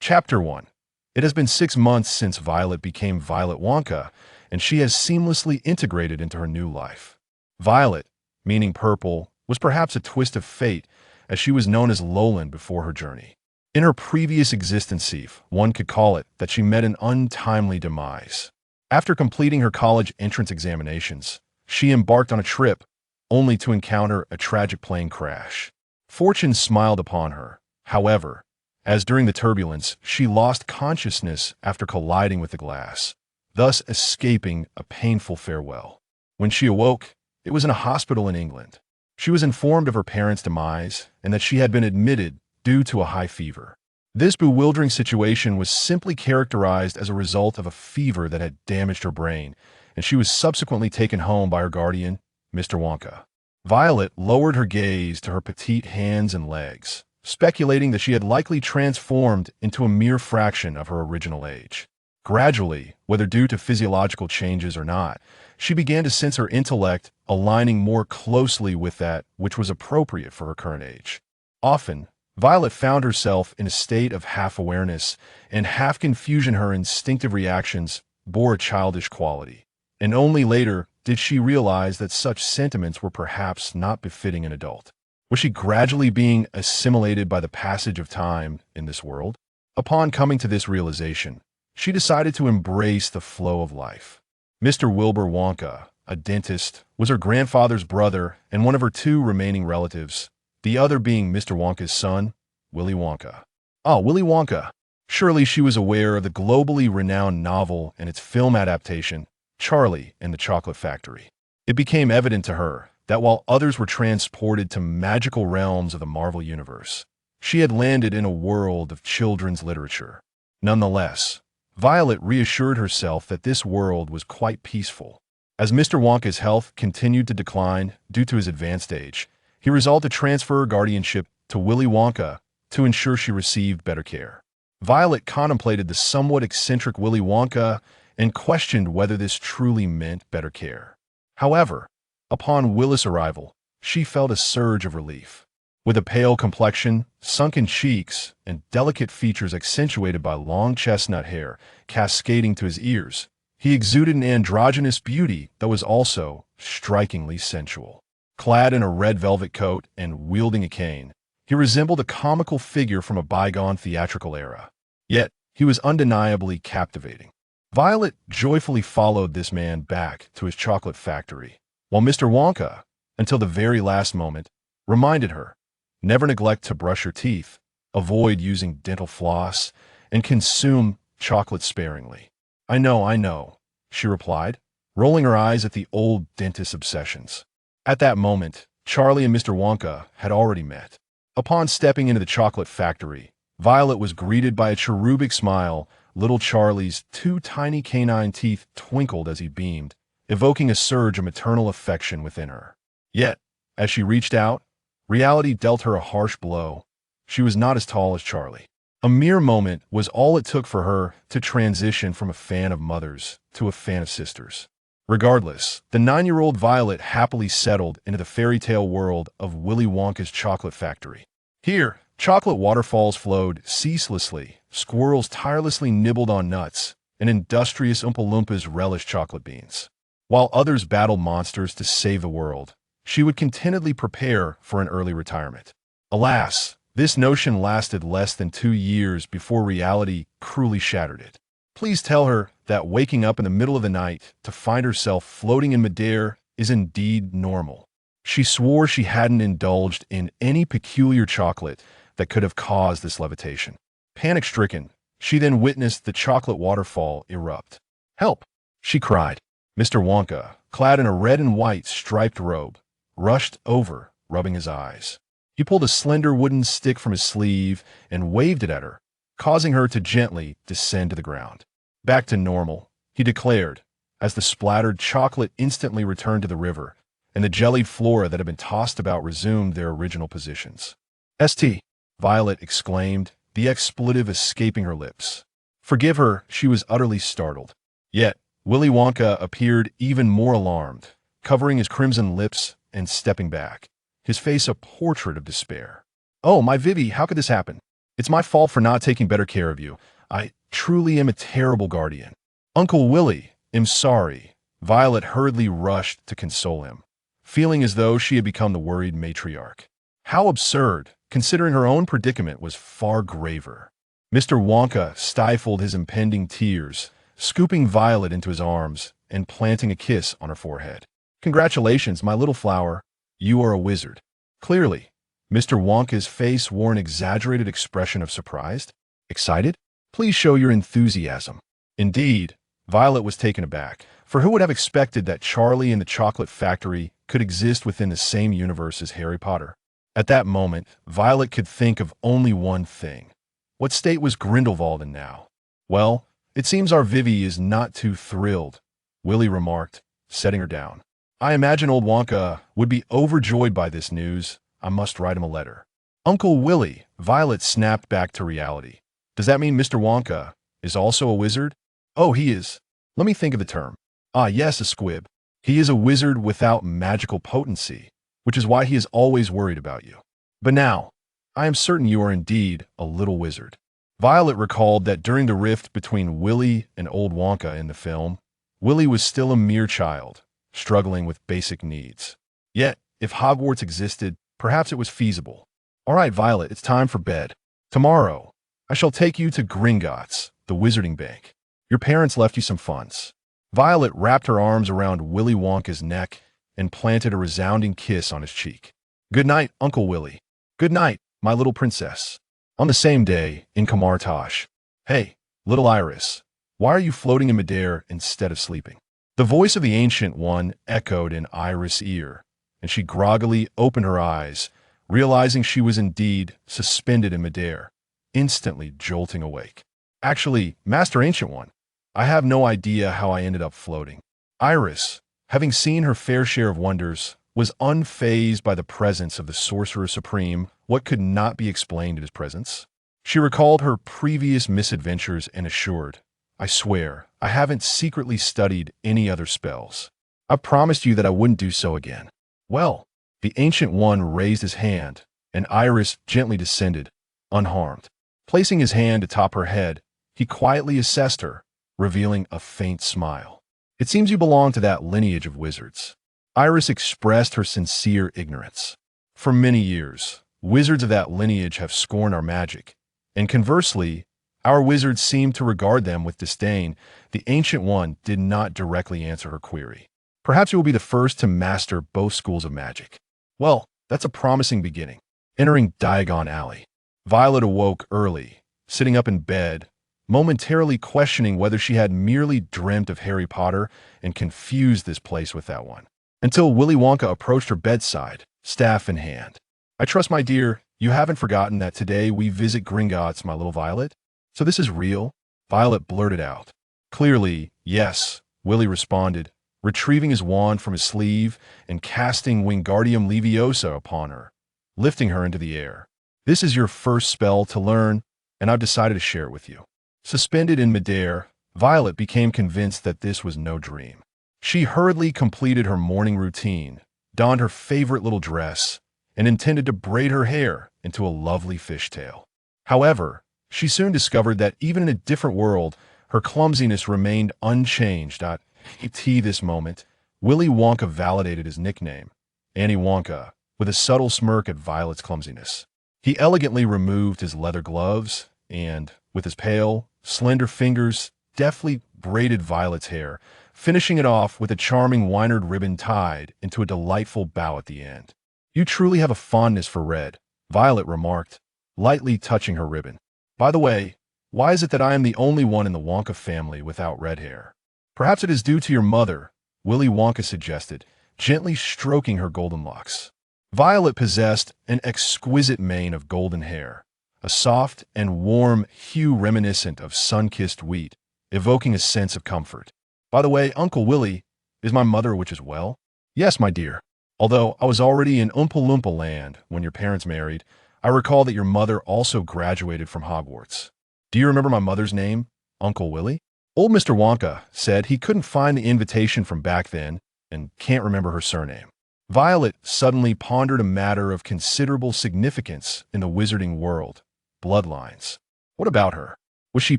Chapter 1. It has been 6 months since Violet became Violet Wonka, and she has seamlessly integrated into her new life. Violet, meaning purple, was perhaps a twist of fate, as she was known as Lolan before her journey. In her previous existence, one could call it that she met an untimely demise. After completing her college entrance examinations, she embarked on a trip, only to encounter a tragic plane crash. Fortune smiled upon her, however, as during the turbulence, she lost consciousness after colliding with the glass, thus escaping a painful farewell. When she awoke, it was in a hospital in England. She was informed of her parents' demise and that she had been admitted due to a high fever. This bewildering situation was simply characterized as a result of a fever that had damaged her brain, and she was subsequently taken home by her guardian, Mr. Wonka. Violet lowered her gaze to her petite hands and legs, speculating that she had likely transformed into a mere fraction of her original age. Gradually, whether due to physiological changes or not, she began to sense her intellect aligning more closely with that which was appropriate for her current age. Often, Violet found herself in a state of half-awareness and half-confusion. Her instinctive reactions bore a childish quality, and only later did she realize that such sentiments were perhaps not befitting an adult. Was she gradually being assimilated by the passage of time in this world? Upon coming to this realization, she decided to embrace the flow of life. Mr. Wilbur Wonka, a dentist, was her grandfather's brother and one of her 2 remaining relatives, the other being Mr. Wonka's son, Willy Wonka. Willy Wonka. Surely she was aware of the globally renowned novel and its film adaptation, Charlie and the Chocolate Factory. It became evident to her that while others were transported to magical realms of the Marvel Universe, she had landed in a world of children's literature. Nonetheless, Violet reassured herself that this world was quite peaceful. As Mr. Wonka's health continued to decline due to his advanced age, he resolved to transfer her guardianship to Willy Wonka to ensure she received better care. Violet contemplated the somewhat eccentric Willy Wonka and questioned whether this truly meant better care. However, upon Willis' arrival, she felt a surge of relief. With a pale complexion, sunken cheeks, and delicate features accentuated by long chestnut hair cascading to his ears, he exuded an androgynous beauty that was also strikingly sensual. Clad in a red velvet coat and wielding a cane, he resembled a comical figure from a bygone theatrical era. Yet, he was undeniably captivating. Violet joyfully followed this man back to his chocolate factory, while Mr. Wonka, until the very last moment, reminded her, never neglect to brush your teeth, avoid using dental floss, and consume chocolate sparingly. I know, she replied, rolling her eyes at the old dentist's obsessions. At that moment, Charlie and Mr. Wonka had already met. Upon stepping into the chocolate factory, Violet was greeted by a cherubic smile. Little Charlie's 2 tiny canine teeth twinkled as he beamed, evoking a surge of maternal affection within her. Yet, as she reached out, reality dealt her a harsh blow. She was not as tall as Charlie. A mere moment was all it took for her to transition from a fan of mothers to a fan of sisters. Regardless, the 9-year-old Violet happily settled into the fairy tale world of Willy Wonka's chocolate factory. Here, chocolate waterfalls flowed ceaselessly, squirrels tirelessly nibbled on nuts, and industrious Oompa Loompas relished chocolate beans. While others battled monsters to save the world, she would contentedly prepare for an early retirement. Alas, this notion lasted less than 2 years before reality cruelly shattered it. Please tell her that waking up in the middle of the night to find herself floating in midair is indeed normal. She swore she hadn't indulged in any peculiar chocolate that could have caused this levitation. Panic-stricken, she then witnessed the chocolate waterfall erupt. "Help!" she cried. Mr. Wonka, clad in a red and white striped robe, rushed over, rubbing his eyes. He pulled a slender wooden stick from his sleeve and waved it at her, causing her to gently descend to the ground. "Back to normal," he declared, as the splattered chocolate instantly returned to the river, and the jellied flora that had been tossed about resumed their original positions. "St." Violet exclaimed, the expletive escaping her lips. Forgive her, she was utterly startled. Yet, Willy Wonka appeared even more alarmed, covering his crimson lips and stepping back, his face a portrait of despair. "Oh, my Vivi, how could this happen?" It's my fault for not taking better care of you. I truly am a terrible guardian. Uncle Willy, I'm sorry. Violet hurriedly rushed to console him, feeling as though she had become the worried matriarch. How absurd, considering her own predicament was far graver. Mr. Wonka stifled his impending tears, scooping Violet into his arms and planting a kiss on her forehead. Congratulations, my little flower. You are a wizard. Clearly, Mr. Wonka's face wore an exaggerated expression of surprise. Excited? Please show your enthusiasm. Indeed, Violet was taken aback, for who would have expected that Charlie and the Chocolate Factory could exist within the same universe as Harry Potter? At that moment, Violet could think of only one thing. What state was Grindelwald in now? Well, it seems our Vivi is not too thrilled, Willy remarked, setting her down. I imagine old Wonka would be overjoyed by this news. I must write him a letter. Uncle Willy, Violet snapped back to reality. Does that mean Mr. Wonka is also a wizard? Oh, he is. Let me think of the term. Ah, yes, a squib. He is a wizard without magical potency, which is why he is always worried about you. But now, I am certain you are indeed a little wizard. Violet recalled that during the rift between Willy and old Wonka in the film, Willy was still a mere child, struggling with basic needs. Yet, if Hogwarts existed, perhaps it was feasible. All right, Violet, it's time for bed. Tomorrow, I shall take you to Gringotts, the wizarding bank. Your parents left you some funds. Violet wrapped her arms around Willy Wonka's neck and planted a resounding kiss on his cheek. Good night, Uncle Willy. Good night, my little princess. On the same day, in Camartage. Hey, little Iris, why are you floating in midair instead of sleeping? The voice of the Ancient One echoed in Iris' ear, and she groggily opened her eyes, realizing she was indeed suspended in midair, instantly jolting awake. Actually, Master Ancient One, I have no idea how I ended up floating. Iris, having seen her fair share of wonders, was unfazed by the presence of the Sorcerer Supreme. What could not be explained in his presence? She recalled her previous misadventures and assured, I swear, I haven't secretly studied any other spells. I promised you that I wouldn't do so again. Well, the Ancient One raised his hand, and Iris gently descended, unharmed. Placing his hand atop her head, he quietly assessed her, revealing a faint smile. It seems you belong to that lineage of wizards. Iris expressed her sincere ignorance. For many years, wizards of that lineage have scorned our magic, and conversely, our wizards seem to regard them with disdain. The Ancient One did not directly answer her query. Perhaps you will be the first to master both schools of magic. Well, that's a promising beginning. Entering Diagon Alley, Violet awoke early, sitting up in bed, momentarily questioning whether she had merely dreamt of Harry Potter and confused this place with that one. Until Willy Wonka approached her bedside, staff in hand. I trust, my dear, you haven't forgotten that today we visit Gringotts, my little Violet? So this is real? Violet blurted out. Clearly, yes, Willy responded, retrieving his wand from his sleeve and casting Wingardium Leviosa upon her, lifting her into the air. This is your first spell to learn, and I've decided to share it with you. Suspended in midair, Violet became convinced that this was no dream. She hurriedly completed her morning routine, donned her favorite little dress, and intended to braid her hair into a lovely fishtail. However, she soon discovered that even in a different world, her clumsiness remained unchanged. At this moment, Willy Wonka validated his nickname, Annie Wonka, with a subtle smirk at Violet's clumsiness. He elegantly removed his leather gloves and, with his pale, slender fingers, deftly braided Violet's hair, finishing it off with a charming wynard ribbon tied into a delightful bow at the end. You truly have a fondness for red, Violet remarked, lightly touching her ribbon. By the way, why is it that I am the only one in the Wonka family without red hair? Perhaps it is due to your mother, Willy Wonka suggested, gently stroking her golden locks. Violet possessed an exquisite mane of golden hair, a soft and warm hue reminiscent of sun-kissed wheat, evoking a sense of comfort. By the way, Uncle Willy, is my mother a witch as well? Yes, my dear. Although I was already in Oompa Loompa land when your parents married, I recall that your mother also graduated from Hogwarts. Do you remember my mother's name, Uncle Willy? Old Mr. Wonka said he couldn't find the invitation from back then and can't remember her surname. Violet suddenly pondered a matter of considerable significance in the wizarding world, bloodlines. What about her? Was she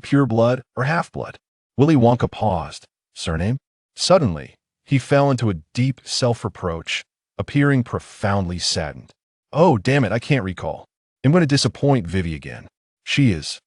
pure blood or half-blood? Willy Wonka paused. Surname? Suddenly, he fell into a deep self-reproach, appearing profoundly saddened. Oh, damn it, I can't recall. I'm going to disappoint Vivi again. She's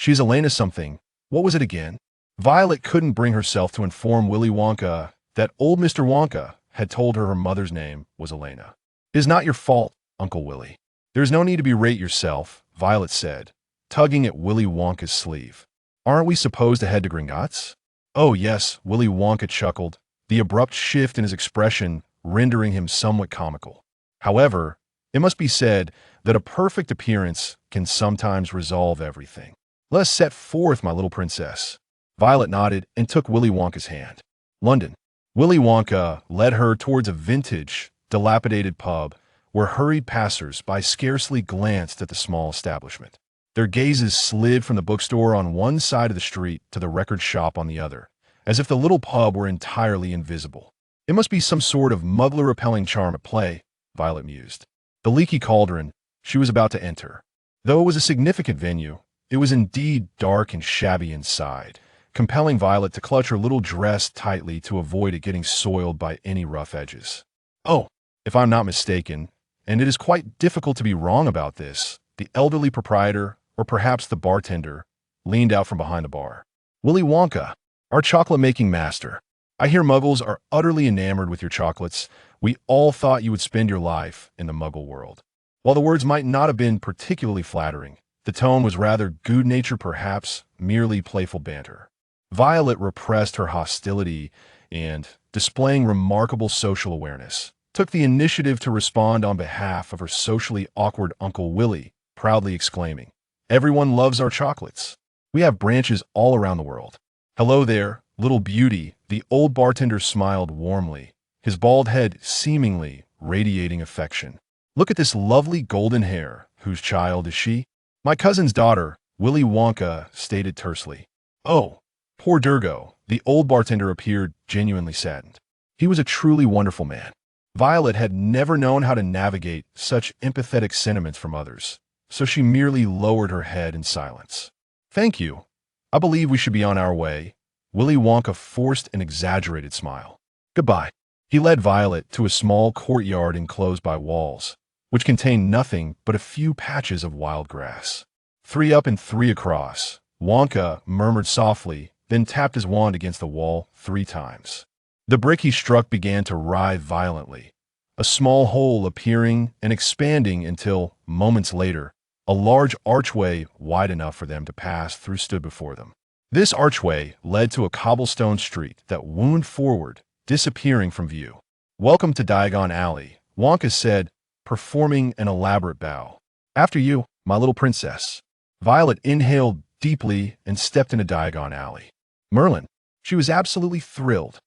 Elena something. What was it again? Violet couldn't bring herself to inform Willy Wonka that old Mr. Wonka had told her mother's name was Elena. It is not your fault, Uncle Willy. There is no need to berate yourself, Violet said, tugging at Willy Wonka's sleeve. Aren't we supposed to head to Gringotts? Oh yes, Willy Wonka chuckled, the abrupt shift in his expression rendering him somewhat comical. However, it must be said that a perfect appearance can sometimes resolve everything. Let us set forth, my little princess. Violet nodded and took Willy Wonka's hand. London. Willy Wonka led her towards a vintage, dilapidated pub where hurried passers-by scarcely glanced at the small establishment. Their gazes slid from the bookstore on one side of the street to the record shop on the other, as if the little pub were entirely invisible. It must be some sort of muggler-repelling charm at play, Violet mused. The leaky cauldron she was about to enter. Though it was a significant venue, it was indeed dark and shabby inside, compelling Violet to clutch her little dress tightly to avoid it getting soiled by any rough edges. Oh, if I'm not mistaken, and it is quite difficult to be wrong about this, the elderly proprietor, or perhaps the bartender, leaned out from behind the bar. Willy Wonka, our chocolate-making master. I hear muggles are utterly enamored with your chocolates. We all thought you would spend your life in the muggle world. While the words might not have been particularly flattering, the tone was rather good-natured, perhaps merely playful banter. Violet repressed her hostility and, displaying remarkable social awareness, took the initiative to respond on behalf of her socially awkward Uncle Willy, proudly exclaiming, "Everyone loves our chocolates. We have branches all around the world." "Hello there, little beauty," the old bartender smiled warmly, his bald head seemingly radiating affection. "Look at this lovely golden hair. Whose child is she?" "My cousin's daughter," Willy Wonka stated tersely. "Oh, poor Durgo," the old bartender appeared genuinely saddened. He was a truly wonderful man. Violet had never known how to navigate such empathetic sentiments from others, so she merely lowered her head in silence. "Thank you. I believe we should be on our way." Willy Wonka forced an exaggerated smile. "Goodbye." He led Violet to a small courtyard enclosed by walls, which contained nothing but a few patches of wild grass. "3 up and 3 across," Wonka murmured softly, then tapped his wand against the wall 3 times. The brick he struck began to writhe violently, a small hole appearing and expanding until, moments later, a large archway wide enough for them to pass through stood before them. This archway led to a cobblestone street that wound forward, disappearing from view. "Welcome to Diagon Alley," Wonka said, performing an elaborate bow. "After you, my little princess." Violet inhaled deeply and stepped into Diagon Alley. Merlin. She was absolutely thrilled.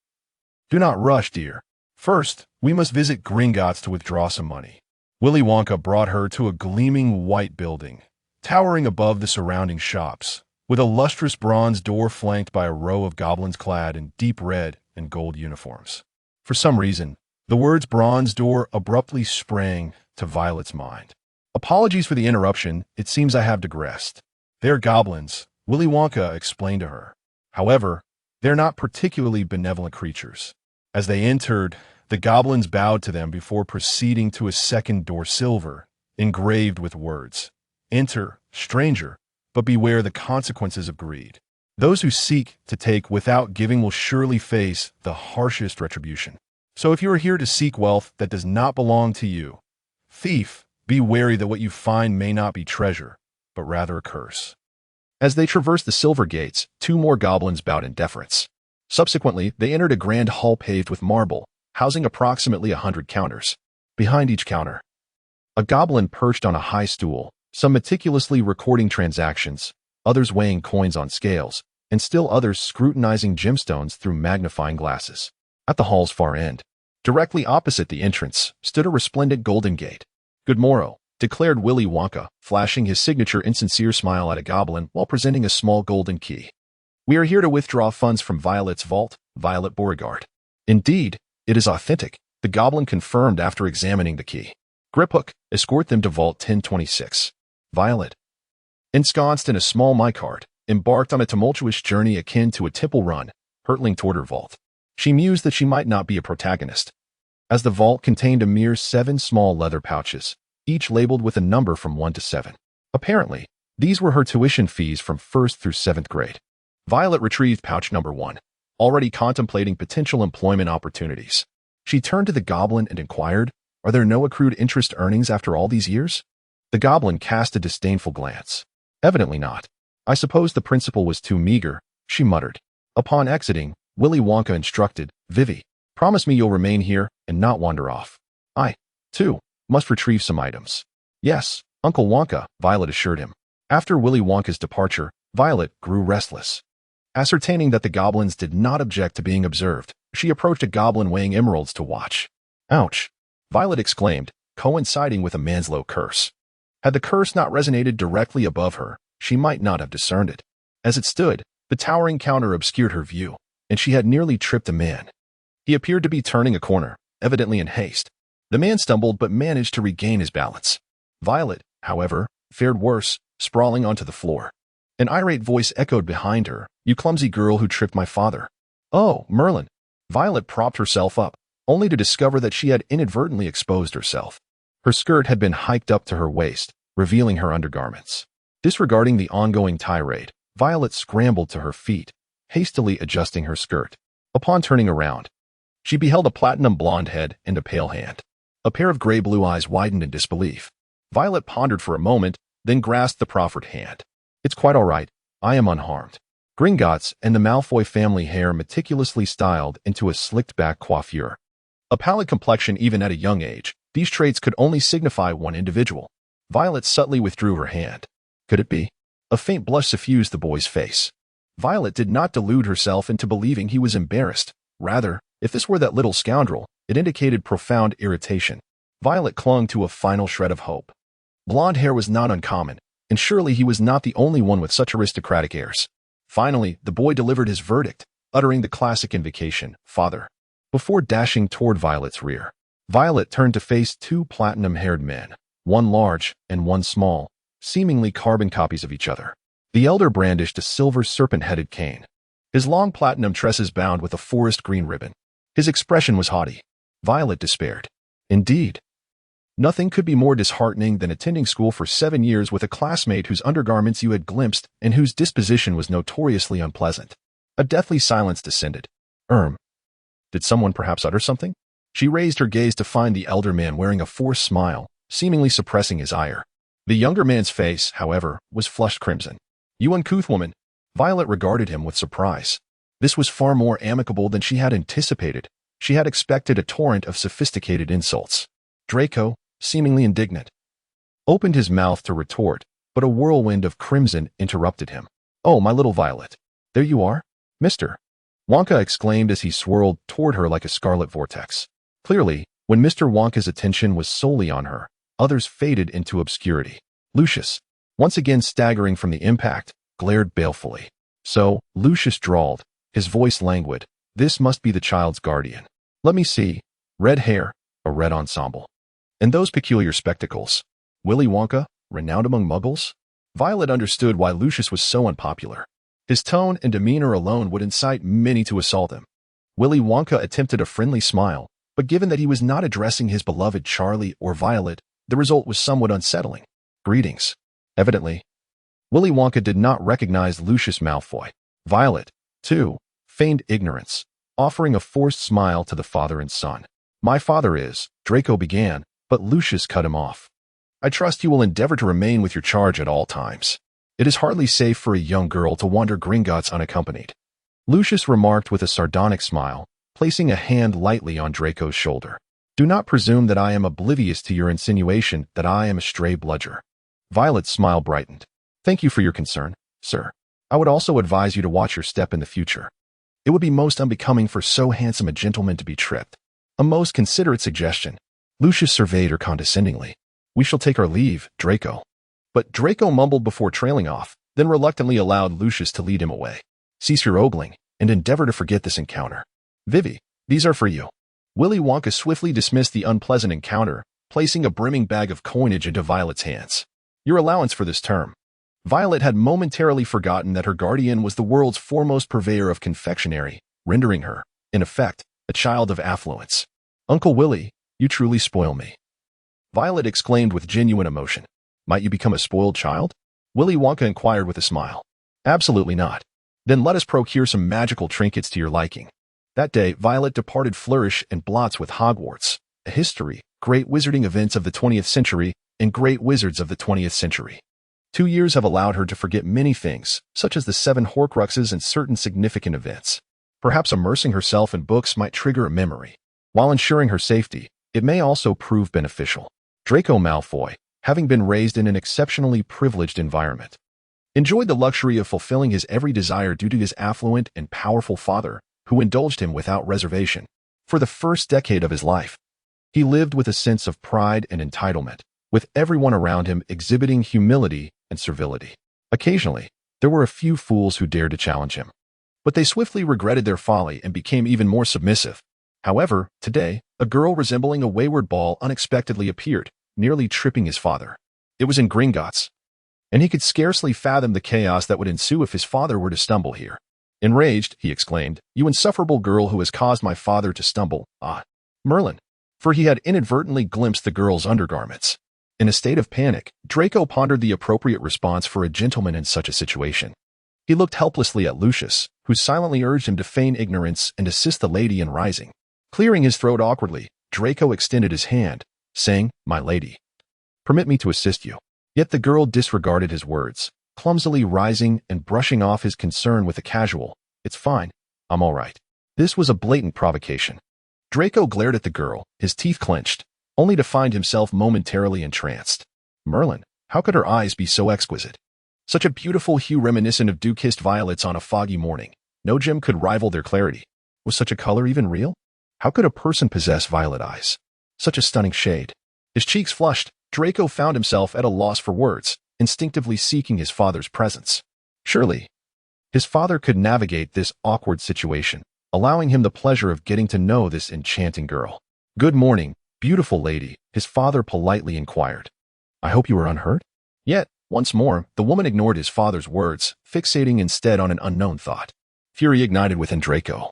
"Do not rush, dear. First, we must visit Gringotts to withdraw some money." Willy Wonka brought her to a gleaming white building, towering above the surrounding shops, with a lustrous bronze door flanked by a row of goblins clad in deep red and gold uniforms. For some reason, the words bronze door abruptly sprang to Violet's mind. "Apologies for the interruption, it seems I have digressed. They're goblins," Willy Wonka explained to her. "However, they're not particularly benevolent creatures." As they entered, the goblins bowed to them before proceeding to a second door silver, engraved with words, "Enter, stranger, but beware the consequences of greed. Those who seek to take without giving will surely face the harshest retribution. So if you are here to seek wealth that does not belong to you, thief, be wary that what you find may not be treasure, but rather a curse." As they traversed the silver gates, 2 more goblins bowed in deference. Subsequently, they entered a grand hall paved with marble, housing approximately 100 counters. Behind each counter, a goblin perched on a high stool, some meticulously recording transactions, others weighing coins on scales, and still others scrutinizing gemstones through magnifying glasses. At the hall's far end, directly opposite the entrance, stood a resplendent golden gate. "Good morrow," declared Willy Wonka, flashing his signature insincere smile at a goblin while presenting a small golden key. "We are here to withdraw funds from Violet's vault, Violet Beauregard." "Indeed, it is authentic," the goblin confirmed after examining the key. "Griphook, escort them to Vault 1026. Violet." ensconced in a small minecart, embarked on a tumultuous journey akin to a temple run, hurtling toward her vault. She mused that she might not be a protagonist, as the vault contained a mere 7 small leather pouches, each labeled with a number from 1 to 7. Apparently, these were her tuition fees from 1st through 7th grade. Violet retrieved pouch number 1, already contemplating potential employment opportunities. She turned to the goblin and inquired, "Are there no accrued interest earnings after all these years?" The goblin cast a disdainful glance. "Evidently not. I suppose the principal was too meager," she muttered. Upon exiting, Willy Wonka instructed, "Vivi, promise me you'll remain here and not wander off. I, too, must retrieve some items." "Yes, Uncle Wonka," Violet assured him. After Willy Wonka's departure, Violet grew restless. Ascertaining that the goblins did not object to being observed, she approached a goblin weighing emeralds to watch. "Ouch!" Violet exclaimed, coinciding with a Manslow curse. Had the curse not resonated directly above her, she might not have discerned it. As it stood, the towering counter obscured her view, and she had nearly tripped a man. He appeared to be turning a corner, evidently in haste. The man stumbled but managed to regain his balance. Violet, however, fared worse, sprawling onto the floor. An irate voice echoed behind her, "You clumsy girl who tripped my father." "Oh, Merlin." Violet propped herself up, only to discover that she had inadvertently exposed herself. Her skirt had been hiked up to her waist, revealing her undergarments. Disregarding the ongoing tirade, Violet scrambled to her feet, hastily adjusting her skirt. Upon turning around, she beheld a platinum blonde head and a pale hand. A pair of gray-blue eyes widened in disbelief. Violet pondered for a moment, then grasped the proffered hand. "It's quite all right. I am unharmed." Gringotts and the Malfoy family hair meticulously styled into a slicked-back coiffure. A pallid complexion even at a young age, these traits could only signify one individual. Violet subtly withdrew her hand. Could it be? A faint blush suffused the boy's face. Violet did not delude herself into believing he was embarrassed. Rather, if this were that little scoundrel, it indicated profound irritation. Violet clung to a final shred of hope. Blonde hair was not uncommon, and surely he was not the only one with such aristocratic airs. Finally, the boy delivered his verdict, uttering the classic invocation, "Father." Before dashing toward Violet's rear, Violet turned to face 2 platinum-haired men, one large and one small, seemingly carbon copies of each other. The elder brandished a silver serpent-headed cane, his long platinum tresses bound with a forest green ribbon. His expression was haughty. Violet despaired. Indeed, nothing could be more disheartening than attending school for 7 years with a classmate whose undergarments you had glimpsed and whose disposition was notoriously unpleasant. A deathly silence descended. Did someone perhaps utter something? She raised her gaze to find the elder man wearing a forced smile, seemingly suppressing his ire. The younger man's face, however, was flushed crimson. "You uncouth woman." Violet regarded him with surprise. This was far more amicable than she had anticipated. She had expected a torrent of sophisticated insults. Draco, seemingly indignant, opened his mouth to retort, but a whirlwind of crimson interrupted him. "Oh, my little Violet. There you are, Mr. Wonka," exclaimed as he swirled toward her like a scarlet vortex. Clearly, when Mr. Wonka's attention was solely on her, others faded into obscurity. Lucius, once again staggering from the impact, glared balefully. "So," Lucius drawled, his voice languid, "this must be the child's guardian. Let me see. Red hair, a red ensemble. And those peculiar spectacles. Willy Wonka, renowned among muggles?" Violet understood why Lucius was so unpopular. His tone and demeanor alone would incite many to assault him. Willy Wonka attempted a friendly smile, but given that he was not addressing his beloved Charlie or Violet, the result was somewhat unsettling. "Greetings." Evidently, Willy Wonka did not recognize Lucius Malfoy. Violet, too, feigned ignorance, offering a forced smile to the father and son. "My father is," Draco began, but Lucius cut him off. "I trust you will endeavor to remain with your charge at all times. It is hardly safe for a young girl to wander Gringotts unaccompanied." Lucius remarked with a sardonic smile, placing a hand lightly on Draco's shoulder. "Do not presume that I am oblivious to your insinuation that I am a stray bludger." Violet's smile brightened. "Thank you for your concern, sir. I would also advise you to watch your step in the future. It would be most unbecoming for so handsome a gentleman to be tripped." A most considerate suggestion. Lucius surveyed her condescendingly. "We shall take our leave, Draco." But Draco mumbled before trailing off, then reluctantly allowed Lucius to lead him away. "Cease your ogling, and endeavor to forget this encounter. Vivi, these are for you." Willy Wonka swiftly dismissed the unpleasant encounter, placing a brimming bag of coinage into Violet's hands. "Your allowance for this term." Violet had momentarily forgotten that her guardian was the world's foremost purveyor of confectionery, rendering her, in effect, a child of affluence. "Uncle Willy, you truly spoil me," Violet exclaimed with genuine emotion. "Might you become a spoiled child?" Willy Wonka inquired with a smile. "Absolutely not. Then let us procure some magical trinkets to your liking." That day, Violet departed flourish and blots with Hogwarts, a history, great wizarding events of the 20th century, and great wizards of the 20th century. 2 years have allowed her to forget many things, such as the 7 Horcruxes and certain significant events. Perhaps immersing herself in books might trigger a memory. While ensuring her safety, it may also prove beneficial. Draco Malfoy, having been raised in an exceptionally privileged environment, enjoyed the luxury of fulfilling his every desire due to his affluent and powerful father, who indulged him without reservation. For the first decade of his life, he lived with a sense of pride and entitlement, with everyone around him exhibiting humility and servility. Occasionally, there were a few fools who dared to challenge him, but they swiftly regretted their folly and became even more submissive. However, today, a girl resembling a wayward ball unexpectedly appeared, nearly tripping his father. It was in Gringotts, and he could scarcely fathom the chaos that would ensue if his father were to stumble here. Enraged, he exclaimed, "You insufferable girl who has caused my father to stumble, Merlin," for he had inadvertently glimpsed the girl's undergarments. In a state of panic, Draco pondered the appropriate response for a gentleman in such a situation. He looked helplessly at Lucius, who silently urged him to feign ignorance and assist the lady in rising. Clearing his throat awkwardly, Draco extended his hand, saying, "My lady, permit me to assist you." Yet the girl disregarded his words, clumsily rising and brushing off his concern with a casual, "It's fine, I'm all right." This was a blatant provocation. Draco glared at the girl, his teeth clenched, only to find himself momentarily entranced. Merlin, how could her eyes be so exquisite? Such a beautiful hue reminiscent of dew-kissed violets on a foggy morning. No gem could rival their clarity. Was such a color even real? How could a person possess violet eyes? Such a stunning shade. His cheeks flushed, Draco found himself at a loss for words, instinctively seeking his father's presence. Surely, his father could navigate this awkward situation, allowing him the pleasure of getting to know this enchanting girl. "Good morning, beautiful lady," his father politely inquired. "I hope you are unhurt?" Yet, once more, the woman ignored his father's words, fixating instead on an unknown thought. Fury ignited within Draco.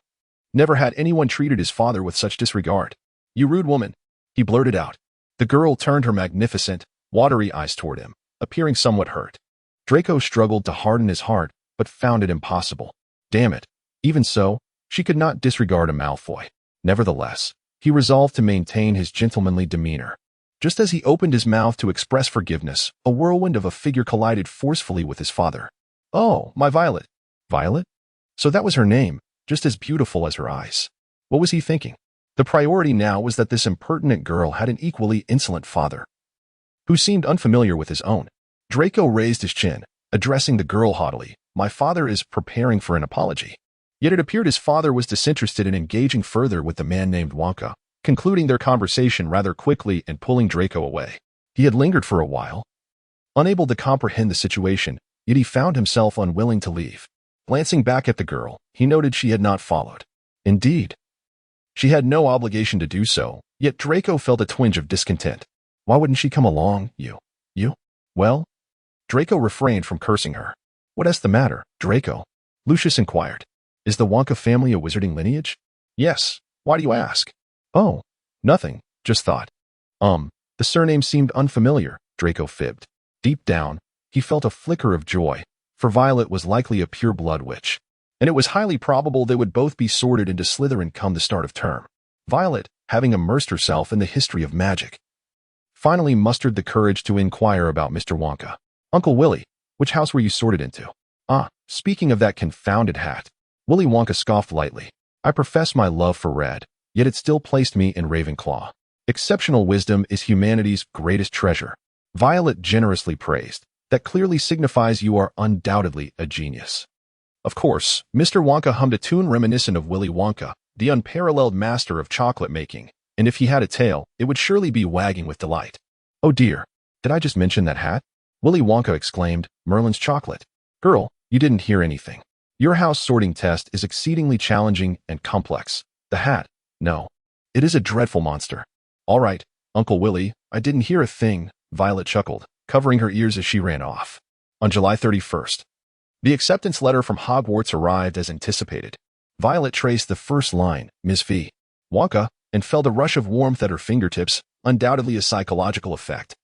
Never had anyone treated his father with such disregard. "You rude woman," he blurted out. The girl turned her magnificent, watery eyes toward him, appearing somewhat hurt. Draco struggled to harden his heart, but found it impossible. Damn it. Even so, she could not disregard a Malfoy. Nevertheless, he resolved to maintain his gentlemanly demeanor. Just as he opened his mouth to express forgiveness, a whirlwind of a figure collided forcefully with his father. "Oh, my Violet." Violet? So that was her name, just as beautiful as her eyes. What was he thinking? The priority now was that this impertinent girl had an equally insolent father, who seemed unfamiliar with his own. Draco raised his chin, addressing the girl haughtily. "My father is preparing for an apology." Yet it appeared his father was disinterested in engaging further with the man named Wonka, concluding their conversation rather quickly and pulling Draco away. He had lingered for a while, unable to comprehend the situation, yet he found himself unwilling to leave. Glancing back at the girl, he noted she had not followed. Indeed, she had no obligation to do so, yet Draco felt a twinge of discontent. Why wouldn't she come along, you? Well? Draco refrained from cursing her. "What's the matter, Draco?" Lucius inquired. "Is the Wonka family a wizarding lineage?" "Yes. Why do you ask?" "Oh, nothing. Just thought." The surname seemed unfamiliar, Draco fibbed. Deep down, he felt a flicker of joy, for Violet was likely a pure-blood witch, and it was highly probable they would both be sorted into Slytherin come the start of term. Violet, having immersed herself in the history of magic, finally mustered the courage to inquire about Mr. Wonka. "Uncle Willy, which house were you sorted into?" Speaking of that confounded hat," Willy Wonka scoffed lightly. "I profess my love for red, yet it still placed me in Ravenclaw. Exceptional wisdom is humanity's greatest treasure." Violet generously praised. "That clearly signifies you are undoubtedly a genius." Of course, Mr. Wonka hummed a tune reminiscent of Willy Wonka, the unparalleled master of chocolate making, and if he had a tail, it would surely be wagging with delight. "Oh dear, did I just mention that hat?" Willy Wonka exclaimed, "Merlin's chocolate." "Girl, you didn't hear anything. Your house sorting test is exceedingly challenging and complex. The hat, no. It is a dreadful monster." "All right, Uncle Willy, I didn't hear a thing," Violet chuckled, covering her ears as she ran off. On July 31st, the acceptance letter from Hogwarts arrived as anticipated. Violet traced the first line, Ms. V. Wonka, and felt a rush of warmth at her fingertips, undoubtedly a psychological effect.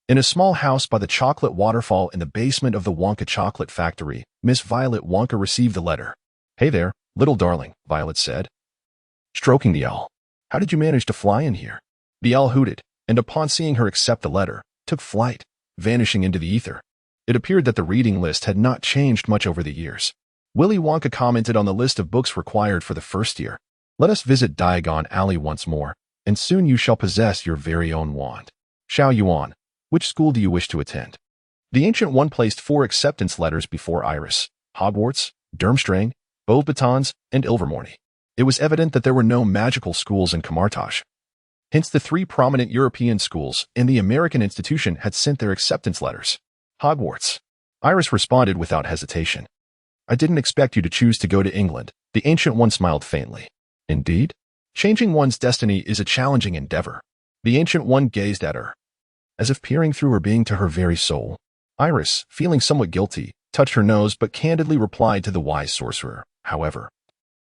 In a small house by the chocolate waterfall in the basement of the Wonka chocolate factory, Miss Violet Wonka received the letter. "Hey there, little darling," Violet said, stroking the owl. "How did you manage to fly in here?" The owl hooted, and upon seeing her accept the letter, took flight, vanishing into the ether. It appeared that the reading list had not changed much over the years. Willy Wonka commented on the list of books required for the first year. "Let us visit Diagon Alley once more, and soon you shall possess your very own wand. Xiao Yuan, which school do you wish to attend?" The Ancient One placed 4 acceptance letters before Iris: Hogwarts, Durmstrang, Beauxbatons, and Ilvermorny. It was evident that there were no magical schools in Camartage. Hence the 3 prominent European schools and the American institution had sent their acceptance letters. Hogwarts. Iris responded without hesitation. "I didn't expect you to choose to go to England." The Ancient One smiled faintly. "Indeed? Changing one's destiny is a challenging endeavor." The Ancient One gazed at her, as if peering through her being to her very soul. Iris, feeling somewhat guilty, touched her nose but candidly replied to the wise sorcerer, "However,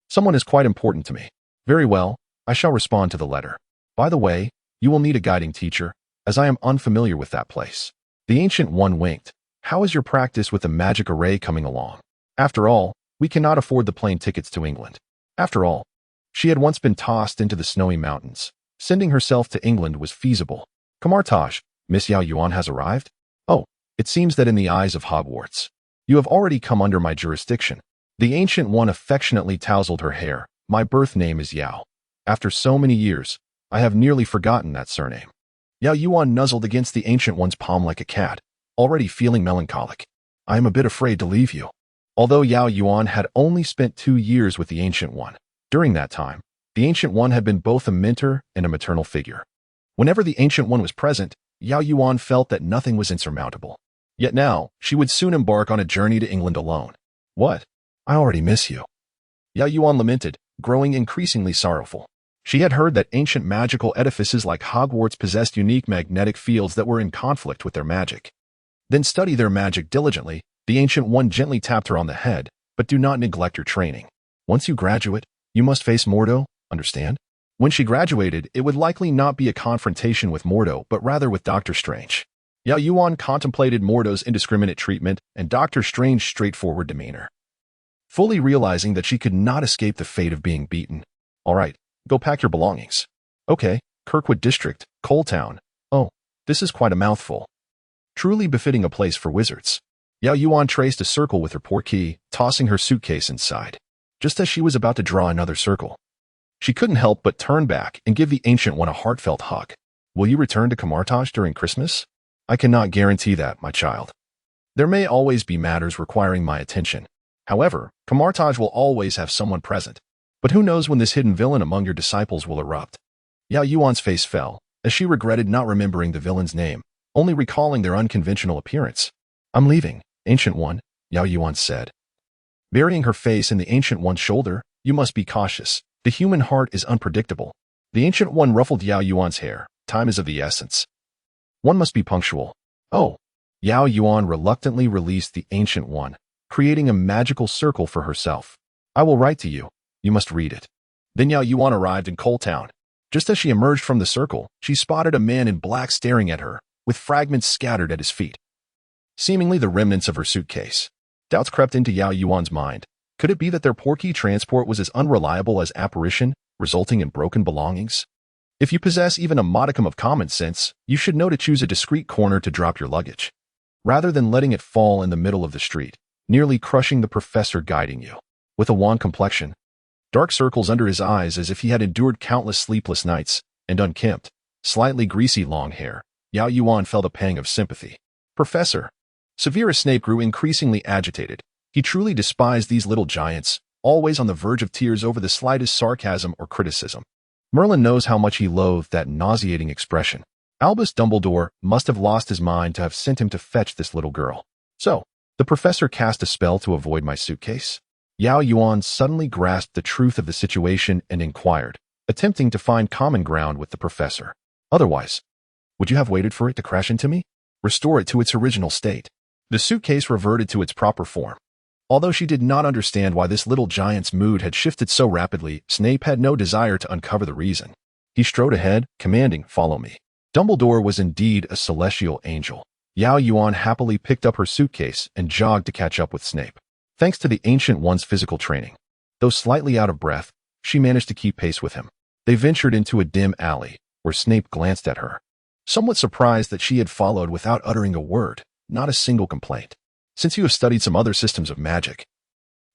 someone is quite important to me." "Very well, I shall respond to the letter. By the way, you will need a guiding teacher, as I am unfamiliar with that place." The Ancient One winked. "How is your practice with the magic array coming along? After all, we cannot afford the plane tickets to England." After all, she had once been tossed into the snowy mountains. Sending herself to England was feasible. "Camartage, Miss Yao Yuan has arrived? Oh, it seems that in the eyes of Hogwarts, you have already come under my jurisdiction." The Ancient One affectionately tousled her hair. "My birth name is Yao. After so many years, I have nearly forgotten that surname." Yao Yuan nuzzled against the Ancient One's palm like a cat, already feeling melancholic. "I am a bit afraid to leave you." Although Yao Yuan had only spent 2 years with the Ancient One, during that time, the Ancient One had been both a mentor and a maternal figure. Whenever the Ancient One was present, Yao Yuan felt that nothing was insurmountable. Yet now, she would soon embark on a journey to England alone. "What? I already miss you," Yao Yuan lamented, growing increasingly sorrowful. She had heard that ancient magical edifices like Hogwarts possessed unique magnetic fields that were in conflict with their magic. "Then study their magic diligently," the Ancient One gently tapped her on the head, "but do not neglect your training. Once you graduate, you must face Mordo, understand?" When she graduated, it would likely not be a confrontation with Mordo, but rather with Dr. Strange. Yao Yuan contemplated Mordo's indiscriminate treatment and Dr. Strange's straightforward demeanor, fully realizing that she could not escape the fate of being beaten. "All right. Go pack your belongings." "Okay, Kirkwood District, Coal Town. Oh, this is quite a mouthful. Truly befitting a place for wizards." Yao Yuan traced a circle with her portkey, tossing her suitcase inside. Just as she was about to draw another circle, she couldn't help but turn back and give the Ancient One a heartfelt hug. "Will you return to Camartage during Christmas?" "I cannot guarantee that, my child. There may always be matters requiring my attention. However, Camartage will always have someone present. But who knows when this hidden villain among your disciples will erupt?" Yao Yuan's face fell, as she regretted not remembering the villain's name, only recalling their unconventional appearance. "I'm leaving, Ancient One," Yao Yuan said, burying her face in the Ancient One's shoulder. "You must be cautious. The human heart is unpredictable." The Ancient One ruffled Yao Yuan's hair. "Time is of the essence. One must be punctual." "Oh." Yao Yuan reluctantly released the Ancient One, creating a magical circle for herself. "I will write to you. You must read it." Then Yao Yuan arrived in Coal Town. Just as she emerged from the circle, she spotted a man in black staring at her, with fragments scattered at his feet, seemingly the remnants of her suitcase. Doubts crept into Yao Yuan's mind. Could it be that their portkey transport was as unreliable as apparition, resulting in broken belongings? If you possess even a modicum of common sense, you should know to choose a discreet corner to drop your luggage, rather than letting it fall in the middle of the street, nearly crushing the professor guiding you. With a wan complexion, dark circles under his eyes as if he had endured countless sleepless nights, and unkempt, slightly greasy long hair, Yao Yuan felt a pang of sympathy. "Professor." Severus Snape grew increasingly agitated. He truly despised these little giants, always on the verge of tears over the slightest sarcasm or criticism. Merlin knows how much he loathed that nauseating expression. Albus Dumbledore must have lost his mind to have sent him to fetch this little girl. "So, the professor cast a spell to avoid my suitcase?" Yao Yuan suddenly grasped the truth of the situation and inquired, attempting to find common ground with the professor. "Otherwise, would you have waited for it to crash into me? Restore it to its original state." The suitcase reverted to its proper form. Although she did not understand why this little giant's mood had shifted so rapidly, Snape had no desire to uncover the reason. He strode ahead, commanding, "Follow me." Dumbledore was indeed a celestial angel. Yao Yuan happily picked up her suitcase and jogged to catch up with Snape. Thanks to the Ancient One's physical training, though slightly out of breath, she managed to keep pace with him. They ventured into a dim alley, where Snape glanced at her, somewhat surprised that she had followed without uttering a word, not a single complaint. "Since you have studied some other systems of magic,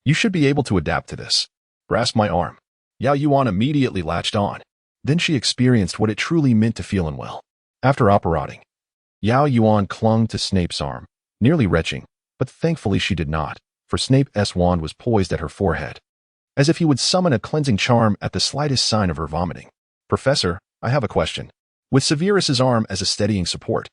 you should be able to adapt to this." Grasped my arm. Yao Yuan immediately latched on. Then she experienced what it truly meant to feel unwell. After operating, Yao Yuan clung to Snape's arm, nearly retching, but thankfully she did not, for Snape's wand was poised at her forehead, as if he would summon a cleansing charm at the slightest sign of her vomiting. "Professor, I have a question." With Severus's arm as a steadying support,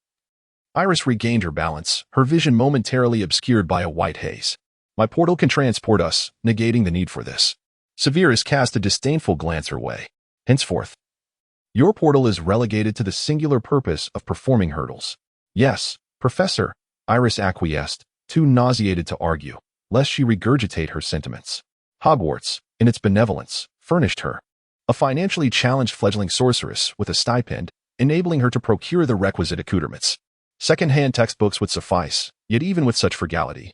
Iris regained her balance, her vision momentarily obscured by a white haze. "My portal can transport us, negating the need for this." Severus cast a disdainful glance her way. "Henceforth, your portal is relegated to the singular purpose of performing hurdles." "Yes, Professor," Iris acquiesced, too nauseated to argue, lest she regurgitate her sentiments. Hogwarts, in its benevolence, furnished her, a financially challenged fledgling sorceress, with a stipend, enabling her to procure the requisite accoutrements. Second-hand textbooks would suffice, yet even with such frugality,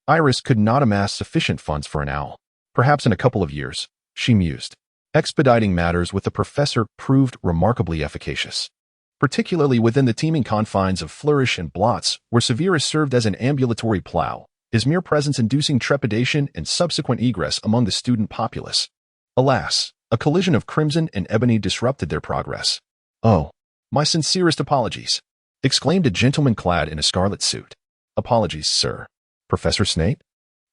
Iris could not amass sufficient funds for an owl. Perhaps in a couple of years, she mused. Expediting matters with the professor proved remarkably efficacious, particularly within the teeming confines of Flourish and Blots, where Severus served as an ambulatory plow, his mere presence inducing trepidation and subsequent egress among the student populace. Alas, a collision of crimson and ebony disrupted their progress. "Oh, my sincerest apologies," exclaimed a gentleman clad in a scarlet suit. "Apologies, sir." "Professor Snape?"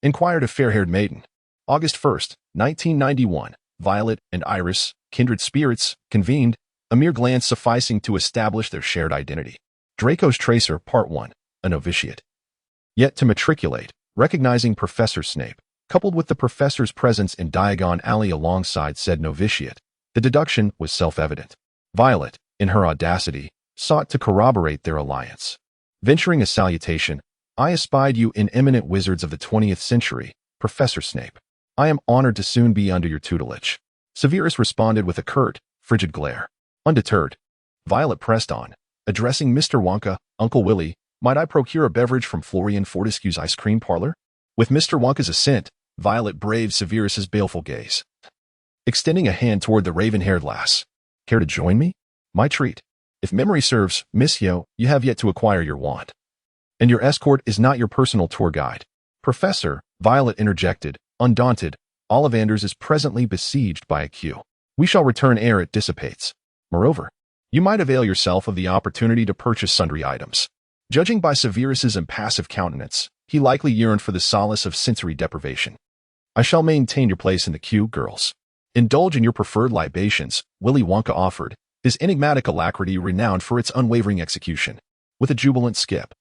inquired a fair-haired maiden. August 1st, 1991. Violet and Iris, kindred spirits, convened, a mere glance sufficing to establish their shared identity. Draco's Tracer, Part 1, a novitiate. Yet to matriculate, recognizing Professor Snape, coupled with the professor's presence in Diagon Alley alongside said novitiate, the deduction was self-evident. Violet, in her audacity, sought to corroborate their alliance. Venturing a salutation, "I espied you in eminent wizards of the 20th century, Professor Snape. I am honored to soon be under your tutelage." Severus responded with a curt, frigid glare. Undeterred, Violet pressed on, addressing Mr. Wonka, "Uncle Willy, might I procure a beverage from Florian Fortescue's ice cream parlor?" With Mr. Wonka's assent, Violet braved Severus's baleful gaze, extending a hand toward the raven-haired lass. "Care to join me?" "My treat. If memory serves, Monsieur, you have yet to acquire your wand. And your escort is not your personal tour guide." "Professor," Violet interjected, undaunted, "Ollivanders is presently besieged by a queue. We shall return ere it dissipates. Moreover, you might avail yourself of the opportunity to purchase sundry items." Judging by Severus's impassive countenance, he likely yearned for the solace of sensory deprivation. "I shall maintain your place in the queue, girls. Indulge in your preferred libations," Willy Wonka offered, his enigmatic alacrity renowned for its unwavering execution. With a jubilant skip,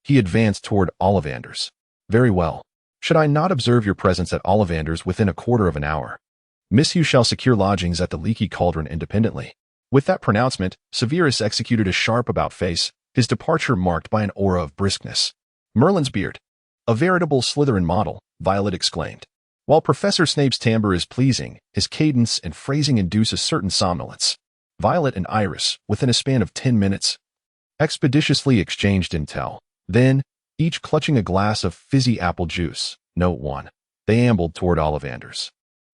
he advanced toward Ollivanders. "Very well. Should I not observe your presence at Ollivanders within a quarter of an hour, Miss, you shall secure lodgings at the Leaky Cauldron independently." With that pronouncement, Severus executed a sharp about-face, his departure marked by an aura of briskness. "Merlin's beard. A veritable Slytherin model," Violet exclaimed. While Professor Snape's timbre is pleasing, his cadence and phrasing induce a certain somnolence. Violet and Iris, within a span of 10 minutes, expeditiously exchanged intel. Then, each clutching a glass of fizzy apple juice, Note 1, they ambled toward Ollivanders.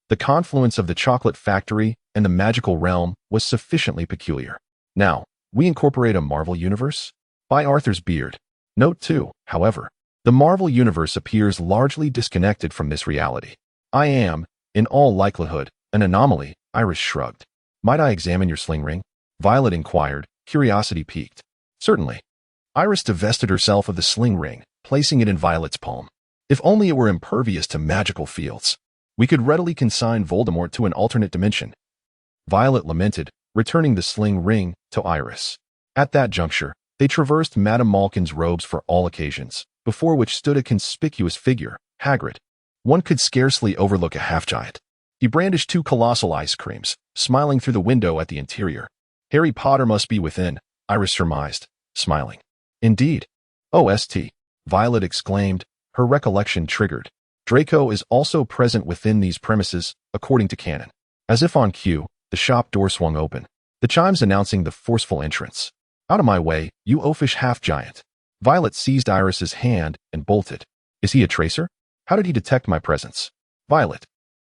The confluence of the chocolate factory and the magical realm was sufficiently peculiar. Now, we incorporate a Marvel universe? By Arthur's beard. Note 2, however, the Marvel universe appears largely disconnected from this reality. I am, in all likelihood, an anomaly, Iris shrugged. Might I examine your sling ring? Violet inquired, curiosity piqued. Certainly. Iris divested herself of the sling ring, placing it in Violet's palm. If only it were impervious to magical fields, we could readily consign Voldemort to an alternate dimension. Violet lamented, returning the sling ring to Iris. At that juncture, they traversed Madame Malkin's robes for all occasions, before which stood a conspicuous figure, Hagrid. One could scarcely overlook a half-giant. He brandished 2 colossal ice creams, smiling through the window at the interior. Harry Potter must be within, Iris surmised, smiling. Indeed. OST. Violet exclaimed, her recollection triggered. Draco is also present within these premises, according to canon. As if on cue, the shop door swung open, the chimes announcing the forceful entrance. Out of my way, you oafish half-giant. Violet seized Iris's hand and bolted. Is he a tracer? How did he detect my presence? Violet,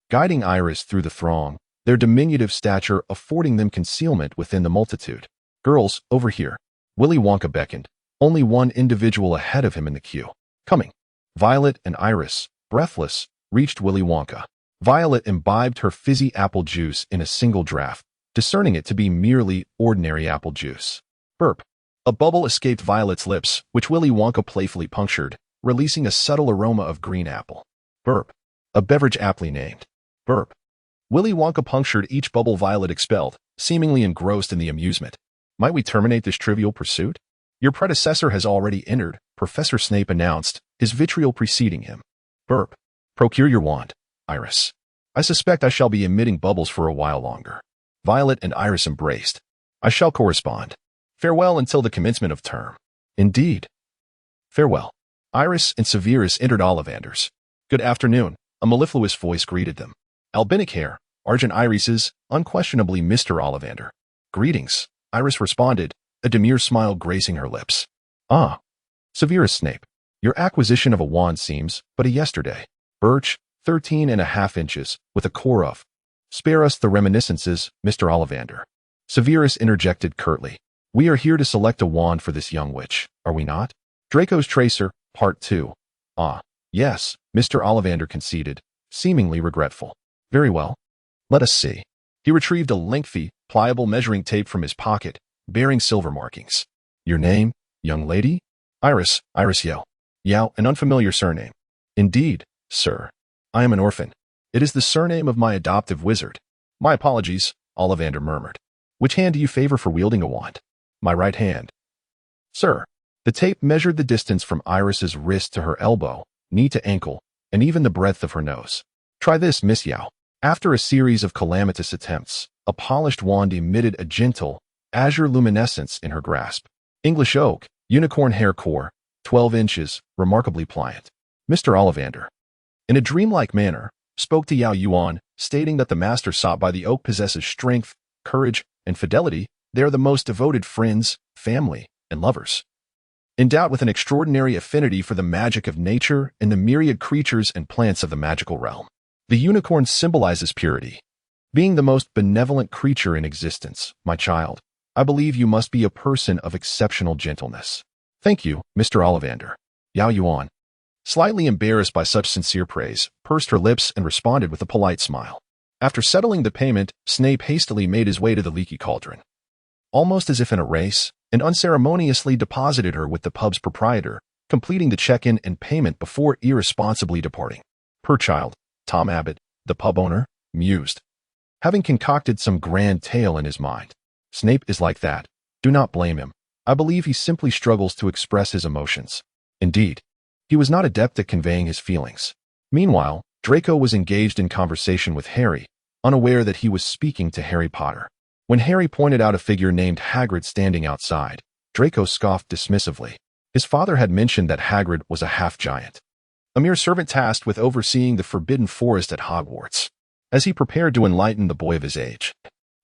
guiding Iris through the throng, their diminutive stature affording them concealment within the multitude. Girls, over here. Willy Wonka beckoned, only one individual ahead of him in the queue. Coming. Violet and Iris, breathless, reached Willy Wonka. Violet imbibed her fizzy apple juice in a single draught, discerning it to be merely ordinary apple juice. Burp. A bubble escaped Violet's lips, which Willy Wonka playfully punctured, releasing a subtle aroma of green apple. Burp. A beverage aptly named. Burp. Willy Wonka punctured each bubble Violet expelled, seemingly engrossed in the amusement. Might we terminate this trivial pursuit? Your predecessor has already entered, Professor Snape announced, his vitriol preceding him. Burp. Procure your wand, Iris. I suspect I shall be emitting bubbles for a while longer. Violet and Iris embraced. I shall correspond. Farewell until the commencement of term. Indeed. Farewell. Iris and Severus entered Ollivander's. Good afternoon, a mellifluous voice greeted them. Albinic hair, argent irises, unquestionably Mr. Ollivander. Greetings, Iris responded, a demure smile gracing her lips. Ah. Severus Snape. Your acquisition of a wand seems but a yesterday. Birch, 13.5 inches, with a core of. Spare us the reminiscences, Mr. Ollivander. Severus interjected curtly. We are here to select a wand for this young witch, are we not? Draco's Tracer, Part 2. Ah, yes, Mr. Ollivander conceded, seemingly regretful. Very well. Let us see. He retrieved a lengthy, pliable measuring tape from his pocket, bearing silver markings. Your name, young lady? Iris Yao. Yao, an unfamiliar surname. Indeed, sir. I am an orphan. It is the surname of my adoptive wizard. My apologies, Ollivander murmured. Which hand do you favor for wielding a wand? My right hand. Sir. The tape measured the distance from Iris's wrist to her elbow, knee to ankle, and even the breadth of her nose. Try this, Miss Yao. After a series of calamitous attempts, a polished wand emitted a gentle, azure luminescence in her grasp. English oak, unicorn hair core, 12 inches, remarkably pliant. Mr. Ollivander, in a dreamlike manner, spoke to Yao Yuan, stating that the master sought by the oak possesses strength, courage, and fidelity. They are the most devoted friends, family, and lovers. Endowed with an extraordinary affinity for the magic of nature and the myriad creatures and plants of the magical realm. The unicorn symbolizes purity. Being the most benevolent creature in existence, my child, I believe you must be a person of exceptional gentleness. Thank you, Mr. Ollivander. Yao Yuan, slightly embarrassed by such sincere praise, pursed her lips and responded with a polite smile. After settling the payment, Snape hastily made his way to the leaky cauldron. Almost as if in a race, and unceremoniously deposited her with the pub's proprietor, completing the check-in and payment before irresponsibly departing. Poor child, Tom Abbott, the pub owner, mused, having concocted some grand tale in his mind. Snape is like that. Do not blame him. I believe he simply struggles to express his emotions. Indeed, he was not adept at conveying his feelings. Meanwhile, Draco was engaged in conversation with Harry, unaware that he was speaking to Harry Potter. When Harry pointed out a figure named Hagrid standing outside, Draco scoffed dismissively. His father had mentioned that Hagrid was a half-giant, a mere servant tasked with overseeing the forbidden forest at Hogwarts. As he prepared to enlighten the boy of his age,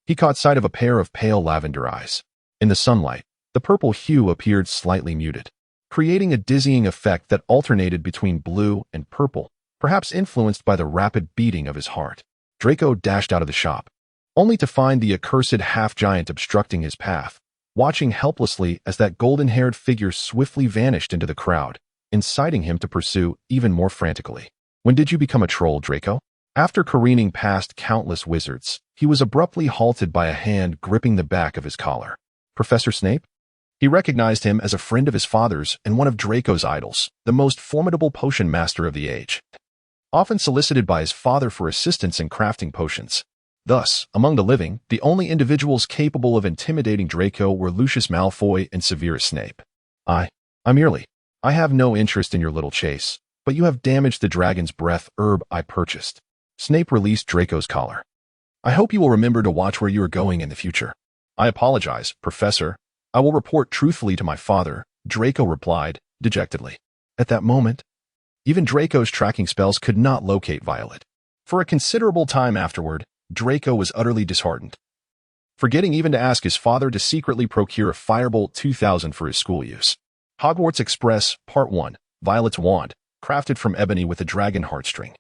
he caught sight of a pair of pale lavender eyes. In the sunlight, the purple hue appeared slightly muted, creating a dizzying effect that alternated between blue and purple, perhaps influenced by the rapid beating of his heart. Draco dashed out of the shop, only to find the accursed half-giant obstructing his path, watching helplessly as that golden-haired figure swiftly vanished into the crowd, inciting him to pursue even more frantically. When did you become a troll, Draco? After careening past countless wizards, he was abruptly halted by a hand gripping the back of his collar. Professor Snape? He recognized him as a friend of his father's and one of Draco's idols, the most formidable potion master of the age. Often solicited by his father for assistance in crafting potions. Thus, among the living, the only individuals capable of intimidating Draco were Lucius Malfoy and Severus Snape. I have no interest in your little chase, but you have damaged the dragon's breath herb I purchased. Snape released Draco's collar. I hope you will remember to watch where you are going in the future. I apologize, Professor. I will report truthfully to my father, Draco replied, dejectedly. At that moment, even Draco's tracking spells could not locate Violet. For a considerable time afterward, Draco was utterly disheartened, forgetting even to ask his father to secretly procure a Firebolt 2000 for his school use. Hogwarts Express, Part 1, Violet's Wand, crafted from ebony with a dragon heartstring.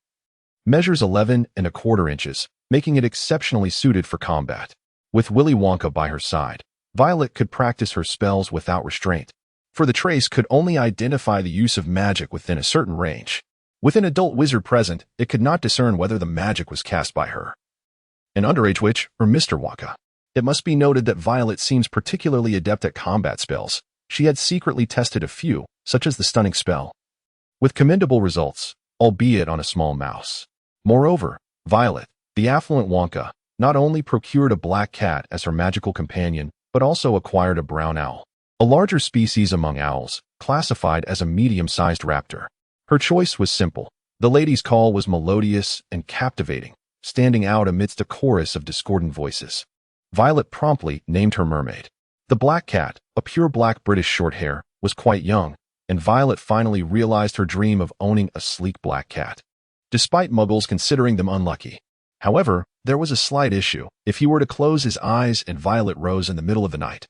Measures 11¼ inches, making it exceptionally suited for combat. With Willy Wonka by her side, Violet could practice her spells without restraint, for the trace could only identify the use of magic within a certain range. With an adult wizard present, it could not discern whether the magic was cast by her, an underage witch, or Mr. Wonka. It must be noted that Violet seems particularly adept at combat spells. She had secretly tested a few, such as the stunning spell, with commendable results, albeit on a small mouse. Moreover, Violet, the affluent Wonka, not only procured a black cat as her magical companion, but also acquired a brown owl, a larger species among owls, classified as a medium-sized raptor. Her choice was simple. The lady's call was melodious and captivating, standing out amidst a chorus of discordant voices. Violet promptly named her mermaid. The black cat, a pure black British shorthair, was quite young, and Violet finally realized her dream of owning a sleek black cat, despite Muggles considering them unlucky. However, there was a slight issue. If he were to close his eyes and Violet rose in the middle of the night,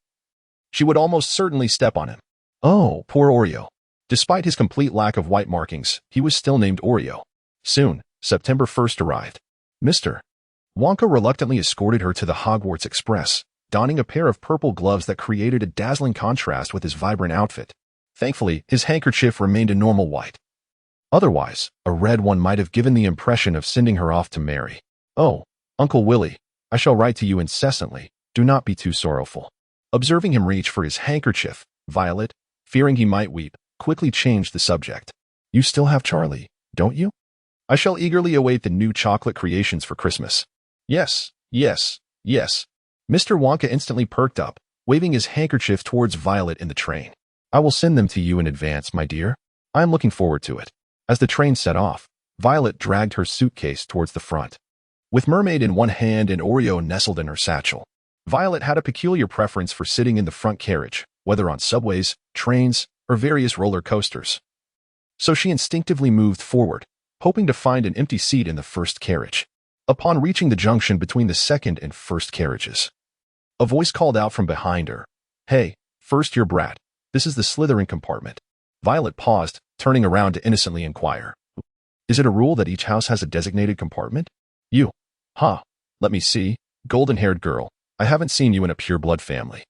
she would almost certainly step on him. Oh, poor Oreo. Despite his complete lack of white markings, he was still named Oreo. Soon, September 1st arrived. Mr. Wonka reluctantly escorted her to the Hogwarts Express, donning a pair of purple gloves that created a dazzling contrast with his vibrant outfit. Thankfully, his handkerchief remained a normal white. Otherwise, a red one might have given the impression of sending her off to marry. Oh, Uncle Willy, I shall write to you incessantly. Do not be too sorrowful. Observing him reach for his handkerchief, Violet, fearing he might weep, quickly changed the subject. You still have Charlie, don't you? I shall eagerly await the new chocolate creations for Christmas. Yes, yes, yes. Mr. Wonka instantly perked up, waving his handkerchief towards Violet in the train. I will send them to you in advance, my dear. I am looking forward to it. As the train set off, Violet dragged her suitcase towards the front. With Mermaid in one hand and Oreo nestled in her satchel, Violet had a peculiar preference for sitting in the front carriage, whether on subways, trains, or various roller coasters. So she instinctively moved forward, hoping to find an empty seat in the first carriage. Upon reaching the junction between the second and first carriages, a voice called out from behind her, "Hey, first year brat, this is the Slytherin compartment." Violet paused, turning around to innocently inquire, "Is it a rule that each house has a designated compartment?" "You? Huh, let me see, golden-haired girl, I haven't seen you in a pure-blood family.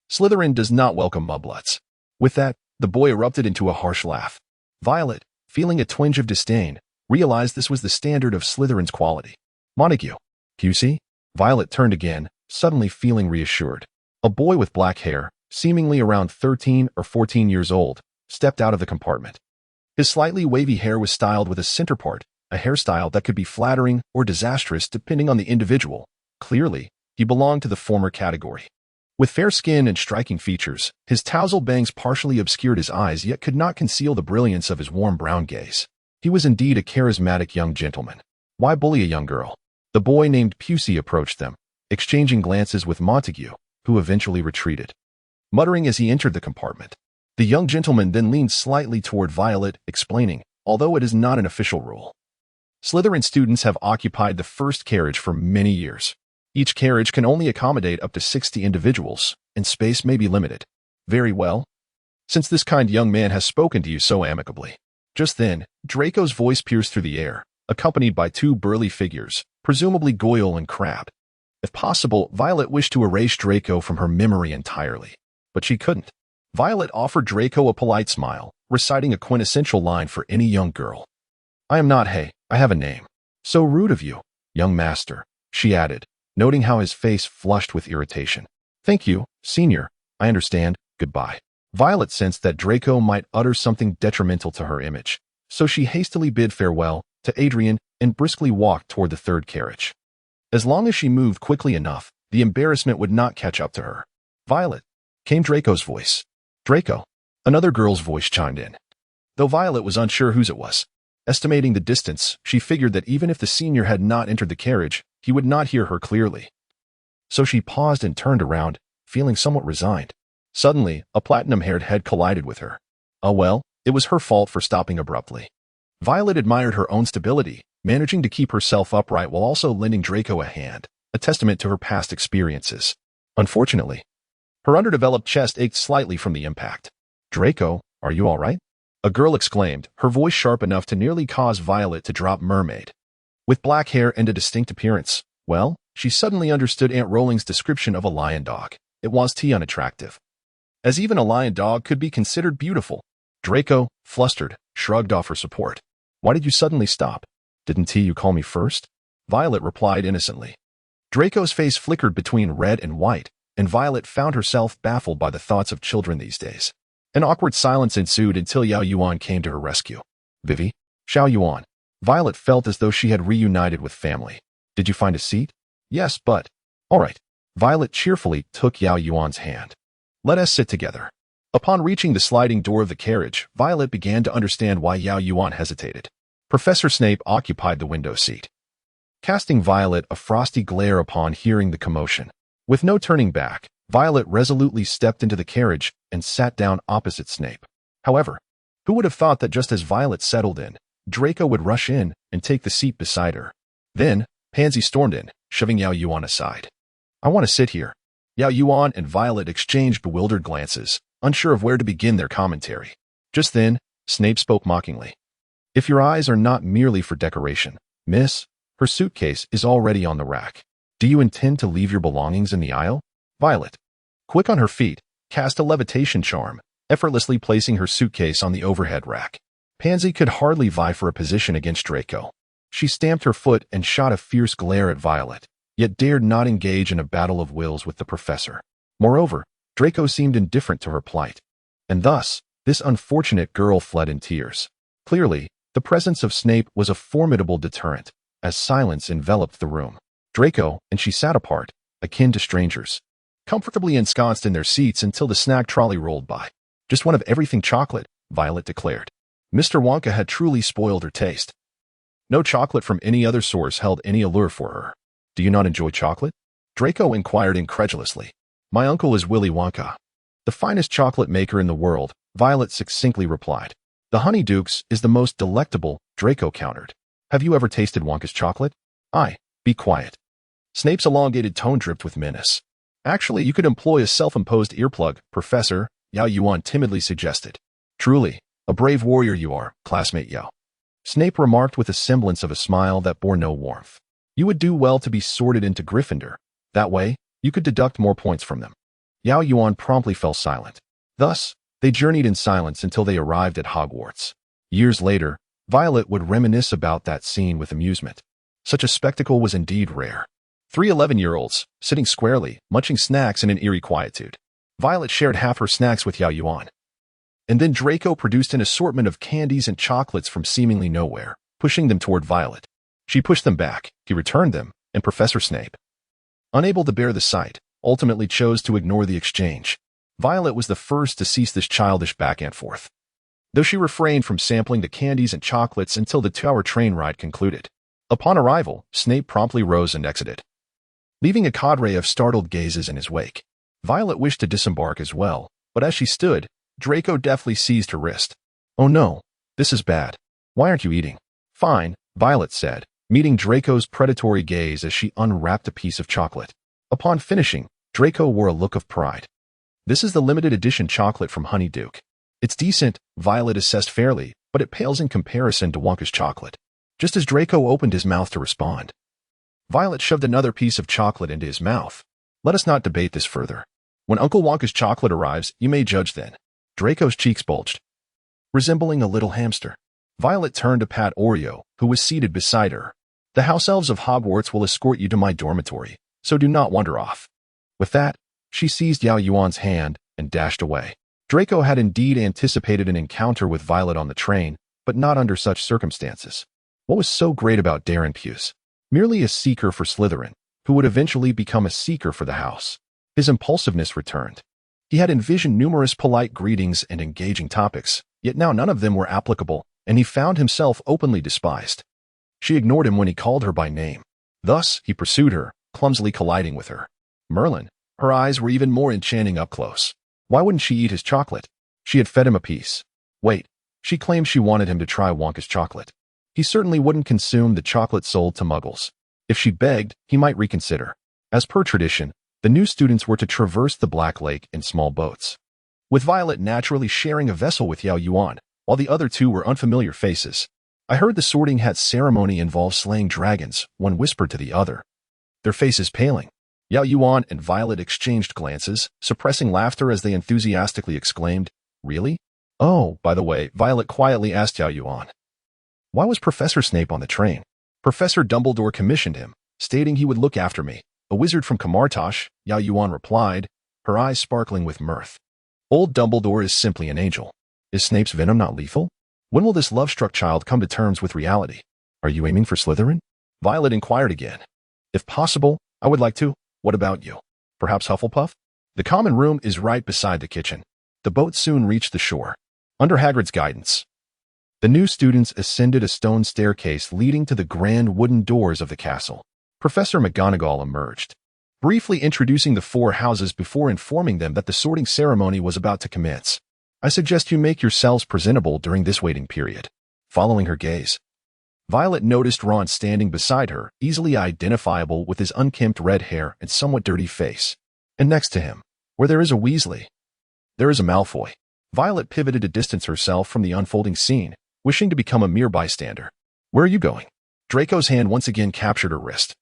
Slytherin does not welcome mudbloods." With that, the boy erupted into a harsh laugh. Violet, feeling a twinge of disdain, realized this was the standard of Slytherin's quality. "Montague, QC?" Violet turned again, suddenly feeling reassured. A boy with black hair, seemingly around 13 or 14 years old, stepped out of the compartment. His slightly wavy hair was styled with a center part, a hairstyle that could be flattering or disastrous depending on the individual. Clearly, he belonged to the former category. With fair skin and striking features, his tousled bangs partially obscured his eyes yet could not conceal the brilliance of his warm brown gaze. He was indeed a charismatic young gentleman. Why bully a young girl? The boy named Pusey approached them, exchanging glances with Montague, who eventually retreated, muttering as he entered the compartment. The young gentleman then leaned slightly toward Violet, explaining, although it is not an official rule, Slytherin students have occupied the first carriage for many years. Each carriage can only accommodate up to 60 individuals, and space may be limited. Very well. Since this kind young man has spoken to you so amicably. Just then, Draco's voice pierced through the air, accompanied by two burly figures, presumably Goyle and Crabbe. If possible, Violet wished to erase Draco from her memory entirely, but she couldn't. Violet offered Draco a polite smile, reciting a quintessential line for any young girl. "I am not Hay, I have a name." "So rude of you, young master," she added, noting how his face flushed with irritation. "Thank you, senior, I understand, goodbye." Violet sensed that Draco might utter something detrimental to her image, so she hastily bid farewell to Adrian and briskly walked toward the third carriage. As long as she moved quickly enough, the embarrassment would not catch up to her. "Violet," came Draco's voice. "Draco," another girl's voice chimed in. Though Violet was unsure whose it was, estimating the distance, she figured that even if the senior had not entered the carriage, he would not hear her clearly. So she paused and turned around, feeling somewhat resigned. Suddenly, a platinum-haired head collided with her. "Oh well, It was her fault for stopping abruptly. Violet admired her own stability, managing to keep herself upright while also lending Draco a hand, a testament to her past experiences. Unfortunately, her underdeveloped chest ached slightly from the impact. "Draco, are you all right?" a girl exclaimed, her voice sharp enough to nearly cause Violet to drop mermaid. With black hair and a distinct appearance, well, she suddenly understood Aunt Rowling's description of a lion dog. It was too unattractive. As even a lion dog could be considered beautiful. Draco, flustered, shrugged off her support. "Why did you suddenly stop? Didn't you call me first?" Violet replied innocently. Draco's face flickered between red and white, and Violet found herself baffled by the thoughts of children these days. An awkward silence ensued until Yao Yuan came to her rescue. "Vivi?" "Xiao Yuan." Violet felt as though she had reunited with family. "Did you find a seat?" "Yes, but—" "All right." Violet cheerfully took Yao Yuan's hand. "Let us sit together." Upon reaching the sliding door of the carriage, Violet began to understand why Yao Yuan hesitated. Professor Snape occupied the window seat, casting Violet a frosty glare upon hearing the commotion. With no turning back, Violet resolutely stepped into the carriage and sat down opposite Snape. However, who would have thought that just as Violet settled in, Draco would rush in and take the seat beside her. Then, Pansy stormed in, shoving Yao Yuan aside. "I want to sit here." Yao Yuan and Violet exchanged bewildered glances, unsure of where to begin their commentary. Just then, Snape spoke mockingly. "If your eyes are not merely for decoration, miss, her suitcase is already on the rack. Do you intend to leave your belongings in the aisle?" Violet, quick on her feet, cast a levitation charm, effortlessly placing her suitcase on the overhead rack. Pansy could hardly vie for a position against Draco. She stamped her foot and shot a fierce glare at Violet, yet dared not engage in a battle of wills with the professor. Moreover, Draco seemed indifferent to her plight, and thus, this unfortunate girl fled in tears. Clearly, the presence of Snape was a formidable deterrent, as silence enveloped the room. Draco and she sat apart, akin to strangers, comfortably ensconced in their seats until the snack trolley rolled by. "Just one of everything chocolate," Violet declared. Mr. Wonka had truly spoiled her taste. No chocolate from any other source held any allure for her. "Do you not enjoy chocolate?" Draco inquired incredulously. "My uncle is Willy Wonka, the finest chocolate maker in the world," Violet succinctly replied. "The Honeydukes is the most delectable," Draco countered. "Have you ever tasted Wonka's chocolate?" "Aye, be quiet." Snape's elongated tone dripped with menace. "Actually, you could employ a self-imposed earplug, Professor," Yao Yuan timidly suggested. "Truly, a brave warrior you are, classmate Yao," Snape remarked with a semblance of a smile that bore no warmth. "You would do well to be sorted into Gryffindor. That way, you could deduct more points from them." Yao Yuan promptly fell silent. Thus, they journeyed in silence until they arrived at Hogwarts. Years later, Violet would reminisce about that scene with amusement. Such a spectacle was indeed rare. 3 11-year-olds, sitting squarely, munching snacks in an eerie quietude. Violet shared half her snacks with Yao Yuan. And then Draco produced an assortment of candies and chocolates from seemingly nowhere, pushing them toward Violet. She pushed them back, he returned them, and Professor Snape, unable to bear the sight, ultimately chose to ignore the exchange. Violet was the first to cease this childish back and forth, though she refrained from sampling the candies and chocolates until the 2-hour train ride concluded. Upon arrival, Snape promptly rose and exited, leaving a cadre of startled gazes in his wake. Violet wished to disembark as well, but as she stood, Draco deftly seized her wrist. "Oh no, this is bad. Why aren't you eating?" "Fine," Violet said, meeting Draco's predatory gaze as she unwrapped a piece of chocolate. Upon finishing, Draco wore a look of pride. "This is the limited edition chocolate from Honeyduke. It's decent," Violet assessed fairly, "but it pales in comparison to Wonka's chocolate." Just as Draco opened his mouth to respond, Violet shoved another piece of chocolate into his mouth. "Let us not debate this further. When Uncle Wonka's chocolate arrives, you may judge then." Draco's cheeks bulged, resembling a little hamster. Violet turned to pat Oreo, who was seated beside her. "The house elves of Hogwarts will escort you to my dormitory, so do not wander off." With that, she seized Yao Yuan's hand and dashed away. Draco had indeed anticipated an encounter with Violet on the train, but not under such circumstances. What was so great about Darren Puce? Merely a seeker for Slytherin, who would eventually become a seeker for the house. His impulsiveness returned. He had envisioned numerous polite greetings and engaging topics, yet now none of them were applicable, and he found himself openly despised. She ignored him when he called her by name. Thus, he pursued her, clumsily colliding with her. Merlin, her eyes were even more enchanting up close. Why wouldn't she eat his chocolate? She had fed him a piece. Wait, She claimed she wanted him to try Wonka's chocolate. He certainly wouldn't consume the chocolate sold to muggles. If she begged, he might reconsider. As per tradition, the new students were to traverse the Black Lake in small boats, with Violet naturally sharing a vessel with Yao Yuan, while the other two were unfamiliar faces. I heard the sorting hat ceremony involves slaying dragons, one whispered to the other, their faces paling. Yao Yuan and Violet exchanged glances, suppressing laughter as they enthusiastically exclaimed, "Really? Oh, by the way," Violet quietly asked Yao Yuan, "why was Professor Snape on the train?" "Professor Dumbledore commissioned him, stating he would look after me. A wizard from Kamartosh," Yao Yuan replied, her eyes sparkling with mirth. "Old Dumbledore is simply an angel. Is Snape's venom not lethal? When will this love-struck child come to terms with reality? Are you aiming for Slytherin?" Violet inquired again. "If possible, I would like to. What about you? Perhaps Hufflepuff?" The common room is right beside the kitchen. The boat soon reached the shore. Under Hagrid's guidance, the new students ascended a stone staircase leading to the grand wooden doors of the castle. Professor McGonagall emerged, briefly introducing the four houses before informing them that the sorting ceremony was about to commence. "I suggest you make yourselves presentable during this waiting period." Following her gaze, Violet noticed Ron standing beside her, easily identifiable with his unkempt red hair and somewhat dirty face. And next to him, where there is a Weasley, there is a Malfoy. Violet pivoted to distance herself from the unfolding scene, wishing to become a mere bystander. "Where are you going?" Draco's hand once again captured her wrist,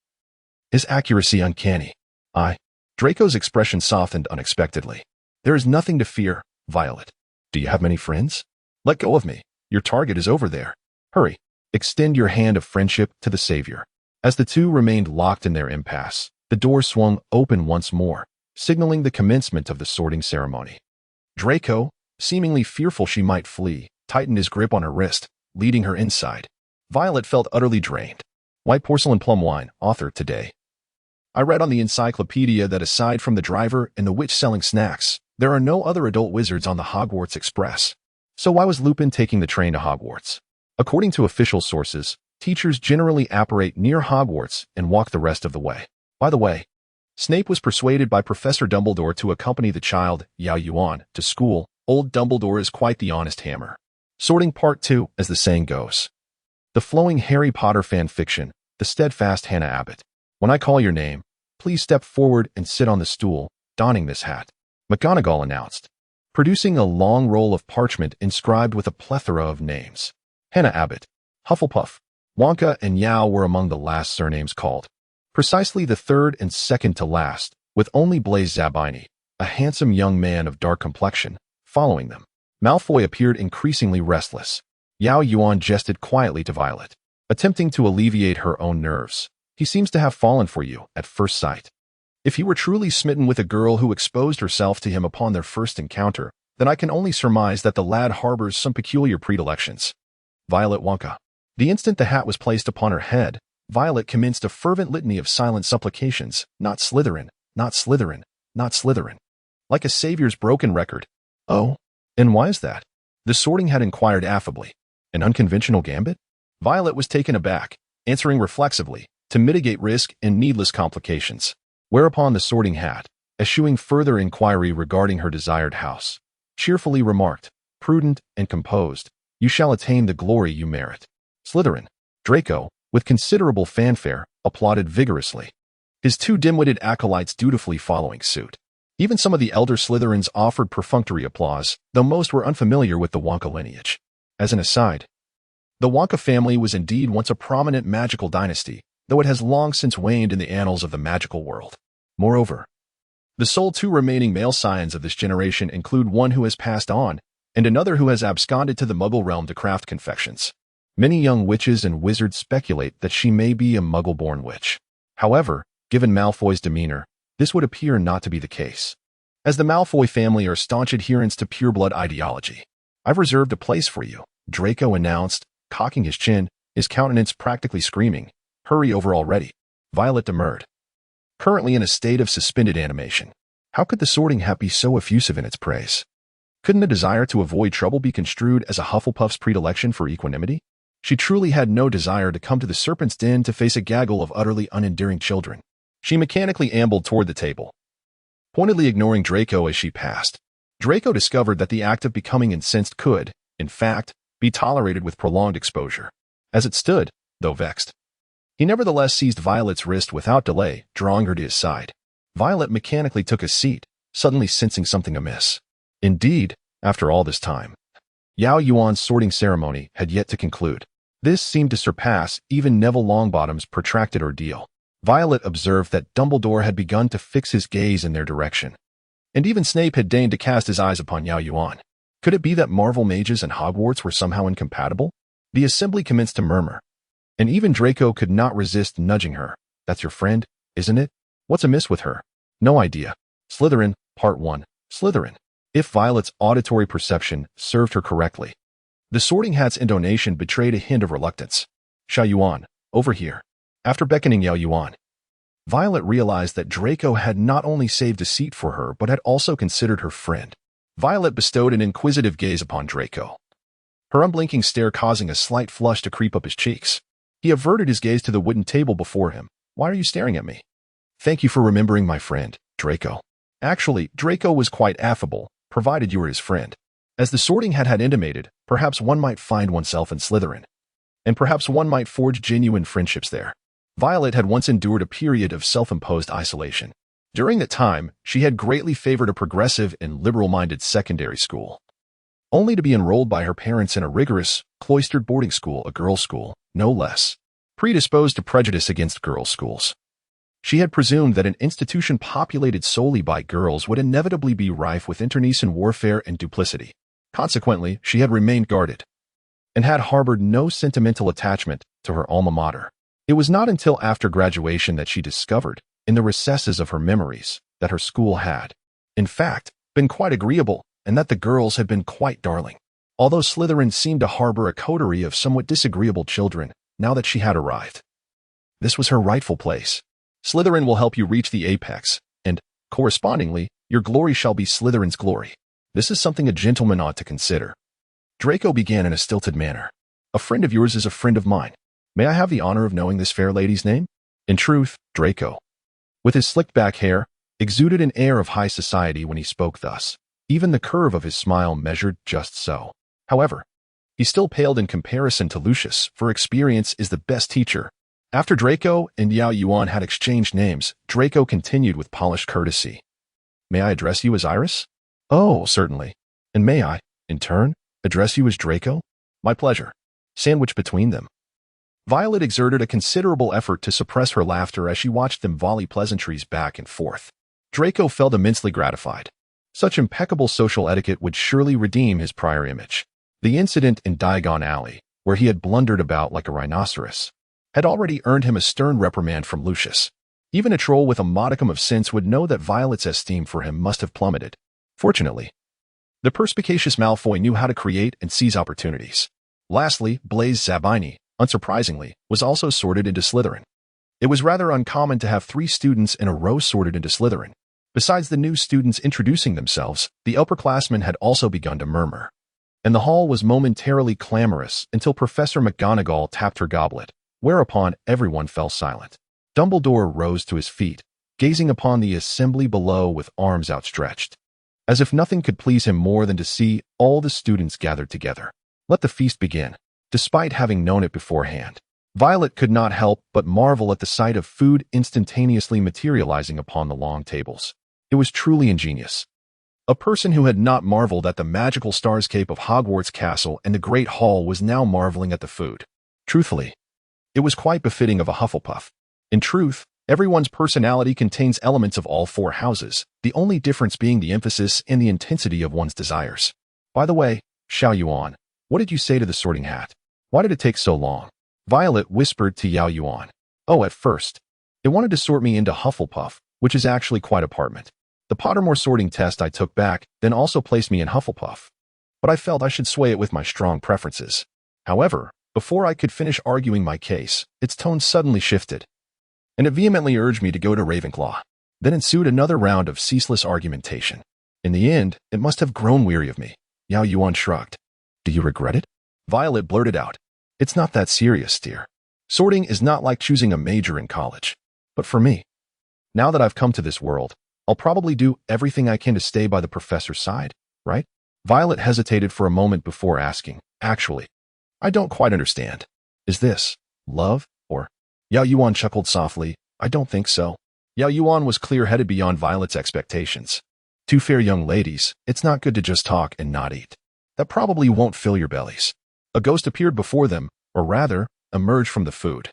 his accuracy uncanny. Draco's expression softened unexpectedly. "There is nothing to fear, Violet. Do you have many friends? Let go of me. Your target is over there. Hurry. Extend your hand of friendship to the savior." As the two remained locked in their impasse, the door swung open once more, signaling the commencement of the sorting ceremony. Draco, seemingly fearful she might flee, tightened his grip on her wrist, leading her inside. Violet felt utterly drained. White Porcelain Plum Wine, author today. I read on the encyclopedia that aside from the driver and the witch selling snacks, there are no other adult wizards on the Hogwarts Express. So why was Lupin taking the train to Hogwarts? According to official sources, teachers generally apparate near Hogwarts and walk the rest of the way. By the way, Snape was persuaded by Professor Dumbledore to accompany the child, Yao Yuan, to school. Old Dumbledore is quite the honest hammer. Sorting Part 2, as the saying goes. The flowing Harry Potter fan fiction, the steadfast Hannah Abbott. "When I call your name, please step forward and sit on the stool, donning this hat," McGonagall announced, producing a long roll of parchment inscribed with a plethora of names. Hannah Abbott, Hufflepuff, Wonka, and Yao were among the last surnames called. Precisely the third and second to last, with only Blaise Zabini, a handsome young man of dark complexion, following them. Malfoy appeared increasingly restless. Yao Yuan jested quietly to Violet, attempting to alleviate her own nerves. "He seems to have fallen for you at first sight. If he were truly smitten with a girl who exposed herself to him upon their first encounter, then I can only surmise that the lad harbors some peculiar predilections." Violet Wonka. The instant the hat was placed upon her head, Violet commenced a fervent litany of silent supplications. "Not Slytherin, not Slytherin, not Slytherin." Like a savior's broken record. "Oh, and why is that?" The sorting hat inquired affably. "An unconventional gambit?" Violet was taken aback, answering reflexively, to mitigate risk and needless complications. Whereupon the sorting hat, eschewing further inquiry regarding her desired house, cheerfully remarked, prudent and composed, "You shall attain the glory you merit." Slytherin. Draco, with considerable fanfare, applauded vigorously, his two dim-witted acolytes dutifully following suit. Even some of the elder Slytherins offered perfunctory applause, though most were unfamiliar with the Wonka lineage. As an aside, the Wonka family was indeed once a prominent magical dynasty, though it has long since waned in the annals of the magical world. Moreover, the sole two remaining male scions of this generation include one who has passed on, and another who has absconded to the Muggle realm to craft confections. Many young witches and wizards speculate that she may be a Muggle-born witch. However, given Malfoy's demeanor, this would appear not to be the case, as the Malfoy family are staunch adherents to pureblood ideology. "I've reserved a place for you," Draco announced, cocking his chin, his countenance practically screaming, "Hurry over already." Violet demurred, currently in a state of suspended animation. How could the sorting hat be so effusive in its praise? Couldn't a desire to avoid trouble be construed as a Hufflepuff's predilection for equanimity? She truly had no desire to come to the serpent's den to face a gaggle of utterly unendearing children. She mechanically ambled toward the table, pointedly ignoring Draco as she passed. Draco discovered that the act of becoming incensed could, in fact, be tolerated with prolonged exposure. As it stood, though vexed, he nevertheless seized Violet's wrist without delay, drawing her to his side. Violet mechanically took a seat, suddenly sensing something amiss. Indeed, after all this time, Yao Yuan's sorting ceremony had yet to conclude. This seemed to surpass even Neville Longbottom's protracted ordeal. Violet observed that Dumbledore had begun to fix his gaze in their direction, and even Snape had deigned to cast his eyes upon Yao Yuan. Could it be that Marvel mages and Hogwarts were somehow incompatible? The assembly commenced to murmur, and even Draco could not resist nudging her. That's your friend, isn't it? What's amiss with her? No idea. Slytherin, Part 1. Slytherin. If Violet's auditory perception served her correctly, the Sorting Hat's intonation betrayed a hint of reluctance. Xiao Yuan, over here. After beckoning Yao Yuan, Violet realized that Draco had not only saved a seat for her, but had also considered her friend. Violet bestowed an inquisitive gaze upon Draco, her unblinking stare causing a slight flush to creep up his cheeks. He averted his gaze to the wooden table before him. Why are you staring at me? Thank you for remembering my friend, Draco. Actually, Draco was quite affable, provided you were his friend. As the Sorting Hat had intimated, perhaps one might find oneself in Slytherin, and perhaps one might forge genuine friendships there. Violet had once endured a period of self-imposed isolation. During that time, she had greatly favored a progressive and liberal-minded secondary school, only to be enrolled by her parents in a rigorous, cloistered boarding school, a girls' school, no less, predisposed to prejudice against girls' schools. She had presumed that an institution populated solely by girls would inevitably be rife with internecine warfare and duplicity. Consequently, she had remained guarded, and had harbored no sentimental attachment to her alma mater. It was not until after graduation that she discovered, in the recesses of her memories, that her school had, in fact, been quite agreeable, and that the girls had been quite darling. Although Slytherin seemed to harbor a coterie of somewhat disagreeable children, now that she had arrived, this was her rightful place. Slytherin will help you reach the apex, and, correspondingly, your glory shall be Slytherin's glory. This is something a gentleman ought to consider. Draco began in a stilted manner. A friend of yours is a friend of mine. May I have the honor of knowing this fair lady's name? In truth, Draco, with his slicked back hair, exuded an air of high society when he spoke thus. Even the curve of his smile measured just so. However, he still paled in comparison to Lucius, for experience is the best teacher. After Draco and Yao Yuan had exchanged names, Draco continued with polished courtesy. May I address you as Iris? Oh, certainly. And may I, in turn, address you as Draco? My pleasure. Sandwiched between them, Violet exerted a considerable effort to suppress her laughter as she watched them volley pleasantries back and forth. Draco felt immensely gratified. Such impeccable social etiquette would surely redeem his prior image. The incident in Diagon Alley, where he had blundered about like a rhinoceros, had already earned him a stern reprimand from Lucius. Even a troll with a modicum of sense would know that Violet's esteem for him must have plummeted. Fortunately, the perspicacious Malfoy knew how to create and seize opportunities. Lastly, Blaise Zabini, unsurprisingly, was also sorted into Slytherin. It was rather uncommon to have 3 students in a row sorted into Slytherin. Besides the new students introducing themselves, the upperclassmen had also begun to murmur, and the hall was momentarily clamorous until Professor McGonagall tapped her goblet, whereupon everyone fell silent. Dumbledore rose to his feet, gazing upon the assembly below with arms outstretched, as if nothing could please him more than to see all the students gathered together. Let the feast begin. Despite having known it beforehand, Violet could not help but marvel at the sight of food instantaneously materializing upon the long tables. It was truly ingenious. A person who had not marveled at the magical starscape of Hogwarts Castle and the Great Hall was now marveling at the food. Truthfully, it was quite befitting of a Hufflepuff. In truth, everyone's personality contains elements of all 4 houses, the only difference being the emphasis and the intensity of one's desires. By the way, Xiao Yuan, what did you say to the Sorting Hat? Why did it take so long? Violet whispered to Yao Yuan. Oh, at first, it wanted to sort me into Hufflepuff, which is actually quite apartment. The Pottermore sorting test I took back then also placed me in Hufflepuff, but I felt I should sway it with my strong preferences. However, before I could finish arguing my case, its tone suddenly shifted, and it vehemently urged me to go to Ravenclaw. Then ensued another round of ceaseless argumentation. In the end, it must have grown weary of me. Yao Yuan shrugged. Do you regret it? Violet blurted out. It's not that serious, dear. Sorting is not like choosing a major in college. But for me, now that I've come to this world, I'll probably do everything I can to stay by the professor's side, right? Violet hesitated for a moment before asking, Actually, I don't quite understand. Is this love, or? Yao Yuan chuckled softly. I don't think so. Yao Yuan was clear-headed beyond Violet's expectations. Two fair young ladies, it's not good to just talk and not eat. That probably won't fill your bellies. A ghost appeared before them, or rather, emerged from the food,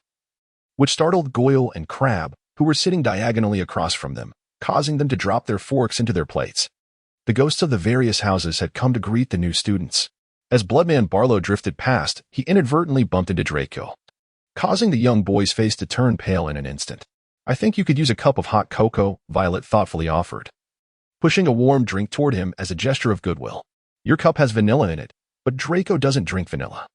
which startled Goyle and Crab, who were sitting diagonally across from them, causing them to drop their forks into their plates. The ghosts of the various houses had come to greet the new students. As Bloodman Barlow drifted past, he inadvertently bumped into Draco, causing the young boy's face to turn pale in an instant. I think you could use a cup of hot cocoa, Violet thoughtfully offered, pushing a warm drink toward him as a gesture of goodwill. Your cup has vanilla in it, but Draco doesn't drink vanilla.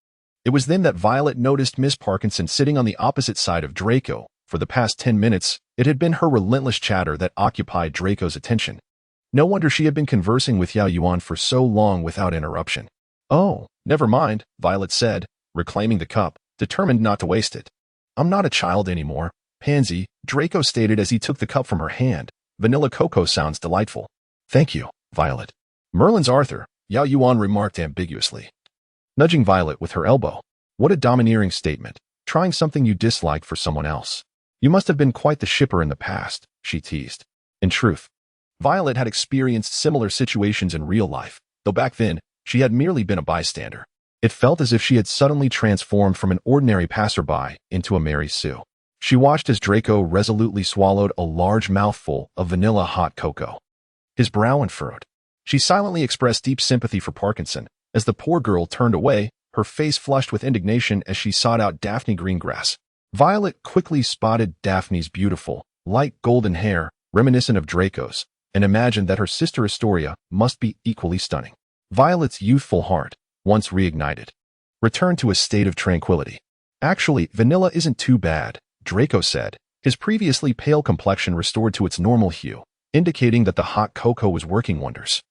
It was then that Violet noticed Miss Parkinson sitting on the opposite side of Draco. For the past 10 minutes, it had been her relentless chatter that occupied Draco's attention. No wonder she had been conversing with Yao Yuan for so long without interruption. Oh, never mind, Violet said, reclaiming the cup, determined not to waste it. I'm not a child anymore, Pansy, Draco stated as he took the cup from her hand. Vanilla cocoa sounds delightful. Thank you, Violet. Merlin's Arthur, Yao Yuan remarked ambiguously, nudging Violet with her elbow. What a domineering statement, trying something you dislike for someone else. You must have been quite the shipper in the past, she teased. In truth, Violet had experienced similar situations in real life, though back then, she had merely been a bystander. It felt as if she had suddenly transformed from an ordinary passerby into a Mary Sue. She watched as Draco resolutely swallowed a large mouthful of vanilla hot cocoa. His brow unfurrowed. She silently expressed deep sympathy for Parkinson. As the poor girl turned away, her face flushed with indignation as she sought out Daphne Greengrass. Violet quickly spotted Daphne's beautiful, light golden hair, reminiscent of Draco's, and imagined that her sister Astoria must be equally stunning. Violet's youthful heart, once reignited, returned to a state of tranquility. Actually, vanilla isn't too bad, Draco said, his previously pale complexion restored to its normal hue, indicating that the hot cocoa was working wonders.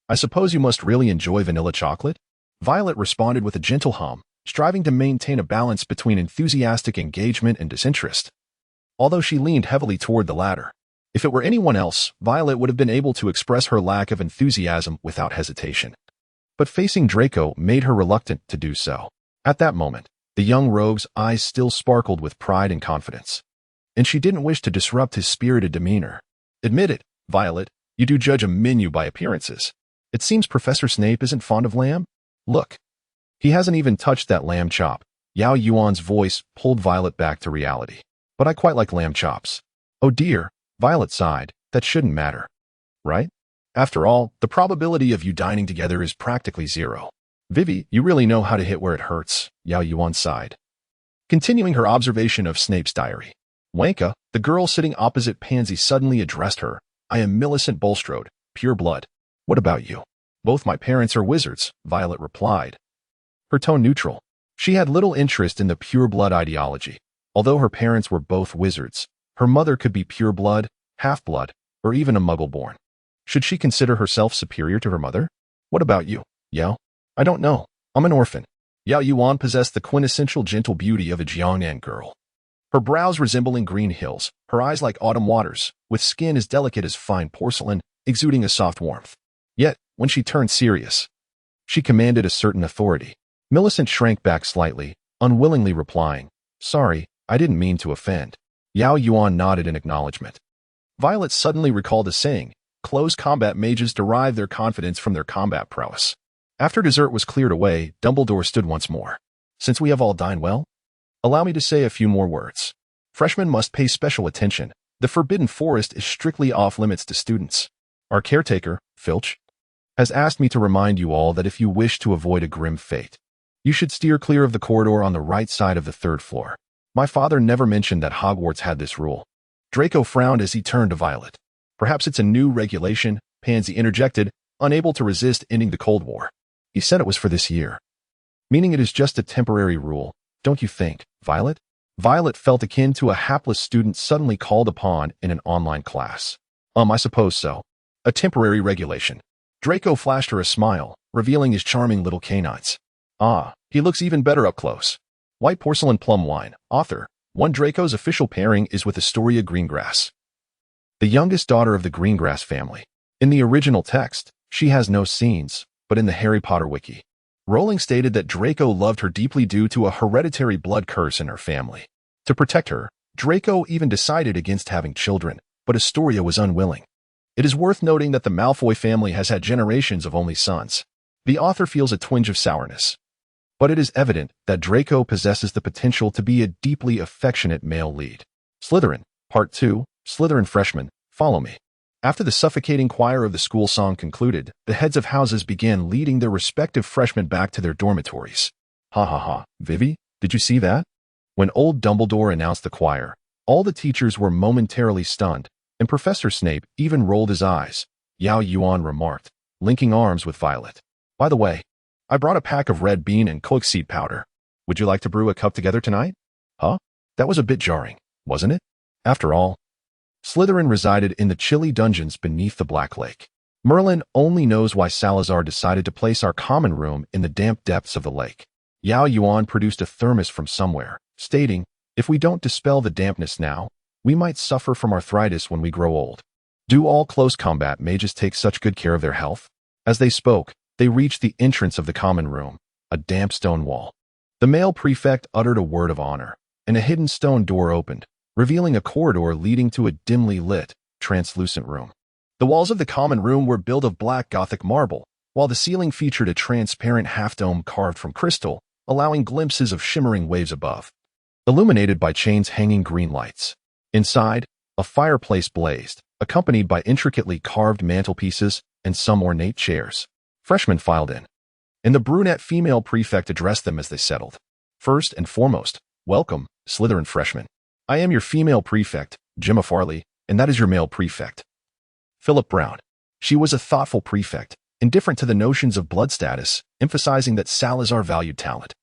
I suppose you must really enjoy vanilla chocolate? Violet responded with a gentle hum, striving to maintain a balance between enthusiastic engagement and disinterest, although she leaned heavily toward the latter. If it were anyone else, Violet would have been able to express her lack of enthusiasm without hesitation. But facing Draco made her reluctant to do so. At that moment, the young rogue's eyes still sparkled with pride and confidence, and she didn't wish to disrupt his spirited demeanor. Admit it, Violet, you do judge a menu by appearances. It seems Professor Snape isn't fond of lamb? Look, he hasn't even touched that lamb chop. Yao Yuan's voice pulled Violet back to reality. But I quite like lamb chops. Oh dear, Violet sighed, that shouldn't matter, right? After all, the probability of you dining together is practically zero. Vivi, you really know how to hit where it hurts, Yao Yuan sighed, continuing her observation of Snape's diary. Wonka, the girl sitting opposite Pansy, suddenly addressed her. I am Millicent Bulstrode, pure blood. What about you? Both my parents are wizards, Violet replied, her tone neutral. She had little interest in the pure blood ideology. Although her parents were both wizards, her mother could be pure blood, half-blood, or even a muggle-born. Should she consider herself superior to her mother? What about you, Yao? I don't know. I'm an orphan. Yao Yuan possessed the quintessential gentle beauty of a Jiangnan girl. Her brows resembling green hills, her eyes like autumn waters, with skin as delicate as fine porcelain, exuding a soft warmth. Yet, when she turned serious, she commanded a certain authority. Millicent shrank back slightly, unwillingly replying, Sorry, I didn't mean to offend. Yao Yuan nodded in acknowledgement. Violet suddenly recalled a saying, close combat mages derive their confidence from their combat prowess. After dessert was cleared away, Dumbledore stood once more. Since we have all dined well, allow me to say a few more words. Freshmen must pay special attention. The Forbidden Forest is strictly off-limits to students. Our caretaker, Filch, has asked me to remind you all that if you wish to avoid a grim fate, you should steer clear of the corridor on the right side of the third floor. My father never mentioned that Hogwarts had this rule. Draco frowned as he turned to Violet. Perhaps it's a new regulation, Pansy interjected, unable to resist ending the Cold War. He said it was for this year. Meaning it is just a temporary rule, don't you think, Violet? Violet felt akin to a hapless student suddenly called upon in an online class. I suppose so. A temporary regulation. Draco flashed her a smile, revealing his charming little canines. Ah, he looks even better up close. White porcelain plum wine, author. One Draco's official pairing is with Astoria Greengrass, the youngest daughter of the Greengrass family. In the original text, she has no scenes, but in the Harry Potter wiki, Rowling stated that Draco loved her deeply due to a hereditary blood curse in her family. To protect her, Draco even decided against having children, but Astoria was unwilling. It is worth noting that the Malfoy family has had generations of only sons. The author feels a twinge of sourness. But it is evident that Draco possesses the potential to be a deeply affectionate male lead. Slytherin, Part 2, Slytherin Freshmen, Follow Me. After the suffocating choir of the school song concluded, the heads of houses began leading their respective freshmen back to their dormitories. Ha ha ha, Vivi, did you see that? When old Dumbledore announced the choir, all the teachers were momentarily stunned, and Professor Snape even rolled his eyes. Yao Yuan remarked, linking arms with Violet. By the way, I brought a pack of red bean and coke seed powder. Would you like to brew a cup together tonight? Huh? That was a bit jarring, wasn't it? After all, Slytherin resided in the chilly dungeons beneath the Black Lake. Merlin only knows why Salazar decided to place our common room in the damp depths of the lake. Yao Yuan produced a thermos from somewhere, stating, if we don't dispel the dampness now, we might suffer from arthritis when we grow old. Do all close combat mages take such good care of their health? As they spoke, they reached the entrance of the common room, a damp stone wall. The male prefect uttered a word of honor, and a hidden stone door opened, revealing a corridor leading to a dimly lit, translucent room. The walls of the common room were built of black Gothic marble, while the ceiling featured a transparent half-dome carved from crystal, allowing glimpses of shimmering waves above. Illuminated by chains hanging green lights. Inside, a fireplace blazed, accompanied by intricately carved mantelpieces and some ornate chairs. Freshmen filed in, and the brunette female prefect addressed them as they settled. First and foremost, welcome, Slytherin freshmen. I am your female prefect, Gemma Farley, and that is your male prefect, Philip Brown. She was a thoughtful prefect, indifferent to the notions of blood status, emphasizing that Salazar valued talent,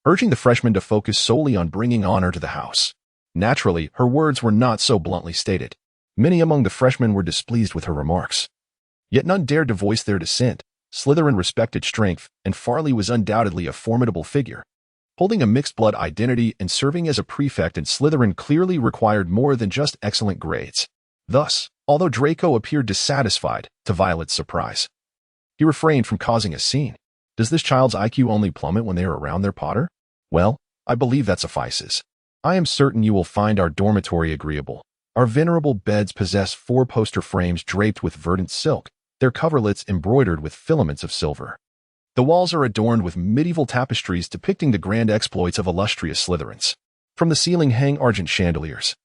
urging the freshmen to focus solely on bringing honor to the house. Naturally, her words were not so bluntly stated. Many among the freshmen were displeased with her remarks. Yet none dared to voice their dissent. Slytherin respected strength, and Farley was undoubtedly a formidable figure. Holding a mixed-blood identity and serving as a prefect in Slytherin clearly required more than just excellent grades. Thus, although Draco appeared dissatisfied, to Violet's surprise, he refrained from causing a scene. Does this child's IQ only plummet when they are around their Potter? Well, I believe that suffices. I am certain you will find our dormitory agreeable. Our venerable beds possess 4 poster frames draped with verdant silk, their coverlets embroidered with filaments of silver. The walls are adorned with medieval tapestries depicting the grand exploits of illustrious Slytherins. From the ceiling hang argent chandeliers,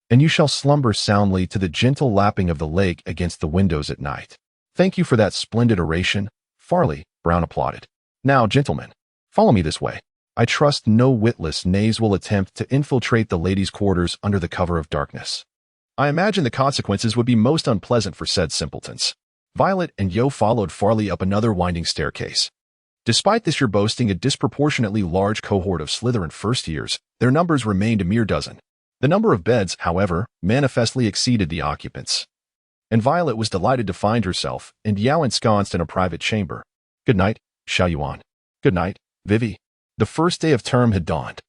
and you shall slumber soundly to the gentle lapping of the lake against the windows at night. Thank you for that splendid oration, Farley, Brown applauded. Now, gentlemen, follow me this way. I trust no witless knaves will attempt to infiltrate the ladies' quarters under the cover of darkness. I imagine the consequences would be most unpleasant for said simpletons. Violet and Yo followed Farley up another winding staircase. Despite this year boasting a disproportionately large cohort of Slytherin first years, their numbers remained a mere dozen. The number of beds, however, manifestly exceeded the occupants. And Violet was delighted to find herself and Yao ensconced in a private chamber. Good night, Xiao Yuan. Good night, Vivi. The first day of term had dawned.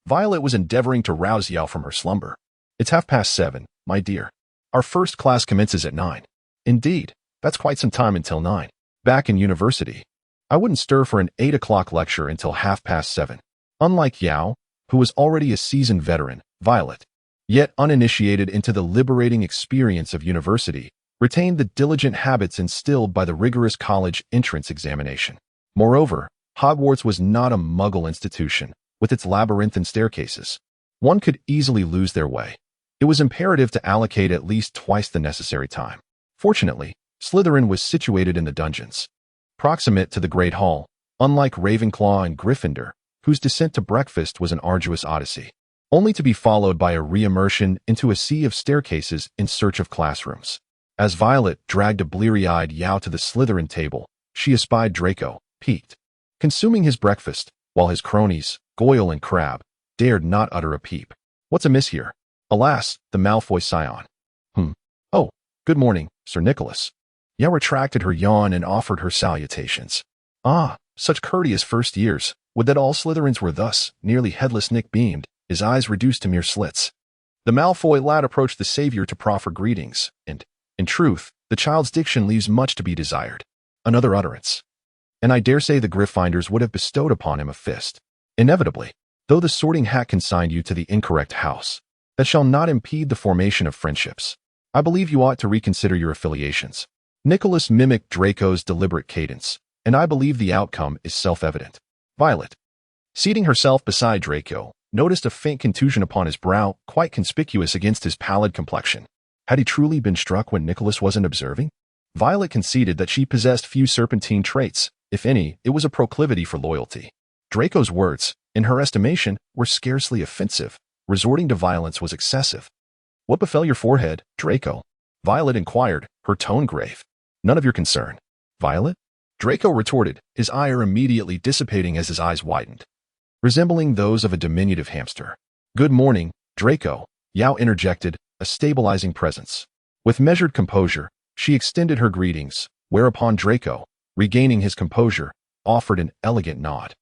Violet was endeavoring to rouse Yao from her slumber. It's 7:30, my dear. Our first class commences at 9. Indeed, that's quite some time until 9. Back in university, I wouldn't stir for an 8 o'clock lecture until 7:30. Unlike Yao, who was already a seasoned veteran, Violet, yet uninitiated into the liberating experience of university, retained the diligent habits instilled by the rigorous college entrance examination. Moreover, Hogwarts was not a Muggle institution, with its labyrinthine staircases. One could easily lose their way. It was imperative to allocate at least twice the necessary time. Fortunately, Slytherin was situated in the dungeons, proximate to the Great Hall, unlike Ravenclaw and Gryffindor, whose descent to breakfast was an arduous odyssey, only to be followed by a re-immersion into a sea of staircases in search of classrooms. As Violet dragged a bleary-eyed Yao to the Slytherin table, she espied Draco, piqued, consuming his breakfast, while his cronies, Goyle and Crabbe, dared not utter a peep. What's amiss here? Alas, the Malfoy scion. Oh, good morning, Sir Nicholas. Yao retracted her yawn and offered her salutations. Ah, such courteous first years. Would that all Slytherins were thus. Nearly headless Nick beamed, his eyes reduced to mere slits. The Malfoy lad approached the savior to proffer greetings, and, in truth, the child's diction leaves much to be desired. Another utterance. and I dare say the Gryffindors would have bestowed upon him a fist. Inevitably, though the sorting hat consigned you to the incorrect house, that shall not impede the formation of friendships. I believe you ought to reconsider your affiliations. Nicholas mimicked Draco's deliberate cadence, and I believe the outcome is self-evident. Violet, seating herself beside Draco, noticed a faint contusion upon his brow, quite conspicuous against his pallid complexion. Had he truly been struck when Nicholas wasn't observing? Violet conceded that she possessed few serpentine traits. If any, it was a proclivity for loyalty. Draco's words, in her estimation, were scarcely offensive. Resorting to violence was excessive. "What befell your forehead, Draco?" Violet inquired, her tone grave. "None of your concern." "Violet?" Draco retorted, his ire immediately dissipating as his eyes widened, resembling those of a diminutive hamster. "Good morning, Draco," Yao interjected, a stabilizing presence. With measured composure, she extended her greetings, whereupon Draco, regaining his composure, offered an elegant nod.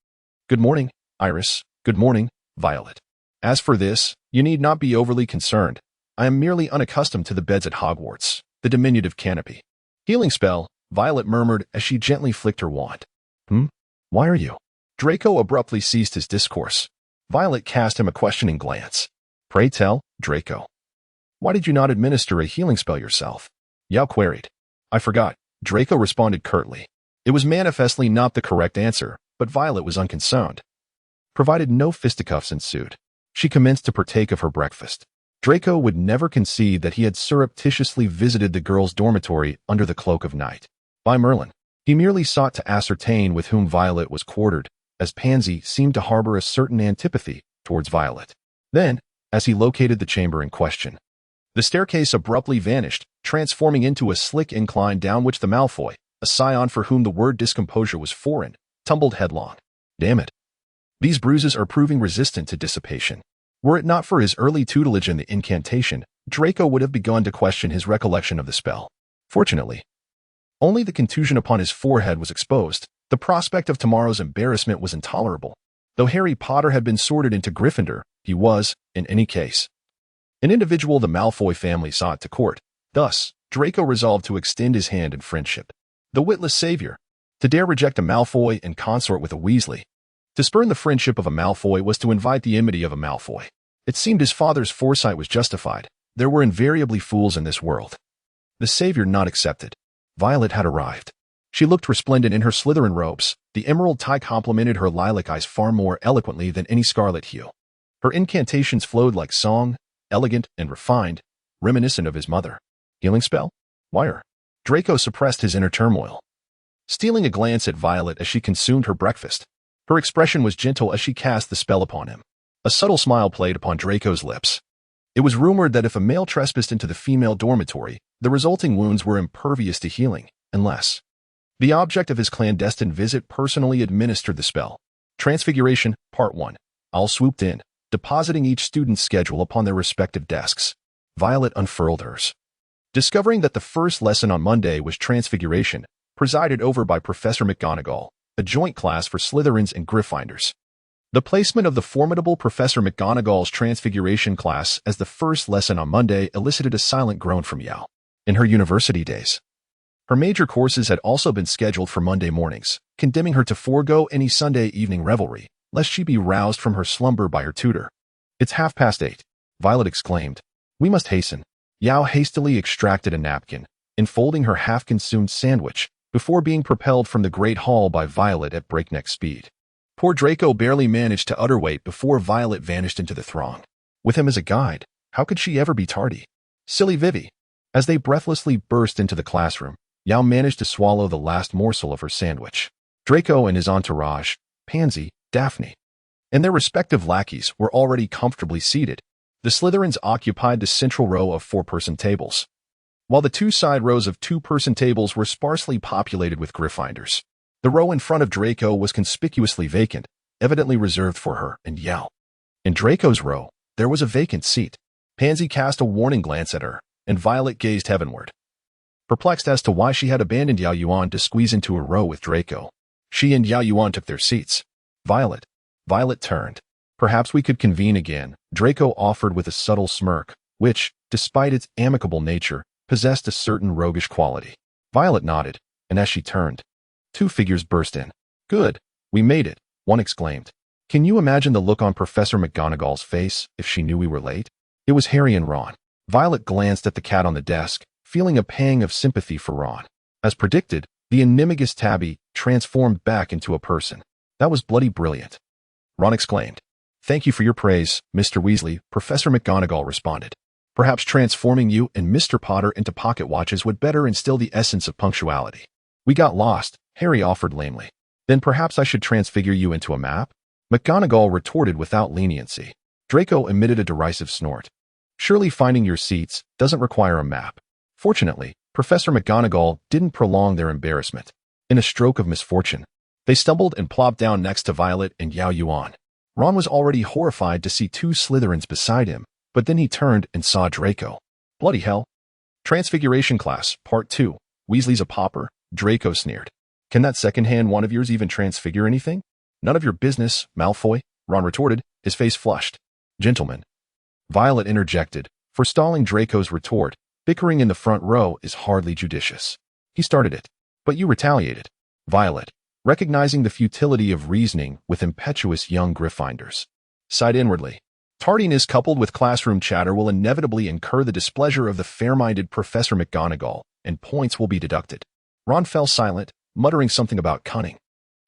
"Good morning, Iris. Good morning, Violet. As for this, you need not be overly concerned. I am merely unaccustomed to the beds at Hogwarts, the diminutive canopy." "Healing spell," Violet murmured as she gently flicked her wand. Why are you?" Draco abruptly ceased his discourse. Violet cast him a questioning glance. "Pray tell, Draco. Why did you not administer a healing spell yourself?" Yao queried. "I forgot," Draco responded curtly. It was manifestly not the correct answer, but Violet was unconcerned. Provided no fisticuffs ensued, she commenced to partake of her breakfast. Draco would never concede that he had surreptitiously visited the girls' dormitory under the cloak of night. By Merlin, he merely sought to ascertain with whom Violet was quartered, as Pansy seemed to harbor a certain antipathy towards Violet. Then, as he located the chamber in question, the staircase abruptly vanished, transforming into a slick incline down which the Malfoy, a scion for whom the word discomposure was foreign, tumbled headlong. Damn it. These bruises are proving resistant to dissipation. Were it not for his early tutelage in the incantation, Draco would have begun to question his recollection of the spell. Fortunately, only the contusion upon his forehead was exposed. The prospect of tomorrow's embarrassment was intolerable. Though Harry Potter had been sorted into Gryffindor, he was, in any case, an individual the Malfoy family sought to court. Thus, Draco resolved to extend his hand in friendship. The witless savior. To dare reject a Malfoy and consort with a Weasley. To spurn the friendship of a Malfoy was to invite the enmity of a Malfoy. It seemed his father's foresight was justified. There were invariably fools in this world. The savior not accepted. Violet had arrived. She looked resplendent in her Slytherin robes. The emerald tie complemented her lilac eyes far more eloquently than any scarlet hue. Her incantations flowed like song, elegant and refined, reminiscent of his mother. Healing spell? Wire. Draco suppressed his inner turmoil, stealing a glance at Violet as she consumed her breakfast. Her expression was gentle as she cast the spell upon him. A subtle smile played upon Draco's lips. It was rumored that if a male trespassed into the female dormitory, the resulting wounds were impervious to healing, unless the object of his clandestine visit personally administered the spell. Transfiguration, Part 1. All swooped in, depositing each student's schedule upon their respective desks. Violet unfurled hers. Discovering that the first lesson on Monday was Transfiguration, presided over by Professor McGonagall, a joint class for Slytherins and Gryffindors. The placement of the formidable Professor McGonagall's Transfiguration class as the first lesson on Monday elicited a silent groan from Yao. In her university days, her major courses had also been scheduled for Monday mornings, condemning her to forego any Sunday evening revelry, lest she be roused from her slumber by her tutor. "It's 8:30, Violet exclaimed. "We must hasten." Yao hastily extracted a napkin, enfolding her half-consumed sandwich, before being propelled from the great hall by Violet at breakneck speed. Poor Draco barely managed to utter weight before Violet vanished into the throng. With him as a guide, how could she ever be tardy? Silly Vivi. As they breathlessly burst into the classroom, Yao managed to swallow the last morsel of her sandwich. Draco and his entourage, Pansy, Daphne, and their respective lackeys were already comfortably seated. The Slytherins occupied the central row of four-person tables, while the two side rows of two-person tables were sparsely populated with Gryffindors. The row in front of Draco was conspicuously vacant, evidently reserved for her and Yao. In Draco's row, there was a vacant seat. Pansy cast a warning glance at her, and Violet gazed heavenward, perplexed as to why she had abandoned Yao Yuan to squeeze into a row with Draco. She and Yao Yuan took their seats. Violet turned. "Perhaps we could convene again," Draco offered with a subtle smirk, which, despite its amicable nature, possessed a certain roguish quality. Violet nodded, and as she turned Two figures burst in. Good. We made it, one exclaimed. Can you imagine the look on Professor McGonagall's face if she knew we were late? It was Harry and Ron. Violet glanced at the cat on the desk, feeling a pang of sympathy for Ron. As predicted, the animagus tabby transformed back into a person. That was bloody brilliant. Ron exclaimed. Thank you for your praise, Mr. Weasley, Professor McGonagall responded. Perhaps transforming you and Mr. Potter into pocket watches would better instill the essence of punctuality. We got lost, Harry offered lamely. Then perhaps I should transfigure you into a map? McGonagall retorted without leniency. Draco emitted a derisive snort. Surely finding your seats doesn't require a map. Fortunately, Professor McGonagall didn't prolong their embarrassment. In a stroke of misfortune, they stumbled and plopped down next to Violet and Yao Yuan. Ron was already horrified to see two Slytherins beside him, but then he turned and saw Draco. Bloody hell. Transfiguration class, part 2. Weasley's a pauper, Draco sneered. Can that second-hand one of yours even transfigure anything? None of your business, Malfoy, Ron retorted, his face flushed. Gentlemen. Violet interjected, forestalling Draco's retort. Bickering in the front row is hardly judicious. He started it. But you retaliated. Violet, recognizing the futility of reasoning with impetuous young Gryffindors, sighed inwardly. Tardiness coupled with classroom chatter will inevitably incur the displeasure of the fair-minded Professor McGonagall, and points will be deducted. Ron fell silent, muttering something about cunning.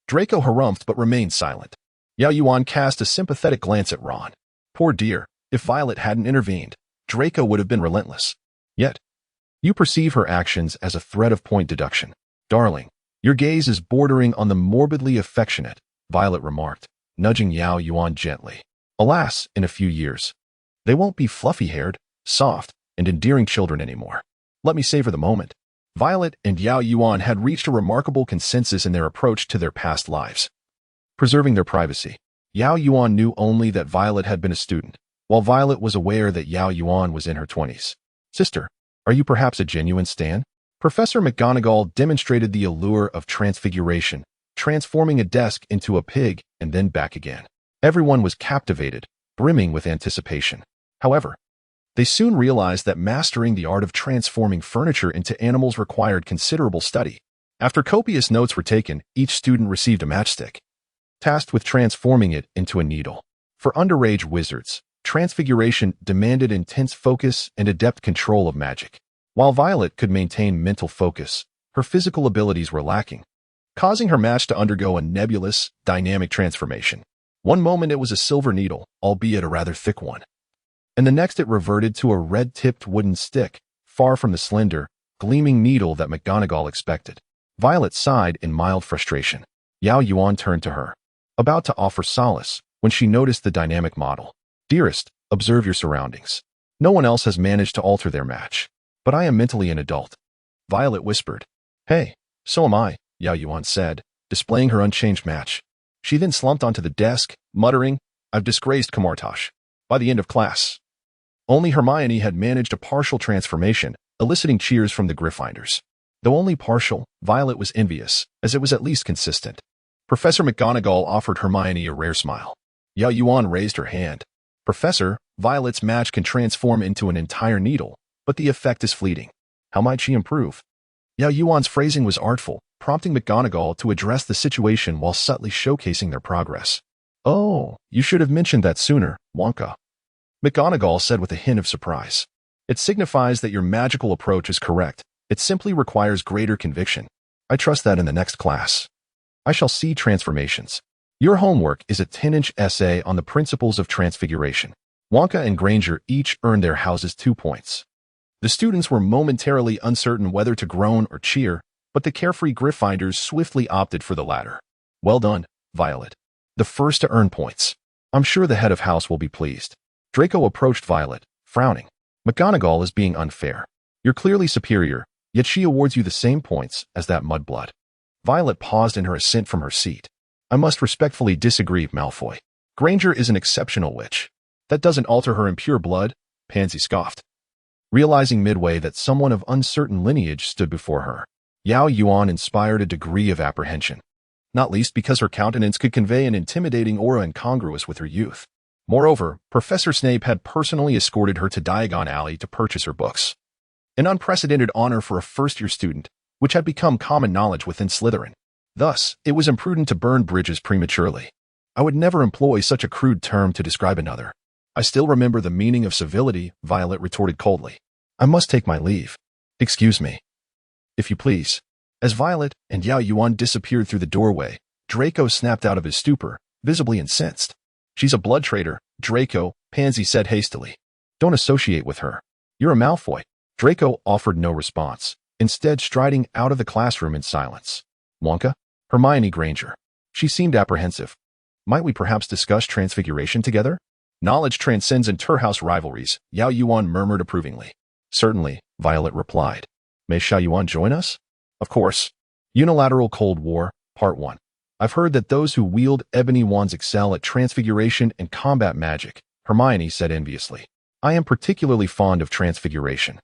Draco harumphed but remained silent. Yao Yuan cast a sympathetic glance at Ron. Poor dear, if Violet hadn't intervened, Draco would have been relentless. Yet, you perceive her actions as a thread of point deduction. Darling, your gaze is bordering on the morbidly affectionate, Violet remarked, nudging Yao Yuan gently. Alas, in a few years, they won't be fluffy-haired, soft, and endearing children anymore. Let me savor the moment. Violet and Yao Yuan had reached a remarkable consensus in their approach to their past lives. Preserving their privacy, Yao Yuan knew only that Violet had been a student, while Violet was aware that Yao Yuan was in her 20s. Sister, are you perhaps a genuine stan? Professor McGonagall demonstrated the allure of transfiguration, transforming a desk into a pig and then back again. Everyone was captivated, brimming with anticipation. However, they soon realized that mastering the art of transforming furniture into animals required considerable study. After copious notes were taken, each student received a matchstick, tasked with transforming it into a needle. For underage wizards, transfiguration demanded intense focus and adept control of magic. While Violet could maintain mental focus, her physical abilities were lacking, causing her match to undergo a nebulous, dynamic transformation. One moment it was a silver needle, albeit a rather thick one, and the next it reverted to a red-tipped wooden stick, far from the slender, gleaming needle that McGonagall expected. Violet sighed in mild frustration. Yao Yuan turned to her, about to offer solace, when she noticed the dynamic model. Dearest, observe your surroundings. No one else has managed to alter their match. But I am mentally an adult. Violet whispered. Hey, so am I, Yao Yuan said, displaying her unchanged match. She then slumped onto the desk, muttering, I've disgraced Camartage. By the end of class, only Hermione had managed a partial transformation, eliciting cheers from the Gryffindors. Though only partial, Violet was envious, as it was at least consistent. Professor McGonagall offered Hermione a rare smile. Yao Yuan raised her hand. Professor, Violet's match can transform into an entire needle, but the effect is fleeting. How might she improve? Yao Yuan's phrasing was artful, prompting McGonagall to address the situation while subtly showcasing their progress. Oh, you should have mentioned that sooner, Wonka. McGonagall said with a hint of surprise. It signifies that your magical approach is correct. It simply requires greater conviction. I trust that in the next class, I shall see transformations. Your homework is a 10-inch essay on the principles of transfiguration. Wonka and Granger each earned their houses 2 points. The students were momentarily uncertain whether to groan or cheer, but the carefree Gryffindors swiftly opted for the latter. Well done, Violet. The first to earn points. I'm sure the head of house will be pleased. Draco approached Violet, frowning. McGonagall is being unfair. You're clearly superior, yet she awards you the same points as that mudblood. Violet paused in her ascent from her seat. I must respectfully disagree, Malfoy. Granger is an exceptional witch. That doesn't alter her impure blood, Pansy scoffed. Realizing midway that someone of uncertain lineage stood before her, Yao Yuan inspired a degree of apprehension, not least because her countenance could convey an intimidating aura incongruous with her youth. Moreover, Professor Snape had personally escorted her to Diagon Alley to purchase her books, an unprecedented honor for a first-year student, which had become common knowledge within Slytherin. Thus, it was imprudent to burn bridges prematurely. I would never employ such a crude term to describe another. I still remember the meaning of civility, Violet retorted coldly. I must take my leave. Excuse me. If you please. As Violet and Yao Yuan disappeared through the doorway, Draco snapped out of his stupor, visibly incensed. She's a blood traitor, Draco, Pansy said hastily. Don't associate with her. You're a Malfoy. Draco offered no response, instead striding out of the classroom in silence. Wonka? Hermione Granger. She seemed apprehensive. Might we perhaps discuss Transfiguration together? Knowledge transcends inter-house rivalries, Yao Yuan murmured approvingly. Certainly, Violet replied. May Xiao Yuan join us? Of course. Unilateral Cold War, Part 1. I've heard that those who wield ebony wands excel at transfiguration and combat magic, Hermione said enviously. I am particularly fond of transfiguration.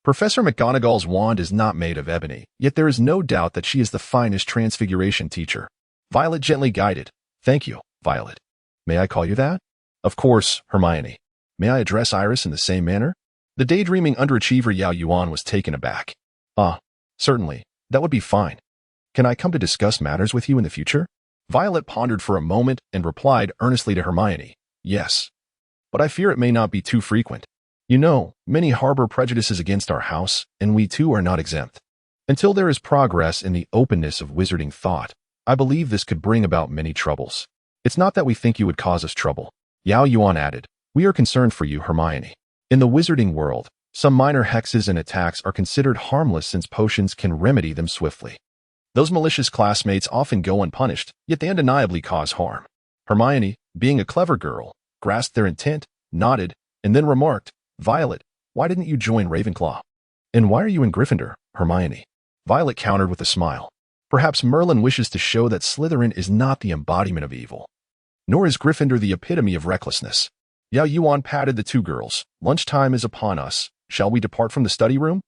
Professor McGonagall's wand is not made of ebony, yet there is no doubt that she is the finest transfiguration teacher. Violet gently guided. Thank you, Violet. May I call you that? Of course, Hermione. May I address Iris in the same manner? The daydreaming underachiever Yao Yuan was taken aback. Certainly. That would be fine. Can I come to discuss matters with you in the future? Violet pondered for a moment and replied earnestly to Hermione. Yes. But I fear it may not be too frequent. You know, many harbor prejudices against our house, and we too are not exempt. Until there is progress in the openness of wizarding thought, I believe this could bring about many troubles. It's not that we think you would cause us trouble. Yao Yuan added. We are concerned for you, Hermione. In the wizarding world, some minor hexes and attacks are considered harmless since potions can remedy them swiftly. Those malicious classmates often go unpunished, yet they undeniably cause harm. Hermione, being a clever girl, grasped their intent, nodded, and then remarked, Violet, why didn't you join Ravenclaw? And why are you in Gryffindor, Hermione? Violet countered with a smile. Perhaps Merlin wishes to show that Slytherin is not the embodiment of evil. Nor is Gryffindor the epitome of recklessness. Yao Yuan patted the two girls. Lunchtime is upon us. Shall we depart from the study room?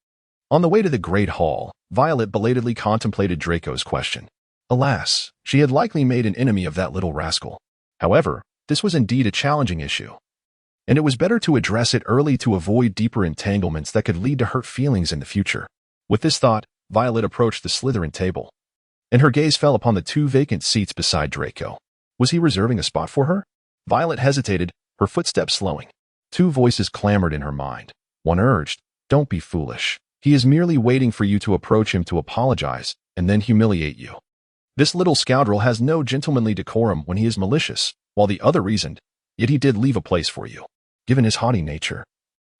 On the way to the Great Hall, Violet belatedly contemplated Draco's question. Alas, she had likely made an enemy of that little rascal. However, this was indeed a challenging issue. And it was better to address it early to avoid deeper entanglements that could lead to hurt feelings in the future. With this thought, Violet approached the Slytherin table, and her gaze fell upon the two vacant seats beside Draco. Was he reserving a spot for her? Violet hesitated, her footsteps slowing. Two voices clamored in her mind. One urged, don't be foolish. He is merely waiting for you to approach him to apologize, and then humiliate you. This little scoundrel has no gentlemanly decorum when he is malicious, while the other reasoned, yet he did leave a place for you, given his haughty nature.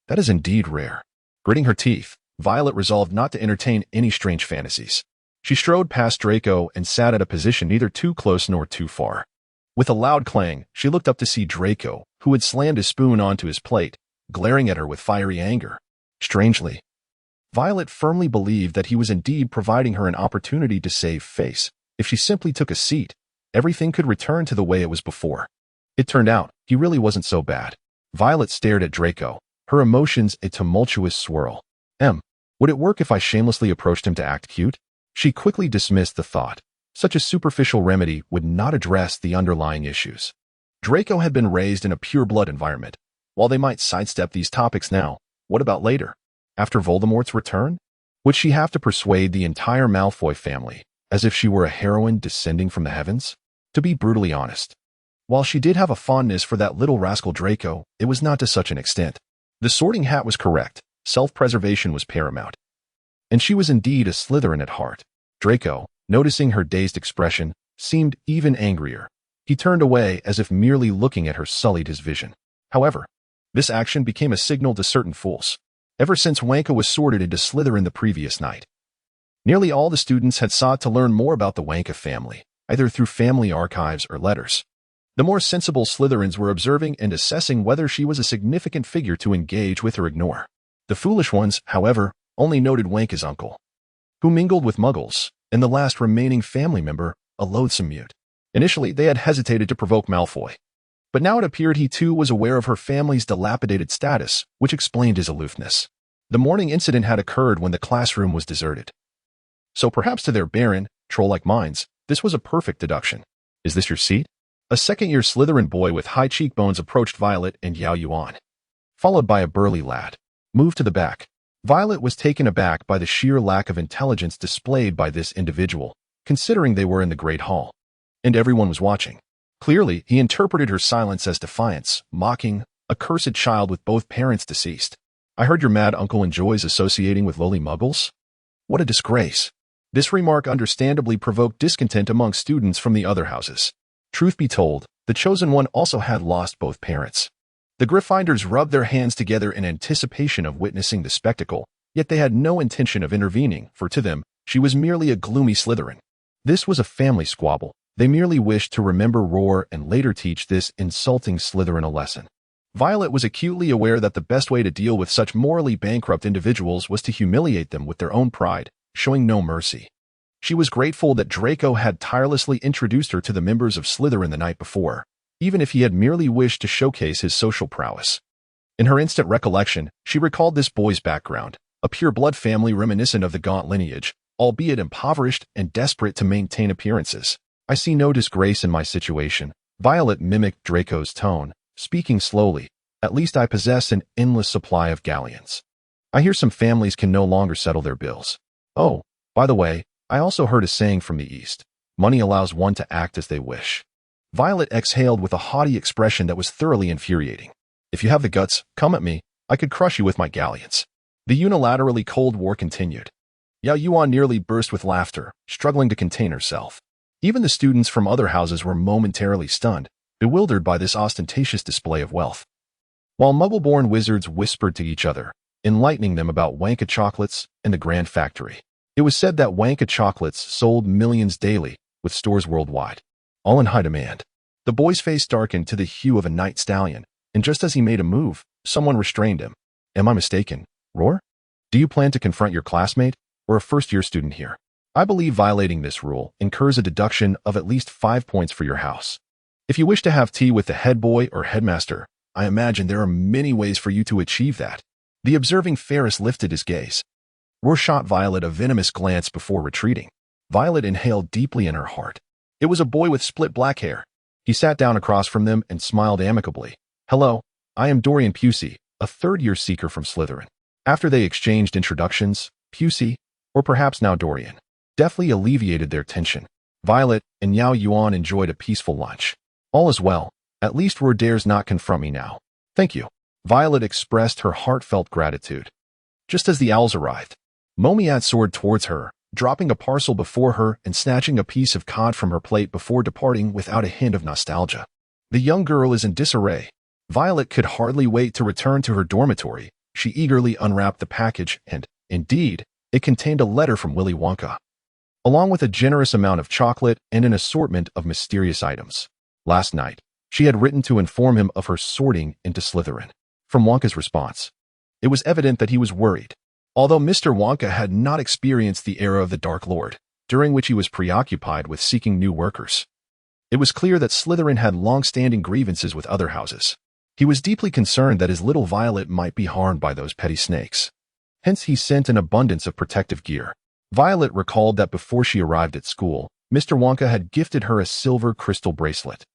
That is indeed rare. Gritting her teeth, Violet resolved not to entertain any strange fantasies. She strode past Draco and sat at a position neither too close nor too far. With a loud clang, she looked up to see Draco, who had slammed his spoon onto his plate, glaring at her with fiery anger. Strangely, Violet firmly believed that he was indeed providing her an opportunity to save face. If she simply took a seat, everything could return to the way it was before. It turned out, he really wasn't so bad. Violet stared at Draco, her emotions a tumultuous swirl. Would it work if I shamelessly approached him to act cute? She quickly dismissed the thought. Such a superficial remedy would not address the underlying issues. Draco had been raised in a pure-blood environment. While they might sidestep these topics now, what about later? After Voldemort's return? Would she have to persuade the entire Malfoy family, as if she were a heroine descending from the heavens? To be brutally honest, while she did have a fondness for that little rascal Draco, it was not to such an extent. The Sorting Hat was correct. Self-preservation was paramount. And she was indeed a Slytherin at heart. Draco, noticing her dazed expression, seemed even angrier. He turned away as if merely looking at her sullied his vision. However, this action became a signal to certain fools. Ever since Wonka was sorted into Slytherin the previous night, nearly all the students had sought to learn more about the Wonka family, either through family archives or letters. The more sensible Slytherins were observing and assessing whether she was a significant figure to engage with or ignore. The foolish ones, however, only noted Wonka's uncle, who mingled with muggles, and the last remaining family member, a loathsome mute. Initially, they had hesitated to provoke Malfoy, but now it appeared he too was aware of her family's dilapidated status, which explained his aloofness. The morning incident had occurred when the classroom was deserted. So perhaps to their barren, troll-like minds, this was a perfect deduction. Is this your seat? A second-year Slytherin boy with high cheekbones approached Violet and Yao Yuan, followed by a burly lad. Move to the back. Violet was taken aback by the sheer lack of intelligence displayed by this individual, considering they were in the Great Hall, and everyone was watching. Clearly, he interpreted her silence as defiance, mocking, a cursed child with both parents deceased. I heard your mad uncle enjoys associating with lowly muggles? What a disgrace. This remark understandably provoked discontent among students from the other houses. Truth be told, the chosen one also had lost both parents. The Gryffindors rubbed their hands together in anticipation of witnessing the spectacle, yet they had no intention of intervening, for to them, she was merely a gloomy Slytherin. This was a family squabble. They merely wished to remember Roar and later teach this insulting Slytherin a lesson. Violet was acutely aware that the best way to deal with such morally bankrupt individuals was to humiliate them with their own pride, showing no mercy. She was grateful that Draco had tirelessly introduced her to the members of Slytherin the night before, even if he had merely wished to showcase his social prowess. In her instant recollection, she recalled this boy's background, a pure-blood family reminiscent of the Gaunt lineage, albeit impoverished and desperate to maintain appearances. I see no disgrace in my situation. Violet mimicked Draco's tone, speaking slowly. At least I possess an endless supply of galleons. I hear some families can no longer settle their bills. Oh, by the way, I also heard a saying from the East. Money allows one to act as they wish. Violet exhaled with a haughty expression that was thoroughly infuriating. If you have the guts, come at me. I could crush you with my galleons. The unilaterally Cold War continued. Yao Yuan nearly burst with laughter, struggling to contain herself. Even the students from other houses were momentarily stunned, bewildered by this ostentatious display of wealth. While Muggle-born wizards whispered to each other, enlightening them about Wonka chocolates and the Grand Factory. It was said that Wonka chocolates sold millions daily, with stores worldwide, all in high demand. The boy's face darkened to the hue of a night stallion, and just as he made a move, someone restrained him. Am I mistaken, Roar? Do you plan to confront your classmate, or a first-year student here? I believe violating this rule incurs a deduction of at least 5 points for your house. If you wish to have tea with the head boy or headmaster, I imagine there are many ways for you to achieve that. The observing Ferris lifted his gaze. Roar shot Violet a venomous glance before retreating. Violet inhaled deeply in her heart. It was a boy with split black hair. He sat down across from them and smiled amicably. Hello, I am Dorian Pusey, a third-year seeker from Slytherin. After they exchanged introductions, Pusey, or perhaps now Dorian, deftly alleviated their tension. Violet and Yao Yuan enjoyed a peaceful lunch. All is well. At least Roar dares not confront me now. Thank you. Violet expressed her heartfelt gratitude. Just as the owls arrived, Momiat soared towards her, dropping a parcel before her and snatching a piece of cod from her plate before departing without a hint of nostalgia. The young girl is in disarray. Violet could hardly wait to return to her dormitory. She eagerly unwrapped the package and, indeed, it contained a letter from Willy Wonka, along with a generous amount of chocolate and an assortment of mysterious items. Last night, she had written to inform him of her sorting into Slytherin. From Wonka's response, it was evident that he was worried. Although Mr. Wonka had not experienced the era of the Dark Lord, during which he was preoccupied with seeking new workers, it was clear that Slytherin had long-standing grievances with other houses. He was deeply concerned that his little Violet might be harmed by those petty snakes. Hence he sent an abundance of protective gear. Violet recalled that before she arrived at school, Mr. Wonka had gifted her a silver crystal bracelet,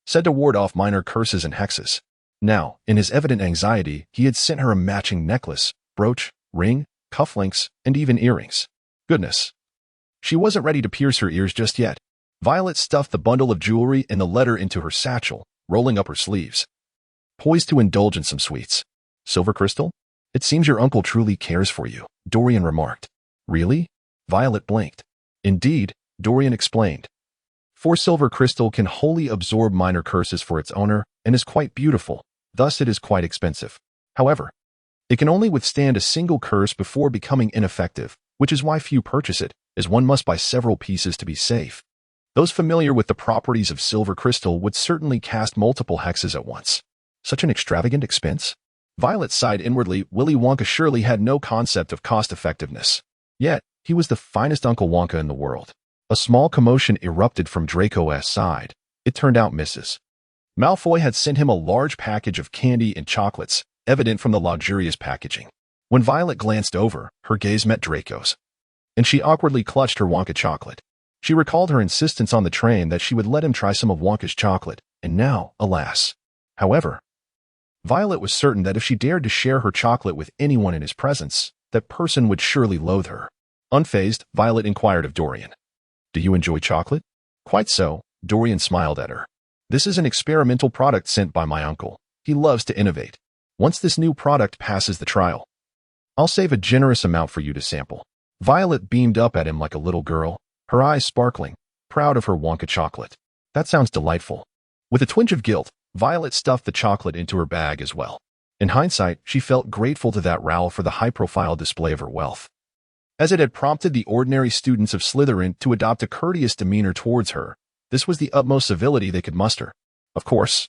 said to ward off minor curses and hexes. Now, in his evident anxiety, he had sent her a matching necklace, brooch, ring, cufflinks, and even earrings. Goodness. She wasn't ready to pierce her ears just yet. Violet stuffed the bundle of jewelry and the letter into her satchel, rolling up her sleeves, poised to indulge in some sweets. Silver crystal? It seems your uncle truly cares for you, Dorian remarked. Really? Violet blinked. Indeed, Dorian explained. For silver crystal can wholly absorb minor curses for its owner and is quite beautiful, thus it is quite expensive. However, it can only withstand a single curse before becoming ineffective, which is why few purchase it, as one must buy several pieces to be safe. Those familiar with the properties of silver crystal would certainly cast multiple hexes at once. Such an extravagant expense? Violet sighed inwardly. Willy Wonka surely had no concept of cost-effectiveness. Yet, he was the finest Uncle Wonka in the world. A small commotion erupted from Draco's side. It turned out Mrs. Malfoy had sent him a large package of candy and chocolates, evident from the luxurious packaging. When Violet glanced over, her gaze met Draco's, and she awkwardly clutched her Wonka chocolate. She recalled her insistence on the train that she would let him try some of Wonka's chocolate, and now, alas. However, Violet was certain that if she dared to share her chocolate with anyone in his presence, that person would surely loathe her. Unfazed, Violet inquired of Dorian, Do you enjoy chocolate? Quite so, Dorian smiled at her. This is an experimental product sent by my uncle. He loves to innovate. Once this new product passes the trial, I'll save a generous amount for you to sample. Violet beamed up at him like a little girl, her eyes sparkling, proud of her Wonka chocolate. That sounds delightful. With a twinge of guilt, Violet stuffed the chocolate into her bag as well. In hindsight, she felt grateful to that Raoul for the high-profile display of her wealth, as it had prompted the ordinary students of Slytherin to adopt a courteous demeanor towards her. This was the utmost civility they could muster. Of course,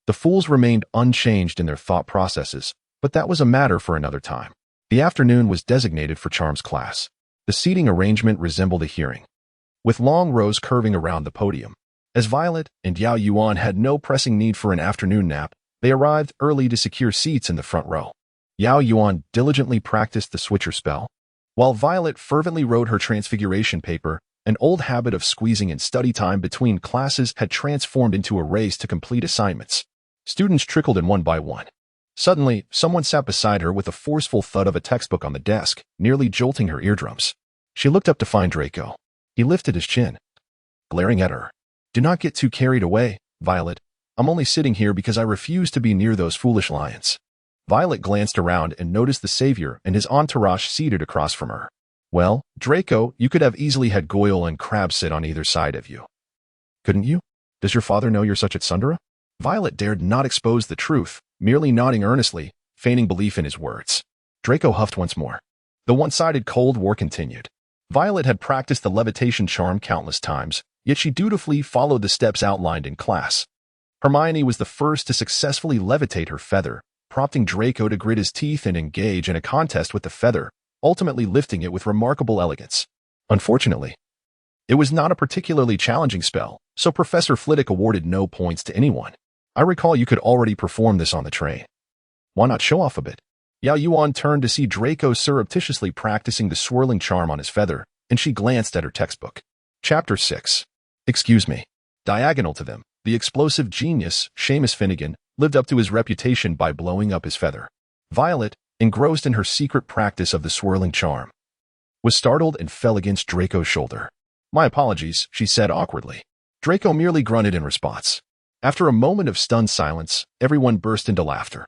the fools remained unchanged in their thought processes, but that was a matter for another time. The afternoon was designated for Charms class. The seating arrangement resembled a hearing, with long rows curving around the podium. As Violet and Yao Yuan had no pressing need for an afternoon nap, they arrived early to secure seats in the front row. Yao Yuan diligently practiced the switcher spell, while Violet fervently wrote her Transfiguration paper. An old habit of squeezing in study time between classes had transformed into a race to complete assignments. Students trickled in one by one. Suddenly, someone sat beside her with a forceful thud of a textbook on the desk, nearly jolting her eardrums. She looked up to find Draco. He lifted his chin, glaring at her. Do not get too carried away, Violet. I'm only sitting here because I refuse to be near those foolish lions. Violet glanced around and noticed the savior and his entourage seated across from her. Well, Draco, you could have easily had Goyle and Crabbe sit on either side of you. Couldn't you? Does your father know you're such at Sundara? Violet dared not expose the truth, merely nodding earnestly, feigning belief in his words. Draco huffed once more. The one-sided Cold War continued. Violet had practiced the levitation charm countless times, yet she dutifully followed the steps outlined in class. Hermione was the first to successfully levitate her feather, prompting Draco to grit his teeth and engage in a contest with the feather, ultimately lifting it with remarkable elegance. Unfortunately, it was not a particularly challenging spell, so Professor Flitwick awarded no points to anyone. I recall you could already perform this on the train. Why not show off a bit? Yao Yuan turned to see Draco surreptitiously practicing the swirling charm on his feather, and she glanced at her textbook. Chapter 6. Excuse me. Diagonal to them, the explosive genius, Seamus Finnegan, lived up to his reputation by blowing up his feather. Violet, engrossed in her secret practice of the swirling charm, was startled and fell against Draco's shoulder. My apologies, she said awkwardly. Draco merely grunted in response. After a moment of stunned silence, everyone burst into laughter.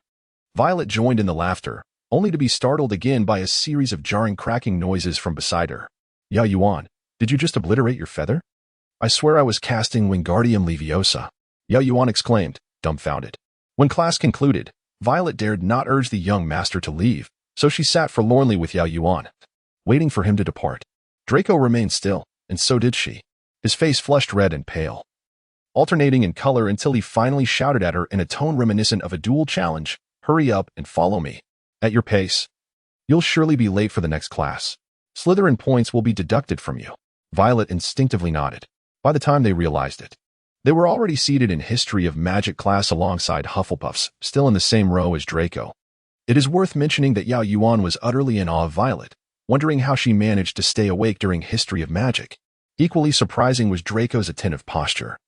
Violet joined in the laughter, only to be startled again by a series of jarring cracking noises from beside her. Yao Yuan, did you just obliterate your feather? I swear I was casting Wingardium Leviosa. Yao Yuan exclaimed, dumbfounded. When class concluded, Violet dared not urge the young master to leave, so she sat forlornly with Yao Yuan, waiting for him to depart. Draco remained still, and so did she, his face flushed red and pale, alternating in color until he finally shouted at her in a tone reminiscent of a dual challenge, hurry up and follow me. At your pace. You'll surely be late for the next class. Slytherin points will be deducted from you. Violet instinctively nodded. By the time they realized it, they were already seated in History of Magic class alongside Hufflepuffs, still in the same row as Draco. It is worth mentioning that Yao Yuan was utterly in awe of Violet, wondering how she managed to stay awake during History of Magic. Equally surprising was Draco's attentive posture,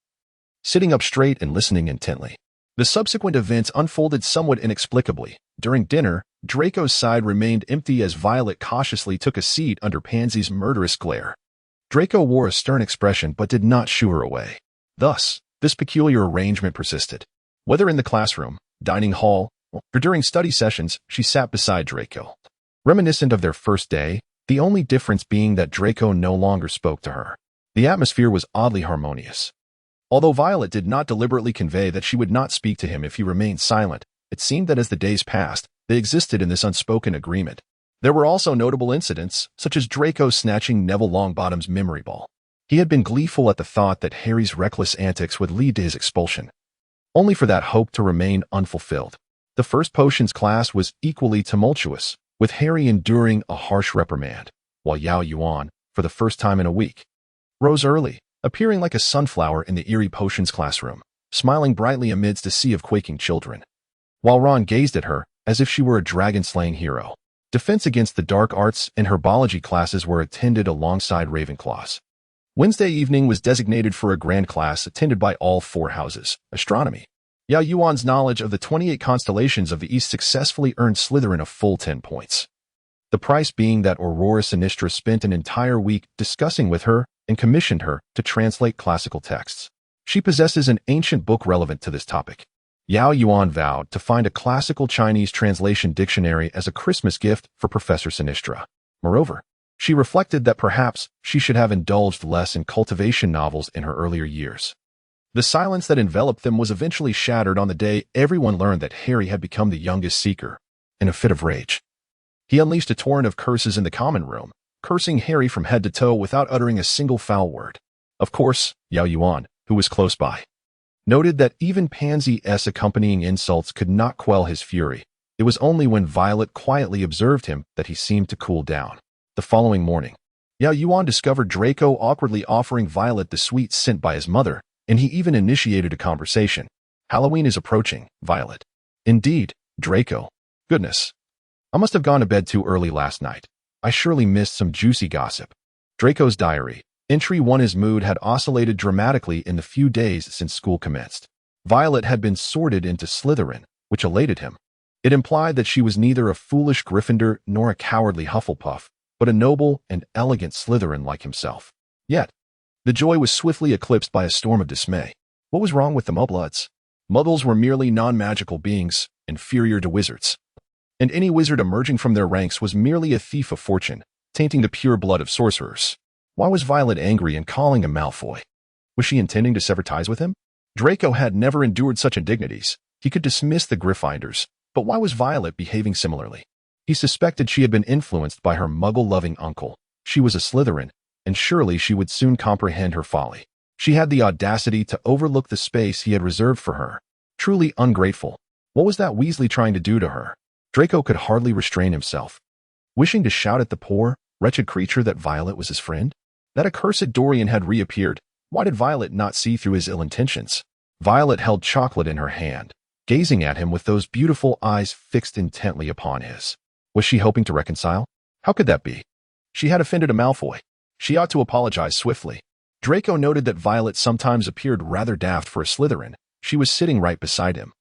sitting up straight and listening intently. The subsequent events unfolded somewhat inexplicably. During dinner, Draco's side remained empty as Violet cautiously took a seat under Pansy's murderous glare. Draco wore a stern expression but did not shoo her away. Thus, this peculiar arrangement persisted. Whether in the classroom, dining hall, or during study sessions, she sat beside Draco. Reminiscent of their first day, the only difference being that Draco no longer spoke to her. The atmosphere was oddly harmonious. Although Violet did not deliberately convey that she would not speak to him if he remained silent, it seemed that as the days passed, they existed in this unspoken agreement. There were also notable incidents, such as Draco snatching Neville Longbottom's memory ball. He had been gleeful at the thought that Harry's reckless antics would lead to his expulsion, only for that hope to remain unfulfilled. The first potions class was equally tumultuous, with Harry enduring a harsh reprimand, while Yao Yuan, for the first time in a week, rose early, appearing like a sunflower in the eerie potions classroom, smiling brightly amidst a sea of quaking children, while Ron gazed at her as if she were a dragon-slaying hero. Defense against the dark arts and herbology classes were attended alongside Ravenclaws. Wednesday evening was designated for a grand class attended by all four houses. Astronomy. Yao Yuan's knowledge of the 28 constellations of the East successfully earned Slytherin a full 10 points. the price being that Aurora Sinistra spent an entire week discussing with her and commissioned her to translate classical texts. She possesses an ancient book relevant to this topic. Yao Yuan vowed to find a classical Chinese translation dictionary as a Christmas gift for Professor Sinistra. Moreover, she reflected that perhaps she should have indulged less in cultivation novels in her earlier years. The silence that enveloped them was eventually shattered on the day everyone learned that Harry had become the youngest seeker. In a fit of rage, he unleashed a torrent of curses in the common room, cursing Harry from head to toe without uttering a single foul word. Of course, Yao Yuan, who was close by, noted that even Pansy's accompanying insults could not quell his fury. It was only when Violet quietly observed him that he seemed to cool down. The following morning, Yao Yuan discovered Draco awkwardly offering Violet the sweets sent by his mother, and he even initiated a conversation. Halloween is approaching, Violet. Indeed, Draco. Goodness. I must have gone to bed too early last night. I surely missed some juicy gossip. Draco's diary. Entry 1. His mood had oscillated dramatically in the few days since school commenced. Violet had been sorted into Slytherin, which elated him. It implied that she was neither a foolish Gryffindor nor a cowardly Hufflepuff, but a noble and elegant Slytherin like himself. Yet, the joy was swiftly eclipsed by a storm of dismay. What was wrong with the Mugglets? Muggles were merely non-magical beings, inferior to wizards. And any wizard emerging from their ranks was merely a thief of fortune, tainting the pure blood of sorcerers. Why was Violet angry and calling him Malfoy? Was she intending to sever ties with him? Draco had never endured such indignities. He could dismiss the Gryffindors, but why was Violet behaving similarly? He suspected she had been influenced by her Muggle-loving uncle. She was a Slytherin, and surely she would soon comprehend her folly. She had the audacity to overlook the space he had reserved for her. Truly ungrateful. What was that Weasley trying to do to her? Draco could hardly restrain himself, wishing to shout at the poor, wretched creature that Violet was his friend. That accursed Dorian had reappeared. Why did Violet not see through his ill intentions? Violet held chocolate in her hand, gazing at him with those beautiful eyes fixed intently upon his. Was she hoping to reconcile? How could that be? She had offended a Malfoy. She ought to apologize swiftly. Draco noted that Violet sometimes appeared rather daft for a Slytherin. She was sitting right beside him.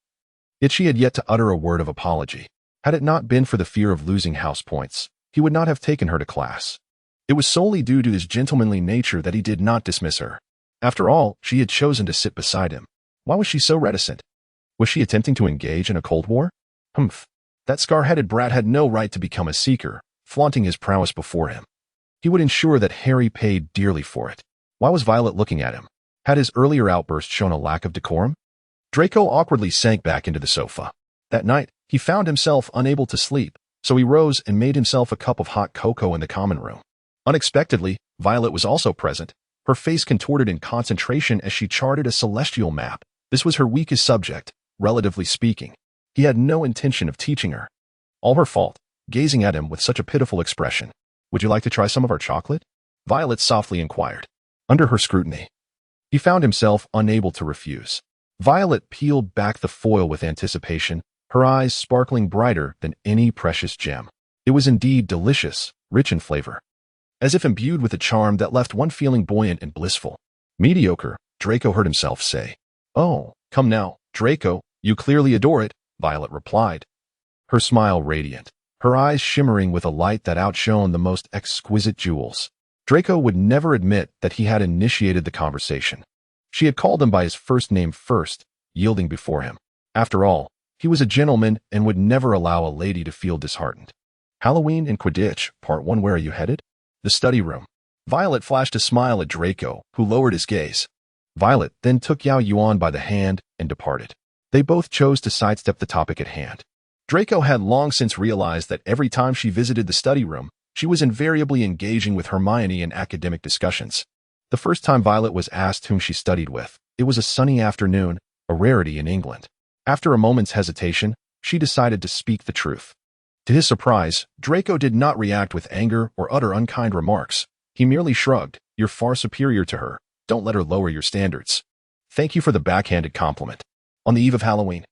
Yet she had yet to utter a word of apology. Had it not been for the fear of losing house points, he would not have taken her to class. It was solely due to his gentlemanly nature that he did not dismiss her. After all, she had chosen to sit beside him. Why was she so reticent? Was she attempting to engage in a Cold War? Humph. That scar-headed brat had no right to become a seeker, flaunting his prowess before him. He would ensure that Harry paid dearly for it. Why was Violet looking at him? Had his earlier outburst shown a lack of decorum? Draco awkwardly sank back into the sofa. That night, he found himself unable to sleep, so he rose and made himself a cup of hot cocoa in the common room. Unexpectedly, Violet was also present, her face contorted in concentration as she charted a celestial map. This was her weakest subject, relatively speaking. He had no intention of teaching her. All her fault, gazing at him with such a pitiful expression. Would you like to try some of our chocolate? Violet softly inquired. Under her scrutiny, he found himself unable to refuse. Violet peeled back the foil with anticipation, her eyes sparkling brighter than any precious gem. It was indeed delicious, rich in flavor, as if imbued with a charm that left one feeling buoyant and blissful. Mediocre, Draco heard himself say. Oh, come now, Draco, you clearly adore it, Violet replied, her smile radiant, her eyes shimmering with a light that outshone the most exquisite jewels. Draco would never admit that he had initiated the conversation. She had called him by his first name first, yielding before him. After all, he was a gentleman and would never allow a lady to feel disheartened. Halloween and Quidditch, Part 1. Where are you headed? The study room. Violet flashed a smile at Draco, who lowered his gaze. Violet then took Yao Yuan by the hand and departed. They both chose to sidestep the topic at hand. Draco had long since realized that every time she visited the study room, she was invariably engaging with Hermione in academic discussions. The first time Violet was asked whom she studied with, it was a sunny afternoon, a rarity in England. After a moment's hesitation, she decided to speak the truth. To his surprise, Draco did not react with anger or utter unkind remarks. He merely shrugged. You're far superior to her. Don't let her lower your standards. Thank you for the backhanded compliment. On the eve of Halloween,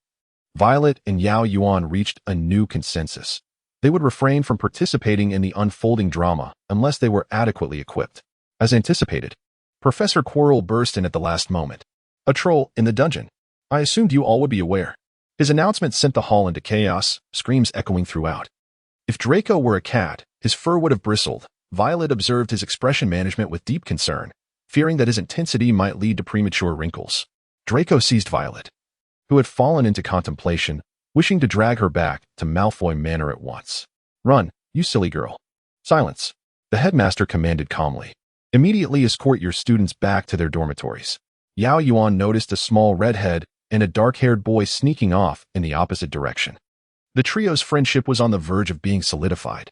Violet and Yao Yuan reached a new consensus. They would refrain from participating in the unfolding drama unless they were adequately equipped. As anticipated, Professor Quirrell burst in at the last moment. A troll in the dungeon. I assumed you all would be aware. His announcement sent the hall into chaos, screams echoing throughout. If If Draco were a cat, his fur would have bristled. Violet observed his expression management with deep concern, fearing that his intensity might lead to premature wrinkles. Draco seized Violet, who had fallen into contemplation, wishing to drag her back to Malfoy Manor at once. "Run, you silly girl." "Silence," the headmaster commanded calmly. "Immediately escort your students back to their dormitories." Yao Yuan noticed a small redhead and a dark-haired boy sneaking off in the opposite direction. The trio's friendship was on the verge of being solidified.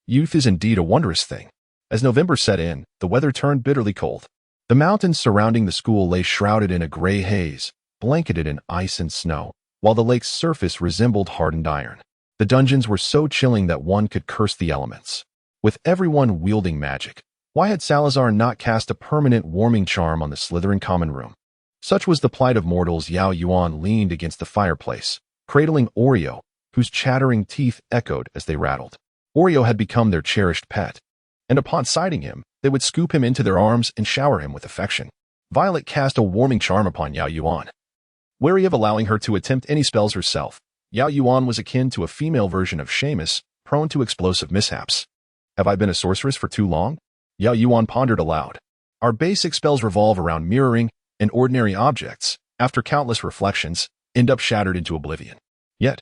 Youth is indeed a wondrous thing. As November set in, the weather turned bitterly cold. The mountains surrounding the school lay shrouded in a gray haze, blanketed in ice and snow, while the lake's surface resembled hardened iron. The dungeons were so chilling that one could curse the elements. With everyone wielding magic, why had Salazar not cast a permanent warming charm on the Slytherin common room? Such was the plight of mortals. Yao Yuan leaned against the fireplace, cradling Oreo, whose chattering teeth echoed as they rattled. Oreo had become their cherished pet, and upon sighting him, they would scoop him into their arms and shower him with affection. Violet cast a warming charm upon Yao Yuan, wary of allowing her to attempt any spells herself. Yao Yuan was akin to a female version of Seamus, prone to explosive mishaps. "Have I been a sorceress for too long?" Yao Yuan pondered aloud. "Our basic spells revolve around mirroring, and ordinary objects, after countless reflections, end up shattered into oblivion." Yet,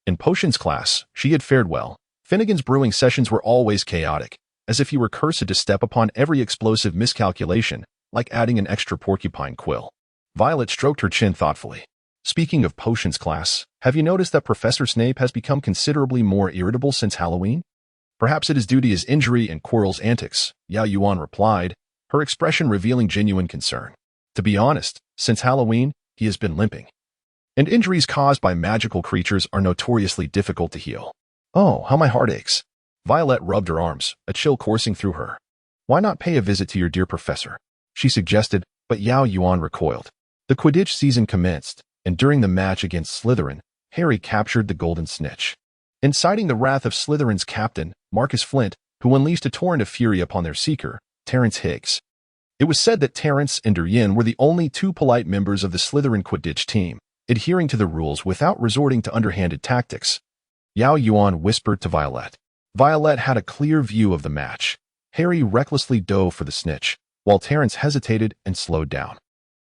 in potions class, she had fared well. Finnegan's brewing sessions were always chaotic, as if he were cursed to step upon every explosive miscalculation, like adding an extra porcupine quill. Violet stroked her chin thoughtfully. "Speaking of potions class, have you noticed that Professor Snape has become considerably more irritable since Halloween?" "Perhaps it is due to his injury and Quirrell's antics," Yao Yuan replied, her expression revealing genuine concern. "To be honest, since Halloween, he has been limping. And injuries caused by magical creatures are notoriously difficult to heal." "Oh, how my heart aches." Violet rubbed her arms, a chill coursing through her. "Why not pay a visit to your dear professor?" she suggested, but Yao Yuan recoiled. The Quidditch season commenced, and during the match against Slytherin, Harry captured the golden snitch. Inciting the wrath of Slytherin's captain, Marcus Flint, who unleashed a torrent of fury upon their seeker, Terence Higgs. It was said that Terence and Duryin were the only two polite members of the Slytherin Quidditch team, adhering to the rules without resorting to underhanded tactics. Yao Yuan whispered to Violet. Violet had a clear view of the match. Harry recklessly dove for the snitch, while Terence hesitated and slowed down.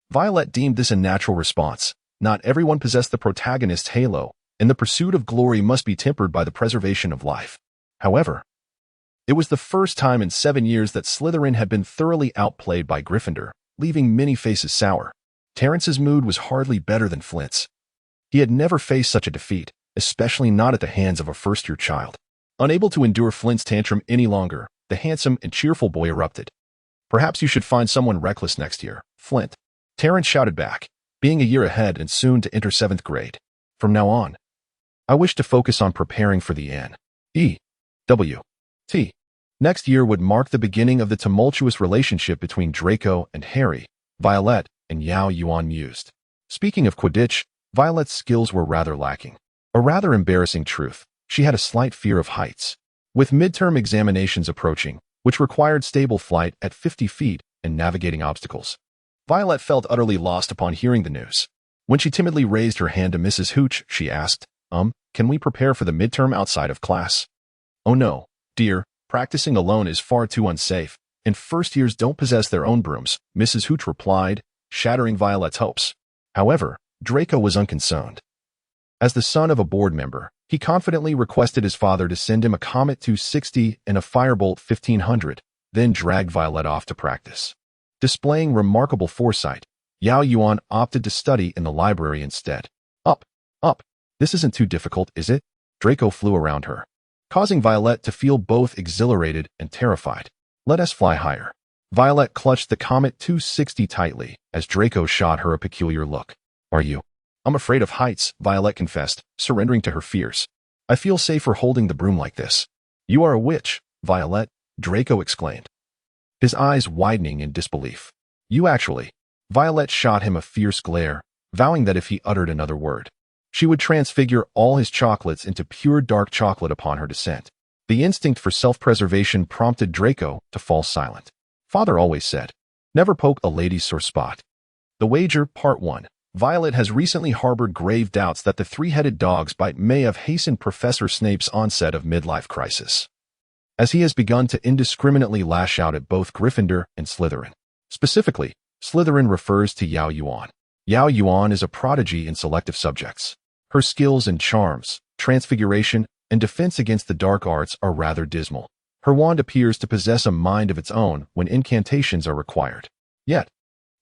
Violet deemed this a natural response. Not everyone possessed the protagonist's halo, and the pursuit of glory must be tempered by the preservation of life. However, it was the first time in 7 years that Slytherin had been thoroughly outplayed by Gryffindor, leaving many faces sour. Terence's mood was hardly better than Flint's. He had never faced such a defeat, especially not at the hands of a first-year child. Unable to endure Flint's tantrum any longer, the handsome and cheerful boy erupted. "Perhaps you should find someone reckless next year, Flint," Terence shouted back, being a year ahead and soon to enter 7th grade. "From now on, I wish to focus on preparing for the N.E.W.T. Next year would mark the beginning of the tumultuous relationship between Draco and Harry, Violet, and Yao Yuan mused. Speaking of Quidditch, Violet's skills were rather lacking. A rather embarrassing truth, she had a slight fear of heights. With midterm examinations approaching, which required stable flight at 50 feet and navigating obstacles, Violet felt utterly lost upon hearing the news. When she timidly raised her hand to Mrs. Hooch, she asked, can we prepare for the midterm outside of class?" "Oh no, dear, practicing alone is far too unsafe, and first years don't possess their own brooms," Mrs. Hooch replied, shattering Violet's hopes. However, Draco was unconcerned. As the son of a board member, he confidently requested his father to send him a Comet 260 and a Firebolt 1500, then dragged Violet off to practice. Displaying remarkable foresight, Yao Yuan opted to study in the library instead. Up. This isn't too difficult, is it?" Draco flew around her, causing Violet to feel both exhilarated and terrified. "Let us fly higher." Violet clutched the Comet 260 tightly as Draco shot her a peculiar look. "Are you?" "I'm afraid of heights," Violet confessed, surrendering to her fears. "I feel safer holding the broom like this." "You are a witch, Violet," Draco exclaimed, his eyes widening in disbelief. "You actually." Violet shot him a fierce glare, vowing that if he uttered another word, she would transfigure all his chocolates into pure dark chocolate upon her descent. The instinct for self-preservation prompted Draco to fall silent. Father always said, "Never poke a lady's sore spot." The Wager, Part 1. Violet has recently harbored grave doubts that the three-headed dog's bite may have hastened Professor Snape's onset of midlife crisis, as he has begun to indiscriminately lash out at both Gryffindor and Slytherin. Specifically, Slytherin refers to Yao Yuan. Yao Yuan is a prodigy in selective subjects. Her skills in charms, transfiguration, and defense against the dark arts are rather dismal. Her wand appears to possess a mind of its own when incantations are required. Yet,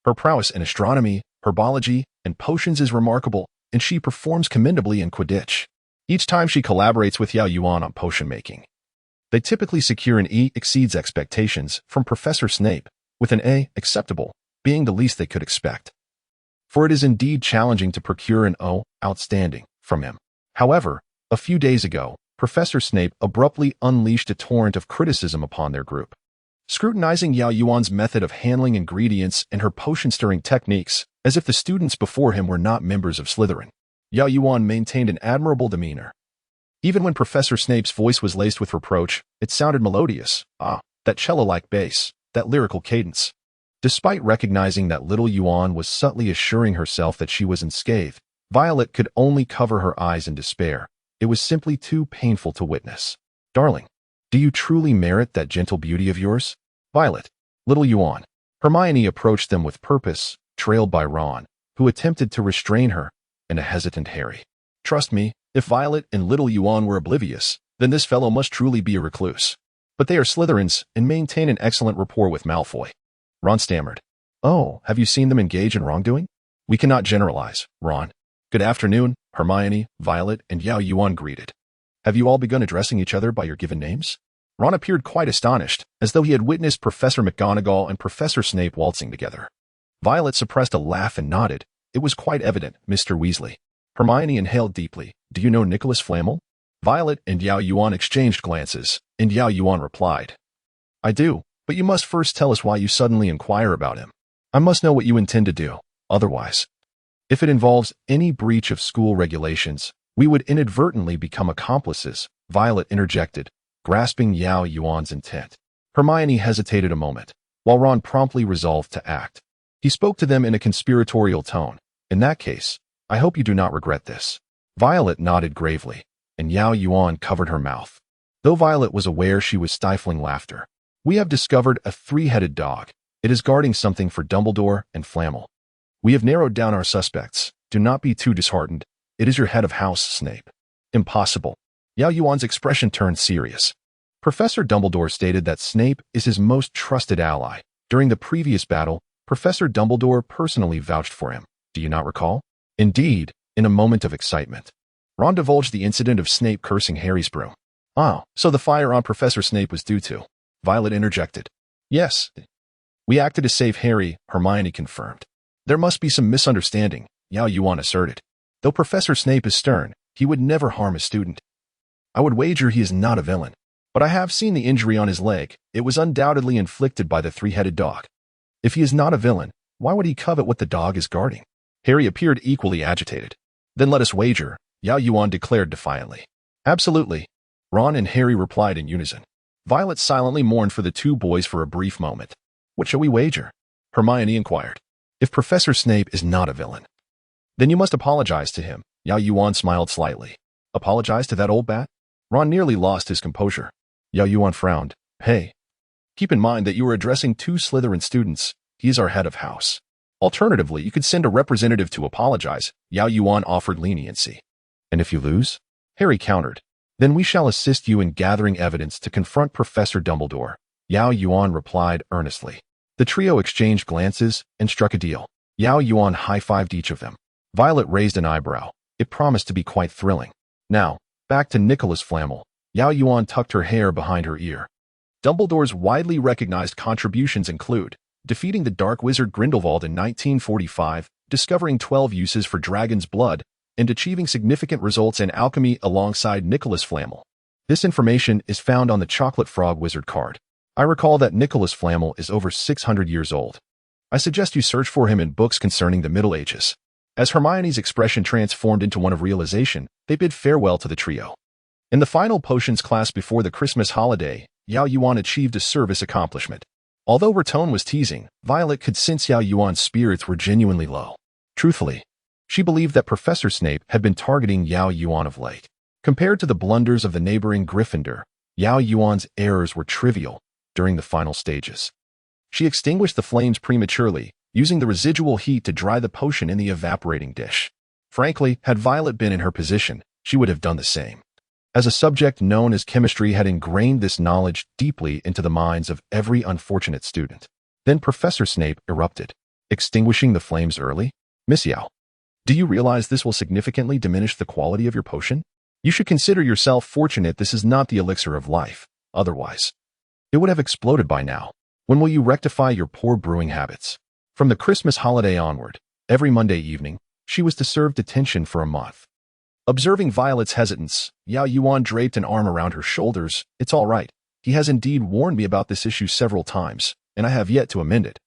her prowess in astronomy, herbology, and potions is remarkable, and she performs commendably in Quidditch. Each time she collaborates with Yao Yuan on potion making, they typically secure an E exceeds expectations from Professor Snape, with an A acceptable being the least they could expect. For it is indeed challenging to procure an O outstanding from him. However, a few days ago, Professor Snape abruptly unleashed a torrent of criticism upon their group, scrutinizing Yao Yuan's method of handling ingredients and her potion-stirring techniques, as if the students before him were not members of Slytherin. Yao Yuan maintained an admirable demeanor. Even when Professor Snape's voice was laced with reproach, it sounded melodious. Ah, that cello-like bass, that lyrical cadence. Despite recognizing that little Yuan was subtly assuring herself that she was unscathed, Violet could only cover her eyes in despair. It was simply too painful to witness. Darling, do you truly merit that gentle beauty of yours? Violet, little Yuan. Hermione approached them with purpose, trailed by Ron, who attempted to restrain her, and a hesitant Harry. Trust me, if Violet and little Yuan were oblivious, then this fellow must truly be a recluse. But they are Slytherins and maintain an excellent rapport with Malfoy. Ron stammered. Oh, have you seen them engage in wrongdoing? We cannot generalize, Ron. Good afternoon, Hermione, Violet, and Yao Yuan greeted. Have you all begun addressing each other by your given names? Ron appeared quite astonished, as though he had witnessed Professor McGonagall and Professor Snape waltzing together. Violet suppressed a laugh and nodded. It was quite evident, Mr. Weasley. Hermione inhaled deeply. Do you know Nicholas Flamel? Violet and Yao Yuan exchanged glances, and Yao Yuan replied. I do, but you must first tell us why you suddenly inquire about him. I must know what you intend to do. Otherwise, if it involves any breach of school regulations, we would inadvertently become accomplices, Violet interjected, grasping Yao Yuan's intent. Hermione hesitated a moment, while Ron promptly resolved to act. He spoke to them in a conspiratorial tone. In that case, I hope you do not regret this. Violet nodded gravely, and Yao Yuan covered her mouth. Though Violet was aware she was stifling laughter. We have discovered a three-headed dog. It is guarding something for Dumbledore and Flamel. We have narrowed down our suspects. Do not be too disheartened. It is your head of house, Snape. Impossible. Yao Yuan's expression turned serious. Professor Dumbledore stated that Snape is his most trusted ally. During the previous battle, Professor Dumbledore personally vouched for him. Do you not recall? Indeed, in a moment of excitement, Ron divulged the incident of Snape cursing Harry's broom. Ah, so the fire on Professor Snape was due to. Violet interjected. Yes. We acted to save Harry, Hermione confirmed. There must be some misunderstanding, Yao Yuan asserted. Though Professor Snape is stern, he would never harm a student. I would wager he is not a villain. But I have seen the injury on his leg. It was undoubtedly inflicted by the three-headed dog. If he is not a villain, why would he covet what the dog is guarding? Harry appeared equally agitated. Then let us wager, Yao Yuan declared defiantly. Absolutely. Ron and Harry replied in unison. Violet silently mourned for the two boys for a brief moment. What shall we wager? Hermione inquired. If Professor Snape is not a villain, then you must apologize to him. Yao Yuan smiled slightly. Apologize to that old bat? Ron nearly lost his composure. Yao Yuan frowned. Hey, keep in mind that you are addressing two Slytherin students. He is our head of house. Alternatively, you could send a representative to apologize. Yao Yuan offered leniency. And if you lose? Harry countered. Then we shall assist you in gathering evidence to confront Professor Dumbledore. Yao Yuan replied earnestly. The trio exchanged glances and struck a deal. Yao Yuan high-fived each of them. Violet raised an eyebrow. It promised to be quite thrilling. Now, back to Nicholas Flamel. Yao Yuan tucked her hair behind her ear. Dumbledore's widely recognized contributions include defeating the Dark Wizard Grindelwald in 1945, discovering 12 uses for dragon's blood, and achieving significant results in alchemy alongside Nicholas Flamel. This information is found on the Chocolate Frog Wizard card. I recall that Nicholas Flamel is over 600 years old. I suggest you search for him in books concerning the Middle Ages. As Hermione's expression transformed into one of realization, they bid farewell to the trio. In the final potions class before the Christmas holiday, Yao Yuan achieved a service accomplishment. Although her tone was teasing, Violet could sense Yao Yuan's spirits were genuinely low. Truthfully, She believed that Professor Snape had been targeting Yao Yuan of late. Compared to the blunders of the neighboring Gryffindor, Yao Yuan's errors were trivial during the final stages. She extinguished the flames prematurely, using the residual heat to dry the potion in the evaporating dish. Frankly, had Violet been in her position, she would have done the same. As a subject known as chemistry had ingrained this knowledge deeply into the minds of every unfortunate student. Then Professor Snape erupted, extinguishing the flames early. Miss Yao, do you realize this will significantly diminish the quality of your potion? You should consider yourself fortunate this is not the elixir of life. Otherwise, it would have exploded by now. When will you rectify your poor brewing habits? From the Christmas holiday onward, every Monday evening, she was to serve detention for a month. Observing Violet's hesitance, Yao Yuan draped an arm around her shoulders. It's all right. He has indeed warned me about this issue several times, and I have yet to amend it.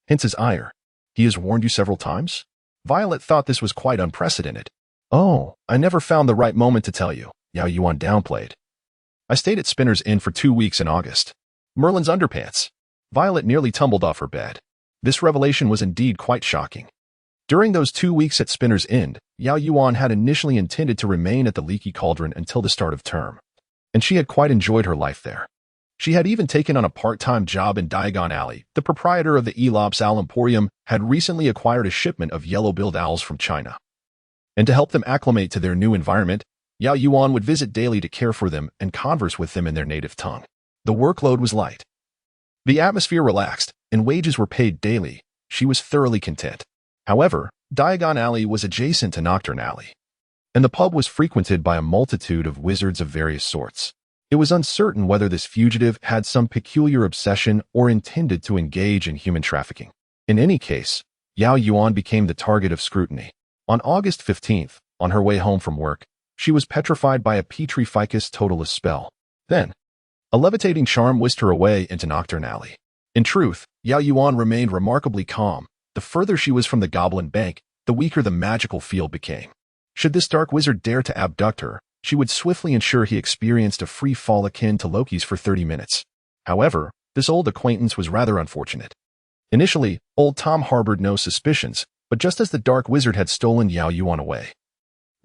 Hence his ire. He has warned you several times? Violet thought this was quite unprecedented. Oh, I never found the right moment to tell you, Yao Yuan downplayed. I stayed at Spinner's Inn for 2 weeks in August. Merlin's underpants. Violet nearly tumbled off her bed. This revelation was indeed quite shocking. During those 2 weeks at Spinner's Inn, Yao Yuan had initially intended to remain at the Leaky Cauldron until the start of term, and she had quite enjoyed her life there. She had even taken on a part-time job in Diagon Alley. The proprietor of the Elops Owl Emporium had recently acquired a shipment of yellow-billed owls from China. And to help them acclimate to their new environment, Yao Yuan would visit daily to care for them and converse with them in their native tongue. The workload was light. The atmosphere relaxed, and wages were paid daily. She was thoroughly content. However, Diagon Alley was adjacent to Nocturne Alley, and the pub was frequented by a multitude of wizards of various sorts. It was uncertain whether this fugitive had some peculiar obsession or intended to engage in human trafficking. In any case, Yao Yuan became the target of scrutiny. On August 15th, on her way home from work, she was petrified by a Petrificus Totalis spell. Then, a levitating charm whisked her away into Nocturne Alley. In truth, Yao Yuan remained remarkably calm. The further she was from the Goblin Bank, the weaker the magical field became. Should this dark wizard dare to abduct her, she would swiftly ensure he experienced a free fall akin to Loki's for 30 minutes. However, this old acquaintance was rather unfortunate. Initially, old Tom harbored no suspicions, but just as the dark wizard had stolen Yao Yuan away,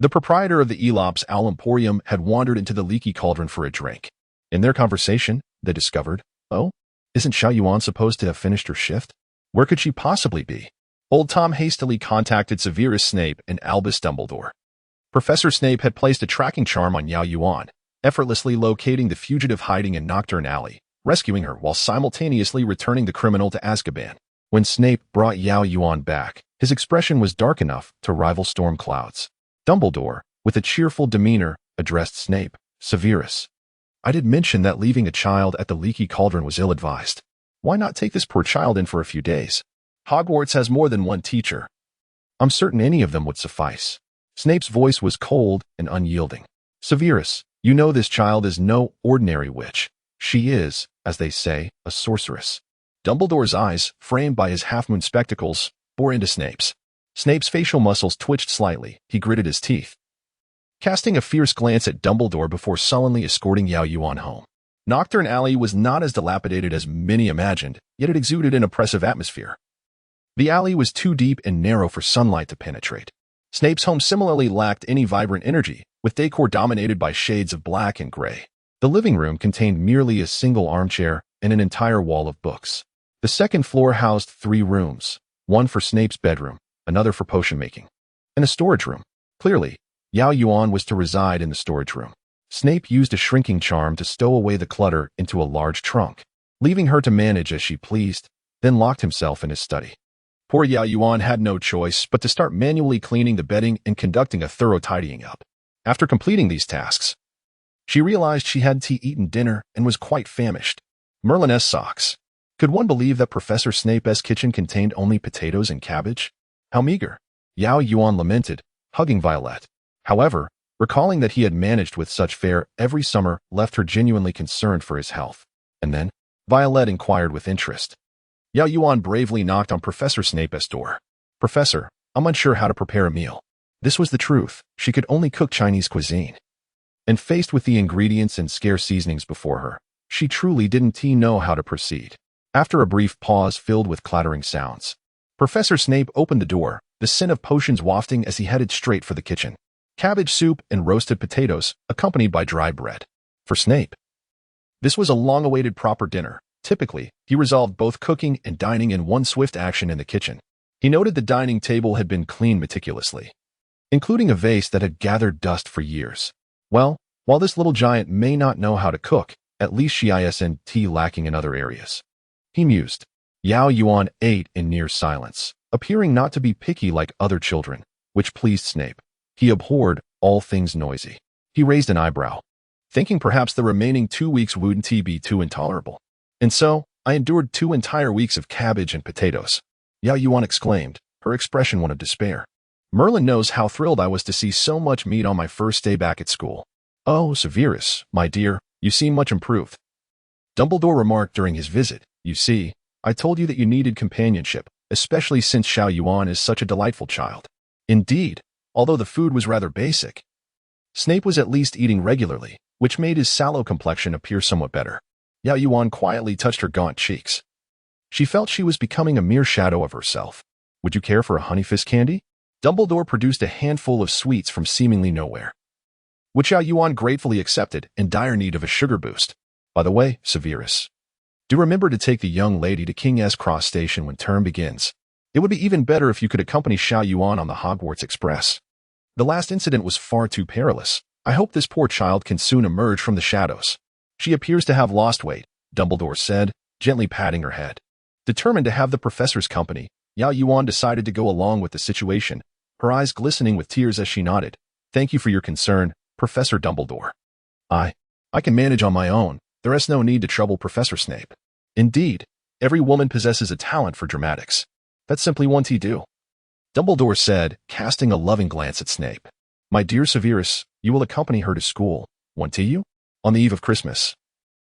the proprietor of the Elops Owl Emporium had wandered into the Leaky Cauldron for a drink. In their conversation, they discovered, oh, isn't Yao Yuan supposed to have finished her shift? Where could she possibly be? Old Tom hastily contacted Severus Snape and Albus Dumbledore. Professor Snape had placed a tracking charm on Yao Yuan, effortlessly locating the fugitive hiding in Nocturne Alley, rescuing her while simultaneously returning the criminal to Azkaban. When Snape brought Yao Yuan back, his expression was dark enough to rival storm clouds. Dumbledore, with a cheerful demeanor, addressed Snape. Severus, I did mention that leaving a child at the Leaky Cauldron was ill-advised. Why not take this poor child in for a few days? Hogwarts has more than one teacher. I'm certain any of them would suffice. Snape's voice was cold and unyielding. Severus, you know this child is no ordinary witch. She is, as they say, a sorceress. Dumbledore's eyes, framed by his half-moon spectacles, bore into Snape's. Snape's facial muscles twitched slightly. He gritted his teeth, casting a fierce glance at Dumbledore before sullenly escorting Yao Yuan home. Nocturne Alley was not as dilapidated as many imagined, yet it exuded an oppressive atmosphere. The alley was too deep and narrow for sunlight to penetrate. Snape's home similarly lacked any vibrant energy, with decor dominated by shades of black and gray. The living room contained merely a single armchair and an entire wall of books. The second floor housed 3 rooms, one for Snape's bedroom, another for potion making, and a storage room. Clearly, Yao Yuan was to reside in the storage room. Snape used a shrinking charm to stow away the clutter into a large trunk, leaving her to manage as she pleased, then locked himself in his study. Poor Yao Yuan had no choice but to start manually cleaning the bedding and conducting a thorough tidying up. After completing these tasks, she realized she hadn't eaten dinner and was quite famished. Merlin's socks. Could one believe that Professor Snape's kitchen contained only potatoes and cabbage? How meager. Yao Yuan lamented, hugging Violet. However, recalling that he had managed with such fare every summer left her genuinely concerned for his health. And then, Violet inquired with interest. Yao Yuan bravely knocked on Professor Snape's door. Professor, I'm unsure how to prepare a meal. This was the truth. She could only cook Chinese cuisine. And faced with the ingredients and scarce seasonings before her, she truly didn't know how to proceed. After a brief pause filled with clattering sounds, Professor Snape opened the door, the scent of potions wafting as he headed straight for the kitchen. Cabbage soup and roasted potatoes, accompanied by dry bread. For Snape, this was a long-awaited proper dinner. Typically, he resolved both cooking and dining in one swift action in the kitchen. He noted the dining table had been cleaned meticulously, including a vase that had gathered dust for years. Well, while this little giant may not know how to cook, at least she isn't lacking in other areas. He mused. Yao Yuan ate in near silence, appearing not to be picky like other children, which pleased Snape. He abhorred all things noisy. He raised an eyebrow, thinking perhaps the remaining 2 weeks wouldn't be too intolerable. And so, I endured 2 entire weeks of cabbage and potatoes. Yao Yuan exclaimed, her expression one of despair. Merlin knows how thrilled I was to see so much meat on my first day back at school. Oh, Severus, my dear, you seem much improved. Dumbledore remarked during his visit. You see, I told you that you needed companionship, especially since Xiao Yuan is such a delightful child. Indeed, although the food was rather basic, Snape was at least eating regularly, which made his sallow complexion appear somewhat better. Yao Yuan quietly touched her gaunt cheeks. She felt she was becoming a mere shadow of herself. Would you care for a honeyfist candy? Dumbledore produced a handful of sweets from seemingly nowhere, which Yao Yuan gratefully accepted, in dire need of a sugar boost. By the way, Severus, do remember to take the young lady to King's Cross Station when term begins. It would be even better if you could accompany Xiao Yuan on the Hogwarts Express. The last incident was far too perilous. I hope this poor child can soon emerge from the shadows. She appears to have lost weight, Dumbledore said, gently patting her head. Determined to have the professor's company, Yao Yuan decided to go along with the situation, her eyes glistening with tears as she nodded. Thank you for your concern, Professor Dumbledore. I can manage on my own. There is no need to trouble Professor Snape. Indeed, every woman possesses a talent for dramatics. That's simply one to do. Dumbledore said, casting a loving glance at Snape. My dear Severus, you will accompany her to school, won't you? On the eve of Christmas.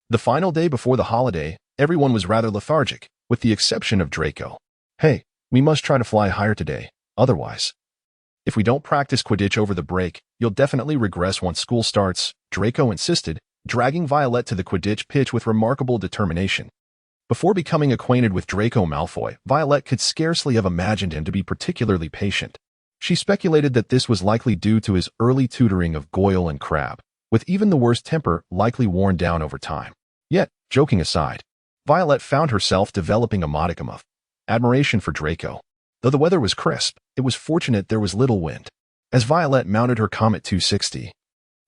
The final day before the holiday, everyone was rather lethargic, with the exception of Draco. Hey, we must try to fly higher today, otherwise, if we don't practice Quidditch over the break, you'll definitely regress once school starts, Draco insisted, dragging Violet to the Quidditch pitch with remarkable determination. Before becoming acquainted with Draco Malfoy, Violet could scarcely have imagined him to be particularly patient. She speculated that this was likely due to his early tutoring of Goyle and Crabbe, with even the worst temper likely worn down over time. Yet, joking aside, Violet found herself developing a modicum of admiration for Draco. Though the weather was crisp, it was fortunate there was little wind. As Violet mounted her Comet 260,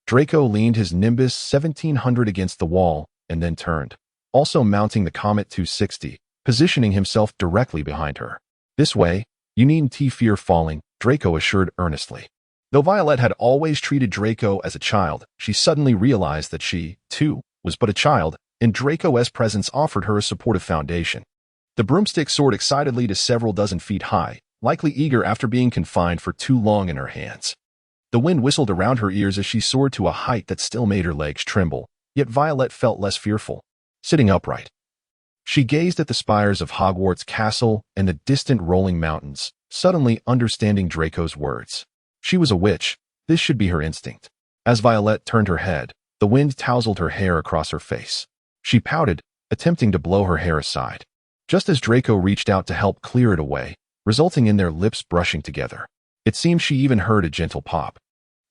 Draco leaned his Nimbus 1700 against the wall and then turned, also mounting the Comet 260, positioning himself directly behind her. This way, you needn't fear falling, Draco assured earnestly. Though Violet had always treated Draco as a child, she suddenly realized that she, too, was but a child, and Draco's presence offered her a supportive foundation. The broomstick soared excitedly to several dozen feet high, likely eager after being confined for too long in her hands. The wind whistled around her ears as she soared to a height that still made her legs tremble, yet Violet felt less fearful. Sitting upright, she gazed at the spires of Hogwarts Castle and the distant rolling mountains, suddenly understanding Draco's words. She was a witch. This should be her instinct. As Violet turned her head, the wind tousled her hair across her face. She pouted, attempting to blow her hair aside, just as Draco reached out to help clear it away, resulting in their lips brushing together. It seemed she even heard a gentle pop,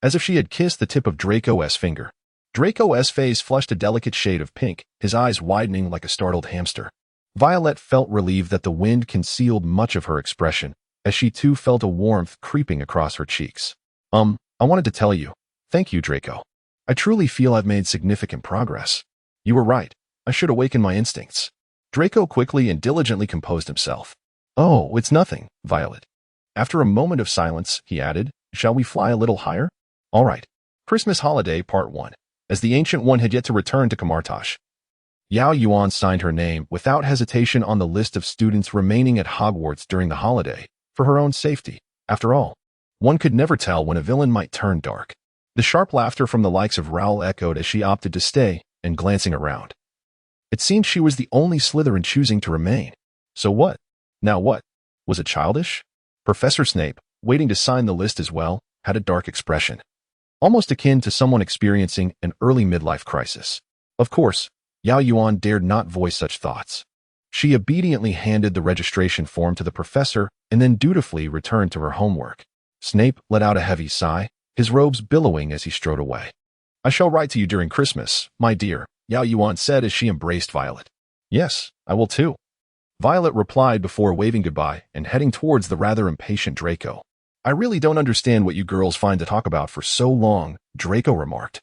as if she had kissed the tip of Draco's finger. Draco's face flushed a delicate shade of pink, his eyes widening like a startled hamster. Violet felt relieved that the wind concealed much of her expression, as she too felt a warmth creeping across her cheeks. I wanted to tell you. Thank you, Draco. I truly feel I've made significant progress. You were right. I should awaken my instincts. Draco quickly and diligently composed himself. Oh, it's nothing, Violet. After a moment of silence, he added, shall we fly a little higher? All right. Christmas Holiday Part 1. As the Ancient One had yet to return to Camartage, Yao Yuan signed her name without hesitation on the list of students remaining at Hogwarts during the holiday, for her own safety. After all, one could never tell when a villain might turn dark. The sharp laughter from the likes of Raoul echoed as she opted to stay, and glancing around, it seemed she was the only Slytherin choosing to remain. So what? Now what? Was it childish? Professor Snape, waiting to sign the list as well, had a dark expression, almost akin to someone experiencing an early midlife crisis. Of course, Yao Yuan dared not voice such thoughts. She obediently handed the registration form to the professor and then dutifully returned to her homework. Snape let out a heavy sigh, his robes billowing as he strode away. "I shall write to you during Christmas, my dear," Yao Yuan said as she embraced Violet. "Yes, I will too," Violet replied before waving goodbye and heading towards the rather impatient Draco. "I really don't understand what you girls find to talk about for so long," Draco remarked,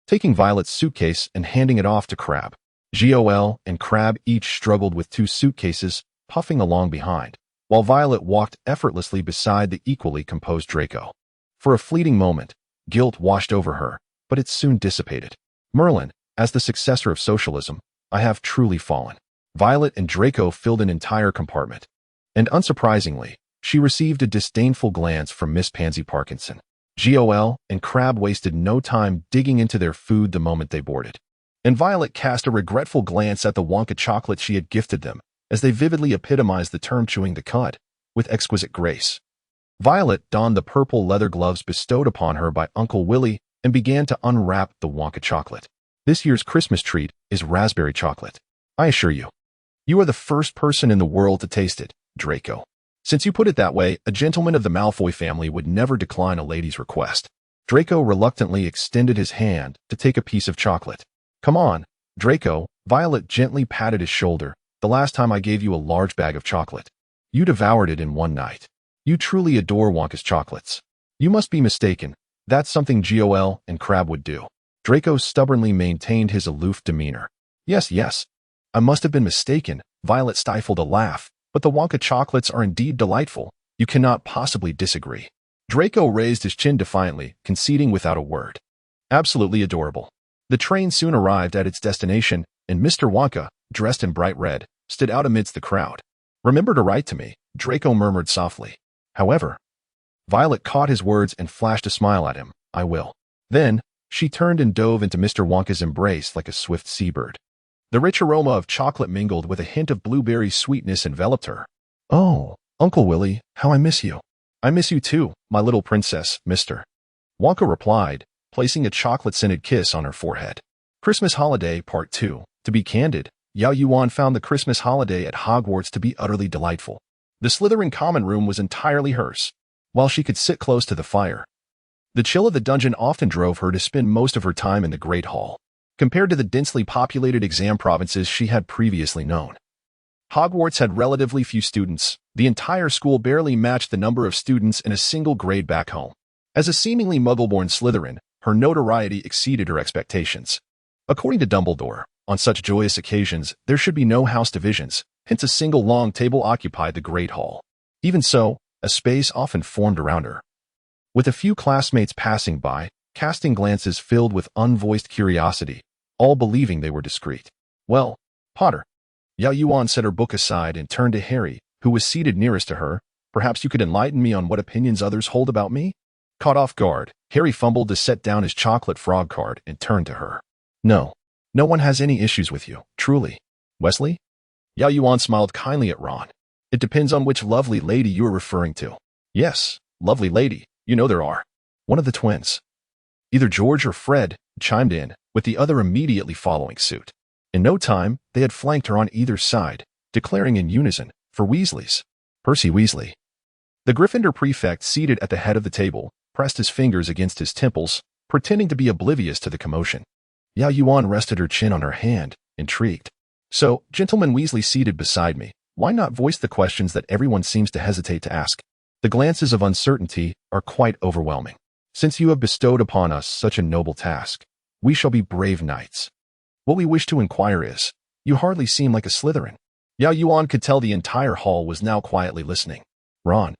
taking Violet's suitcase and handing it off to Crabbe. Gol and Crabbe each struggled with 2 suitcases, puffing along behind, while Violet walked effortlessly beside the equally composed Draco. For a fleeting moment, guilt washed over her, but it soon dissipated. "Merlin, as the successor of socialism, I have truly fallen." Violet and Draco filled an entire compartment, and unsurprisingly, she received a disdainful glance from Miss Pansy Parkinson. Gol and Crabbe wasted no time digging into their food the moment they boarded, and Violet cast a regretful glance at the Wonka chocolate she had gifted them, as they vividly epitomized the term chewing the cud, with exquisite grace. Violet donned the purple leather gloves bestowed upon her by Uncle Willy and began to unwrap the Wonka chocolate. "This year's Christmas treat is raspberry chocolate. I assure you. You are the first person in the world to taste it, Draco. Since you put it that way, a gentleman of the Malfoy family would never decline a lady's request." Draco reluctantly extended his hand to take a piece of chocolate. "Come on, Draco," Violet gently patted his shoulder. "The last time I gave you a large bag of chocolate, you devoured it in one night. You truly adore Wonka's chocolates." "You must be mistaken. That's something Gol and Crabbe would do." Draco stubbornly maintained his aloof demeanor. Yes, I must have been mistaken." Violet stifled a laugh, "but the Wonka chocolates are indeed delightful. You cannot possibly disagree." Draco raised his chin defiantly, conceding without a word. "Absolutely adorable." The train soon arrived at its destination, and Mr. Wonka, dressed in bright red, stood out amidst the crowd. "Remember to write to me," Draco murmured softly. However, Violet caught his words and flashed a smile at him. "I will." Then, she turned and dove into Mr. Wonka's embrace like a swift seabird. The rich aroma of chocolate mingled with a hint of blueberry sweetness enveloped her. "Oh, Uncle Willy, how I miss you." "I miss you too, my little princess, Mr. Wonka replied, placing a chocolate-scented kiss on her forehead. Christmas Holiday Part 2. To be candid, Yao Yuan found the Christmas holiday at Hogwarts to be utterly delightful. The Slytherin common room was entirely hers, while she could sit close to the fire. The chill of the dungeon often drove her to spend most of her time in the Great Hall, compared to the densely populated exam provinces she had previously known. Hogwarts had relatively few students. The entire school barely matched the number of students in a single grade back home. As a seemingly muggle-born Slytherin, her notoriety exceeded her expectations. According to Dumbledore, on such joyous occasions, there should be no house divisions, hence a single long table occupied the Great Hall. Even so, a space often formed around her, with a few classmates passing by, casting glances filled with unvoiced curiosity, all believing they were discreet. "Well, Potter," Yao Yuan set her book aside and turned to Harry, who was seated nearest to her. "Perhaps you could enlighten me on what opinions others hold about me?" Caught off guard, Harry fumbled to set down his chocolate frog card and turned to her. No one has any issues with you, truly. Wesley?" Yao Yuan smiled kindly at Ron. "It depends on which lovely lady you are referring to." "Yes, lovely lady, you know there are." One of the twins, either George or Fred, chimed in, with the other immediately following suit. In no time, they had flanked her on either side, declaring in unison, "For Weasleys, Percy Weasley." The Gryffindor prefect seated at the head of the table pressed his fingers against his temples, pretending to be oblivious to the commotion. Yao Yuan rested her chin on her hand, intrigued. "So, Gentleman Weasley seated beside me, why not voice the questions that everyone seems to hesitate to ask? The glances of uncertainty are quite overwhelming. Since you have bestowed upon us such a noble task, we shall be brave knights. What we wish to inquire is, you hardly seem like a Slytherin." Yao Yuan could tell the entire hall was now quietly listening. "Ron,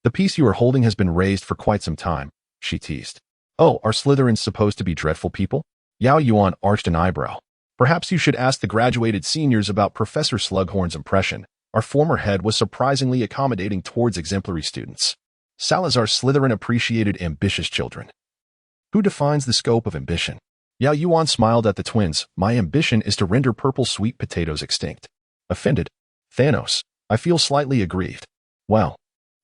the piece you are holding has been raised for quite some time," she teased. "Oh, are Slytherins supposed to be dreadful people?" Yao Yuan arched an eyebrow. "Perhaps you should ask the graduated seniors about Professor Slughorn's impression. Our former head was surprisingly accommodating towards exemplary students. Salazar Slytherin appreciated ambitious children." "Who defines the scope of ambition?" Yao Yuan smiled at the twins. "My ambition is to render purple sweet potatoes extinct." "Offended? Thanos, I feel slightly aggrieved." "Well,"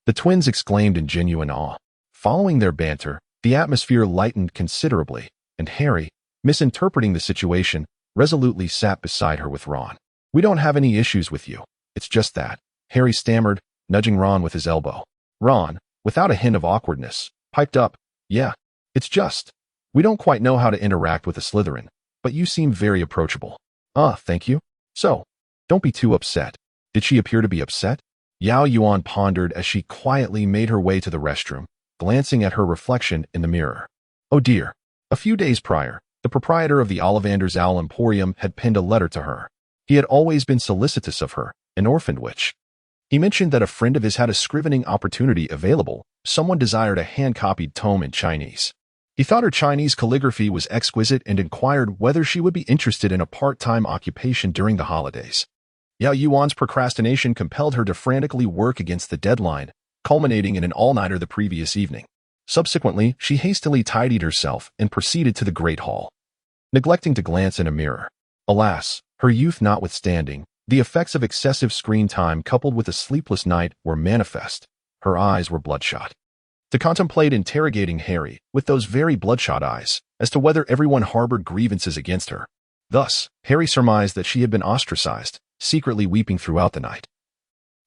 the twins exclaimed in genuine awe. Following their banter, the atmosphere lightened considerably, and Harry, misinterpreting the situation, resolutely sat beside her with Ron. We don't have any issues with you. It's just that, Harry stammered, nudging Ron with his elbow. Ron, without a hint of awkwardness, piped up, yeah, it's just. We don't quite know how to interact with a Slytherin, but you seem very approachable. Thank you. So, don't be too upset. Did she appear to be upset? Yao Yuan pondered as she quietly made her way to the restroom, glancing at her reflection in the mirror. Oh dear. A few days prior, the proprietor of the Ollivander's Owl Emporium had penned a letter to her. He had always been solicitous of her, an orphaned witch. He mentioned that a friend of his had a scrivening opportunity available. Someone desired a hand-copied tome in Chinese. He thought her Chinese calligraphy was exquisite and inquired whether she would be interested in a part-time occupation during the holidays. Yao Yuan's procrastination compelled her to frantically work against the deadline, culminating in an all-nighter the previous evening. Subsequently, she hastily tidied herself and proceeded to the Great Hall, neglecting to glance in a mirror. Alas, her youth notwithstanding, the effects of excessive screen time coupled with a sleepless night were manifest. Her eyes were bloodshot. To contemplate interrogating Harry, with those very bloodshot eyes, as to whether everyone harbored grievances against her. Thus, Harry surmised that she had been ostracized, secretly weeping throughout the night,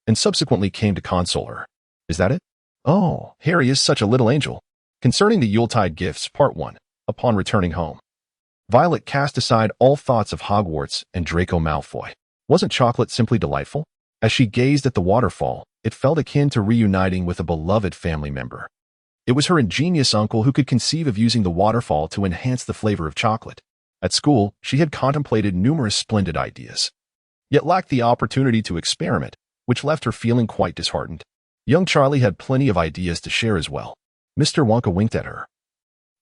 and subsequently came to console her. Is that it? Oh, Harry is such a little angel. Concerning the Yuletide gifts, Part 1. Upon returning home, Violet cast aside all thoughts of Hogwarts and Draco Malfoy. Wasn't chocolate simply delightful? As she gazed at the waterfall, it felt akin to reuniting with a beloved family member. It was her ingenious uncle who could conceive of using the waterfall to enhance the flavor of chocolate. At school, she had contemplated numerous splendid ideas, yet lacked the opportunity to experiment, which left her feeling quite disheartened. Young Charlie had plenty of ideas to share as well. Mr. Wonka winked at her,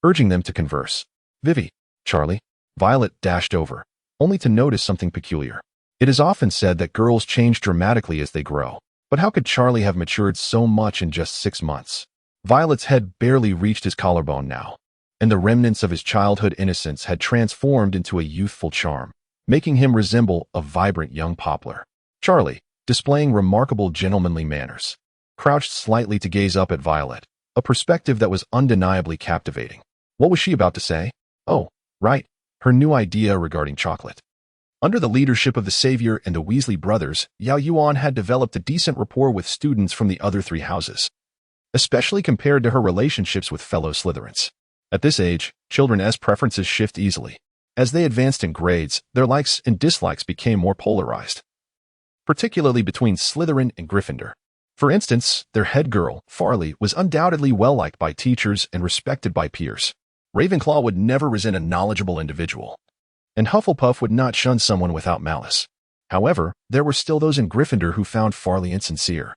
urging them to converse. Vivi, Charlie, Violet dashed over, only to notice something peculiar. It is often said that girls change dramatically as they grow, but how could Charlie have matured so much in just 6 months? Violet's head barely reached his collarbone now, and the remnants of his childhood innocence had transformed into a youthful charm, making him resemble a vibrant young poplar. Charlie, displaying remarkable gentlemanly manners, crouched slightly to gaze up at Violet, a perspective that was undeniably captivating. What was she about to say? Oh, right, her new idea regarding chocolate. Under the leadership of the Savior and the Weasley brothers, Yao Yuan had developed a decent rapport with students from the other 3 houses, especially compared to her relationships with fellow Slytherins. At this age, children's preferences shift easily. As they advanced in grades, their likes and dislikes became more polarized, particularly between Slytherin and Gryffindor. For instance, their head girl, Farley, was undoubtedly well-liked by teachers and respected by peers. Ravenclaw would never resent a knowledgeable individual, and Hufflepuff would not shun someone without malice. However, there were still those in Gryffindor who found Farley insincere.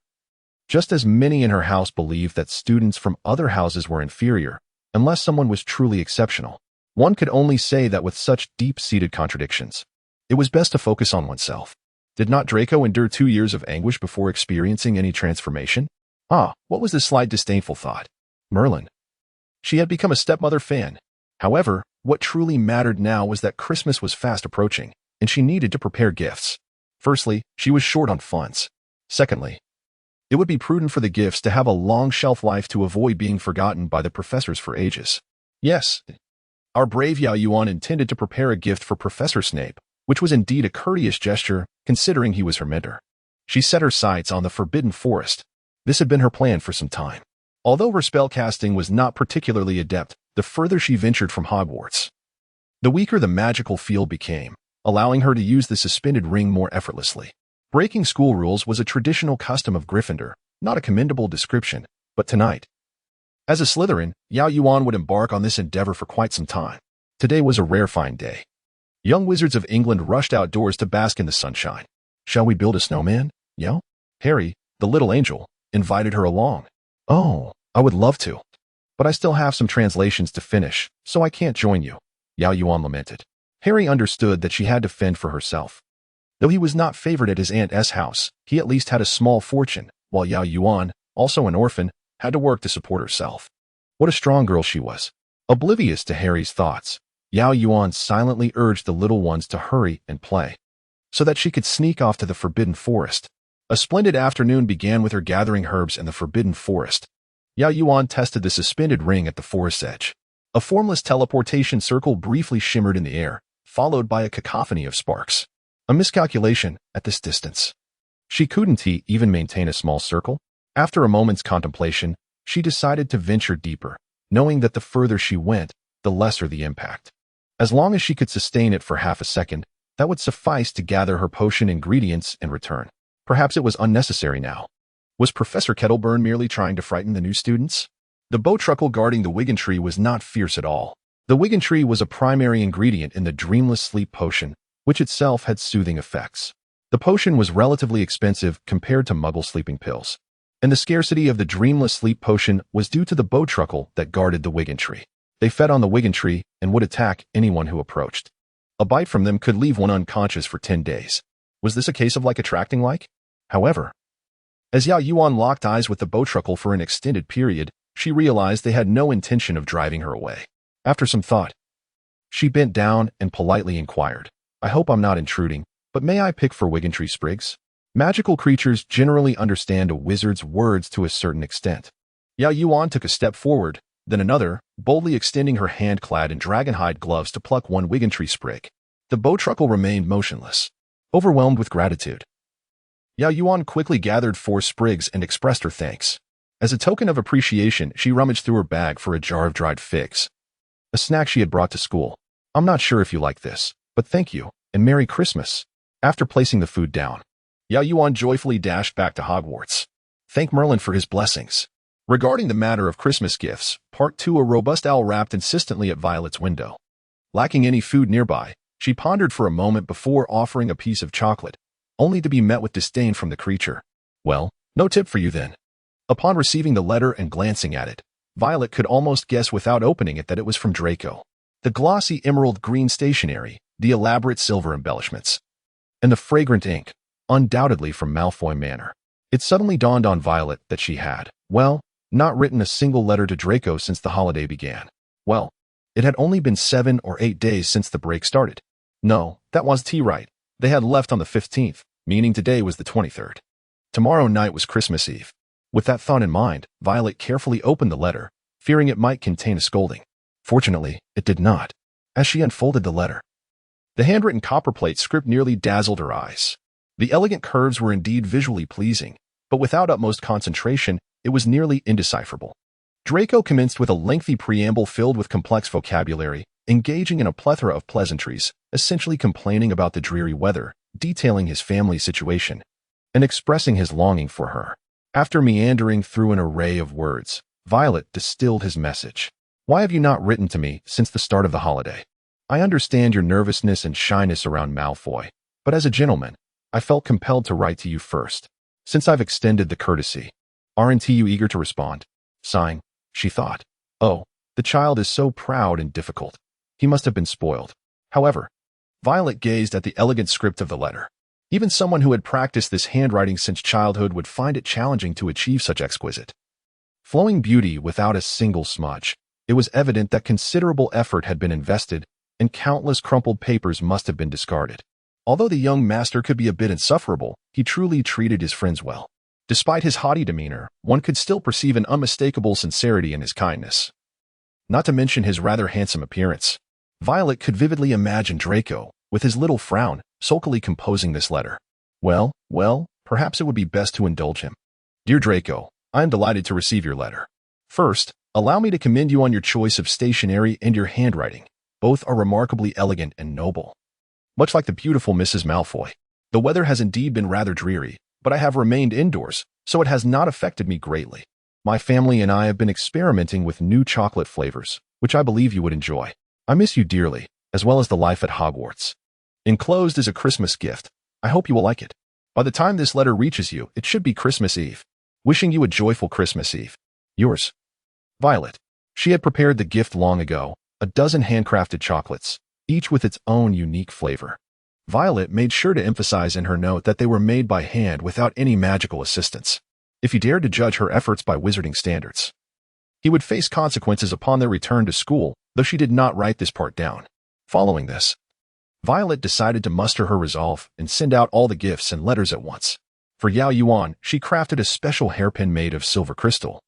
Just as many in her house believed that students from other houses were inferior, unless someone was truly exceptional. One could only say that with such deep-seated contradictions, it was best to focus on oneself. Did not Draco endure 2 years of anguish before experiencing any transformation? What was this slight disdainful thought? Merlin. She had become a stepmother fan. However, what truly mattered now was that Christmas was fast approaching, and she needed to prepare gifts. Firstly, she was short on funds. Secondly, it would be prudent for the gifts to have a long shelf life to avoid being forgotten by the professors for ages. Yes, our brave Yao Yuan intended to prepare a gift for Professor Snape, which was indeed a courteous gesture, considering he was her mentor. She set her sights on the Forbidden Forest. This had been her plan for some time. Although her spellcasting was not particularly adept, the further she ventured from Hogwarts, the weaker the magical field became, allowing her to use the suspended ring more effortlessly. Breaking school rules was a traditional custom of Gryffindor, not a commendable description, but tonight, as a Slytherin, Yao Yuan would embark on this endeavor for quite some time. Today was a rare fine day. Young wizards of England rushed outdoors to bask in the sunshine. Shall we build a snowman, Yao? Harry, the little angel, invited her along. Oh, I would love to, but I still have some translations to finish, so I can't join you, Yao Yuan lamented. Harry understood that she had to fend for herself. Though he was not favored at his aunt's house, he at least had a small fortune, while Yao Yuan, also an orphan, had to work to support herself. What a strong girl she was. Oblivious to Harry's thoughts, Yao Yuan silently urged the little ones to hurry and play, so that she could sneak off to the Forbidden Forest. A splendid afternoon began with her gathering herbs in the Forbidden Forest. Yao Yuan tested the suspended ring at the forest's edge. A formless teleportation circle briefly shimmered in the air, followed by a cacophony of sparks. A miscalculation at this distance. She couldn't even maintain a small circle. After a moment's contemplation, she decided to venture deeper, knowing that the further she went, the lesser the impact. As long as she could sustain it for half a second, that would suffice to gather her potion ingredients and return. Perhaps it was unnecessary now. Was Professor Kettleburn merely trying to frighten the new students? The bowtruckle guarding the Wigan tree was not fierce at all. The Wigan tree was a primary ingredient in the dreamless sleep potion, which itself had soothing effects. The potion was relatively expensive compared to Muggle sleeping pills, and the scarcity of the dreamless sleep potion was due to the bowtruckle that guarded the Wigan tree. They fed on the Wigan tree and would attack anyone who approached. A bite from them could leave one unconscious for 10 days. Was this a case of like attracting like? However, as Yao Yuan locked eyes with the bowtruckle for an extended period, she realized they had no intention of driving her away. After some thought, she bent down and politely inquired, "I hope I'm not intruding, but may I pick for Wigan tree sprigs?" Magical creatures generally understand a wizard's words to a certain extent. Yao Yuan took a step forward, then another, boldly extending her hand clad in dragonhide gloves to pluck one Wigan tree sprig. The bowtruckle remained motionless, overwhelmed with gratitude. Yao Yuan quickly gathered 4 sprigs and expressed her thanks. As a token of appreciation, she rummaged through her bag for a jar of dried figs, a snack she had brought to school. "I'm not sure if you like this, but thank you, and Merry Christmas." After placing the food down, Yao Yuan joyfully dashed back to Hogwarts. Thank Merlin for his blessings. Regarding the matter of Christmas gifts, Part 2, a robust owl rapped insistently at Violet's window. Lacking any food nearby, she pondered for a moment before offering a piece of chocolate, only to be met with disdain from the creature. "Well, no tip for you then." Upon receiving the letter and glancing at it, Violet could almost guess without opening it that it was from Draco. The glossy emerald green stationery, the elaborate silver embellishments, and the fragrant ink, undoubtedly from Malfoy Manor. It suddenly dawned on Violet that she had, well, not written a single letter to Draco since the holiday began. Well, it had only been 7 or 8 days since the break started. No, that was right. They had left on the 15th, meaning today was the 23rd. Tomorrow night was Christmas Eve. With that thought in mind, Violet carefully opened the letter, fearing it might contain a scolding. Fortunately, it did not. As she unfolded the letter, the handwritten copperplate script nearly dazzled her eyes. The elegant curves were indeed visually pleasing, but without utmost concentration, it was nearly indecipherable. Draco commenced with a lengthy preamble filled with complex vocabulary, engaging in a plethora of pleasantries, essentially complaining about the dreary weather, detailing his family situation, and expressing his longing for her. After meandering through an array of words, Violet distilled his message. "Why have you not written to me since the start of the holiday? I understand your nervousness and shyness around Malfoy, but as a gentleman, I felt compelled to write to you first, since I've extended the courtesy. Aren't you eager to respond?" Sighing, she thought, "Oh, the child is so proud and difficult. He must have been spoiled." However, Violet gazed at the elegant script of the letter. Even someone who had practiced this handwriting since childhood would find it challenging to achieve such exquisite, flowing beauty without a single smudge. It was evident that considerable effort had been invested, and countless crumpled papers must have been discarded. Although the young master could be a bit insufferable, he truly treated his friends well. Despite his haughty demeanor, one could still perceive an unmistakable sincerity in his kindness. Not to mention his rather handsome appearance. Violet could vividly imagine Draco, with his little frown, sulkily composing this letter. Well, perhaps it would be best to indulge him. "Dear Draco, I am delighted to receive your letter. First, allow me to commend you on your choice of stationery and your handwriting. Both are remarkably elegant and noble. Much like the beautiful Mrs. Malfoy. The weather has indeed been rather dreary, but I have remained indoors, so it has not affected me greatly. My family and I have been experimenting with new chocolate flavors, which I believe you would enjoy. I miss you dearly, as well as the life at Hogwarts. Enclosed is a Christmas gift. I hope you will like it. By the time this letter reaches you, it should be Christmas Eve. Wishing you a joyful Christmas Eve. Yours, Violet." She had prepared the gift long ago, a dozen handcrafted chocolates, each with its own unique flavor. Violet made sure to emphasize in her note that they were made by hand without any magical assistance. If he dared to judge her efforts by wizarding standards, he would face consequences upon their return to school, though she did not write this part down. Following this, Violet decided to muster her resolve and send out all the gifts and letters at once. For Yao Yuan, she crafted a special hairpin made of silver crystal.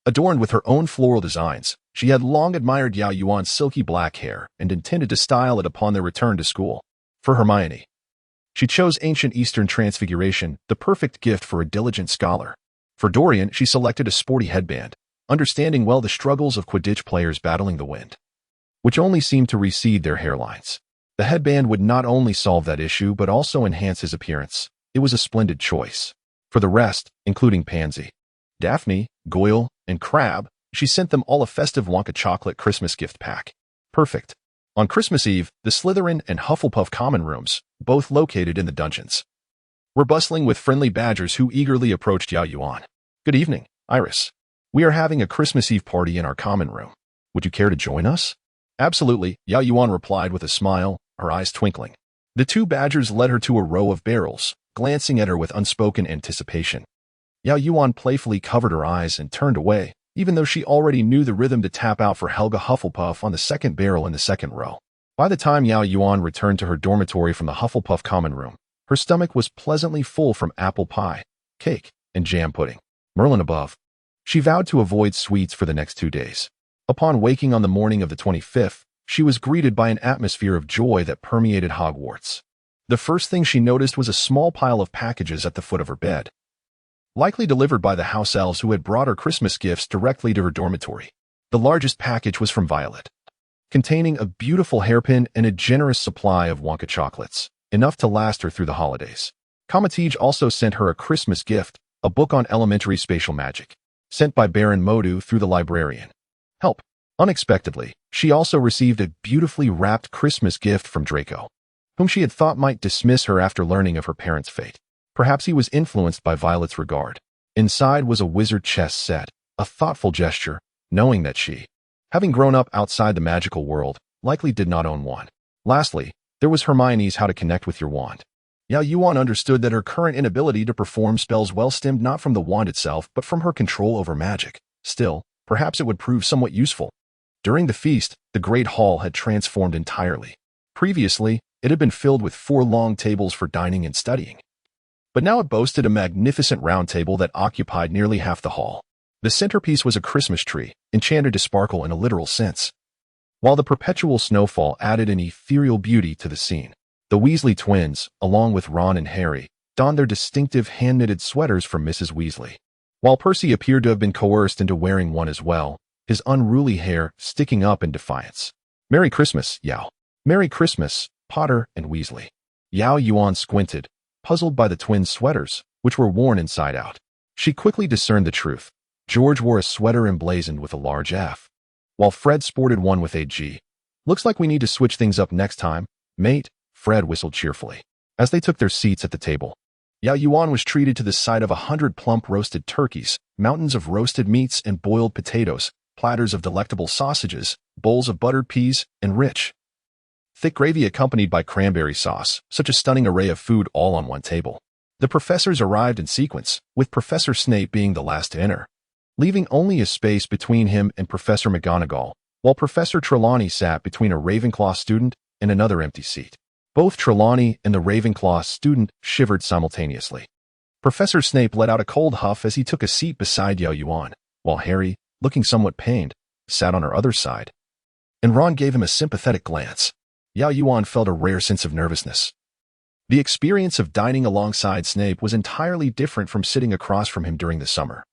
Adorned with her own floral designs, she had long admired Yao Yuan's silky black hair and intended to style it upon their return to school. For Hermione, She chose ancient Eastern Transfiguration, the perfect gift for a diligent scholar. For Dorian, she selected a sporty headband, understanding well the struggles of Quidditch players battling the wind, which only seemed to recede their hairlines. The headband would not only solve that issue but also enhance his appearance. It was a splendid choice. For the rest, including Pansy, Daphne, Goyle, and Crab, she sent them all a festive Wonka chocolate Christmas gift pack. Perfect. On Christmas Eve, the Slytherin and Hufflepuff common rooms, both located in the dungeons, were bustling with friendly badgers who eagerly approached Yao Yuan. Good evening, Iris. We are having a Christmas Eve party in our common room. Would you care to join us? Absolutely, Yao Yuan replied with a smile, her eyes twinkling. The two badgers led her to a row of barrels, glancing at her with unspoken anticipation. Yao Yuan playfully covered her eyes and turned away, even though she already knew the rhythm to tap out for Helga Hufflepuff on the second barrel in the second row. By the time Yao Yuan returned to her dormitory from the Hufflepuff common room, her stomach was pleasantly full from apple pie, cake, and jam pudding. Merlin above. She vowed to avoid sweets for the next 2 days. Upon waking on the morning of the 25th, she was greeted by an atmosphere of joy that permeated Hogwarts. The first thing she noticed was a small pile of packages at the foot of her bed, likely delivered by the house elves who had brought her Christmas gifts directly to her dormitory. The largest package was from Violet, containing a beautiful hairpin and a generous supply of Wonka chocolates, enough to last her through the holidays. Comatige also sent her a Christmas gift, a book on elementary spatial magic, sent by Baron Modu through the librarian. Help. Unexpectedly, she also received a beautifully wrapped Christmas gift from Draco, whom she had thought might dismiss her after learning of her parents' fate. Perhaps he was influenced by Violet's regard. Inside was a wizard chess set, a thoughtful gesture, knowing that she, having grown up outside the magical world, likely did not own one. Lastly, there was Hermione's How to Connect with Your Wand. Yao Yuan understood that her current inability to perform spells well stemmed not from the wand itself but from her control over magic. Still, perhaps it would prove somewhat useful. During the feast, the Great Hall had transformed entirely. Previously, it had been filled with 4 long tables for dining and studying, but now it boasted a magnificent round table that occupied nearly half the hall. The centerpiece was a Christmas tree, enchanted to sparkle in a literal sense, while the perpetual snowfall added an ethereal beauty to the scene. The Weasley twins, along with Ron and Harry, donned their distinctive hand-knitted sweaters from Mrs. Weasley, while Percy appeared to have been coerced into wearing one as well, his unruly hair sticking up in defiance. Merry Christmas, Yao. Merry Christmas, Potter and Weasley. Yao Yuan squinted, puzzled by the twins' sweaters, which were worn inside out. She quickly discerned the truth. George wore a sweater emblazoned with a large F, while Fred sported one with a G. Looks like we need to switch things up next time, mate, Fred whistled cheerfully. As they took their seats at the table, Yao Yuan was treated to the sight of 100 plump roasted turkeys, mountains of roasted meats and boiled potatoes, platters of delectable sausages, bowls of buttered peas, and rich, thick gravy accompanied by cranberry sauce, such a stunning array of food all on one table. The professors arrived in sequence, with Professor Snape being the last to enter, leaving only a space between him and Professor McGonagall, while Professor Trelawney sat between a Ravenclaw student and another empty seat. Both Trelawney and the Ravenclaw student shivered simultaneously. Professor Snape let out a cold huff as he took a seat beside Yao Yuan, while Harry, looking somewhat pained, sat on her other side, and Ron gave him a sympathetic glance. Yao Yuan felt a rare sense of nervousness. The experience of dining alongside Snape was entirely different from sitting across from him during the summer,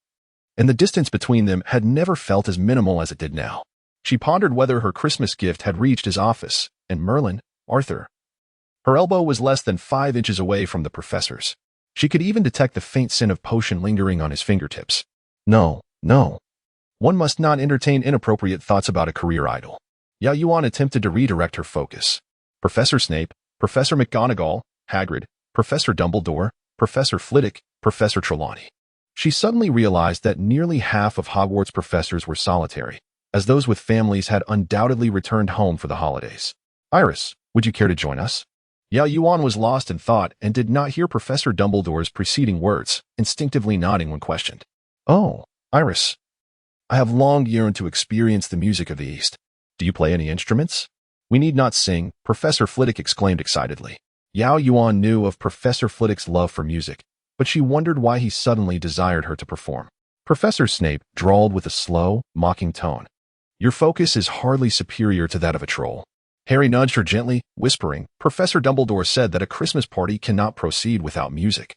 and the distance between them had never felt as minimal as it did now. She pondered whether her Christmas gift had reached his office, and Merlin, Arthur. Her elbow was less than 5 inches away from the professor's. She could even detect the faint scent of potion lingering on his fingertips. No. One must not entertain inappropriate thoughts about a career idol. Yao Yuan attempted to redirect her focus. Professor Snape, Professor McGonagall, Hagrid, Professor Dumbledore, Professor Flitwick, Professor Trelawney. She suddenly realized that nearly half of Hogwarts professors were solitary, as those with families had undoubtedly returned home for the holidays. Iris, would you care to join us? Yao Yuan was lost in thought and did not hear Professor Dumbledore's preceding words, instinctively nodding when questioned. Oh, Iris. I have long yearned to experience the music of the East. Do you play any instruments? We need not sing, Professor Flitwick exclaimed excitedly. Yao Yuan knew of Professor Flitwick's love for music, but she wondered why he suddenly desired her to perform. Professor Snape drawled with a slow, mocking tone. Your focus is hardly superior to that of a troll. Harry nudged her gently, whispering, "Professor Dumbledore said that a Christmas party cannot proceed without music.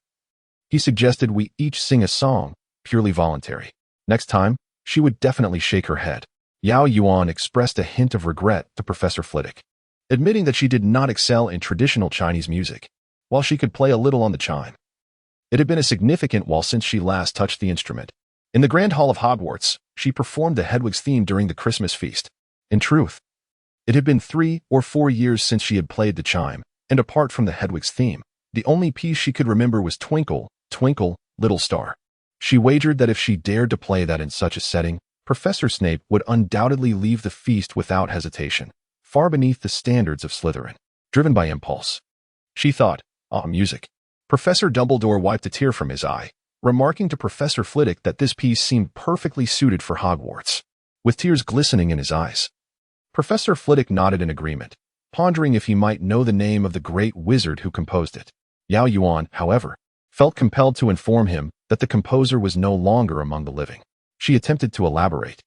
He suggested we each sing a song, purely voluntary." Next time, she would definitely shake her head. Yao Yuan expressed a hint of regret to Professor Flitwick, admitting that she did not excel in traditional Chinese music, while she could play a little on the chime. It had been a significant while since she last touched the instrument. In the Grand Hall of Hogwarts, she performed the Hedwig's theme during the Christmas feast. In truth, it had been 3 or 4 years since she had played the chime, and apart from the Hedwig's theme, the only piece she could remember was Twinkle, Twinkle, Little Star. She wagered that if she dared to play that in such a setting, Professor Snape would undoubtedly leave the feast without hesitation, far beneath the standards of Slytherin. Driven by impulse, she thought, music. Professor Dumbledore wiped a tear from his eye, remarking to Professor Flitwick that this piece seemed perfectly suited for Hogwarts. With tears glistening in his eyes, Professor Flitwick nodded in agreement, pondering if he might know the name of the great wizard who composed it. Yao Yuan, however, felt compelled to inform him that the composer was no longer among the living. She attempted to elaborate,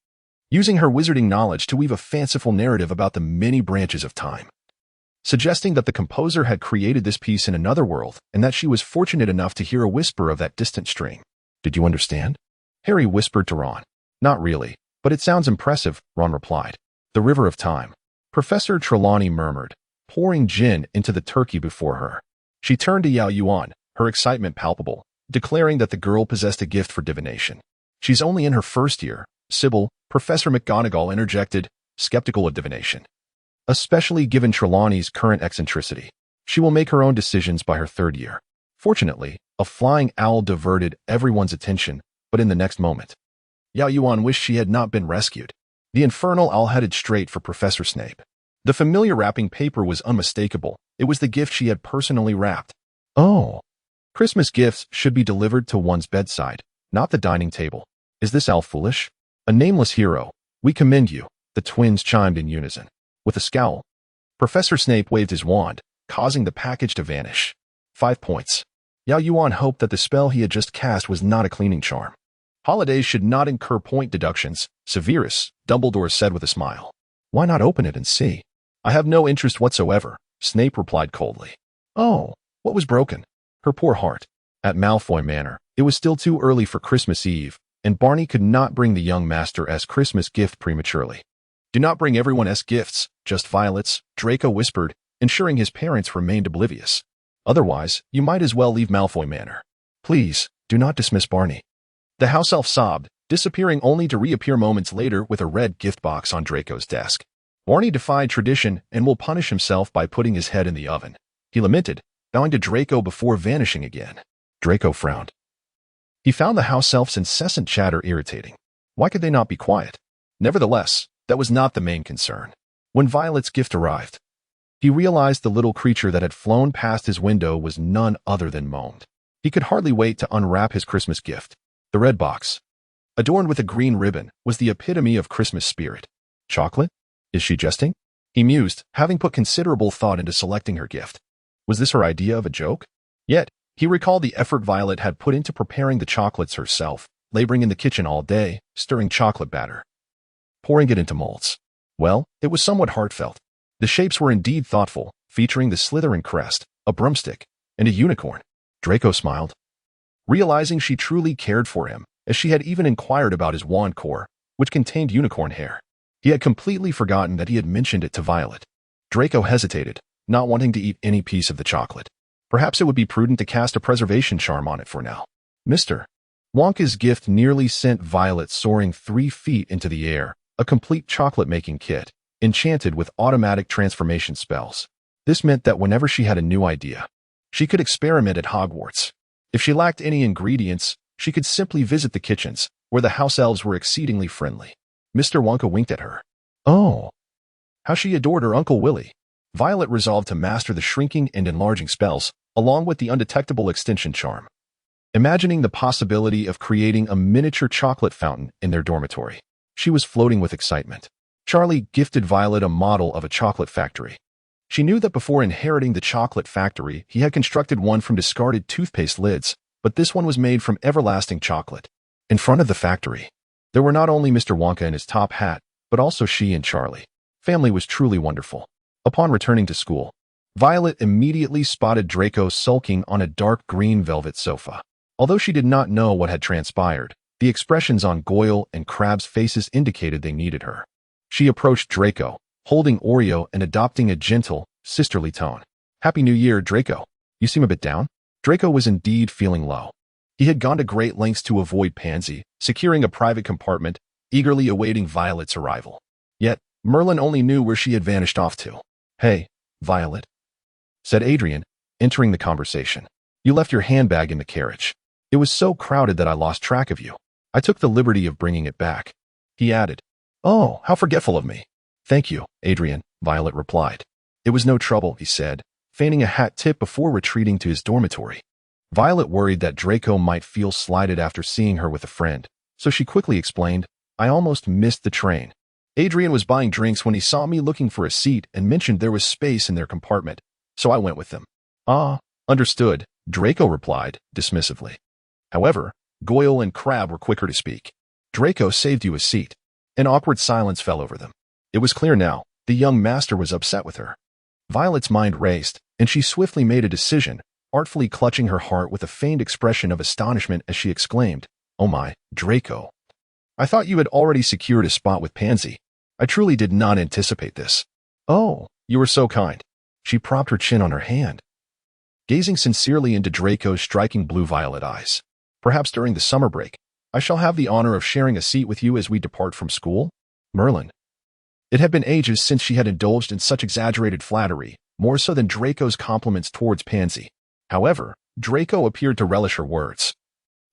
using her wizarding knowledge to weave a fanciful narrative about the many branches of time, suggesting that the composer had created this piece in another world and that she was fortunate enough to hear a whisper of that distant string. "Did you understand?" Harry whispered to Ron. "Not really, but it sounds impressive," Ron replied. "The River of Time," Professor Trelawney murmured, pouring gin into the turkey before her. She turned to Yao Yuan, her excitement palpable, declaring that the girl possessed a gift for divination. "She's only in her first year, Sybil," Professor McGonagall interjected, skeptical of divination. "Especially given Trelawney's current eccentricity. She will make her own decisions by her 3rd year." Fortunately, a flying owl diverted everyone's attention, but in the next moment, Yao Yuan wished she had not been rescued. The infernal owl headed straight for Professor Snape. The familiar wrapping paper was unmistakable. It was the gift she had personally wrapped. "Oh, Christmas gifts should be delivered to one's bedside, not the dining table. Is this owl foolish? A nameless hero. We commend you," the twins chimed in unison. With a scowl, Professor Snape waved his wand, causing the package to vanish. 5 points. Yao Yuan hoped that the spell he had just cast was not a cleaning charm. "Holidays should not incur point deductions," Severus, Dumbledore said with a smile. "Why not open it and see?" "I have no interest whatsoever," Snape replied coldly. "Oh, what was broken?" Her poor heart. At Malfoy Manor, it was still too early for Christmas Eve, and Barney could not bring the young master's Christmas gift prematurely. "Do not bring everyone's gifts, just Violet's," Draco whispered, ensuring his parents remained oblivious. "Otherwise, you might as well leave Malfoy Manor. Please, do not dismiss Barney." The house elf sobbed, disappearing only to reappear moments later with a red gift box on Draco's desk. "Barney defied tradition and will punish himself by putting his head in the oven," he lamented, bowing to Draco before vanishing again. Draco frowned. He found the house elf's incessant chatter irritating. Why could they not be quiet? Nevertheless, that was not the main concern. When Violet's gift arrived, he realized the little creature that had flown past his window was none other than Moaned. He could hardly wait to unwrap his Christmas gift. The red box, adorned with a green ribbon, was the epitome of Christmas spirit. Chocolate? Is she jesting? He mused, having put considerable thought into selecting her gift. Was this her idea of a joke? Yet, he recalled the effort Violet had put into preparing the chocolates herself, laboring in the kitchen all day, stirring chocolate batter, pouring it into molds. Well, it was somewhat heartfelt. The shapes were indeed thoughtful, featuring the Slytherin crest, a broomstick, and a unicorn. Draco smiled, realizing she truly cared for him, as she had even inquired about his wand core, which contained unicorn hair. He had completely forgotten that he had mentioned it to Violet. Draco hesitated, not wanting to eat any piece of the chocolate. Perhaps it would be prudent to cast a preservation charm on it for now. Mr. Wonka's gift nearly sent Violet soaring 3 feet into the air, a complete chocolate-making kit, enchanted with automatic transformation spells. This meant that whenever she had a new idea, she could experiment at Hogwarts. If she lacked any ingredients, she could simply visit the kitchens, where the house elves were exceedingly friendly. Mr. Wonka winked at her. Oh, how she adored her Uncle Willy. Violet resolved to master the shrinking and enlarging spells, along with the undetectable extension charm, imagining the possibility of creating a miniature chocolate fountain in their dormitory. She was floating with excitement. Charlie gifted Violet a model of a chocolate factory. She knew that before inheriting the chocolate factory, he had constructed one from discarded toothpaste lids, but this one was made from everlasting chocolate. In front of the factory, there were not only Mr. Wonka in his top hat, but also she and Charlie. Family was truly wonderful. Upon returning to school, Violet immediately spotted Draco sulking on a dark green velvet sofa. Although she did not know what had transpired, the expressions on Goyle and Crabbe's faces indicated they needed her. She approached Draco, holding Oreo and adopting a gentle, sisterly tone. "Happy New Year, Draco. You seem a bit down." Draco was indeed feeling low. He had gone to great lengths to avoid Pansy, securing a private compartment, eagerly awaiting Violet's arrival. Yet, Merlin only knew where she had vanished off to. "Hey, Violet," said Adrian, entering the conversation. "You left your handbag in the carriage. It was so crowded that I lost track of you. I took the liberty of bringing it back." He added, "Oh, how forgetful of me." "Thank you, Adrian," Violet replied. "It was no trouble," he said, feigning a hat tip before retreating to his dormitory. Violet worried that Draco might feel slighted after seeing her with a friend, so she quickly explained, "I almost missed the train. Adrian was buying drinks when he saw me looking for a seat and mentioned there was space in their compartment, so I went with them." "Ah, understood," Draco replied, dismissively. However, Goyle and Crabbe were quicker to speak. "Draco saved you a seat." An awkward silence fell over them. It was clear now, the young master was upset with her. Violet's mind raced, and she swiftly made a decision, artfully clutching her heart with a feigned expression of astonishment as she exclaimed, "Oh my, Draco. I thought you had already secured a spot with Pansy. I truly did not anticipate this." "Oh, you were so kind." She propped her chin on her hand, gazing sincerely into Draco's striking blue-violet eyes. "Perhaps during the summer break, I shall have the honor of sharing a seat with you as we depart from school?" Merlin. It had been ages since she had indulged in such exaggerated flattery, more so than Draco's compliments towards Pansy. However, Draco appeared to relish her words,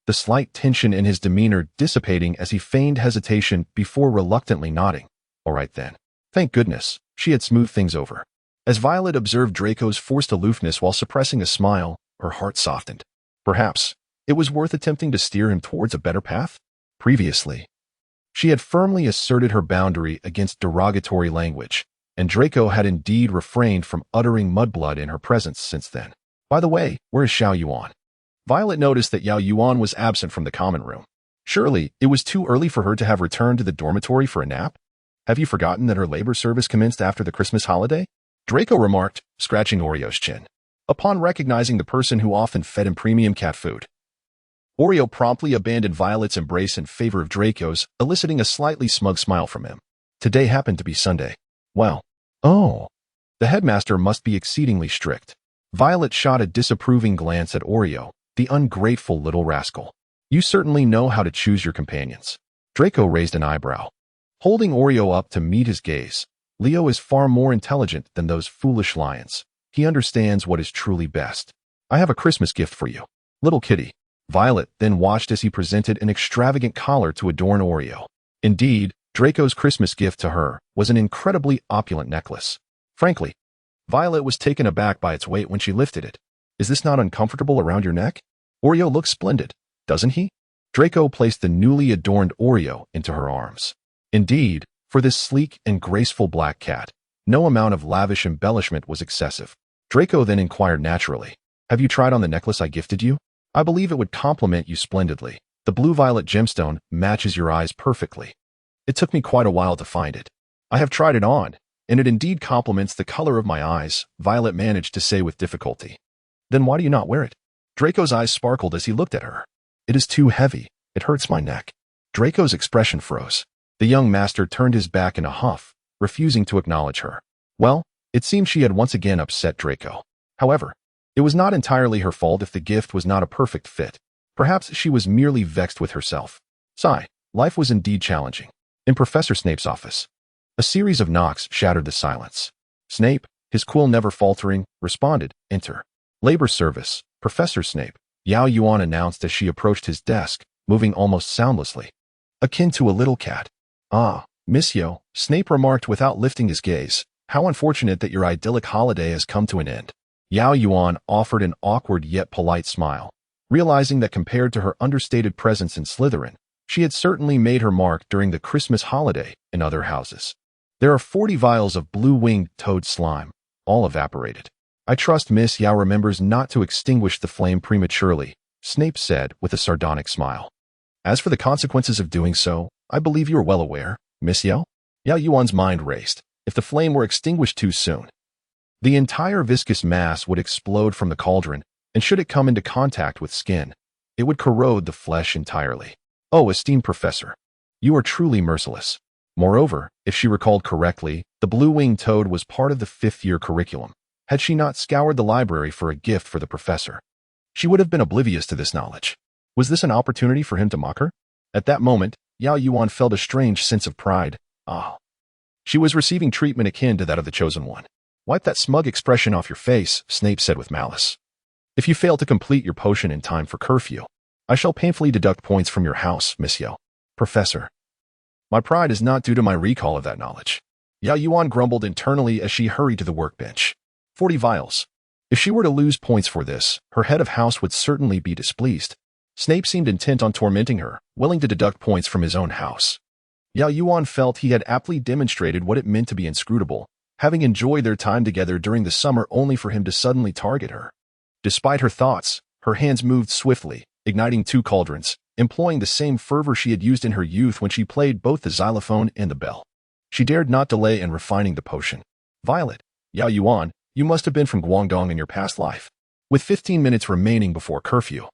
the slight tension in his demeanor dissipating as he feigned hesitation before reluctantly nodding. "All right then." Thank goodness, she had smoothed things over. As Violet observed Draco's forced aloofness while suppressing a smile, her heart softened. Perhaps it was worth attempting to steer him towards a better path? Previously, she had firmly asserted her boundary against derogatory language, and Draco had indeed refrained from uttering mudblood in her presence since then. "By the way, where is Xiao Yuan?" Violet noticed that Yao Yuan was absent from the common room. Surely, it was too early for her to have returned to the dormitory for a nap? "Have you forgotten that her labor service commenced after the Christmas holiday?" Draco remarked, scratching Oreo's chin. Upon recognizing the person who often fed him premium cat food, Oreo promptly abandoned Violet's embrace in favor of Draco's, eliciting a slightly smug smile from him. "Today happened to be Sunday." "Well, oh, the headmaster must be exceedingly strict." Violet shot a disapproving glance at Oreo, the ungrateful little rascal. "You certainly know how to choose your companions." Draco raised an eyebrow. Holding Oreo up to meet his gaze, "Leo is far more intelligent than those foolish lions. He understands what is truly best. I have a Christmas gift for you, little kitty." Violet then watched as he presented an extravagant collar to adorn Oreo. Indeed, Draco's Christmas gift to her was an incredibly opulent necklace. Frankly, Violet was taken aback by its weight when she lifted it. "Is this not uncomfortable around your neck?" "Oreo looks splendid, doesn't he?" Draco placed the newly adorned Oreo into her arms. Indeed, for this sleek and graceful black cat, no amount of lavish embellishment was excessive. Draco then inquired naturally, "Have you tried on the necklace I gifted you? I believe it would complement you splendidly. The blue-violet gemstone matches your eyes perfectly. It took me quite a while to find it. I have tried it on, and it indeed complements the color of my eyes," Violet managed to say with difficulty. "Then why do you not wear it?" Draco's eyes sparkled as he looked at her. "It is too heavy. It hurts my neck." Draco's expression froze. The young master turned his back in a huff, refusing to acknowledge her. Well, it seemed she had once again upset Draco. However, it was not entirely her fault if the gift was not a perfect fit. Perhaps she was merely vexed with herself. Sigh, life was indeed challenging. In Professor Snape's office, a series of knocks shattered the silence. Snape, his cool never faltering, responded, "Enter." "Labor service, Professor Snape," Yao Yuan announced as she approached his desk, moving almost soundlessly, akin to a little cat. "Ah, Miss Yo," Snape remarked without lifting his gaze. "How unfortunate that your idyllic holiday has come to an end." Yao Yuan offered an awkward yet polite smile, realizing that compared to her understated presence in Slytherin, she had certainly made her mark during the Christmas holiday in other houses. "There are 40 vials of blue-winged toad slime, all evaporated. I trust Miss Yao remembers not to extinguish the flame prematurely," Snape said with a sardonic smile. "As for the consequences of doing so, I believe you are well aware, Miss Yao." Yao Yuan's mind raced. If the flame were extinguished too soon, The entire viscous mass would explode from the cauldron, and should it come into contact with skin, it would corrode the flesh entirely. Oh, esteemed professor, you are truly merciless. Moreover, if she recalled correctly, the blue-winged toad was part of the fifth-year curriculum. Had she not scoured the library for a gift for the professor, she would have been oblivious to this knowledge. Was this an opportunity for him to mock her? At that moment, Yao Yuan felt a strange sense of pride. Ah. She was receiving treatment akin to that of the chosen one. Wipe that smug expression off your face, Snape said with malice. If you fail to complete your potion in time for curfew, I shall painfully deduct points from your house, Monsieur. Professor. My pride is not due to my recall of that knowledge. Yao Yuan grumbled internally as she hurried to the workbench. 40 vials. If she were to lose points for this, her head of house would certainly be displeased. Snape seemed intent on tormenting her, willing to deduct points from his own house. Yao Yuan felt he had aptly demonstrated what it meant to be inscrutable, having enjoyed their time together during the summer only for him to suddenly target her. Despite her thoughts, her hands moved swiftly, igniting 2 cauldrons, employing the same fervor she had used in her youth when she played both the xylophone and the bell. She dared not delay in refining the potion. Violet, Yao Yuan, you must have been from Guangdong in your past life. With 15 minutes remaining before curfew,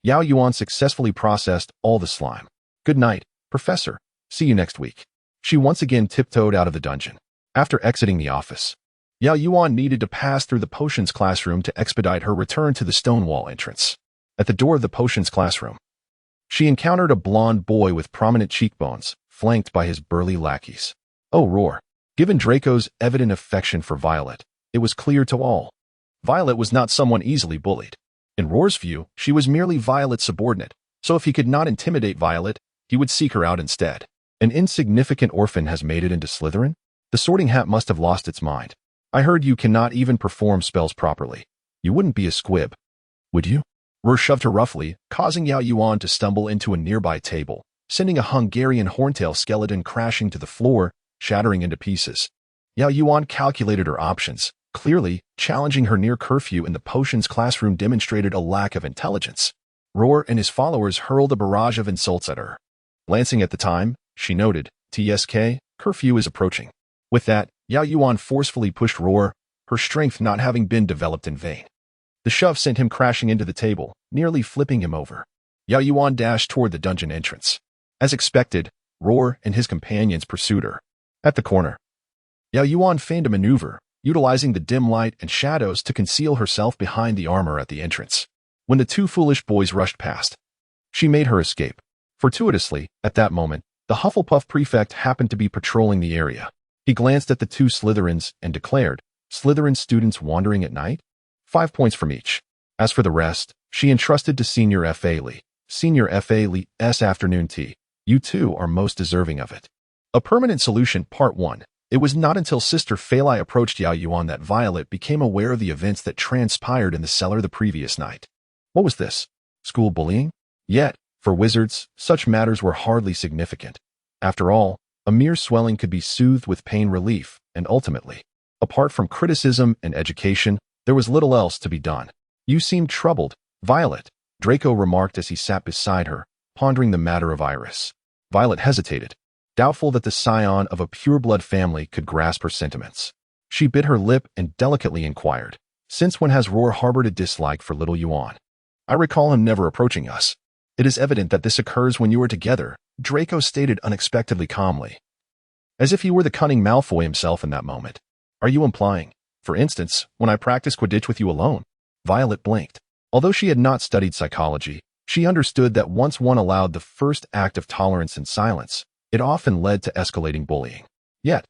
Yao Yuan successfully processed all the slime. Good night, Professor. See you next week. She once again tiptoed out of the dungeon. After exiting the office, Yao Yuan needed to pass through the potions classroom to expedite her return to the stone wall entrance. At the door of the potions classroom, she encountered a blond boy with prominent cheekbones, flanked by his burly lackeys. Oh, Roar. Given Draco's evident affection for Violet, it was clear to all. Violet was not someone easily bullied. In Roar's view, she was merely Violet's subordinate, so if he could not intimidate Violet, he would seek her out instead. An insignificant orphan has made it into Slytherin? The Sorting Hat must have lost its mind. I heard you cannot even perform spells properly. You wouldn't be a squib, would you? Roar shoved her roughly, causing Yao Yuan to stumble into a nearby table, sending a Hungarian horntail skeleton crashing to the floor, shattering into pieces. Yao Yuan calculated her options. Clearly, challenging her near curfew in the potions classroom demonstrated a lack of intelligence. Roar and his followers hurled a barrage of insults at her. Glancing at the time, she noted, TSK, curfew is approaching. With that, Yao Yuan forcefully pushed Roar, her strength not having been developed in vain. The shove sent him crashing into the table, nearly flipping him over. Yao Yuan dashed toward the dungeon entrance. As expected, Roar and his companions pursued her. At the corner, Yao Yuan feigned a maneuver, utilizing the dim light and shadows to conceal herself behind the armor at the entrance. When the 2 foolish boys rushed past, she made her escape. Fortuitously, at that moment, the Hufflepuff prefect happened to be patrolling the area. He glanced at the 2 Slytherins and declared, Slytherin students wandering at night? 5 points from each. As for the rest, she entrusted to Senior F.A. Lee. Senior F.A. Lee's afternoon tea. You 2 are most deserving of it. A Permanent Solution Part 1. It was not until Sister Phalai approached Yao Yuan that Violet became aware of the events that transpired in the cellar the previous night. What was this? School bullying? Yet, for wizards, such matters were hardly significant. After all, a mere swelling could be soothed with pain relief, and ultimately, apart from criticism and education, there was little else to be done. You seem troubled, Violet, Draco remarked as he sat beside her, pondering the matter of Iris. Violet hesitated, doubtful that the scion of a pure-blood family could grasp her sentiments. She bit her lip and delicately inquired, Since when has Roar harbored a dislike for little Yuan? I recall him never approaching us. It is evident that this occurs when you are together, Draco stated unexpectedly calmly. As if he were the cunning Malfoy himself in that moment. Are you implying, for instance, when I practice Quidditch with you alone? Violet blinked. Although she had not studied psychology, she understood that once one allowed the first act of tolerance in silence, it often led to escalating bullying. Yet,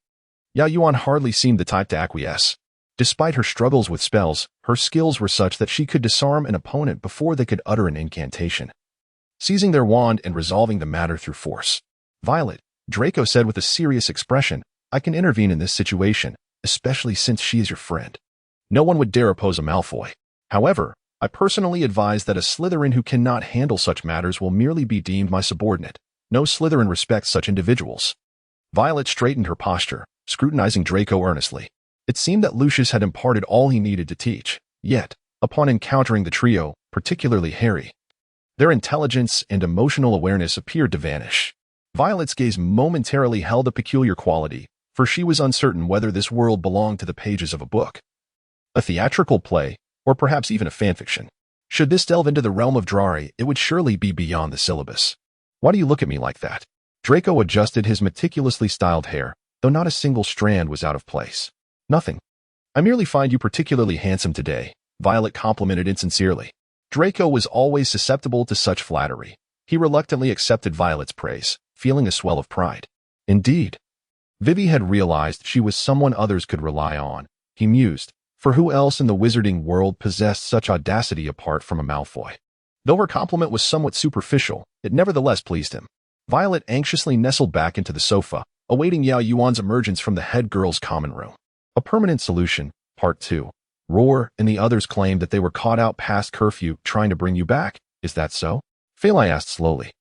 Yao Yuan hardly seemed the type to acquiesce. Despite her struggles with spells, her skills were such that she could disarm an opponent before they could utter an incantation, seizing their wand and resolving the matter through force. Violet, Draco said with a serious expression, I can intervene in this situation, especially since she is your friend. No one would dare oppose a Malfoy. However, I personally advise that a Slytherin who cannot handle such matters will merely be deemed my subordinate. No Slytherin respects such individuals. Violet straightened her posture, scrutinizing Draco earnestly. It seemed that Lucius had imparted all he needed to teach, yet, upon encountering the trio, particularly Harry, their intelligence and emotional awareness appeared to vanish. Violet's gaze momentarily held a peculiar quality, for she was uncertain whether this world belonged to the pages of a book, A theatrical play, or perhaps even a fanfiction. Should this delve into the realm of drari, it would surely be beyond the syllabus. Why do you look at me like that? Draco adjusted his meticulously styled hair, though not a single strand was out of place. Nothing. I merely find you particularly handsome today, Violet complimented insincerely. Draco was always susceptible to such flattery. He reluctantly accepted Violet's praise, feeling a swell of pride. Indeed. Vivi had realized she was someone others could rely on, he mused, for who else in the wizarding world possessed such audacity apart from a Malfoy? Though her compliment was somewhat superficial, it nevertheless pleased him. Violet anxiously nestled back into the sofa, awaiting Yao Yuan's emergence from the head girl's common room. A permanent solution, Part 2. Roar and the others claimed that they were caught out past curfew trying to bring you back. Is that so? Feilai asked slowly,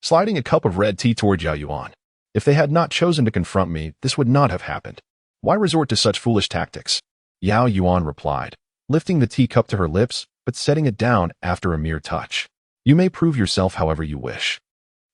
sliding a cup of red tea toward Yao Yuan. If they had not chosen to confront me, this would not have happened. Why resort to such foolish tactics? Yao Yuan replied, lifting the teacup to her lips, but setting it down after a mere touch. You may prove yourself however you wish.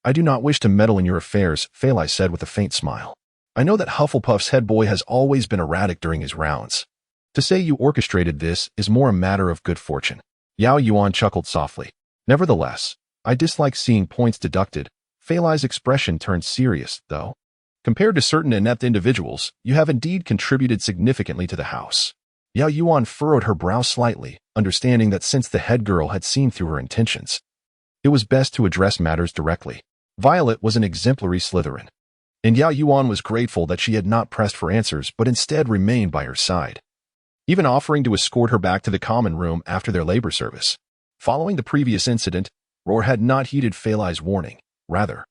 I do not wish to meddle in your affairs, Feilai said with a faint smile. I know that Hufflepuff's head boy has always been erratic during his rounds. To say you orchestrated this is more a matter of good fortune. Yao Yuan chuckled softly. Nevertheless, I dislike seeing points deducted. Feilai's expression turned serious, though. Compared to certain inept individuals, you have indeed contributed significantly to the house. Yao Yuan furrowed her brow slightly, understanding that since the head girl had seen through her intentions, it was best to address matters directly. Violet was an exemplary Slytherin, and Yao Yuan was grateful that she had not pressed for answers but instead remained by her side, even offering to escort her back to the common room after their labor service. Following the previous incident, Roar had not heeded Feilai's warning. Rather,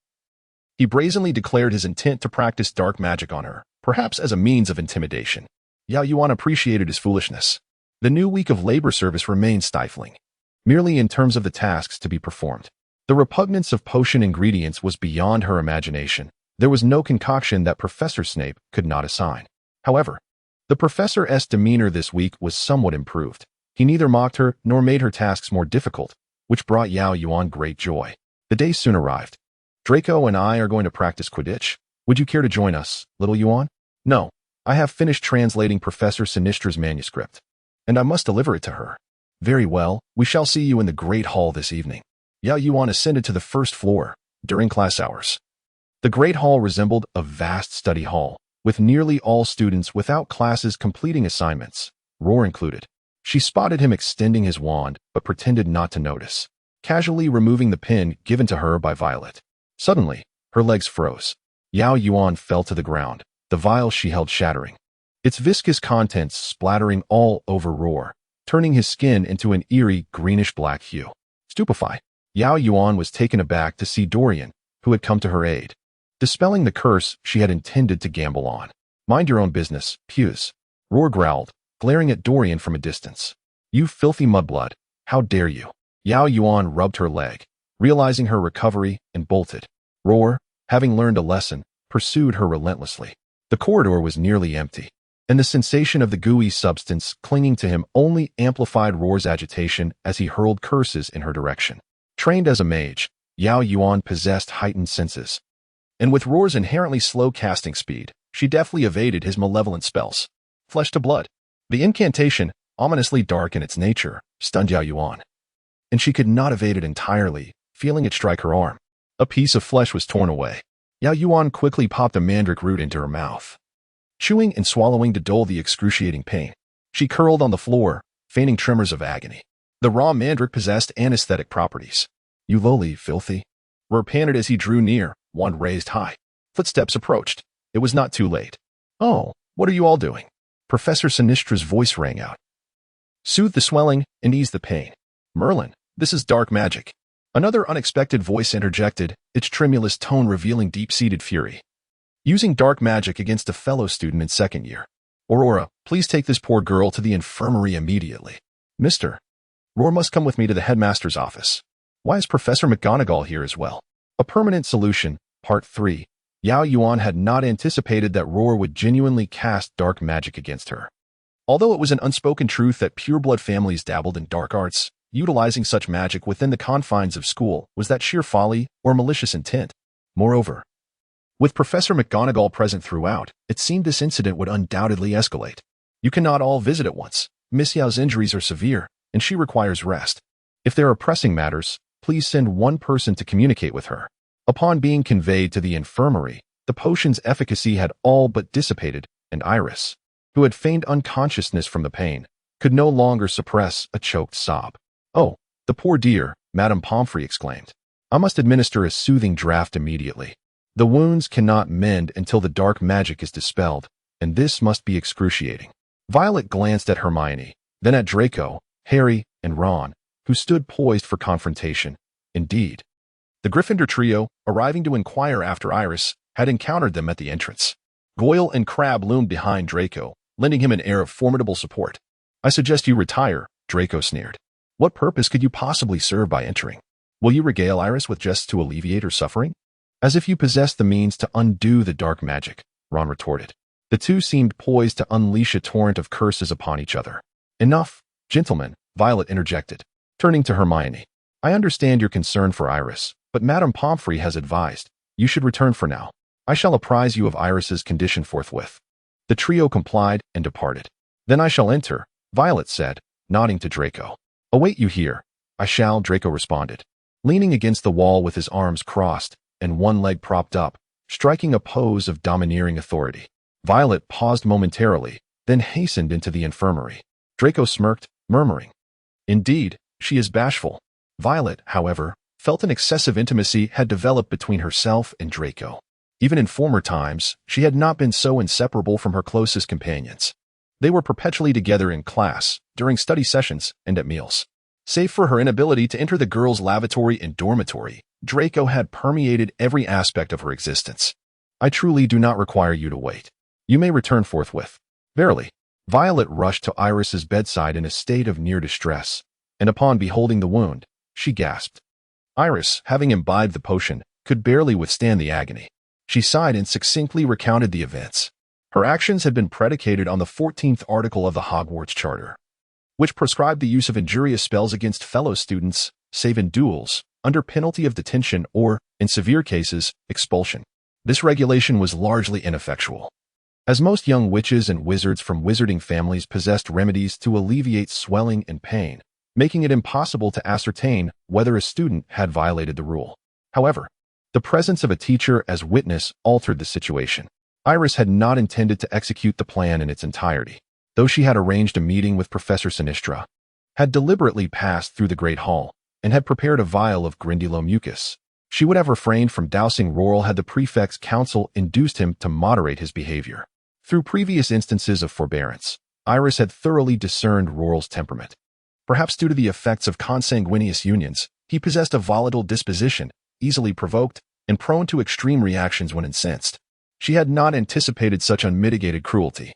he brazenly declared his intent to practice dark magic on her, perhaps as a means of intimidation. Yao Yuan appreciated his foolishness. The new week of labor service remained stifling, merely in terms of the tasks to be performed. The repugnance of potion ingredients was beyond her imagination. There was no concoction that Professor Snape could not assign. However, the professor's demeanor this week was somewhat improved. He neither mocked her nor made her tasks more difficult, which brought Yao Yuan great joy. The day soon arrived. Draco and I are going to practice Quidditch. Would you care to join us, little Yuan? No, I have finished translating Professor Sinistra's manuscript, and I must deliver it to her. Very well, we shall see you in the Great Hall this evening. Yao Yuan ascended to the first floor during class hours. The Great Hall resembled a vast study hall, with nearly all students without classes completing assignments, Roar included. She spotted him extending his wand, but pretended not to notice, casually removing the pin given to her by Violet. Suddenly, her legs froze. Yao Yuan fell to the ground, the vial she held shattering, its viscous contents splattering all over Roar, turning his skin into an eerie greenish-black hue. Stupefied, Yao Yuan was taken aback to see Dorian, who had come to her aid, dispelling the curse she had intended to gamble on. Mind your own business, Puce. Roar growled, glaring at Dorian from a distance. You filthy mudblood, how dare you? Yao Yuan rubbed her leg, realizing her recovery, and bolted. Roar, having learned a lesson, pursued her relentlessly. The corridor was nearly empty, and the sensation of the gooey substance clinging to him only amplified Roar's agitation as he hurled curses in her direction. Trained as a mage, Yao Yuan possessed heightened senses, and with Roar's inherently slow casting speed, she deftly evaded his malevolent spells. Flesh to blood. The incantation, ominously dark in its nature, stunned Yao Yuan, and she could not evade it entirely, feeling it strike her arm. A piece of flesh was torn away. Yao Yuan quickly popped a mandrake root into her mouth, chewing and swallowing to dull the excruciating pain. She curled on the floor, feigning tremors of agony. The raw mandrake possessed anesthetic properties. You lowly, filthy. Roar panted as he drew near, wand raised high. Footsteps approached. It was not too late. Oh, what are you all doing? Professor Sinistra's voice rang out. Soothe the swelling and ease the pain. Merlin, this is dark magic. Another unexpected voice interjected, its tremulous tone revealing deep-seated fury. Using dark magic against a fellow student in second year. Aurora, please take this poor girl to the infirmary immediately. Mr. Roar must come with me to the headmaster's office. Why is Professor McGonagall here as well? A permanent solution, Part 3. Yao Yuan had not anticipated that Roar would genuinely cast dark magic against her. Although it was an unspoken truth that pureblood families dabbled in dark arts, utilizing such magic within the confines of school was that sheer folly or malicious intent. Moreover, with Professor McGonagall present throughout, it seemed this incident would undoubtedly escalate. You cannot all visit at once. Miss Yao's injuries are severe, and she requires rest. If there are pressing matters, please send one person to communicate with her." Upon being conveyed to the infirmary, the potion's efficacy had all but dissipated, and Iris, who had feigned unconsciousness from the pain, could no longer suppress a choked sob. "Oh, the poor dear," Madame Pomfrey exclaimed. "I must administer a soothing draught immediately. The wounds cannot mend until the dark magic is dispelled, and this must be excruciating." Violet glanced at Hermione, then at Draco, Harry, and Ron, who stood poised for confrontation. Indeed, the Gryffindor trio, arriving to inquire after Iris, had encountered them at the entrance. Goyle and Crabbe loomed behind Draco, lending him an air of formidable support. "I suggest you retire," Draco sneered. "What purpose could you possibly serve by entering? Will you regale Iris with jests to alleviate her suffering?" "As if you possessed the means to undo the dark magic," Ron retorted. The two seemed poised to unleash a torrent of curses upon each other. "Enough, gentlemen," Violet interjected, turning to Hermione. "I understand your concern for Iris, but Madame Pomfrey has advised you should return for now. I shall apprise you of Iris's condition forthwith." The trio complied and departed. "Then I shall enter," Violet said, nodding to Draco. "Await you here." "I shall," Draco responded, leaning against the wall with his arms crossed and one leg propped up, striking a pose of domineering authority. Violet paused momentarily, then hastened into the infirmary. Draco smirked, murmuring, "Indeed, she is bashful." Violet, however, felt an excessive intimacy had developed between herself and Draco. Even in former times, she had not been so inseparable from her closest companions. They were perpetually together in class, during study sessions, and at meals. Save for her inability to enter the girls' lavatory and dormitory, Draco had permeated every aspect of her existence. "I truly do not require you to wait. You may return forthwith." "Verily." Violet rushed to Iris's bedside in a state of near distress, and upon beholding the wound, she gasped. Iris, having imbibed the potion, could barely withstand the agony. She sighed and succinctly recounted the events. Her actions had been predicated on the 14th article of the Hogwarts Charter, which prescribed the use of injurious spells against fellow students, save in duels, under penalty of detention or, in severe cases, expulsion. This regulation was largely ineffectual, as most young witches and wizards from wizarding families possessed remedies to alleviate swelling and pain, making it impossible to ascertain whether a student had violated the rule. However, the presence of a teacher as witness altered the situation. Iris had not intended to execute the plan in its entirety, though she had arranged a meeting with Professor Sinistra, had deliberately passed through the Great Hall, and had prepared a vial of Grindylow mucus. She would have refrained from dousing Roral had the prefect's counsel induced him to moderate his behavior. Through previous instances of forbearance, Iris had thoroughly discerned Roral's temperament. Perhaps due to the effects of consanguineous unions, he possessed a volatile disposition, easily provoked, and prone to extreme reactions when incensed. She had not anticipated such unmitigated cruelty.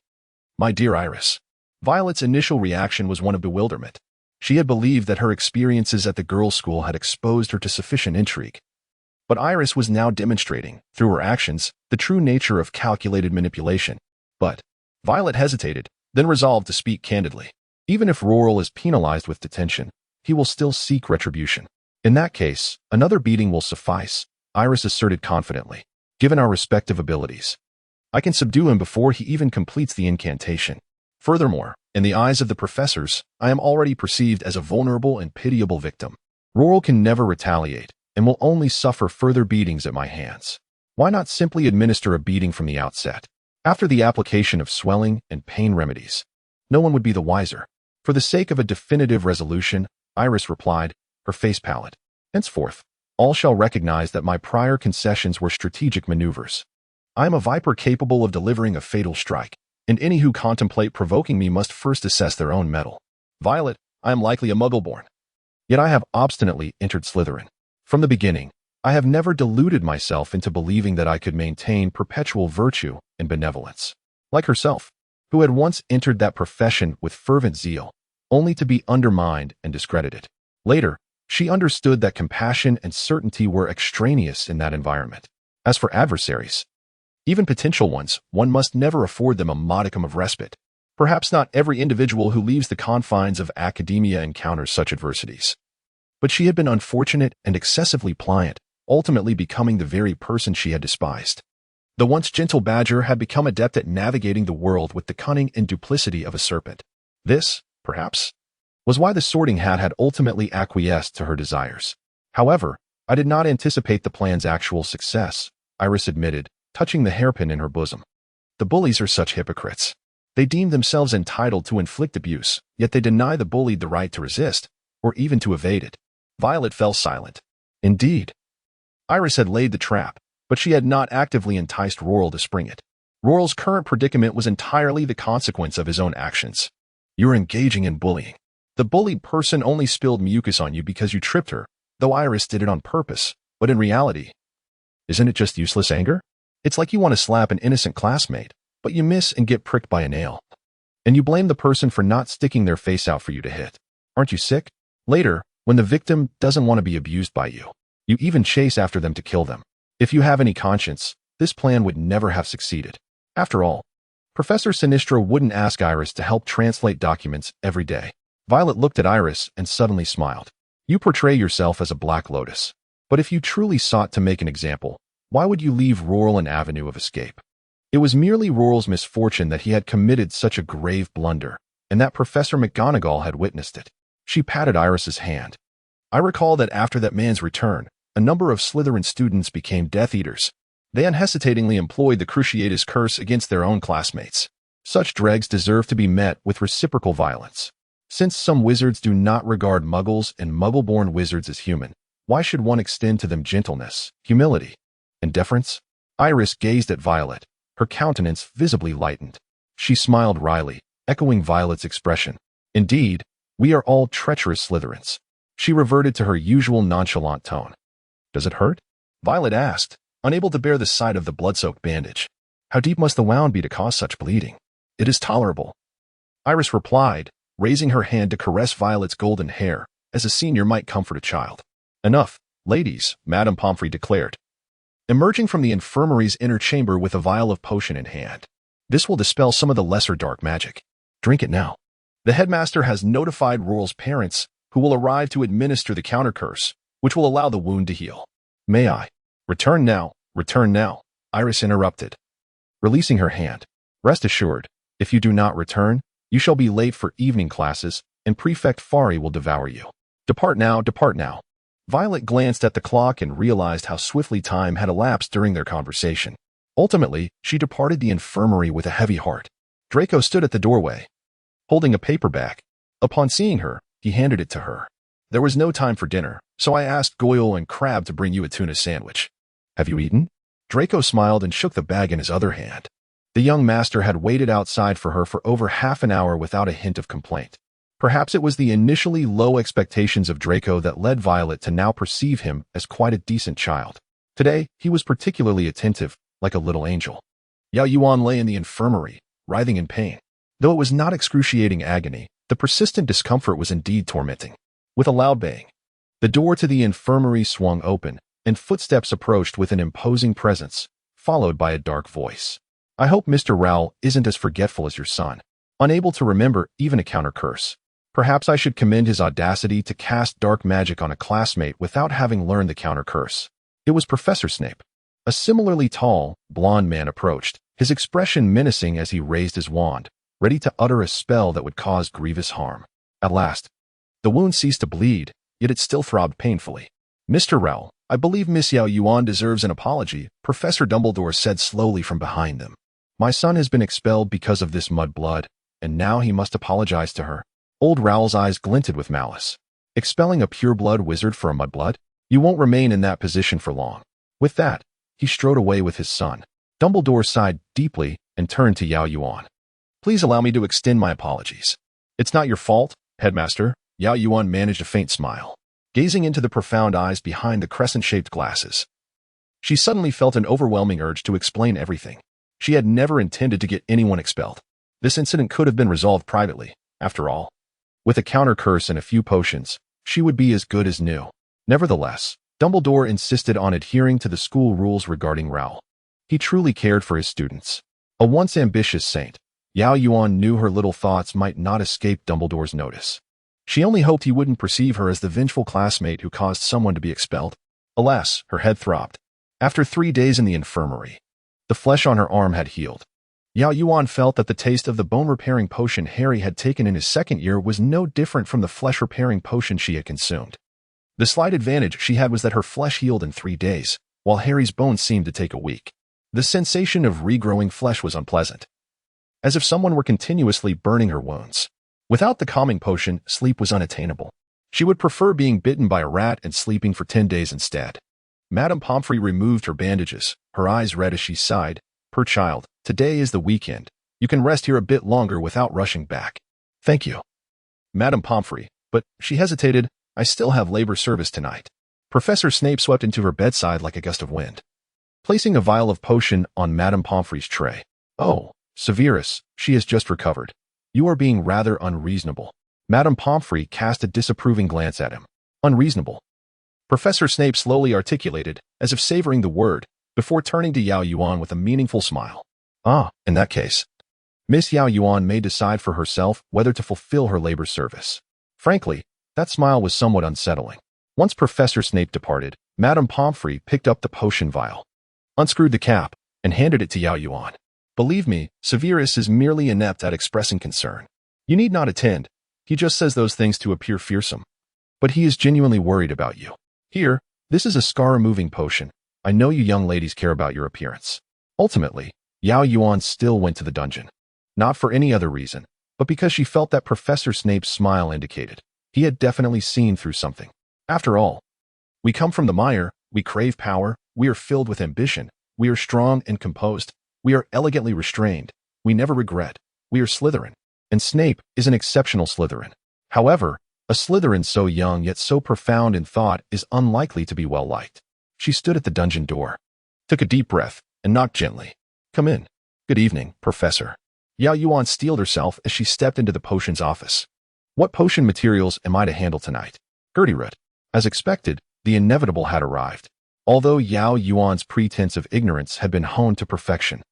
"My dear Iris." Violet's initial reaction was one of bewilderment. She had believed that her experiences at the girls' school had exposed her to sufficient intrigue. But Iris was now demonstrating, through her actions, the true nature of calculated manipulation. But Violet hesitated, then resolved to speak candidly. "Even if Roral is penalized with detention, he will still seek retribution. In that case, another beating will suffice," Iris asserted confidently. "Given our respective abilities, I can subdue him before he even completes the incantation. Furthermore, in the eyes of the professors, I am already perceived as a vulnerable and pitiable victim. Roral can never retaliate, and will only suffer further beatings at my hands. Why not simply administer a beating from the outset, after the application of swelling and pain remedies? No one would be the wiser." "For the sake of a definitive resolution," Iris replied, her face pallid, "henceforth, all shall recognize that my prior concessions were strategic maneuvers. I am a viper capable of delivering a fatal strike, and any who contemplate provoking me must first assess their own mettle. Violet, I am likely a muggle-born. Yet I have obstinately entered Slytherin. From the beginning, I have never deluded myself into believing that I could maintain perpetual virtue and benevolence. Like herself, who had once entered that profession with fervent zeal, only to be undermined and discredited. Later, she understood that compassion and certainty were extraneous in that environment. As for adversaries, even potential ones, one must never afford them a modicum of respite. Perhaps not every individual who leaves the confines of academia encounters such adversities. But she had been unfortunate and excessively pliant, ultimately becoming the very person she had despised. The once gentle badger had become adept at navigating the world with the cunning and duplicity of a serpent. This, perhaps, was why the Sorting Hat had ultimately acquiesced to her desires. However, I did not anticipate the plan's actual success, Iris admitted, touching the hairpin in her bosom. The bullies are such hypocrites. They deem themselves entitled to inflict abuse, yet they deny the bullied the right to resist, or even to evade it. Violet fell silent. Indeed. Iris had laid the trap, but she had not actively enticed Roral to spring it. Roral's current predicament was entirely the consequence of his own actions. You're engaging in bullying. The bullied person only spilled mucus on you because you tripped her, though Iris did it on purpose, but in reality, isn't it just useless anger? It's like you want to slap an innocent classmate, but you miss and get pricked by a nail. And you blame the person for not sticking their face out for you to hit. Aren't you sick? Later, when the victim doesn't want to be abused by you, you even chase after them to kill them. If you have any conscience, this plan would never have succeeded. After all, Professor Sinistra wouldn't ask Iris to help translate documents every day. Violet looked at Iris and suddenly smiled. You portray yourself as a Black Lotus. But if you truly sought to make an example, why would you leave Roral an avenue of escape? It was merely Roral's misfortune that he had committed such a grave blunder, and that Professor McGonagall had witnessed it. She patted Iris's hand. I recall that after that man's return, a number of Slytherin students became Death Eaters. They unhesitatingly employed the Cruciatus Curse against their own classmates. Such dregs deserve to be met with reciprocal violence. Since some wizards do not regard Muggles and Muggle-born wizards as human, why should one extend to them gentleness, humility, and deference? Iris gazed at Violet, her countenance visibly lightened. She smiled wryly, echoing Violet's expression. Indeed, we are all treacherous Slytherins. She reverted to her usual nonchalant tone. Does it hurt? Violet asked, unable to bear the sight of the blood-soaked bandage. How deep must the wound be to cause such bleeding? It is tolerable. Iris replied, raising her hand to caress Violet's golden hair, as a senior might comfort a child. Enough, ladies, Madame Pomfrey declared, emerging from the infirmary's inner chamber with a vial of potion in hand. This will dispel some of the lesser dark magic. Drink it now. The headmaster has notified Roral's parents, who will arrive to administer the counter curse, which will allow the wound to heal. May I? Return now, Iris interrupted, releasing her hand. Rest assured, if you do not return, you shall be late for evening classes, and Prefect Fari will devour you. Depart now, depart now. Violet glanced at the clock and realized how swiftly time had elapsed during their conversation. Ultimately, she departed the infirmary with a heavy heart. Draco stood at the doorway, holding a paper bag. Upon seeing her, he handed it to her. There was no time for dinner, so I asked Goyle and Crab to bring you a tuna sandwich. Have you eaten? Draco smiled and shook the bag in his other hand. The young master had waited outside for her for over half an hour without a hint of complaint. Perhaps it was the initially low expectations of Draco that led Violet to now perceive him as quite a decent child. Today, he was particularly attentive, like a little angel. Yao Yuan lay in the infirmary, writhing in pain. Though it was not excruciating agony, the persistent discomfort was indeed tormenting. With a loud bang, the door to the infirmary swung open, and footsteps approached with an imposing presence, followed by a dark voice. I hope Mr. Rowell isn't as forgetful as your son, unable to remember even a counter curse. Perhaps I should commend his audacity to cast dark magic on a classmate without having learned the counter curse. It was Professor Snape. A similarly tall, blond man approached, his expression menacing as he raised his wand, ready to utter a spell that would cause grievous harm. At last, the wound ceased to bleed, yet it still throbbed painfully. Mr. Rowell, I believe Miss Yao Yuan deserves an apology, Professor Dumbledore said slowly from behind them. My son has been expelled because of this mudblood, and now he must apologize to her. Old Rowell's eyes glinted with malice. Expelling a pureblood wizard for a mudblood? You won't remain in that position for long. With that, he strode away with his son. Dumbledore sighed deeply and turned to Yao Yuan. Please allow me to extend my apologies. It's not your fault, Headmaster. Yao Yuan managed a faint smile, gazing into the profound eyes behind the crescent-shaped glasses. She suddenly felt an overwhelming urge to explain everything. She had never intended to get anyone expelled. This incident could have been resolved privately, after all. With a counter curse and a few potions, she would be as good as new. Nevertheless, Dumbledore insisted on adhering to the school rules regarding Rowell. He truly cared for his students. A once ambitious saint, Yao Yuan knew her little thoughts might not escape Dumbledore's notice. She only hoped he wouldn't perceive her as the vengeful classmate who caused someone to be expelled. Alas, her head throbbed. After 3 days in the infirmary, the flesh on her arm had healed. Yao Yuan felt that the taste of the bone-repairing potion Harry had taken in his second year was no different from the flesh-repairing potion she had consumed. The slight advantage she had was that her flesh healed in 3 days, while Harry's bones seemed to take a week. The sensation of regrowing flesh was unpleasant, as if someone were continuously burning her wounds. Without the calming potion, sleep was unattainable. She would prefer being bitten by a rat and sleeping for 10 days instead. Madame Pomfrey removed her bandages, her eyes red as she sighed. "Poor child, today is the weekend. You can rest here a bit longer without rushing back." "Thank you, Madame Pomfrey, but," she hesitated, "I still have labor service tonight." Professor Snape swept into her bedside like a gust of wind, placing a vial of potion on Madame Pomfrey's tray. "Oh, Severus, she has just recovered. You are being rather unreasonable." Madame Pomfrey cast a disapproving glance at him. "Unreasonable?" Professor Snape slowly articulated, as if savoring the word, before turning to Yao Yuan with a meaningful smile. "Ah, in that case, Miss Yao Yuan may decide for herself whether to fulfill her labor service." Frankly, that smile was somewhat unsettling. Once Professor Snape departed, Madame Pomfrey picked up the potion vial, unscrewed the cap, and handed it to Yao Yuan. "Believe me, Severus is merely inept at expressing concern. You need not attend. He just says those things to appear fearsome. But he is genuinely worried about you. Here, this is a scar-removing potion. I know you young ladies care about your appearance." Ultimately, Yao Yuan still went to the dungeon. Not for any other reason, but because she felt that Professor Snape's smile indicated he had definitely seen through something. After all, we come from the mire, we crave power, we are filled with ambition, we are strong and composed, we are elegantly restrained, we never regret, we are Slytherin. And Snape is an exceptional Slytherin. However, a Slytherin so young yet so profound in thought is unlikely to be well-liked. She stood at the dungeon door, took a deep breath, and knocked gently. "Come in." "Good evening, Professor." Yao Yuan steeled herself as she stepped into the potion's office. "What potion materials am I to handle tonight?" "Gertie-root." As expected, the inevitable had arrived. Although Yao Yuan's pretense of ignorance had been honed to perfection,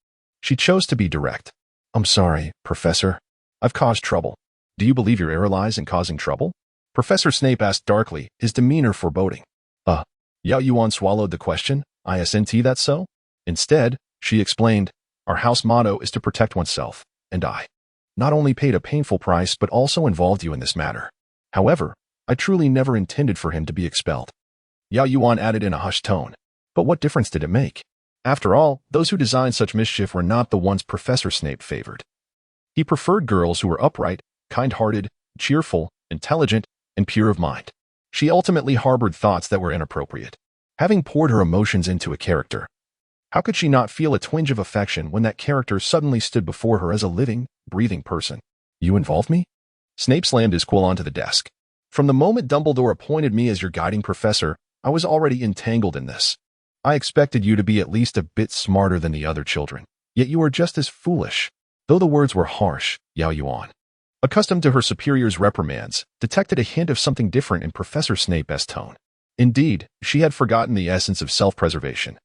she chose to be direct. "I'm sorry, Professor. I've caused trouble." "Do you believe your error lies in causing trouble?" Professor Snape asked darkly, his demeanor foreboding. Yao Yuan swallowed the question. "Isn't that so?" Instead, she explained, "Our house motto is to protect oneself, and I not only paid a painful price but also involved you in this matter. However, I truly never intended for him to be expelled." Yao Yuan added in a hushed tone, "But what difference did it make? After all, those who designed such mischief were not the ones Professor Snape favored. He preferred girls who were upright, kind-hearted, cheerful, intelligent, and pure of mind." She ultimately harbored thoughts that were inappropriate. Having poured her emotions into a character, how could she not feel a twinge of affection when that character suddenly stood before her as a living, breathing person? "You involved me?" Snape slammed his quill onto the desk. "From the moment Dumbledore appointed me as your guiding professor, I was already entangled in this. I expected you to be at least a bit smarter than the other children, yet you are just as foolish." Though the words were harsh, Yao Yuan, accustomed to her superior's reprimands, detected a hint of something different in Professor Snape's tone. Indeed, she had forgotten the essence of self-preservation.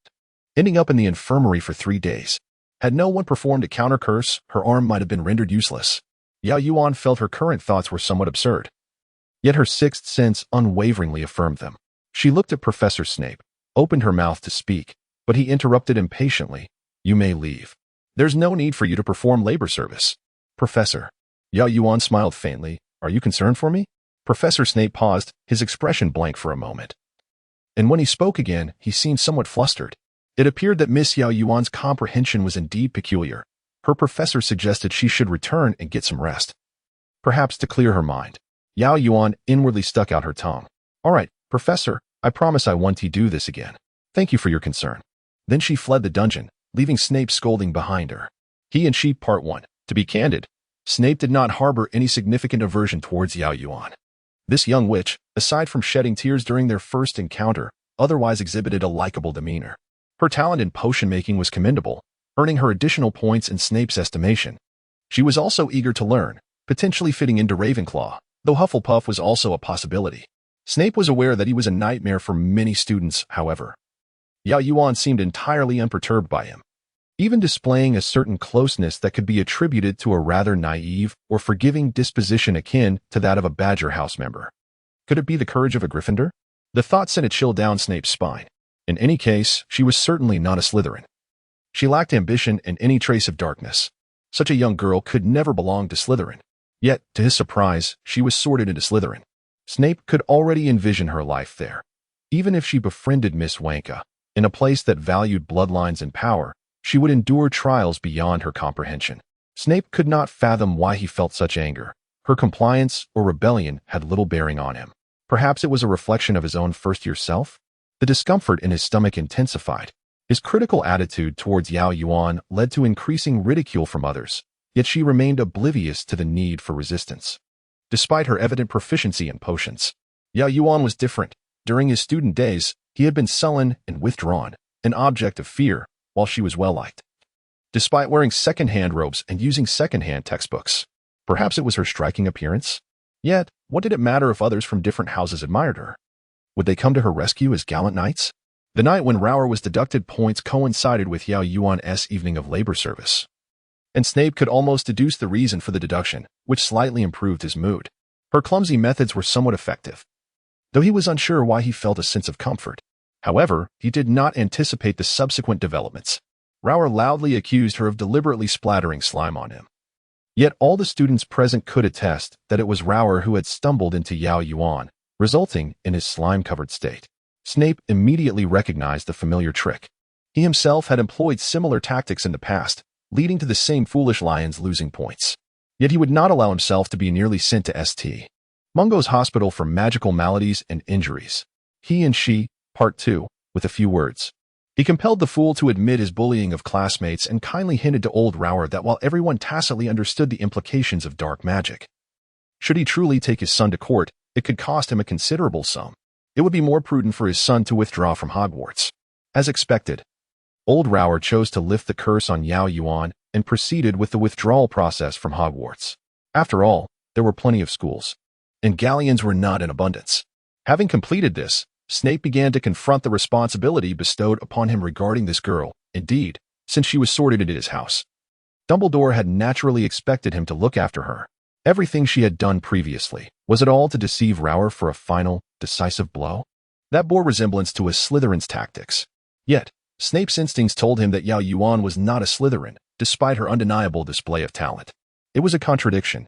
Ending up in the infirmary for 3 days. Had no one performed a counter-curse, her arm might have been rendered useless. Yao Yuan felt her current thoughts were somewhat absurd. Yet her sixth sense unwaveringly affirmed them. She looked at Professor Snape, opened her mouth to speak, but he interrupted impatiently. "You may leave. There's no need for you to perform labor service." "Professor." Yao Yuan smiled faintly. "Are you concerned for me?" Professor Snape paused, his expression blank for a moment. And when he spoke again, he seemed somewhat flustered. It appeared that Miss Yao Yuan's comprehension was indeed peculiar. Her professor suggested she should return and get some rest, perhaps to clear her mind. Yao Yuan inwardly stuck out her tongue. "All right, Professor, I promise I won't do this again. Thank you for your concern." Then she fled the dungeon, leaving Snape scolding behind her. He and she Part 1. To be candid, Snape did not harbor any significant aversion towards Yao Yuan. This young witch, aside from shedding tears during their first encounter, otherwise exhibited a likable demeanor. Her talent in potion-making was commendable, earning her additional points in Snape's estimation. She was also eager to learn, potentially fitting into Ravenclaw, though Hufflepuff was also a possibility. Snape was aware that he was a nightmare for many students, however. Yao Yuan seemed entirely unperturbed by him, even displaying a certain closeness that could be attributed to a rather naive or forgiving disposition akin to that of a Badger House member. Could it be the courage of a Gryffindor? The thought sent a chill down Snape's spine. In any case, she was certainly not a Slytherin. She lacked ambition and any trace of darkness. Such a young girl could never belong to Slytherin. Yet, to his surprise, she was sorted into Slytherin. Snape could already envision her life there. Even if she befriended Miss Wonka, in a place that valued bloodlines and power, she would endure trials beyond her comprehension. Snape could not fathom why he felt such anger. Her compliance or rebellion had little bearing on him. Perhaps it was a reflection of his own first-year self? The discomfort in his stomach intensified. His critical attitude towards Yao Yuan led to increasing ridicule from others, yet she remained oblivious to the need for resistance. Despite her evident proficiency in potions, Yao Yuan was different. During his student days, he had been sullen and withdrawn, an object of fear, while she was well-liked. Despite wearing second-hand robes and using second-hand textbooks, perhaps it was her striking appearance? Yet, what did it matter if others from different houses admired her? Would they come to her rescue as gallant knights? The night when Rower was deducted points coincided with Yao Yuan's evening of labor service, and Snape could almost deduce the reason for the deduction, which slightly improved his mood. Her clumsy methods were somewhat effective, though he was unsure why he felt a sense of comfort. However, he did not anticipate the subsequent developments. Rower loudly accused her of deliberately splattering slime on him. Yet all the students present could attest that it was Rower who had stumbled into Yao Yuan, resulting in his slime-covered state. Snape immediately recognized the familiar trick. He himself had employed similar tactics in the past, leading to the same foolish lions losing points. Yet he would not allow himself to be nearly sent to St. Mungo's Hospital for Magical Maladies and Injuries. He and she, Part 2, with a few words. He compelled the fool to admit his bullying of classmates and kindly hinted to old Rower that while everyone tacitly understood the implications of dark magic, should he truly take his son to court, it could cost him a considerable sum. It would be more prudent for his son to withdraw from Hogwarts. As expected, old Rower chose to lift the curse on Yao Yuan and proceeded with the withdrawal process from Hogwarts. After all, there were plenty of schools, and galleons were not in abundance. Having completed this, Snape began to confront the responsibility bestowed upon him regarding this girl. Indeed, since she was sorted into his house, Dumbledore had naturally expected him to look after her. Everything she had done previously, was it all to deceive Rower for a final, decisive blow? That bore resemblance to a Slytherin's tactics. Yet, Snape's instincts told him that Yao Yuan was not a Slytherin, despite her undeniable display of talent. It was a contradiction.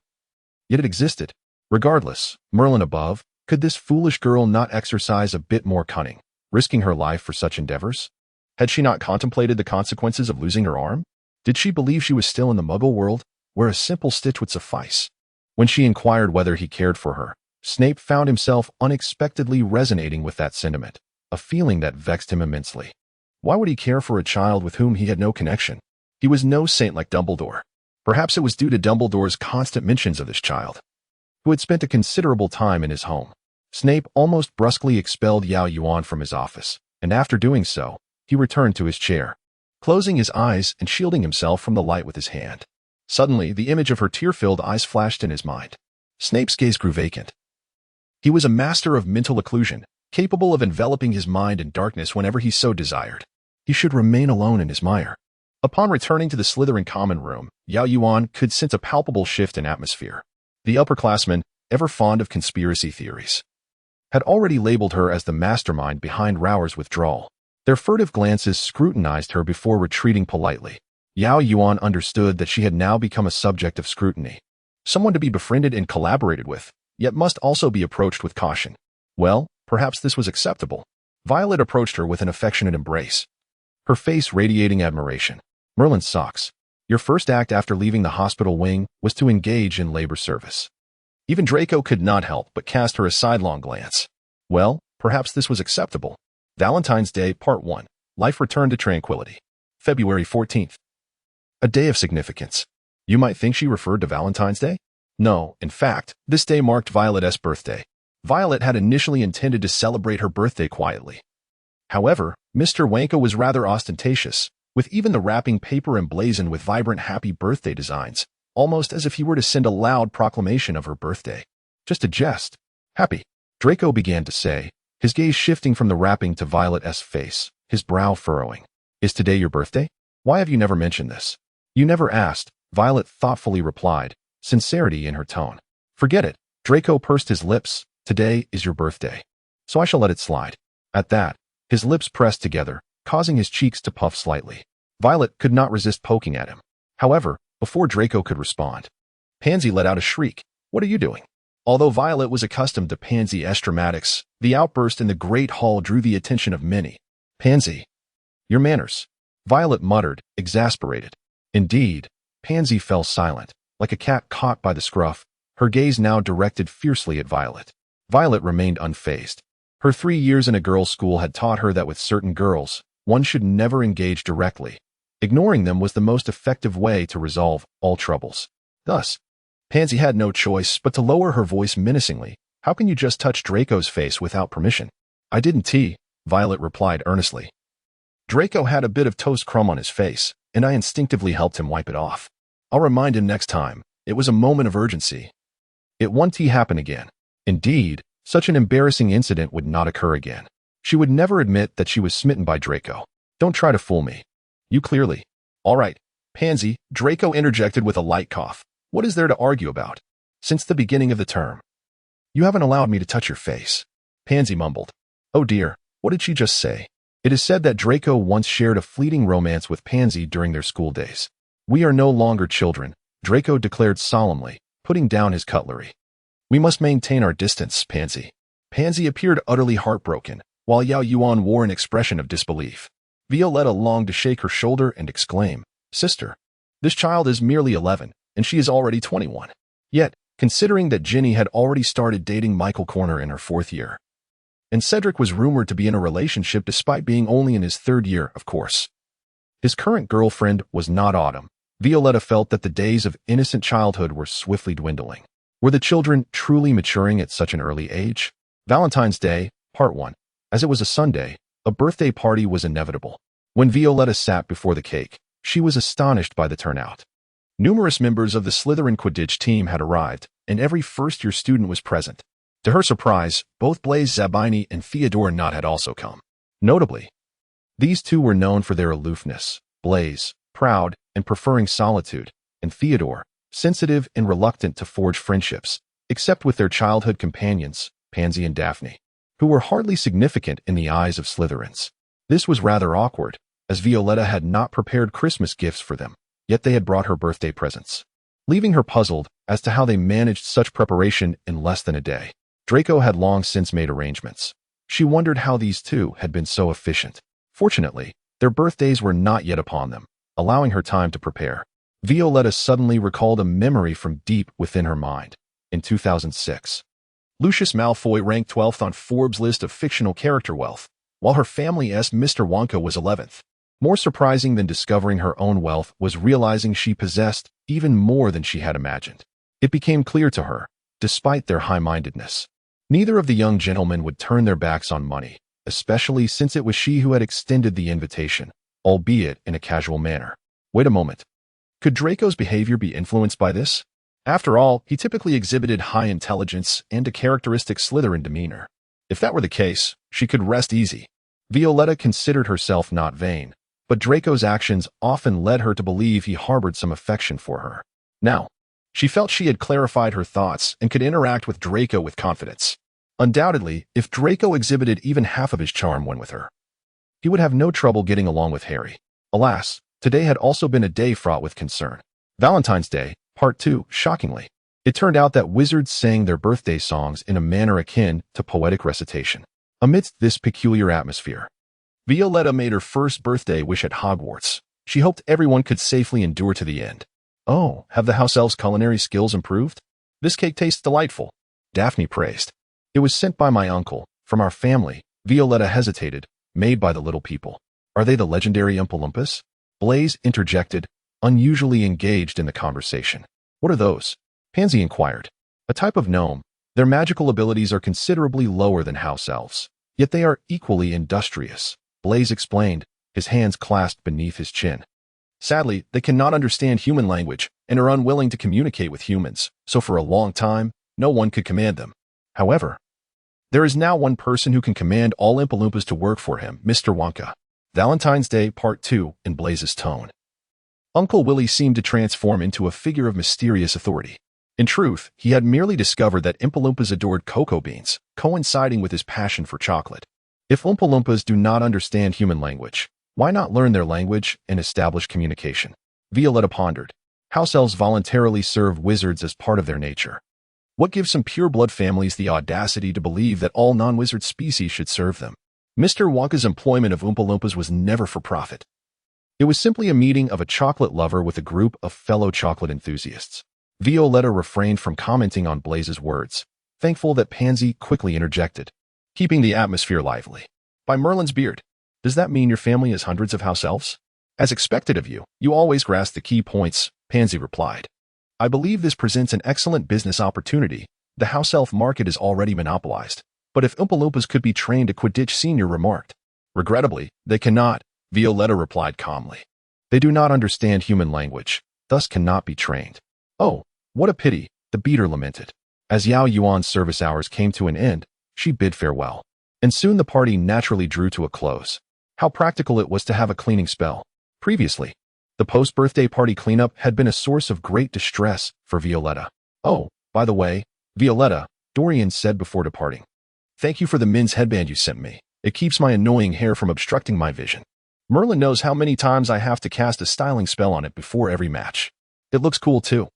Yet it existed. Regardless, Merlin above, could this foolish girl not exercise a bit more cunning, risking her life for such endeavors? Had she not contemplated the consequences of losing her arm? Did she believe she was still in the Muggle world, where a simple stitch would suffice? When she inquired whether he cared for her, Snape found himself unexpectedly resonating with that sentiment, a feeling that vexed him immensely. Why would he care for a child with whom he had no connection? He was no saint like Dumbledore. Perhaps it was due to Dumbledore's constant mentions of this child, who had spent a considerable time in his home. Snape almost brusquely expelled Yao Yuan from his office, and after doing so, he returned to his chair, closing his eyes and shielding himself from the light with his hand. Suddenly, the image of her tear-filled eyes flashed in his mind. Snape's gaze grew vacant. He was a master of mental occlusion, capable of enveloping his mind in darkness whenever he so desired. He should remain alone in his mire. Upon returning to the Slytherin common room, Yao Yuan could sense a palpable shift in atmosphere. The upperclassmen, ever fond of conspiracy theories, had already labeled her as the mastermind behind Rower's withdrawal. Their furtive glances scrutinized her before retreating politely. Yao Yuan understood that she had now become a subject of scrutiny, someone to be befriended and collaborated with, yet must also be approached with caution. Well, perhaps this was acceptable. Violet approached her with an affectionate embrace, her face radiating admiration. Merlin Socks, your first act after leaving the hospital wing was to engage in labor service. Even Draco could not help but cast her a sidelong glance. Well, perhaps this was acceptable. Valentine's Day, Part 1. Life returned to tranquility. February 14th. A day of significance. You might think she referred to Valentine's Day? No, in fact, this day marked Violet's birthday. Violet had initially intended to celebrate her birthday quietly. However, Mr. Wonka was rather ostentatious, with even the wrapping paper emblazoned with vibrant happy birthday designs, almost as if he were to send a loud proclamation of her birthday. Just a jest. Happy, Draco began to say, his gaze shifting from the wrapping to Violet's face, his brow furrowing. Is today your birthday? Why have you never mentioned this? You never asked, Violet thoughtfully replied, sincerity in her tone. Forget it. Draco pursed his lips. Today is your birthday, so I shall let it slide. At that, his lips pressed together, causing his cheeks to puff slightly. Violet could not resist poking at him. However, Before Draco could respond, Pansy let out a shriek. "What are you doing?" Although Violet was accustomed to Pansy-esque dramatics, the outburst in the Great Hall drew the attention of many. "Pansy, your manners," Violet muttered, exasperated. Indeed, Pansy fell silent, like a cat caught by the scruff, her gaze now directed fiercely at Violet. Violet remained unfazed. Her 3 years in a girls' school had taught her that with certain girls, one should never engage directly. Ignoring them was the most effective way to resolve all troubles. Thus, Pansy had no choice but to lower her voice menacingly. "How can you just touch Draco's face without permission?" "I didn't, Violet replied earnestly. "Draco had a bit of toast crumb on his face, and I instinctively helped him wipe it off. I'll remind him next time. It was a moment of urgency." It won't happen again. Indeed, such an embarrassing incident would not occur again. She would never admit that she was smitten by Draco. "Don't try to fool me. You clearly—" "All right, Pansy," Draco interjected with a light cough. "What is there to argue about? Since the beginning of the term, you haven't allowed me to touch your face." Pansy mumbled. "Oh dear, what did she just say?" It is said that Draco once shared a fleeting romance with Pansy during their school days. "We are no longer children," Draco declared solemnly, putting down his cutlery. "We must maintain our distance, Pansy." Pansy appeared utterly heartbroken, while Yao Yuan wore an expression of disbelief. Violetta longed to shake her shoulder and exclaim, "Sister, this child is merely 11, and she is already 21. Yet, considering that Ginny had already started dating Michael Corner in her 4th year, and Cedric was rumored to be in a relationship despite being only in his 3rd year, of course. His current girlfriend was not Autumn. Violetta felt that the days of innocent childhood were swiftly dwindling. Were the children truly maturing at such an early age? Valentine's Day, Part 1. As it was a Sunday, a birthday party was inevitable. When Violetta sat before the cake, she was astonished by the turnout. Numerous members of the Slytherin Quidditch team had arrived, and every first-year student was present. To her surprise, both Blaise Zabini and Theodore Knott had also come. Notably, these two were known for their aloofness, Blaise, proud and preferring solitude, and Theodore, sensitive and reluctant to forge friendships, except with their childhood companions, Pansy and Daphne, who were hardly significant in the eyes of Slytherins. This was rather awkward, as Violetta had not prepared Christmas gifts for them, yet they had brought her birthday presents. Leaving her puzzled as to how they managed such preparation in less than a day, Draco had long since made arrangements. She wondered how these two had been so efficient. Fortunately, their birthdays were not yet upon them, allowing her time to prepare. Violetta suddenly recalled a memory from deep within her mind. In 2006, Lucius Malfoy ranked 12th on Forbes' list of fictional character wealth, while her family's Mr. Wonka was 11th. More surprising than discovering her own wealth was realizing she possessed even more than she had imagined. It became clear to her, despite their high-mindedness, neither of the young gentlemen would turn their backs on money, especially since it was she who had extended the invitation, albeit in a casual manner. Wait a moment. Could Draco's behavior be influenced by this? After all, he typically exhibited high intelligence and a characteristic Slytherin demeanor. If that were the case, she could rest easy. Violetta considered herself not vain, but Draco's actions often led her to believe he harbored some affection for her. Now, she felt she had clarified her thoughts and could interact with Draco with confidence. Undoubtedly, if Draco exhibited even half of his charm when with her, he would have no trouble getting along with Harry. Alas, today had also been a day fraught with concern. Valentine's Day, Part 2, shockingly. It turned out that wizards sang their birthday songs in a manner akin to poetic recitation. Amidst this peculiar atmosphere, Violetta made her first birthday wish at Hogwarts. She hoped everyone could safely endure to the end. "Oh, have the house elves' culinary skills improved? This cake tastes delightful," Daphne praised. "It was sent by my uncle, from our family," Violetta hesitated, "made by the little people." "Are they the legendary Oompa-Loompas?" Blaise interjected, unusually engaged in the conversation. "What are those?" Pansy inquired. "A type of gnome. Their magical abilities are considerably lower than house elves, yet they are equally industrious," Blaise explained, his hands clasped beneath his chin. "Sadly, they cannot understand human language and are unwilling to communicate with humans, so for a long time, no one could command them. However, there is now one person who can command all Oompa-Loompas to work for him, Mr. Wonka." Valentine's Day, Part 2, in Blaise's tone. Uncle Willy seemed to transform into a figure of mysterious authority. In truth, he had merely discovered that Oompa-Loompas adored cocoa beans, coinciding with his passion for chocolate. If Oompa-Loompas do not understand human language, why not learn their language and establish communication? Violetta pondered. House elves voluntarily serve wizards as part of their nature. What gives some pure-blood families the audacity to believe that all non-wizard species should serve them? Mr. Wonka's employment of Oompa Loompas was never for profit. It was simply a meeting of a chocolate lover with a group of fellow chocolate enthusiasts. Violetta refrained from commenting on Blaze's words, thankful that Pansy quickly interjected, keeping the atmosphere lively. By Merlin's beard, does that mean your family is hundreds of house elves? As expected of you, you always grasp the key points, Pansy replied. I believe this presents an excellent business opportunity. The house elf market is already monopolized. But if Oompa Loompas could be trained, a Quidditch senior remarked. Regrettably, they cannot, Violetta replied calmly. They do not understand human language, thus cannot be trained. Oh, what a pity, the beater lamented. As Yao Yuan's service hours came to an end, she bid farewell. And soon the party naturally drew to a close. How practical it was to have a cleaning spell. Previously, the post-birthday party cleanup had been a source of great distress for Violetta. Oh, by the way, Violetta, Dorian said before departing. Thank you for the men's headband you sent me. It keeps my annoying hair from obstructing my vision. Merlin knows how many times I have to cast a styling spell on it before every match. It looks cool too.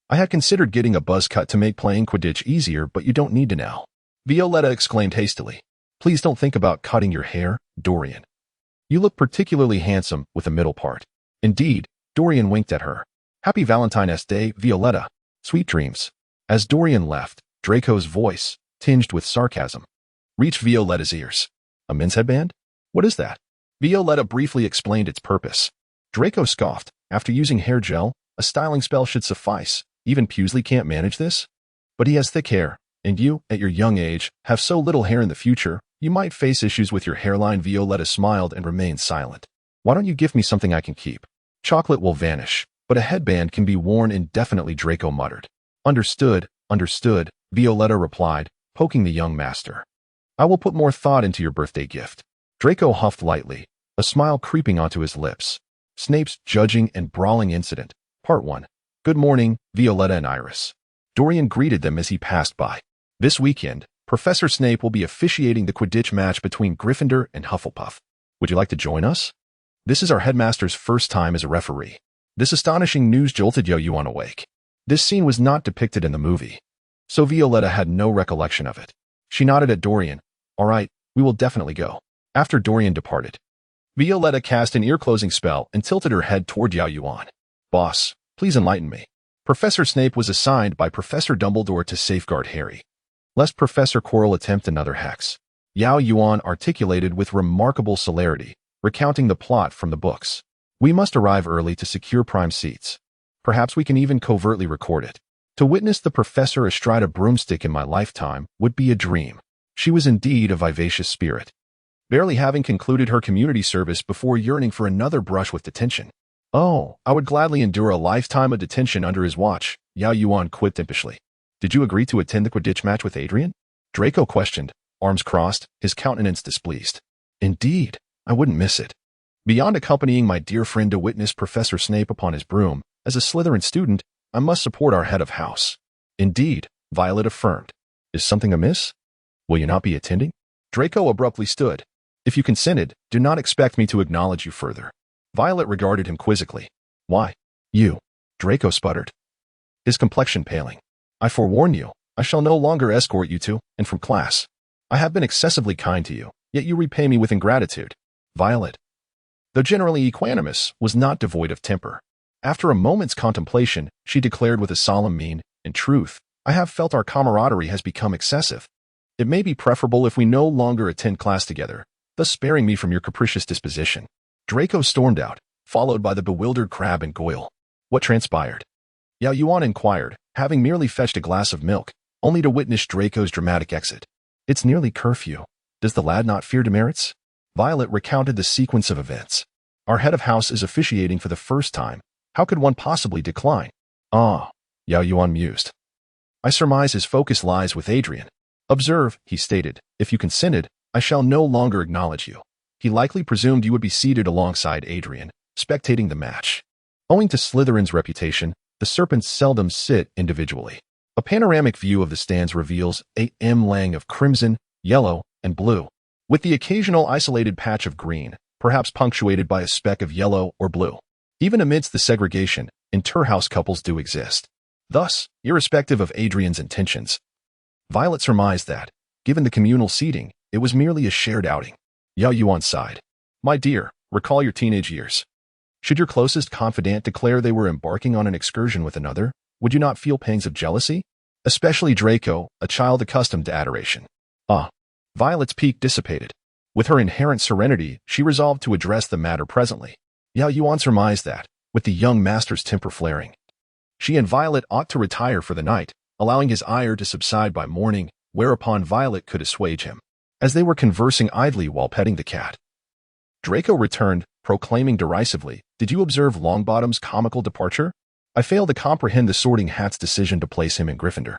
I had considered getting a buzz cut to make playing Quidditch easier, but you don't need to now. Violetta exclaimed hastily. Please don't think about cutting your hair, Dorian. You look particularly handsome with the middle part. Indeed, Dorian winked at her. Happy Valentine's Day, Violetta. Sweet dreams. As Dorian left, Draco's voice, tinged with sarcasm, reached Violetta's ears. A men's headband? What is that? Violetta briefly explained its purpose. Draco scoffed. After using hair gel, a styling spell should suffice. Even Pewsley can't manage this? But he has thick hair, and you, at your young age, have so little hair in the future, you might face issues with your hairline. Violetta smiled and remained silent. Why don't you give me something I can keep? Chocolate will vanish, but a headband can be worn indefinitely, Draco muttered. Understood, Violetta replied, poking the young master. I will put more thought into your birthday gift. Draco huffed lightly, a smile creeping onto his lips. Snape's Judging and Brawling Incident, Part 1. Good morning, Violetta and Iris. Dorian greeted them as he passed by. This weekend, Professor Snape will be officiating the Quidditch match between Gryffindor and Hufflepuff. Would you like to join us? This is our headmaster's first time as a referee. This astonishing news jolted Yao Yuan awake. This scene was not depicted in the movie, so Violetta had no recollection of it. She nodded at Dorian. All right, we will definitely go. After Dorian departed, Violetta cast an ear-closing spell and tilted her head toward Yao Yuan. Boss, please enlighten me. Professor Snape was assigned by Professor Dumbledore to safeguard Harry, lest Professor Quirrell attempt another hex. Yao Yuan articulated with remarkable celerity, recounting the plot from the books. We must arrive early to secure prime seats. Perhaps we can even covertly record it. To witness the professor astride a broomstick in my lifetime would be a dream. She was indeed a vivacious spirit, barely having concluded her community service before yearning for another brush with detention. Oh, I would gladly endure a lifetime of detention under his watch, Yao Yuan quipped impishly. Did you agree to attend the Quidditch match with Adrian? Draco questioned, arms crossed, his countenance displeased. Indeed, I wouldn't miss it. Beyond accompanying my dear friend to witness Professor Snape upon his broom, as a Slytherin student, I must support our head of house. Indeed, Violet affirmed. Is something amiss? Will you not be attending? Draco abruptly stood. If you consented, do not expect me to acknowledge you further. Violet regarded him quizzically. Why? You. Draco sputtered, his complexion paling. I forewarn you, I shall no longer escort you to and from class. I have been excessively kind to you, yet you repay me with ingratitude. Violet, though generally equanimous, was not devoid of temper. After a moment's contemplation, she declared with a solemn mien, in truth, I have felt our camaraderie has become excessive. It may be preferable if we no longer attend class together, thus sparing me from your capricious disposition. Draco stormed out, followed by the bewildered Crabbe and Goyle. What transpired? Yao Yuan inquired, having merely fetched a glass of milk, only to witness Draco's dramatic exit. It's nearly curfew. Does the lad not fear demerits? Violet recounted the sequence of events. Our head of house is officiating for the first time. How could one possibly decline? Ah, Yao Yuan mused. I surmise his focus lies with Adrian. Observe, he stated, if you consented, I shall no longer acknowledge you. He likely presumed you would be seated alongside Adrian, spectating the match. Owing to Slytherin's reputation, the serpents seldom sit individually. A panoramic view of the stands reveals a lang of crimson, yellow, and blue, with the occasional isolated patch of green, perhaps punctuated by a speck of yellow or blue. Even amidst the segregation, inter-house couples do exist. Thus, irrespective of Adrian's intentions, Violet surmised that, given the communal seating, it was merely a shared outing. Yao Yuan sighed. My dear, recall your teenage years. Should your closest confidant declare they were embarking on an excursion with another, would you not feel pangs of jealousy? Especially Draco, a child accustomed to adoration. Violet's pique dissipated. With her inherent serenity, she resolved to address the matter presently. Yao Yuan surmised that, with the young master's temper flaring, she and Violet ought to retire for the night, allowing his ire to subside by morning, whereupon Violet could assuage him. As they were conversing idly while petting the cat, Draco returned, proclaiming derisively, Did you observe Longbottom's comical departure? I fail to comprehend the Sorting Hat's decision to place him in Gryffindor.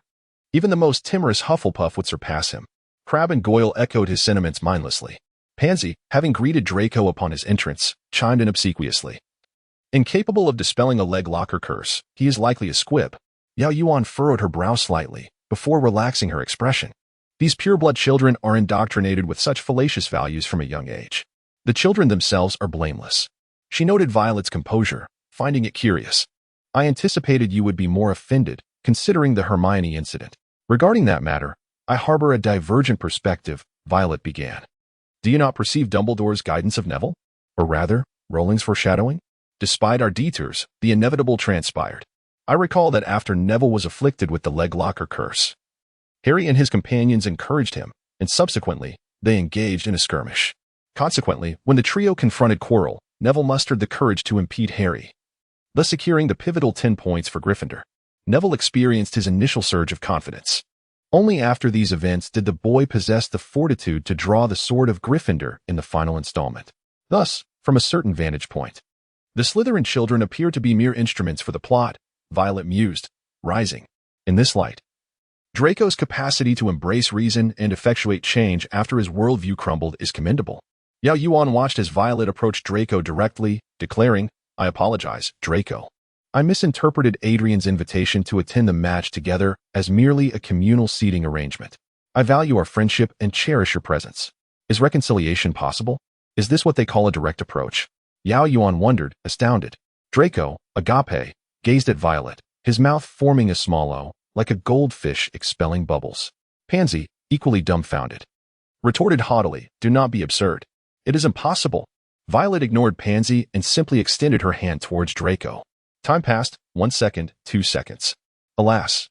Even the most timorous Hufflepuff would surpass him. Crabbe and Goyle echoed his sentiments mindlessly. Pansy, having greeted Draco upon his entrance, chimed in obsequiously. Incapable of dispelling a leg locker curse, he is likely a squib. Yao Yuan furrowed her brow slightly, before relaxing her expression. These pureblood children are indoctrinated with such fallacious values from a young age. The children themselves are blameless. She noted Violet's composure, finding it curious. I anticipated you would be more offended, considering the Hermione incident. Regarding that matter, I harbor a divergent perspective, Violet began. Do you not perceive Dumbledore's guidance of Neville? Or rather, Rowling's foreshadowing? Despite our detours, the inevitable transpired. I recall that after Neville was afflicted with the leg locker curse, Harry and his companions encouraged him, and subsequently, they engaged in a skirmish. Consequently, when the trio confronted Quirrell, Neville mustered the courage to impede Harry, thus securing the pivotal 10 points for Gryffindor. Neville experienced his initial surge of confidence. Only after these events did the boy possess the fortitude to draw the sword of Gryffindor in the final installment. Thus, from a certain vantage point, the Slytherin children appear to be mere instruments for the plot, Violet mused, rising. In this light, Draco's capacity to embrace reason and effectuate change after his worldview crumbled is commendable. Yao Yuan watched as Violet approached Draco directly, declaring, I apologize, Draco. I misinterpreted Adrian's invitation to attend the match together as merely a communal seating arrangement. I value our friendship and cherish your presence. Is reconciliation possible? Is this what they call a direct approach? Yao Yuan wondered, astounded. Draco, agape, gazed at Violet, his mouth forming a small O, like a goldfish expelling bubbles. Pansy, equally dumbfounded, retorted haughtily, Do not be absurd. It is impossible. Violet ignored Pansy and simply extended her hand towards Draco. Time passed, 1 second, 2 seconds. Alas,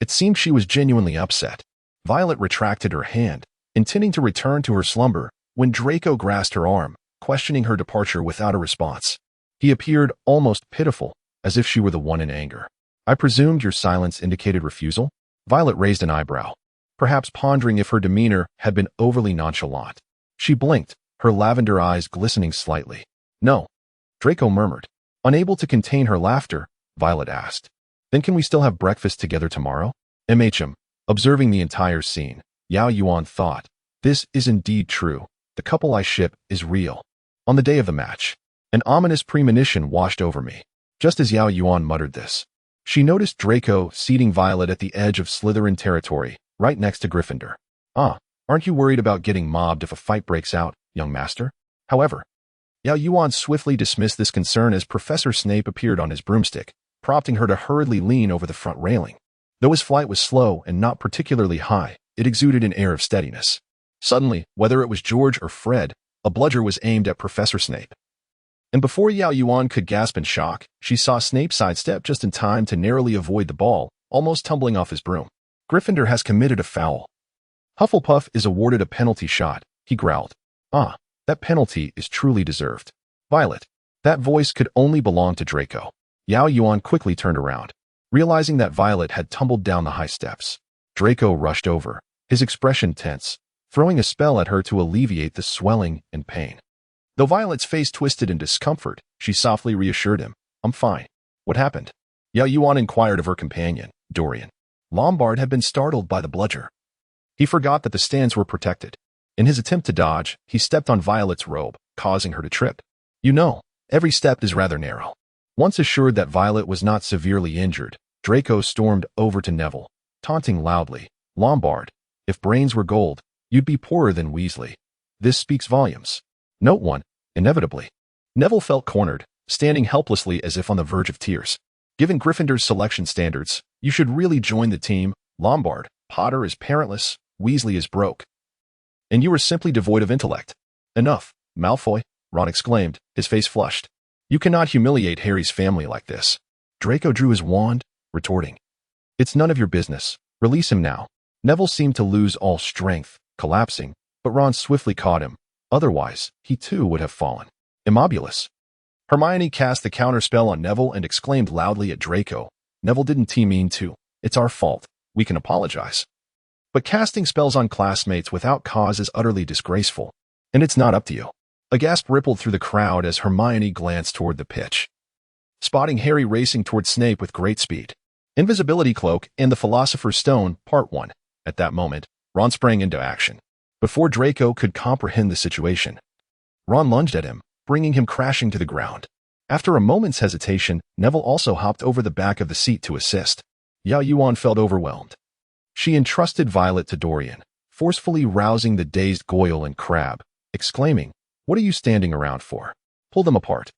it seemed she was genuinely upset. Violet retracted her hand, intending to return to her slumber, when Draco grasped her arm, questioning her departure without a response. He appeared almost pitiful, as if she were the one in anger. I presumed your silence indicated refusal? Violet raised an eyebrow, perhaps pondering if her demeanor had been overly nonchalant. She blinked, her lavender eyes glistening slightly. No, Draco murmured. Unable to contain her laughter, Violet asked, Then can we still have breakfast together tomorrow? Observing the entire scene, Yao Yuan thought, This is indeed true. The couple I ship is real. On the day of the match, an ominous premonition washed over me. Just as Yao Yuan muttered this, she noticed Draco seating Violet at the edge of Slytherin territory, right next to Gryffindor. Aren't you worried about getting mobbed if a fight breaks out, young master? However, Yao Yuan swiftly dismissed this concern as Professor Snape appeared on his broomstick, prompting her to hurriedly lean over the front railing. Though his flight was slow and not particularly high, it exuded an air of steadiness. Suddenly, whether it was George or Fred, a bludger was aimed at Professor Snape. And before Yao Yuan could gasp in shock, she saw Snape sidestep just in time to narrowly avoid the ball, almost tumbling off his broom. Gryffindor has committed a foul. Hufflepuff is awarded a penalty shot, he growled. That penalty is truly deserved. Violet, that voice could only belong to Draco. Yao Yuan quickly turned around, realizing that Violet had tumbled down the high steps. Draco rushed over, his expression tense, throwing a spell at her to alleviate the swelling and pain. Though Violet's face twisted in discomfort, she softly reassured him, I'm fine. What happened? Yao Yuan inquired of her companion, Dorian. Lombard had been startled by the bludger. He forgot that the stands were protected. In his attempt to dodge, he stepped on Violet's robe, causing her to trip. Every step is rather narrow. Once assured that Violet was not severely injured, Draco stormed over to Neville, taunting loudly, Lombard, if brains were gold, you'd be poorer than Weasley. This speaks volumes. Note 1, inevitably. Neville felt cornered, standing helplessly as if on the verge of tears. Given Gryffindor's selection standards, you should really join the team. Lombard, Potter is parentless, Weasley is broke. And you are simply devoid of intellect. Enough, Malfoy, Ron exclaimed, his face flushed. You cannot humiliate Harry's family like this. Draco drew his wand, retorting. It's none of your business. Release him now. Neville seemed to lose all strength, collapsing, but Ron swiftly caught him. Otherwise, he too would have fallen. Immobulus. Hermione cast the counterspell on Neville and exclaimed loudly at Draco. Neville didn't mean to. It's our fault. We can apologize. But casting spells on classmates without cause is utterly disgraceful. And it's not up to you. A gasp rippled through the crowd as Hermione glanced toward the pitch, spotting Harry racing toward Snape with great speed. Invisibility Cloak and the Philosopher's Stone, Part 1. At that moment, Ron sprang into action. Before Draco could comprehend the situation, Ron lunged at him, bringing him crashing to the ground. After a moment's hesitation, Neville also hopped over the back of the seat to assist. Yao Yuan felt overwhelmed. She entrusted Violet to Dorian, forcefully rousing the dazed Goyle and Crabbe, exclaiming, "What are you standing around for? Pull them apart."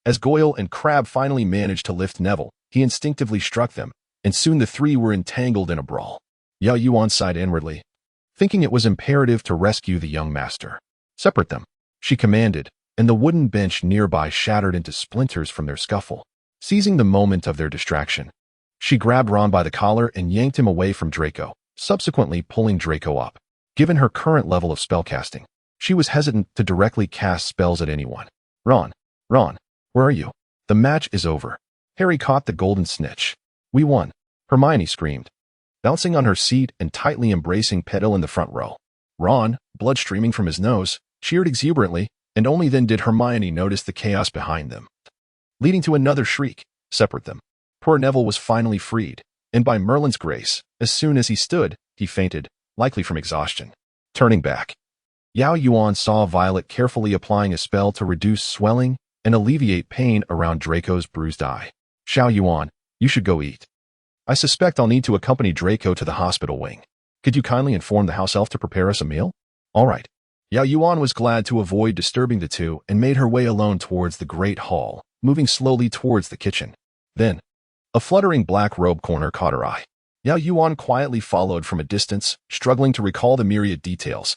As Goyle and Crabbe finally managed to lift Neville, he instinctively struck them, and soon the three were entangled in a brawl. Yao Yuan sighed inwardly, thinking it was imperative to rescue the young master. "Separate them," she commanded, and the wooden bench nearby shattered into splinters from their scuffle. Seizing the moment of their distraction, she grabbed Ron by the collar and yanked him away from Draco, subsequently pulling Draco up. Given her current level of spellcasting, she was hesitant to directly cast spells at anyone. Ron, where are you? The match is over." Harry caught the golden snitch. "We won," Hermione screamed, bouncing on her seat and tightly embracing Petal in the front row. Ron, blood streaming from his nose, cheered exuberantly, and only then did Hermione notice the chaos behind them, leading to another shriek. "Separate them." Poor Neville was finally freed, and by Merlin's grace, as soon as he stood, he fainted, likely from exhaustion. Turning back, Yao Yuan saw Violet carefully applying a spell to reduce swelling and alleviate pain around Draco's bruised eye. "Xiao Yuan, you should go eat. I suspect I'll need to accompany Draco to the hospital wing. Could you kindly inform the house elf to prepare us a meal?" "All right." Yao Yuan was glad to avoid disturbing the two and made her way alone towards the great hall, moving slowly towards the kitchen. Then, a fluttering black robe corner caught her eye. Yao Yuan quietly followed from a distance, struggling to recall the myriad details,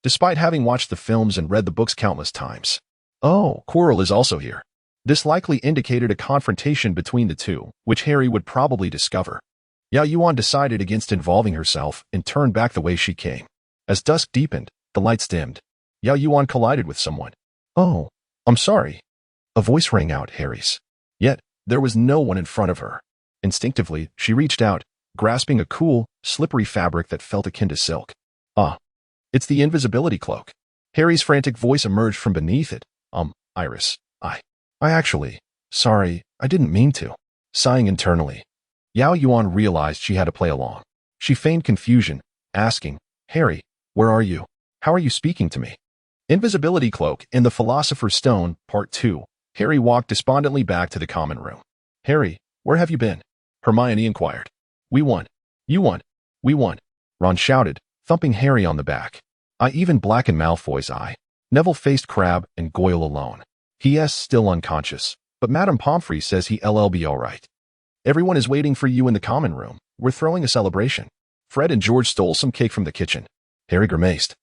despite having watched the films and read the books countless times. Oh, Quirrell is also here. This likely indicated a confrontation between the two, which Harry would probably discover. Yao Yuan decided against involving herself and turned back the way she came. As dusk deepened, the lights dimmed. Yao Yuan collided with someone. "Oh, I'm sorry." A voice rang out Harry's. Yet, there was no one in front of her. Instinctively, she reached out, grasping a cool, slippery fabric that felt akin to silk. "Ah, it's the invisibility cloak." Harry's frantic voice emerged from beneath it. Iris, I actually, sorry, I didn't mean to." Sighing internally, Yao Yuan realized she had to play along. She feigned confusion, asking, "Harry, where are you? How are you speaking to me?" Invisibility Cloak and the Philosopher's Stone, Part 2. Harry walked despondently back to the common room. "Harry, where have you been?" Hermione inquired. "We won. You won. We won," Ron shouted, thumping Harry on the back. I even blackened Malfoy's eye. Neville faced Crabbe and Goyle alone. He is still unconscious, but Madame Pomfrey says he'll be all right. "Everyone is waiting for you in the common room. We're throwing a celebration." Fred and George stole some cake from the kitchen. Harry grimaced.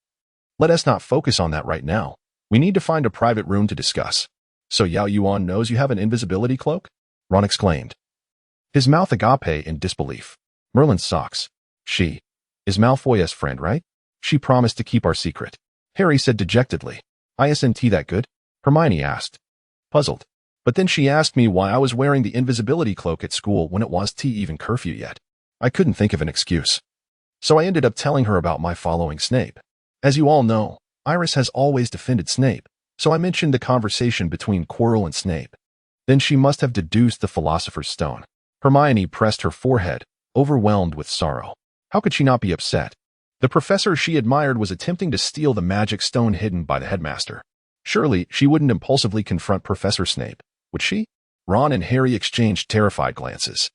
"Let us not focus on that right now. We need to find a private room to discuss." "So Yao Yuan knows you have an invisibility cloak?" Ron exclaimed, his mouth agape in disbelief. "Merlin's socks. She is Malfoy's friend, right? She promised to keep our secret," Harry said dejectedly. "Isn't that good?" Hermione asked, puzzled. "But then she asked me why I was wearing the invisibility cloak at school when it wasn't even curfew yet. I couldn't think of an excuse. So I ended up telling her about my following Snape. As you all know, Iris has always defended Snape, so I mentioned the conversation between Quirrell and Snape. Then she must have deduced the Philosopher's Stone." Hermione pressed her forehead, overwhelmed with sorrow. How could she not be upset? The professor she admired was attempting to steal the magic stone hidden by the headmaster. Surely she wouldn't impulsively confront Professor Snape, would she? Ron and Harry exchanged terrified glances.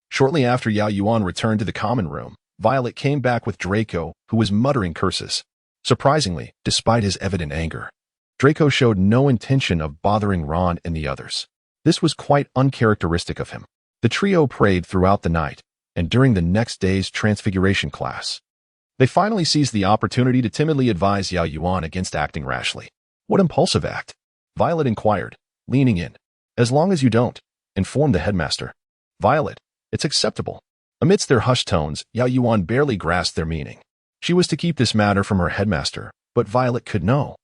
Shortly after Yao Yuan returned to the common room, Violet came back with Draco, who was muttering curses. Surprisingly, despite his evident anger, Draco showed no intention of bothering Ron and the others. This was quite uncharacteristic of him. The trio prayed throughout the night, and during the next day's Transfiguration class, they finally seized the opportunity to timidly advise Yao Yuan against acting rashly. What impulsive act? Violet inquired, leaning in. As long as you don't, informed the headmaster. Violet, it's acceptable. Amidst their hushed tones, Yao Yuan barely grasped their meaning. She was to keep this matter from her headmaster, but Violet could know,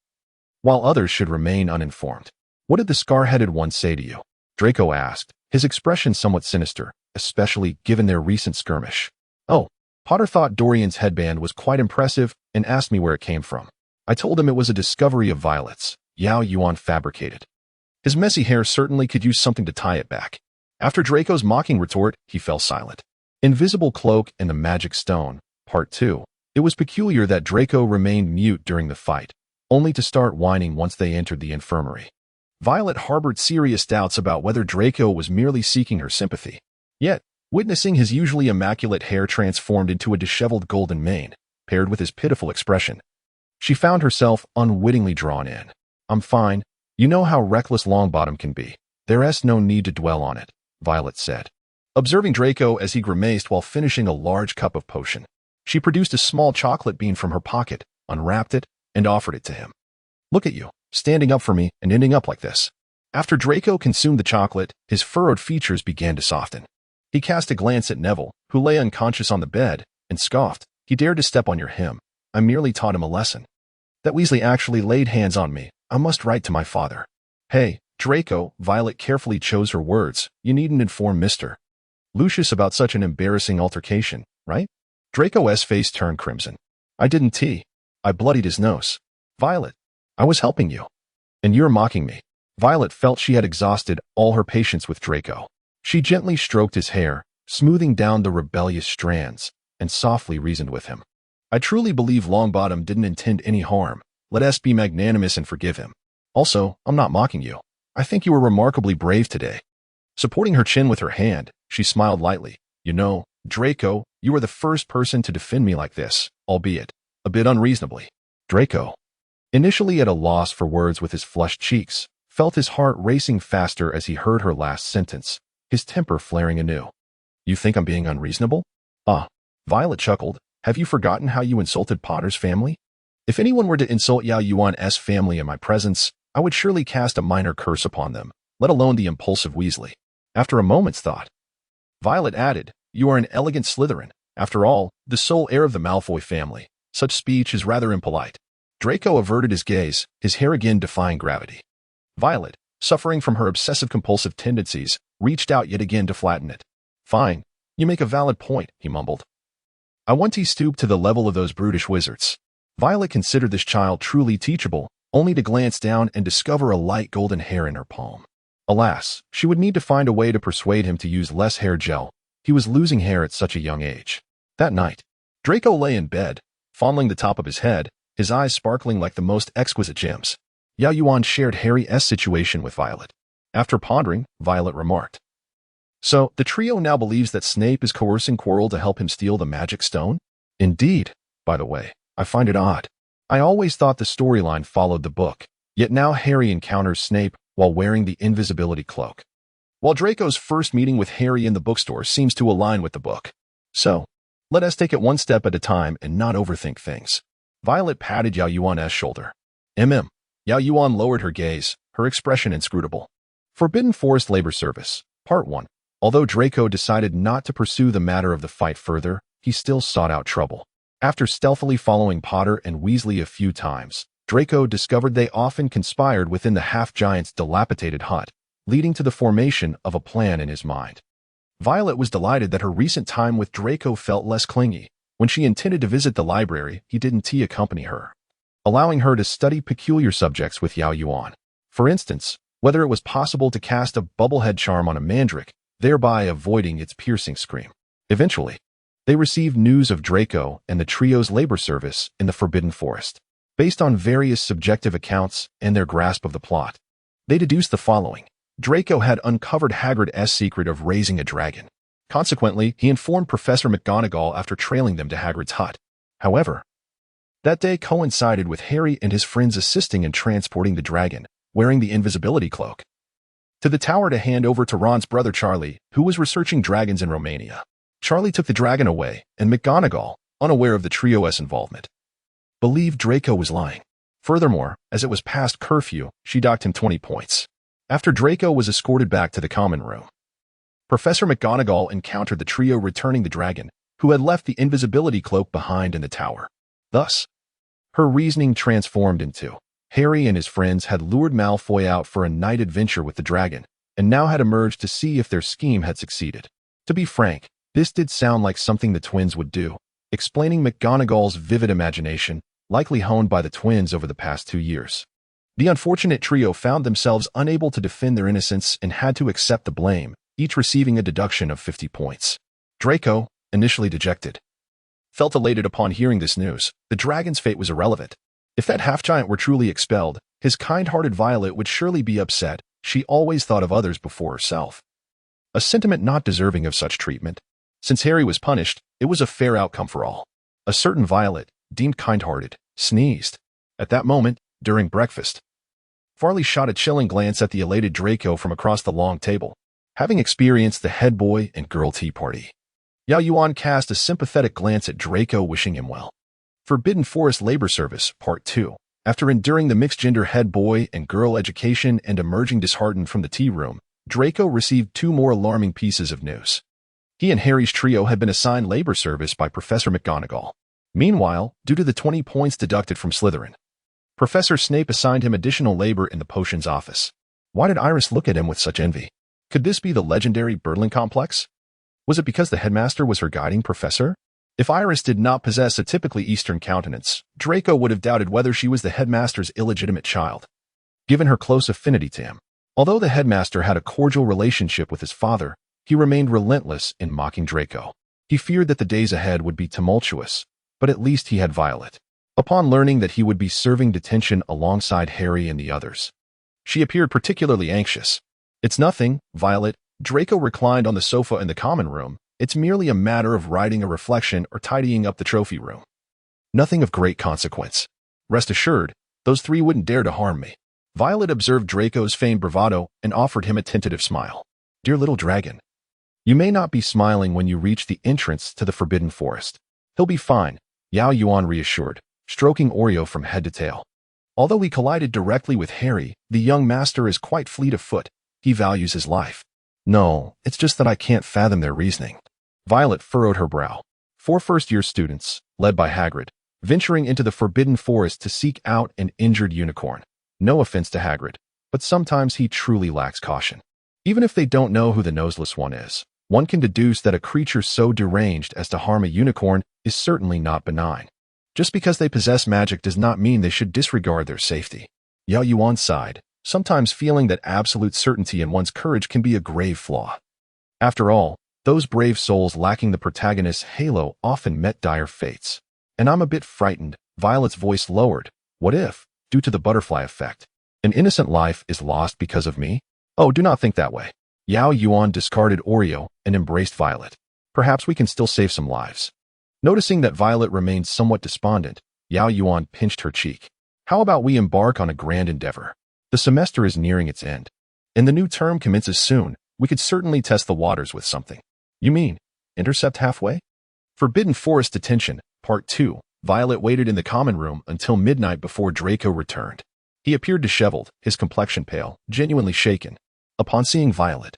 while others should remain uninformed. What did the scar-headed one say to you? Draco asked, his expression somewhat sinister, especially given their recent skirmish. Oh, Potter thought Dorian's headband was quite impressive and asked me where it came from. I told him it was a discovery of Violet's, Yao Yuan fabricated. His messy hair certainly could use something to tie it back. After Draco's mocking retort, he fell silent. Invisible Cloak and the Magic Stone, Part 2. It was peculiar that Draco remained mute during the fight, only to start whining once they entered the infirmary. Violet harbored serious doubts about whether Draco was merely seeking her sympathy. Yet, witnessing his usually immaculate hair transformed into a disheveled golden mane, paired with his pitiful expression, she found herself unwittingly drawn in. I'm fine. You know how reckless Longbottom can be. There's no need to dwell on it, Violet said. Observing Draco as he grimaced while finishing a large cup of potion, she produced a small chocolate bean from her pocket, unwrapped it, and offered it to him. Look at you, standing up for me and ending up like this. After Draco consumed the chocolate, his furrowed features began to soften. He cast a glance at Neville, who lay unconscious on the bed, and scoffed. He dared to step on your hem. I merely taught him a lesson. That Weasley actually laid hands on me. I must write to my father. Hey, Draco, Violet carefully chose her words. You needn't inform Mr. Lucius about such an embarrassing altercation, right? Draco's face turned crimson. I didn't. I bloodied his nose. Violet, I was helping you. And you're mocking me. Violet felt she had exhausted all her patience with Draco. She gently stroked his hair, smoothing down the rebellious strands, and softly reasoned with him. I truly believe Longbottom didn't intend any harm. Let us be magnanimous and forgive him. Also, I'm not mocking you. I think you were remarkably brave today. Supporting her chin with her hand, she smiled lightly. You know, Draco, you were the first person to defend me like this, albeit a bit unreasonably. Draco, initially at a loss for words with his flushed cheeks, felt his heart racing faster as he heard her last sentence, his temper flaring anew. You think I'm being unreasonable? Ah, Violet chuckled. Have you forgotten how you insulted Potter's family? If anyone were to insult Yao Yuan's family in my presence, I would surely cast a minor curse upon them, let alone the impulsive Weasley. After a moment's thought, Violet added, You are an elegant Slytherin. After all, the sole heir of the Malfoy family. Such speech is rather impolite. Draco averted his gaze, his hair again defying gravity. Violet, suffering from her obsessive-compulsive tendencies, reached out yet again to flatten it. Fine, you make a valid point, he mumbled. I want to stoop to the level of those brutish wizards. Violet considered this child truly teachable, only to glance down and discover a light golden hair in her palm. Alas, she would need to find a way to persuade him to use less hair gel. He was losing hair at such a young age. That night, Draco lay in bed, fondling the top of his head, his eyes sparkling like the most exquisite gems. Yao Yuan shared Harry's situation with Violet. After pondering, Violet remarked, So, the trio now believes that Snape is coercing Quirrell to help him steal the magic stone? Indeed. By the way, I find it odd. I always thought the storyline followed the book, yet now Harry encounters Snape while wearing the invisibility cloak. While Draco's first meeting with Harry in the bookstore seems to align with the book. So, let us take it one step at a time and not overthink things. Violet patted Yao Yuan's shoulder. Yao Yuan lowered her gaze, her expression inscrutable. Forbidden Forest Labor Service, Part 1. Although Draco decided not to pursue the matter of the fight further, he still sought out trouble. After stealthily following Potter and Weasley a few times, Draco discovered they often conspired within the half-giant's dilapidated hut, leading to the formation of a plan in his mind. Violet was delighted that her recent time with Draco felt less clingy. When she intended to visit the library, he didn't accompany her, allowing her to study peculiar subjects with Yao Yuan. For instance, whether it was possible to cast a bubblehead charm on a mandrake, thereby avoiding its piercing scream. Eventually, they received news of Draco and the trio's labor service in the Forbidden Forest. Based on various subjective accounts and their grasp of the plot, they deduced the following. Draco had uncovered Hagrid's secret of raising a dragon. Consequently, he informed Professor McGonagall after trailing them to Hagrid's hut. However, that day coincided with Harry and his friends assisting in transporting the dragon, wearing the invisibility cloak. to the tower to hand over to Ron's brother Charlie, who was researching dragons in Romania. Charlie took the dragon away, and McGonagall, unaware of the trio's involvement, believed Draco was lying. Furthermore, as it was past curfew, she docked him 20 points. After Draco was escorted back to the common room, Professor McGonagall encountered the trio returning the dragon, who had left the invisibility cloak behind in the tower. Thus, her reasoning transformed into Harry and his friends had lured Malfoy out for a night adventure with the dragon, and now had emerged to see if their scheme had succeeded. To be frank, this did sound like something the twins would do, explaining McGonagall's vivid imagination, likely honed by the twins over the past 2 years. The unfortunate trio found themselves unable to defend their innocence and had to accept the blame, each receiving a deduction of 50 points. Draco, initially dejected, felt elated upon hearing this news. The dragon's fate was irrelevant. If that half-giant were truly expelled, his kind-hearted Violet would surely be upset. She always thought of others before herself, a sentiment not deserving of such treatment. Since Harry was punished, it was a fair outcome for all. A certain Violet, deemed kind-hearted, sneezed. At that moment, during breakfast, Farley shot a chilling glance at the elated Draco from across the long table. Having experienced the head boy and girl tea party, Yao Yuan cast a sympathetic glance at Draco, wishing him well. Forbidden Forest Labor Service, Part 2. After enduring the mixed-gender head boy and girl education and emerging disheartened from the tea room, Draco received 2 more alarming pieces of news. He and Harry's trio had been assigned labor service by Professor McGonagall. Meanwhile, due to the 20 points deducted from Slytherin, Professor Snape assigned him additional labor in the potions office. Why did Iris look at him with such envy? Could this be the legendary Birdling complex? Was it because the headmaster was her guiding professor? If Iris did not possess a typically Eastern countenance, Draco would have doubted whether she was the headmaster's illegitimate child, given her close affinity to him. Although the headmaster had a cordial relationship with his father, he remained relentless in mocking Draco. He feared that the days ahead would be tumultuous, but at least he had Violet. Upon learning that he would be serving detention alongside Harry and the others, she appeared particularly anxious. It's nothing, Violet. Draco reclined on the sofa in the common room. It's merely a matter of writing a reflection or tidying up the trophy room. Nothing of great consequence. Rest assured, those 3 wouldn't dare to harm me. Violet observed Draco's feigned bravado and offered him a tentative smile. Dear little dragon, you may not be smiling when you reach the entrance to the Forbidden Forest. He'll be fine, Yao Yuan reassured, stroking Oreo from head to tail. Although he collided directly with Harry, the young master is quite fleet of foot. He values his life. No, it's just that I can't fathom their reasoning. Violet furrowed her brow. 4 first-year students, led by Hagrid, venturing into the Forbidden Forest to seek out an injured unicorn. No offense to Hagrid, but sometimes he truly lacks caution. Even if they don't know who the noseless one is, one can deduce that a creature so deranged as to harm a unicorn is certainly not benign. Just because they possess magic does not mean they should disregard their safety. Yao Yuan sighed, sometimes feeling that absolute certainty in one's courage can be a grave flaw. After all, those brave souls lacking the protagonist's halo often met dire fates. And I'm a bit frightened. Violet's voice lowered. What if, due to the butterfly effect, an innocent life is lost because of me? Oh, do not think that way. Yao Yuan discarded Oreo and embraced Violet. Perhaps we can still save some lives. Noticing that Violet remained somewhat despondent, Yao Yuan pinched her cheek. How about we embark on a grand endeavor? The semester is nearing its end, and the new term commences soon. We could certainly test the waters with something. You mean, intercept halfway? Forbidden Forest Detention, Part 2. Violet waited in the common room until midnight before Draco returned. He appeared disheveled, his complexion pale, genuinely shaken. Upon seeing Violet,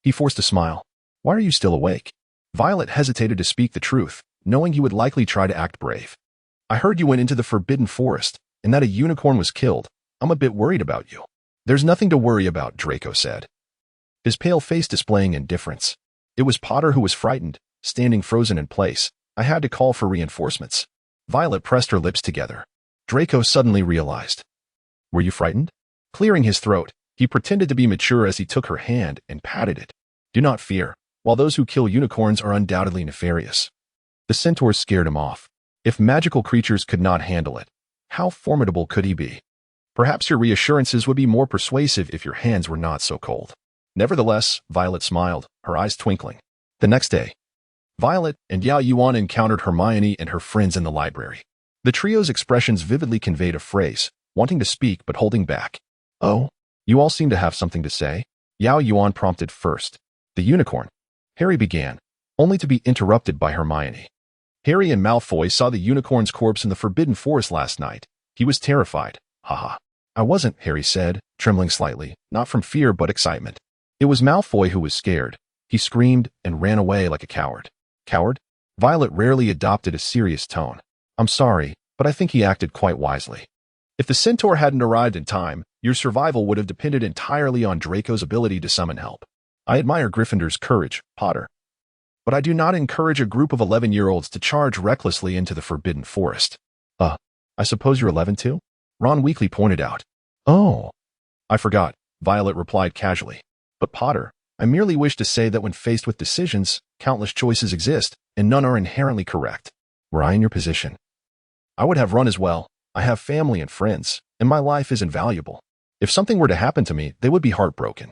he forced a smile. Why are you still awake? Violet hesitated to speak the truth, knowing he would likely try to act brave. I heard you went into the Forbidden Forest, and that a unicorn was killed. I'm a bit worried about you. There's nothing to worry about, Draco said, his pale face displaying indifference. It was Potter who was frightened, standing frozen in place. I had to call for reinforcements. Violet pressed her lips together. Draco suddenly realized. Were you frightened? Clearing his throat, he pretended to be mature as he took her hand and patted it. Do not fear. While those who kill unicorns are undoubtedly nefarious, the centaurs scared him off. If magical creatures could not handle it, how formidable could he be? Perhaps your reassurances would be more persuasive if your hands were not so cold. Nevertheless, Violet smiled, her eyes twinkling. The next day, Violet and Yao Yuan encountered Hermione and her friends in the library. The trio's expressions vividly conveyed a phrase, wanting to speak but holding back. Oh, you all seem to have something to say. Yao Yuan prompted first. The unicorn. Harry began, only to be interrupted by Hermione. Harry and Malfoy saw the unicorn's corpse in the Forbidden Forest last night. He was terrified. Haha. I wasn't, Harry said, trembling slightly, not from fear but excitement. It was Malfoy who was scared. He screamed and ran away like a coward. Coward? Violet rarely adopted a serious tone. I'm sorry, but I think he acted quite wisely. If the centaur hadn't arrived in time, your survival would have depended entirely on Draco's ability to summon help. I admire Gryffindor's courage, Potter. But I do not encourage a group of 11-year-olds to charge recklessly into the Forbidden Forest. I suppose you're 11 too? Ron weakly pointed out. Oh. I forgot, Violet replied casually. But Potter, I merely wish to say that when faced with decisions, countless choices exist, and none are inherently correct. Were I in your position, I would have run as well. I have family and friends, and my life is invaluable. If something were to happen to me, they would be heartbroken.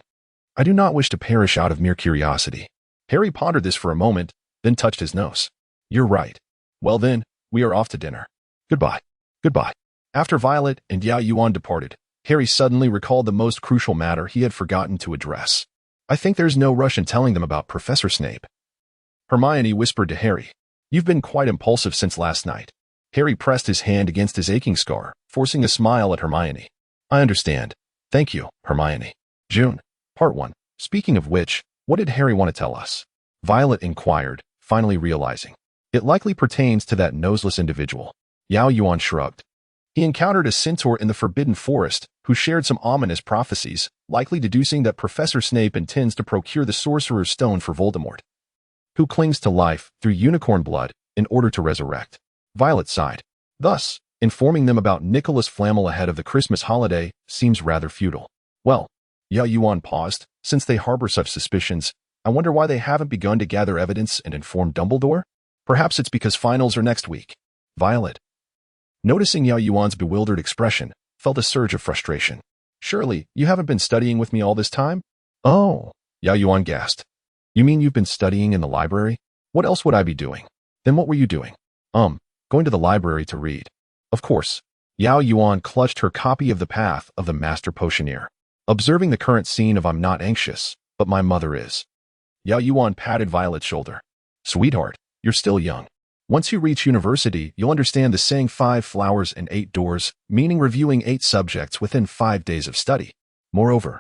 I do not wish to perish out of mere curiosity. Harry pondered this for a moment, then touched his nose. You're right. Well then, we are off to dinner. Goodbye. Goodbye. After Violet and Yao Yuan departed, Harry suddenly recalled the most crucial matter he had forgotten to address. I think there's no rush in telling them about Professor Snape. Hermione whispered to Harry. You've been quite impulsive since last night. Harry pressed his hand against his aching scar, forcing a smile at Hermione. I understand. Thank you, Hermione. June. Part 1. Speaking of which, what did Harry want to tell us? Violet inquired, finally realizing. It likely pertains to that noseless individual. Yao Yuan shrugged. He encountered a centaur in the Forbidden Forest who shared some ominous prophecies, likely deducing that Professor Snape intends to procure the Sorcerer's Stone for Voldemort, who clings to life through unicorn blood in order to resurrect. Violet sighed. Thus, informing them about Nicholas Flamel ahead of the Christmas holiday seems rather futile. Well, Yao Yuan paused. Since they harbor such suspicions, I wonder why they haven't begun to gather evidence and inform Dumbledore? Perhaps it's because finals are next week. Violet, noticing Yao Yuan's bewildered expression, felt a surge of frustration. Surely, you haven't been studying with me all this time? Oh, Yao Yuan gasped. You mean you've been studying in the library? What else would I be doing? Then what were you doing? Going to the library to read. Of course. Yao Yuan clutched her copy of The Path of the Master Potioneer, observing the current scene of I'm not anxious, but my mother is. Yao Yuan patted Violet's shoulder. Sweetheart, you're still young. Once you reach university, you'll understand the saying 5 flowers and 8 doors, meaning reviewing 8 subjects within 5 days of study. Moreover,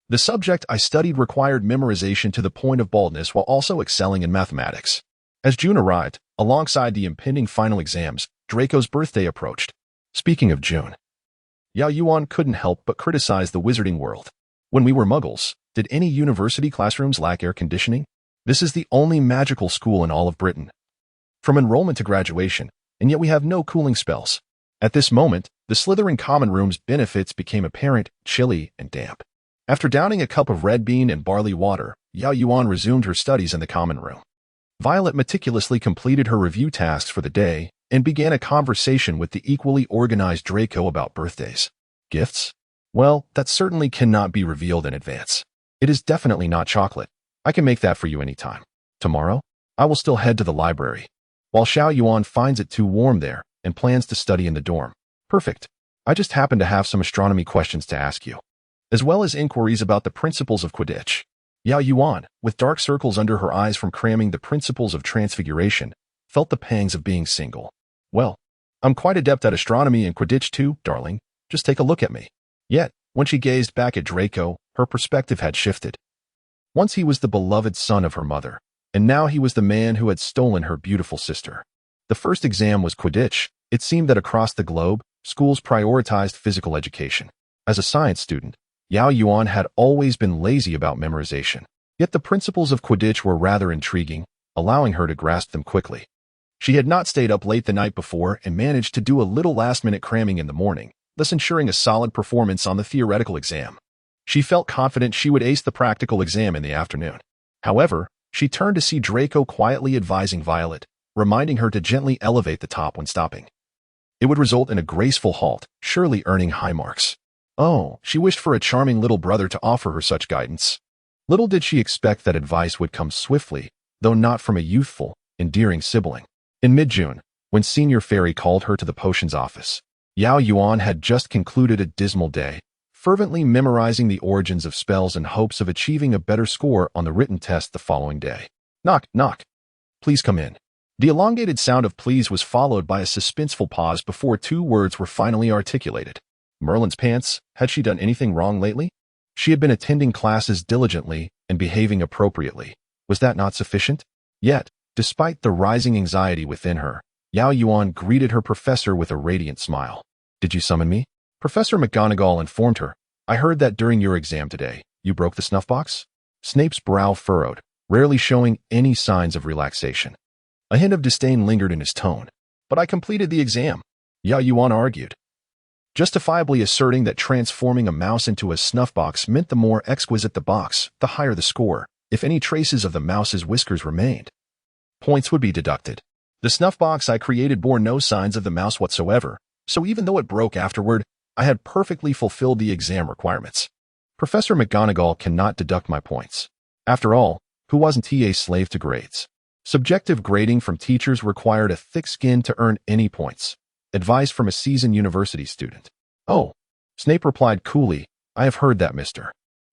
the subject I studied required memorization to the point of baldness while also excelling in mathematics. As June arrived, alongside the impending final exams, Draco's birthday approached. Speaking of June, Yao Yuan couldn't help but criticize the wizarding world. When we were muggles, did any university classrooms lack air conditioning? This is the only magical school in all of Britain. From enrollment to graduation, and yet we have no cooling spells. At this moment, the Slytherin common room's benefits became apparent, chilly and damp. After downing a cup of red bean and barley water, Yao Yuan resumed her studies in the common room. Violet meticulously completed her review tasks for the day and began a conversation with the equally organized Draco about birthdays. Gifts? Well, that certainly cannot be revealed in advance. It is definitely not chocolate. I can make that for you anytime. Tomorrow, I will still head to the library, while Xiao Yuan finds it too warm there and plans to study in the dorm. Perfect. I just happen to have some astronomy questions to ask you, as well as inquiries about the principles of Quidditch. Yao Yuan, with dark circles under her eyes from cramming the principles of Transfiguration, felt the pangs of being single. Well, I'm quite adept at astronomy and Quidditch too, darling. Just take a look at me. Yet, when she gazed back at Draco, her perspective had shifted. Once he was the beloved son of her mother, and now he was the man who had stolen her beautiful sister. The first exam was Quidditch. It seemed that across the globe, schools prioritized physical education. As a science student, Yao Yuan had always been lazy about memorization. Yet the principles of Quidditch were rather intriguing, allowing her to grasp them quickly. She had not stayed up late the night before and managed to do a little last-minute cramming in the morning, thus ensuring a solid performance on the theoretical exam. She felt confident she would ace the practical exam in the afternoon. However, she turned to see Draco quietly advising Violet, reminding her to gently elevate the top when stopping. It would result in a graceful halt, surely earning high marks. Oh, she wished for a charming little brother to offer her such guidance. Little did she expect that advice would come swiftly, though not from a youthful, endearing sibling. In mid-June, when Senior Fairy called her to the potions office, Yao Yuan had just concluded a dismal day, fervently memorizing the origins of spells in hopes of achieving a better score on the written test the following day. Knock, knock. Please come in. The elongated sound of please was followed by a suspenseful pause before two words were finally articulated. Merlin's pants, had she done anything wrong lately? She had been attending classes diligently and behaving appropriately. Was that not sufficient? Yet, despite the rising anxiety within her, Yao Yuan greeted her professor with a radiant smile. Did you summon me? Professor McGonagall informed her. I heard that during your exam today, you broke the snuff box? Snape's brow furrowed, rarely showing any signs of relaxation. A hint of disdain lingered in his tone. But I completed the exam, Yao Yuan argued, justifiably asserting that transforming a mouse into a snuff box meant the more exquisite the box, the higher the score. If any traces of the mouse's whiskers remained, points would be deducted. The snuff box I created bore no signs of the mouse whatsoever, so even though it broke afterward, I had perfectly fulfilled the exam requirements. Professor McGonagall cannot deduct my points. After all, who wasn't he a slave to grades? Subjective grading from teachers required a thick skin to earn any points. Advice from a seasoned university student. Oh, Snape replied coolly, I have heard that, Mr.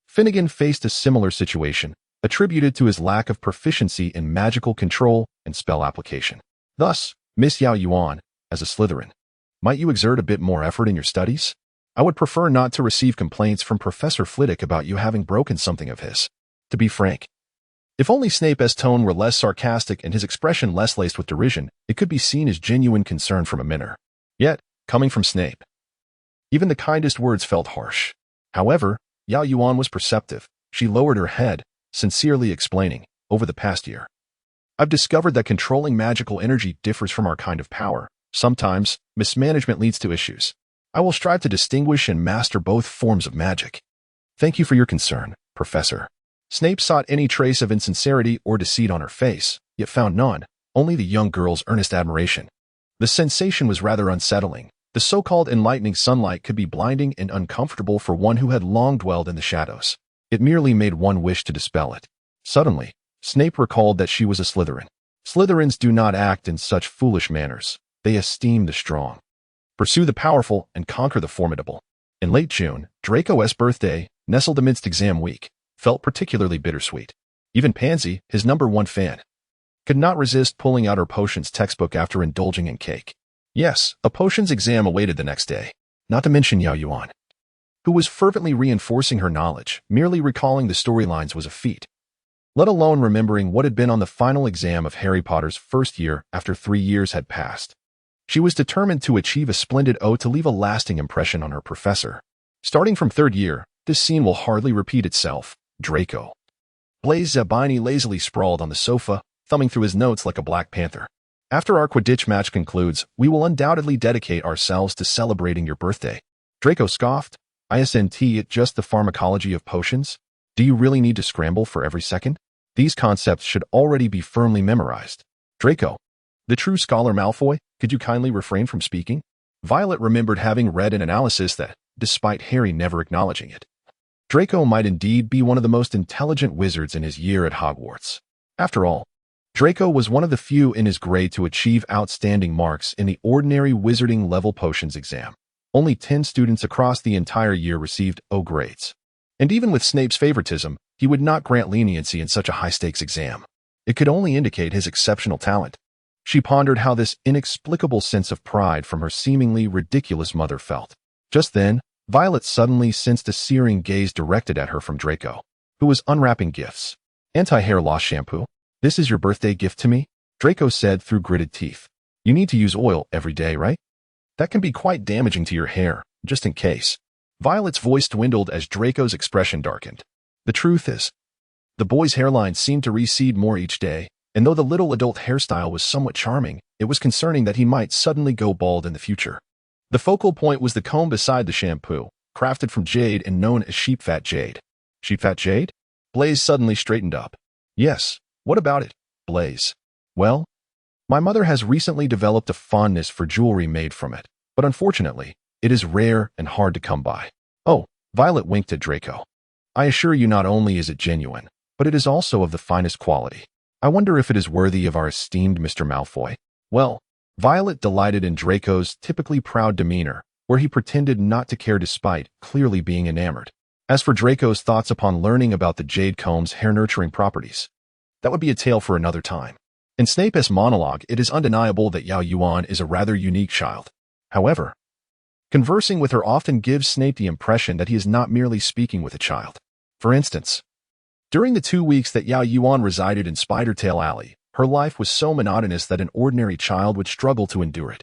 Finnegan faced a similar situation, attributed to his lack of proficiency in magical control and spell application. Thus, Miss Yao Yuan, as a Slytherin, might you exert a bit more effort in your studies? I would prefer not to receive complaints from Professor Flitwick about you having broken something of his. To be frank, if only Snape's tone were less sarcastic and his expression less laced with derision, it could be seen as genuine concern from a minor. Yet, coming from Snape, even the kindest words felt harsh. However, Yao Yuan was perceptive. She lowered her head, sincerely explaining, over the past year, I've discovered that controlling magical energy differs from our kind of power. Sometimes, mismanagement leads to issues. I will strive to distinguish and master both forms of magic. Thank you for your concern, Professor. Snape sought any trace of insincerity or deceit on her face, yet found none, only the young girl's earnest admiration. The sensation was rather unsettling. The so-called enlightening sunlight could be blinding and uncomfortable for one who had long dwelled in the shadows. It merely made one wish to dispel it. Suddenly, Snape recalled that she was a Slytherin. Slytherins do not act in such foolish manners. They esteem the strong, pursue the powerful, and conquer the formidable. In late June, Draco's birthday, nestled amidst exam week, felt particularly bittersweet. Even Pansy, his #1 fan, could not resist pulling out her potions textbook after indulging in cake. Yes, a potions exam awaited the next day, not to mention Yao Yuan, who was fervently reinforcing her knowledge. Merely recalling the storylines was a feat, let alone remembering what had been on the final exam of Harry Potter's first year after 3 years had passed. She was determined to achieve a splendid oath to leave a lasting impression on her professor. Starting from 3rd year, this scene will hardly repeat itself. Draco Blaise Zabini lazily sprawled on the sofa, thumbing through his notes like a Black Panther. After our Quidditch match concludes, we will undoubtedly dedicate ourselves to celebrating your birthday. Draco scoffed. Isn't it just the pharmacology of potions? Do you really need to scramble for every second? These concepts should already be firmly memorized. Draco, the true scholar Malfoy, could you kindly refrain from speaking? Violet remembered having read an analysis that, despite Harry never acknowledging it, Draco might indeed be one of the most intelligent wizards in his year at Hogwarts. After all, Draco was one of the few in his grade to achieve outstanding marks in the ordinary wizarding level potions exam. Only 10 students across the entire year received O grades. And even with Snape's favoritism, he would not grant leniency in such a high-stakes exam. It could only indicate his exceptional talent. She pondered how this inexplicable sense of pride from her seemingly ridiculous mother felt. Just then, Violet suddenly sensed a searing gaze directed at her from Draco, who was unwrapping gifts. Anti-hair loss shampoo. This is your birthday gift to me? Draco said through gritted teeth. You need to use oil every day, right? That can be quite damaging to your hair, just in case. Violet's voice dwindled as Draco's expression darkened. The truth is, the boy's hairline seemed to recede more each day, and though the little adult hairstyle was somewhat charming, it was concerning that he might suddenly go bald in the future. The focal point was the comb beside the shampoo, crafted from jade and known as sheepfat jade. Sheepfat jade? Blaise suddenly straightened up. Yes, what about it, Blaise? Well, my mother has recently developed a fondness for jewelry made from it, but unfortunately, it is rare and hard to come by. Oh, Violet winked at Draco. I assure you not only is it genuine, but it is also of the finest quality. I wonder if it is worthy of our esteemed Mr. Malfoy. Well, Violet delighted in Draco's typically proud demeanor, where he pretended not to care despite clearly being enamored. As for Draco's thoughts upon learning about the jade comb's hair-nurturing properties, that would be a tale for another time. In Snape's monologue, it is undeniable that Yao Yuan is a rather unique child. However, conversing with her often gives Snape the impression that he is not merely speaking with a child. For instance, during the 2 weeks that Yao Yuan resided in Spidertail Alley, her life was so monotonous that an ordinary child would struggle to endure it.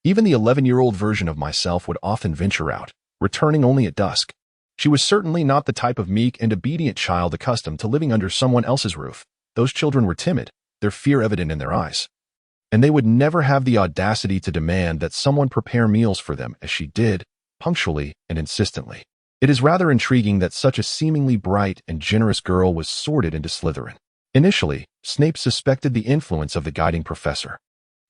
Even the 11-year-old version of myself would often venture out, returning only at dusk. She was certainly not the type of meek and obedient child accustomed to living under someone else's roof. Those children were timid, their fear evident in their eyes. And they would never have the audacity to demand that someone prepare meals for them as she did, punctually and insistently. It is rather intriguing that such a seemingly bright and generous girl was sorted into Slytherin. Initially, Snape suspected the influence of the guiding professor.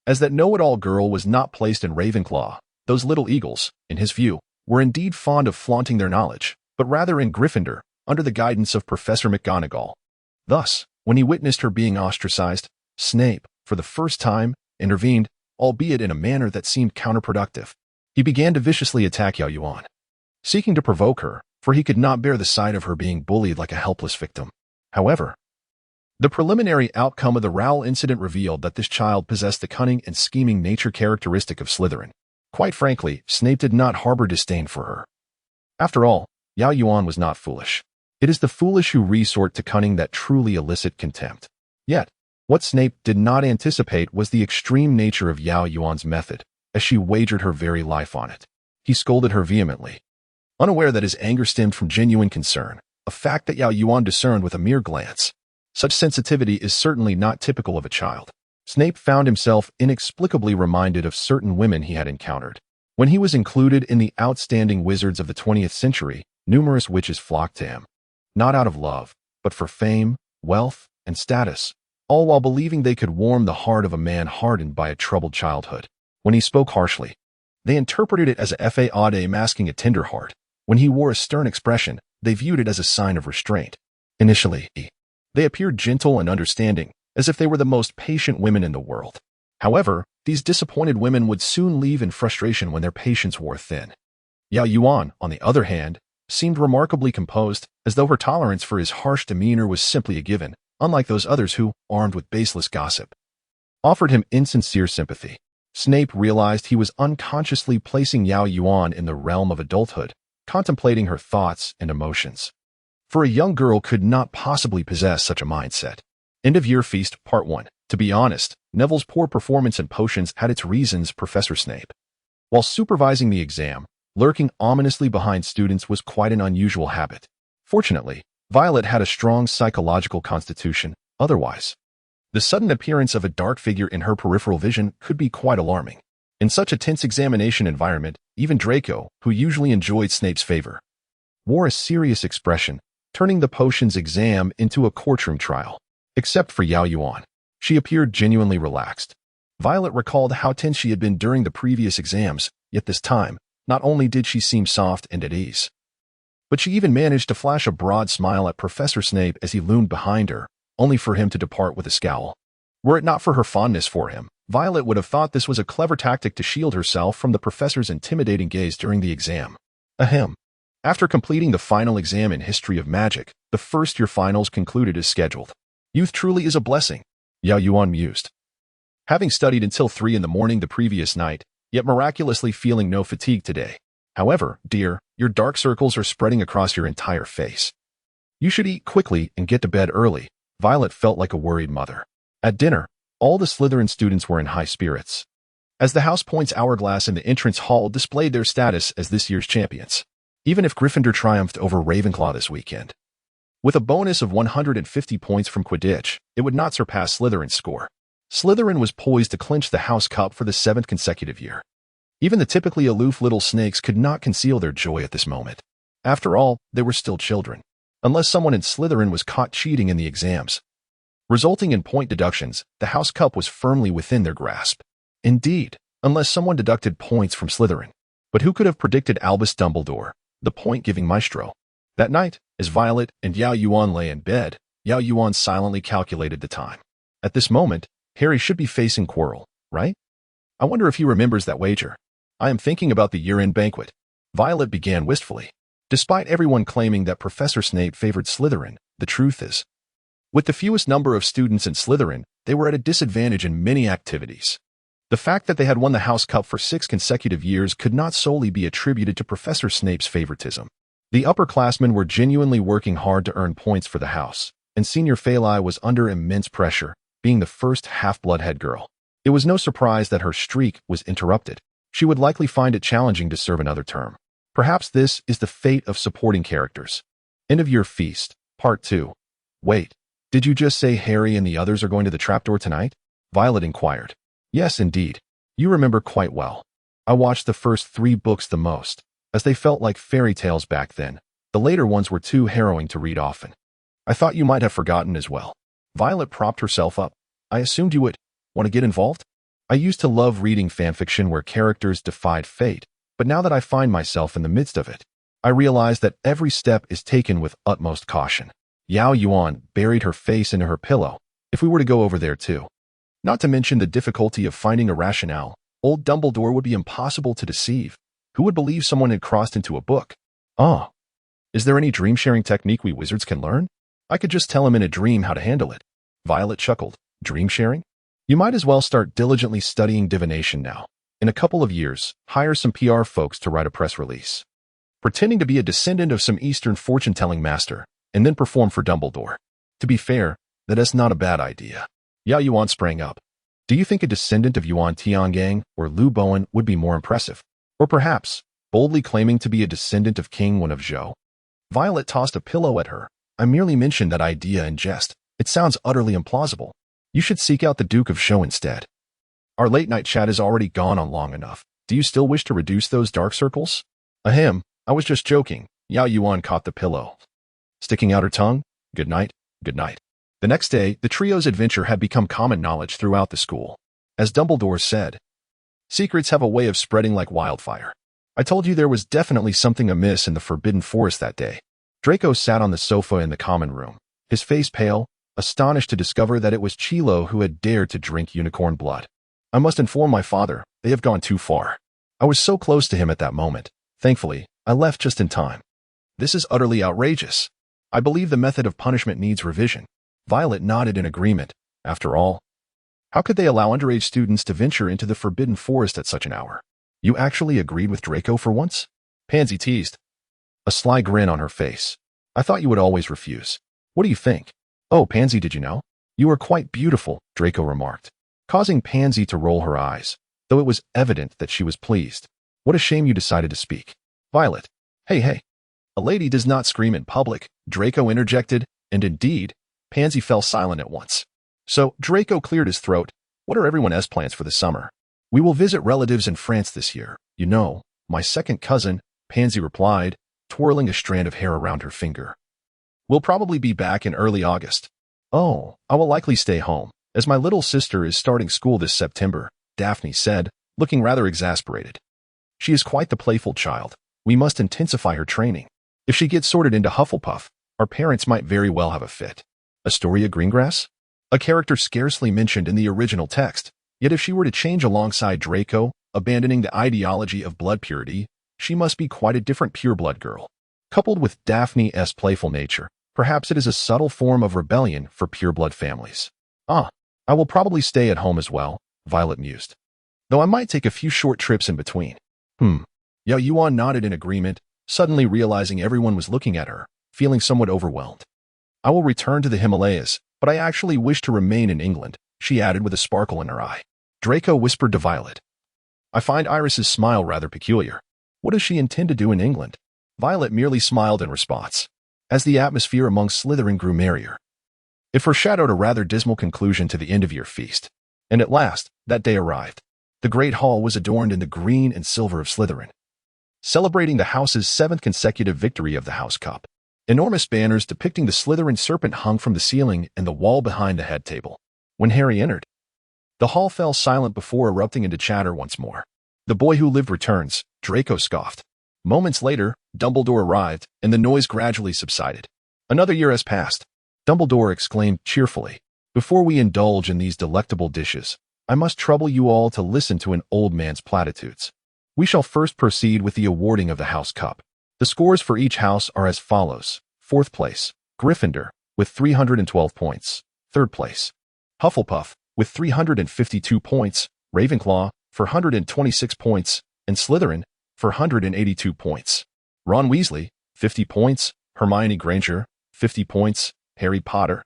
As that know-it-all girl was not placed in Ravenclaw, those little eagles, in his view, were indeed fond of flaunting their knowledge, but rather in Gryffindor, under the guidance of Professor McGonagall. Thus, when he witnessed her being ostracized, Snape, for the first time, intervened, albeit in a manner that seemed counterproductive. He began to viciously attack Yao Yuan, seeking to provoke her, for he could not bear the sight of her being bullied like a helpless victim. However, the preliminary outcome of the Rowell incident revealed that this child possessed the cunning and scheming nature characteristic of Slytherin. Quite frankly, Snape did not harbor disdain for her. After all, Yao Yuan was not foolish. It is the foolish who resort to cunning that truly elicit contempt. Yet, what Snape did not anticipate was the extreme nature of Yao Yuan's method, as she wagered her very life on it. He scolded her vehemently, unaware that his anger stemmed from genuine concern, a fact that Yao Yuan discerned with a mere glance. Such sensitivity is certainly not typical of a child. Snape found himself inexplicably reminded of certain women he had encountered. When he was included in the outstanding wizards of the 20th century, numerous witches flocked to him, not out of love, but for fame, wealth, and status, all while believing they could warm the heart of a man hardened by a troubled childhood. When he spoke harshly, they interpreted it as a fade masking a tender heart. When he wore a stern expression, they viewed it as a sign of restraint. Initially, they appeared gentle and understanding, as if they were the most patient women in the world. However, these disappointed women would soon leave in frustration when their patience wore thin. Yao Yuan, on the other hand, seemed remarkably composed, as though her tolerance for his harsh demeanor was simply a given, unlike those others who, armed with baseless gossip, offered him insincere sympathy. Snape realized he was unconsciously placing Yao Yuan in the realm of adulthood, contemplating her thoughts and emotions. For a young girl could not possibly possess such a mindset. End of Year Feast, Part 1. To be honest, Neville's poor performance in potions had its reasons, Professor Snape. While supervising the exam, lurking ominously behind students was quite an unusual habit. Fortunately, Violet had a strong psychological constitution. Otherwise, the sudden appearance of a dark figure in her peripheral vision could be quite alarming. In such a tense examination environment, even Draco, who usually enjoyed Snape's favor, wore a serious expression, turning the potions exam into a courtroom trial. Except for Yao Yuan, she appeared genuinely relaxed. Violet recalled how tense she had been during the previous exams, yet this time, not only did she seem soft and at ease, but she even managed to flash a broad smile at Professor Snape as he loomed behind her, only for him to depart with a scowl. Were it not for her fondness for him, Violet would have thought this was a clever tactic to shield herself from the professor's intimidating gaze during the exam. Ahem. After completing the final exam in History of Magic, the first-year finals concluded as scheduled. Youth truly is a blessing, Yao Yuan mused. Having studied until 3 in the morning the previous night, yet miraculously feeling no fatigue today. However, dear, your dark circles are spreading across your entire face. You should eat quickly and get to bed early. Violet felt like a worried mother. At dinner, all the Slytherin students were in high spirits, as the House Points hourglass in the entrance hall displayed their status as this year's champions, even if Gryffindor triumphed over Ravenclaw this weekend. With a bonus of 150 points from Quidditch, it would not surpass Slytherin's score. Slytherin was poised to clinch the House Cup for the 7th consecutive year. Even the typically aloof little snakes could not conceal their joy at this moment. After all, they were still children, unless someone in Slytherin was caught cheating in the exams, resulting in point deductions. The House Cup was firmly within their grasp. Indeed, unless someone deducted points from Slytherin. But who could have predicted Albus Dumbledore, the point-giving maestro? That night, as Violet and Yao Yuan lay in bed, Yao Yuan silently calculated the time. At this moment, Harry should be facing Quirrell, right? I wonder if he remembers that wager. I am thinking about the year-end banquet. Violet began wistfully. Despite everyone claiming that Professor Snape favored Slytherin, the truth is, with the fewest number of students in Slytherin, they were at a disadvantage in many activities. The fact that they had won the House Cup for 6 consecutive years could not solely be attributed to Professor Snape's favoritism. The upperclassmen were genuinely working hard to earn points for the house, and Senior Phalli was under immense pressure, being the first half-blood head girl. It was no surprise that her streak was interrupted. She would likely find it challenging to serve another term. Perhaps this is the fate of supporting characters. End of Year Feast, Part 2. Wait, did you just say Harry and the others are going to the trapdoor tonight? Violet inquired. Yes, indeed. You remember quite well. I watched the first 3 books the most, as they felt like fairy tales back then. The later ones were too harrowing to read often. I thought you might have forgotten as well. Violet propped herself up. I assumed you would want to get involved? I used to love reading fanfiction where characters defied fate, but now that I find myself in the midst of it, I realize that every step is taken with utmost caution. Yao Yuan buried her face into her pillow. If we were to go over there too. Not to mention the difficulty of finding a rationale, old Dumbledore would be impossible to deceive. Who would believe someone had crossed into a book? Ah. Is there any dream-sharing technique we wizards can learn? I could just tell him in a dream how to handle it. Violet chuckled. Dream-sharing? You might as well start diligently studying divination now. In a couple of years, hire some PR folks to write a press release, pretending to be a descendant of some Eastern fortune-telling master, and then perform for Dumbledore. To be fair, that is not a bad idea. Yao Yuan sprang up. Do you think a descendant of Yuan Tiangang or Lu Bowen would be more impressive? Or perhaps, boldly claiming to be a descendant of King Wen of Zhou? Violet tossed a pillow at her. I merely mentioned that idea in jest. It sounds utterly implausible. You should seek out the Duke of Zhou instead. Our late-night chat has already gone on long enough. Do you still wish to reduce those dark circles? Ahem, I was just joking. Yao Yuan caught the pillow, sticking out her tongue. Good night, good night. The next day, the trio's adventure had become common knowledge throughout the school. As Dumbledore said, secrets have a way of spreading like wildfire. I told you there was definitely something amiss in the Forbidden Forest that day. Draco sat on the sofa in the common room, his face pale, astonished to discover that it was Chilo who had dared to drink unicorn blood. I must inform my father, they have gone too far. I was so close to him at that moment. Thankfully, I left just in time. This is utterly outrageous. I believe the method of punishment needs revision. Violet nodded in agreement. After all, how could they allow underage students to venture into the Forbidden Forest at such an hour? You actually agreed with Draco for once? Pansy teased, a sly grin on her face. I thought you would always refuse. What do you think? Oh, Pansy, did you know? You are quite beautiful, Draco remarked, causing Pansy to roll her eyes, though it was evident that she was pleased. What a shame you decided to speak. Violet. Hey. A lady does not scream in public, Draco interjected, and indeed, Pansy fell silent at once. So, Draco cleared his throat. What are everyone's plans for the summer? We will visit relatives in France this year. You know, my second cousin, Pansy replied, twirling a strand of hair around her finger. We'll probably be back in early August. Oh, I will likely stay home, as my little sister is starting school this September, Daphne said, looking rather exasperated. She is quite the playful child. We must intensify her training. If she gets sorted into Hufflepuff, our parents might very well have a fit. Astoria Greengrass? A character scarcely mentioned in the original text, yet if she were to change alongside Draco, abandoning the ideology of blood purity, she must be quite a different pureblood girl. Coupled with Daphne's playful nature, perhaps it is a subtle form of rebellion for pureblood families. I will probably stay at home as well, Violet mused. Though I might take a few short trips in between. Yao Yuan nodded in agreement, suddenly realizing everyone was looking at her, feeling somewhat overwhelmed. I will return to the Himalayas, but I actually wish to remain in England, she added with a sparkle in her eye. Draco whispered to Violet. I find Iris's smile rather peculiar. What does she intend to do in England? Violet merely smiled in response, as the atmosphere among Slytherin grew merrier. It foreshadowed a rather dismal conclusion to the end-of-year feast. And at last, that day arrived. The Great Hall was adorned in the green and silver of Slytherin, celebrating the house's 7th consecutive victory of the House Cup. Enormous banners depicting the Slytherin serpent hung from the ceiling and the wall behind the head table. When Harry entered, the hall fell silent before erupting into chatter once more. The boy who lived returns, Draco scoffed. Moments later, Dumbledore arrived, and the noise gradually subsided. Another year has passed. Dumbledore exclaimed cheerfully. Before we indulge in these delectable dishes, I must trouble you all to listen to an old man's platitudes. We shall first proceed with the awarding of the House Cup. The scores for each house are as follows. 4th place, Gryffindor, with 312 points. 3rd place, Hufflepuff, with 352 points, Ravenclaw, for 126 points, and Slytherin, for 182 points. Ron Weasley, 50 points, Hermione Granger, 50 points, Harry Potter,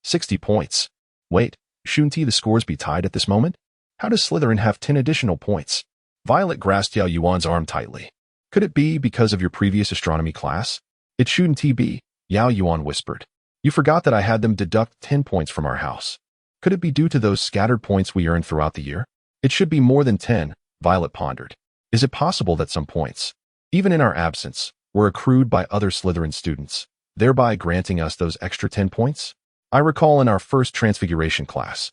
60 points. Wait, shouldn't the scores be tied at this moment? How does Slytherin have 10 additional points? Violet grasped Yao Yuan's arm tightly. Could it be because of your previous astronomy class? It shouldn't be, Yao Yuan whispered. You forgot that I had them deduct 10 points from our house. Could it be due to those scattered points we earned throughout the year? It should be more than 10, Violet pondered. Is it possible that some points, even in our absence, were accrued by other Slytherin students, thereby granting us those extra 10 points? I recall in our first Transfiguration class,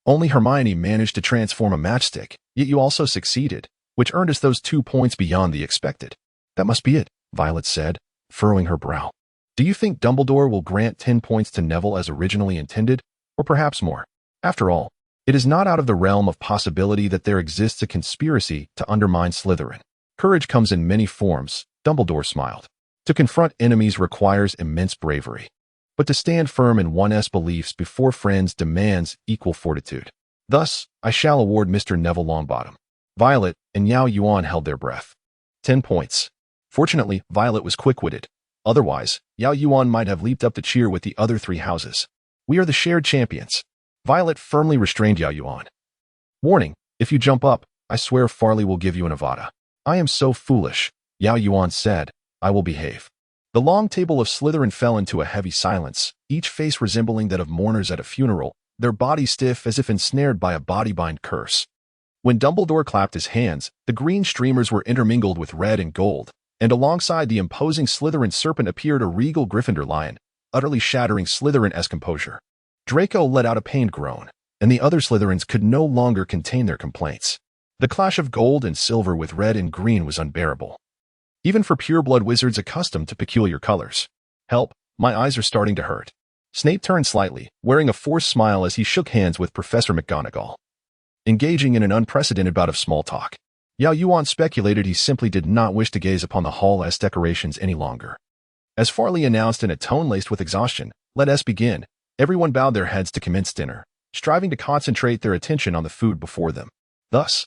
only Hermione managed to transform a matchstick, yet you also succeeded, which earned us those 2 points beyond the expected. That must be it, Violet said, furrowing her brow. Do you think Dumbledore will grant 10 points to Neville as originally intended, or perhaps more? After all, it is not out of the realm of possibility that there exists a conspiracy to undermine Slytherin. Courage comes in many forms, Dumbledore smiled. To confront enemies requires immense bravery. But to stand firm in one's beliefs before friends demands equal fortitude. Thus, I shall award Mr. Neville Longbottom. Violet and Yao Yuan held their breath. 10 points. Fortunately, Violet was quick-witted. Otherwise, Yao Yuan might have leaped up to cheer with the other 3 houses. We are the shared champions. Violet firmly restrained Yao Yuan. Warning, if you jump up, I swear Farley will give you an Avada. I am so foolish, Yao Yuan said. I will behave. The long table of Slytherin fell into a heavy silence, each face resembling that of mourners at a funeral, their bodies stiff as if ensnared by a body-bind curse. When Dumbledore clapped his hands, the green streamers were intermingled with red and gold, and alongside the imposing Slytherin serpent appeared a regal Gryffindor lion, utterly shattering Slytherin-esque composure. Draco let out a pained groan, and the other Slytherins could no longer contain their complaints. The clash of gold and silver with red and green was unbearable, even for pureblood wizards accustomed to peculiar colors. Help, my eyes are starting to hurt. Snape turned slightly, wearing a forced smile as he shook hands with Professor McGonagall, engaging in an unprecedented bout of small talk. Yao Yuan speculated he simply did not wish to gaze upon the hall's decorations any longer. As Farley announced in a tone laced with exhaustion, "Let us begin," everyone bowed their heads to commence dinner, striving to concentrate their attention on the food before them. Thus,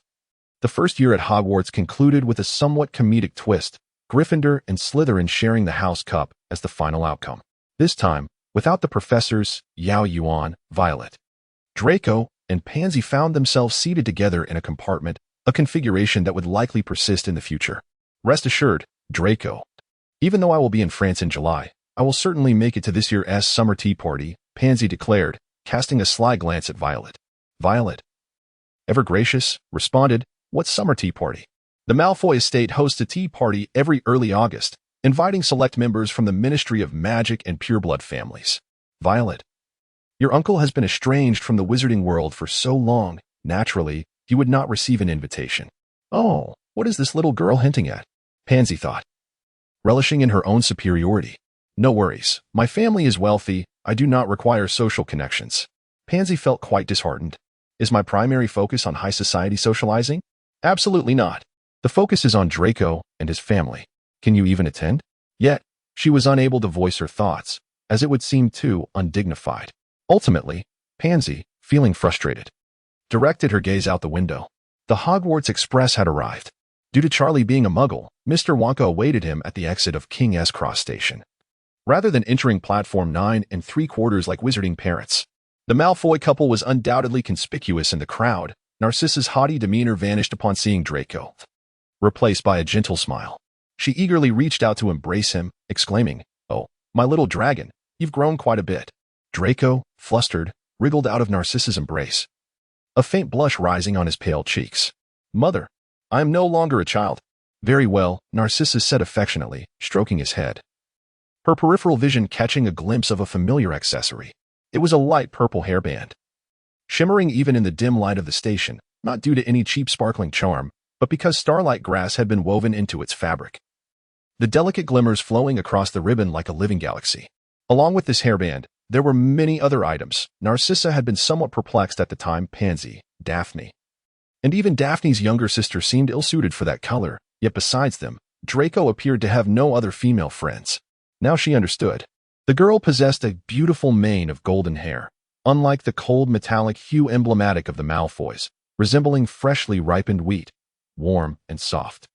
the first year at Hogwarts concluded with a somewhat comedic twist, Gryffindor and Slytherin sharing the House Cup as the final outcome. This time, without the professors, Yao Yuan, Violet, Draco, and Pansy found themselves seated together in a compartment, a configuration that would likely persist in the future. Rest assured, Draco. Even though I will be in France in July, I will certainly make it to this year's summer tea party, Pansy declared, casting a sly glance at Violet. Violet, ever gracious, responded, "What summer tea party?" The Malfoy estate hosts a tea party every early August, inviting select members from the Ministry of Magic and pureblood families. Violet, your uncle has been estranged from the wizarding world for so long, naturally, he would not receive an invitation. Oh, what is this little girl hinting at? Pansy thought, relishing in her own superiority. No worries, my family is wealthy, I do not require social connections. Pansy felt quite disheartened. Is my primary focus on high society socializing? Absolutely not. The focus is on Draco and his family. Can you even attend? Yet, she was unable to voice her thoughts, as it would seem too undignified. Ultimately, Pansy, feeling frustrated, directed her gaze out the window. The Hogwarts Express had arrived. Due to Charlie being a muggle, Mr. Wonka awaited him at the exit of King's Cross Station. Rather than entering platform 9 3/4 like wizarding parents, the Malfoy couple was undoubtedly conspicuous in the crowd. Narcissa's haughty demeanor vanished upon seeing Draco, replaced by a gentle smile. She eagerly reached out to embrace him, exclaiming, "Oh, my little dragon, you've grown quite a bit." Draco, flustered, wriggled out of Narcissa's embrace, a faint blush rising on his pale cheeks. "Mother, I am no longer a child." "Very well," Narcissa said affectionately, stroking his head, her peripheral vision catching a glimpse of a familiar accessory. It was a light purple hairband, shimmering even in the dim light of the station, not due to any cheap sparkling charm, but because starlight grass had been woven into its fabric. The delicate glimmers flowing across the ribbon like a living galaxy. Along with this hairband, there were many other items. Narcissa had been somewhat perplexed at the time. Pansy, Daphne, And even Daphne's younger sister seemed ill-suited for that color, yet besides them, Draco appeared to have no other female friends. Now she understood. The girl possessed a beautiful mane of golden hair, unlike the cold metallic hue emblematic of the Malfoys, resembling freshly ripened wheat, warm and soft.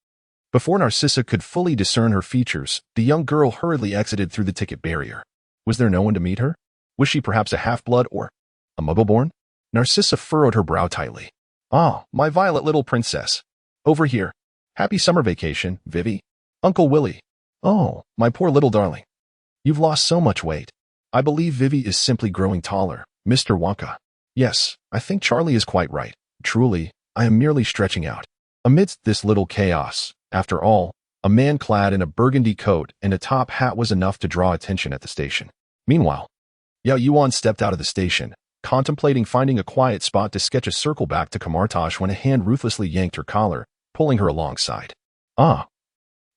Before Narcissa could fully discern her features, the young girl hurriedly exited through the ticket barrier. Was there no one to meet her? Was she perhaps a half-blood or a muggle-born? Narcissa furrowed her brow tightly. Ah, my violet little princess. Over here. Happy summer vacation, Vivi. Uncle Willy. Oh, my poor little darling. You've lost so much weight. I believe Vivi is simply growing taller, Mr. Wonka. Yes, I think Charlie is quite right. Truly, I am merely stretching out. Amidst this little chaos, after all, a man clad in a burgundy coat and a top hat was enough to draw attention at the station. Meanwhile, Yao Yuan stepped out of the station, contemplating finding a quiet spot to sketch a circle back to Camartage when a hand ruthlessly yanked her collar, pulling her alongside. Ah,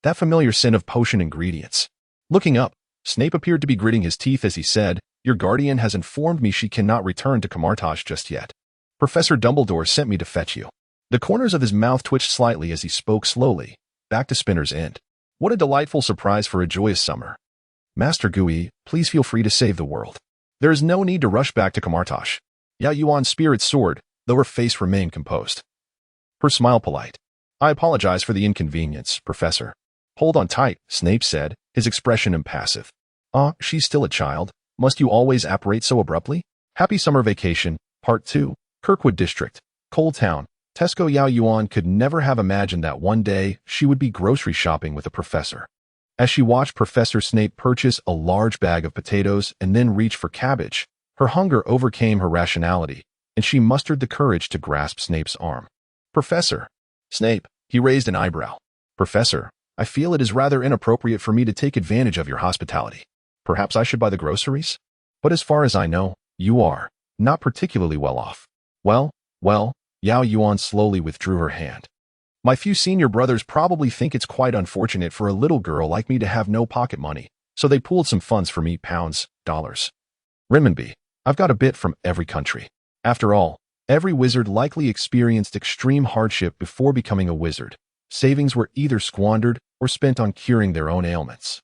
that familiar scent of potion ingredients. Looking up, Snape appeared to be gritting his teeth as he said, "Your guardian has informed me she cannot return to Camartage just yet. Professor Dumbledore sent me to fetch you." The corners of his mouth twitched slightly as he spoke slowly, back to Spinner's End. What a delightful surprise for a joyous summer. Master Gui, please feel free to save the world. There is no need to rush back to Camartage. Yao Yuan's spirit soared, though her face remained composed. Her smile polite. I apologize for the inconvenience, Professor. Hold on tight, Snape said, his expression impassive. Ah, she's still a child. Must you always apparate so abruptly? Happy Summer Vacation, Part 2, Kirkwood District, Cold Town. Tesco. Yao Yuan could never have imagined that one day she would be grocery shopping with a professor. As she watched Professor Snape purchase a large bag of potatoes and then reach for cabbage, her hunger overcame her rationality, and she mustered the courage to grasp Snape's arm. Professor. Snape, he raised an eyebrow. Professor, I feel it is rather inappropriate for me to take advantage of your hospitality. Perhaps I should buy the groceries? But as far as I know, you are not particularly well off. Well, Yao Yuan slowly withdrew her hand. My few senior brothers probably think it's quite unfortunate for a little girl like me to have no pocket money, so they pooled some funds for me, pounds, dollars, renminbi. I've got a bit from every country. After all, every wizard likely experienced extreme hardship before becoming a wizard. Savings were either squandered or spent on curing their own ailments,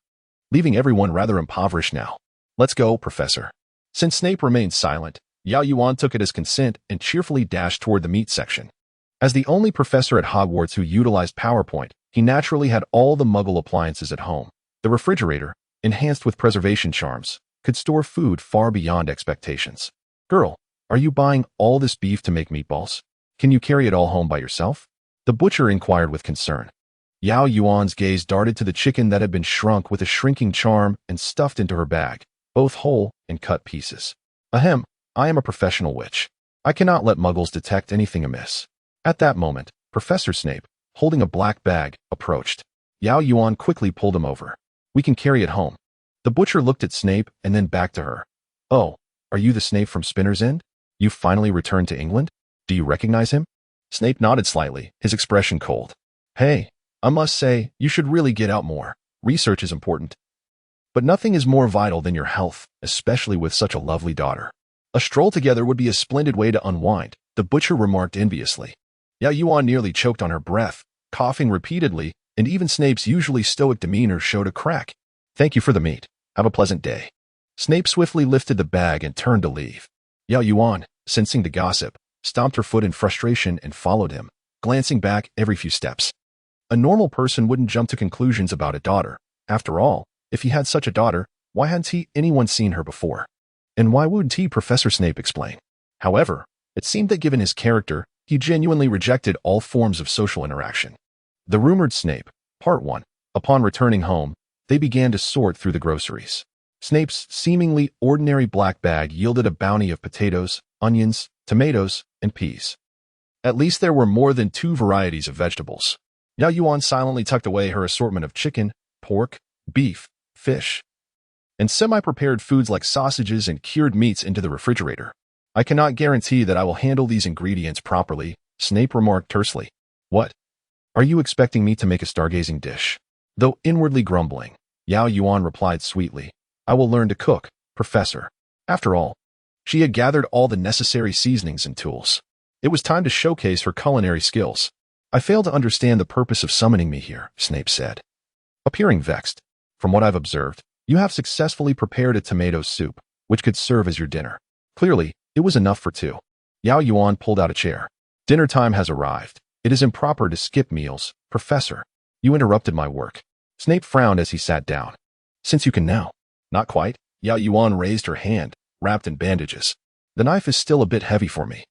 leaving everyone rather impoverished now. Let's go, Professor. Since Snape remained silent, Yao Yuan took it as consent and cheerfully dashed toward the meat section. As the only professor at Hogwarts who utilized PowerPoint, he naturally had all the Muggle appliances at home. The refrigerator, enhanced with preservation charms, could store food far beyond expectations. Girl, are you buying all this beef to make meatballs? Can you carry it all home by yourself? The butcher inquired with concern. Yao Yuan's gaze darted to the chicken that had been shrunk with a shrinking charm and stuffed into her bag, both whole and cut pieces. Ahem, I am a professional witch. I cannot let Muggles detect anything amiss. At that moment, Professor Snape, holding a black bag, approached. Yao Yuan quickly pulled him over. We can carry it home. The butcher looked at Snape and then back to her. Oh, are you the Snape from Spinner's End? You finally returned to England? Do you recognize him? Snape nodded slightly, his expression cold. Hey, I must say, you should really get out more. Research is important. But nothing is more vital than your health, especially with such a lovely daughter. A stroll together would be a splendid way to unwind, the butcher remarked enviously. Yao Yuan nearly choked on her breath, coughing repeatedly, and even Snape's usually stoic demeanor showed a crack. Thank you for the meat. Have a pleasant day. Snape swiftly lifted the bag and turned to leave. Yao Yuan, sensing the gossip, stomped her foot in frustration and followed him, glancing back every few steps. A normal person wouldn't jump to conclusions about a daughter. After all, if he had such a daughter, why hadn't anyone seen her before? And why wouldn't he, Professor Snape explain? However, it seemed that given his character, he genuinely rejected all forms of social interaction. The Rumored Snape, Part 1. Upon returning home, they began to sort through the groceries. Snape's seemingly ordinary black bag yielded a bounty of potatoes, onions, tomatoes, and peas. At least there were more than 2 varieties of vegetables. Yao Yuan silently tucked away her assortment of chicken, pork, beef, fish, and semi-prepared foods like sausages and cured meats into the refrigerator. I cannot guarantee that I will handle these ingredients properly, Snape remarked tersely. What? Are you expecting me to make a stargazing dish? Though inwardly grumbling, Yao Yuan replied sweetly, I will learn to cook, Professor. After all, she had gathered all the necessary seasonings and tools. It was time to showcase her culinary skills. I fail to understand the purpose of summoning me here, Snape said, appearing vexed. From what I've observed, you have successfully prepared a tomato soup, which could serve as your dinner. Clearly, it was enough for two. Yao Yuan pulled out a chair. Dinner time has arrived. It is improper to skip meals, Professor. You interrupted my work. Snape frowned as he sat down. Since you can now. Not quite. Yao Yuan raised her hand, wrapped in bandages. The knife is still a bit heavy for me.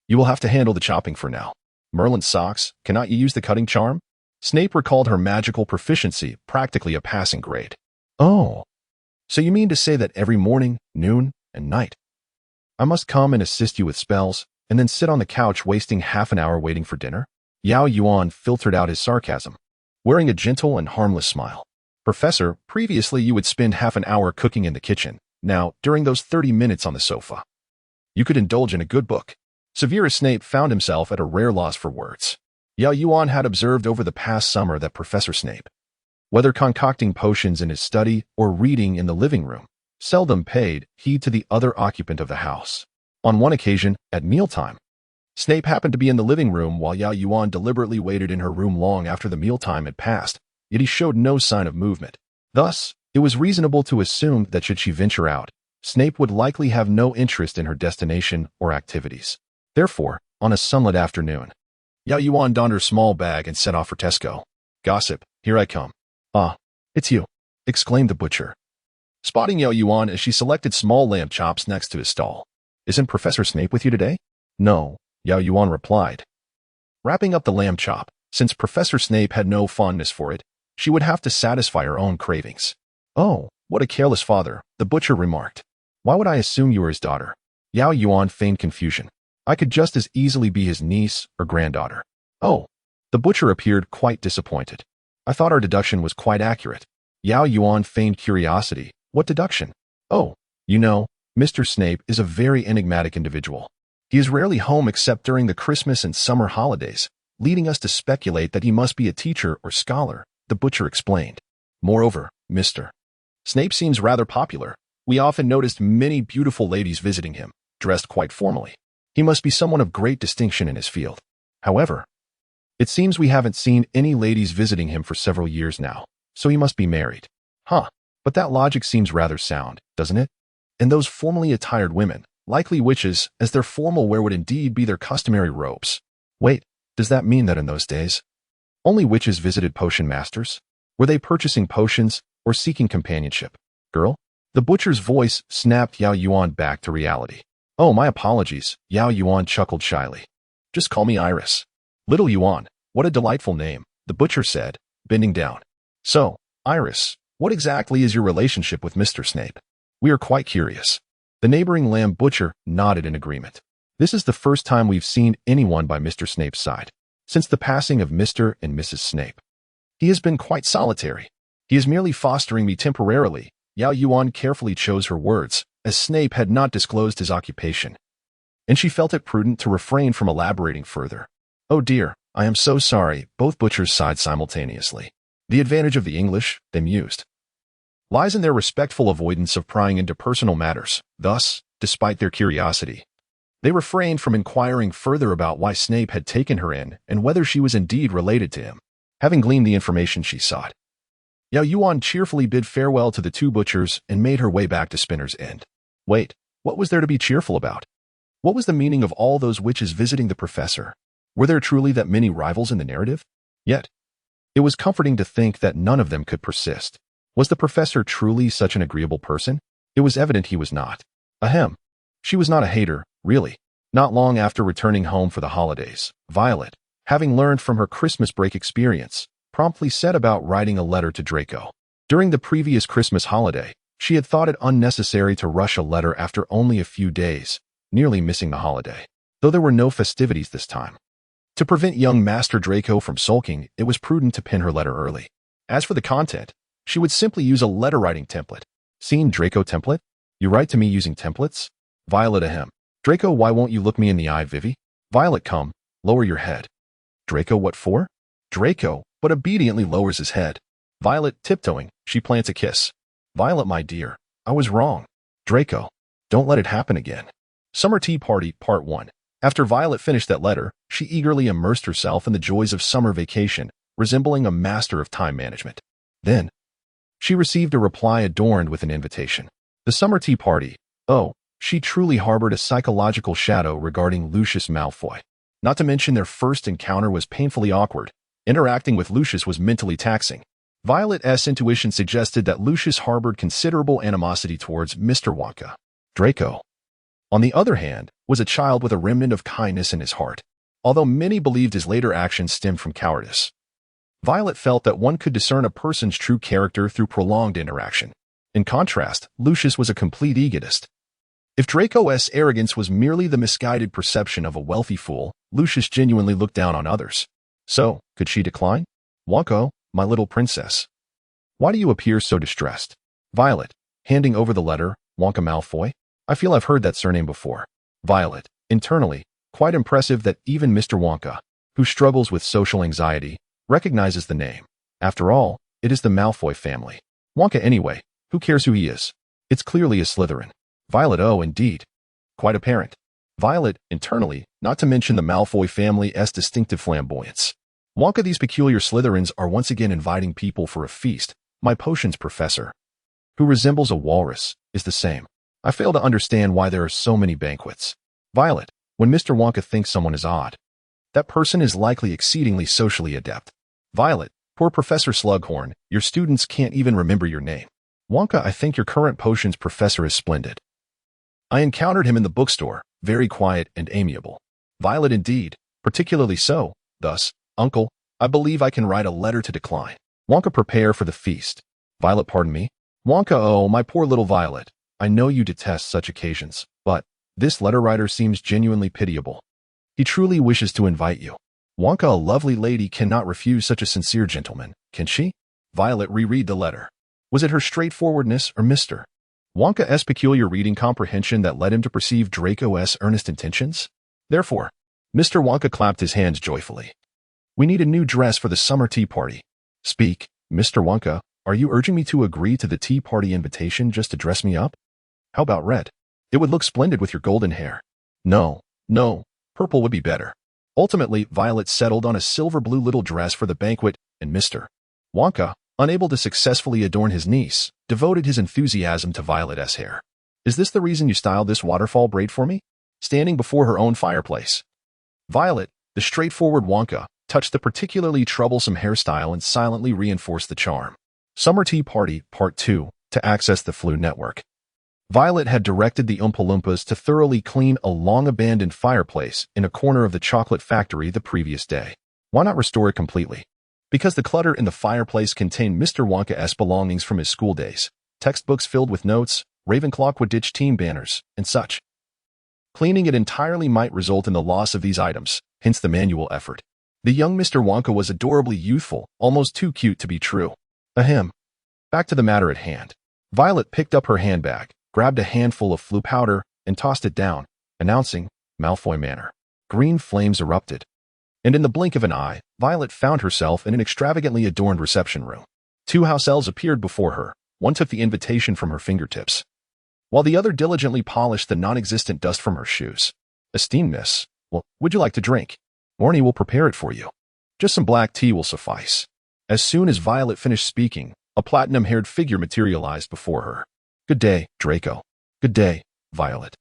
You will have to handle the chopping for now. Merlin's socks, cannot you use the cutting charm? Snape recalled her magical proficiency, practically a passing grade. Oh. So you mean to say that every morning, noon, and night, I must come and assist you with spells, and then sit on the couch wasting half an hour waiting for dinner? Yao Yuan filtered out his sarcasm, wearing a gentle and harmless smile. Professor, previously you would spend half an hour cooking in the kitchen. Now, during those 30 minutes on the sofa, you could indulge in a good book. Severus Snape found himself at a rare loss for words. Yao Yuan had observed over the past summer that Professor Snape, whether concocting potions in his study or reading in the living room, seldom paid heed to the other occupant of the house. On one occasion, at mealtime, Snape happened to be in the living room while Yao Yuan deliberately waited in her room long after the mealtime had passed, yet he showed no sign of movement. Thus, it was reasonable to assume that should she venture out, Snape would likely have no interest in her destination or activities. Therefore, on a sunlit afternoon, Yao Yuan donned her small bag and set off for Tesco. Gossip, here I come. Ah, it's you, exclaimed the butcher, spotting Yao Yuan as she selected small lamb chops next to his stall. Isn't Professor Snape with you today? No, Yao Yuan replied, wrapping up the lamb chop. Since Professor Snape had no fondness for it, she would have to satisfy her own cravings. Oh, what a careless father, the butcher remarked. Why would I assume you were his daughter? Yao Yuan feigned confusion. I could just as easily be his niece or granddaughter. Oh, the butcher appeared quite disappointed. I thought our deduction was quite accurate. Yao Yuan feigned curiosity. What deduction? Oh, you know, Mr. Snape is a very enigmatic individual. He is rarely home except during the Christmas and summer holidays, leading us to speculate that he must be a teacher or scholar, the butcher explained. Moreover, Mr. Snape seems rather popular. We often noticed many beautiful ladies visiting him, dressed quite formally. He must be someone of great distinction in his field. However, it seems we haven't seen any ladies visiting him for several years now, so he must be married. Huh, but that logic seems rather sound, doesn't it? And those formally attired women, likely witches, as their formal wear would indeed be their customary robes. Wait, does that mean that in those days, only witches visited potion masters? Were they purchasing potions or seeking companionship? Girl? The butcher's voice snapped Yao Yuan back to reality. Oh, my apologies, Yao Yuan chuckled shyly. Just call me Iris. Little Yuan, what a delightful name, the butcher said, bending down. So, Iris, what exactly is your relationship with Mr. Snape? We are quite curious. The neighboring lamb butcher nodded in agreement. This is the first time we've seen anyone by Mr. Snape's side since the passing of Mr. and Mrs. Snape. He has been quite solitary. He is merely fostering me temporarily. Yao Yuan carefully chose her words, as Snape had not disclosed his occupation, and she felt it prudent to refrain from elaborating further. Oh dear, I am so sorry, both butchers sighed simultaneously. The advantage of the English, they mused, lies in their respectful avoidance of prying into personal matters. Thus, despite their curiosity, they refrained from inquiring further about why Snape had taken her in and whether she was indeed related to him. Having gleaned the information she sought, Yao Yuan cheerfully bid farewell to the two butchers and made her way back to Spinner's End. Wait, what was there to be cheerful about? What was the meaning of all those witches visiting the professor? Were there truly that many rivals in the narrative? Yet, it was comforting to think that none of them could persist. Was the professor truly such an agreeable person? It was evident he was not. Ahem. She was not a hater, really. Not long after returning home for the holidays, Violet, having learned from her Christmas break experience, promptly set about writing a letter to Draco. During the previous Christmas holiday, she had thought it unnecessary to rush a letter after only a few days, nearly missing the holiday, though there were no festivities this time. To prevent young Master Draco from sulking, it was prudent to pen her letter early. As for the content, she would simply use a letter-writing template. Seen Draco template? You write to me using templates? Violet ahem. Draco, why won't you look me in the eye, Vivi? Violet, come, lower your head. Draco, what for? Draco, but obediently lowers his head. Violet, tiptoeing, she plants a kiss. Violet, my dear, I was wrong. Draco, don't let it happen again. Summer Tea Party, Part 1. After Violet finished that letter, she eagerly immersed herself in the joys of summer vacation, resembling a master of time management. Then, she received a reply adorned with an invitation. The summer tea party. Oh, she truly harbored a psychological shadow regarding Lucius Malfoy. Not to mention their first encounter was painfully awkward. Interacting with Lucius was mentally taxing. Violet's intuition suggested that Lucius harbored considerable animosity towards Mr. Wonka. Draco, on the other hand, was a child with a remnant of kindness in his heart, although many believed his later actions stemmed from cowardice. Violet felt that one could discern a person's true character through prolonged interaction. In contrast, Lucius was a complete egotist. If Draco's arrogance was merely the misguided perception of a wealthy fool, Lucius genuinely looked down on others. So, could she decline? Wonka, my little princess. Why do you appear so distressed? Violet, handing over the letter, Wonka Malfoy? I feel I've heard that surname before. Violet, internally, quite impressive that even Mr. Wonka, who struggles with social anxiety, recognizes the name. After all, it is the Malfoy family. Wonka anyway, who cares who he is? It's clearly a Slytherin. Violet, oh indeed. Quite apparent. Violet, internally, not to mention the Malfoy family's distinctive flamboyance. Wonka, these peculiar Slytherins are once again inviting people for a feast. My potions professor, who resembles a walrus, is the same. I fail to understand why there are so many banquets. Violet, when Mr. Wonka thinks someone is odd, that person is likely exceedingly socially adept. Violet, poor Professor Slughorn, your students can't even remember your name. Wonka, I think your current potions professor is splendid. I encountered him in the bookstore, very quiet and amiable. Violet indeed, particularly so. Thus, Uncle, I believe I can write a letter to decline. Wonka, prepare for the feast. Violet, pardon me? Wonka, oh, my poor little Violet. I know you detest such occasions, but this letter writer seems genuinely pitiable. He truly wishes to invite you. Wonka, a lovely lady cannot refuse such a sincere gentleman, can she? Violet, reread the letter. Was it her straightforwardness or Mr. Wonka's peculiar reading comprehension that led him to perceive Draco's earnest intentions? Therefore, Mr. Wonka clapped his hands joyfully. We need a new dress for the summer tea party. Speak, Mr. Wonka, are you urging me to agree to the tea party invitation just to dress me up? How about red? It would look splendid with your golden hair. No, purple would be better. Ultimately, Violet settled on a silver-blue little dress for the banquet, and Mr. Wonka, unable to successfully adorn his niece, devoted his enthusiasm to Violet's hair. Is this the reason you styled this waterfall braid for me? Standing before her own fireplace. Violet, the straightforward Wonka, touched the particularly troublesome hairstyle and silently reinforced the charm. Summer Tea Party, Part 2, to access the Flu Network. Violet had directed the Oompa Loompas to thoroughly clean a long-abandoned fireplace in a corner of the chocolate factory the previous day. Why not restore it completely? Because the clutter in the fireplace contained Mr. Wonka's belongings from his school days, textbooks filled with notes, Ravenclaw Quidditch team banners, and such. Cleaning it entirely might result in the loss of these items, hence the manual effort. The young Mr. Wonka was adorably youthful, almost too cute to be true. Ahem. Back to the matter at hand. Violet picked up her handbag, grabbed a handful of flu powder, and tossed it down, announcing, Malfoy Manor. Green flames erupted. And in the blink of an eye, Violet found herself in an extravagantly adorned reception room. Two house elves appeared before her. One took the invitation from her fingertips, while the other diligently polished the non-existent dust from her shoes. Esteemed miss, well, would you like to drink? Orny will prepare it for you. Just some black tea will suffice. As soon as Violet finished speaking, a platinum-haired figure materialized before her. Good day, Draco. Good day, Violet.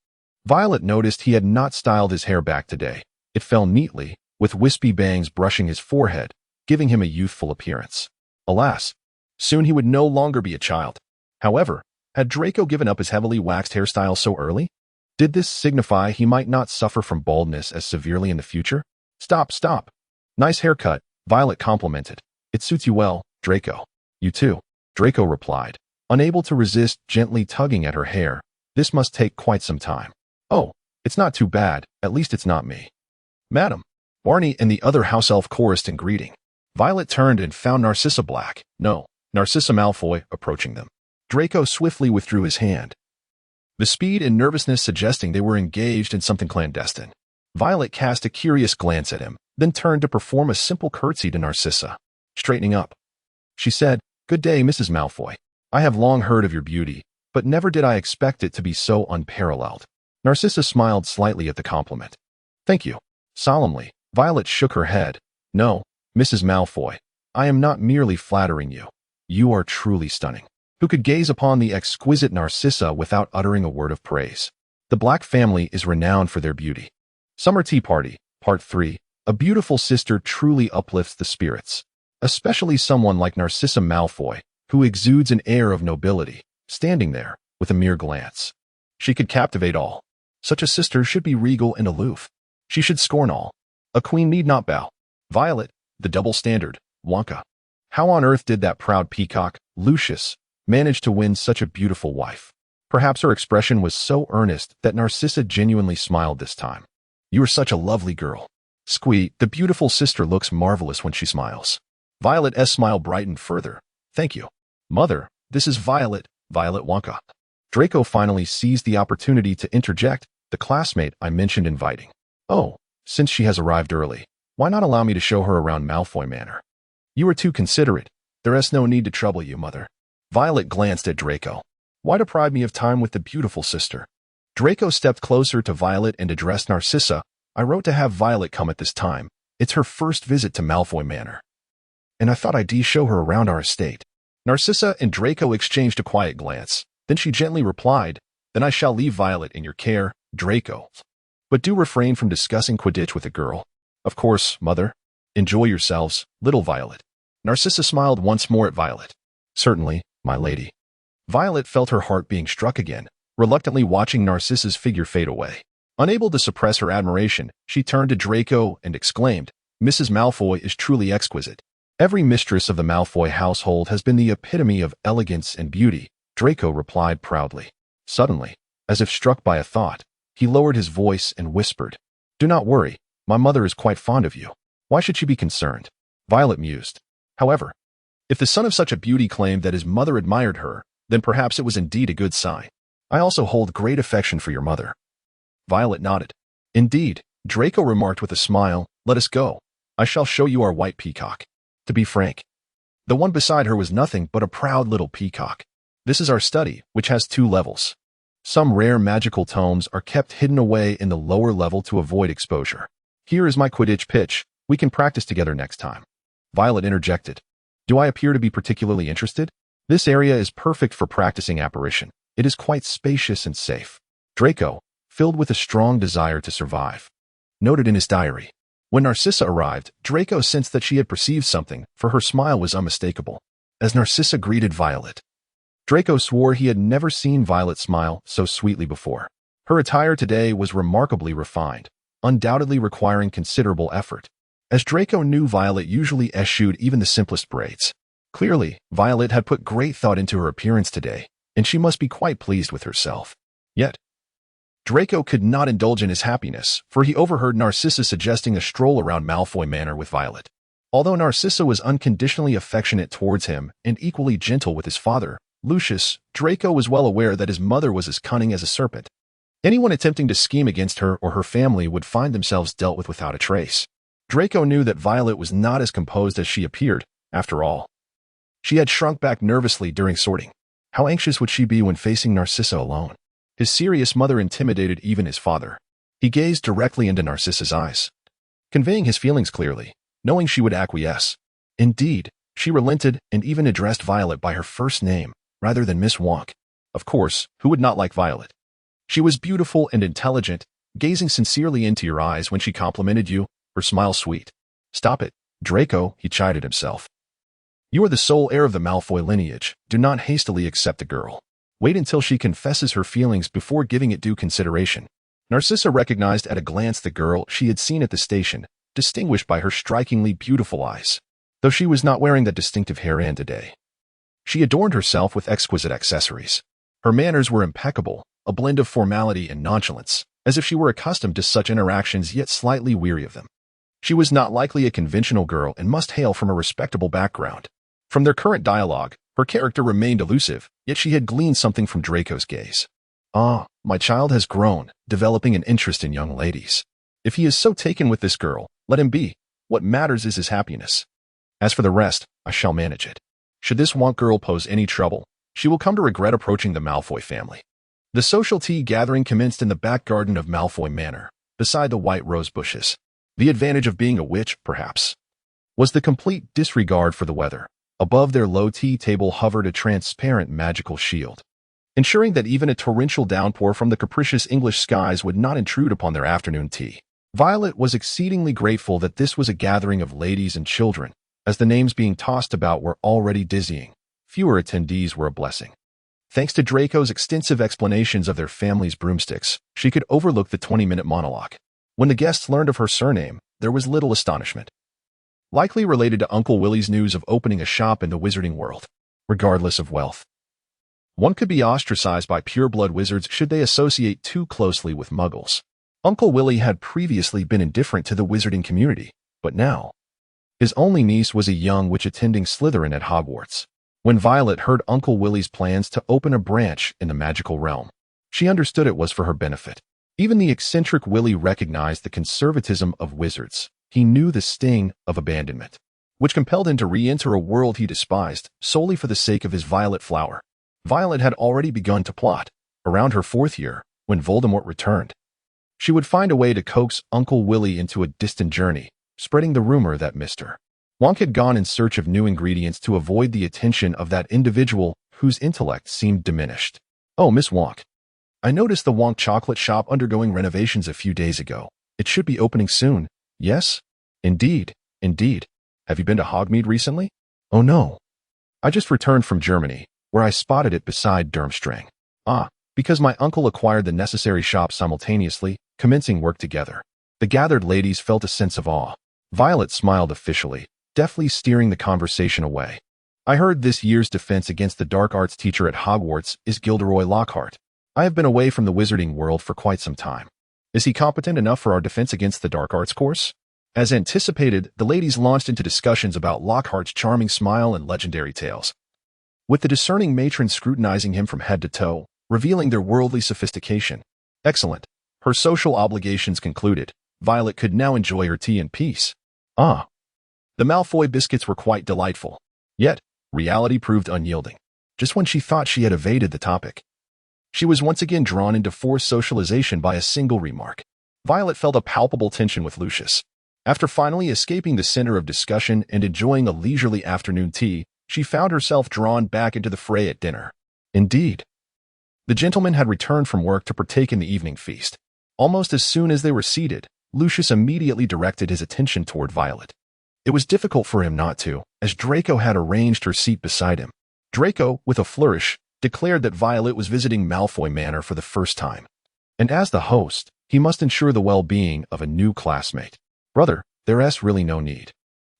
Violet noticed he had not styled his hair back today. It fell neatly, with wispy bangs brushing his forehead, giving him a youthful appearance. Alas, soon he would no longer be a child. However, had Draco given up his heavily waxed hairstyle so early? Did this signify he might not suffer from baldness as severely in the future? Stop. Nice haircut, Violet complimented. It suits you well, Draco. You too, Draco replied, unable to resist gently tugging at her hair. This must take quite some time. Oh, it's not too bad, at least it's not me. Madam. Barney and the other house elf chorused in greeting. Violet turned and found Narcissa Narcissa Malfoy, approaching them. Draco swiftly withdrew his hand, the speed and nervousness suggesting they were engaged in something clandestine. Violet cast a curious glance at him, then turned to perform a simple curtsy to Narcissa. Straightening up, she said, Good day, Mrs. Malfoy. I have long heard of your beauty, but never did I expect it to be so unparalleled. Narcissa smiled slightly at the compliment. Thank you. Solemnly, Violet shook her head. No, Mrs. Malfoy, I am not merely flattering you. You are truly stunning. Who could gaze upon the exquisite Narcissa without uttering a word of praise? The Black family is renowned for their beauty. Summer Tea Party, Part 3. A beautiful sister truly uplifts the spirits, especially someone like Narcissa Malfoy, who exudes an air of nobility, standing there with a mere glance. She could captivate all. Such a sister should be regal and aloof. She should scorn all. A queen need not bow. Violet, the double standard, Wonka. How on earth did that proud peacock, Lucius, manage to win such a beautiful wife? Perhaps her expression was so earnest that Narcissa genuinely smiled this time. You are such a lovely girl. Squee, the beautiful sister looks marvelous when she smiles. Violet's smile brightened further. Thank you. Mother, this is Violet, Violet Wonka. Draco finally seized the opportunity to interject, the classmate I mentioned inviting. Oh, since she has arrived early, why not allow me to show her around Malfoy Manor? You are too considerate. There is no need to trouble you, mother. Violet glanced at Draco. Why deprive me of time with the beautiful sister? Draco stepped closer to Violet and addressed Narcissa. I wrote to have Violet come at this time. It's her first visit to Malfoy Manor. And I thought I'd show her around our estate. Narcissa and Draco exchanged a quiet glance. Then she gently replied, Then I shall leave Violet in your care, Draco. But do refrain from discussing Quidditch with a girl. Of course, mother. Enjoy yourselves, little Violet. Narcissa smiled once more at Violet. Certainly, my lady. Violet felt her heart being struck again, reluctantly watching Narcissa's figure fade away. Unable to suppress her admiration, she turned to Draco and exclaimed, Mrs. Malfoy is truly exquisite. Every mistress of the Malfoy household has been the epitome of elegance and beauty, Draco replied proudly. Suddenly, as if struck by a thought, he lowered his voice and whispered, Do not worry, my mother is quite fond of you. Why should she be concerned? Violet mused. However, if the son of such a beauty claimed that his mother admired her, then perhaps it was indeed a good sign. I also hold great affection for your mother. Violet nodded. Indeed, Draco remarked with a smile, Let us go. I shall show you our white peacock. To be frank, the one beside her was nothing but a proud little peacock. This is our study, which has 2 levels. Some rare magical tomes are kept hidden away in the lower level to avoid exposure. Here is my Quidditch pitch. We can practice together next time. Violet interjected. Do I appear to be particularly interested? This area is perfect for practicing apparition. It is quite spacious and safe. Draco, filled with a strong desire to survive, noted in his diary. When Narcissa arrived, Draco sensed that she had perceived something, for her smile was unmistakable. As Narcissa greeted Violet, Draco swore he had never seen Violet smile so sweetly before. Her attire today was remarkably refined, undoubtedly requiring considerable effort, as Draco knew Violet usually eschewed even the simplest braids. Clearly, Violet had put great thought into her appearance today, and she must be quite pleased with herself. Yet, Draco could not indulge in his happiness, for he overheard Narcissa suggesting a stroll around Malfoy Manor with Violet. Although Narcissa was unconditionally affectionate towards him and equally gentle with his father, Lucius, Draco was well aware that his mother was as cunning as a serpent. Anyone attempting to scheme against her or her family would find themselves dealt with without a trace. Draco knew that Violet was not as composed as she appeared, after all. She had shrunk back nervously during sorting. How anxious would she be when facing Narcissa alone? His serious mother intimidated even his father. He gazed directly into Narcissa's eyes, conveying his feelings clearly, knowing she would acquiesce. Indeed, she relented and even addressed Violet by her first name, rather than Miss Wonk. Of course, who would not like Violet? She was beautiful and intelligent, gazing sincerely into your eyes when she complimented you, her smile sweet. Stop it, Draco, he chided himself. You are the sole heir of the Malfoy lineage. Do not hastily accept the girl. Wait until she confesses her feelings before giving it due consideration. Narcissa recognized at a glance the girl she had seen at the station, distinguished by her strikingly beautiful eyes, though she was not wearing that distinctive hairband today. She adorned herself with exquisite accessories. Her manners were impeccable, a blend of formality and nonchalance, as if she were accustomed to such interactions yet slightly weary of them. She was not likely a conventional girl and must hail from a respectable background. From their current dialogue, her character remained elusive, yet she had gleaned something from Draco's gaze. Ah, my child has grown, developing an interest in young ladies. If he is so taken with this girl, let him be. What matters is his happiness. As for the rest, I shall manage it. Should this Wonk girl pose any trouble, she will come to regret approaching the Malfoy family. The social tea gathering commenced in the back garden of Malfoy Manor. beside the white rose bushes. The advantage of being a witch, perhaps, was the complete disregard for the weather. Above their low tea table hovered a transparent magical shield, ensuring that even a torrential downpour from the capricious English skies would not intrude upon their afternoon tea. Violet was exceedingly grateful that this was a gathering of ladies and children, as the names being tossed about were already dizzying. Fewer attendees were a blessing. Thanks to Draco's extensive explanations of their family's broomsticks, she could overlook the 20-minute monologue. When the guests learned of her surname, there was little astonishment, likely related to Uncle Willy's news of opening a shop in the wizarding world. Regardless of wealth, one could be ostracized by pure-blood wizards should they associate too closely with muggles. Uncle Willy had previously been indifferent to the wizarding community, but now, his only niece was a young witch attending Slytherin at Hogwarts. When Violet heard Uncle Willy's plans to open a branch in the magical realm, she understood it was for her benefit. Even the eccentric Willy recognized the conservatism of wizards. He knew the sting of abandonment, which compelled him to re-enter a world he despised solely for the sake of his violet flower. Violet had already begun to plot, around her 4th year, when Voldemort returned. She would find a way to coax Uncle Willy into a distant journey, spreading the rumor that Mr. Wonk had gone in search of new ingredients to avoid the attention of that individual whose intellect seemed diminished. "Oh, Miss Wonk. I noticed the Wonk chocolate shop undergoing renovations a few days ago. It should be opening soon." "Yes? Indeed, indeed. Have you been to Hogsmeade recently?" "Oh no. I just returned from Germany, where I spotted it beside Durmstrang." "Ah, because my uncle acquired the necessary shop simultaneously, commencing work together." The gathered ladies felt a sense of awe. Violet smiled officially, deftly steering the conversation away. "I heard this year's defense against the dark arts teacher at Hogwarts is Gilderoy Lockhart. I have been away from the wizarding world for quite some time. Is he competent enough for our defense against the dark arts course?" As anticipated, the ladies launched into discussions about Lockhart's charming smile and legendary tales, with the discerning matron scrutinizing him from head to toe, revealing their worldly sophistication. Excellent. Her social obligations concluded, Violet could now enjoy her tea in peace. Ah. The Malfoy biscuits were quite delightful. Yet, reality proved unyielding. Just when she thought she had evaded the topic, she was once again drawn into forced socialization by a single remark. Violet felt a palpable tension with Lucius. After finally escaping the center of discussion and enjoying a leisurely afternoon tea, she found herself drawn back into the fray at dinner. Indeed, the gentlemen had returned from work to partake in the evening feast. Almost as soon as they were seated, Lucius immediately directed his attention toward Violet. It was difficult for him not to, as Draco had arranged her seat beside him. Draco, with a flourish, declared that Violet was visiting Malfoy Manor for the first time, and as the host, he must ensure the well-being of a new classmate. Brother, there's really no need.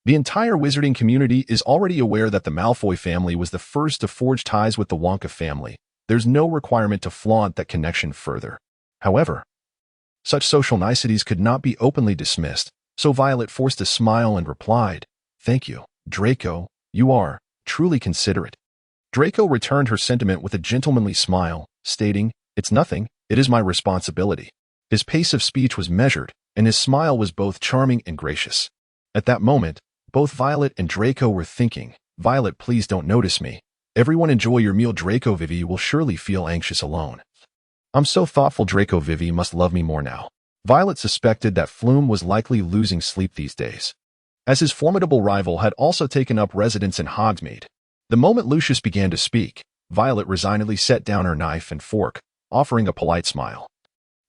The entire wizarding community is already aware that the Malfoy family was the first to forge ties with the Wonka family. There's no requirement to flaunt that connection further. However, such social niceties could not be openly dismissed, so Violet forced a smile and replied, "Thank you, Draco, you are truly considerate." Draco returned her sentiment with a gentlemanly smile, stating, "It's nothing, it is my responsibility." His pace of speech was measured, and his smile was both charming and gracious. At that moment, both Violet and Draco were thinking, "Violet, please don't notice me. Everyone enjoy your meal. Draco Vivi will surely feel anxious alone. I'm so thoughtful. Draco Vivi must love me more now." Violet suspected that Flume was likely losing sleep these days, as his formidable rival had also taken up residence in Hogsmeade. The moment Lucius began to speak, Violet resignedly set down her knife and fork, offering a polite smile.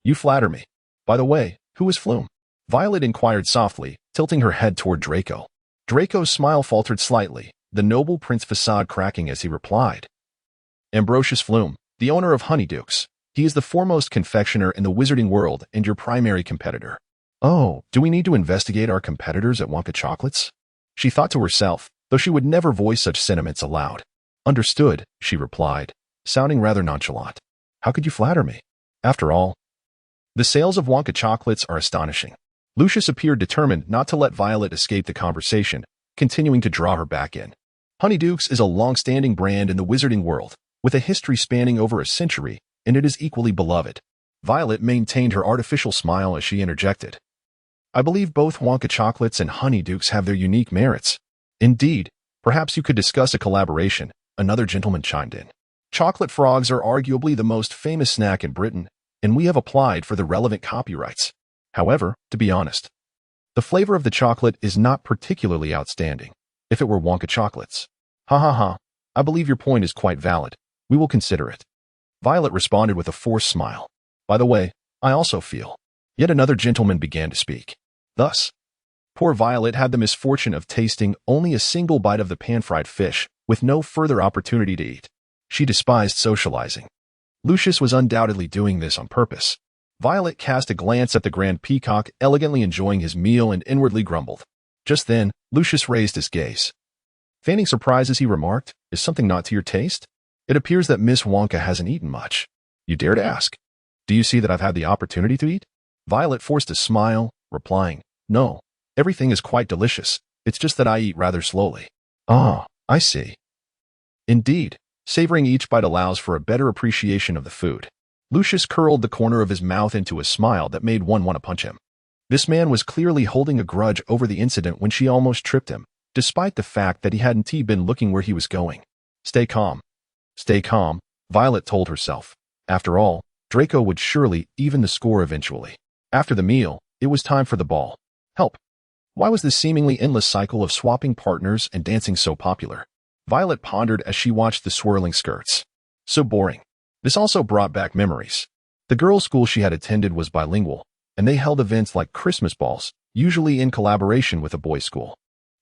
"You flatter me. By the way, who is Flume?" Violet inquired softly, tilting her head toward Draco. Draco's smile faltered slightly, the noble prince facade cracking as he replied, "Ambrosius Flume, the owner of Honeydukes. He is the foremost confectioner in the wizarding world and your primary competitor." "Oh, do we need to investigate our competitors at Wonka Chocolates?" she thought to herself, though she would never voice such sentiments aloud. "Understood," she replied, sounding rather nonchalant. "How could you flatter me? After all, the sales of Wonka Chocolates are astonishing." Lucius appeared determined not to let Violet escape the conversation, continuing to draw her back in. Honeydukes is a long-standing brand in the wizarding world, with a history spanning over a century, and it is equally beloved. Violet maintained her artificial smile as she interjected, "I believe both Wonka Chocolates and Honeydukes have their unique merits." "Indeed, perhaps you could discuss a collaboration," another gentleman chimed in. "Chocolate frogs are arguably the most famous snack in Britain, and we have applied for the relevant copyrights." However, to be honest, the flavor of the chocolate is not particularly outstanding. If it were Wonka chocolates. Ha ha ha, I believe your point is quite valid. We will consider it. Violet responded with a forced smile. By the way, I also feel. Yet another gentleman began to speak. Thus, poor Violet had the misfortune of tasting only a single bite of the pan-fried fish, with no further opportunity to eat. She despised socializing. Lucius was undoubtedly doing this on purpose. Violet cast a glance at the Grand Peacock, elegantly enjoying his meal, and inwardly grumbled. Just then, Lucius raised his gaze. Feigning surprise as he remarked, "Is something not to your taste? It appears that Miss Wonka hasn't eaten much. You dare to ask? Do you see that I've had the opportunity to eat?" Violet forced a smile, replying, "No, everything is quite delicious. It's just that I eat rather slowly." "Ah, I see." Indeed, savoring each bite allows for a better appreciation of the food. Lucius curled the corner of his mouth into a smile that made one want to punch him. This man was clearly holding a grudge over the incident when she almost tripped him, despite the fact that he hadn't been looking where he was going. Stay calm. Stay calm, Violet told herself. After all, Draco would surely even the score eventually. After the meal, it was time for the ball. Help. Why was this seemingly endless cycle of swapping partners and dancing so popular? Violet pondered as she watched the swirling skirts. So boring. This also brought back memories. The girls' school she had attended was bilingual, and they held events like Christmas balls, usually in collaboration with a boys' school.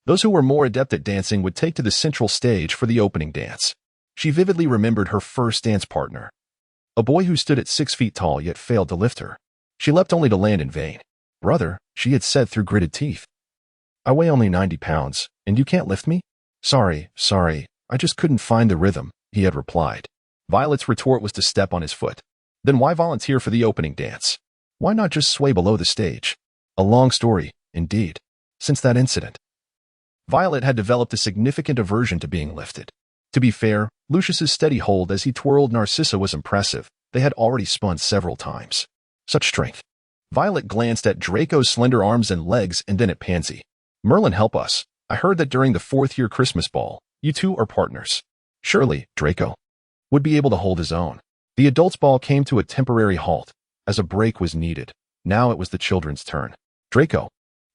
Those who were more adept at dancing would take to the central stage for the opening dance. She vividly remembered her first dance partner, a boy who stood at 6 feet tall yet failed to lift her. She leapt only to land in vain. "Brother," she had said through gritted teeth. "I weigh only 90 pounds, and you can't lift me?" Sorry, I just couldn't find the rhythm," he had replied. Violet's retort was to step on his foot. Then why volunteer for the opening dance? Why not just sway below the stage? A long story, indeed. Since that incident, Violet had developed a significant aversion to being lifted. To be fair, Lucius's steady hold as he twirled Narcissa was impressive. They had already spun several times. Such strength. Violet glanced at Draco's slender arms and legs and then at Pansy. "Merlin, help us. I heard that during the 4th-year Christmas ball, you two are partners." Surely, Draco would be able to hold his own. The adults' ball came to a temporary halt, as a break was needed. Now it was the children's turn. "Draco,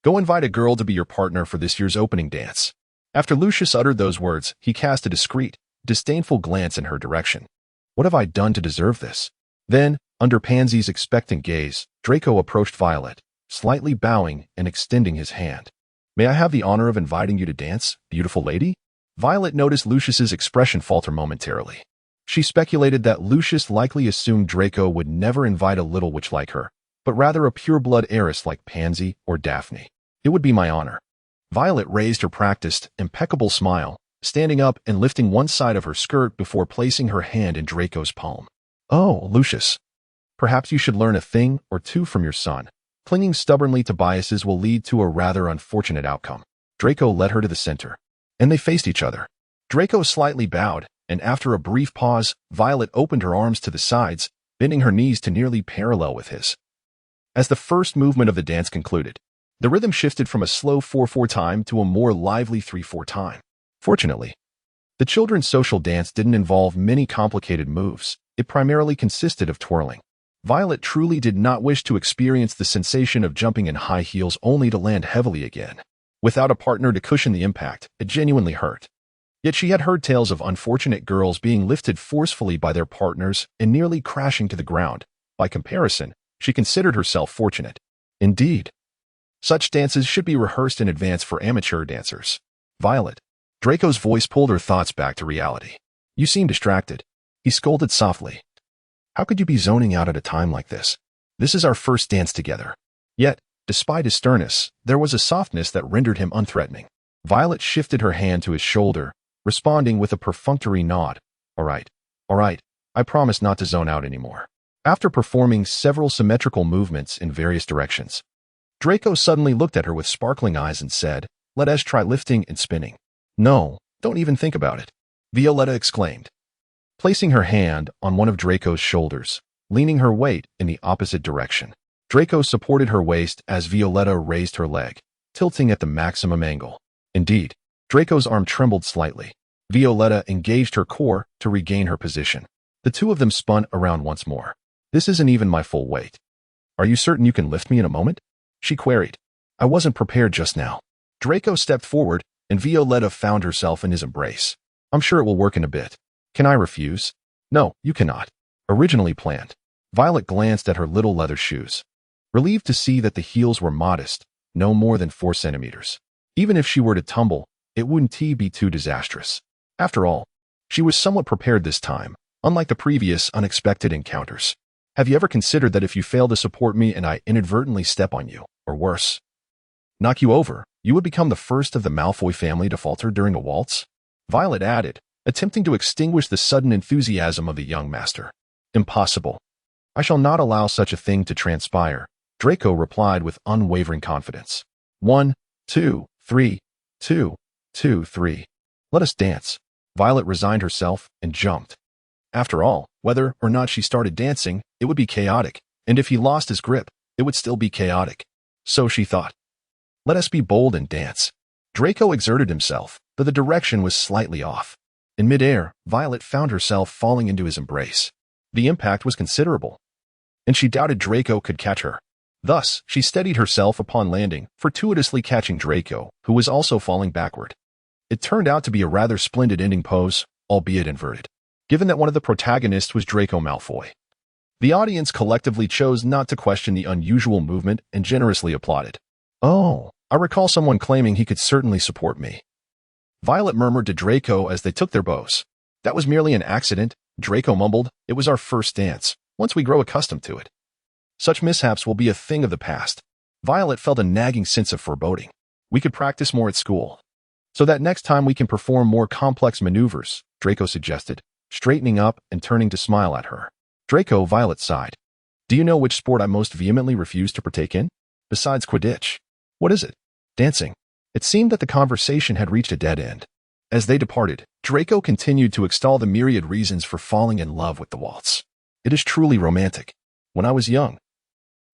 go invite a girl to be your partner for this year's opening dance." After Lucius uttered those words, he cast a discreet, disdainful glance in her direction. What have I done to deserve this? Then, under Pansy's expectant gaze, Draco approached Violet, slightly bowing and extending his hand. "May I have the honor of inviting you to dance, beautiful lady?" Violet noticed Lucius's expression falter momentarily. She speculated that Lucius likely assumed Draco would never invite a little witch like her, but rather a pure-blood heiress like Pansy or Daphne. "It would be my honor." Violet raised her practiced, impeccable smile, standing up and lifting one side of her skirt before placing her hand in Draco's palm. "Oh, Lucius, perhaps you should learn a thing or two from your son. Clinging stubbornly to biases will lead to a rather unfortunate outcome." Draco led her to the center, and they faced each other. Draco slightly bowed, and after a brief pause, Violet opened her arms to the sides, bending her knees to nearly parallel with his. As the first movement of the dance concluded, the rhythm shifted from a slow 4/4 time to a more lively 3/4 time. Fortunately, the children's social dance didn't involve many complicated moves. It primarily consisted of twirling. Violet truly did not wish to experience the sensation of jumping in high heels only to land heavily again. Without a partner to cushion the impact, it genuinely hurt. Yet she had heard tales of unfortunate girls being lifted forcefully by their partners and nearly crashing to the ground. By comparison, she considered herself fortunate. Indeed, such dances should be rehearsed in advance for amateur dancers. "Violet." Draco's voice pulled her thoughts back to reality. "You seem distracted." He scolded softly. "How could you be zoning out at a time like this? This is our first dance together." Yet, despite his sternness, there was a softness that rendered him unthreatening. Violet shifted her hand to his shoulder, responding with a perfunctory nod. All right, I promise not to zone out anymore." After performing several symmetrical movements in various directions, Draco suddenly looked at her with sparkling eyes and said, "Let us try lifting and spinning." "No, don't even think about it," Violetta exclaimed, placing her hand on one of Draco's shoulders, leaning her weight in the opposite direction. Draco supported her waist as Violetta raised her leg, tilting at the maximum angle. Indeed, Draco's arm trembled slightly. Violetta engaged her core to regain her position. The two of them spun around once more. "This isn't even my full weight. Are you certain you can lift me in a moment?" she queried. I wasn't prepared just now. Draco stepped forward, and Violetta found herself in his embrace. I'm sure it will work in a bit. Can I refuse? No, you cannot. Originally planned. Violet glanced at her little leather shoes, relieved to see that the heels were modest, no more than 4 centimeters. Even if she were to tumble, it wouldn't be too disastrous. After all, she was somewhat prepared this time, unlike the previous unexpected encounters. Have you ever considered that if you fail to support me and I inadvertently step on you, or worse, knock you over, you would become the first of the Malfoy family to falter during a waltz? Violet added, attempting to extinguish the sudden enthusiasm of the young master. Impossible. I shall not allow such a thing to transpire, Draco replied with unwavering confidence. 1, 2, 3, 2, 2, 3. Let us dance. Violet resigned herself and jumped. After all, whether or not she started dancing, it would be chaotic, and if he lost his grip, it would still be chaotic. So she thought. Let us be bold and dance. Draco exerted himself, but the direction was slightly off. In midair, Violet found herself falling into his embrace. The impact was considerable, and she doubted Draco could catch her. Thus, she steadied herself upon landing, fortuitously catching Draco, who was also falling backward. It turned out to be a rather splendid ending pose, albeit inverted, given that one of the protagonists was Draco Malfoy. The audience collectively chose not to question the unusual movement and generously applauded. Oh, I recall someone claiming he could certainly support me. Violet murmured to Draco as they took their bows. That was merely an accident, Draco mumbled. It was our first dance. Once we grow accustomed to it, such mishaps will be a thing of the past. Violet felt a nagging sense of foreboding. We could practice more at school, so that next time we can perform more complex maneuvers, Draco suggested, straightening up and turning to smile at her. Draco, Violet sighed. Do you know which sport I most vehemently refuse to partake in? Besides Quidditch. What is it? Dancing. It seemed that the conversation had reached a dead end. As they departed, Draco continued to extol the myriad reasons for falling in love with the waltz. It is truly romantic. When I was young,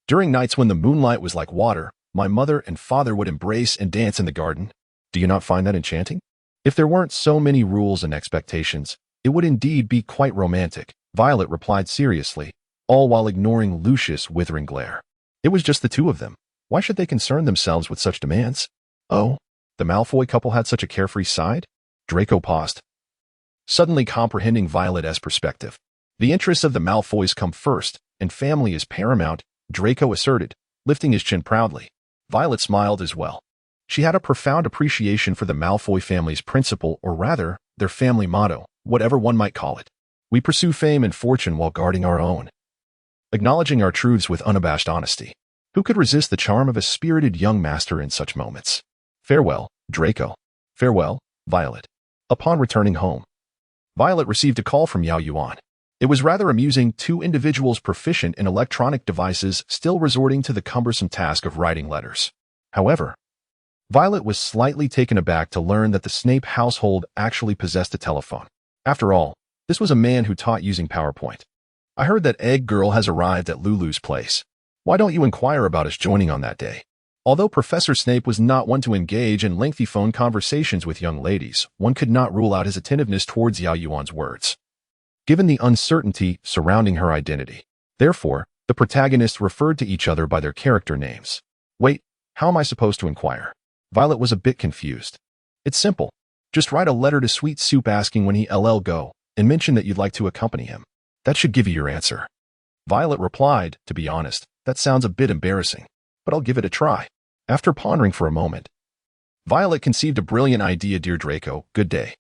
during nights when the moonlight was like water, my mother and father would embrace and dance in the garden. Do you not find that enchanting? If there weren't so many rules and expectations, it would indeed be quite romantic, Violet replied seriously, all while ignoring Lucius' withering glare. It was just the two of them. Why should they concern themselves with such demands? Oh, the Malfoy couple had such a carefree side? Draco paused, suddenly comprehending Violet's perspective. The interests of the Malfoys come first, and family is paramount, Draco asserted, lifting his chin proudly. Violet smiled as well. She had a profound appreciation for the Malfoy family's principle, or rather, their family motto, whatever one might call it. We pursue fame and fortune while guarding our own, acknowledging our truths with unabashed honesty. Who could resist the charm of a spirited young master in such moments? Farewell, Draco. Farewell, Violet. Upon returning home, Violet received a call from Yao Yuan. It was rather amusing, 2 individuals proficient in electronic devices still resorting to the cumbersome task of writing letters. However, Violet was slightly taken aback to learn that the Snape household actually possessed a telephone. After all, this was a man who taught using PowerPoint. I heard that Egg Girl has arrived at Lulu's place. Why don't you inquire about us joining on that day? Although Professor Snape was not one to engage in lengthy phone conversations with young ladies, one could not rule out his attentiveness towards Yao Yuan's words, given the uncertainty surrounding her identity. Therefore, the protagonists referred to each other by their character names. Wait, how am I supposed to inquire? Violet was a bit confused. It's simple. Just write a letter to Sweet Soup asking when he'll go, and mention that you'd like to accompany him. That should give you your answer. Violet replied, to be honest, that sounds a bit embarrassing, but I'll give it a try. After pondering for a moment, Violet conceived a brilliant idea. Dear Draco, good day.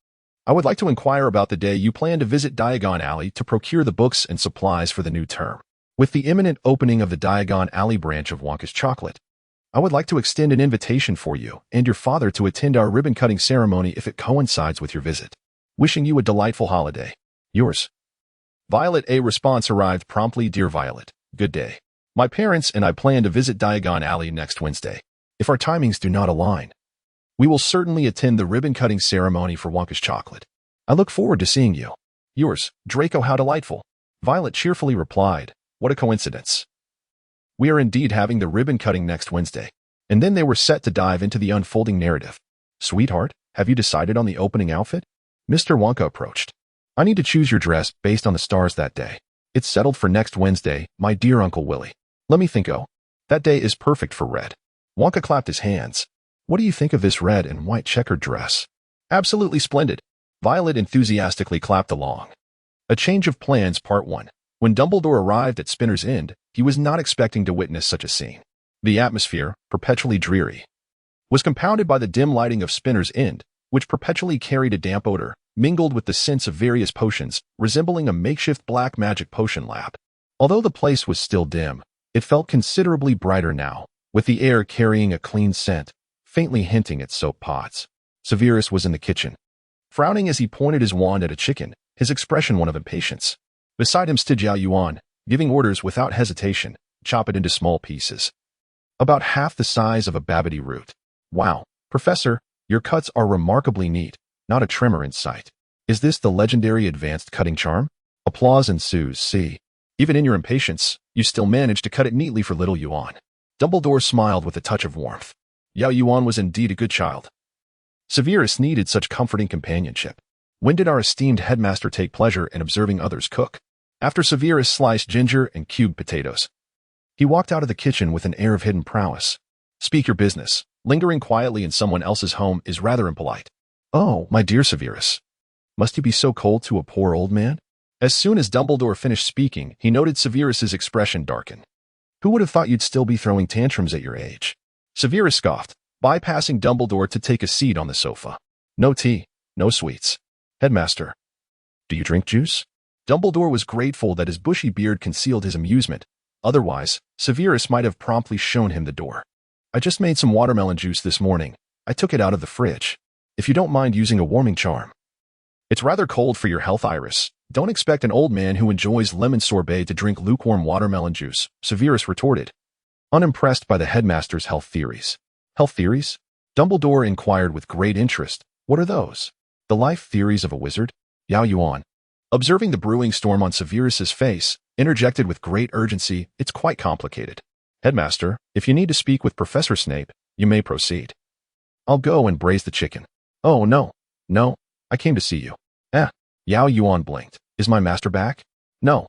I would like to inquire about the day you plan to visit Diagon Alley to procure the books and supplies for the new term. With the imminent opening of the Diagon Alley branch of Wonka's Chocolate, I would like to extend an invitation for you and your father to attend our ribbon-cutting ceremony if it coincides with your visit. Wishing you a delightful holiday. Yours. Violet. A response arrived promptly. Dear Violet, good day. My parents and I plan to visit Diagon Alley next Wednesday. If our timings do not align, we will certainly attend the ribbon-cutting ceremony for Wonka's Chocolate. I look forward to seeing you. Yours, Draco. How delightful. Violet cheerfully replied, what a coincidence. We are indeed having the ribbon-cutting next Wednesday. And then they were set to dive into the unfolding narrative. Sweetheart, have you decided on the opening outfit? Mr. Wonka approached. I need to choose your dress based on the stars that day. It's settled for next Wednesday, my dear Uncle Willy. Let me think. Oh, That day is perfect for red. Wonka clapped his hands. What do you think of this red and white checkered dress? Absolutely splendid. Violet enthusiastically clapped along. A Change of Plans Part 1. When Dumbledore arrived at Spinner's End, he was not expecting to witness such a scene. The atmosphere, perpetually dreary, was compounded by the dim lighting of Spinner's End, which perpetually carried a damp odor, mingled with the scents of various potions, resembling a makeshift black magic potion lab. Although the place was still dim, it felt considerably brighter now, with the air carrying a clean scent, faintly hinting at soap pots. Severus was in the kitchen, frowning as he pointed his wand at a chicken, his expression one of impatience. Beside him stood Yao Yuan, giving orders without hesitation, chop it into small pieces, about half the size of a babbity root. Wow, Professor, your cuts are remarkably neat, not a tremor in sight. Is this the legendary advanced cutting charm? Applause ensues. See, even in your impatience, you still manage to cut it neatly for little Yuan. Dumbledore smiled with a touch of warmth. Yao Yuan was indeed a good child. Severus needed such comforting companionship. When did our esteemed headmaster take pleasure in observing others cook? After Severus sliced ginger and cubed potatoes, he walked out of the kitchen with an air of hidden prowess. Speak your business. Lingering quietly in someone else's home is rather impolite. Oh, my dear Severus, must you be so cold to a poor old man? As soon as Dumbledore finished speaking, he noted Severus's expression darken. Who would have thought you'd still be throwing tantrums at your age? Severus scoffed, bypassing Dumbledore to take a seat on the sofa. No tea, no sweets. Headmaster, do you drink juice? Dumbledore was grateful that his bushy beard concealed his amusement. Otherwise, Severus might have promptly shown him the door. I just made some watermelon juice this morning. I took it out of the fridge. If you don't mind using a warming charm. It's rather cold for your health, Iris. Don't expect an old man who enjoys lemon sorbet to drink lukewarm watermelon juice, Severus retorted, unimpressed by the headmaster's health theories. Health theories? Dumbledore inquired with great interest. What are those? The life theories of a wizard? Yao Yuan, observing the brewing storm on Severus's face, interjected with great urgency. It's quite complicated. Headmaster, if you need to speak with Professor Snape, you may proceed. I'll go and braise the chicken. Oh, no. No, I came to see you. Yao Yuan blinked. Is my master back? No.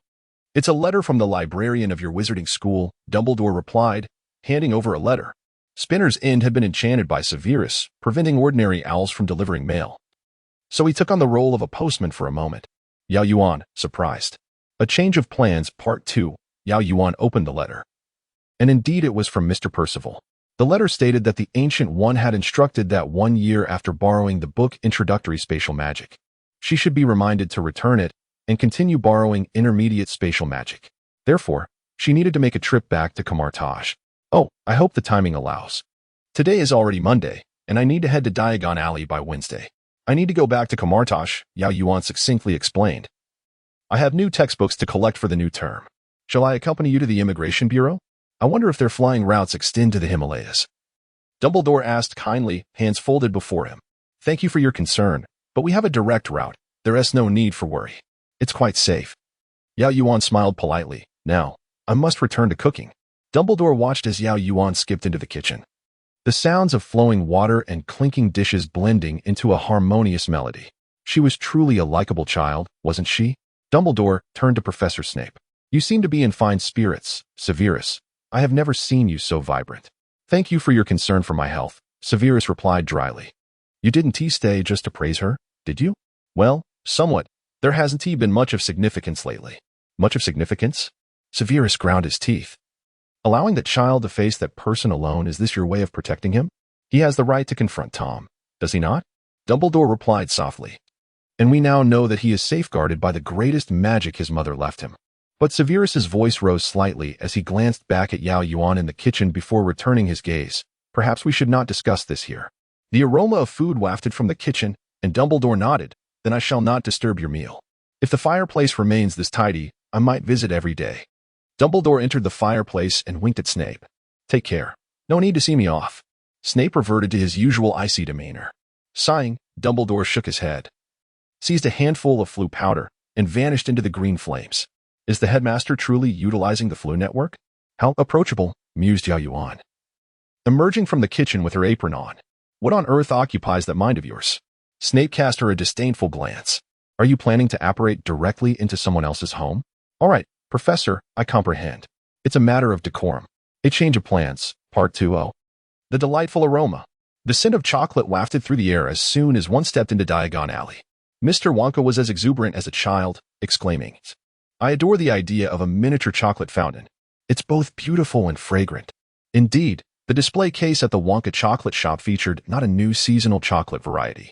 It's a letter from the librarian of your wizarding school, Dumbledore replied, handing over a letter. Spinner's End had been enchanted by Severus, preventing ordinary owls from delivering mail. So he took on the role of a postman for a moment. Yao Yuan, surprised. A Change of Plans Part 2. Yao Yuan opened the letter. And indeed it was from Mr. Percival. The letter stated that the Ancient One had instructed that 1 year after borrowing the book Introductory Spatial Magic, she should be reminded to return it and continue borrowing Intermediate Spatial Magic. Therefore, she needed to make a trip back to Camartage. Oh, I hope the timing allows. Today is already Monday, and I need to head to Diagon Alley by Wednesday. I need to go back to Camartage, Yao Yuan succinctly explained. I have new textbooks to collect for the new term. Shall I accompany you to the Immigration Bureau? I wonder if their flying routes extend to the Himalayas. Dumbledore asked kindly, hands folded before him. Thank you for your concern, but we have a direct route. There is no need for worry. It's quite safe. Yao Yuan smiled politely. Now, I must return to cooking. Dumbledore watched as Yao Yuan skipped into the kitchen. The sounds of flowing water and clinking dishes blending into a harmonious melody. She was truly a likable child, wasn't she? Dumbledore turned to Professor Snape. You seem to be in fine spirits, Severus. I have never seen you so vibrant. Thank you for your concern for my health, Severus replied dryly. You didn't stay just to praise her, did you? Well, somewhat. There hasn't been much of significance lately. Much of significance? Severus ground his teeth. Allowing the child to face that person alone, is this your way of protecting him? He has the right to confront Tom, does he not? Dumbledore replied softly. And we now know that he is safeguarded by the greatest magic his mother left him. But Severus's voice rose slightly as he glanced back at Yao Yuan in the kitchen before returning his gaze. Perhaps we should not discuss this here. The aroma of food wafted from the kitchen, and Dumbledore nodded. Then I shall not disturb your meal. If the fireplace remains this tidy, I might visit every day. Dumbledore entered the fireplace and winked at Snape. Take care. No need to see me off. Snape reverted to his usual icy demeanor. Sighing, Dumbledore shook his head, seized a handful of flu powder, and vanished into the green flames. Is the headmaster truly utilizing the flu network? How approachable, mused Yao Yuan, emerging from the kitchen with her apron on. What on earth occupies that mind of yours? Snape cast her a disdainful glance. Are you planning to apparate directly into someone else's home? All right, Professor, I comprehend. It's a matter of decorum. A Change of Plans, Part 2. The delightful aroma. The scent of chocolate wafted through the air as soon as one stepped into Diagon Alley. Mr. Wonka was as exuberant as a child, exclaiming, "I adore the idea of a miniature chocolate fountain. It's both beautiful and fragrant." Indeed, the display case at the Wonka chocolate shop featured not a new seasonal chocolate variety,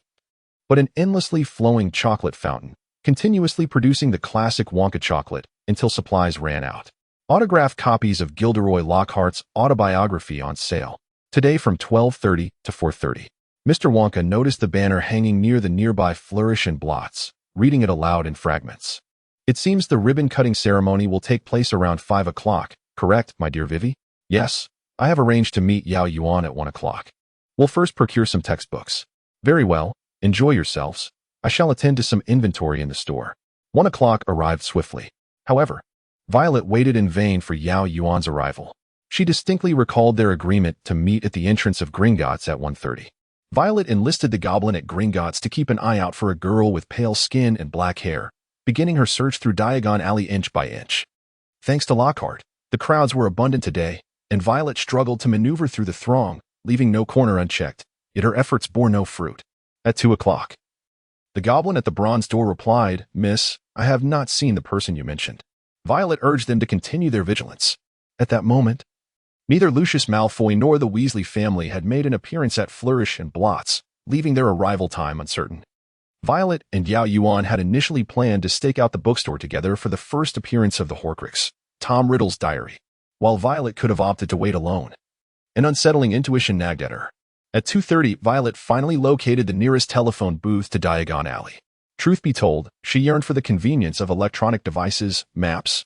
but an endlessly flowing chocolate fountain, continuously producing the classic Wonka chocolate until supplies ran out. Autographed copies of Gilderoy Lockhart's autobiography on sale. Today from 12:30 to 4:30. Mr. Wonka noticed the banner hanging near the nearby flourish and blots, reading it aloud in fragments. "It seems the ribbon-cutting ceremony will take place around 5 o'clock, correct, my dear Vivi?" "Yes, I have arranged to meet Yao Yuan at 1 o'clock. We'll first procure some textbooks." "Very well, enjoy yourselves. I shall attend to some inventory in the store." 1 o'clock arrived swiftly. However, Violet waited in vain for Yao Yuan's arrival. She distinctly recalled their agreement to meet at the entrance of Gringotts at 1:30. Violet enlisted the goblin at Gringotts to keep an eye out for a girl with pale skin and black hair, beginning her search through Diagon Alley inch by inch. Thanks to Lockhart, the crowds were abundant today, and Violet struggled to maneuver through the throng, leaving no corner unchecked, yet her efforts bore no fruit. At 2 o'clock. The goblin at the bronze door replied, "Miss, I have not seen the person you mentioned." Violet urged them to continue their vigilance. At that moment, neither Lucius Malfoy nor the Weasley family had made an appearance at Flourish and Blots, leaving their arrival time uncertain. Violet and Yao Yuan had initially planned to stake out the bookstore together for the first appearance of the Horcrux, Tom Riddle's diary, while Violet could have opted to wait alone. An unsettling intuition nagged at her. At 2:30, Violet finally located the nearest telephone booth to Diagon Alley. Truth be told, she yearned for the convenience of electronic devices, maps,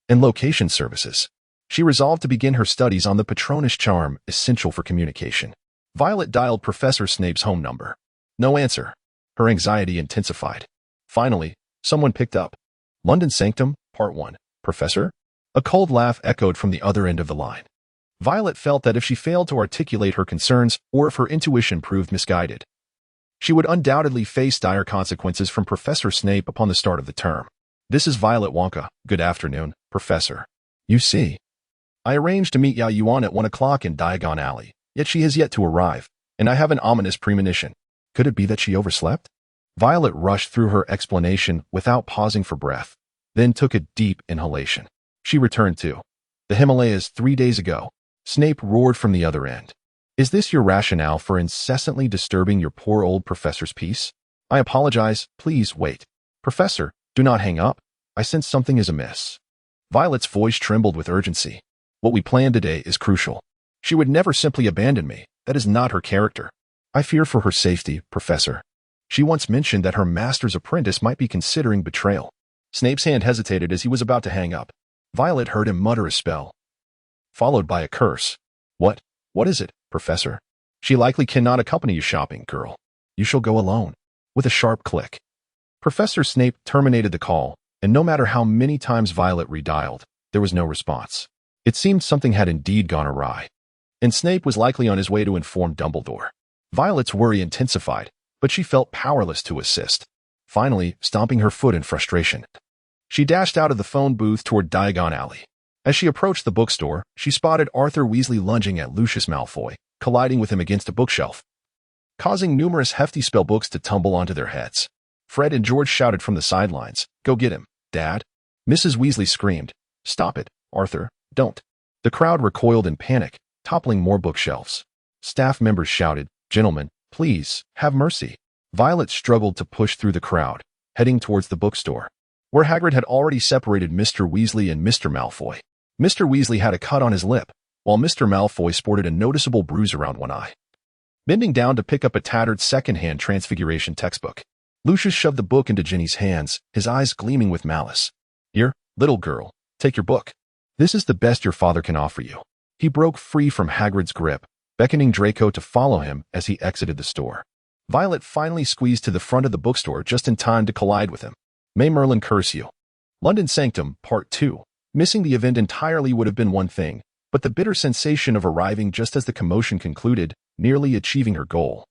and location services. She resolved to begin her studies on the Patronus charm essential for communication. Violet dialed Professor Snape's home number. No answer. Her anxiety intensified. Finally, someone picked up. "London Sanctum, Part 1. Professor?" A cold laugh echoed from the other end of the line. Violet felt that if she failed to articulate her concerns, or if her intuition proved misguided, she would undoubtedly face dire consequences from Professor Snape upon the start of the term. "This is Violet Wonka. Good afternoon, Professor. You see, I arranged to meet Yao Yuan at 1 o'clock in Diagon Alley, yet she has yet to arrive, and I have an ominous premonition. Could it be that she overslept?" Violet rushed through her explanation without pausing for breath, then took a deep inhalation. She returned to the Himalayas 3 days ago. Snape roared from the other end. "Is this your rationale for incessantly disturbing your poor old professor's peace? I apologize. Please wait. Professor, do not hang up. I sense something is amiss." Violet's voice trembled with urgency. "What we planned today is crucial. She would never simply abandon me. That is not her character. I fear for her safety, Professor. She once mentioned that her master's apprentice might be considering betrayal." Snape's hand hesitated as he was about to hang up. Violet heard him mutter a spell, followed by a curse. What is it, Professor?" "She likely cannot accompany you shopping, girl. You shall go alone." With a sharp click, Professor Snape terminated the call, and no matter how many times Violet redialed, there was no response. It seemed something had indeed gone awry, and Snape was likely on his way to inform Dumbledore. Violet's worry intensified, but she felt powerless to assist. Finally, stomping her foot in frustration, she dashed out of the phone booth toward Diagon Alley. As she approached the bookstore, she spotted Arthur Weasley lunging at Lucius Malfoy, colliding with him against a bookshelf, causing numerous hefty spellbooks to tumble onto their heads. Fred and George shouted from the sidelines, "Go get him, Dad." Mrs. Weasley screamed, "Stop it, Arthur, don't." The crowd recoiled in panic, toppling more bookshelves. Staff members shouted, "Gentlemen, please, have mercy." Violet struggled to push through the crowd, heading towards the bookstore, where Hagrid had already separated Mr. Weasley and Mr. Malfoy. Mr. Weasley had a cut on his lip, while Mr. Malfoy sported a noticeable bruise around one eye. Bending down to pick up a tattered second-hand Transfiguration textbook, Lucius shoved the book into Ginny's hands, his eyes gleaming with malice. "Here, little girl, take your book. This is the best your father can offer you." He broke free from Hagrid's grip, beckoning Draco to follow him as he exited the store. Violet finally squeezed to the front of the bookstore just in time to collide with him. "May Merlin curse you." London Sanctum, Part 2. Missing the event entirely would have been one thing, but the bitter sensation of arriving just as the commotion concluded, nearly achieving her goal,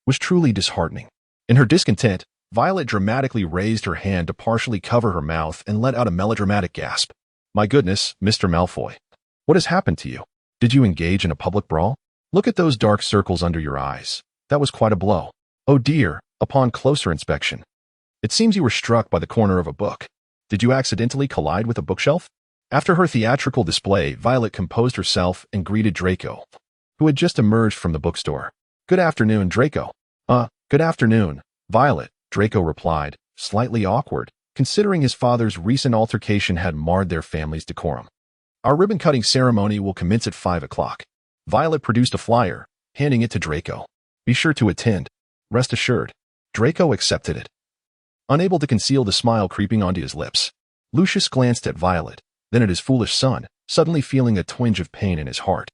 was truly disheartening. In her discontent, Violet dramatically raised her hand to partially cover her mouth and let out a melodramatic gasp. "My goodness, Mr. Malfoy. What has happened to you? Did you engage in a public brawl? Look at those dark circles under your eyes. That was quite a blow. Oh dear, upon closer inspection. It seems you were struck by the corner of a book. Did you accidentally collide with a bookshelf? After her theatrical display, Violet composed herself and greeted Draco, who had just emerged from the bookstore. Good afternoon, Draco. Good afternoon, Violet, Draco replied, slightly awkward, considering his father's recent altercation had marred their family's decorum. Our ribbon-cutting ceremony will commence at 5 o'clock. Violet produced a flyer, handing it to Draco. Be sure to attend. Rest assured. Draco accepted it, unable to conceal the smile creeping onto his lips. Lucius glanced at Violet, then at his foolish son, suddenly feeling a twinge of pain in his heart.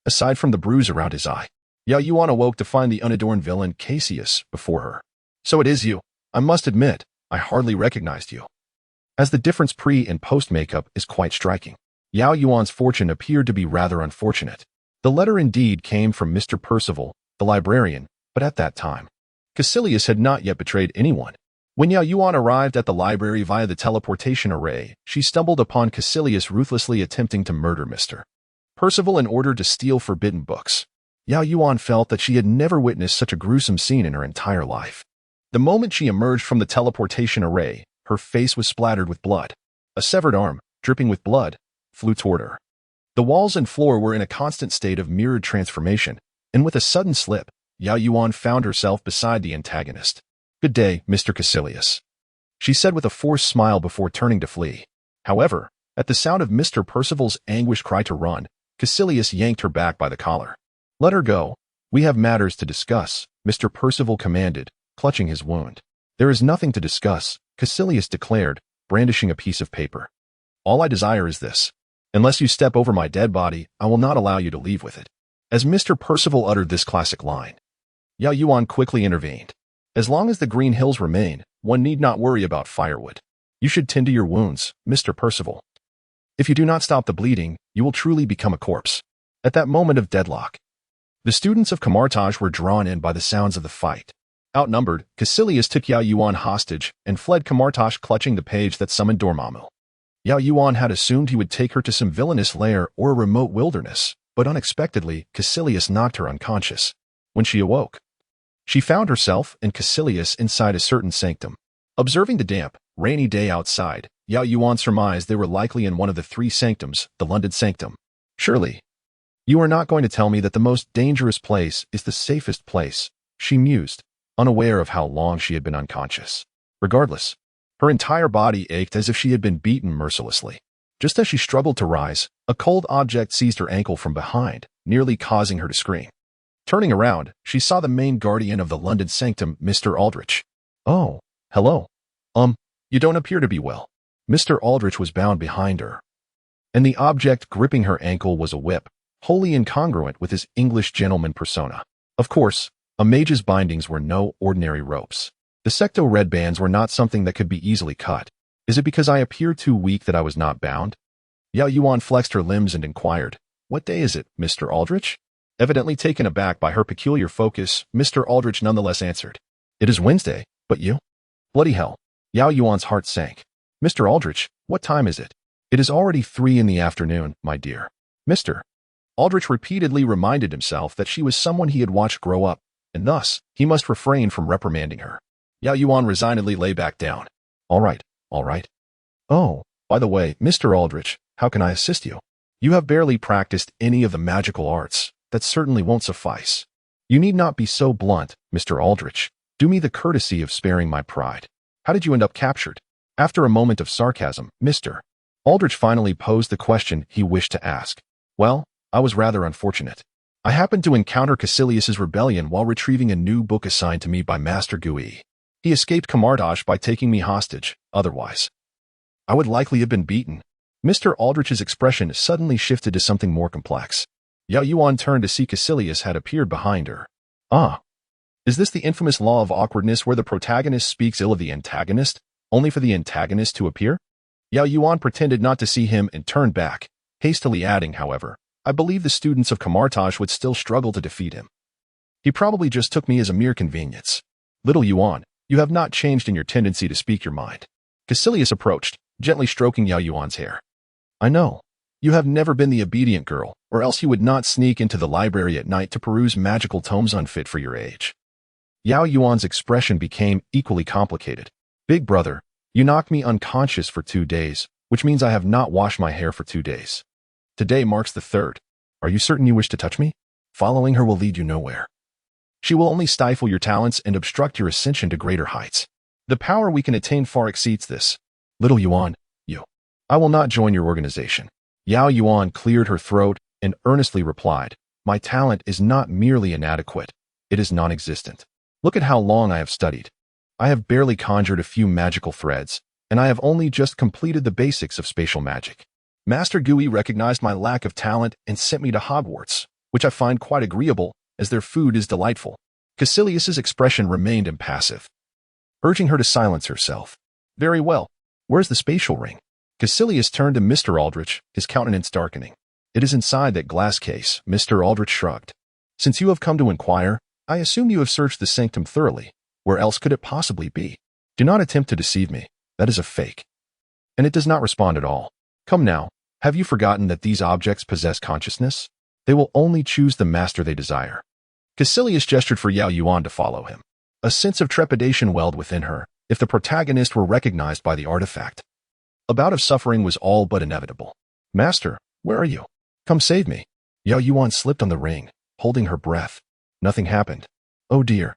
Aside from the bruise around his eye, Yao Yuan awoke to find the unadorned villain Cassius before her. So it is you. I must admit, I hardly recognized you, as the difference pre- and post-makeup is quite striking. Yao Yuan's fortune appeared to be rather unfortunate. The letter indeed came from Mr. Percival, the librarian, but at that time, Cassilius had not yet betrayed anyone. When Yao Yuan arrived at the library via the teleportation array, she stumbled upon Cassilius ruthlessly attempting to murder Mr. Percival in order to steal forbidden books. Yao Yuan felt that she had never witnessed such a gruesome scene in her entire life. The moment she emerged from the teleportation array, her face was splattered with blood. A severed arm, dripping with blood, flew toward her. The walls and floor were in a constant state of mirrored transformation, and with a sudden slip, Yao Yuan found herself beside the antagonist. Good day, Mr. Cassilius, she said with a forced smile before turning to flee. However, at the sound of Mr. Percival's anguished cry to run, Cassilius yanked her back by the collar. Let her go. We have matters to discuss, Mr. Percival commanded, clutching his wound. There is nothing to discuss, Cassilius declared, brandishing a piece of paper. All I desire is this. Unless you step over my dead body, I will not allow you to leave with it. As Mr. Percival uttered this classic line, Yao Yuan quickly intervened. As long as the green hills remain, one need not worry about firewood. You should tend to your wounds, Mr. Percival. If you do not stop the bleeding, you will truly become a corpse. At that moment of deadlock, the students of Camartage were drawn in by the sounds of the fight. Outnumbered, Cassilius took Yao Yuan hostage and fled Camartage clutching the page that summoned Dormammu. Yao Yuan had assumed he would take her to some villainous lair or a remote wilderness, but unexpectedly, Cassilius knocked her unconscious. When she awoke, she found herself and Cassilius inside a certain sanctum. Observing the damp, rainy day outside, Yao Yuan surmised they were likely in one of the 3 sanctums, the London sanctum. Surely, you are not going to tell me that the most dangerous place is the safest place, she mused, unaware of how long she had been unconscious. Regardless, her entire body ached as if she had been beaten mercilessly. Just as she struggled to rise, a cold object seized her ankle from behind, nearly causing her to scream. Turning around, she saw the main guardian of the London sanctum, Mr. Aldrich. Oh, hello. You don't appear to be well. Mr. Aldrich was bound behind her, and the object gripping her ankle was a whip, wholly incongruent with his English gentleman persona. Of course, a mage's bindings were no ordinary ropes. The secto-red bands were not something that could be easily cut. Is it because I appear too weak that I was not bound? Yao Yuan flexed her limbs and inquired, What day is it, Mr. Aldrich? Evidently taken aback by her peculiar focus, Mr. Aldrich nonetheless answered, It is Wednesday, but you? Bloody hell. Yao Yuan's heart sank. Mr. Aldrich, what time is it? It is already 3 in the afternoon, my dear. Mr. Aldrich repeatedly reminded himself that she was someone he had watched grow up, and thus, he must refrain from reprimanding her. Yao Yuan resignedly lay back down. All right. Oh, by the way, Mr. Aldrich, how can I assist you? You have barely practiced any of the magical arts. That certainly won't suffice. You need not be so blunt, Mr. Aldrich. Do me the courtesy of sparing my pride. How did you end up captured? After a moment of sarcasm, Mr. Aldrich finally posed the question he wished to ask. Well, I was rather unfortunate. I happened to encounter Cassilius's rebellion while retrieving a new book assigned to me by Master Gui. He escaped Camartage by taking me hostage. Otherwise, I would likely have been beaten. Mr. Aldrich's expression suddenly shifted to something more complex. Yao Yuan turned to see Cassilius had appeared behind her. Ah. Is this the infamous law of awkwardness where the protagonist speaks ill of the antagonist, only for the antagonist to appear? Yao Yuan pretended not to see him and turned back, hastily adding, however, I believe the students of Camartage would still struggle to defeat him. He probably just took me as a mere convenience. Little Yuan, you have not changed in your tendency to speak your mind. Cassilius approached, gently stroking Yao Yuan's hair. I know. You have never been the obedient girl, or else you would not sneak into the library at night to peruse magical tomes unfit for your age. Yao Yuan's expression became equally complicated. Big brother, you knocked me unconscious for 2 days, which means I have not washed my hair for 2 days. Today marks the 3rd. Are you certain you wish to touch me? Following her will lead you nowhere. She will only stifle your talents and obstruct your ascension to greater heights. The power we can attain far exceeds this. Little Yuan, you. I will not join your organization. Yao Yuan cleared her throat and earnestly replied, my talent is not merely inadequate, it is non-existent. Look at how long I have studied. I have barely conjured a few magical threads, and I have only just completed the basics of spatial magic. Master Gui recognized my lack of talent and sent me to Hogwarts, which I find quite agreeable, as their food is delightful. Caecilius's expression remained impassive, urging her to silence herself. Very well. Where's the spatial ring? Caecilius turned to Mr. Aldrich, his countenance darkening. It is inside that glass case, Mr. Aldrich shrugged. Since you have come to inquire, I assume you have searched the sanctum thoroughly. Where else could it possibly be? Do not attempt to deceive me. That is a fake. And it does not respond at all. Come now, have you forgotten that these objects possess consciousness? They will only choose the master they desire. Caecilius gestured for Yao Yuan to follow him. A sense of trepidation welled within her, if the protagonist were recognized by the artifact. A bout of suffering was all but inevitable. Master, where are you? Come save me. Yao Yuan slipped on the ring, holding her breath. Nothing happened. Oh dear.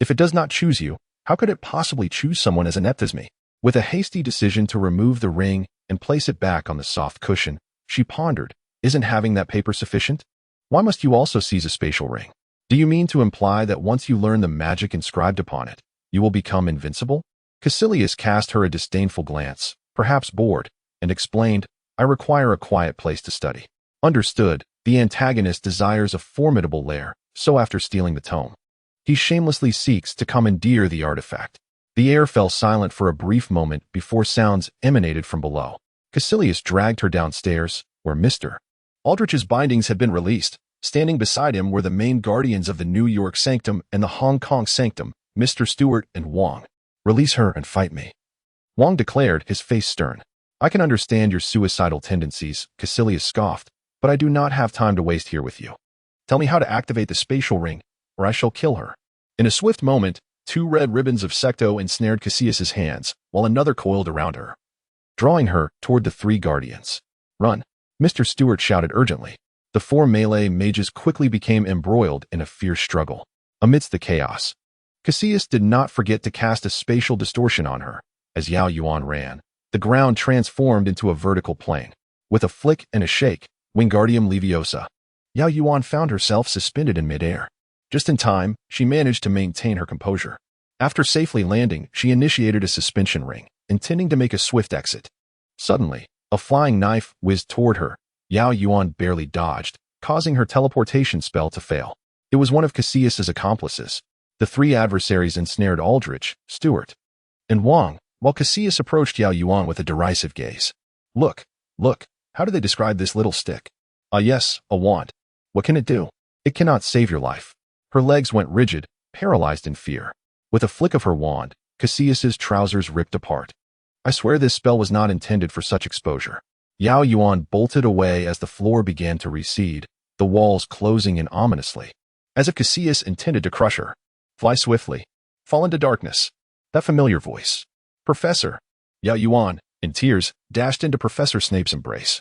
If it does not choose you, how could it possibly choose someone as inept as me? With a hasty decision to remove the ring and place it back on the soft cushion, she pondered, isn't having that paper sufficient? Why must you also seize a spatial ring? Do you mean to imply that once you learn the magic inscribed upon it, you will become invincible? Caecilius cast her a disdainful glance, perhaps bored, and explained, I require a quiet place to study. Understood, the antagonist desires a formidable lair, so after stealing the tome, he shamelessly seeks to commandeer the artifact. The air fell silent for a brief moment before sounds emanated from below. Caecilius dragged her downstairs, where Mr. Aldrich's bindings had been released. Standing beside him were the main guardians of the New York sanctum and the Hong Kong sanctum, Mr. Stewart and Wong. Release her and fight me. Wong declared, his face stern. I can understand your suicidal tendencies, Caecilius scoffed, but I do not have time to waste here with you. Tell me how to activate the spatial ring, or I shall kill her. In a swift moment, 2 red ribbons of secto ensnared Caecilius's hands, while another coiled around her, drawing her toward the 3 guardians. Run! Mr. Stewart shouted urgently. The 4 melee mages quickly became embroiled in a fierce struggle. Amidst the chaos, Caecilius did not forget to cast a spatial distortion on her. As Yao Yuan ran, the ground transformed into a vertical plane. With a flick and a shake, Wingardium Leviosa, Yao Yuan found herself suspended in midair. Just in time, she managed to maintain her composure. After safely landing, she initiated a suspension ring, intending to make a swift exit. Suddenly, a flying knife whizzed toward her. Yao Yuan barely dodged, causing her teleportation spell to fail. It was one of Caecilius's accomplices. The 3 adversaries ensnared Aldrich, Stewart, and Wong, while Caecilius approached Yao Yuan with a derisive gaze. Look, how do they describe this little stick? Ah yes, a wand. What can it do? It cannot save your life. Her legs went rigid, paralyzed in fear. With a flick of her wand, Caecilius's trousers ripped apart. I swear this spell was not intended for such exposure. Yao Yuan bolted away as the floor began to recede, the walls closing in ominously, as if Caecilius intended to crush her. Fly swiftly. Fall into darkness. That familiar voice. Professor. Yao Yuan, in tears, dashed into Professor Snape's embrace,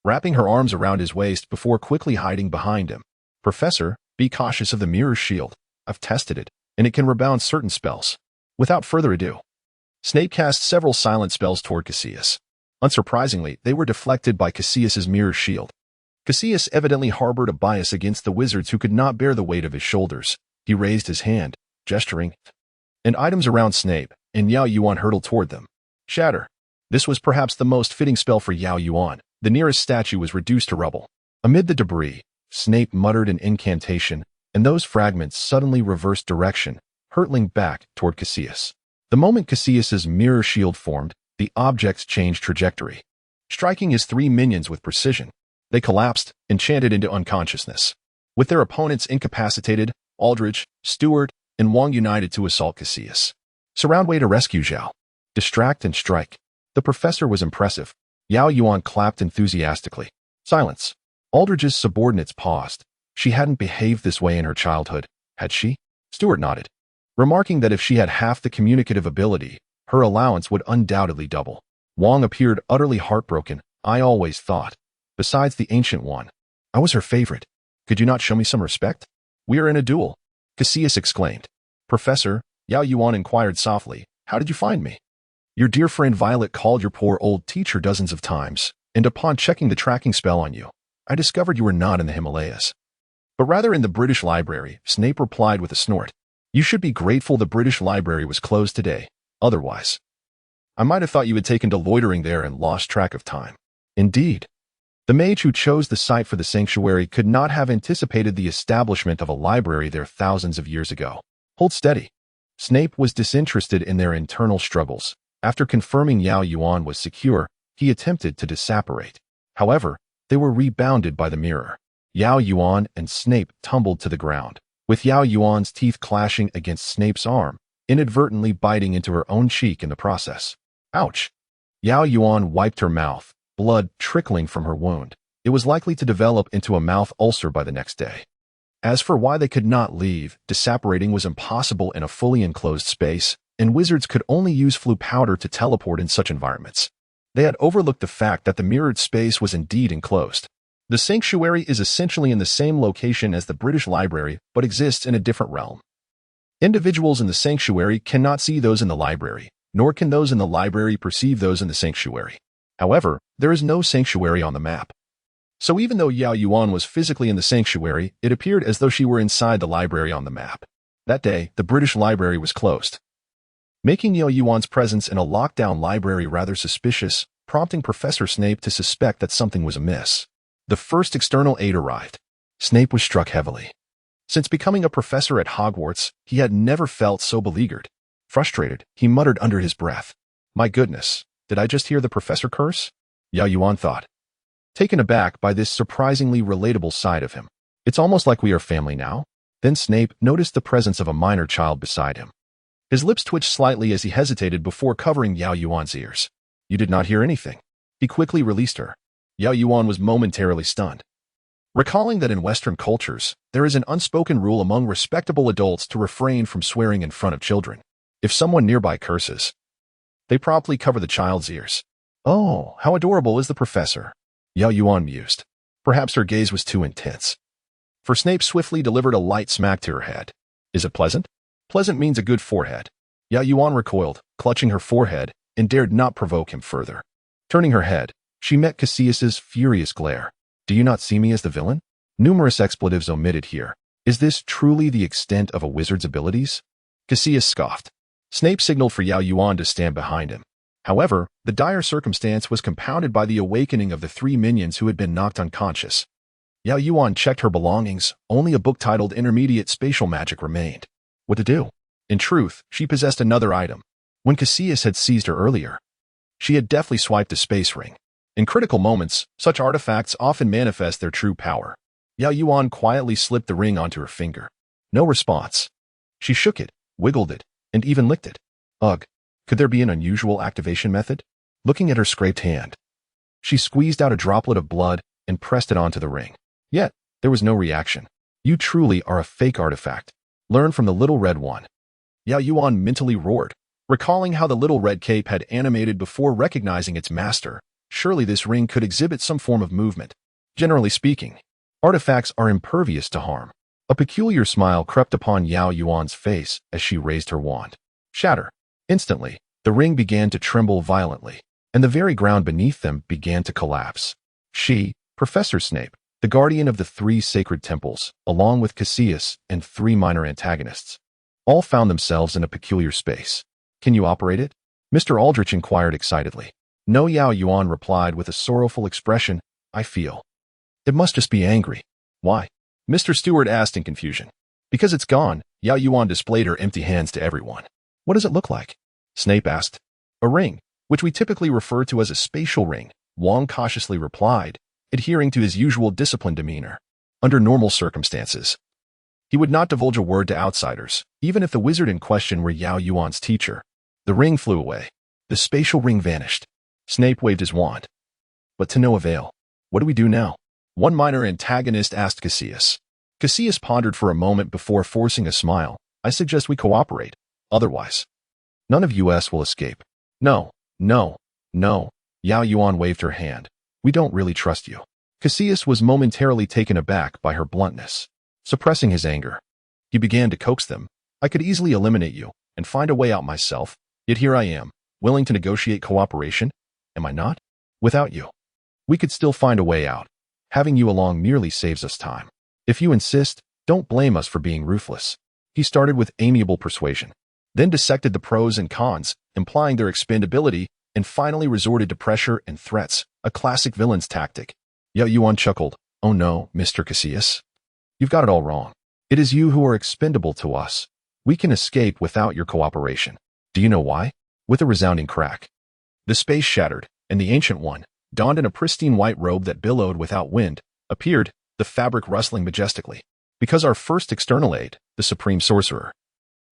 wrapping her arms around his waist before quickly hiding behind him. Professor, be cautious of the mirror's shield. I've tested it, and it can rebound certain spells. Without further ado, Snape cast several silent spells toward Caecilius. Unsurprisingly, they were deflected by Caecilius's mirror shield. Caecilius evidently harbored a bias against the wizards who could not bear the weight of his shoulders. He raised his hand, gesturing, and items around Snape, and Yao Yuan hurtled toward them. Shatter. This was perhaps the most fitting spell for Yao Yuan. The nearest statue was reduced to rubble. Amid the debris, Snape muttered an incantation, and those fragments suddenly reversed direction, hurtling back toward Caecilius. The moment Caecilius's mirror shield formed, the objects changed trajectory, striking his 3 minions with precision. They collapsed, enchanted into unconsciousness. With their opponents incapacitated, Aldrich, Stewart, and Wong united to assault Caecilius. Surround way to rescue Zhao. Distract and strike. The professor was impressive. Yao Yuan clapped enthusiastically. Silence. Aldrich's subordinates paused. She hadn't behaved this way in her childhood, had she? Stuart nodded, remarking that if she had half the communicative ability, her allowance would undoubtedly double. Wang appeared utterly heartbroken. I always thought. Besides the Ancient One, I was her favorite. Could you not show me some respect? We are in a duel, Cassius exclaimed. Professor, Yao Yuan inquired softly, how did you find me? Your dear friend Violet called your poor old teacher dozens of times, and upon checking the tracking spell on you, I discovered you were not in the Himalayas, but rather in the British Library. Snape replied with a snort. You should be grateful the British Library was closed today. Otherwise, I might have thought you had taken to loitering there and lost track of time. Indeed. The mage who chose the site for the sanctuary could not have anticipated the establishment of a library there thousands of years ago. Hold steady. Snape was disinterested in their internal struggles. After confirming Yao Yuan was secure, he attempted to disapparate. However, they were rebounded by the mirror. Yao Yuan and Snape tumbled to the ground, with Yao Yuan's teeth clashing against Snape's arm, inadvertently biting into her own cheek in the process. Ouch! Yao Yuan wiped her mouth, blood trickling from her wound. It was likely to develop into a mouth ulcer by the next day. As for why they could not leave, disapparating was impossible in a fully enclosed space, and wizards could only use flu powder to teleport in such environments. They had overlooked the fact that the mirrored space was indeed enclosed. The sanctuary is essentially in the same location as the British Library, but exists in a different realm. Individuals in the sanctuary cannot see those in the library, nor can those in the library perceive those in the sanctuary. However, there is no sanctuary on the map. So even though Yao Yuan was physically in the sanctuary, it appeared as though she were inside the library on the map. That day, the British Library was closed, making Yao Yuan's presence in a lockdown library rather suspicious, prompting Professor Snape to suspect that something was amiss. The first external aid arrived. Snape was struck heavily. Since becoming a professor at Hogwarts, he had never felt so beleaguered. Frustrated, he muttered under his breath, My goodness, did I just hear the professor curse? Yao Yuan thought, taken aback by this surprisingly relatable side of him. It's almost like we are family now. Then Snape noticed the presence of a minor child beside him. His lips twitched slightly as he hesitated before covering Yao Yuan's ears. You did not hear anything. He quickly released her. Yao Yuan was momentarily stunned, recalling that in Western cultures, there is an unspoken rule among respectable adults to refrain from swearing in front of children. If someone nearby curses, they promptly cover the child's ears. Oh, how adorable is the professor, Yao Yuan mused. Perhaps her gaze was too intense, for Snape swiftly delivered a light smack to her head. Is it pleasant? Pleasant means a good forehead. Yao Yuan recoiled, clutching her forehead, and dared not provoke him further. Turning her head, she met Cassius's furious glare. Do you not see me as the villain? Numerous expletives omitted here. Is this truly the extent of a wizard's abilities? Cassius scoffed. Snape signaled for Yao Yuan to stand behind him. However, the dire circumstance was compounded by the awakening of the three minions who had been knocked unconscious. Yao Yuan checked her belongings. Only a book titled Intermediate Spatial Magic remained. What to do? In truth, she possessed another item. When Cassius had seized her earlier, she had deftly swiped a space ring. In critical moments, such artifacts often manifest their true power. Yao Yuan quietly slipped the ring onto her finger. No response. She shook it, wiggled it, and even licked it. Ugh, could there be an unusual activation method? Looking at her scraped hand, she squeezed out a droplet of blood and pressed it onto the ring. Yet, there was no reaction. You truly are a fake artifact. Learn from the little red one. Yao Yuan mentally roared, recalling how the little red cape had animated before recognizing its master. Surely this ring could exhibit some form of movement. Generally speaking, artifacts are impervious to harm. A peculiar smile crept upon Yao Yuan's face as she raised her wand. Shatter. Instantly, the ring began to tremble violently, and the very ground beneath them began to collapse. She, Professor Snape, the guardian of the three sacred temples, along with Cassius and three minor antagonists, all found themselves in a peculiar space. Can you operate it? Mr. Aldrich inquired excitedly. No, Yao Yuan replied with a sorrowful expression. I feel. It must just be angry. Why? Mr. Stewart asked in confusion. Because it's gone, Yao Yuan displayed her empty hands to everyone. What does it look like? Snape asked. A ring, which we typically refer to as a spatial ring, Wang cautiously replied, adhering to his usual disciplined demeanor. Under normal circumstances, he would not divulge a word to outsiders, even if the wizard in question were Yao Yuan's teacher. The ring flew away. The spatial ring vanished. Snape waved his wand. but to no avail. What do we do now? One minor antagonist asked Cassius. Cassius pondered for a moment before forcing a smile. I suggest we cooperate. Otherwise, none of us will escape. No, no, no. Yao Yuan waved her hand. We don't really trust you. Cassius was momentarily taken aback by her bluntness. Suppressing his anger, he began to coax them. I could easily eliminate you and find a way out myself, yet here I am, willing to negotiate cooperation. Am I not? Without you, we could still find a way out. Having you along merely saves us time. If you insist, don't blame us for being ruthless. He started with amiable persuasion, then dissected the pros and cons, implying their expendability, and finally resorted to pressure and threats, a classic villain's tactic. Yao Yuan chuckled. Oh no, Mr. Cassius. You've got it all wrong. It is you who are expendable to us. We can escape without your cooperation. Do you know why? With a resounding crack, the space shattered, and the Ancient One, donned in a pristine white robe that billowed without wind, appeared, the fabric rustling majestically. Because our first external aid, the Supreme Sorcerer,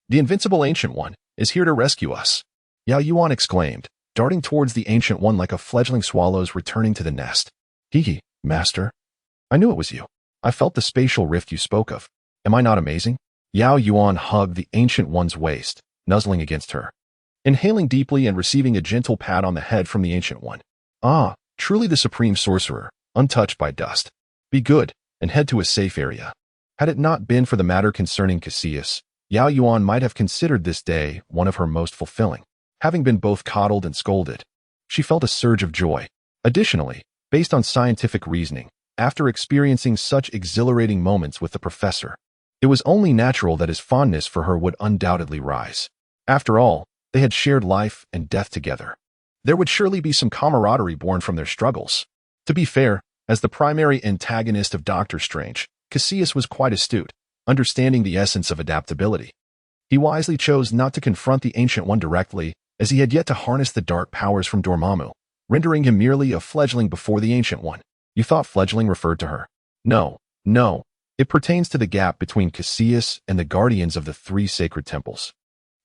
the invincible Ancient One, is here to rescue us. Yao Yuan exclaimed, darting towards the Ancient One like a fledgling swallow's returning to the nest. Hee, Master. I knew it was you. I felt the spatial rift you spoke of. Am I not amazing? Yao Yuan hugged the Ancient One's waist, nuzzling against her, inhaling deeply and receiving a gentle pat on the head from the Ancient One. Ah, truly the Supreme Sorcerer, untouched by dust. Be good, and head to a safe area. Had it not been for the matter concerning Cassius, Yao Yuan might have considered this day one of her most fulfilling. Having been both coddled and scolded, she felt a surge of joy. Additionally, based on scientific reasoning, after experiencing such exhilarating moments with the professor, it was only natural that his fondness for her would undoubtedly rise. After all, they had shared life and death together. There would surely be some camaraderie born from their struggles. To be fair, as the primary antagonist of Doctor Strange, Cassius was quite astute, understanding the essence of adaptability. He wisely chose not to confront the Ancient One directly, as he had yet to harness the dark powers from Dormammu, rendering him merely a fledgling before the Ancient One. You thought fledgling referred to her? No, no. It pertains to the gap between Cassius and the guardians of the three sacred temples.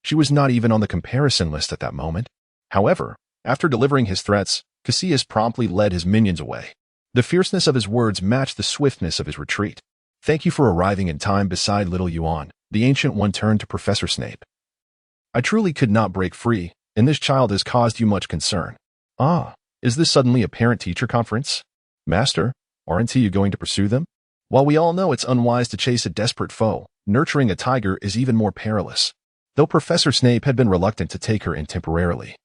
She was not even on the comparison list at that moment. However, after delivering his threats, Cassius promptly led his minions away. The fierceness of his words matched the swiftness of his retreat. Thank you for arriving in time beside little Yuan. The Ancient One turned to Professor Snape. I truly could not break free, and this child has caused you much concern. Ah, is this suddenly a parent-teacher conference? Master, aren't you going to pursue them? While we all know it's unwise to chase a desperate foe, nurturing a tiger is even more perilous. Though Professor Snape had been reluctant to take her in temporarily,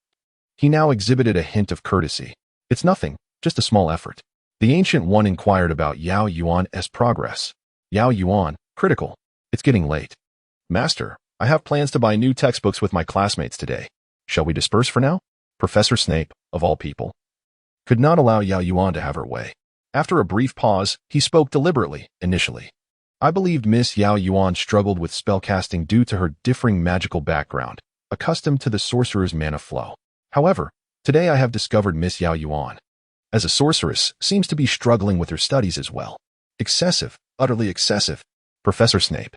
he now exhibited a hint of courtesy. It's nothing, just a small effort. The Ancient One inquired about Yao Yuan's progress. Yao Yuan, critical. It's getting late. Master, I have plans to buy new textbooks with my classmates today. Shall we disperse for now? Professor Snape, of all people, could not allow Yao Yuan to have her way. After a brief pause, he spoke deliberately, initially. I believed Miss Yao Yuan struggled with spellcasting due to her differing magical background, accustomed to the sorcerer's mana flow. However, today I have discovered Miss Yao Yuan, as a sorceress, seems to be struggling with her studies as well. Excessive, utterly excessive. Professor Snape,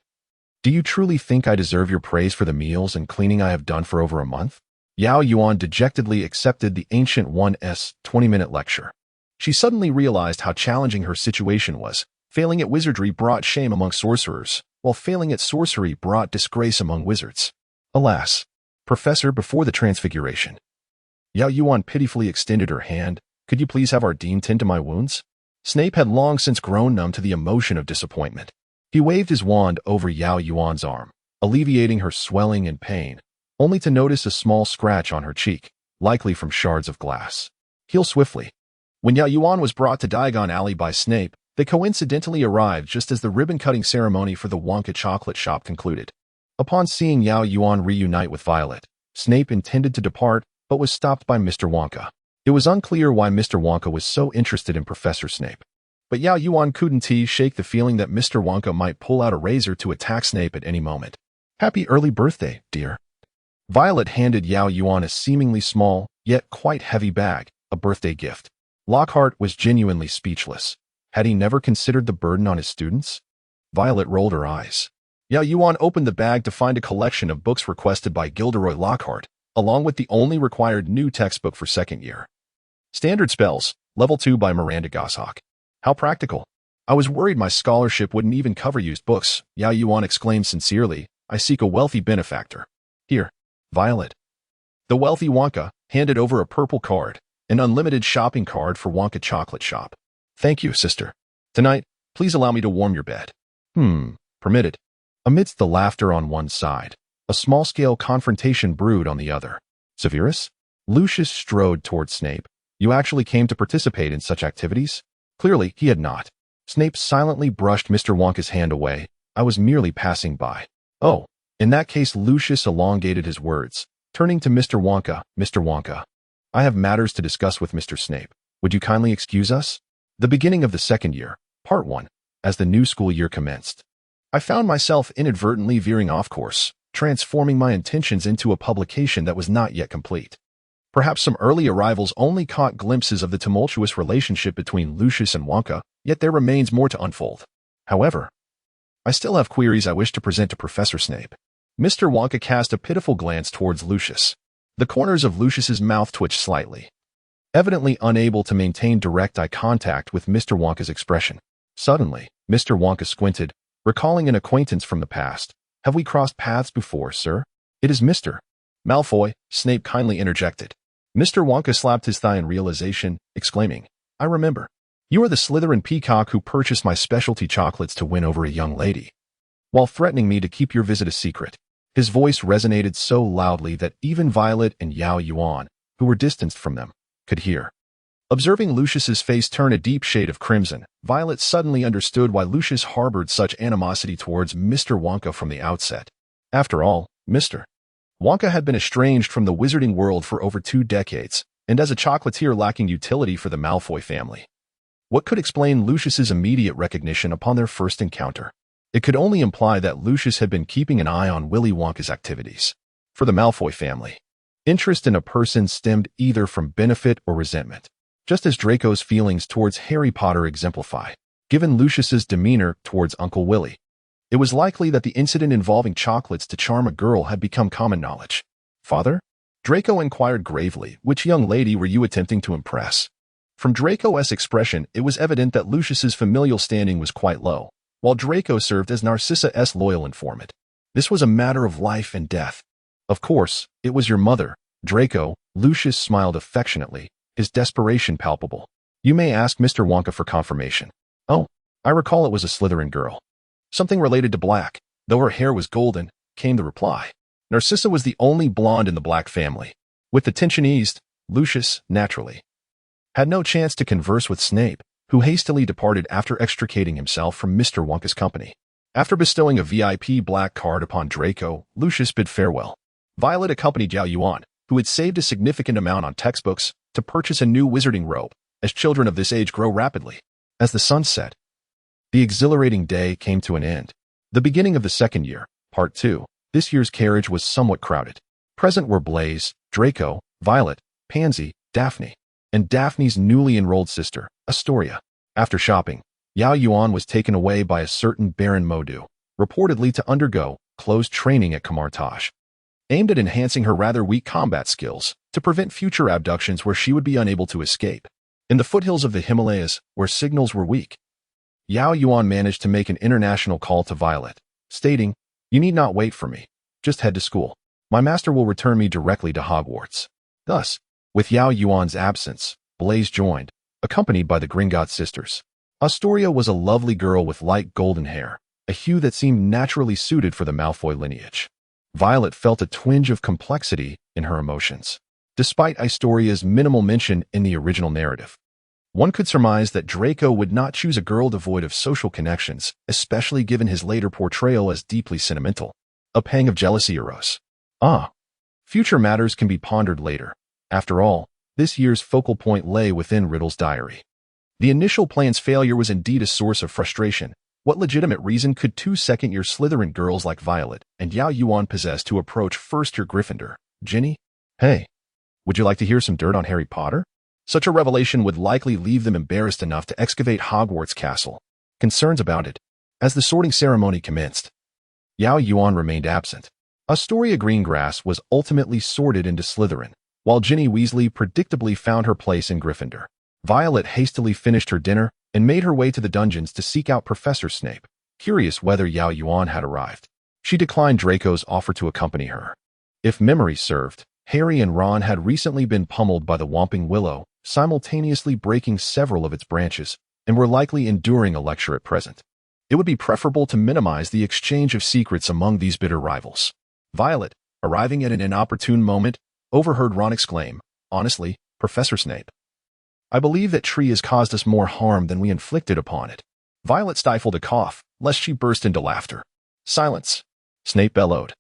do you truly think I deserve your praise for the meals and cleaning I have done for over a month? Yao Yuan dejectedly accepted the Ancient One's 20-minute lecture. She suddenly realized how challenging her situation was. Failing at wizardry brought shame among sorcerers, while failing at sorcery brought disgrace among wizards. Alas, Professor, before the Transfiguration. Yao Yuan pitifully extended her hand. Could you please have our dean tend to my wounds? Snape had long since grown numb to the emotion of disappointment. He waved his wand over Yao Yuan's arm, alleviating her swelling and pain, only to notice a small scratch on her cheek, likely from shards of glass. Heal swiftly. When Yao Yuan was brought to Diagon Alley by Snape, they coincidentally arrived just as the ribbon-cutting ceremony for the Wonka chocolate shop concluded. Upon seeing Yao Yuan reunite with Violet, Snape intended to depart, but was stopped by Mr. Wonka. It was unclear why Mr. Wonka was so interested in Professor Snape, but Yao Yuan couldn't shake the feeling that Mr. Wonka might pull out a razor to attack Snape at any moment. Happy early birthday, dear. Violet handed Yao Yuan a seemingly small, yet quite heavy bag, a birthday gift. Lockhart was genuinely speechless. Had he never considered the burden on his students? Violet rolled her eyes. Yao Yuan opened the bag to find a collection of books requested by Gilderoy Lockhart, along with the only required new textbook for second year. Standard spells, Level 2 by Miranda Goshawk. How practical. I was worried my scholarship wouldn't even cover used books, Yao Yuan exclaimed sincerely. I seek a wealthy benefactor. Here, Violet. The wealthy Wonka handed over a purple card, an unlimited shopping card for Wonka Chocolate Shop. Thank you, sister. Tonight, please allow me to warm your bed. Permitted. Amidst the laughter on one side, a small-scale confrontation brewed on the other. Severus? Lucius strode toward Snape. You actually came to participate in such activities? Clearly, he had not. Snape silently brushed Mr. Wonka's hand away. I was merely passing by. Oh, in that case, Lucius elongated his words, turning to Mr. Wonka. Mr. Wonka, I have matters to discuss with Mr. Snape. Would you kindly excuse us? The beginning of the second year, Part 1, as the new school year commenced. I found myself inadvertently veering off course, transforming my intentions into a publication that was not yet complete. Perhaps some early arrivals only caught glimpses of the tumultuous relationship between Lucius and Wonka, yet there remains more to unfold. However, I still have queries I wish to present to Professor Snape. Mr. Wonka cast a pitiful glance towards Lucius. The corners of Lucius's mouth twitched slightly, evidently unable to maintain direct eye contact with Mr. Wonka's expression. Suddenly, Mr. Wonka squinted, recalling an acquaintance from the past. Have we crossed paths before, sir? It is Mr. Malfoy, Snape kindly interjected. Mr. Wonka slapped his thigh in realization, exclaiming, I remember. You are the Slytherin peacock who purchased my specialty chocolates to win over a young lady, while threatening me to keep your visit a secret. His voice resonated so loudly that even Violet and Yao Yuan, who were distanced from them, could hear. Observing Lucius's face turn a deep shade of crimson, Violet suddenly understood why Lucius harbored such animosity towards Mr. Wonka from the outset. After all, Mr. Wonka had been estranged from the wizarding world for over 2 decades, and as a chocolatier lacking utility for the Malfoy family. What could explain Lucius's immediate recognition upon their first encounter? It could only imply that Lucius had been keeping an eye on Willy Wonka's activities. For the Malfoy family, interest in a person stemmed either from benefit or resentment, just as Draco's feelings towards Harry Potter exemplify. Given Lucius's demeanor towards Uncle Willy, it was likely that the incident involving chocolates to charm a girl had become common knowledge. Father? Draco inquired gravely, which young lady were you attempting to impress? From Draco's expression, it was evident that Lucius's familial standing was quite low, while Draco served as Narcissa's loyal informant. This was a matter of life and death. Of course, it was your mother, Draco. Lucius smiled affectionately, his desperation palpable. You may ask Mr. Wonka for confirmation. Oh, I recall it was a Slytherin girl. Something related to black, though her hair was golden, came the reply. Narcissa was the only blonde in the Black family. With the tension eased, Lucius, naturally, had no chance to converse with Snape, who hastily departed after extricating himself from Mr. Wonka's company. After bestowing a VIP black card upon Draco, Lucius bid farewell. Violet accompanied Yao Yuan, who had saved a significant amount on textbooks, to purchase a new wizarding robe, as children of this age grow rapidly. As the sun set, the exhilarating day came to an end. The beginning of the second year, Part 2, this year's carriage was somewhat crowded. Present were Blaise, Draco, Violet, Pansy, Daphne, and Daphne's newly enrolled sister, Astoria. After shopping, Yao Yuan was taken away by a certain Baron Modu, reportedly to undergo closed training at Camartage, aimed at enhancing her rather weak combat skills to prevent future abductions where she would be unable to escape. In the foothills of the Himalayas, where signals were weak, Yao Yuan managed to make an international call to Violet, stating, You need not wait for me. Just head to school. My master will return me directly to Hogwarts. Thus, with Yao Yuan's absence, Blaise joined, accompanied by the Gringotts sisters. Astoria was a lovely girl with light golden hair, a hue that seemed naturally suited for the Malfoy lineage. Violet felt a twinge of complexity in her emotions. Despite Astoria's minimal mention in the original narrative, one could surmise that Draco would not choose a girl devoid of social connections, especially given his later portrayal as deeply sentimental. A pang of jealousy arose. Future matters can be pondered later. After all, this year's focal point lay within Riddle's diary. The initial plan's failure was indeed a source of frustration. What legitimate reason could 2 second-year Slytherin girls like Violet and Yao Yuan possess to approach first-year Gryffindor, Ginny? Hey, would you like to hear some dirt on Harry Potter? Such a revelation would likely leave them embarrassed enough to excavate Hogwarts Castle. Concerns about it. As the sorting ceremony commenced, Yao Yuan remained absent. Astoria Greengrass was ultimately sorted into Slytherin, while Ginny Weasley predictably found her place in Gryffindor. Violet hastily finished her dinner and made her way to the dungeons to seek out Professor Snape, curious whether Yao Yuan had arrived. She declined Draco's offer to accompany her. If memory served, Harry and Ron had recently been pummeled by the Whomping Willow, simultaneously breaking several of its branches, and were likely enduring a lecture at present. It would be preferable to minimize the exchange of secrets among these bitter rivals. Violet, arriving at an inopportune moment, overheard Ron exclaim, "Honestly, Professor Snape, I believe that tree has caused us more harm than we inflicted upon it." Violet stifled a cough, lest she burst into laughter. "Silence," Snape bellowed.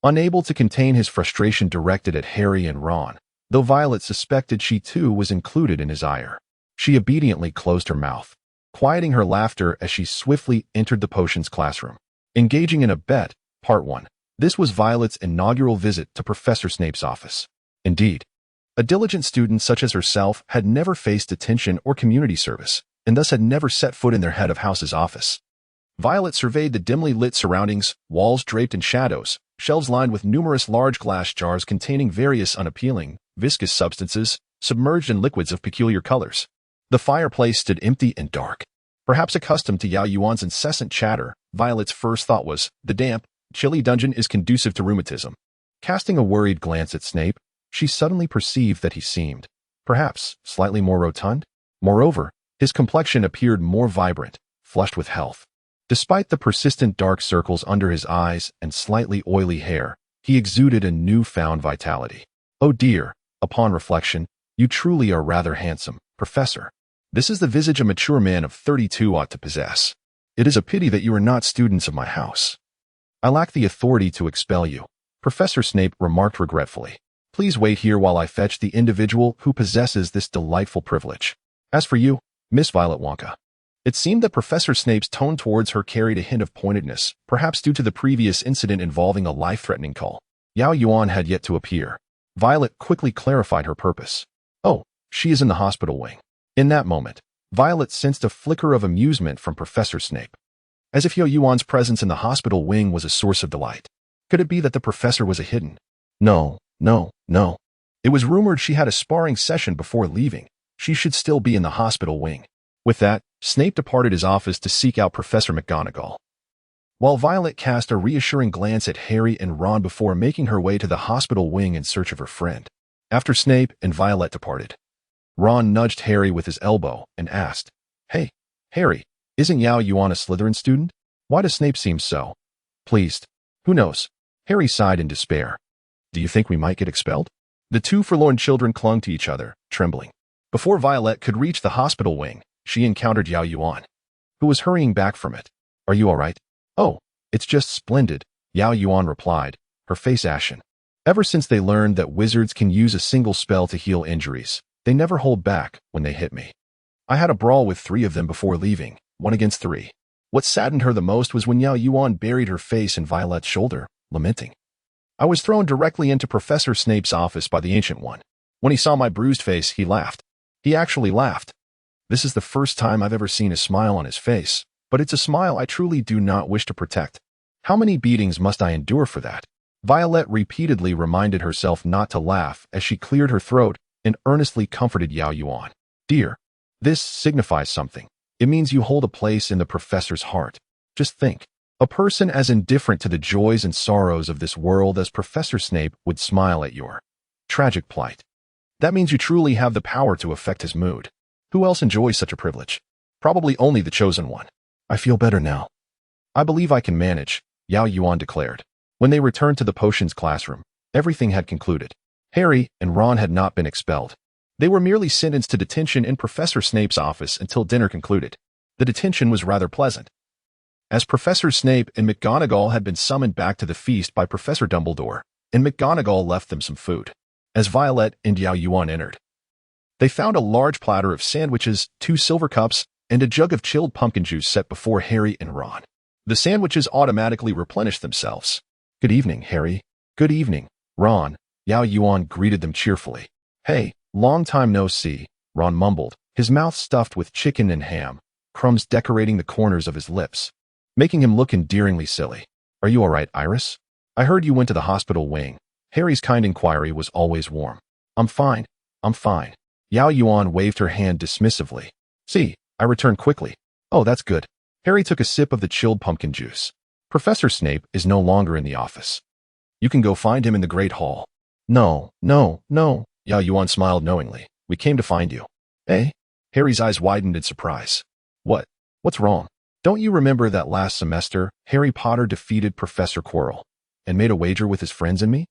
Unable to contain his frustration directed at Harry and Ron, though Violet suspected she too was included in his ire. She obediently closed her mouth, quieting her laughter as she swiftly entered the potions classroom. Engaging in a bet, Part 1. This was Violet's inaugural visit to Professor Snape's office. Indeed, a diligent student such as herself had never faced detention or community service, and thus had never set foot in their head of house's office. Violet surveyed the dimly lit surroundings, walls draped in shadows, shelves lined with numerous large glass jars containing various unappealing, viscous substances, submerged in liquids of peculiar colors. The fireplace stood empty and dark. Perhaps accustomed to Yao Yuan's incessant chatter, Violet's first thought was, the damp, chilly dungeon is conducive to rheumatism. Casting a worried glance at Snape, she suddenly perceived that he seemed, perhaps, slightly more rotund. Moreover, his complexion appeared more vibrant, flushed with health. Despite the persistent dark circles under his eyes and slightly oily hair, he exuded a newfound vitality. "Oh dear, upon reflection, you truly are rather handsome, Professor. This is the visage a mature man of 32 ought to possess. It is a pity that you are not students of my house." "I lack the authority to expel you," Professor Snape remarked regretfully. "Please wait here while I fetch the individual who possesses this delightful privilege. As for you, Miss Violet Wonka." It seemed that Professor Snape's tone towards her carried a hint of pointedness, perhaps due to the previous incident involving a life-threatening call. Yao Yuan had yet to appear. Violet quickly clarified her purpose. "Oh, she is in the hospital wing." In that moment, Violet sensed a flicker of amusement from Professor Snape. As if Yao Yuan's presence in the hospital wing was a source of delight. Could it be that the professor was a hidden? No. It was rumored she had a sparring session before leaving. She should still be in the hospital wing. With that, Snape departed his office to seek out Professor McGonagall, while Violet cast a reassuring glance at Harry and Ron before making her way to the hospital wing in search of her friend. After Snape and Violet departed, Ron nudged Harry with his elbow and asked, "Hey, Harry, isn't Yao Yuan a Slytherin student? Why does Snape seem so pleased?" "Who knows?" Harry sighed in despair. "Do you think we might get expelled?" The two forlorn children clung to each other, trembling. Before Violet could reach the hospital wing, she encountered Yao Yuan, who was hurrying back from it. "Are you all right?" "Oh, it's just splendid," Yao Yuan replied, her face ashen. Ever since they learned that wizards can use a single spell to heal injuries, they never hold back when they hit me. I had a brawl with 3 of them before leaving, 1 against 3. What saddened her the most was when Yao Yuan buried her face in Violet's shoulder, lamenting. I was thrown directly into Professor Snape's office by the Ancient One. When he saw my bruised face, he laughed. He actually laughed. This is the first time I've ever seen a smile on his face, but it's a smile I truly do not wish to protect. How many beatings must I endure for that? Violet repeatedly reminded herself not to laugh as she cleared her throat and earnestly comforted Yao Yuan. "Dear, this signifies something. It means you hold a place in the professor's heart. Just think, a person as indifferent to the joys and sorrows of this world as Professor Snape would smile at your tragic plight. That means you truly have the power to affect his mood. Who else enjoys such a privilege? Probably only the chosen one." "I feel better now. I believe I can manage," Yao Yuan declared. When they returned to the potions classroom, everything had concluded. Harry and Ron had not been expelled. They were merely sentenced to detention in Professor Snape's office until dinner concluded. The detention was rather pleasant, as Professor Snape and McGonagall had been summoned back to the feast by Professor Dumbledore, and McGonagall left them some food. As Violet and Yao Yuan entered, they found a large platter of sandwiches, 2 silver cups, and a jug of chilled pumpkin juice set before Harry and Ron. The sandwiches automatically replenished themselves. "Good evening, Harry." "Good evening, Ron," Yao Yuan greeted them cheerfully. "Hey, long time no see," Ron mumbled, his mouth stuffed with chicken and ham, crumbs decorating the corners of his lips, making him look endearingly silly. "Are you all right, Iris? I heard you went to the hospital wing." Harry's kind inquiry was always warm. I'm fine. Yao Yuan waved her hand dismissively. See, I returned quickly. Oh, that's good. Harry took a sip of the chilled pumpkin juice. Professor Snape is no longer in the office. You can go find him in the Great Hall. No, no, no. Yao Yuan smiled knowingly. We came to find you. Eh? Harry's eyes widened in surprise. What? What's wrong? Don't you remember that last semester, Harry Potter defeated Professor Quirrell and made a wager with his friends and me?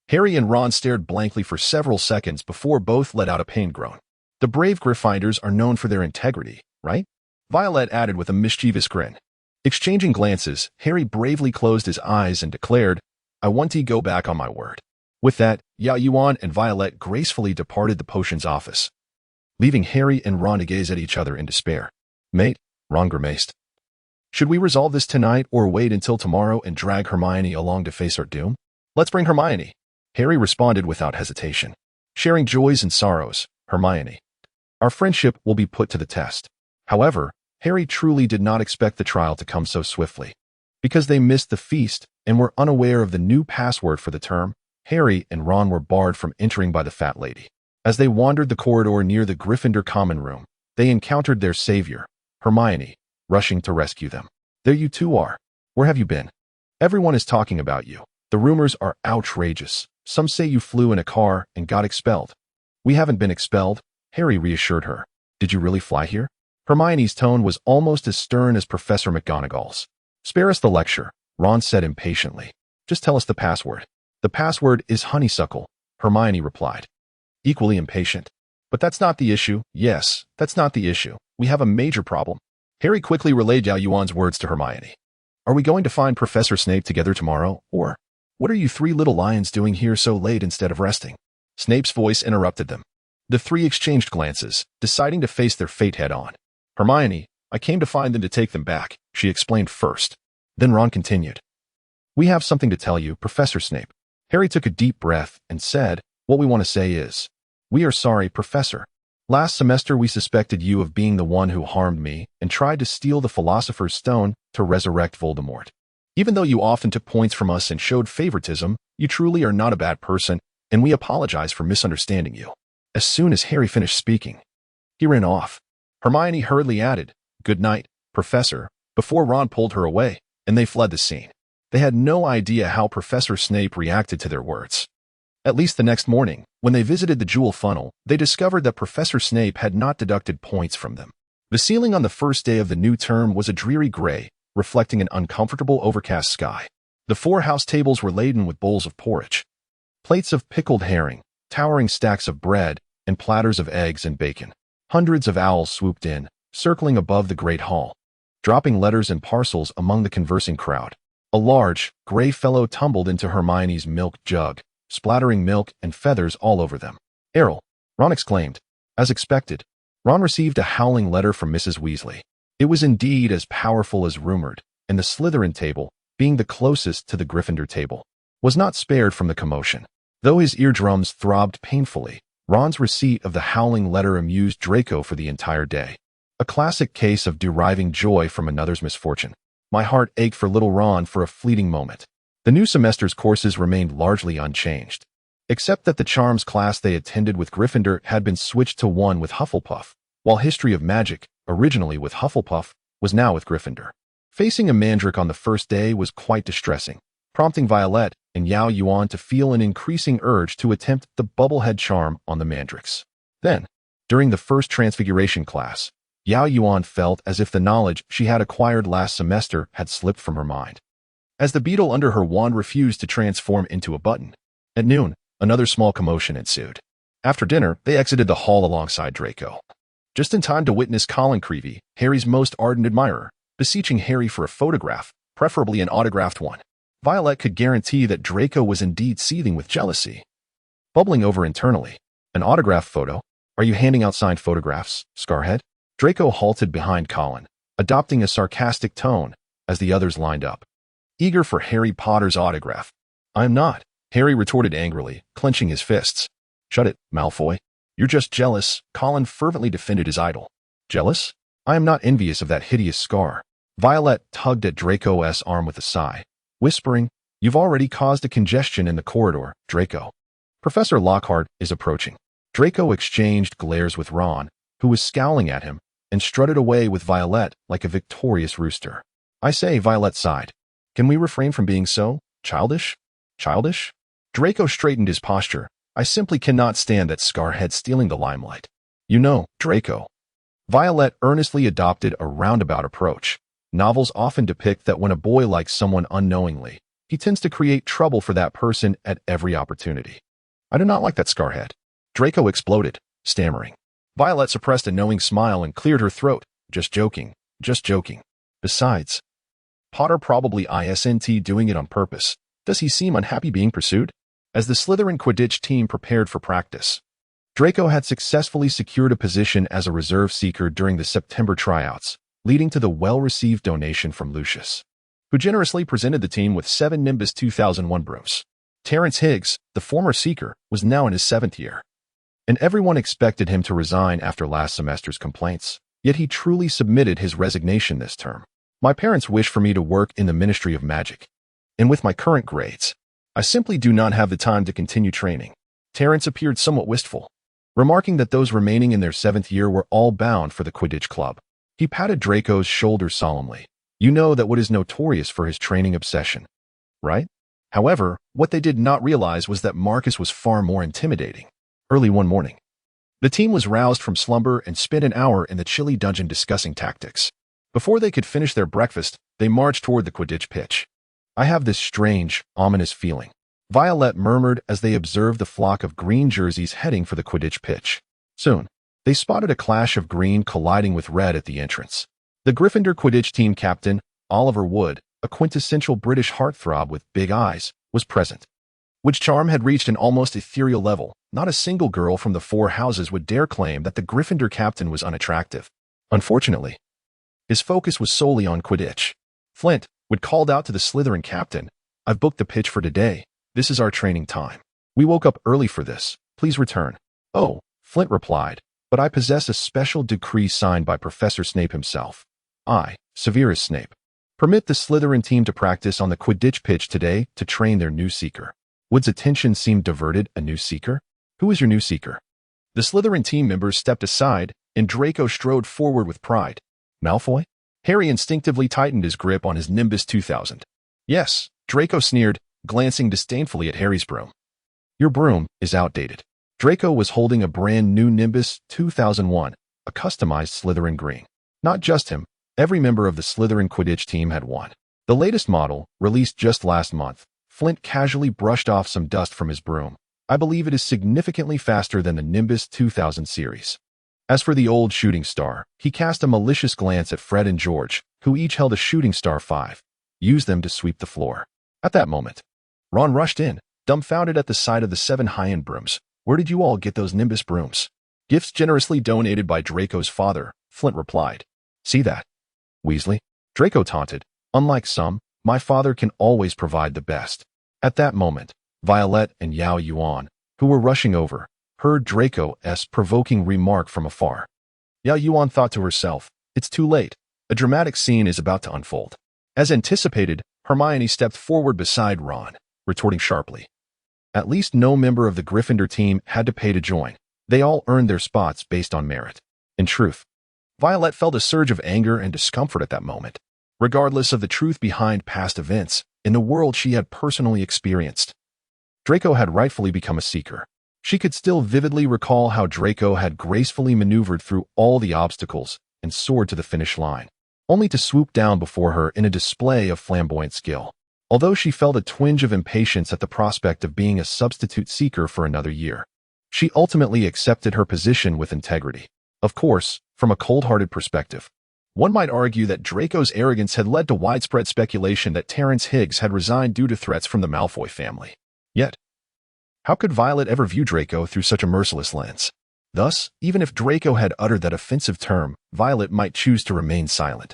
Harry and Ron stared blankly for several seconds before both let out a pained groan. The brave Gryffindors are known for their integrity, right? Violet added with a mischievous grin. Exchanging glances, Harry bravely closed his eyes and declared, I want to go back on my word. With that, Yao Yuan and Violet gracefully departed the potions office, leaving Harry and Ron to gaze at each other in despair. Mate, Ron grimaced. Should we resolve this tonight or wait until tomorrow and drag Hermione along to face our doom? Let's bring Hermione. Harry responded without hesitation. Sharing joys and sorrows, Hermione. Our friendship will be put to the test. However, Harry truly did not expect the trial to come so swiftly. Because they missed the feast and were unaware of the new password for the term, Harry and Ron were barred from entering by the fat lady. As they wandered the corridor near the Gryffindor common room, they encountered their savior, Hermione, rushing to rescue them. There you two are. Where have you been? Everyone is talking about you. The rumors are outrageous. Some say you flew in a car and got expelled. We haven't been expelled, Harry reassured her. Did you really fly here? Hermione's tone was almost as stern as Professor McGonagall's. Spare us the lecture, Ron said impatiently. Just tell us the password. The password is honeysuckle, Hermione replied. Equally impatient. But that's not the issue. Yes, that's not the issue. We have a major problem. Harry quickly relayed Yao Yuan's words to Hermione. Are we going to find Professor Snape together tomorrow, or what are you three little lions doing here so late instead of resting? Snape's voice interrupted them. The three exchanged glances, deciding to face their fate head-on. Hermione, I came to find them to take them back, she explained first. Then Ron continued. We have something to tell you, Professor Snape. Harry took a deep breath and said, what we want to say is, we are sorry, Professor. Last semester we suspected you of being the one who harmed me and tried to steal the Philosopher's Stone to resurrect Voldemort. Even though you often took points from us and showed favoritism, you truly are not a bad person, and we apologize for misunderstanding you. As soon as Harry finished speaking, he ran off. Hermione hurriedly added, good night, Professor, before Ron pulled her away, and they fled the scene. They had no idea how Professor Snape reacted to their words. At least the next morning, when they visited the jewel funnel, they discovered that Professor Snape had not deducted points from them. The ceiling on the first day of the new term was a dreary gray, reflecting an uncomfortable overcast sky. The 4 house tables were laden with bowls of porridge, plates of pickled herring, towering stacks of bread, and platters of eggs and bacon. Hundreds of owls swooped in, circling above the great hall, dropping letters and parcels among the conversing crowd. A large, gray fellow tumbled into Hermione's milk jug, splattering milk and feathers all over them. Errol, Ron exclaimed. As expected, Ron received a howling letter from Mrs. Weasley. It was indeed as powerful as rumored, and the Slytherin table, being the closest to the Gryffindor table, was not spared from the commotion. Though his eardrums throbbed painfully, Ron's receipt of the howling letter amused Draco for the entire day. A classic case of deriving joy from another's misfortune. My heart ached for little Ron for a fleeting moment. The new semester's courses remained largely unchanged, except that the charms class they attended with Gryffindor had been switched to one with Hufflepuff, while History of Magic, originally with Hufflepuff, was now with Gryffindor. Facing a Mandrake on the first day was quite distressing, prompting Violet and Yao Yuan to feel an increasing urge to attempt the bubblehead charm on the Mandrakes. Then, during the first Transfiguration class, Yao Yuan felt as if the knowledge she had acquired last semester had slipped from her mind, as the beetle under her wand refused to transform into a button. At noon, another small commotion ensued. After dinner, they exited the hall alongside Draco, just in time to witness Colin Creevey, Harry's most ardent admirer, beseeching Harry for a photograph, preferably an autographed one. Violet could guarantee that Draco was indeed seething with jealousy, bubbling over internally. An autograph photo? Are you handing out signed photographs, Scarhead? Draco halted behind Colin, adopting a sarcastic tone as the others lined up, eager for Harry Potter's autograph. I'm not, Harry retorted angrily, clenching his fists. Shut it, Malfoy. You're just jealous, Colin fervently defended his idol. Jealous? I am not envious of that hideous scar. Violet tugged at Draco's arm with a sigh, whispering, You've already caused a congestion in the corridor, Draco. Professor Lockhart is approaching. Draco exchanged glares with Ron, who was scowling at him, and strutted away with Violet like a victorious rooster. I say, Violet sighed. Can we refrain from being so childish? Childish? Draco straightened his posture. I simply cannot stand that Scarhead stealing the limelight. You know, Draco. Violet earnestly adopted a roundabout approach. Novels often depict that when a boy likes someone unknowingly, he tends to create trouble for that person at every opportunity. I do not like that Scarhead. Draco exploded, stammering. Violet suppressed a knowing smile and cleared her throat. Just joking. Just joking. Besides, Potter probably isn't doing it on purpose. Does he seem unhappy being pursued? As the Slytherin Quidditch team prepared for practice, Draco had successfully secured a position as a reserve seeker during the September tryouts, leading to the well-received donation from Lucius, who generously presented the team with 7 Nimbus 2001 brooms. Terrence Higgs, the former seeker, was now in his 7th year, and everyone expected him to resign after last semester's complaints, yet he truly submitted his resignation this term. My parents wish for me to work in the Ministry of Magic, and with my current grades, I simply do not have the time to continue training. Terrence appeared somewhat wistful, remarking that those remaining in their 7th year were all bound for the Quidditch Club. He patted Draco's shoulder solemnly. You know that Wood is notorious for his training obsession, right? However, what they did not realize was that Marcus was far more intimidating. Early one morning, the team was roused from slumber and spent an hour in the chilly dungeon discussing tactics. Before they could finish their breakfast, they marched toward the Quidditch pitch. I have this strange, ominous feeling, Violet murmured as they observed the flock of green jerseys heading for the Quidditch pitch. Soon, they spotted a clash of green colliding with red at the entrance. The Gryffindor Quidditch team captain, Oliver Wood, a quintessential British heartthrob with big eyes, was present. Wood's charm had reached an almost ethereal level. Not a single girl from the 4 houses would dare claim that the Gryffindor captain was unattractive. Unfortunately, his focus was solely on Quidditch. Flint Wood called out to the Slytherin captain, I've booked the pitch for today. This is our training time. We woke up early for this. Please return. Oh, Flint replied, but I possess a special decree signed by Professor Snape himself. I, Severus Snape, permit the Slytherin team to practice on the Quidditch pitch today to train their new seeker. Wood's attention seemed diverted. A new seeker? Who is your new seeker? The Slytherin team members stepped aside, and Draco strode forward with pride. Malfoy? Harry instinctively tightened his grip on his Nimbus 2000. Yes, Draco sneered, glancing disdainfully at Harry's broom. Your broom is outdated. Draco was holding a brand new Nimbus 2001, a customized Slytherin green. Not just him, every member of the Slytherin Quidditch team had one. The latest model, released just last month, Flint casually brushed off some dust from his broom. I believe it is significantly faster than the Nimbus 2000 series. As for the old shooting star, he cast a malicious glance at Fred and George, who each held a shooting star 5. Use them to sweep the floor. At that moment, Ron rushed in, dumbfounded at the sight of the 7 high-end brooms. Where did you all get those Nimbus brooms? Gifts generously donated by Draco's father, Flint replied. See that, Weasley? Draco taunted. Unlike some, my father can always provide the best. At that moment, Violet and Yao Yuan, who were rushing over, heard Draco's provoking remark from afar. Yao Yuan thought to herself, it's too late. A dramatic scene is about to unfold. As anticipated, Hermione stepped forward beside Ron, retorting sharply. At least no member of the Gryffindor team had to pay to join. They all earned their spots based on merit. In truth, Violet felt a surge of anger and discomfort at that moment. Regardless of the truth behind past events, in the world she had personally experienced, Draco had rightfully become a seeker. She could still vividly recall how Draco had gracefully maneuvered through all the obstacles and soared to the finish line, only to swoop down before her in a display of flamboyant skill. Although she felt a twinge of impatience at the prospect of being a substitute seeker for another year, she ultimately accepted her position with integrity. Of course, from a cold-hearted perspective, one might argue that Draco's arrogance had led to widespread speculation that Terrence Higgs had resigned due to threats from the Malfoy family. Yet, how could Violet ever view Draco through such a merciless lens? Thus, even if Draco had uttered that offensive term, Violet might choose to remain silent,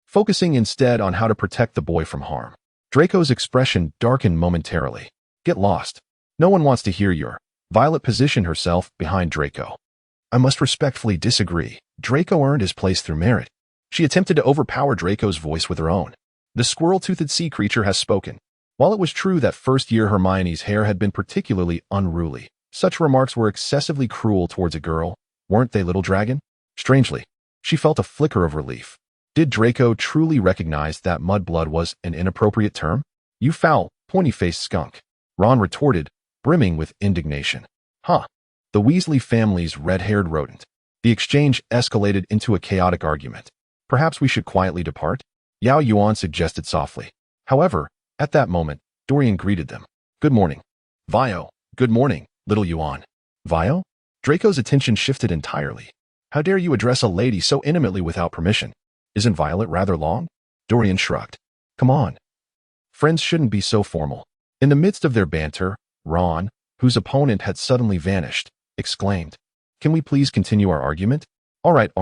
focusing instead on how to protect the boy from harm. Draco's expression darkened momentarily. Get lost. No one wants to hear your. Violet positioned herself behind Draco. I must respectfully disagree. Draco earned his place through merit. She attempted to overpower Draco's voice with her own. The squirrel-toothed sea creature has spoken. While it was true that first-year Hermione's hair had been particularly unruly, Such remarks were excessively cruel towards a girl, weren't they, little dragon? Strangely, she felt a flicker of relief. Did Draco truly recognize that mudblood was an inappropriate term? You foul, pointy-faced skunk, Ron retorted, brimming with indignation. Huh. The Weasley family's red-haired rodent. The exchange escalated into a chaotic argument. Perhaps we should quietly depart? Yao Yuan suggested softly. However, at that moment, Dorian greeted them. Good morning. Vio. Good morning, little Yuan. Vio? Draco's attention shifted entirely. How dare you address a lady so intimately without permission? Isn't Violet rather long? Dorian shrugged. Come on. Friends shouldn't be so formal. In the midst of their banter, Ron, whose opponent had suddenly vanished, exclaimed, Can we please continue our argument? All right.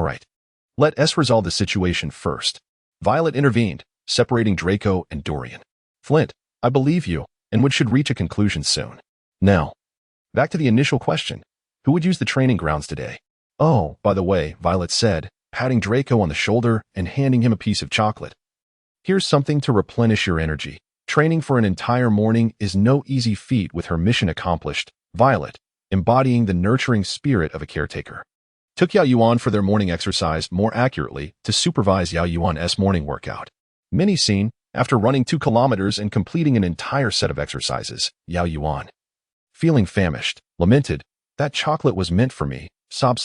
Let us resolve the situation first. Violet intervened, separating Draco and Dorian. Flint, I believe you, and we should reach a conclusion soon. Now, back to the initial question. Who would use the training grounds today? Oh, by the way, Violet said, patting Draco on the shoulder and handing him a piece of chocolate. Here's something to replenish your energy. Training for an entire morning is no easy feat. With her mission accomplished, Violet, embodying the nurturing spirit of a caretaker, took Yao Yuan for their morning exercise, more accurately, to supervise Yao Yuan's morning workout. Mini scene, after running 2 kilometers and completing an entire set of exercises, Yao Yuan, feeling famished, lamented, That chocolate was meant for me, sob.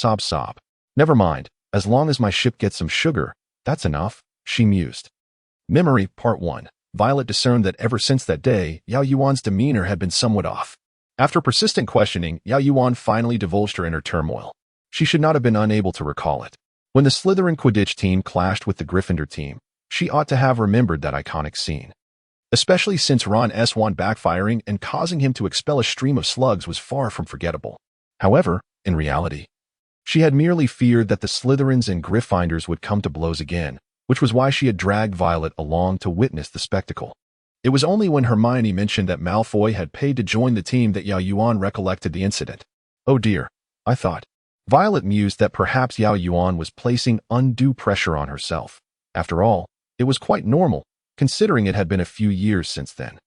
Never mind, as long as my ship gets some sugar, that's enough, she mused. Memory, Part 1. Violet discerned that ever since that day, Yao Yuan's demeanor had been somewhat off. After persistent questioning, Yao Yuan finally divulged her inner turmoil. She should not have been unable to recall it. When the Slytherin Quidditch team clashed with the Gryffindor team, she ought to have remembered that iconic scene. Especially since Ron's wand backfiring and causing him to expel a stream of slugs was far from forgettable. However, in reality, she had merely feared that the Slytherins and Gryffindors would come to blows again, which was why she had dragged Violet along to witness the spectacle. It was only when Hermione mentioned that Malfoy had paid to join the team that Yao Yuan recollected the incident. Oh dear, I thought. Violet mused that perhaps Yao Yuan was placing undue pressure on herself. After all, it was quite normal, considering it had been a few years since then.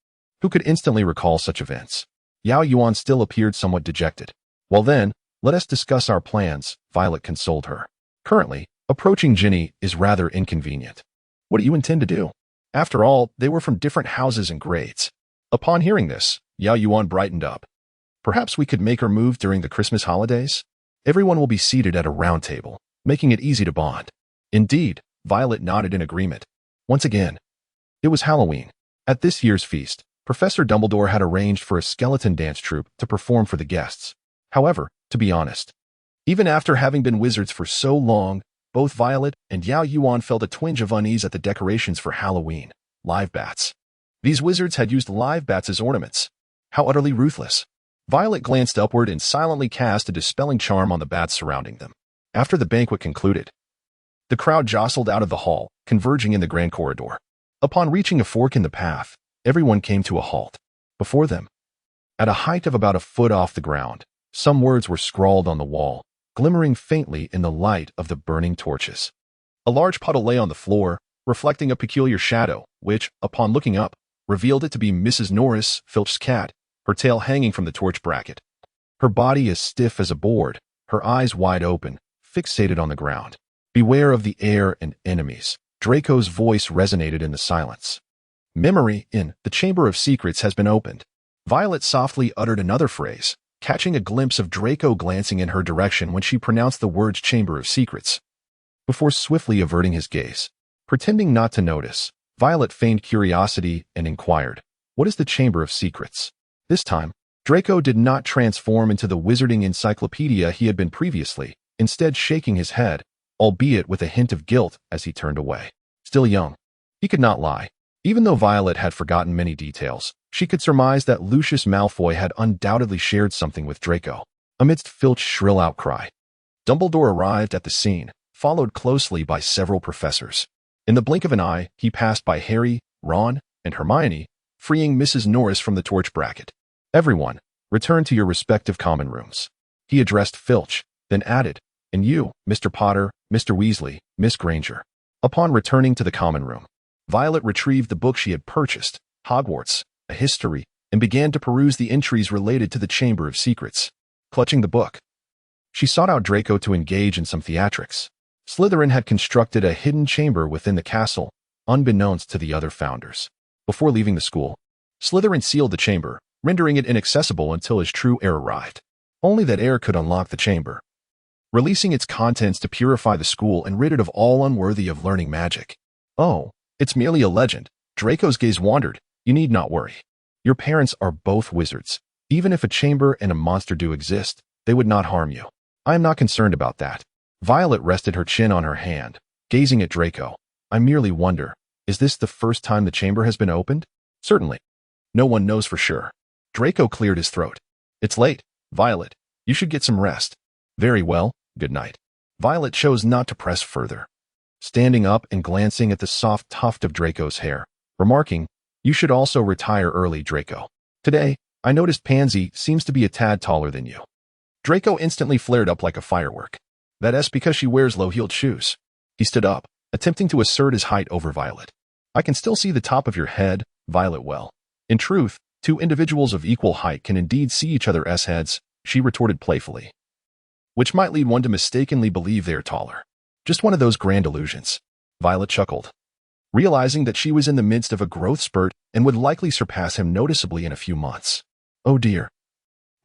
Who could instantly recall such events? Yao Yuan still appeared somewhat dejected. Well then, let us discuss our plans, Violet consoled her. Currently, approaching Ginny is rather inconvenient. What do you intend to do? After all, they were from different houses and grades. Upon hearing this, Yao Yuan brightened up. Perhaps we could make her move during the Christmas holidays? Everyone will be seated at a round table, making it easy to bond. Indeed, Violet nodded in agreement. Once again, it was Halloween. At this year's feast, Professor Dumbledore had arranged for a skeleton dance troupe to perform for the guests. However, to be honest, even after having been wizards for so long, both Violet and Yao Yuan felt a twinge of unease at the decorations for Halloween. Live bats. These wizards had used live bats as ornaments. How utterly ruthless. Violet glanced upward and silently cast a dispelling charm on the bats surrounding them. After the banquet concluded, the crowd jostled out of the hall, converging in the grand corridor. Upon reaching a fork in the path, everyone came to a halt. Before them, at a height of about a foot off the ground, some words were scrawled on the wall, glimmering faintly in the light of the burning torches. A large puddle lay on the floor, reflecting a peculiar shadow, which, upon looking up, revealed it to be Mrs. Norris, Filch's cat, her tail hanging from the torch bracket. Her body as stiff as a board, her eyes wide open, fixated on the ground. Beware of the air and enemies. Draco's voice resonated in the silence. Memory in the Chamber of Secrets has been opened. Violet softly uttered another phrase, catching a glimpse of Draco glancing in her direction when she pronounced the words Chamber of Secrets. Before swiftly averting his gaze, pretending not to notice, Violet feigned curiosity and inquired, What is the Chamber of Secrets? This time, Draco did not transform into the wizarding encyclopedia he had been previously, instead shaking his head, albeit with a hint of guilt as he turned away. Still young, he could not lie. Even though Violet had forgotten many details, she could surmise that Lucius Malfoy had undoubtedly shared something with Draco. Amidst Filch's shrill outcry, Dumbledore arrived at the scene, followed closely by several professors. In the blink of an eye, he passed by Harry, Ron, and Hermione, freeing Mrs. Norris from the torch bracket. Everyone, return to your respective common rooms. He addressed Filch, then added, And you, Mr. Potter, Mr. Weasley, Miss Granger. Upon returning to the common room, Violet retrieved the book she had purchased, Hogwarts, a history, and began to peruse the entries related to the Chamber of Secrets. clutching the book. She sought out Draco to engage in some theatrics. Slytherin had constructed a hidden chamber within the castle, unbeknownst to the other founders. Before leaving the school, Slytherin sealed the chamber, rendering it inaccessible until his true heir arrived. Only that heir could unlock the chamber, releasing its contents to purify the school and rid it of all unworthy of learning magic. Oh, it's merely a legend. Draco's gaze wandered. You need not worry. Your parents are both wizards. Even if a chamber and a monster do exist, they would not harm you. I am not concerned about that. Violet rested her chin on her hand, gazing at Draco. I merely wonder, is this the first time the chamber has been opened? Certainly. No one knows for sure. Draco cleared his throat. It's late, Violet. You should get some rest. Very well, good night. Violet chose not to press further, standing up and glancing at the soft tuft of Draco's hair, remarking, You should also retire early, Draco. Today, I noticed Pansy seems to be a tad taller than you. Draco instantly flared up like a firework. That's because she wears low-heeled shoes. He stood up, attempting to assert his height over Violet. I can still see the top of your head, Violet. Well, in truth, two individuals of equal height can indeed see each other's heads, she retorted playfully. Which might lead one to mistakenly believe they are taller. Just one of those grand illusions. Violet chuckled, realizing that she was in the midst of a growth spurt and would likely surpass him noticeably in a few months. Oh dear.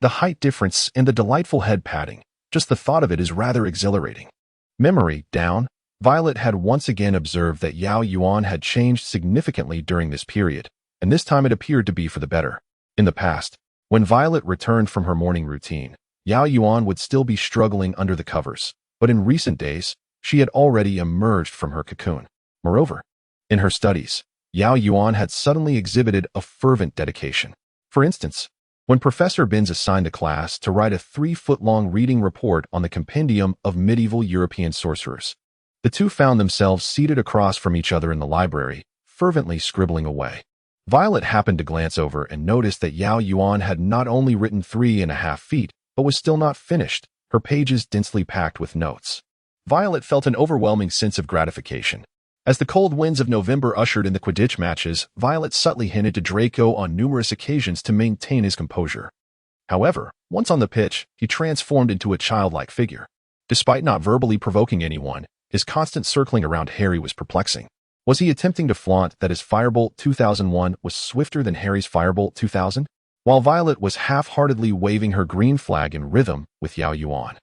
The height difference and the delightful head patting, just the thought of it is rather exhilarating. Memory down, Violet had once again observed that Yao Yuan had changed significantly during this period, and this time it appeared to be for the better. In the past, when Violet returned from her morning routine, Yao Yuan would still be struggling under the covers, but in recent days, she had already emerged from her cocoon. Moreover, in her studies, Yao Yuan had suddenly exhibited a fervent dedication. For instance, when Professor Binns assigned a class to write a 3-foot-long reading report on the compendium of medieval European sorcerers, the two found themselves seated across from each other in the library, fervently scribbling away. Violet happened to glance over and noticed that Yao Yuan had not only written 3.5 feet, but was still not finished, her pages densely packed with notes. Violet felt an overwhelming sense of gratification. As the cold winds of November ushered in the Quidditch matches, Violet subtly hinted to Draco on numerous occasions to maintain his composure. However, once on the pitch, he transformed into a childlike figure. Despite not verbally provoking anyone, his constant circling around Harry was perplexing. Was he attempting to flaunt that his Firebolt 2001 was swifter than Harry's Firebolt 2000? While Violet was half-heartedly waving her green flag in rhythm with Yao Yuan,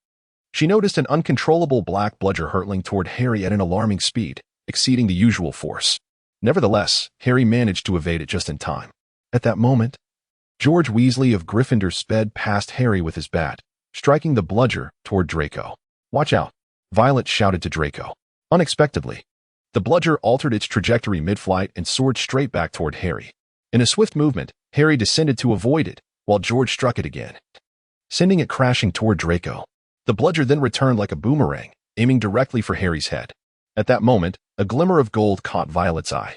she noticed an uncontrollable black bludger hurtling toward Harry at an alarming speed, exceeding the usual force. Nevertheless, Harry managed to evade it just in time. At that moment, George Weasley of Gryffindor sped past Harry with his bat, striking the bludger toward Draco. Watch out, Violet shouted to Draco. Unexpectedly, the bludger altered its trajectory mid-flight and soared straight back toward Harry. In a swift movement, Harry descended to avoid it, while George struck it again, sending it crashing toward Draco. The bludger then returned like a boomerang, aiming directly for Harry's head. At that moment, a glimmer of gold caught Violet's eye,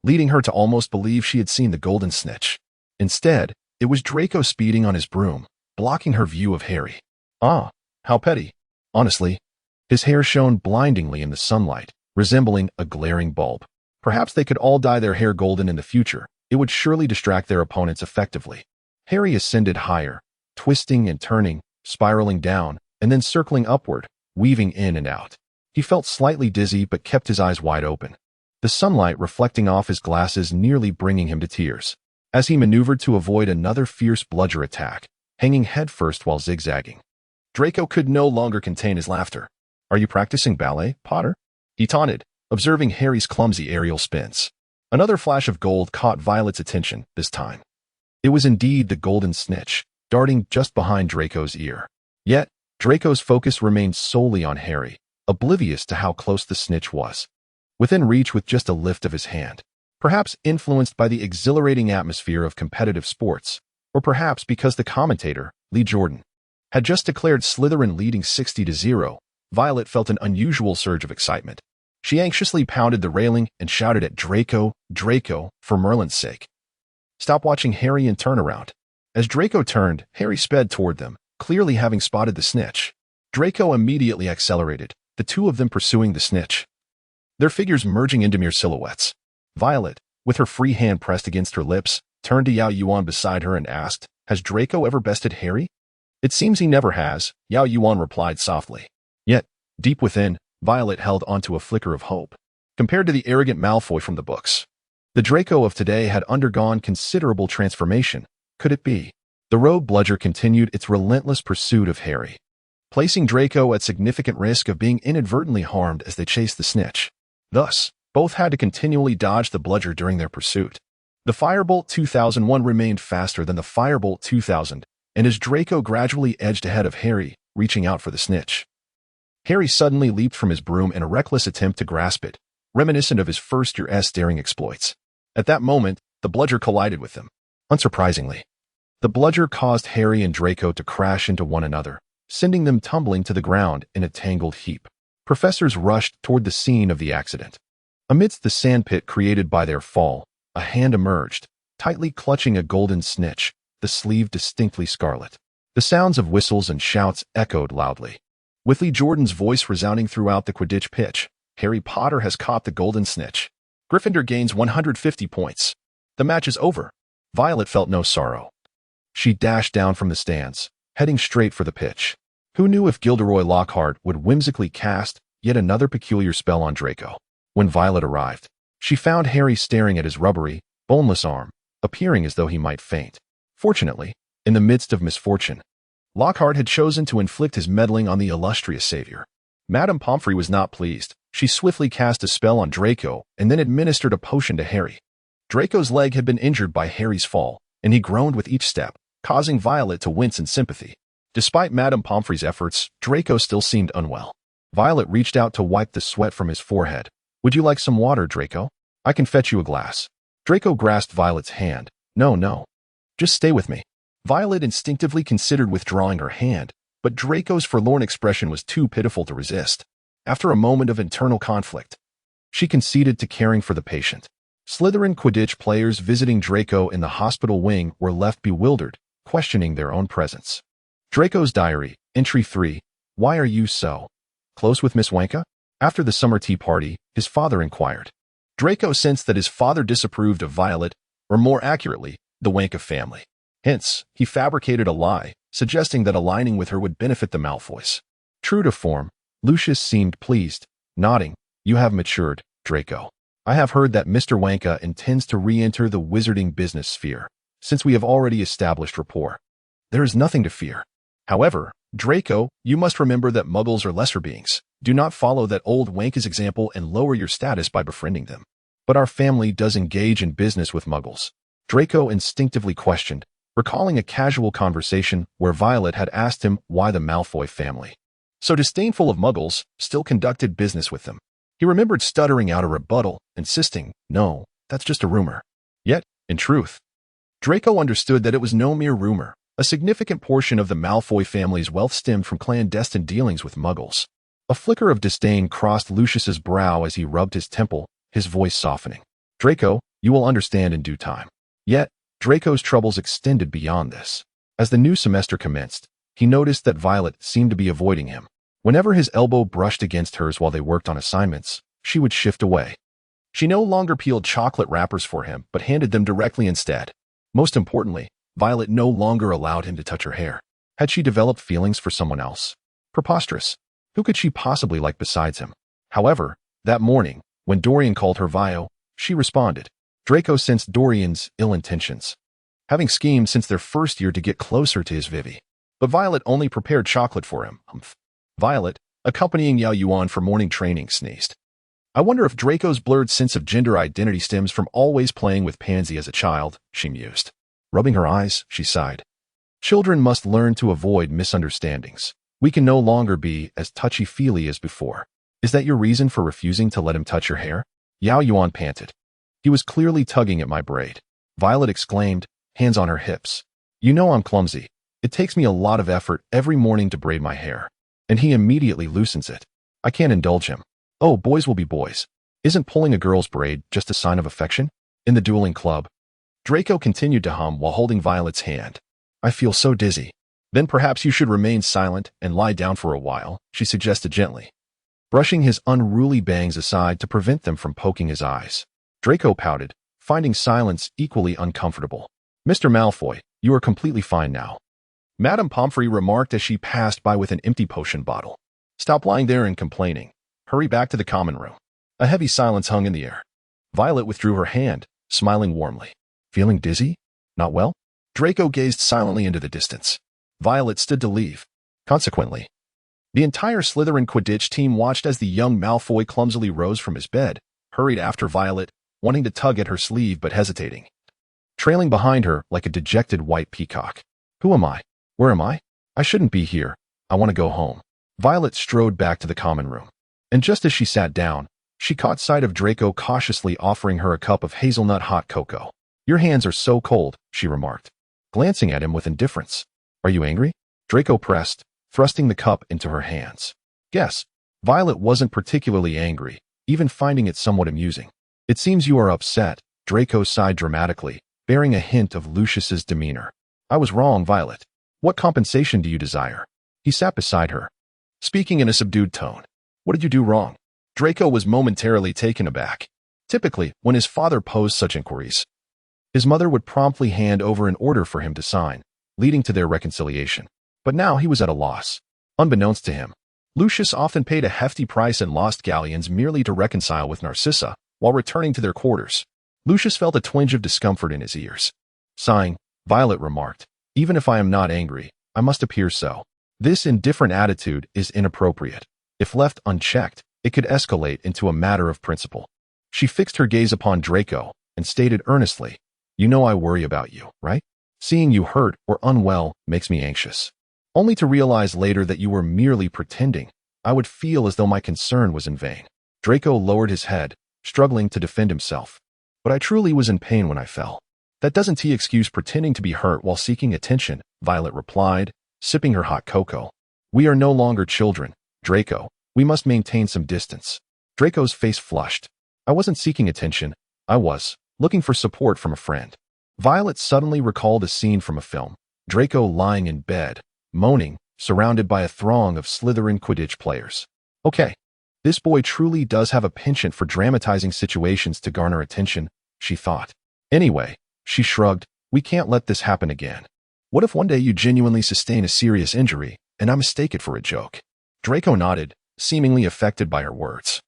leading her to almost believe she had seen the golden snitch. Instead, it was Draco speeding on his broom, blocking her view of Harry. Ah, how petty. Honestly, his hair shone blindingly in the sunlight, resembling a glaring bulb. Perhaps they could all dye their hair golden in the future. It would surely distract their opponents effectively. Harry ascended higher, twisting and turning, spiraling down, and then circling upward, weaving in and out. He felt slightly dizzy but kept his eyes wide open, the sunlight reflecting off his glasses nearly bringing him to tears. As he maneuvered to avoid another fierce bludger attack, hanging headfirst while zigzagging, Draco could no longer contain his laughter. Are you practicing ballet, Potter? He taunted, observing Harry's clumsy aerial spins. Another flash of gold caught Violet's attention this time. It was indeed the golden snitch, darting just behind Draco's ear. Yet, Draco's focus remained solely on Harry, oblivious to how close the snitch was, within reach with just a lift of his hand. Perhaps influenced by the exhilarating atmosphere of competitive sports, or perhaps because the commentator, Lee Jordan, had just declared Slytherin leading 60-0, Violet felt an unusual surge of excitement. She anxiously pounded the railing and shouted at Draco, Draco, for Merlin's sake. Stop watching Harry and turn around. As Draco turned, Harry sped toward them, clearly having spotted the snitch. Draco immediately accelerated, the two of them pursuing the snitch, their figures merging into mere silhouettes. Violet, with her free hand pressed against her lips, turned to Yao Yuan beside her and asked, Has Draco ever bested Harry? It seems he never has, Yao Yuan replied softly. Yet, deep within, Violet held onto a flicker of hope. Compared to the arrogant Malfoy from the books, the Draco of today had undergone considerable transformation. Could it be? The rogue bludger continued its relentless pursuit of Harry, placing Draco at significant risk of being inadvertently harmed as they chased the snitch. Thus, both had to continually dodge the bludger during their pursuit. The Firebolt 2001 remained faster than the Firebolt 2000, and as Draco gradually edged ahead of Harry, reaching out for the snitch, Harry suddenly leaped from his broom in a reckless attempt to grasp it, reminiscent of his first-year daring exploits. At that moment, the bludger collided with them. Unsurprisingly, the bludger caused Harry and Draco to crash into one another, sending them tumbling to the ground in a tangled heap. Professors rushed toward the scene of the accident. Amidst the sandpit created by their fall, a hand emerged, tightly clutching a golden snitch, the sleeve distinctly scarlet. The sounds of whistles and shouts echoed loudly, with Lee Jordan's voice resounding throughout the Quidditch pitch. Harry Potter has caught the golden snitch. Gryffindor gains 150 points. The match is over. Violet felt no sorrow. She dashed down from the stands, heading straight for the pitch. Who knew if Gilderoy Lockhart would whimsically cast yet another peculiar spell on Draco? When Violet arrived, she found Harry staring at his rubbery, boneless arm, appearing as though he might faint. Fortunately, in the midst of misfortune, Lockhart had chosen to inflict his meddling on the illustrious savior. Madame Pomfrey was not pleased. She swiftly cast a spell on Draco and then administered a potion to Harry. Draco's leg had been injured by Harry's fall, and he groaned with each step, causing Violet to wince in sympathy. Despite Madame Pomfrey's efforts, Draco still seemed unwell. Violet reached out to wipe the sweat from his forehead. Would you like some water, Draco? I can fetch you a glass. Draco grasped Violet's hand. No. Just stay with me. Violet instinctively considered withdrawing her hand, but Draco's forlorn expression was too pitiful to resist. After a moment of internal conflict, she conceded to caring for the patient. Slytherin Quidditch players visiting Draco in the hospital wing were left bewildered, questioning their own presence. Draco's diary, entry 3. Why are you so close with Miss Wonka? After the summer tea party, his father inquired. Draco sensed that his father disapproved of Violet, or more accurately, the Wonka family. Hence, he fabricated a lie, suggesting that aligning with her would benefit the Malfoys. True to form, Lucius seemed pleased, nodding. You have matured, Draco. I have heard that Mr. Wonka intends to re-enter the wizarding business sphere, since we have already established rapport. There is nothing to fear. However, Draco, you must remember that Muggles are lesser beings. Do not follow that old Wonka's example and lower your status by befriending them. But our family does engage in business with Muggles. Draco instinctively questioned, recalling a casual conversation where Violet had asked him why the Malfoy family, so disdainful of Muggles, still conducted business with them. He remembered stuttering out a rebuttal, insisting, no, that's just a rumor. Yet, in truth, Draco understood that it was no mere rumor. A significant portion of the Malfoy family's wealth stemmed from clandestine dealings with Muggles. A flicker of disdain crossed Lucius's brow as he rubbed his temple, his voice softening. Draco, you will understand in due time. Yet, Draco's troubles extended beyond this. As the new semester commenced, he noticed that Violet seemed to be avoiding him. Whenever his elbow brushed against hers while they worked on assignments, she would shift away. She no longer peeled chocolate wrappers for him, but handed them directly instead. Most importantly, Violet no longer allowed him to touch her hair. Had she developed feelings for someone else? Preposterous. Who could she possibly like besides him? However, that morning, when Dorian called her Vio, she responded. Draco sensed Dorian's ill intentions, having schemed since their first year to get closer to his Vivi. But Violet only prepared chocolate for him. Violet, accompanying Yao Yuan for morning training, sneezed. I wonder if Draco's blurred sense of gender identity stems from always playing with Pansy as a child, she mused. Rubbing her eyes, she sighed. Children must learn to avoid misunderstandings. We can no longer be as touchy-feely as before. Is that your reason for refusing to let him touch your hair? Yao Yuan panted. He was clearly tugging at my braid. Violet exclaimed, hands on her hips. You know I'm clumsy. It takes me a lot of effort every morning to braid my hair. And he immediately loosens it. I can't indulge him. Oh, boys will be boys. Isn't pulling a girl's braid just a sign of affection? In the dueling club, Draco continued to hum while holding Violet's hand. I feel so dizzy. Then perhaps you should remain silent and lie down for a while, she suggested gently, brushing his unruly bangs aside to prevent them from poking his eyes. Draco pouted, finding silence equally uncomfortable. Mr. Malfoy, you are completely fine now. Madame Pomfrey remarked as she passed by with an empty potion bottle. Stop lying there and complaining. Hurry back to the common room. A heavy silence hung in the air. Violet withdrew her hand, smiling warmly. Feeling dizzy? Not well? Draco gazed silently into the distance. Violet stood to leave. Consequently, the entire Slytherin Quidditch team watched as the young Malfoy clumsily rose from his bed, hurried after Violet, wanting to tug at her sleeve but hesitating. Trailing behind her like a dejected white peacock. Who am I? Where am I? I shouldn't be here. I want to go home. Violet strode back to the common room. And just as she sat down, she caught sight of Draco cautiously offering her a cup of hazelnut hot cocoa. Your hands are so cold, she remarked, glancing at him with indifference. Are you angry? Draco pressed, thrusting the cup into her hands. Yes. Violet wasn't particularly angry, even finding it somewhat amusing. It seems you are upset, Draco sighed dramatically, bearing a hint of Lucius's demeanor. I was wrong, Violet. What compensation do you desire? He sat beside her, speaking in a subdued tone. What did you do wrong? Draco was momentarily taken aback. Typically, when his father posed such inquiries, his mother would promptly hand over an order for him to sign, leading to their reconciliation. But now he was at a loss. Unbeknownst to him, Lucius often paid a hefty price in lost galleons merely to reconcile with Narcissa while returning to their quarters. Lucius felt a twinge of discomfort in his ears. Sighing, Violet remarked, Even if I am not angry, I must appear so. This indifferent attitude is inappropriate. If left unchecked, it could escalate into a matter of principle. She fixed her gaze upon Draco and stated earnestly, You know I worry about you, right? Seeing you hurt or unwell makes me anxious. Only to realize later that you were merely pretending, I would feel as though my concern was in vain. Draco lowered his head, struggling to defend himself. But I truly was in pain when I fell. That doesn't excuse pretending to be hurt while seeking attention, Violet replied, sipping her hot cocoa. We are no longer children, Draco. We must maintain some distance. Draco's face flushed. I wasn't seeking attention. I was looking for support from a friend. Violet suddenly recalled a scene from a film. Draco lying in bed, moaning, surrounded by a throng of Slytherin Quidditch players. Okay, this boy truly does have a penchant for dramatizing situations to garner attention, she thought. Anyway, she shrugged, we can't let this happen again. What if one day you genuinely sustain a serious injury, and I mistake it for a joke? Draco nodded, seemingly affected by her words.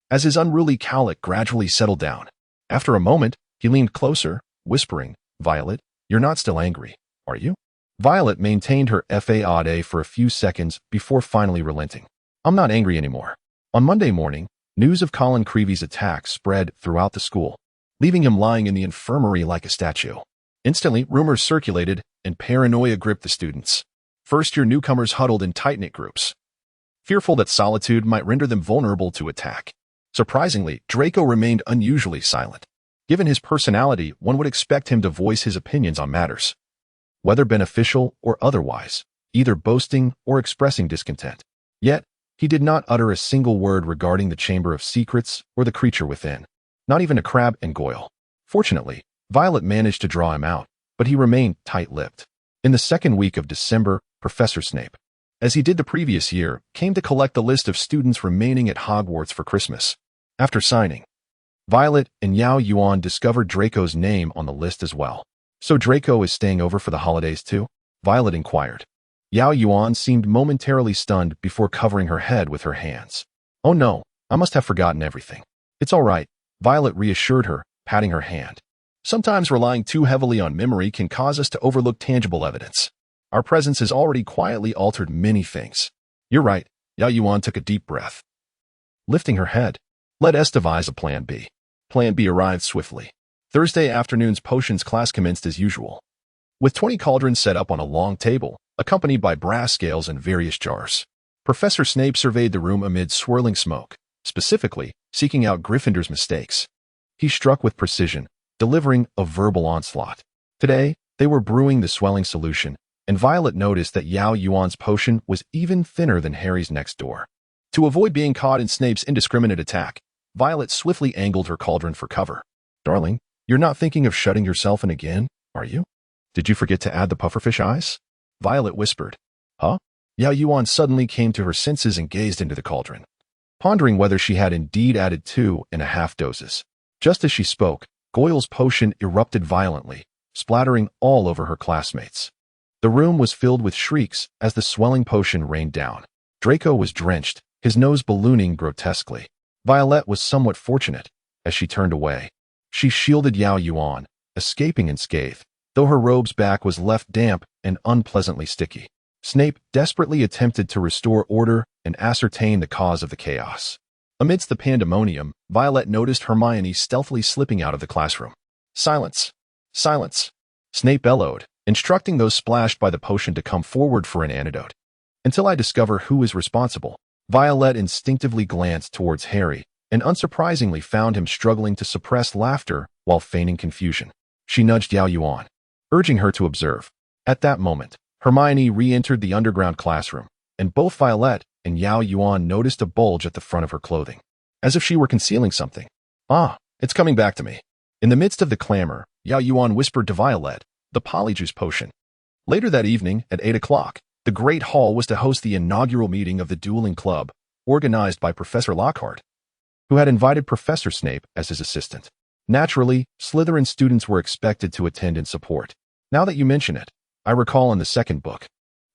As his unruly cowlick gradually settled down, after a moment, he leaned closer, whispering, Violet, you're not still angry, are you? Violet maintained her faade for a few seconds before finally relenting. I'm not angry anymore. On Monday morning, news of Colin Creevy's attack spread throughout the school, leaving him lying in the infirmary like a statue. Instantly, rumors circulated, and paranoia gripped the students. First-year newcomers huddled in tight-knit groups, fearful that solitude might render them vulnerable to attack. Surprisingly, Draco remained unusually silent. Given his personality, one would expect him to voice his opinions on matters, whether beneficial or otherwise, either boasting or expressing discontent. Yet, he did not utter a single word regarding the Chamber of Secrets or the creature within, not even a Crabbe and Goyle. Fortunately, Violet managed to draw him out, but he remained tight-lipped. In the second week of December, Professor Snape, as he did the previous year, came to collect the list of students remaining at Hogwarts for Christmas. After signing, Violet and Yao Yuan discovered Draco's name on the list as well. So Draco is staying over for the holidays too? Violet inquired. Yao Yuan seemed momentarily stunned before covering her head with her hands. Oh no, I must have forgotten everything. It's all right, Violet reassured her, patting her hand. Sometimes relying too heavily on memory can cause us to overlook tangible evidence. Our presence has already quietly altered many things. You're right, Yao Yuan took a deep breath. Lifting her head, let us devise a plan B. Plan B arrived swiftly. Thursday afternoon's potions class commenced as usual, with 20 cauldrons set up on a long table, accompanied by brass scales and various jars. Professor Snape surveyed the room amid swirling smoke, specifically seeking out Gryffindor's mistakes. He struck with precision, delivering a verbal onslaught. Today, they were brewing the swelling solution, and Violet noticed that Yao Yuan's potion was even thinner than Harry's next door. To avoid being caught in Snape's indiscriminate attack, Violet swiftly angled her cauldron for cover. Darling, you're not thinking of shutting yourself in again, are you? Did you forget to add the pufferfish eyes? Violet whispered. Huh? Yao Yuan suddenly came to her senses and gazed into the cauldron, pondering whether she had indeed added 2.5 doses. Just as she spoke, Goyle's potion erupted violently, splattering all over her classmates. The room was filled with shrieks as the swelling potion rained down. Draco was drenched, his nose ballooning grotesquely. Violet was somewhat fortunate as she turned away. She shielded Yao Yuan, escaping unscathed, though her robe's back was left damp and unpleasantly sticky. Snape desperately attempted to restore order and ascertain the cause of the chaos. Amidst the pandemonium, Violet noticed Hermione stealthily slipping out of the classroom. "Silence! Silence!" Snape bellowed, instructing those splashed by the potion to come forward for an antidote. "Until I discover who is responsible." Violet instinctively glanced towards Harry, and unsurprisingly found him struggling to suppress laughter while feigning confusion. She nudged Yao Yuan, urging her to observe. At that moment, Hermione re-entered the underground classroom, and both Violet and Yao Yuan noticed a bulge at the front of her clothing, as if she were concealing something. "Ah, it's coming back to me." In the midst of the clamor, Yao Yuan whispered to Violet, "The polyjuice potion." Later that evening, at 8 o'clock, the Great Hall was to host the inaugural meeting of the Dueling Club, organized by Professor Lockhart, who had invited Professor Snape as his assistant. Naturally, Slytherin students were expected to attend in support. "Now that you mention it, I recall in the second book,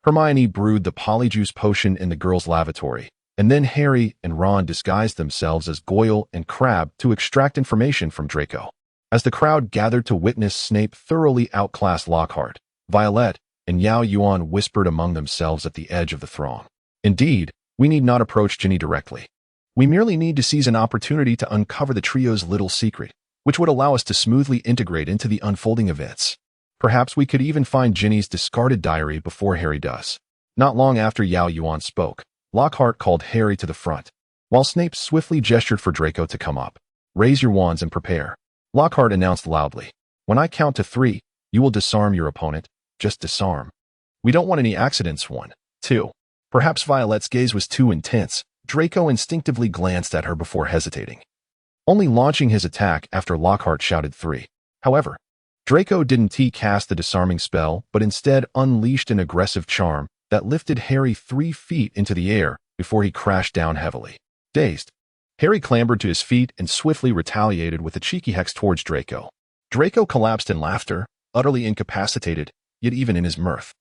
Hermione brewed the polyjuice potion in the girls' lavatory, and then Harry and Ron disguised themselves as Goyle and Crabbe to extract information from Draco." As the crowd gathered to witness Snape thoroughly outclass Lockhart, Violet and Yao Yuan whispered among themselves at the edge of the throng. "Indeed, we need not approach Ginny directly. We merely need to seize an opportunity to uncover the trio's little secret, which would allow us to smoothly integrate into the unfolding events. Perhaps we could even find Ginny's discarded diary before Harry does." Not long after Yao Yuan spoke, Lockhart called Harry to the front, while Snape swiftly gestured for Draco to come up. "Raise your wands and prepare," Lockhart announced loudly. "When I count to 3, you will disarm your opponent. Just disarm. We don't want any accidents. 1, 2. Perhaps Violet's gaze was too intense. Draco instinctively glanced at her before hesitating, only launching his attack after Lockhart shouted 3. However, Draco didn't cast the disarming spell, but instead unleashed an aggressive charm that lifted Harry 3 feet into the air before he crashed down heavily. Dazed, Harry clambered to his feet and swiftly retaliated with a cheeky hex towards Draco. Draco collapsed in laughter, utterly incapacitated, yet even in his mirth,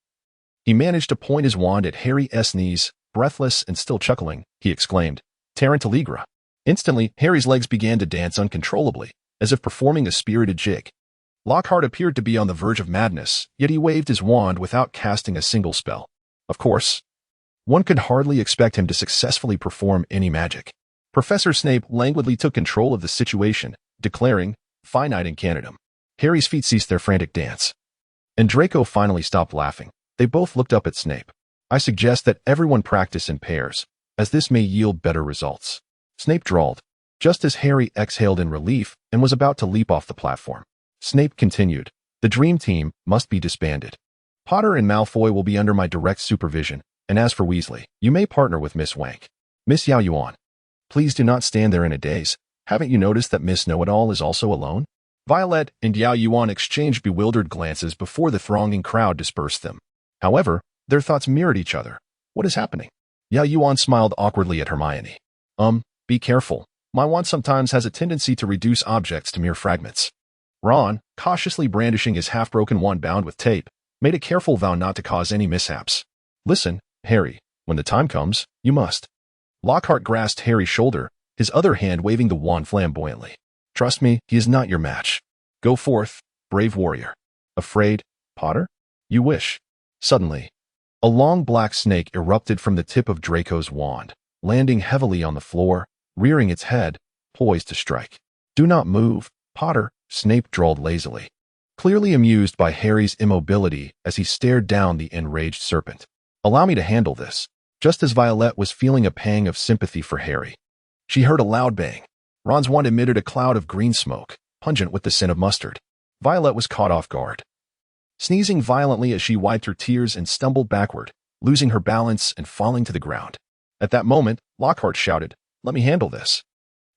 he managed to point his wand at Harry's knees. Breathless and still chuckling, he exclaimed, "Tarantaligra." Instantly, Harry's legs began to dance uncontrollably, as if performing a spirited jig. Lockhart appeared to be on the verge of madness, yet he waved his wand without casting a single spell. Of course, one could hardly expect him to successfully perform any magic. Professor Snape languidly took control of the situation, declaring, "Finite incantum." Harry's feet ceased their frantic dance, and Draco finally stopped laughing. They both looked up at Snape. "I suggest that everyone practice in pairs, as this may yield better results," Snape drawled, just as Harry exhaled in relief and was about to leap off the platform. Snape continued, "The Dream Team must be disbanded. Potter and Malfoy will be under my direct supervision, and as for Weasley, you may partner with Miss Wank. Miss Yao Yuan, please do not stand there in a daze. Haven't you noticed that Miss Know-It-All is also alone?" Violet and Yao Yuan exchanged bewildered glances before the thronging crowd dispersed them. However, their thoughts mirrored each other. "What is happening?" Yao Yuan smiled awkwardly at Hermione. Be careful. My wand sometimes has a tendency to reduce objects to mere fragments." Ron, cautiously brandishing his half-broken wand bound with tape, made a careful vow not to cause any mishaps. "Listen, Harry, when the time comes, you must." Lockhart grasped Harry's shoulder, his other hand waving the wand flamboyantly. "Trust me, he is not your match. Go forth, brave warrior." "Afraid, Potter? You wish." Suddenly, a long black snake erupted from the tip of Draco's wand, landing heavily on the floor, rearing its head, poised to strike. "Do not move, Potter," Snape drawled lazily, clearly amused by Harry's immobility as he stared down the enraged serpent. "Allow me to handle this." Just as Violet was feeling a pang of sympathy for Harry, she heard a loud bang. Ron's wand emitted a cloud of green smoke, pungent with the scent of mustard. Violet was caught off guard, sneezing violently as she wiped her tears and stumbled backward, losing her balance and falling to the ground. At that moment, Lockhart shouted, "Let me handle this."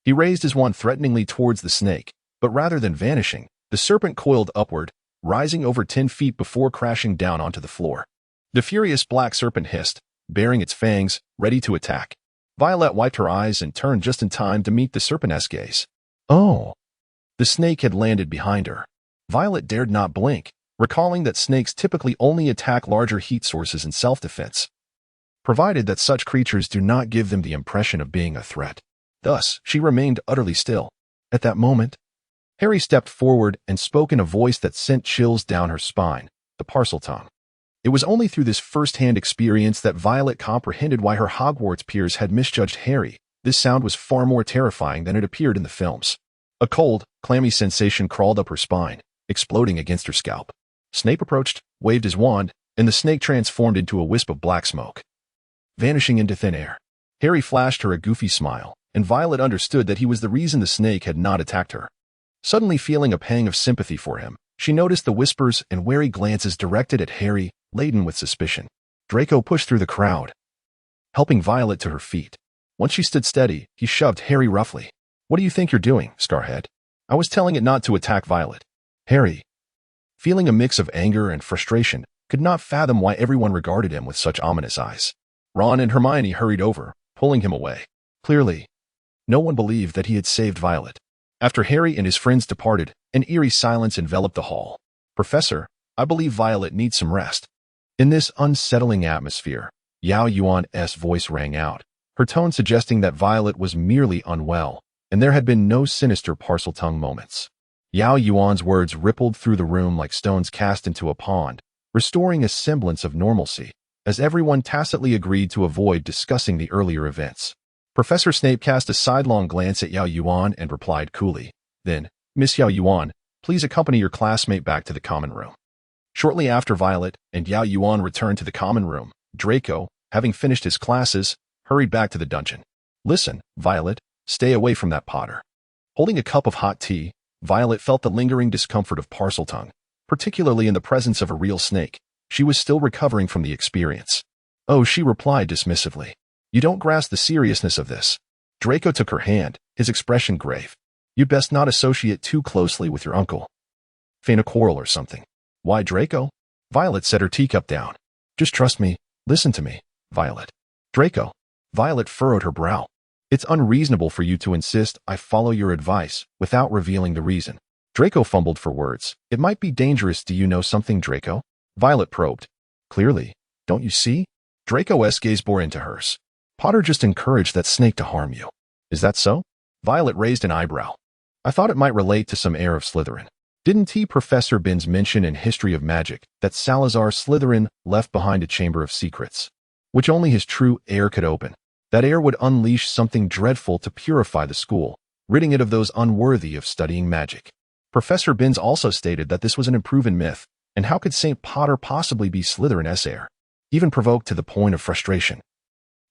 He raised his wand threateningly towards the snake, but rather than vanishing, the serpent coiled upward, rising over 10 feet before crashing down onto the floor. The furious black serpent hissed, baring its fangs, ready to attack. Violet wiped her eyes and turned just in time to meet the serpent's gaze. Oh! The snake had landed behind her. Violet dared not blink, recalling that snakes typically only attack larger heat sources in self-defense, provided that such creatures do not give them the impression of being a threat. Thus, she remained utterly still. At that moment, Harry stepped forward and spoke in a voice that sent chills down her spine, the Parseltongue. It was only through this first-hand experience that Violet comprehended why her Hogwarts peers had misjudged Harry. This sound was far more terrifying than it appeared in the films. A cold, clammy sensation crawled up her spine, exploding against her scalp. Snape approached, waved his wand, and the snake transformed into a wisp of black smoke, vanishing into thin air. Harry flashed her a goofy smile, and Violet understood that he was the reason the snake had not attacked her. Suddenly feeling a pang of sympathy for him, she noticed the whispers and wary glances directed at Harry, laden with suspicion. Draco pushed through the crowd, helping Violet to her feet. Once she stood steady, he shoved Harry roughly. "What do you think you're doing, Scarhead? I was telling it not to attack Violet." Harry, feeling a mix of anger and frustration, could not fathom why everyone regarded him with such ominous eyes. Ron and Hermione hurried over, pulling him away. Clearly, no one believed that he had saved Violet. After Harry and his friends departed, an eerie silence enveloped the hall. "Professor, I believe Violet needs some rest." In this unsettling atmosphere, Yao Yuan's voice rang out, her tone suggesting that Violet was merely unwell, and there had been no sinister Parseltongue moments. Yao Yuan's words rippled through the room like stones cast into a pond, restoring a semblance of normalcy, as everyone tacitly agreed to avoid discussing the earlier events. Professor Snape cast a sidelong glance at Yao Yuan and replied coolly, "Then, Miss Yao Yuan, please accompany your classmate back to the common room." Shortly after Violet and Yao Yuan returned to the common room, Draco, having finished his classes, hurried back to the dungeon. "Listen, Violet, stay away from that Potter." Holding a cup of hot tea, Violet felt the lingering discomfort of Parseltongue, particularly in the presence of a real snake. She was still recovering from the experience. "Oh," she replied dismissively. "You don't grasp the seriousness of this." Draco took her hand, his expression grave. "You'd best not associate too closely with your uncle. Feign a quarrel or something." "Why, Draco?" Violet set her teacup down. "Just trust me. Listen to me, Violet." "Draco." Violet furrowed her brow. "It's unreasonable for you to insist I follow your advice without revealing the reason." Draco fumbled for words. "It might be dangerous. Do you know something, Draco?" Violet probed. "Clearly. Don't you see?" Draco's gaze bore into hers. "Potter just encouraged that snake to harm you." "Is that so?" Violet raised an eyebrow. "I thought it might relate to some heir of Slytherin. Didn't he Professor Binns mention in History of Magic that Salazar Slytherin left behind a chamber of secrets, which only his true heir could open? That heir would unleash something dreadful to purify the school, ridding it of those unworthy of studying magic. Professor Binns also stated that this was an unproven myth, and how could St. Potter possibly be Slytherin's heir? Even provoked to the point of frustration.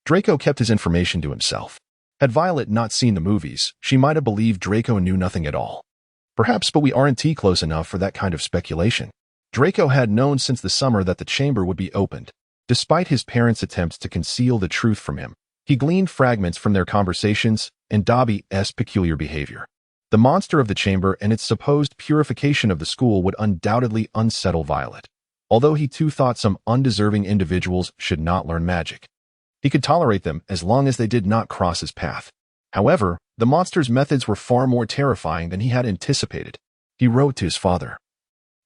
Draco kept his information to himself. Had Violet not seen the movies, she might have believed Draco knew nothing at all. Perhaps, but we aren't close enough for that kind of speculation. Draco had known since the summer that the chamber would be opened. Despite his parents' attempts to conceal the truth from him, he gleaned fragments from their conversations and Dobby's peculiar behavior. The monster of the chamber and its supposed purification of the school would undoubtedly unsettle Violet, although he too thought some undeserving individuals should not learn magic. He could tolerate them as long as they did not cross his path. However, the monster's methods were far more terrifying than he had anticipated. He wrote to his father,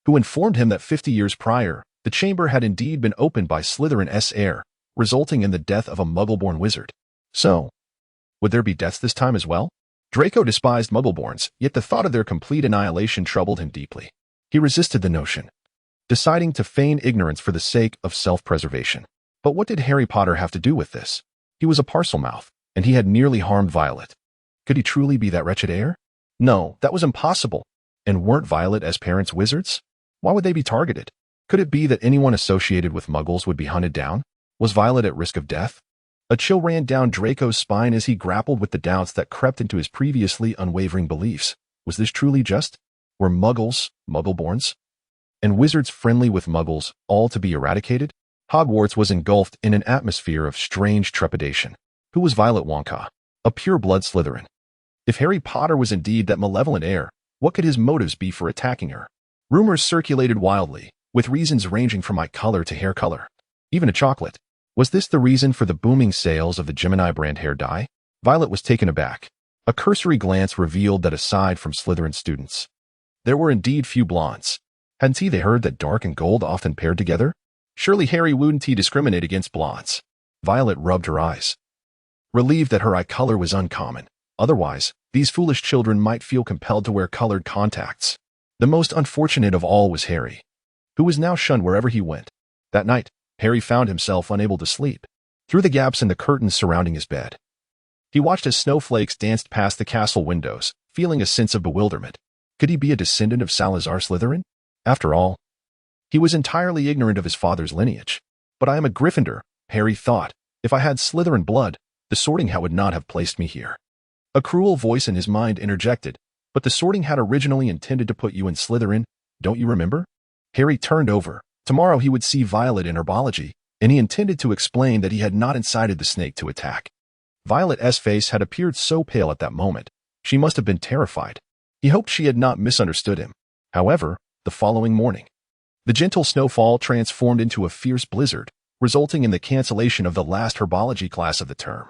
who informed him that 50 years prior, the chamber had indeed been opened by Slytherin's heir, resulting in the death of a Muggle-born wizard. So, would there be deaths this time as well? Draco despised Muggle-borns, yet the thought of their complete annihilation troubled him deeply. He resisted the notion, deciding to feign ignorance for the sake of self-preservation. But what did Harry Potter have to do with this? He was a Parselmouth, and he had nearly harmed Violet. Could he truly be that wretched heir? No, that was impossible. And weren't Violet's parents wizards? Why would they be targeted? Could it be that anyone associated with Muggles would be hunted down? Was Violet at risk of death? A chill ran down Draco's spine as he grappled with the doubts that crept into his previously unwavering beliefs. Was this truly just? Were Muggles, Muggle-borns, and wizards friendly with Muggles, all to be eradicated? Hogwarts was engulfed in an atmosphere of strange trepidation. Who was Violet Wonka? A pure-blood Slytherin. If Harry Potter was indeed that malevolent heir, what could his motives be for attacking her? Rumors circulated wildly, with reasons ranging from eye color to hair color, even to chocolate. Was this the reason for the booming sales of the Gemini brand hair dye? Violet was taken aback. A cursory glance revealed that aside from Slytherin students, there were indeed few blondes. Hadn't they heard that dark and gold often paired together? Surely Harry wouldn't discriminate against blondes. Violet rubbed her eyes, relieved that her eye color was uncommon. Otherwise, these foolish children might feel compelled to wear colored contacts. The most unfortunate of all was Harry, who was now shunned wherever he went. That night, Harry found himself unable to sleep. Through the gaps in the curtains surrounding his bed, he watched as snowflakes danced past the castle windows, feeling a sense of bewilderment. Could he be a descendant of Salazar Slytherin? After all, he was entirely ignorant of his father's lineage. But I am a Gryffindor, Harry thought. If I had Slytherin blood, the Sorting Hat would not have placed me here. A cruel voice in his mind interjected, but the Sorting Hat originally intended to put you in Slytherin, don't you remember? Harry turned over. Tomorrow he would see Violet in herbology, and he intended to explain that he had not incited the snake to attack. Violet's face had appeared so pale at that moment. She must have been terrified. He hoped she had not misunderstood him. However, the following morning, the gentle snowfall transformed into a fierce blizzard, resulting in the cancellation of the last herbology class of the term.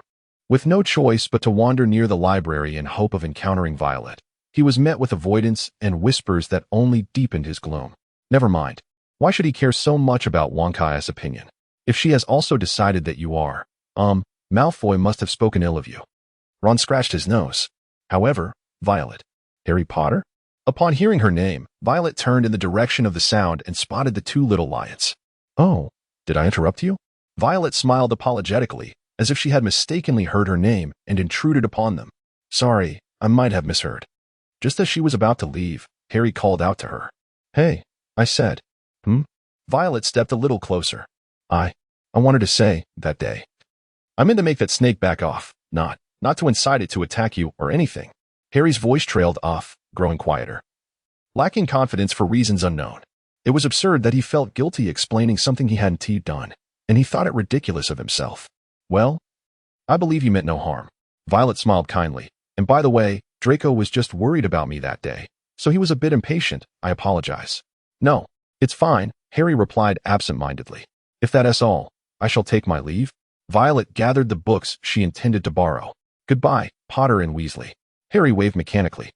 With no choice but to wander near the library in hope of encountering Violet, he was met with avoidance and whispers that only deepened his gloom. Never mind. Why should he care so much about Wonka's opinion? If she has also decided that you are, Malfoy must have spoken ill of you. Ron scratched his nose. However, Violet. Harry Potter? Upon hearing her name, Violet turned in the direction of the sound and spotted the two little lions. Oh, did I interrupt you? Violet smiled apologetically, as if she had mistakenly heard her name and intruded upon them. Sorry, I might have misheard. Just as she was about to leave, Harry called out to her. Hey, I said. Violet stepped a little closer. I wanted to say, that day. I meant to make that snake back off, not to incite it to attack you or anything. Harry's voice trailed off, growing quieter. Lacking confidence for reasons unknown. It was absurd that he felt guilty explaining something he hadn't done, and he thought it ridiculous of himself. Well, I believe you meant no harm. Violet smiled kindly. And by the way, Draco was just worried about me that day, so he was a bit impatient. I apologize. No, it's fine, Harry replied absent-mindedly. If that is all, I shall take my leave. Violet gathered the books she intended to borrow. Goodbye, Potter and Weasley. Harry waved mechanically.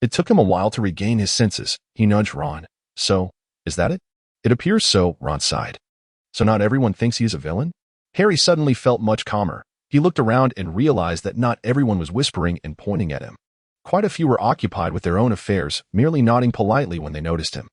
It took him a while to regain his senses. He nudged Ron. So, is that it? It appears so, Ron sighed. So not everyone thinks he is a villain? Harry suddenly felt much calmer. He looked around and realized that not everyone was whispering and pointing at him. Quite a few were occupied with their own affairs, merely nodding politely when they noticed him.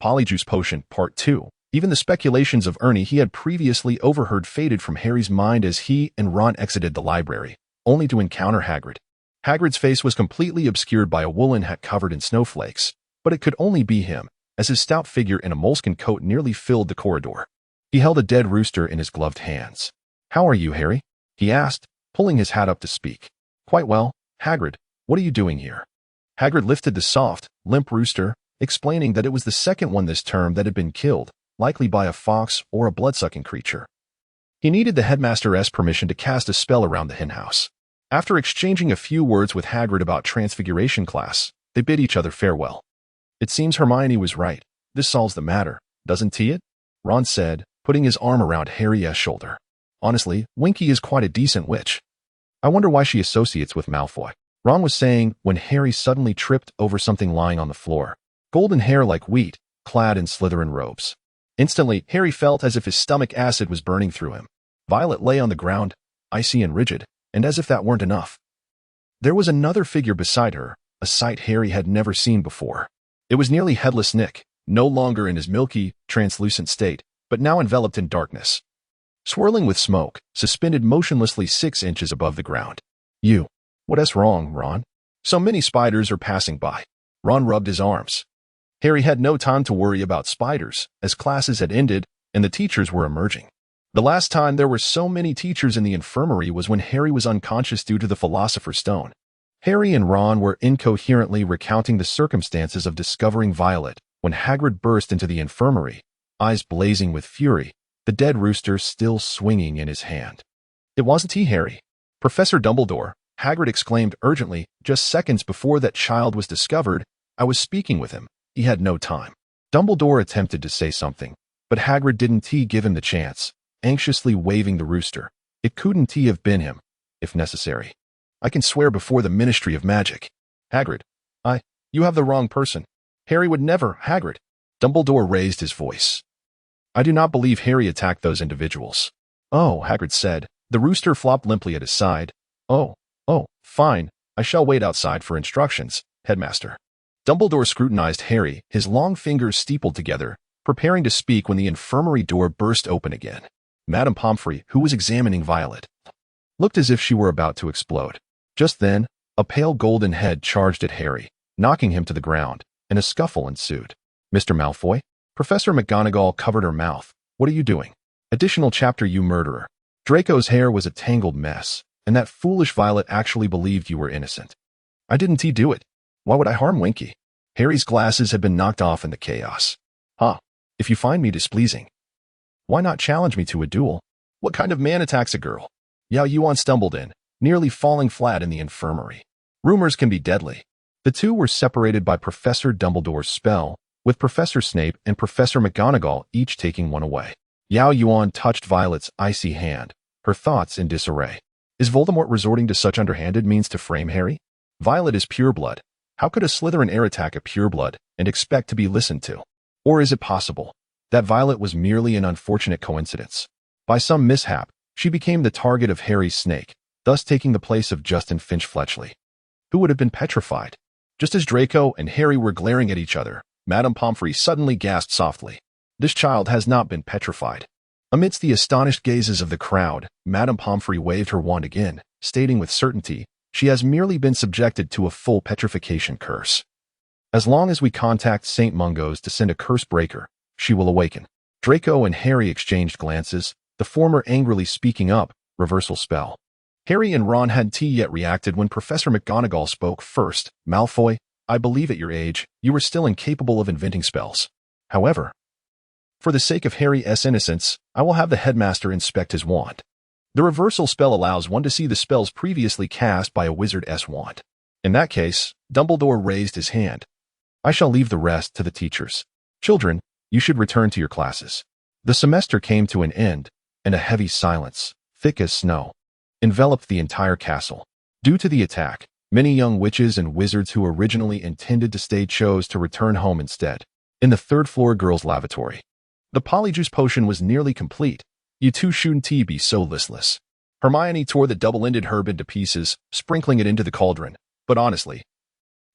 Polyjuice Potion, Part 2. Even the speculations of Ernie he had previously overheard faded from Harry's mind as he and Ron exited the library, only to encounter Hagrid. Hagrid's face was completely obscured by a woolen hat covered in snowflakes, but it could only be him, as his stout figure in a moleskin coat nearly filled the corridor. He held a dead rooster in his gloved hands. How are you, Harry? He asked, pulling his hat up to speak. Quite well, Hagrid. What are you doing here? Hagrid lifted the soft, limp rooster, explaining that it was the second one this term that had been killed, likely by a fox or a blood-sucking creature. He needed the headmaster's permission to cast a spell around the henhouse. After exchanging a few words with Hagrid about Transfiguration class, they bid each other farewell. It seems Hermione was right. This solves the matter, doesn't it? Ron said, putting his arm around Harry's shoulder. Honestly, Winky is quite a decent witch. I wonder why she associates with Malfoy. Ron was saying when Harry suddenly tripped over something lying on the floor. Golden hair like wheat, clad in Slytherin robes. Instantly, Harry felt as if his stomach acid was burning through him. Violet lay on the ground, icy and rigid, and as if that weren't enough, there was another figure beside her, a sight Harry had never seen before. It was nearly headless Nick, no longer in his milky, translucent state, but now enveloped in darkness. Swirling with smoke, suspended motionlessly 6 inches above the ground. What's wrong, Ron? So many spiders are passing by. Ron rubbed his arms. Harry had no time to worry about spiders, as classes had ended and the teachers were emerging. The last time there were so many teachers in the infirmary was when Harry was unconscious due to the Philosopher's Stone. Harry and Ron were incoherently recounting the circumstances of discovering Violet when Hagrid burst into the infirmary, eyes blazing with fury, the dead rooster still swinging in his hand. It wasn't he, Harry. Professor Dumbledore, Hagrid exclaimed urgently, just seconds before that child was discovered, I was speaking with him. He had no time. Dumbledore attempted to say something, but Hagrid didn't give him the chance, anxiously waving the rooster. It couldn't have been him, if necessary. I can swear before the Ministry of Magic. Hagrid. You have the wrong person. Harry would never, Hagrid. Dumbledore raised his voice. I do not believe Harry attacked those individuals. Oh, Hagrid said. The rooster flopped limply at his side. Oh, fine. I shall wait outside for instructions, Headmaster. Dumbledore scrutinized Harry, his long fingers steepled together, preparing to speak when the infirmary door burst open again. Madame Pomfrey, who was examining Violet, looked as if she were about to explode. Just then, a pale golden head charged at Harry, knocking him to the ground, and a scuffle ensued. Mr. Malfoy? Professor McGonagall covered her mouth. What are you doing? Additional chapter, you murderer. Draco's hair was a tangled mess, and that foolish Violet actually believed you were innocent. I didn't do it. Why would I harm Winky? Harry's glasses had been knocked off in the chaos. If you find me displeasing, why not challenge me to a duel? What kind of man attacks a girl? Yao Yuan stumbled in, nearly falling flat in the infirmary. Rumors can be deadly. The two were separated by Professor Dumbledore's spell, with Professor Snape and Professor McGonagall each taking one away. Yao Yuan touched Violet's icy hand, her thoughts in disarray. Is Voldemort resorting to such underhanded means to frame Harry? Violet is pureblood. How could a Slytherin heir attack a pureblood and expect to be listened to? Or is it possible that Violet was merely an unfortunate coincidence? By some mishap, she became the target of Harry's snake, thus taking the place of Justin Finch-Fletchley, who would have been petrified. Just as Draco and Harry were glaring at each other, Madame Pomfrey suddenly gasped softly. This child has not been petrified. Amidst the astonished gazes of the crowd, Madame Pomfrey waved her wand again, stating with certainty, she has merely been subjected to a full petrification curse. As long as we contact St. Mungo's to send a curse breaker, she will awaken. Draco and Harry exchanged glances, the former angrily speaking up, reversal spell. Harry and Ron hadn't yet reacted when Professor McGonagall spoke first. Malfoy, I believe at your age, you are still incapable of inventing spells. However, for the sake of Harry's innocence, I will have the headmaster inspect his wand. The reversal spell allows one to see the spells previously cast by a wizard's wand. In that case, Dumbledore raised his hand. I shall leave the rest to the teachers. Children, you should return to your classes. The semester came to an end, and a heavy silence, thick as snow, enveloped the entire castle. Due to the attack, many young witches and wizards who originally intended to stay chose to return home instead. In the third-floor girls' lavatory, the polyjuice potion was nearly complete. You two shouldn't be so listless. Hermione tore the double-ended herb into pieces, sprinkling it into the cauldron. But honestly,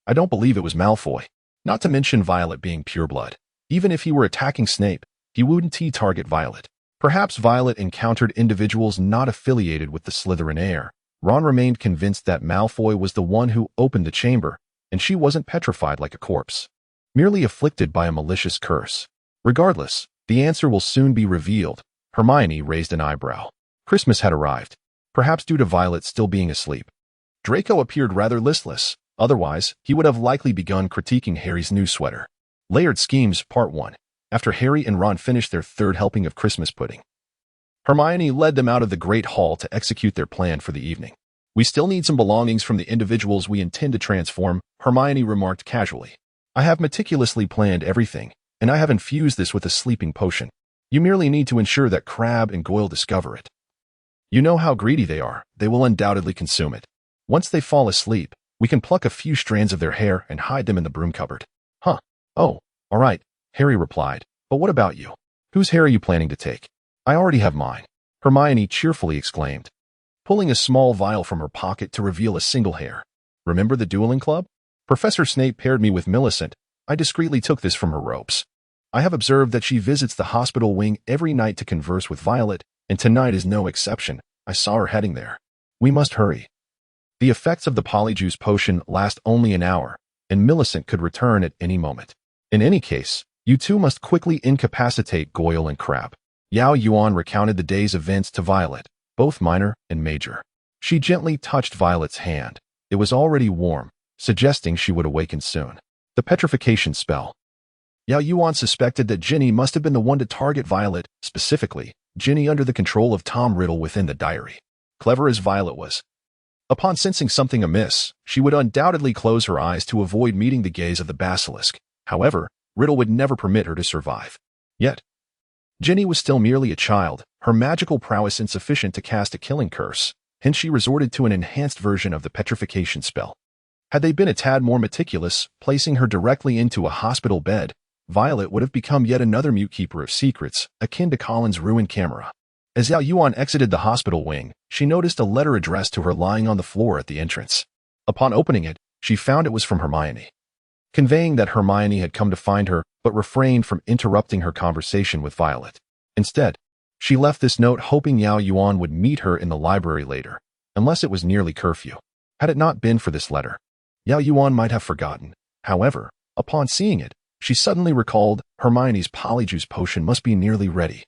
I don't believe it was Malfoy. Not to mention Violet being pureblood. Even if he were attacking Snape, he wouldn't target Violet. Perhaps Violet encountered individuals not affiliated with the Slytherin heir. Ron remained convinced that Malfoy was the one who opened the chamber, and she wasn't petrified like a corpse, merely afflicted by a malicious curse. Regardless, the answer will soon be revealed. Hermione raised an eyebrow. Christmas had arrived, perhaps due to Violet still being asleep. Draco appeared rather listless. Otherwise, he would have likely begun critiquing Harry's new sweater. Layered Schemes, Part 1. After Harry and Ron finished their third helping of Christmas pudding, Hermione led them out of the Great Hall to execute their plan for the evening. We still need some belongings from the individuals we intend to transform, Hermione remarked casually. I have meticulously planned everything, and I have infused this with a sleeping potion. You merely need to ensure that Crabbe and Goyle discover it. You know how greedy they are. They will undoubtedly consume it. Once they fall asleep, we can pluck a few strands of their hair and hide them in the broom cupboard. Huh. Oh, all right, Harry replied. But what about you? Whose hair are you planning to take? I already have mine, Hermione cheerfully exclaimed, pulling a small vial from her pocket to reveal a single hair. Remember the dueling club? Professor Snape paired me with Millicent. I discreetly took this from her ropes. I have observed that she visits the hospital wing every night to converse with Violet, and tonight is no exception. I saw her heading there. We must hurry. The effects of the polyjuice potion last only an hour, and Millicent could return at any moment. In any case, you two must quickly incapacitate Goyle and Crabbe. Yao Yuan recounted the day's events to Violet, both minor and major. She gently touched Violet's hand. It was already warm, suggesting she would awaken soon. The petrification spell. Yao Yuan suspected that Ginny must have been the one to target Violet, specifically, Ginny under the control of Tom Riddle within the diary. Clever as Violet was, upon sensing something amiss, she would undoubtedly close her eyes to avoid meeting the gaze of the basilisk. However, Riddle would never permit her to survive. Yet, Ginny was still merely a child, her magical prowess insufficient to cast a killing curse, hence she resorted to an enhanced version of the petrification spell. Had they been a tad more meticulous, placing her directly into a hospital bed, Violet would have become yet another mute keeper of secrets, akin to Colin's ruined camera. As Yao Yuan exited the hospital wing, she noticed a letter addressed to her lying on the floor at the entrance. Upon opening it, she found it was from Hermione, conveying that Hermione had come to find her but refrained from interrupting her conversation with Violet. Instead, she left this note hoping Yao Yuan would meet her in the library later, unless it was nearly curfew. Had it not been for this letter, Yao Yuan might have forgotten. However, upon seeing it, she suddenly recalled Hermione's polyjuice potion must be nearly ready.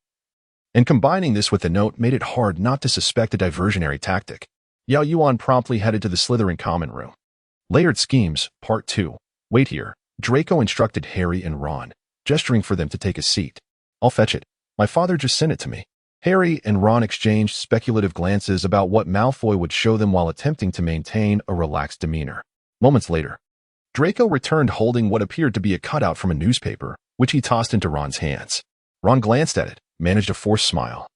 And combining this with the note made it hard not to suspect a diversionary tactic. Yao Yuan promptly headed to the Slytherin common room. Layered Schemes, Part 2. Wait here, Draco instructed Harry and Ron, gesturing for them to take a seat. I'll fetch it. My father just sent it to me. Harry and Ron exchanged speculative glances about what Malfoy would show them while attempting to maintain a relaxed demeanor. Moments later, Draco returned holding what appeared to be a cutout from a newspaper, which he tossed into Ron's hands. Ron glanced at it, managed a forced smile,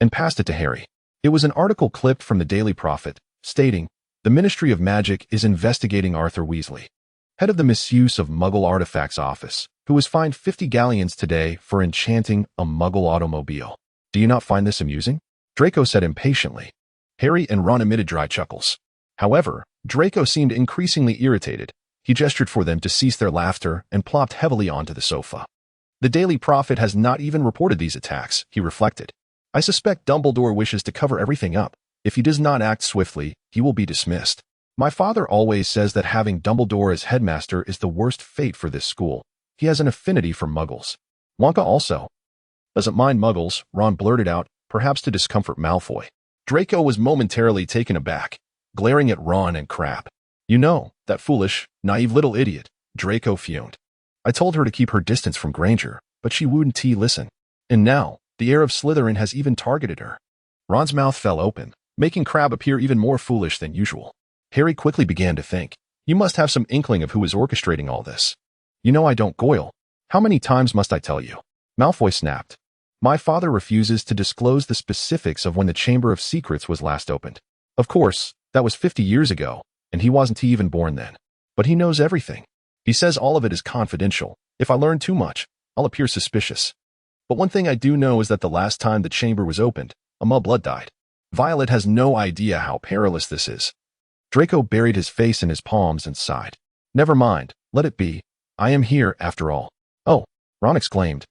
and passed it to Harry. It was an article clipped from the Daily Prophet, stating, "The Ministry of Magic is investigating Arthur Weasley, head of the Misuse of Muggle Artifacts Office, who was fined 50 galleons today for enchanting a Muggle automobile. Do you not find this amusing?" Draco said impatiently. Harry and Ron emitted dry chuckles. However, Draco seemed increasingly irritated. He gestured for them to cease their laughter and plopped heavily onto the sofa. The Daily Prophet has not even reported these attacks, he reflected. I suspect Dumbledore wishes to cover everything up. If he does not act swiftly, he will be dismissed. My father always says that having Dumbledore as headmaster is the worst fate for this school. He has an affinity for muggles. Wonka also doesn't mind muggles, Ron blurted out, perhaps to discomfort Malfoy. Draco was momentarily taken aback, glaring at Ron and Crabbe. You know, that foolish, naive little idiot, Draco fumed. I told her to keep her distance from Granger, but she wouldn't listen. And now, the heir of Slytherin has even targeted her. Ron's mouth fell open, making Crabbe appear even more foolish than usual. Harry quickly began to think. You must have some inkling of who is orchestrating all this. You know I don't goil. How many times must I tell you? Malfoy snapped. My father refuses to disclose the specifics of when the Chamber of Secrets was last opened. Of course, that was 50 years ago, and he wasn't even born then. But he knows everything. He says all of it is confidential. If I learn too much, I'll appear suspicious. But one thing I do know is that the last time the chamber was opened, a mudblood died. Violet has no idea how perilous this is. Draco buried his face in his palms and sighed. Never mind, let it be. I am here, after all. Oh, Ron exclaimed.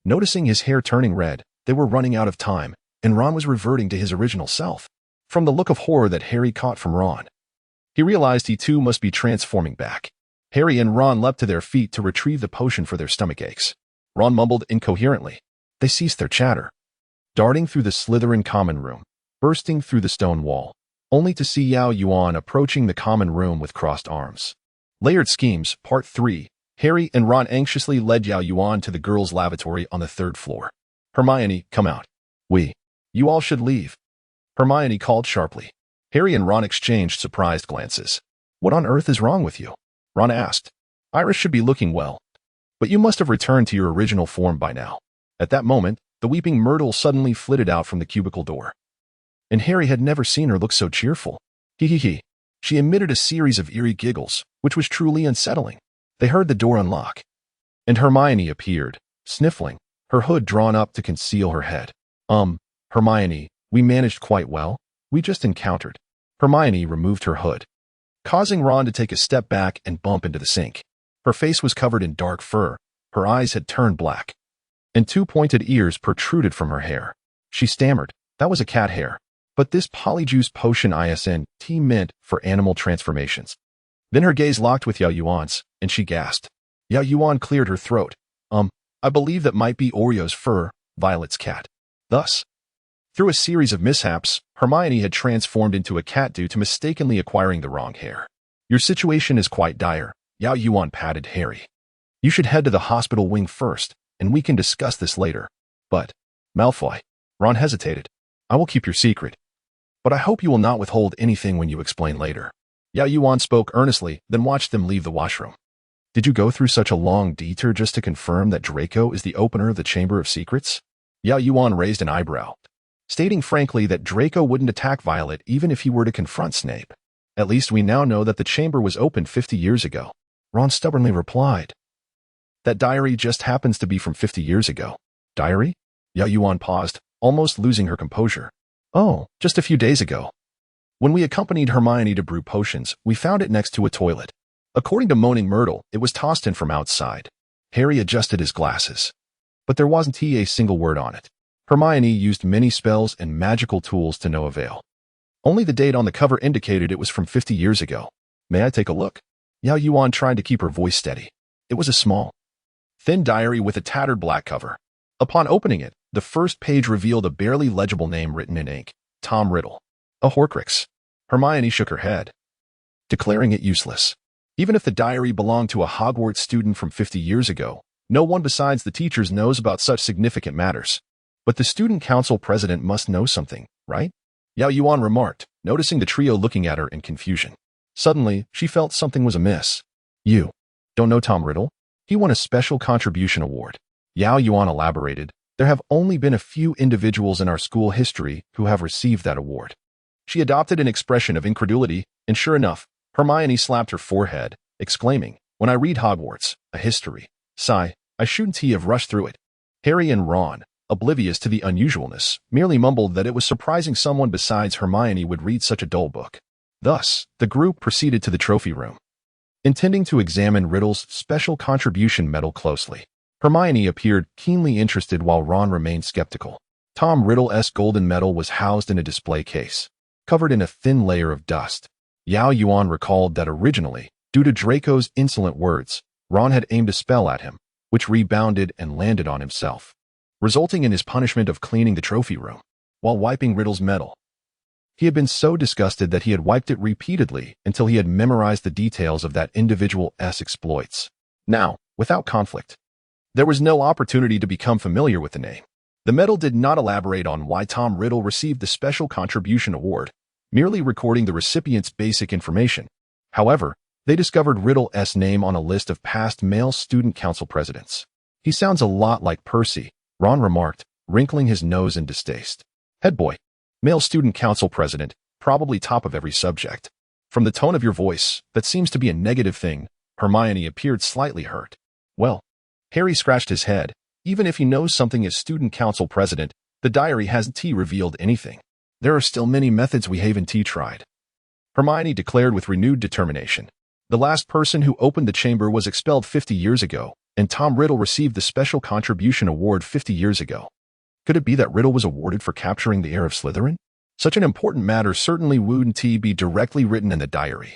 Noticing his hair turning red, they were running out of time, and Ron was reverting to his original self. From the look of horror that Harry caught from Ron, he realized he too must be transforming back. Harry and Ron leapt to their feet to retrieve the potion for their stomach aches. Ron mumbled incoherently. They ceased their chatter, darting through the Slytherin common room, bursting through the stone wall, only to see Yao Yuan approaching the common room with crossed arms. Layered Schemes, Part 3. Harry and Ron anxiously led Yao Yuan to the girls' lavatory on the 3rd floor. Hermione, come out. You all should leave. Hermione called sharply. Harry and Ron exchanged surprised glances. What on earth is wrong with you? Ron asked. Iris should be looking well, but you must have returned to your original form by now. At that moment, the weeping Myrtle suddenly flitted out from the cubicle door. And Harry had never seen her look so cheerful. He. She emitted a series of eerie giggles, which was truly unsettling. They heard the door unlock, and Hermione appeared, sniffling, her hood drawn up to conceal her head. Hermione, we managed quite well. We just encountered. Hermione removed her hood, causing Ron to take a step back and bump into the sink. Her face was covered in dark fur, her eyes had turned black, and 2 pointed ears protruded from her hair. She stammered, that was a cat hair, but this polyjuice potion ISNT meant for animal transformations. Then her gaze locked with Yao Yuan's, and she gasped. Yao Yuan cleared her throat. I believe that might be Oreo's fur, Violet's cat. Thus, through a series of mishaps, Hermione had transformed into a cat due to mistakenly acquiring the wrong hair. Your situation is quite dire, Yao Yuan patted Harry. You should head to the hospital wing first, and we can discuss this later. But, Malfoy, Ron hesitated. I will keep your secret, but I hope you will not withhold anything when you explain later. Yao Yuan spoke earnestly, then watched them leave the washroom. Did you go through such a long detour just to confirm that Draco is the opener of the Chamber of Secrets? Yao Yuan raised an eyebrow, stating frankly that Draco wouldn't attack Violet even if he were to confront Snape. At least we now know that the chamber was opened 50 years ago. Ron stubbornly replied. That diary just happens to be from 50 years ago. Diary? Yao Yuan paused, almost losing her composure. Oh, just a few days ago. When we accompanied Hermione to brew potions, we found it next to a toilet. According to Moaning Myrtle, it was tossed in from outside. Harry adjusted his glasses. But there wasn't a single word on it. Hermione used many spells and magical tools to no avail. Only the date on the cover indicated it was from 50 years ago. May I take a look? Yao Yuan tried to keep her voice steady. It was a small, thin diary with a tattered black cover. Upon opening it, the first page revealed a barely legible name written in ink. Tom Riddle. A Horcrux. Hermione shook her head, declaring it useless. Even if the diary belonged to a Hogwarts student from 50 years ago, no one besides the teachers knows about such significant matters. But the student council president must know something, right? Yao Yuan remarked, noticing the trio looking at her in confusion. Suddenly, she felt something was amiss. You don't know Tom Riddle? He won a special contribution award. Yao Yuan elaborated, there have only been a few individuals in our school history who have received that award. She adopted an expression of incredulity, and sure enough, Hermione slapped her forehead, exclaiming, when I read Hogwarts, a history. Sigh, I shouldn't have rushed through it. Harry and Ron, oblivious to the unusualness, merely mumbled that it was surprising someone besides Hermione would read such a dull book. Thus, the group proceeded to the trophy room, intending to examine Riddle's special contribution medal closely. Hermione appeared keenly interested while Ron remained skeptical. Tom Riddle's golden medal was housed in a display case, covered in a thin layer of dust. Yao Yuan recalled that originally, due to Draco's insolent words, Ron had aimed a spell at him, which rebounded and landed on himself, resulting in his punishment of cleaning the trophy room. While wiping Riddle's medal, he had been so disgusted that he had wiped it repeatedly until he had memorized the details of that individual's exploits. Now, without conflict, there was no opportunity to become familiar with the name. The medal did not elaborate on why Tom Riddle received the Special Contribution Award, merely recording the recipient's basic information. However, they discovered Riddle's name on a list of past male student council presidents. He sounds a lot like Percy, Ron remarked, wrinkling his nose in distaste. Head boy. Male student council president, probably top of every subject. From the tone of your voice, that seems to be a negative thing. Hermione appeared slightly hurt. Well, Harry scratched his head. Even if he knows something as student council president, the diary hasn't revealed anything. There are still many methods we haven't tried. Hermione declared with renewed determination. The last person who opened the chamber was expelled 50 years ago, and Tom Riddle received the Special Contribution Award 50 years ago. Could it be that Riddle was awarded for capturing the heir of Slytherin? Such an important matter certainly wouldn't be directly written in the diary.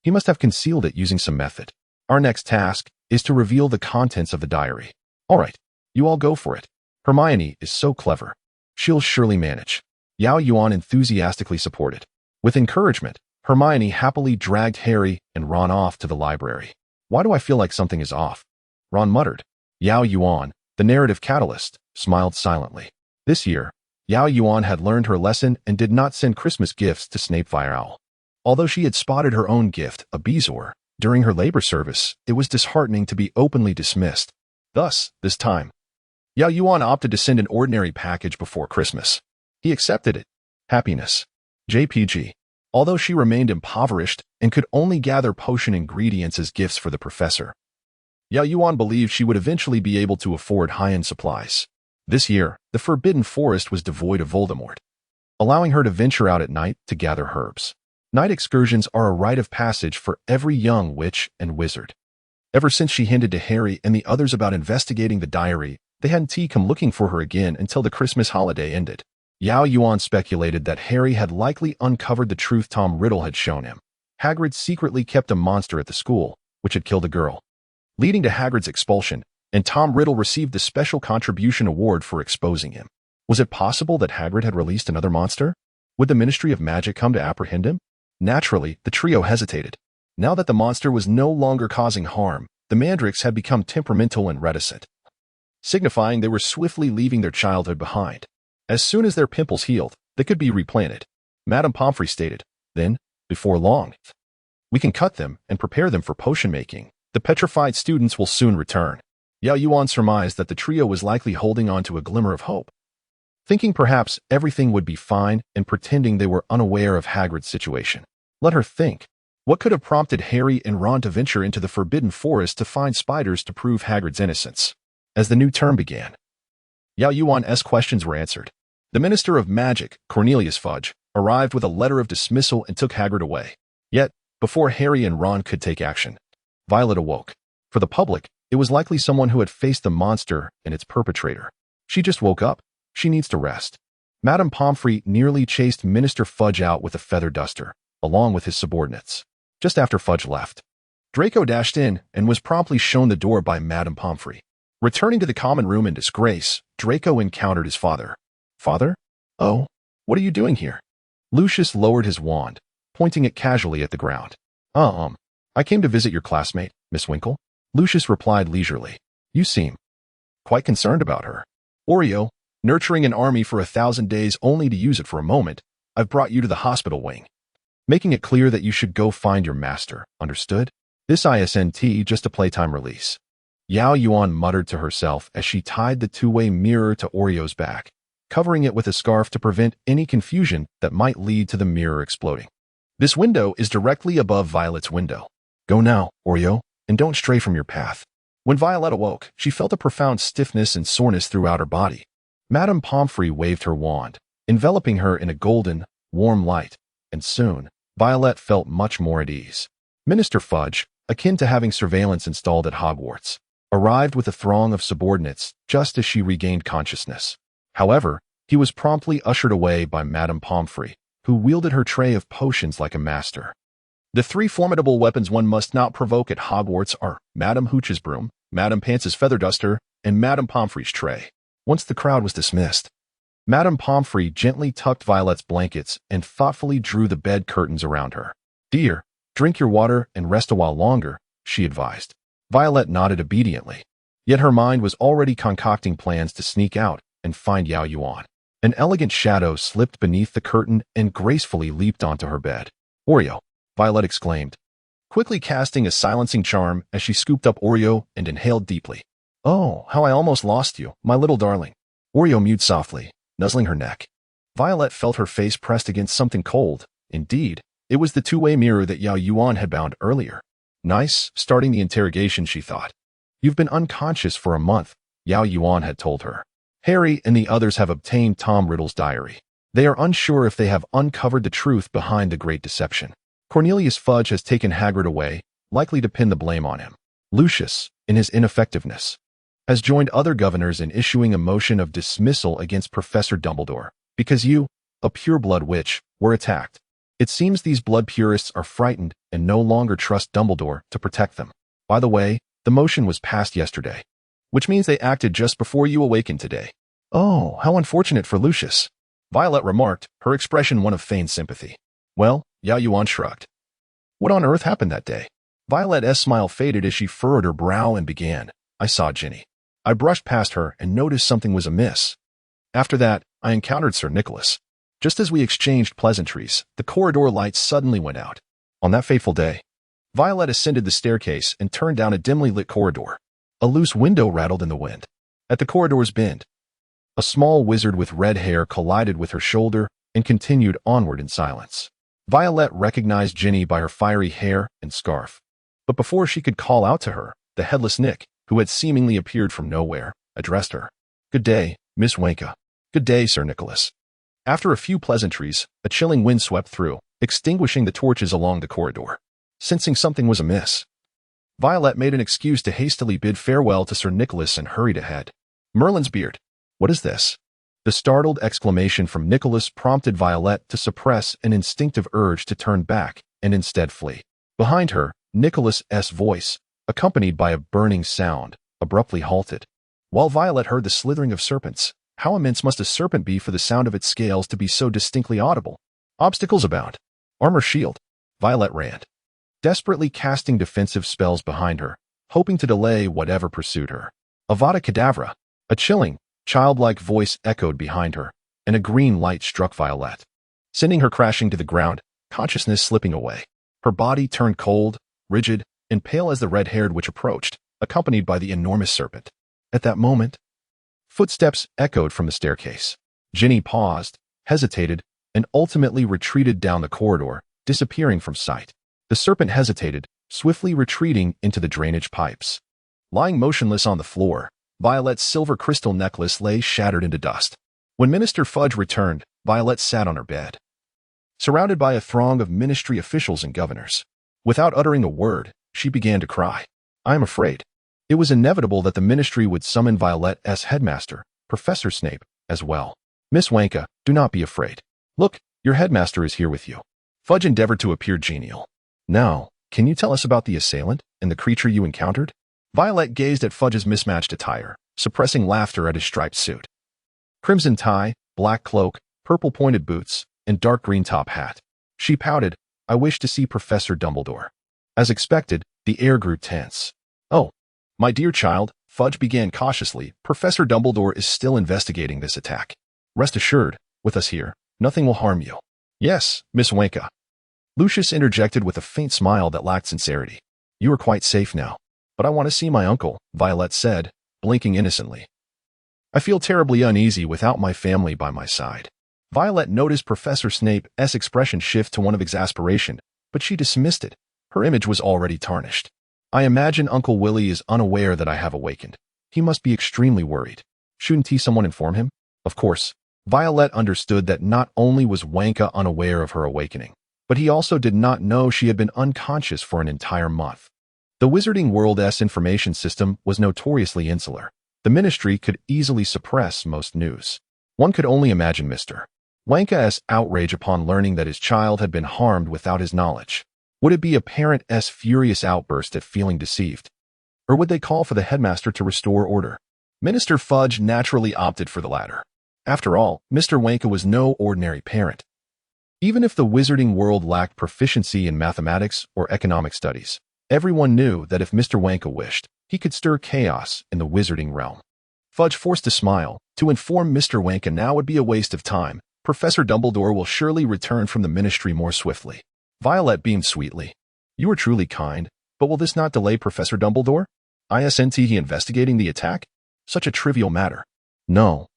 He must have concealed it using some method. Our next task is to reveal the contents of the diary. All right, you all go for it. Hermione is so clever. She'll surely manage. Yao Yuan enthusiastically supported. With encouragement, Hermione happily dragged Harry and Ron off to the library. Why do I feel like something is off? Ron muttered. Yao Yuan, the narrative catalyst, smiled silently. This year, Yao Yuan had learned her lesson and did not send Christmas gifts to Snape via Owl. Although she had spotted her own gift, a bezoar, during her labor service, it was disheartening to be openly dismissed. Thus, this time, Yao Yuan opted to send an ordinary package before Christmas. He accepted it. Happiness. JPG. Although she remained impoverished and could only gather potion ingredients as gifts for the professor, Yao Yuan believed she would eventually be able to afford high-end supplies. This year, the Forbidden Forest was devoid of Voldemort, allowing her to venture out at night to gather herbs. Night excursions are a rite of passage for every young witch and wizard. Ever since she hinted to Harry and the others about investigating the diary, they hadn't come looking for her again until the Christmas holiday ended. Yao Yuan speculated that Harry had likely uncovered the truth Tom Riddle had shown him. Hagrid secretly kept a monster at the school, which had killed a girl, leading to Hagrid's expulsion, and Tom Riddle received the Special Contribution Award for exposing him. Was it possible that Hagrid had released another monster? Would the Ministry of Magic come to apprehend him? Naturally, the trio hesitated. Now that the monster was no longer causing harm, the Mandrakes had become temperamental and reticent, signifying they were swiftly leaving their childhood behind. As soon as their pimples healed, they could be replanted. Madame Pomfrey stated. Then, before long, we can cut them and prepare them for potion making. The petrified students will soon return. Yao Yuan surmised that the trio was likely holding on to a glimmer of hope, thinking perhaps everything would be fine and pretending they were unaware of Hagrid's situation. Let her think. What could have prompted Harry and Ron to venture into the Forbidden Forest to find spiders to prove Hagrid's innocence? As the new term began, Yao Yuan's questions were answered. The Minister of Magic, Cornelius Fudge, arrived with a letter of dismissal and took Hagrid away. Yet, before Harry and Ron could take action, Violet awoke. For the public, it was likely someone who had faced the monster and its perpetrator. She just woke up. She needs to rest. Madame Pomfrey nearly chased Minister Fudge out with a feather duster, along with his subordinates. Just after Fudge left, Draco dashed in and was promptly shown the door by Madame Pomfrey. Returning to the common room in disgrace, Draco encountered his father. Father? Oh, what are you doing here? Lucius lowered his wand, pointing it casually at the ground. I came to visit your classmate, Miss Winkle. Lucius replied leisurely. You seem quite concerned about her. Oreo, nurturing an army for 1,000 days only to use it for a moment, I've brought you to the hospital wing. Making it clear that you should go find your master, understood? This isn't just a playtime release. Yao Yuan muttered to herself as she tied the two-way mirror to Oreo's back, covering it with a scarf to prevent any confusion that might lead to the mirror exploding. This window is directly above Violet's window. Go now, Oreo, and don't stray from your path. When Violet awoke, she felt a profound stiffness and soreness throughout her body. Madame Pomfrey waved her wand, enveloping her in a golden, warm light, and soon, Violet felt much more at ease. Minister Fudge, akin to having surveillance installed at Hogwarts, arrived with a throng of subordinates just as she regained consciousness. However, he was promptly ushered away by Madame Pomfrey, who wielded her tray of potions like a master. The three formidable weapons one must not provoke at Hogwarts are Madame Hooch's broom, Madame Pants's feather duster, and Madame Pomfrey's tray. Once the crowd was dismissed, Madame Pomfrey gently tucked Violet's blankets and thoughtfully drew the bed curtains around her. Dear, drink your water and rest a while longer, she advised. Violet nodded obediently, yet her mind was already concocting plans to sneak out and find Yao Yuan. An elegant shadow slipped beneath the curtain and gracefully leaped onto her bed. Oreo, Violet exclaimed, quickly casting a silencing charm as she scooped up Oreo and inhaled deeply. Oh, how I almost lost you, my little darling. Oreo mewed softly, nuzzling her neck. Violet felt her face pressed against something cold. Indeed, it was the two-way mirror that Yao Yuan had bound earlier. Nice, starting the interrogation, she thought. You've been unconscious for a month, Yao Yuan had told her. Harry and the others have obtained Tom Riddle's diary. They are unsure if they have uncovered the truth behind the Great Deception. Cornelius Fudge has taken Hagrid away, likely to pin the blame on him. Lucius, in his ineffectiveness, has joined other governors in issuing a motion of dismissal against Professor Dumbledore, because you, a pure-blood witch, were attacked. It seems these blood purists are frightened and no longer trust Dumbledore to protect them. By the way, the motion was passed yesterday, which means they acted just before you awakened today. Oh, how unfortunate for Lucius, Violet remarked, her expression one of feigned sympathy. Well, Yao Yuan shrugged. What on earth happened that day? Violet's smile faded as she furrowed her brow and began. I saw Ginny. I brushed past her and noticed something was amiss. After that, I encountered Sir Nicholas. Just as we exchanged pleasantries, the corridor lights suddenly went out. On that fateful day, Violet ascended the staircase and turned down a dimly lit corridor. A loose window rattled in the wind. At the corridor's bend, a small wizard with red hair collided with her shoulder and continued onward in silence. Violet recognized Ginny by her fiery hair and scarf. But before she could call out to her, the headless Nick, who had seemingly appeared from nowhere, addressed her. Good day, Miss Wonka. Good day, Sir Nicholas. After a few pleasantries, a chilling wind swept through, extinguishing the torches along the corridor. Sensing something was amiss, Violet made an excuse to hastily bid farewell to Sir Nicholas and hurried ahead. Merlin's beard. What is this? The startled exclamation from Nicholas prompted Violet to suppress an instinctive urge to turn back and instead flee. Behind her, Nicholas's voice, accompanied by a burning sound, abruptly halted. While Violet heard the slithering of serpents, how immense must a serpent be for the sound of its scales to be so distinctly audible? Obstacles abound. Armor shield. Violet ran, desperately casting defensive spells behind her, hoping to delay whatever pursued her. Avada Kedavra. A chilling, childlike voice echoed behind her, and a green light struck Violet, sending her crashing to the ground, consciousness slipping away. Her body turned cold, rigid, and pale as the red-haired witch approached, accompanied by the enormous serpent. At that moment, footsteps echoed from the staircase. Ginny paused, hesitated, and ultimately retreated down the corridor, disappearing from sight. The serpent hesitated, swiftly retreating into the drainage pipes. Lying motionless on the floor, Violet's silver crystal necklace lay shattered into dust. When Minister Fudge returned, Violet sat on her bed, surrounded by a throng of ministry officials and governors. Without uttering a word, she began to cry. "I am afraid." It was inevitable that the ministry would summon Violet's headmaster, Professor Snape, as well. "Miss Wonka, do not be afraid. Look, your headmaster is here with you." Fudge endeavored to appear genial. "Now, can you tell us about the assailant and the creature you encountered?" Violet gazed at Fudge's mismatched attire, suppressing laughter at his striped suit. Crimson tie, black cloak, purple pointed boots, and dark green top hat. She pouted, "I wish to see Professor Dumbledore." As expected, the air grew tense. "Oh, my dear child," Fudge began cautiously, "Professor Dumbledore is still investigating this attack. Rest assured, with us here, nothing will harm you." "Yes, Miss Wonka." Lucius interjected with a faint smile that lacked sincerity. "You are quite safe now. But I want to see my uncle," Violet said, blinking innocently. "I feel terribly uneasy without my family by my side." Violet noticed Professor Snape's expression shift to one of exasperation, but she dismissed it. Her image was already tarnished. "I imagine Uncle Willy is unaware that I have awakened. He must be extremely worried. Shouldn't someone inform him?" Of course, Violet understood that not only was Wonka unaware of her awakening, but he also did not know she had been unconscious for an entire month. The Wizarding World's information system was notoriously insular. The Ministry could easily suppress most news. One could only imagine Mr. Wonka's outrage upon learning that his child had been harmed without his knowledge. Would it be a parent's furious outburst at feeling deceived? Or would they call for the headmaster to restore order? Minister Fudge naturally opted for the latter. After all, Mr. Wonka was no ordinary parent. Even if the Wizarding World lacked proficiency in mathematics or economic studies, everyone knew that if Mr. Wonka wished, he could stir chaos in the wizarding realm. Fudge forced a smile. To inform Mr. Wonka now would be a waste of time. Professor Dumbledore will surely return from the ministry more swiftly. Violet beamed sweetly. "You are truly kind, but will this not delay Professor Dumbledore? Isn't he investigating the attack? Such a trivial matter." No,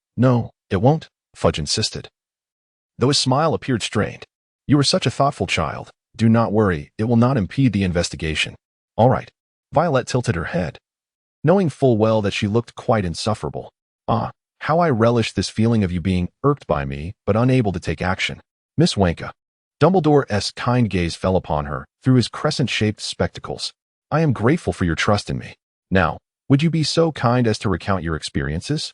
it won't," Fudge insisted, though his smile appeared strained. "You are such a thoughtful child. Do not worry, it will not impede the investigation." "All right." Violet tilted her head, knowing full well that she looked quite insufferable. "Ah, how I relish this feeling of you being irked by me, but unable to take action. Miss Wonka." Dumbledore's kind gaze fell upon her through his crescent-shaped spectacles. "I am grateful for your trust in me. Now, would you be so kind as to recount your experiences?"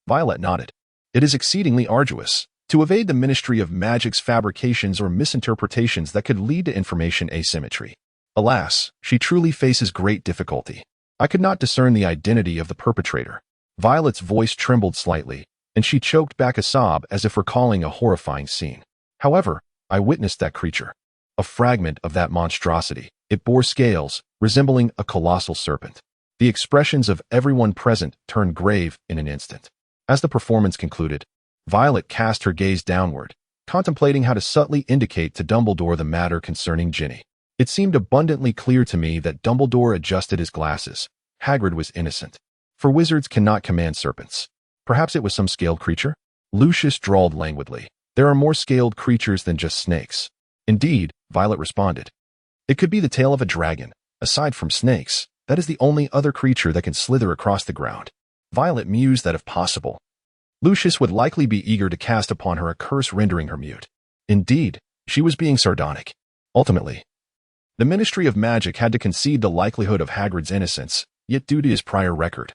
Violet nodded. "It is exceedingly arduous to evade the Ministry of Magic's fabrications or misinterpretations that could lead to information asymmetry. Alas, she truly faces great difficulty. I could not discern the identity of the perpetrator." Violet's voice trembled slightly, and she choked back a sob as if recalling a horrifying scene. "However, I witnessed that creature. A fragment of that monstrosity. It bore scales, resembling a colossal serpent." The expressions of everyone present turned grave in an instant. As the performance concluded, Violet cast her gaze downward, contemplating how to subtly indicate to Dumbledore the matter concerning Ginny. It seemed abundantly clear to me that Dumbledore adjusted his glasses. Hagrid was innocent. For wizards cannot command serpents. Perhaps it was some scaled creature? Lucius drawled languidly. "There are more scaled creatures than just snakes." "Indeed," Violet responded. "It could be the tail of a dragon. Aside from snakes, that is the only other creature that can slither across the ground." Violet mused that if possible, Lucius would likely be eager to cast upon her a curse rendering her mute. Indeed, she was being sardonic. Ultimately, the Ministry of Magic had to concede the likelihood of Hagrid's innocence, yet due to his prior record,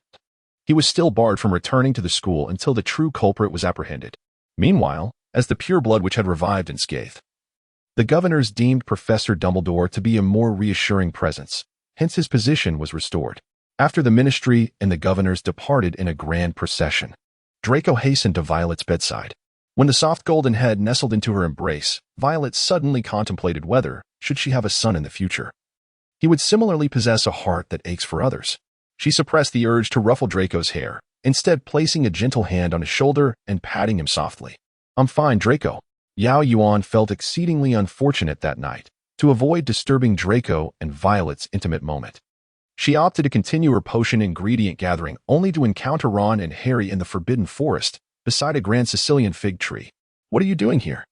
he was still barred from returning to the school until the true culprit was apprehended. Meanwhile, as the pureblood which had revived in Scathe, the governors deemed Professor Dumbledore to be a more reassuring presence, hence his position was restored. After the ministry and the governors departed in a grand procession, Draco hastened to Violet's bedside. When the soft golden head nestled into her embrace, Violet suddenly contemplated whether, should she have a son in the future, he would similarly possess a heart that aches for others. She suppressed the urge to ruffle Draco's hair, instead placing a gentle hand on his shoulder and patting him softly. "I'm fine, Draco." Yao Yuan felt exceedingly unfortunate that night. To avoid disturbing Draco and Violet's intimate moment, she opted to continue her potion ingredient gathering only to encounter Ron and Harry in the Forbidden Forest, beside a grand Sicilian fig tree. "What are you doing here?"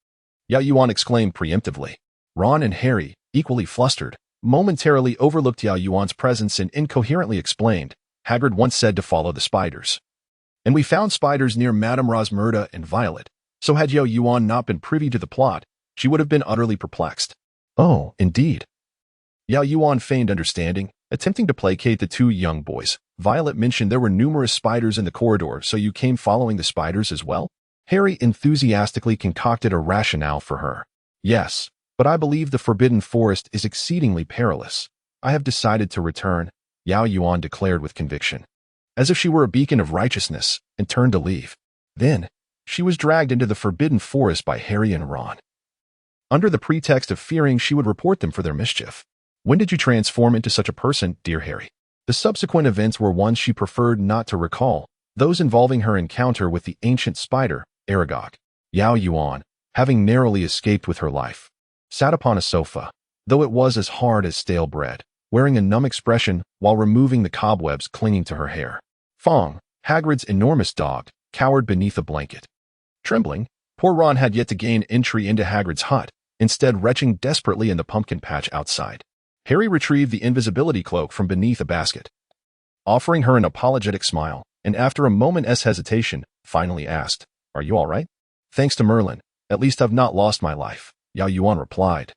Yao Yuan exclaimed preemptively. Ron and Harry, equally flustered, momentarily overlooked Yao Yuan's presence and incoherently explained, Hagrid once said to follow the spiders. And we found spiders near Madame Rosmerta and Violet, so had Yao Yuan not been privy to the plot, she would have been utterly perplexed. Oh, indeed. Yao Yuan feigned understanding, attempting to placate the two young boys. Violet mentioned there were numerous spiders in the corridor, so you came following the spiders as well? Harry enthusiastically concocted a rationale for her. Yes, but I believe the Forbidden Forest is exceedingly perilous. I have decided to return, Yao Yuan declared with conviction, as if she were a beacon of righteousness, and turned to leave. Then, she was dragged into the Forbidden Forest by Harry and Ron, under the pretext of fearing she would report them for their mischief. When did you transform into such a person, dear Harry? The subsequent events were ones she preferred not to recall, those involving her encounter with the ancient spider, Aragog. Yao Yuan, having narrowly escaped with her life, sat upon a sofa, though it was as hard as stale bread, wearing a numb expression while removing the cobwebs clinging to her hair. Fong, Hagrid's enormous dog, cowered beneath a blanket. Trembling, poor Ron had yet to gain entry into Hagrid's hut, instead retching desperately in the pumpkin patch outside. Harry retrieved the invisibility cloak from beneath a basket, offering her an apologetic smile, and after a moment's hesitation, finally asked, Are you all right? Thanks to Merlin, at least I've not lost my life, Yao Yuan replied,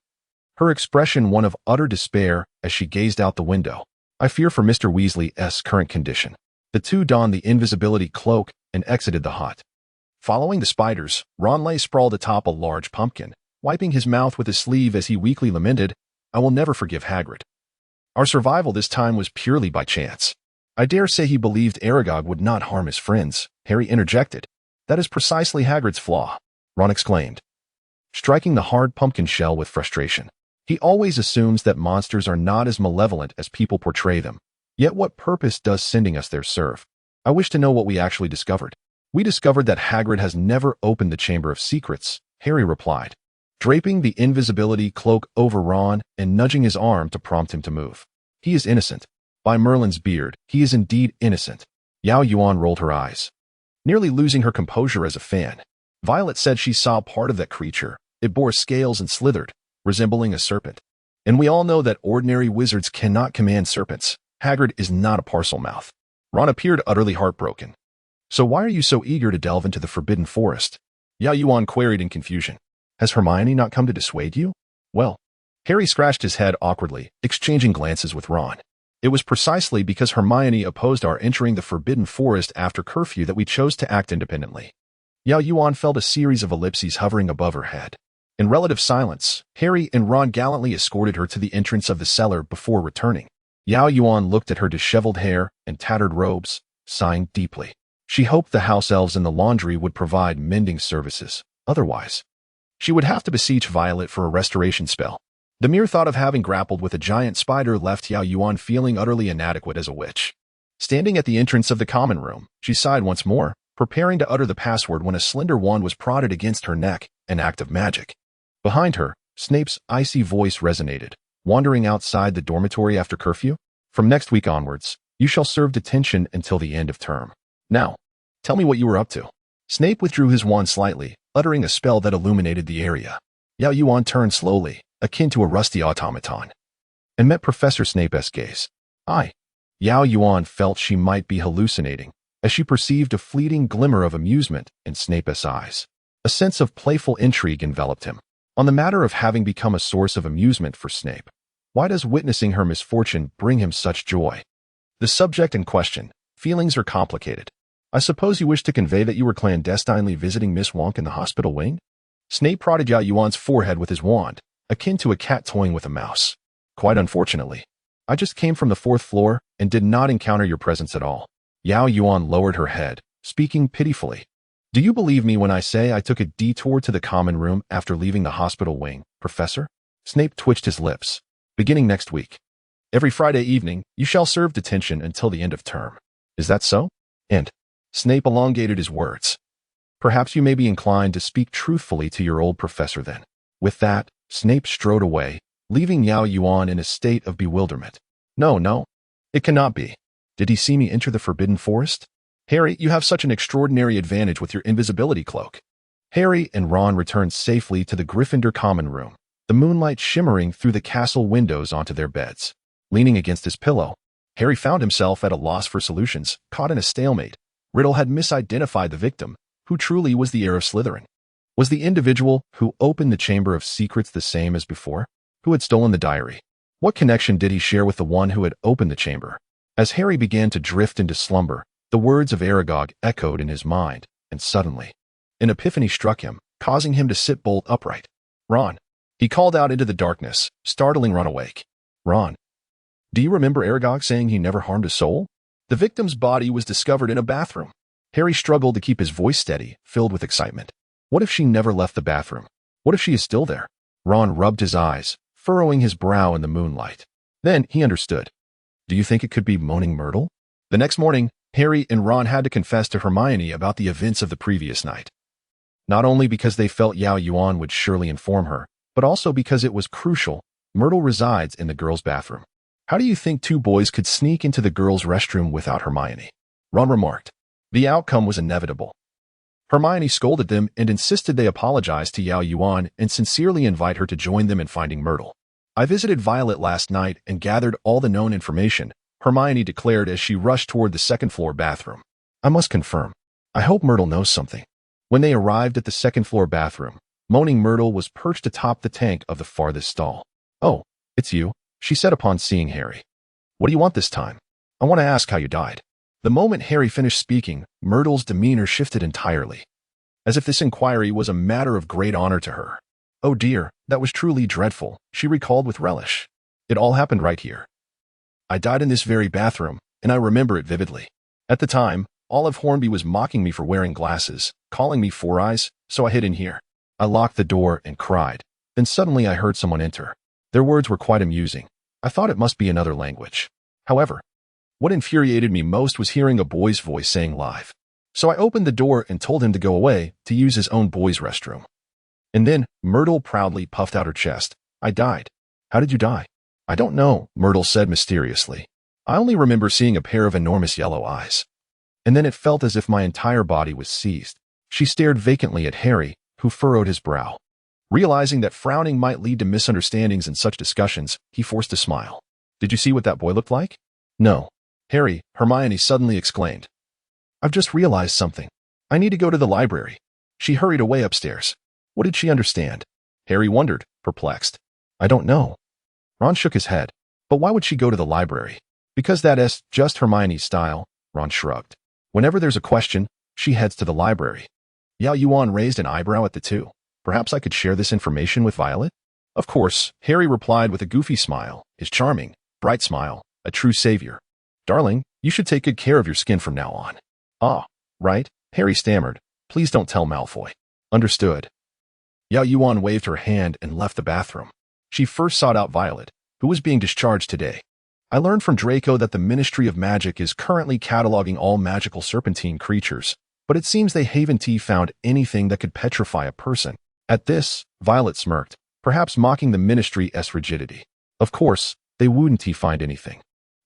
her expression one of utter despair as she gazed out the window. I fear for Mr. Weasley's current condition. The two donned the invisibility cloak and exited the hut. Following the spiders, Ron lay sprawled atop a large pumpkin, wiping his mouth with his sleeve as he weakly lamented, I will never forgive Hagrid. Our survival this time was purely by chance. I dare say he believed Aragog would not harm his friends, Harry interjected. That is precisely Hagrid's flaw, Ron exclaimed, striking the hard pumpkin shell with frustration. He always assumes that monsters are not as malevolent as people portray them. Yet what purpose does sending us there serve? I wish to know what we actually discovered. We discovered that Hagrid has never opened the Chamber of Secrets, Harry replied, draping the invisibility cloak over Ron and nudging his arm to prompt him to move. He is innocent. By Merlin's beard, he is indeed innocent. Yao Yuan rolled her eyes, nearly losing her composure as a fan. Violet said she saw part of that creature. It bore scales and slithered, resembling a serpent. And we all know that ordinary wizards cannot command serpents. Hagrid is not a parcel mouth. Ron appeared utterly heartbroken. So why are you so eager to delve into the Forbidden Forest? Yao Yuan queried in confusion. Has Hermione not come to dissuade you? Well, Harry scratched his head awkwardly, exchanging glances with Ron. It was precisely because Hermione opposed our entering the Forbidden Forest after curfew that we chose to act independently. Yao Yuan felt a series of ellipses hovering above her head. In relative silence, Harry and Ron gallantly escorted her to the entrance of the cellar before returning. Yao Yuan looked at her disheveled hair and tattered robes, sighing deeply. She hoped the house elves in the laundry would provide mending services. Otherwise, she would have to beseech Violet for a restoration spell. The mere thought of having grappled with a giant spider left Yao Yuan feeling utterly inadequate as a witch. Standing at the entrance of the common room, she sighed once more, preparing to utter the password when a slender wand was prodded against her neck, an act of magic. Behind her, Snape's icy voice resonated. Wandering outside the dormitory after curfew? From next week onwards, you shall serve detention until the end of term. Now, tell me what you were up to. Snape withdrew his wand slightly, uttering a spell that illuminated the area. Yao Yuan turned slowly, akin to a rusty automaton, and met Professor Snape's gaze. Yao Yuan felt she might be hallucinating, as she perceived a fleeting glimmer of amusement in Snape's eyes. A sense of playful intrigue enveloped him. On the matter of having become a source of amusement for Snape, why does witnessing her misfortune bring him such joy? The subject in question, feelings are complicated. I suppose you wish to convey that you were clandestinely visiting Miss Wonka in the hospital wing? Snape prodded Yao Yuan's forehead with his wand, akin to a cat toying with a mouse. Quite unfortunately, I just came from the 4th floor and did not encounter your presence at all. Yao Yuan lowered her head, speaking pitifully. Do you believe me when I say I took a detour to the common room after leaving the hospital wing, Professor? Snape twitched his lips. Beginning next week. Every Friday evening, you shall serve detention until the end of term. Is that so? And Snape elongated his words. Perhaps you may be inclined to speak truthfully to your old professor then. With that, Snape strode away, leaving Yao Yuan in a state of bewilderment. No, it cannot be. Did he see me enter the Forbidden Forest? Harry, you have such an extraordinary advantage with your invisibility cloak. Harry and Ron returned safely to the Gryffindor common room. The the moonlight shimmering through the castle windows onto their beds. Leaning against his pillow, Harry found himself at a loss for solutions, caught in a stalemate. Riddle had misidentified the victim, who truly was the heir of Slytherin. Was the individual who opened the Chamber of Secrets the same as before? Who had stolen the diary? What connection did he share with the one who had opened the chamber? As Harry began to drift into slumber, the words of Aragog echoed in his mind, and suddenly, an epiphany struck him, causing him to sit bolt upright. "Ron!" He called out into the darkness, startling Ron awake. "Ron, do you remember Aragog saying he never harmed a soul?" The victim's body was discovered in a bathroom. Harry struggled to keep his voice steady, filled with excitement. What if she never left the bathroom? What if she is still there? Ron rubbed his eyes, furrowing his brow in the moonlight. Then he understood. Do you think it could be Moaning Myrtle? The next morning, Harry and Ron had to confess to Hermione about the events of the previous night. Not only because they felt Yao Yuan would surely inform her, but also because it was crucial. Myrtle resides in the girls' bathroom. How do you think two boys could sneak into the girls' restroom without Hermione? Ron remarked. The outcome was inevitable. Hermione scolded them and insisted they apologize to Yao Yuan and sincerely invite her to join them in finding Myrtle. "I visited Violet last night and gathered all the known information," Hermione declared as she rushed toward the second-floor bathroom. "I must confirm. I hope Myrtle knows something." When they arrived at the second-floor bathroom, Moaning Myrtle was perched atop the tank of the farthest stall. "Oh, it's you," she said upon seeing Harry. "What do you want this time?" "I want to ask how you died." The moment Harry finished speaking, Myrtle's demeanor shifted entirely, as if this inquiry was a matter of great honor to her. "Oh dear, that was truly dreadful," she recalled with relish. "It all happened right here. I died in this very bathroom, and I remember it vividly. At the time, Olive Hornby was mocking me for wearing glasses, calling me Four Eyes, so I hid in here. I locked the door and cried. Then suddenly I heard someone enter. Their words were quite amusing. I thought it must be another language. However, what infuriated me most was hearing a boy's voice saying live. So I opened the door and told him to go away to use his own boys' restroom. And then Myrtle proudly puffed out her chest. I died. How did you die? I don't know, Myrtle said mysteriously. I only remember seeing a pair of enormous yellow eyes. And then it felt as if my entire body was seized. She stared vacantly at Harry, who furrowed his brow. Realizing that frowning might lead to misunderstandings in such discussions, he forced a smile. Did you see what that boy looked like? No. Harry, Hermione suddenly exclaimed. I've just realized something. I need to go to the library. She hurried away upstairs. What did she understand? Harry wondered, perplexed. I don't know. Ron shook his head. But why would she go to the library? Because that's just Hermione's style, Ron shrugged. Whenever there's a question, she heads to the library. Yao Yuan raised an eyebrow at the two. Perhaps I could share this information with Violet? Of course, Harry replied with a goofy smile, his charming, bright smile, a true savior. Darling, you should take good care of your skin from now on. Ah, right, Harry stammered. Please don't tell Malfoy. Understood. Yao Yuan waved her hand and left the bathroom. She first sought out Violet, who was being discharged today. I learned from Draco that the Ministry of Magic is currently cataloging all magical serpentine creatures, but it seems they haven't found anything that could petrify a person. At this, Violet smirked, perhaps mocking the Ministry's rigidity. Of course, they wouldn't find anything.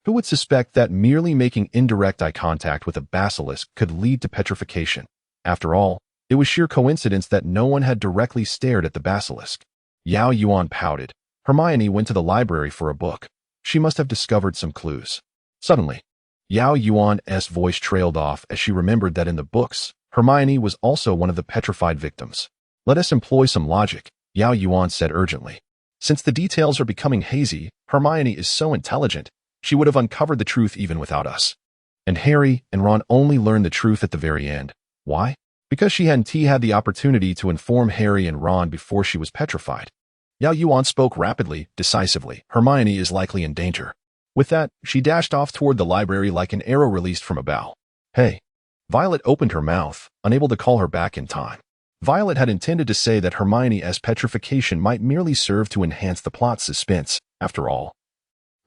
Who would suspect that merely making indirect eye contact with a basilisk could lead to petrification? After all, it was sheer coincidence that no one had directly stared at the basilisk. Yao Yuan pouted. Hermione went to the library for a book. She must have discovered some clues. Suddenly, Yao Yuan's voice trailed off as she remembered that in the books, Hermione was also one of the petrified victims. Let us employ some logic, Yao Yuan said urgently. Since the details are becoming hazy, Hermione is so intelligent, she would have uncovered the truth even without us. And Harry and Ron only learned the truth at the very end. Why? Because she hadn't had the opportunity to inform Harry and Ron before she was petrified. Yao Yuan spoke rapidly, decisively. Hermione is likely in danger. With that, she dashed off toward the library like an arrow released from a bow. Hey. Violet opened her mouth, unable to call her back in time. Violet had intended to say that Hermione's petrification might merely serve to enhance the plot's suspense, after all.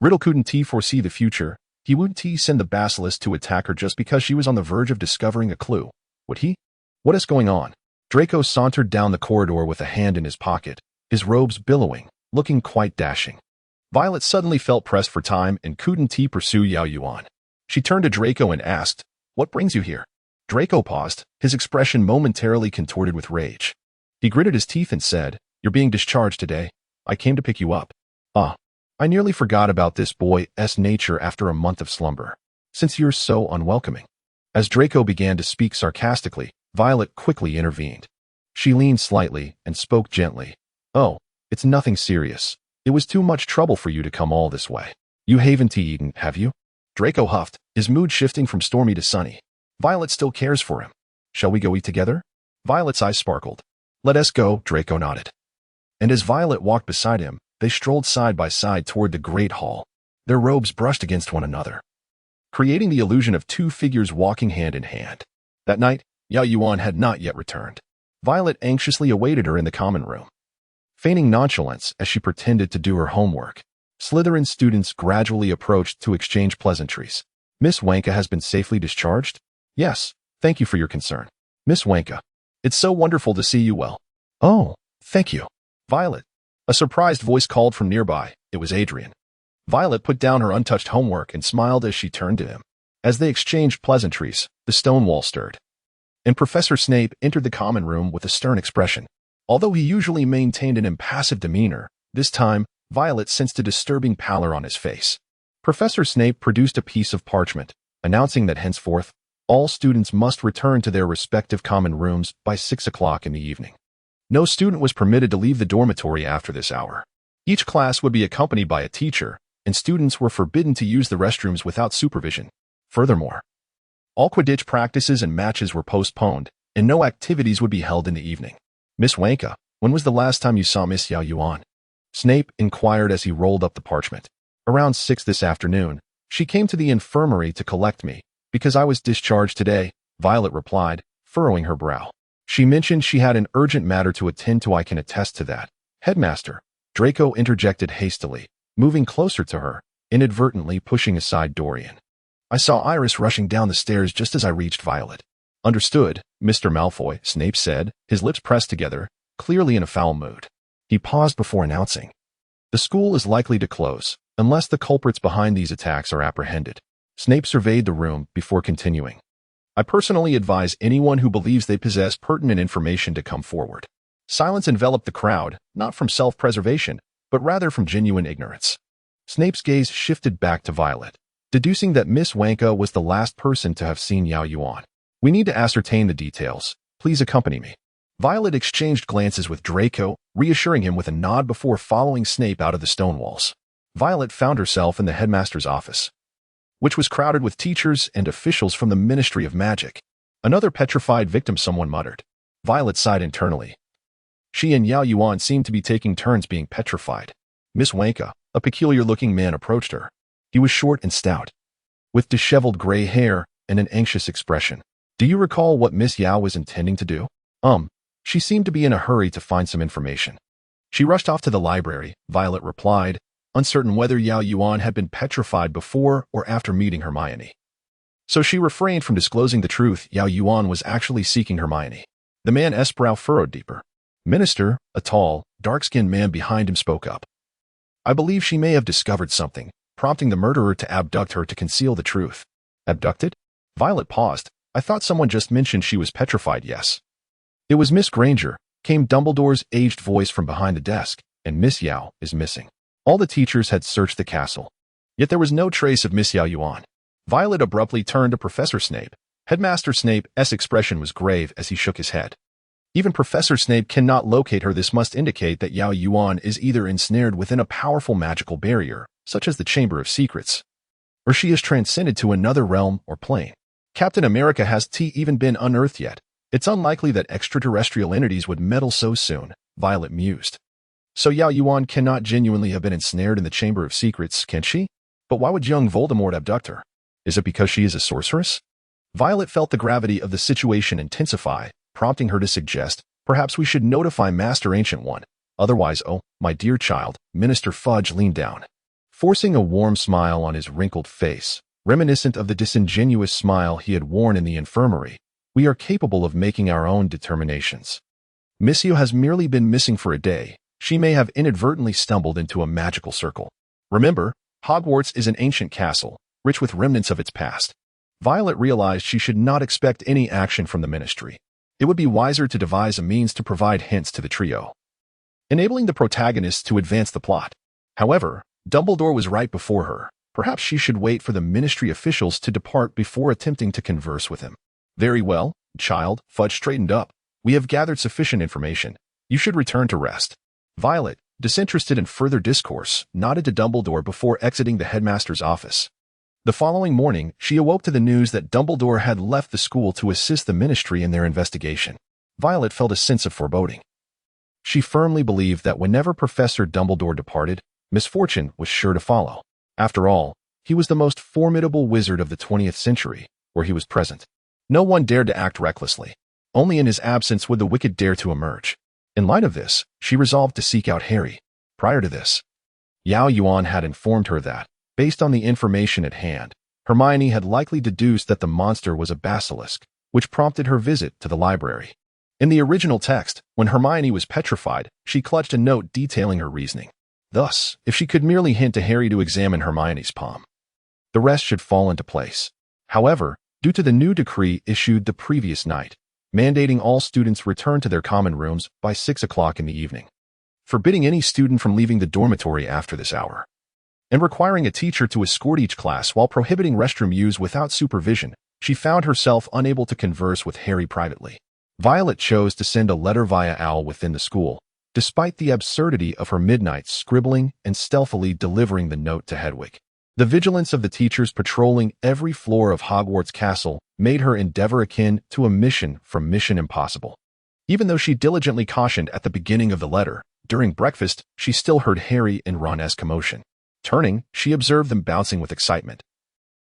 Riddle couldn't foresee the future. He wouldn't send the basilisk to attack her just because she was on the verge of discovering a clue. Would he? What is going on? Draco sauntered down the corridor with a hand in his pocket, his robes billowing, looking quite dashing. Violet suddenly felt pressed for time and couldn't pursue Yao Yuan. She turned to Draco and asked, What brings you here? Draco paused, his expression momentarily contorted with rage. He gritted his teeth and said, You're being discharged today. I came to pick you up. Ah, I nearly forgot about this boy's nature after a month of slumber. Since you're so unwelcoming. As Draco began to speak sarcastically, Violet quickly intervened. She leaned slightly and spoke gently. Oh, it's nothing serious. It was too much trouble for you to come all this way. You haven't eaten, have you? Draco huffed, his mood shifting from stormy to sunny. Violet still cares for him. Shall we go eat together? Violet's eyes sparkled. Let us go, Draco nodded. And as Violet walked beside him, they strolled side by side toward the great hall. Their robes brushed against one another, creating the illusion of two figures walking hand in hand. That night, Yao Yuan had not yet returned. Violet anxiously awaited her in the common room, feigning nonchalance as she pretended to do her homework. Slytherin students gradually approached to exchange pleasantries. Miss Wonka has been safely discharged? Yes, thank you for your concern. Miss Wonka, it's so wonderful to see you well. Oh, thank you. Violet. A surprised voice called from nearby. It was Adrian. Violet put down her untouched homework and smiled as she turned to him. As they exchanged pleasantries, the stone wall stirred, and Professor Snape entered the common room with a stern expression. Although he usually maintained an impassive demeanor, this time, Violet sensed a disturbing pallor on his face. Professor Snape produced a piece of parchment, announcing that henceforth, all students must return to their respective common rooms by 6 o'clock in the evening. No student was permitted to leave the dormitory after this hour. Each class would be accompanied by a teacher, and students were forbidden to use the restrooms without supervision. Furthermore, all Quidditch practices and matches were postponed, and no activities would be held in the evening. Miss Wonka, when was the last time you saw Miss Yao Yuan? Snape inquired as he rolled up the parchment. Around 6 this afternoon. She came to the infirmary to collect me, because I was discharged today, Violet replied, furrowing her brow. She mentioned she had an urgent matter to attend to. I can attest to that. Headmaster, Draco interjected hastily, moving closer to her, inadvertently pushing aside Dorian. I saw Iris rushing down the stairs just as I reached Violet. Understood, Mr. Malfoy, Snape said, his lips pressed together, clearly in a foul mood. He paused before announcing. The school is likely to close, unless the culprits behind these attacks are apprehended. Snape surveyed the room before continuing. I personally advise anyone who believes they possess pertinent information to come forward. Silence enveloped the crowd, not from self-preservation, but rather from genuine ignorance. Snape's gaze shifted back to Violet, deducing that Miss Wonka was the last person to have seen Yao Yuan. We need to ascertain the details. Please accompany me. Violet exchanged glances with Draco, reassuring him with a nod before following Snape out of the stone walls. Violet found herself in the headmaster's office, which was crowded with teachers and officials from the Ministry of Magic. Another petrified victim, someone muttered. Violet sighed internally. She and Yao Yuan seemed to be taking turns being petrified. Miss Wonka, a peculiar-looking man, approached her. He was short and stout, with disheveled gray hair and an anxious expression. Do you recall what Miss Yao was intending to do? She seemed to be in a hurry to find some information. She rushed off to the library, Violet replied, uncertain whether Yao Yuan had been petrified before or after meeting Hermione. So she refrained from disclosing the truth. Yao Yuan was actually seeking Hermione. The man's brow furrowed deeper. Minister, a tall, dark-skinned man behind him, spoke up. I believe she may have discovered something, prompting the murderer to abduct her to conceal the truth. Abducted? Violet paused. I thought someone just mentioned she was petrified. Yes. It was Miss Granger, came Dumbledore's aged voice from behind the desk, and Miss Yao is missing. All the teachers had searched the castle, yet there was no trace of Miss Yao Yuan. Violet abruptly turned to Professor Snape. Headmaster Snape's expression was grave as he shook his head. Even Professor Snape cannot locate her. This must indicate that Yao Yuan is either ensnared within a powerful magical barrier, such as the Chamber of Secrets, or she is transcended to another realm or plane. Captain America hasn't even been unearthed yet. It's unlikely that extraterrestrial entities would meddle so soon, Violet mused. So Yao Yuan cannot genuinely have been ensnared in the Chamber of Secrets, can she? But why would young Voldemort abduct her? Is it because she is a sorceress? Violet felt the gravity of the situation intensify, prompting her to suggest, perhaps we should notify Master Ancient One. Otherwise, oh, my dear child, Minister Fudge leaned down, forcing a warm smile on his wrinkled face, reminiscent of the disingenuous smile he had worn in the infirmary. We are capable of making our own determinations. Miss Yao has merely been missing for a day. She may have inadvertently stumbled into a magical circle. Remember, Hogwarts is an ancient castle, rich with remnants of its past. Violet realized she should not expect any action from the Ministry. It would be wiser to devise a means to provide hints to the trio. enabling the protagonists to advance the plot. However, Dumbledore was right before her. Perhaps she should wait for the ministry officials to depart before attempting to converse with him. Very well, child, Fudge straightened up. We have gathered sufficient information. You should return to rest. Violet, disinterested in further discourse, nodded to Dumbledore before exiting the headmaster's office. The following morning, she awoke to the news that Dumbledore had left the school to assist the ministry in their investigation. Violet felt a sense of foreboding. She firmly believed that whenever Professor Dumbledore departed, misfortune was sure to follow. After all, he was the most formidable wizard of the 20th century, where he was present. No one dared to act recklessly. Only in his absence would the wicked dare to emerge. In light of this, she resolved to seek out Harry. Prior to this, Yao Yuan had informed her that, based on the information at hand, Hermione had likely deduced that the monster was a basilisk, which prompted her visit to the library. In the original text, when Hermione was petrified, she clutched a note detailing her reasoning. Thus, if she could merely hint to Harry to examine Hermione's palm, the rest should fall into place. However, due to the new decree issued the previous night, mandating all students return to their common rooms by 6 o'clock in the evening, forbidding any student from leaving the dormitory after this hour, and requiring a teacher to escort each class while prohibiting restroom use without supervision, she found herself unable to converse with Harry privately. Violet chose to send a letter via owl within the school, despite the absurdity of her midnight scribbling and stealthily delivering the note to Hedwig. The vigilance of the teachers patrolling every floor of Hogwarts Castle made her endeavor akin to a mission from Mission Impossible. Even though she diligently cautioned at the beginning of the letter, during breakfast, she still heard Harry and Ron's commotion. Turning, she observed them bouncing with excitement.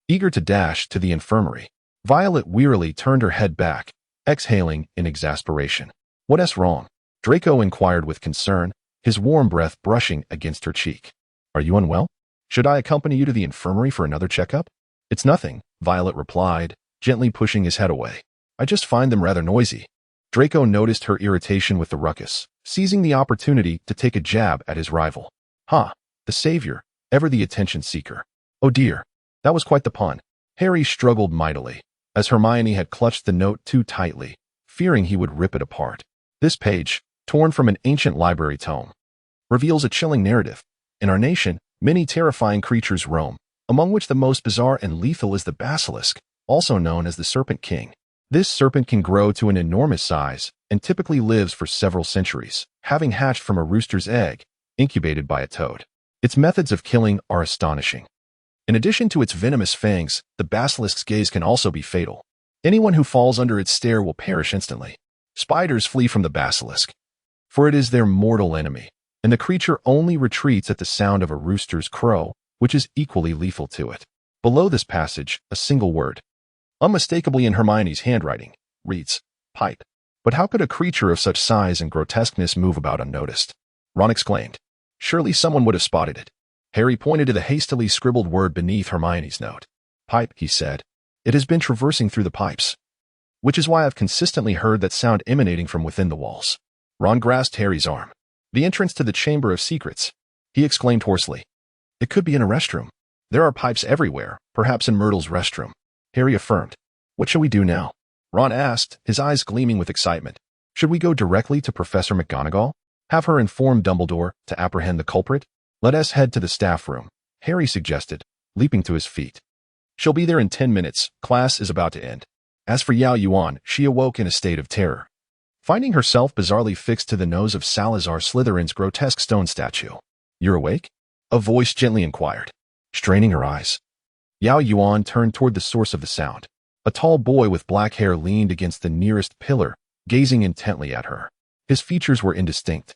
Eager to dash to the infirmary, Violet wearily turned her head back, exhaling in exasperation. "What's wrong?" Draco inquired with concern, his warm breath brushing against her cheek. "Are you unwell? Should I accompany you to the infirmary for another checkup?" "It's nothing," Violet replied, gently pushing his head away. "I just find them rather noisy." Draco noticed her irritation with the ruckus, seizing the opportunity to take a jab at his rival. The savior, ever the attention seeker. Oh dear, that was quite the pun. Harry struggled mightily, as Hermione had clutched the note too tightly, fearing he would rip it apart. This page, torn from an ancient library tome, reveals a chilling narrative. In our nation, many terrifying creatures roam, among which the most bizarre and lethal is the basilisk, also known as the Serpent King. This serpent can grow to an enormous size and typically lives for several centuries, having hatched from a rooster's egg, incubated by a toad. Its methods of killing are astonishing. In addition to its venomous fangs, the basilisk's gaze can also be fatal. Anyone who falls under its stare will perish instantly. Spiders flee from the basilisk, for it is their mortal enemy, and the creature only retreats at the sound of a rooster's crow, which is equally lethal to it. Below this passage, a single word, unmistakably in Hermione's handwriting, reads, "Pipe." But how could a creature of such size and grotesqueness move about unnoticed? Ron exclaimed. Surely someone would have spotted it. Harry pointed to the hastily scribbled word beneath Hermione's note. "Pipe," he said. "It has been traversing through the pipes, which is why I've consistently heard that sound emanating from within the walls." Ron grasped Harry's arm. "The entrance to the Chamber of Secrets," he exclaimed hoarsely. "It could be in a restroom. There are pipes everywhere, perhaps in Myrtle's restroom," Harry affirmed. "What shall we do now?" Ron asked, his eyes gleaming with excitement. "Should we go directly to Professor McGonagall? Have her inform Dumbledore to apprehend the culprit? Let us head to the staff room," Harry suggested, leaping to his feet. "She'll be there in 10 minutes. Class is about to end." As for Yao Yuan, she awoke in a state of terror, finding herself bizarrely fixed to the nose of Salazar Slytherin's grotesque stone statue. "You're awake?" a voice gently inquired. Straining her eyes, Yao Yuan turned toward the source of the sound. A tall boy with black hair leaned against the nearest pillar, gazing intently at her. His features were indistinct,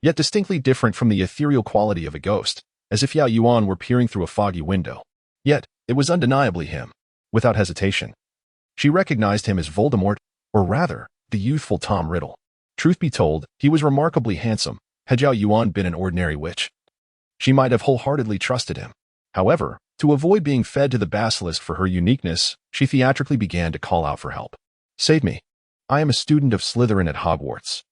yet distinctly different from the ethereal quality of a ghost, as if Yao Yuan were peering through a foggy window. Yet, it was undeniably him. Without hesitation, she recognized him as Voldemort, or rather, the youthful Tom Riddle. Truth be told, he was remarkably handsome. Had Yao Yuan been an ordinary witch, she might have wholeheartedly trusted him. However, to avoid being fed to the basilisk for her uniqueness, she theatrically began to call out for help. "Save me. I am a student of Slytherin at Hogwarts."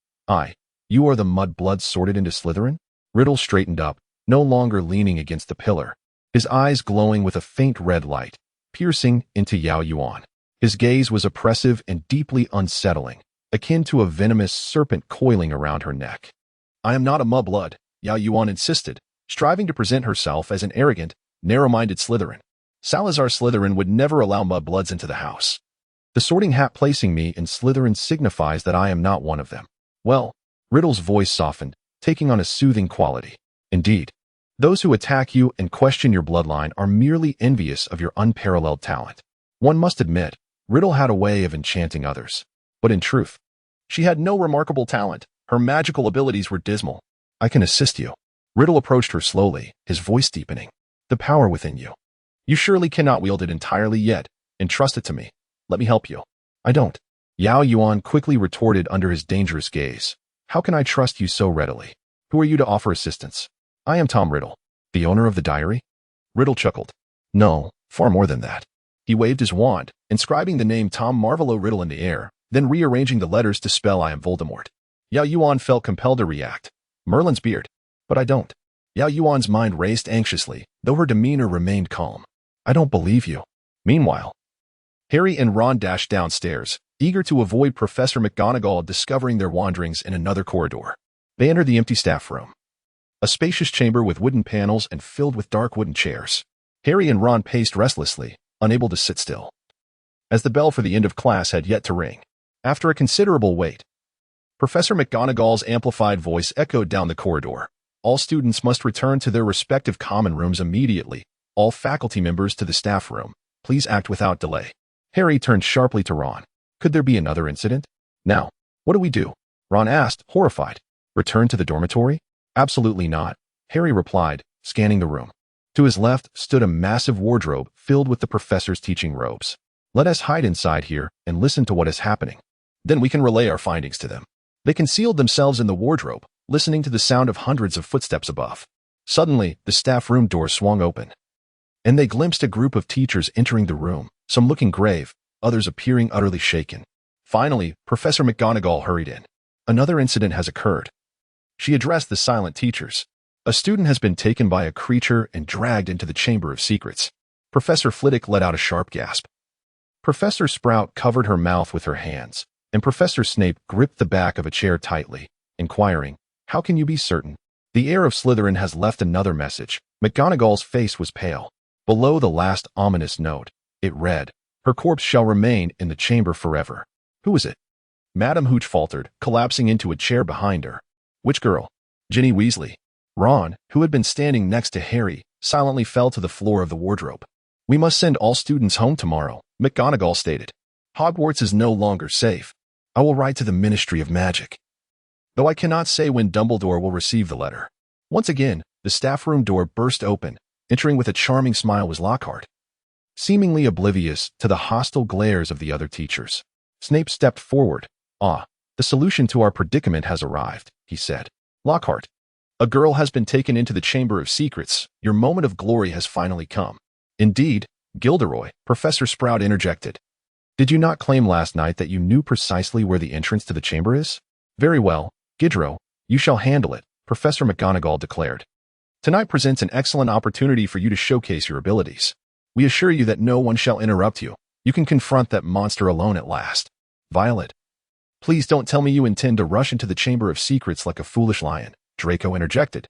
You are the mud-blood sorted into Slytherin?" Riddle straightened up, no longer leaning against the pillar, his eyes glowing with a faint red light, piercing into Yao Yuan. His gaze was oppressive and deeply unsettling, akin to a venomous serpent coiling around her neck. I am not a mudblood, Yao Yuan insisted, striving to present herself as an arrogant, narrow-minded Slytherin. Salazar Slytherin would never allow mudbloods into the house. The sorting hat placing me in Slytherin signifies that I am not one of them. Well, Riddle's voice softened, taking on a soothing quality. Indeed, those who attack you and question your bloodline are merely envious of your unparalleled talent. One must admit, Riddle had a way of enchanting others. But in truth, she had no remarkable talent. Her magical abilities were dismal. I can assist you. Riddle approached her slowly, his voice deepening. The power within you. You surely cannot wield it entirely yet. Entrust it to me. Let me help you. I don't. Yao Yuan quickly retorted under his dangerous gaze. How can I trust you so readily? Who are you to offer assistance? I am Tom Riddle, the owner of the diary. Riddle chuckled. No, far more than that. He waved his wand, inscribing the name Tom Marvolo Riddle in the air, then rearranging the letters to spell I am Voldemort. Yao Yuan felt compelled to react. Merlin's beard. But I don't. Yao Yuan's mind raced anxiously, though her demeanor remained calm. I don't believe you. Meanwhile, Harry and Ron dashed downstairs, eager to avoid Professor McGonagall discovering their wanderings in another corridor. They entered the empty staff room. A spacious chamber with wooden panels and filled with dark wooden chairs. Harry and Ron paced restlessly, unable to sit still, as the bell for the end of class had yet to ring. After a considerable wait, Professor McGonagall's amplified voice echoed down the corridor. All students must return to their respective common rooms immediately. All faculty members to the staff room. Please act without delay. Harry turned sharply to Ron. Could there be another incident? Now, what do we do? Ron asked, horrified. Return to the dormitory? Absolutely not, Harry replied, scanning the room. To his left stood a massive wardrobe filled with the professor's teaching robes. Let us hide inside here and listen to what is happening. Then we can relay our findings to them. They concealed themselves in the wardrobe, listening to the sound of hundreds of footsteps above. Suddenly, the staff room door swung open, and they glimpsed a group of teachers entering the room, some looking grave, others appearing utterly shaken. Finally, Professor McGonagall hurried in. Another incident has occurred. She addressed the silent teachers. A student has been taken by a creature and dragged into the Chamber of Secrets. Professor Flitwick let out a sharp gasp. Professor Sprout covered her mouth with her hands, and Professor Snape gripped the back of a chair tightly, inquiring, How can you be certain? The heir of Slytherin has left another message. McGonagall's face was pale. Below the last ominous note, it read, Her corpse shall remain in the chamber forever. Who is it? Madam Hooch faltered, collapsing into a chair behind her. Which girl? Ginny Weasley. Ron, who had been standing next to Harry, silently fell to the floor of the wardrobe. We must send all students home tomorrow, McGonagall stated. Hogwarts is no longer safe. I will write to the Ministry of Magic, though I cannot say when Dumbledore will receive the letter. Once again, the staff room door burst open. Entering with a charming smile was Lockhart, seemingly oblivious to the hostile glares of the other teachers. Snape stepped forward. The solution to our predicament has arrived, he said. Lockhart, a girl has been taken into the Chamber of Secrets. Your moment of glory has finally come. Indeed, Gilderoy, Professor Sprout interjected. Did you not claim last night that you knew precisely where the entrance to the chamber is? Very well, Gidro, you shall handle it, Professor McGonagall declared. Tonight presents an excellent opportunity for you to showcase your abilities. We assure you that no one shall interrupt you. You can confront that monster alone at last. Violet. Please don't tell me you intend to rush into the Chamber of Secrets like a foolish lion, Draco interjected,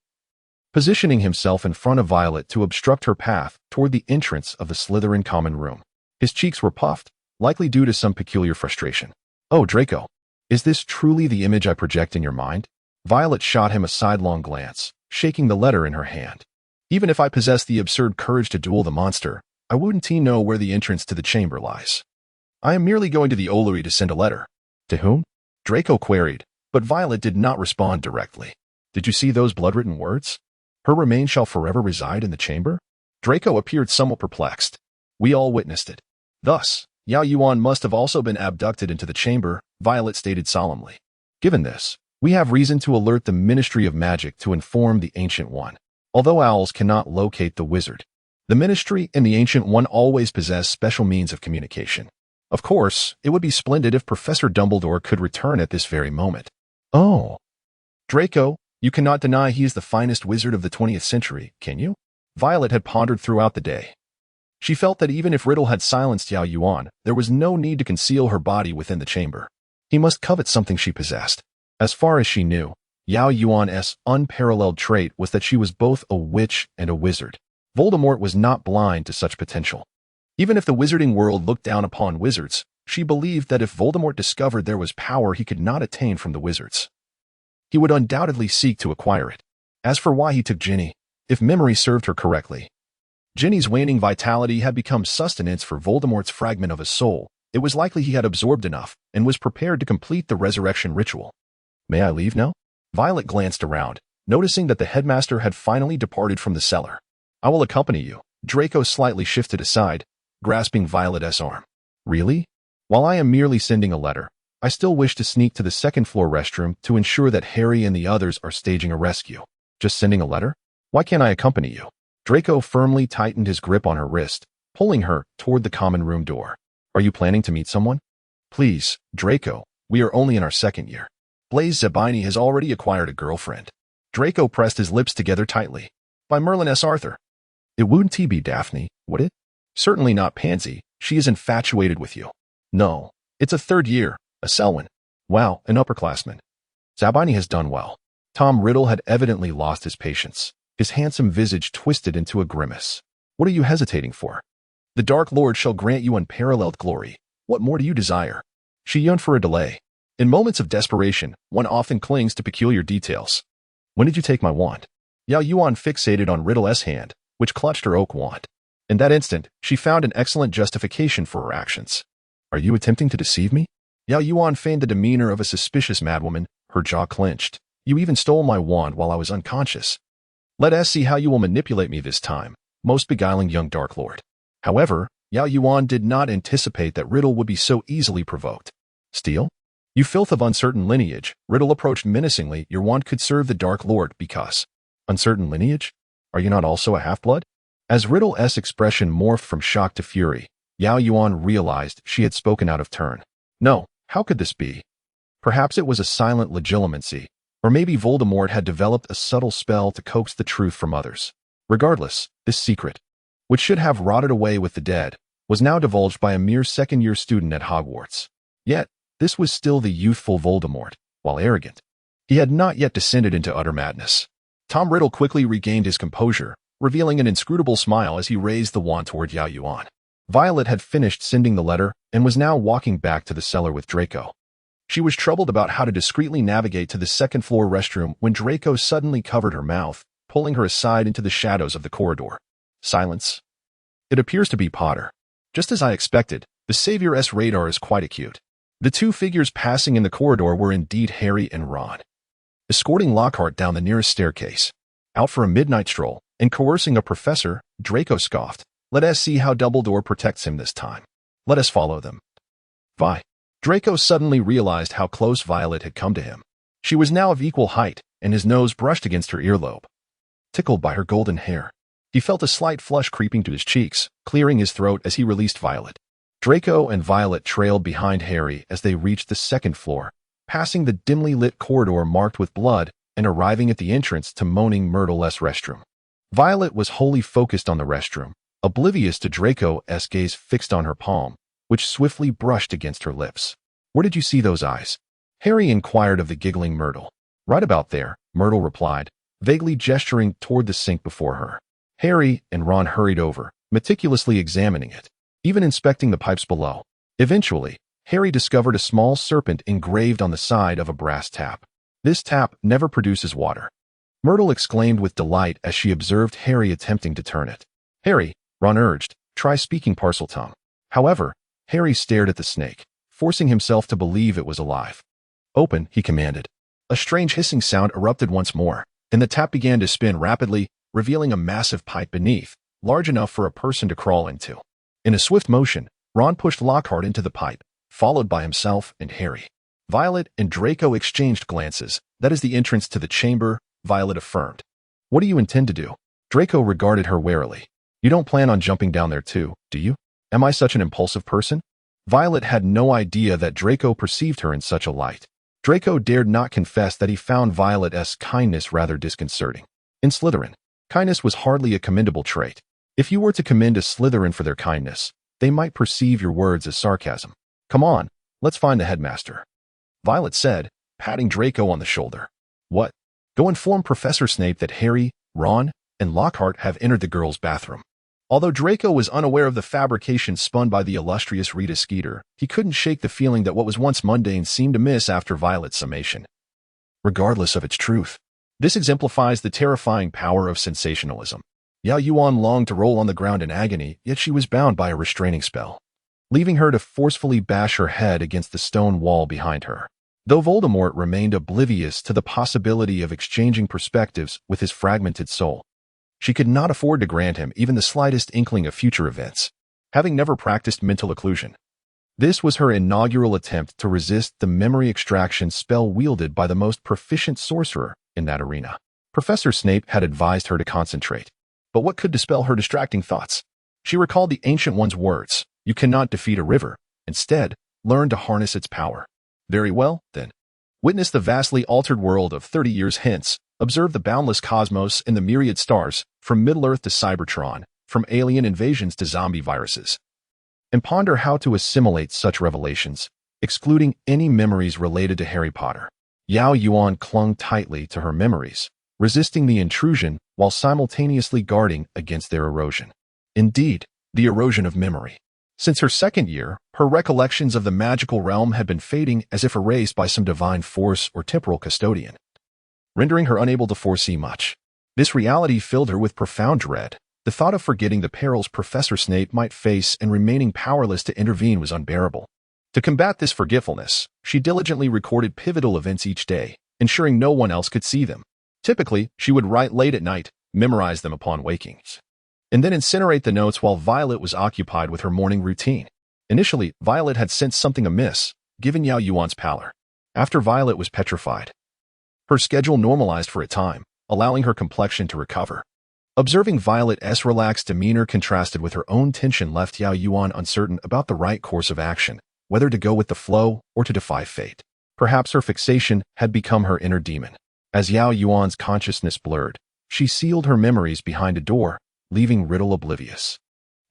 positioning himself in front of Violet to obstruct her path toward the entrance of the Slytherin common room. His cheeks were puffed, likely due to some peculiar frustration. Oh, Draco, is this truly the image I project in your mind? Violet shot him a sidelong glance, shaking the letter in her hand. Even if I possess the absurd courage to duel the monster, I wouldn't know where the entrance to the chamber lies. I am merely going to the Ollery to send a letter. To whom? Draco queried, but Violet did not respond directly. Did you see those blood-written words? Her remains shall forever reside in the chamber? Draco appeared somewhat perplexed. We all witnessed it. Thus, Yao Yuan must have also been abducted into the chamber, Violet stated solemnly. Given this, we have reason to alert the Ministry of Magic to inform the Ancient One. Although owls cannot locate the wizard, the Ministry and the Ancient One always possess special means of communication. Of course, it would be splendid if Professor Dumbledore could return at this very moment. Oh. Draco, you cannot deny he is the finest wizard of the 20th century, can you? Violet had pondered throughout the day. She felt that even if Riddle had silenced Yao Yuan, there was no need to conceal her body within the chamber. He must covet something she possessed. As far as she knew, Yao Yuan's unparalleled trait was that she was both a witch and a wizard. Voldemort was not blind to such potential. Even if the wizarding world looked down upon wizards, she believed that if Voldemort discovered there was power he could not attain from the wizards, he would undoubtedly seek to acquire it. As for why he took Ginny, if memory served her correctly, Ginny's waning vitality had become sustenance for Voldemort's fragment of his soul. It was likely he had absorbed enough and was prepared to complete the resurrection ritual. May I leave now? Violet glanced around, noticing that the headmaster had finally departed from the cellar. I will accompany you. Draco slightly shifted aside, grasping Violet's arm. Really? While I am merely sending a letter, I still wish to sneak to the second-floor restroom to ensure that Harry and the others are staging a rescue. Just sending a letter? Why can't I accompany you? Draco firmly tightened his grip on her wrist, pulling her toward the common room door. Are you planning to meet someone? Please, Draco, we are only in our second year. Blaise Zabini has already acquired a girlfriend. Draco pressed his lips together tightly. By Merlin S. Arthur. It wouldn't be Daphne, would it? Certainly not Pansy. She is infatuated with you. No, it's a third year, a Selwyn. Wow, an upperclassman. Zabini has done well. Tom Riddle had evidently lost his patience. His handsome visage twisted into a grimace. What are you hesitating for? The Dark Lord shall grant you unparalleled glory. What more do you desire? She yearned for a delay. In moments of desperation, one often clings to peculiar details. When did you take my wand? Yao Yuan fixated on Riddle's hand, which clutched her oak wand. In that instant, she found an excellent justification for her actions. Are you attempting to deceive me? Yao Yuan feigned the demeanor of a suspicious madwoman, her jaw clenched. You even stole my wand while I was unconscious. Let us see how you will manipulate me this time, most beguiling young Dark Lord. However, Yao Yuan did not anticipate that Riddle would be so easily provoked. Steal? You filth of uncertain lineage, Riddle approached menacingly. Your wand could serve the Dark Lord because... Uncertain lineage? Are you not also a half-blood? As Riddle's expression morphed from shock to fury, Yao Yuan realized she had spoken out of turn. No, how could this be? Perhaps it was a silent legitimacy, or maybe Voldemort had developed a subtle spell to coax the truth from others. Regardless, this secret, which should have rotted away with the dead, was now divulged by a mere second-year student at Hogwarts. Yet, this was still the youthful Voldemort, while arrogant. He had not yet descended into utter madness. Tom Riddle quickly regained his composure, revealing an inscrutable smile as he raised the wand toward Yao Yuan. Violet had finished sending the letter and was now walking back to the cellar with Draco. She was troubled about how to discreetly navigate to the second-floor restroom when Draco suddenly covered her mouth, pulling her aside into the shadows of the corridor. Silence. It appears to be Potter. Just as I expected, the Savior's radar is quite acute. The two figures passing in the corridor were indeed Harry and Ron. Escorting Lockhart down the nearest staircase. Out for a midnight stroll, and coercing a professor, Draco scoffed. Let us see how Dumbledore protects him this time. Let us follow them. Vi. Draco suddenly realized how close Violet had come to him. She was now of equal height, and his nose brushed against her earlobe. Tickled by her golden hair, he felt a slight flush creeping to his cheeks, clearing his throat as he released Violet. Draco and Violet trailed behind Harry as they reached the second floor, passing the dimly lit corridor marked with blood and arriving at the entrance to Moaning Myrtle's restroom. Violet was wholly focused on the restroom, oblivious to Draco's gaze fixed on her palm, which swiftly brushed against her lips. Where did you see those eyes? Harry inquired of the giggling Myrtle. Right about there, Myrtle replied, vaguely gesturing toward the sink before her. Harry and Ron hurried over, meticulously examining it, even inspecting the pipes below. Eventually, Harry discovered a small serpent engraved on the side of a brass tap. This tap never produces water. Myrtle exclaimed with delight as she observed Harry attempting to turn it. Harry, Ron urged, try speaking Parseltongue. However, Harry stared at the snake, forcing himself to believe it was alive. Open, he commanded. A strange hissing sound erupted once more, and the tap began to spin rapidly, revealing a massive pipe beneath, large enough for a person to crawl into. In a swift motion, Ron pushed Lockhart into the pipe, followed by himself and Harry. Violet and Draco exchanged glances. That is the entrance to the chamber, Violet affirmed. What do you intend to do? Draco regarded her warily. You don't plan on jumping down there too, do you? Am I such an impulsive person? Violet had no idea that Draco perceived her in such a light. Draco dared not confess that he found Violet's kindness rather disconcerting. In Slytherin, kindness was hardly a commendable trait. If you were to commend a Slytherin for their kindness, they might perceive your words as sarcasm. Come on, let's find the headmaster. Violet said, patting Draco on the shoulder. What? Go inform Professor Snape that Harry, Ron, and Lockhart have entered the girls' bathroom. Although Draco was unaware of the fabrication spun by the illustrious Rita Skeeter, he couldn't shake the feeling that what was once mundane seemed amiss after Violet's summation. Regardless of its truth, this exemplifies the terrifying power of sensationalism. Yao Yuan longed to roll on the ground in agony, yet she was bound by a restraining spell, leaving her to forcefully bash her head against the stone wall behind her. Though Voldemort remained oblivious to the possibility of exchanging perspectives with his fragmented soul, she could not afford to grant him even the slightest inkling of future events, having never practiced mental occlusion. This was her inaugural attempt to resist the memory extraction spell wielded by the most proficient sorcerer in that arena. Professor Snape had advised her to concentrate, but what could dispel her distracting thoughts? She recalled the Ancient One's words, "You cannot defeat a river. Instead, learn to harness its power." Very well, then. Witness the vastly altered world of 30 years hence. Observe the boundless cosmos and the myriad stars, from Middle-earth to Cybertron, from alien invasions to zombie viruses. And ponder how to assimilate such revelations, excluding any memories related to Harry Potter. Yao Yuan clung tightly to her memories, resisting the intrusion while simultaneously guarding against their erosion. Indeed, the erosion of memory. Since her second year, her recollections of the magical realm had been fading as if erased by some divine force or temporal custodian, rendering her unable to foresee much. This reality filled her with profound dread. The thought of forgetting the perils Professor Snape might face and remaining powerless to intervene was unbearable. To combat this forgetfulness, she diligently recorded pivotal events each day, ensuring no one else could see them. Typically, she would write late at night, memorize them upon waking, and then incinerate the notes while Violet was occupied with her morning routine. Initially, Violet had sensed something amiss, given Yao Yuan's pallor. After Violet was petrified, her schedule normalized for a time, allowing her complexion to recover. Observing Violet's relaxed demeanor contrasted with her own tension left Yao Yuan uncertain about the right course of action, whether to go with the flow or to defy fate. Perhaps her fixation had become her inner demon. As Yao Yuan's consciousness blurred, she sealed her memories behind a door, leaving Riddle oblivious.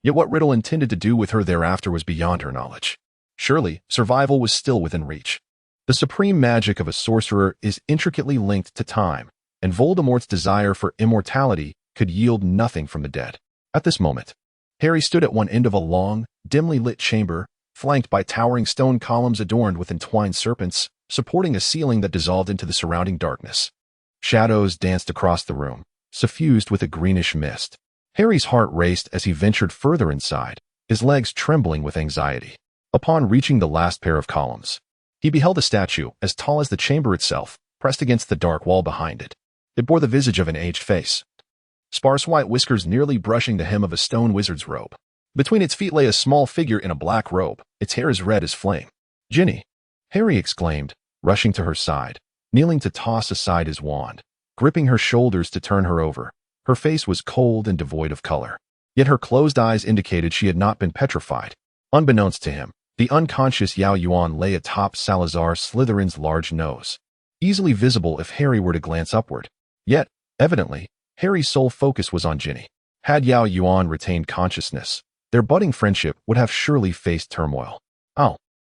Yet what Riddle intended to do with her thereafter was beyond her knowledge. Surely, survival was still within reach. The supreme magic of a sorcerer is intricately linked to time, and Voldemort's desire for immortality could yield nothing from the dead. At this moment, Harry stood at one end of a long, dimly lit chamber, flanked by towering stone columns adorned with entwined serpents, supporting a ceiling that dissolved into the surrounding darkness. Shadows danced across the room, suffused with a greenish mist. Harry's heart raced as he ventured further inside, his legs trembling with anxiety. Upon reaching the last pair of columns, he beheld a statue as tall as the chamber itself, pressed against the dark wall behind it. It bore the visage of an aged face, sparse white whiskers nearly brushing the hem of a stone wizard's robe. Between its feet lay a small figure in a black robe, its hair as red as flame. "Ginny!" Harry exclaimed, rushing to her side, kneeling to toss aside his wand, gripping her shoulders to turn her over. Her face was cold and devoid of color, yet her closed eyes indicated she had not been petrified. Unbeknownst to him, the unconscious Yao Yuan lay atop Salazar Slytherin's large nose, easily visible if Harry were to glance upward. Yet, evidently, Harry's sole focus was on Ginny. Had Yao Yuan retained consciousness, their budding friendship would have surely faced turmoil. Oh,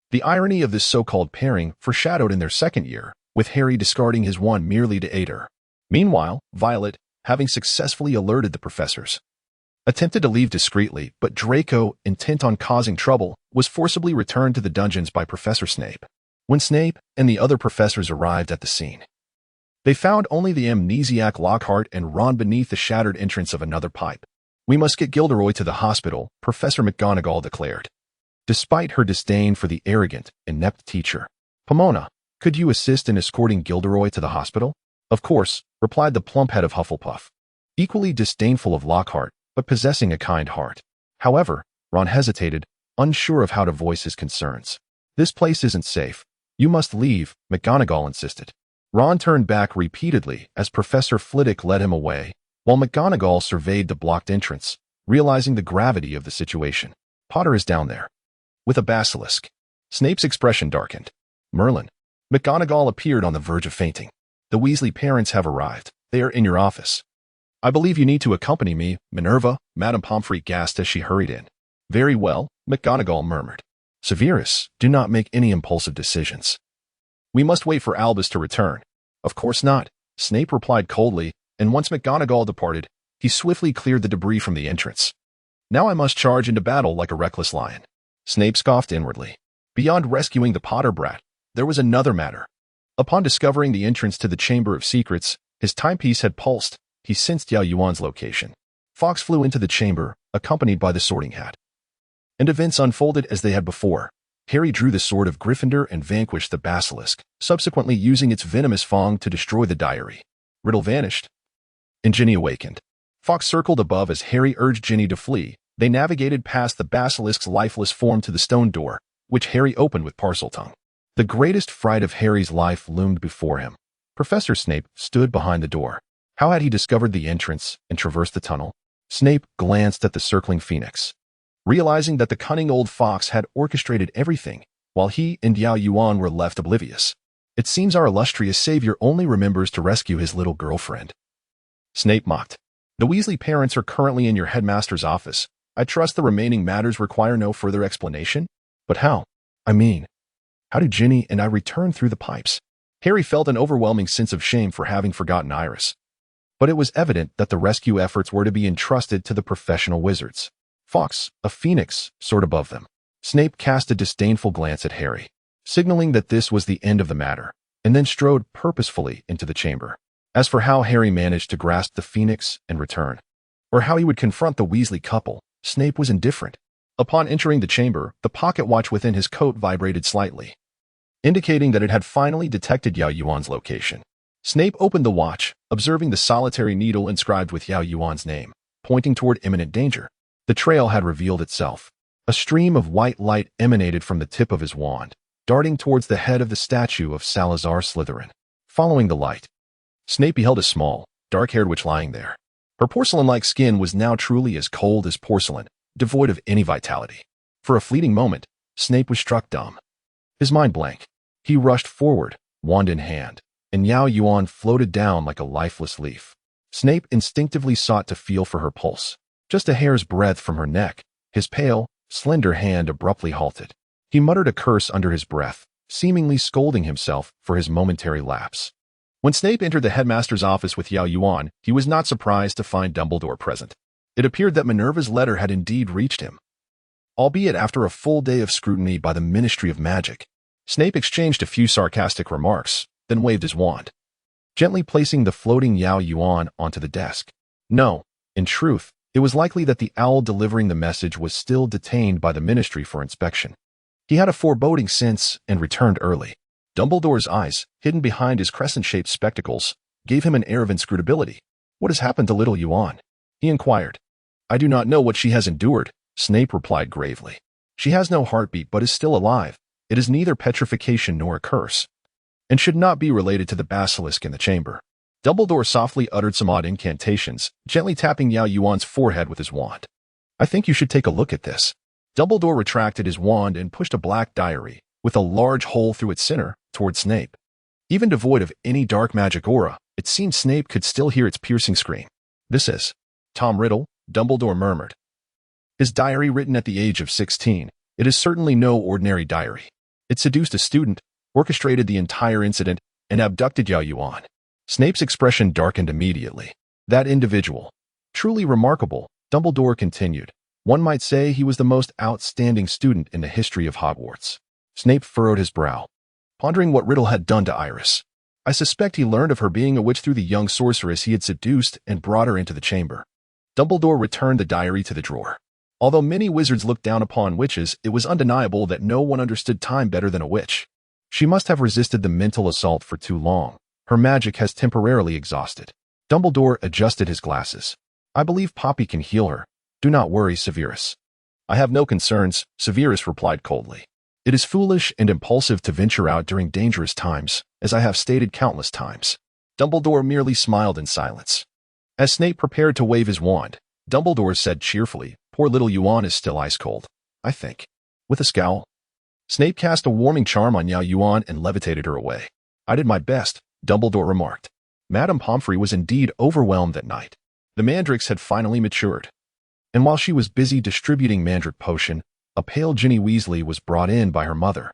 the irony of this so-called pairing foreshadowed in their second year, with Harry discarding his wand merely to aid her. Meanwhile, Violet, having successfully alerted the professors, attempted to leave discreetly, but Draco, intent on causing trouble, was forcibly returned to the dungeons by Professor Snape. When Snape and the other professors arrived at the scene, they found only the amnesiac Lockhart and Ron beneath the shattered entrance of another pipe. "We must get Gilderoy to the hospital," Professor McGonagall declared, despite her disdain for the arrogant, inept teacher. "Pomona, could you assist in escorting Gilderoy to the hospital?" "Of course," replied the plump head of Hufflepuff, equally disdainful of Lockhart, but possessing a kind heart. However, Ron hesitated, unsure of how to voice his concerns. "This place isn't safe. You must leave," McGonagall insisted. Ron turned back repeatedly as Professor Flitwick led him away, while McGonagall surveyed the blocked entrance, realizing the gravity of the situation. "Potter is down there, with a basilisk." Snape's expression darkened. "Merlin." McGonagall appeared on the verge of fainting. "The Weasley parents have arrived. They are in your office." "I believe you need to accompany me, Minerva," Madame Pomfrey gasped as she hurried in. "Very well," McGonagall murmured. "Severus, do not make any impulsive decisions. We must wait for Albus to return." "Of course not," Snape replied coldly, and once McGonagall departed, he swiftly cleared the debris from the entrance. Now I must charge into battle like a reckless lion. Snape scoffed inwardly. Beyond rescuing the Potter brat, there was another matter. Upon discovering the entrance to the Chamber of Secrets, his timepiece had pulsed. He sensed Yao Yuan's location. Fawkes flew into the chamber, accompanied by the Sorting Hat. And events unfolded as they had before. Harry drew the sword of Gryffindor and vanquished the basilisk, subsequently using its venomous fang to destroy the diary. Riddle vanished, and Ginny awakened. Fawkes circled above as Harry urged Ginny to flee. They navigated past the basilisk's lifeless form to the stone door, which Harry opened with Parseltongue. The greatest fright of Harry's life loomed before him. Professor Snape stood behind the door. How had he discovered the entrance and traversed the tunnel? Snape glanced at the circling phoenix. Realizing that the cunning old fox had orchestrated everything, while he and Yao Yuan were left oblivious. It seems our illustrious savior only remembers to rescue his little girlfriend. Snape mocked. The Weasley parents are currently in your headmaster's office. I trust the remaining matters require no further explanation? But how? I mean, how did Ginny and I return through the pipes? Harry felt an overwhelming sense of shame for having forgotten Iris. But it was evident that the rescue efforts were to be entrusted to the professional wizards. Fawkes, a phoenix, soared above them. Snape cast a disdainful glance at Harry, signaling that this was the end of the matter, and then strode purposefully into the chamber. As for how Harry managed to grasp the phoenix and return, or how he would confront the Weasley couple, Snape was indifferent. Upon entering the chamber, the pocket watch within his coat vibrated slightly, indicating that it had finally detected Yao Yuan's location. Snape opened the watch, observing the solitary needle inscribed with Yao Yuan's name, pointing toward imminent danger. The trail had revealed itself. A stream of white light emanated from the tip of his wand, darting towards the head of the statue of Salazar Slytherin. Following the light, Snape beheld a small, dark-haired witch lying there. Her porcelain-like skin was now truly as cold as porcelain, devoid of any vitality. For a fleeting moment, Snape was struck dumb. His mind blank. He rushed forward, wand in hand, and Yao Yuan floated down like a lifeless leaf. Snape instinctively sought to feel for her pulse. Just a hair's breadth from her neck, his pale, slender hand abruptly halted. He muttered a curse under his breath, seemingly scolding himself for his momentary lapse. When Snape entered the headmaster's office with Yao Yuan, he was not surprised to find Dumbledore present. It appeared that Minerva's letter had indeed reached him, albeit after a full day of scrutiny by the Ministry of Magic. Snape exchanged a few sarcastic remarks, then waved his wand, gently placing the floating Yao Yuan onto the desk. No, in truth, it was likely that the owl delivering the message was still detained by the Ministry for inspection. He had a foreboding sense and returned early. Dumbledore's eyes, hidden behind his crescent-shaped spectacles, gave him an air of inscrutability. What has happened to little Yuan? He inquired. I do not know what she has endured, Snape replied gravely. She has no heartbeat but is still alive. It is neither petrification nor a curse, and should not be related to the basilisk in the chamber. Dumbledore softly uttered some odd incantations, gently tapping Yao Yuan's forehead with his wand. I think you should take a look at this. Dumbledore retracted his wand and pushed a black diary, with a large hole through its center, toward Snape. Even devoid of any dark magic aura, it seemed Snape could still hear its piercing scream. This is Tom Riddle, Dumbledore murmured. His diary written at the age of 16. It is certainly no ordinary diary. It seduced a student, orchestrated the entire incident, and abducted Yao Yuan. Snape's expression darkened immediately. That individual. Truly remarkable, Dumbledore continued. One might say he was the most outstanding student in the history of Hogwarts. Snape furrowed his brow, pondering what Riddle had done to Iris. I suspect he learned of her being a witch through the young sorceress he had seduced and brought her into the chamber. Dumbledore returned the diary to the drawer. Although many wizards looked down upon witches, it was undeniable that no one understood time better than a witch. She must have resisted the mental assault for too long. Her magic has temporarily exhausted. Dumbledore adjusted his glasses. I believe Poppy can heal her. Do not worry, Severus. I have no concerns, Severus replied coldly. It is foolish and impulsive to venture out during dangerous times, as I have stated countless times. Dumbledore merely smiled in silence. As Snape prepared to wave his wand, Dumbledore said cheerfully, Poor little Yuan is still ice cold, I think. With a scowl, Snape cast a warming charm on Yao Yuan and levitated her away. I did my best, Dumbledore remarked. Madame Pomfrey was indeed overwhelmed that night. The mandrakes had finally matured, and while she was busy distributing mandrake potion, a pale Ginny Weasley was brought in by her mother.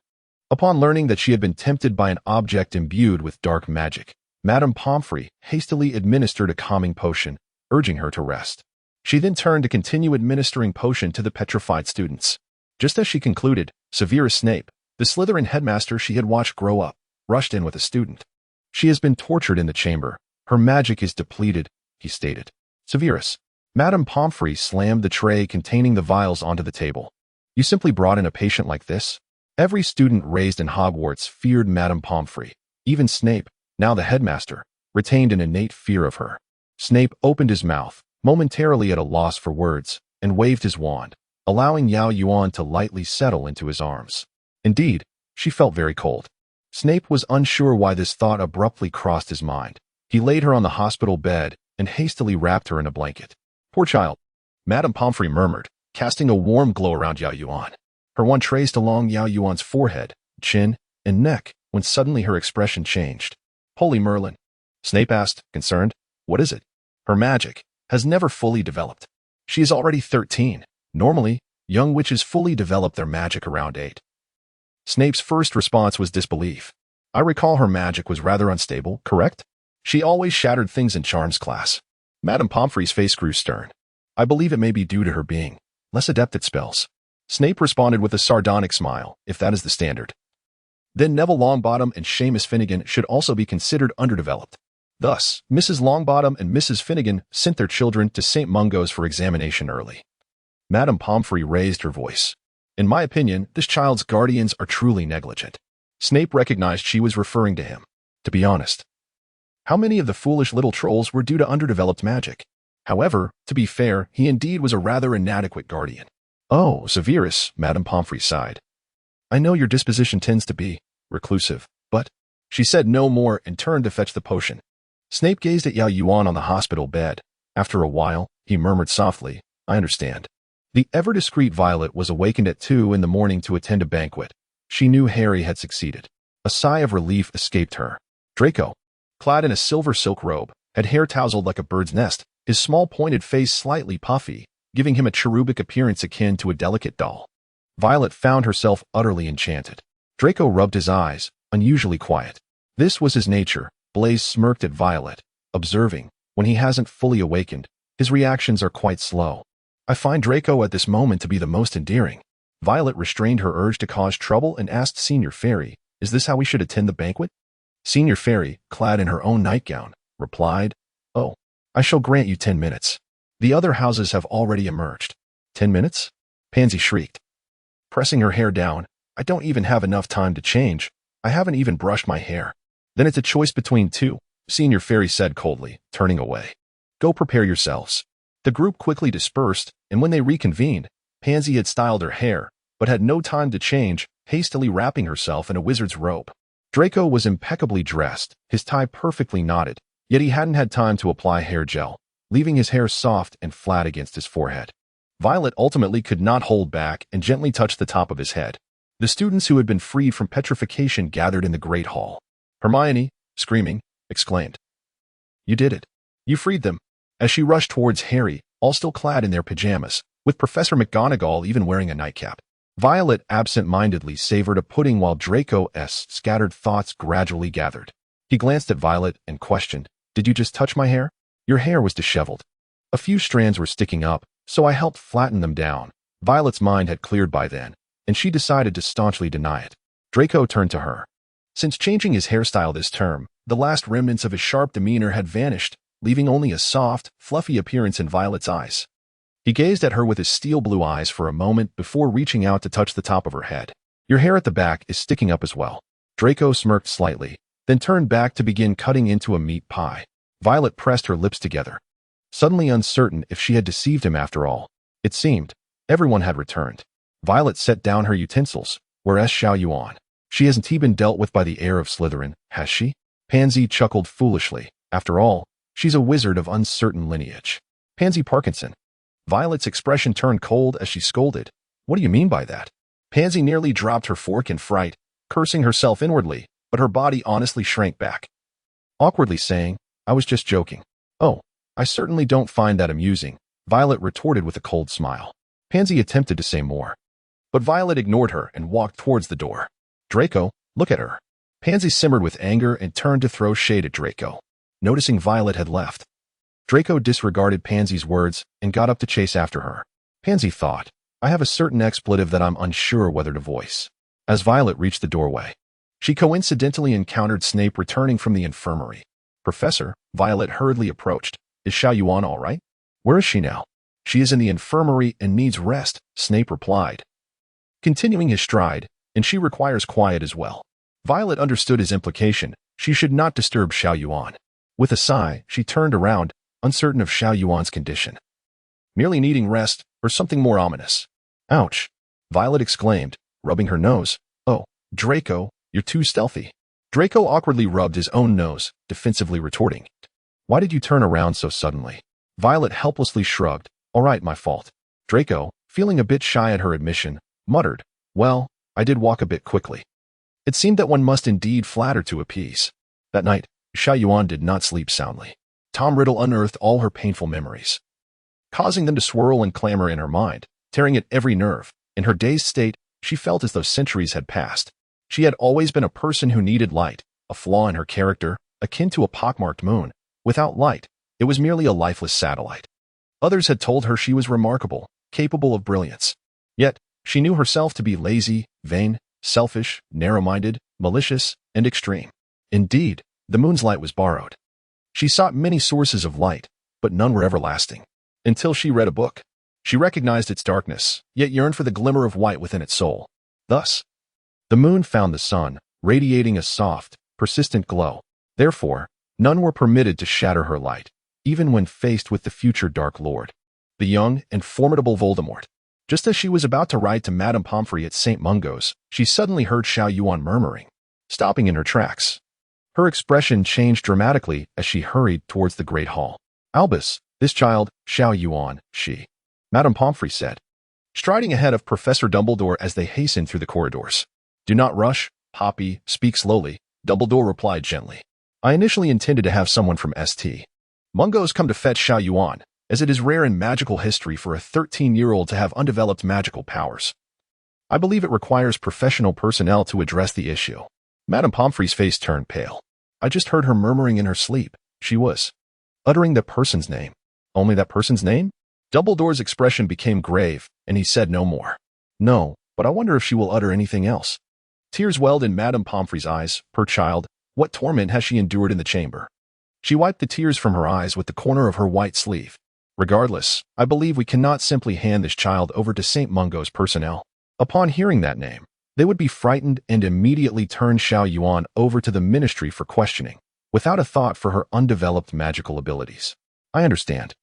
Upon learning that she had been tempted by an object imbued with dark magic, Madame Pomfrey hastily administered a calming potion, urging her to rest. She then turned to continue administering potion to the petrified students. Just as she concluded, Severus Snape, the Slytherin headmaster she had watched grow up, rushed in with a student. "She has been tortured in the chamber. Her magic is depleted," he stated. "Severus." Madame Pomfrey slammed the tray containing the vials onto the table. "You simply brought in a patient like this?" Every student raised in Hogwarts feared Madame Pomfrey. Even Snape, now the headmaster, retained an innate fear of her. Snape opened his mouth, momentarily at a loss for words, and waved his wand, allowing Yao Yuan to lightly settle into his arms. Indeed, she felt very cold. Snape was unsure why this thought abruptly crossed his mind. He laid her on the hospital bed and hastily wrapped her in a blanket. "Poor child," Madame Pomfrey murmured, casting a warm glow around Yao Yuan. Her wand traced along Yao Yuan's forehead, chin, and neck when suddenly her expression changed. "Holy Merlin," Snape asked, concerned. "What is it?" "Her magic has never fully developed. She is already 13. Normally, young witches fully develop their magic around 8. Snape's first response was disbelief. "I recall her magic was rather unstable, correct? She always shattered things in charms class." Madame Pomfrey's face grew stern. "I believe it may be due to her being less adept at spells." Snape responded with a sardonic smile, "If that is the standard, then Neville Longbottom and Seamus Finnegan should also be considered underdeveloped." Thus, Mrs. Longbottom and Mrs. Finnegan sent their children to St. Mungo's for examination early. Madame Pomfrey raised her voice. "In my opinion, this child's guardians are truly negligent." Snape recognized she was referring to him. To be honest, how many of the foolish little trolls were due to underdeveloped magic? However, to be fair, he indeed was a rather inadequate guardian. "Oh, Severus," Madame Pomfrey sighed. "I know your disposition tends to be reclusive, but—" She said no more and turned to fetch the potion. Snape gazed at Yao Yuan on the hospital bed. After a while, he murmured softly, "I understand." The ever-discreet Violet was awakened at 2 in the morning to attend a banquet. She knew Harry had succeeded. A sigh of relief escaped her. Draco, clad in a silver silk robe, had hair tousled like a bird's nest, his small pointed face slightly puffy, giving him a cherubic appearance akin to a delicate doll. Violet found herself utterly enchanted. Draco rubbed his eyes, unusually quiet. This was his nature. Blaise smirked at Violet, observing, when he hasn't fully awakened, his reactions are quite slow. "I find Draco at this moment to be the most endearing." Violet restrained her urge to cause trouble and asked Senior Fairy, "Is this how we should attend the banquet?" Senior Fairy, clad in her own nightgown, replied, "Oh, I shall grant you 10 minutes. The other houses have already emerged." 10 minutes? Pansy shrieked, pressing her hair down. "I don't even have enough time to change. I haven't even brushed my hair." "Then it's a choice between 2, Senior Fairy said coldly, turning away. "Go prepare yourselves." The group quickly dispersed, and when they reconvened, Pansy had styled her hair, but had no time to change, hastily wrapping herself in a wizard's robe. Draco was impeccably dressed, his tie perfectly knotted, yet he hadn't had time to apply hair gel, leaving his hair soft and flat against his forehead. Violet ultimately could not hold back and gently touched the top of his head. The students who had been freed from petrification gathered in the Great Hall. Hermione, screaming, exclaimed, "You did it. You freed them," as she rushed towards Harry, all still clad in their pajamas, with Professor McGonagall even wearing a nightcap. Violet absent-mindedly savored a pudding while Draco's scattered thoughts gradually gathered. He glanced at Violet and questioned, "Did you just touch my hair?" "Your hair was disheveled. A few strands were sticking up, so I helped flatten them down." Violet's mind had cleared by then, and she decided to staunchly deny it. Draco turned to her. Since changing his hairstyle this term, the last remnants of his sharp demeanor had vanished, leaving only a soft, fluffy appearance in Violet's eyes. He gazed at her with his steel blue eyes for a moment before reaching out to touch the top of her head. "Your hair at the back is sticking up as well." Draco smirked slightly, then turned back to begin cutting into a meat pie. Violet pressed her lips together, suddenly uncertain if she had deceived him after all. It seemed everyone had returned. Violet set down her utensils, whereas Xiao Yuan. "She hasn't been dealt with by the heir of Slytherin, has she?" Pansy chuckled foolishly. "After all, she's a wizard of uncertain lineage." "Pansy Parkinson." Violet's expression turned cold as she scolded. "What do you mean by that?" Pansy nearly dropped her fork in fright, cursing herself inwardly, but her body honestly shrank back, awkwardly saying, "I was just joking." "Oh, I certainly don't find that amusing," Violet retorted with a cold smile. Pansy attempted to say more, but Violet ignored her and walked towards the door. "Draco, look at her." Pansy simmered with anger and turned to throw shade at Draco. Noticing Violet had left, Draco disregarded Pansy's words and got up to chase after her. Pansy thought, I have a certain expletive that I'm unsure whether to voice. As Violet reached the doorway, she coincidentally encountered Snape returning from the infirmary. Professor, Violet hurriedly approaced. Is Xiao Yuan all right? Where is she now? She is in the infirmary and needs rest, Snape replied, continuing his stride, and she requires quiet as well. Violet understood his implication. She should not disturb Xiao Yuan. With a sigh, she turned around, uncertain of Xiao Yuan's condition. Merely needing rest, or something more ominous. Ouch! Violet exclaimed, rubbing her nose. Oh, Draco, you're too stealthy. Draco awkwardly rubbed his own nose, defensively retorting. Why did you turn around so suddenly? Violet helplessly shrugged. All right, my fault. Draco, feeling a bit shy at her admission, muttered, well, I did walk a bit quickly. It seemed that one must indeed flatter to appease. That night, Xiao Yuan did not sleep soundly. Tom Riddle unearthed all her painful memories, causing them to swirl and clamor in her mind, tearing at every nerve. In her dazed state, she felt as though centuries had passed. She had always been a person who needed light, a flaw in her character, akin to a pockmarked moon. Without light, it was merely a lifeless satellite. Others had told her she was remarkable, capable of brilliance. Yet, she knew herself to be lazy, vain, selfish, narrow-minded, malicious, and extreme. Indeed, the moon's light was borrowed. She sought many sources of light, but none were everlasting. Until she read a book. She recognized its darkness, yet yearned for the glimmer of white within its soul. Thus, the moon found the sun, radiating a soft, persistent glow. Therefore, none were permitted to shatter her light, even when faced with the future Dark Lord, the young and formidable Voldemort. Just as she was about to ride to Madame Pomfrey at St. Mungo's, she suddenly heard Xiao Yuan murmuring, stopping in her tracks. Her expression changed dramatically as she hurried towards the Great Hall. Albus, this child, Xiao Yuan, she, Madame Pomfrey said, striding ahead of Professor Dumbledore as they hastened through the corridors. Do not rush, Poppy, speak slowly, Dumbledore replied gently. I initially intended to have someone from St. Mungo's come to fetch Xiao Yuan, as it is rare in magical history for a 13-year-old to have undeveloped magical powers. I believe it requires professional personnel to address the issue. Madame Pomfrey's face turned pale. I just heard her murmuring in her sleep. She was uttering the person's name. Only that person's name? Dumbledore's expression became grave, and he said no more. No, but I wonder if she will utter anything else. Tears welled in Madame Pomfrey's eyes. Poor child, what torment has she endured in the chamber? She wiped the tears from her eyes with the corner of her white sleeve. Regardless, I believe we cannot simply hand this child over to St. Mungo's personnel. Upon hearing that name, they would be frightened and immediately turn Xiao Yuan over to the ministry for questioning, without a thought for her undeveloped magical abilities. I understand.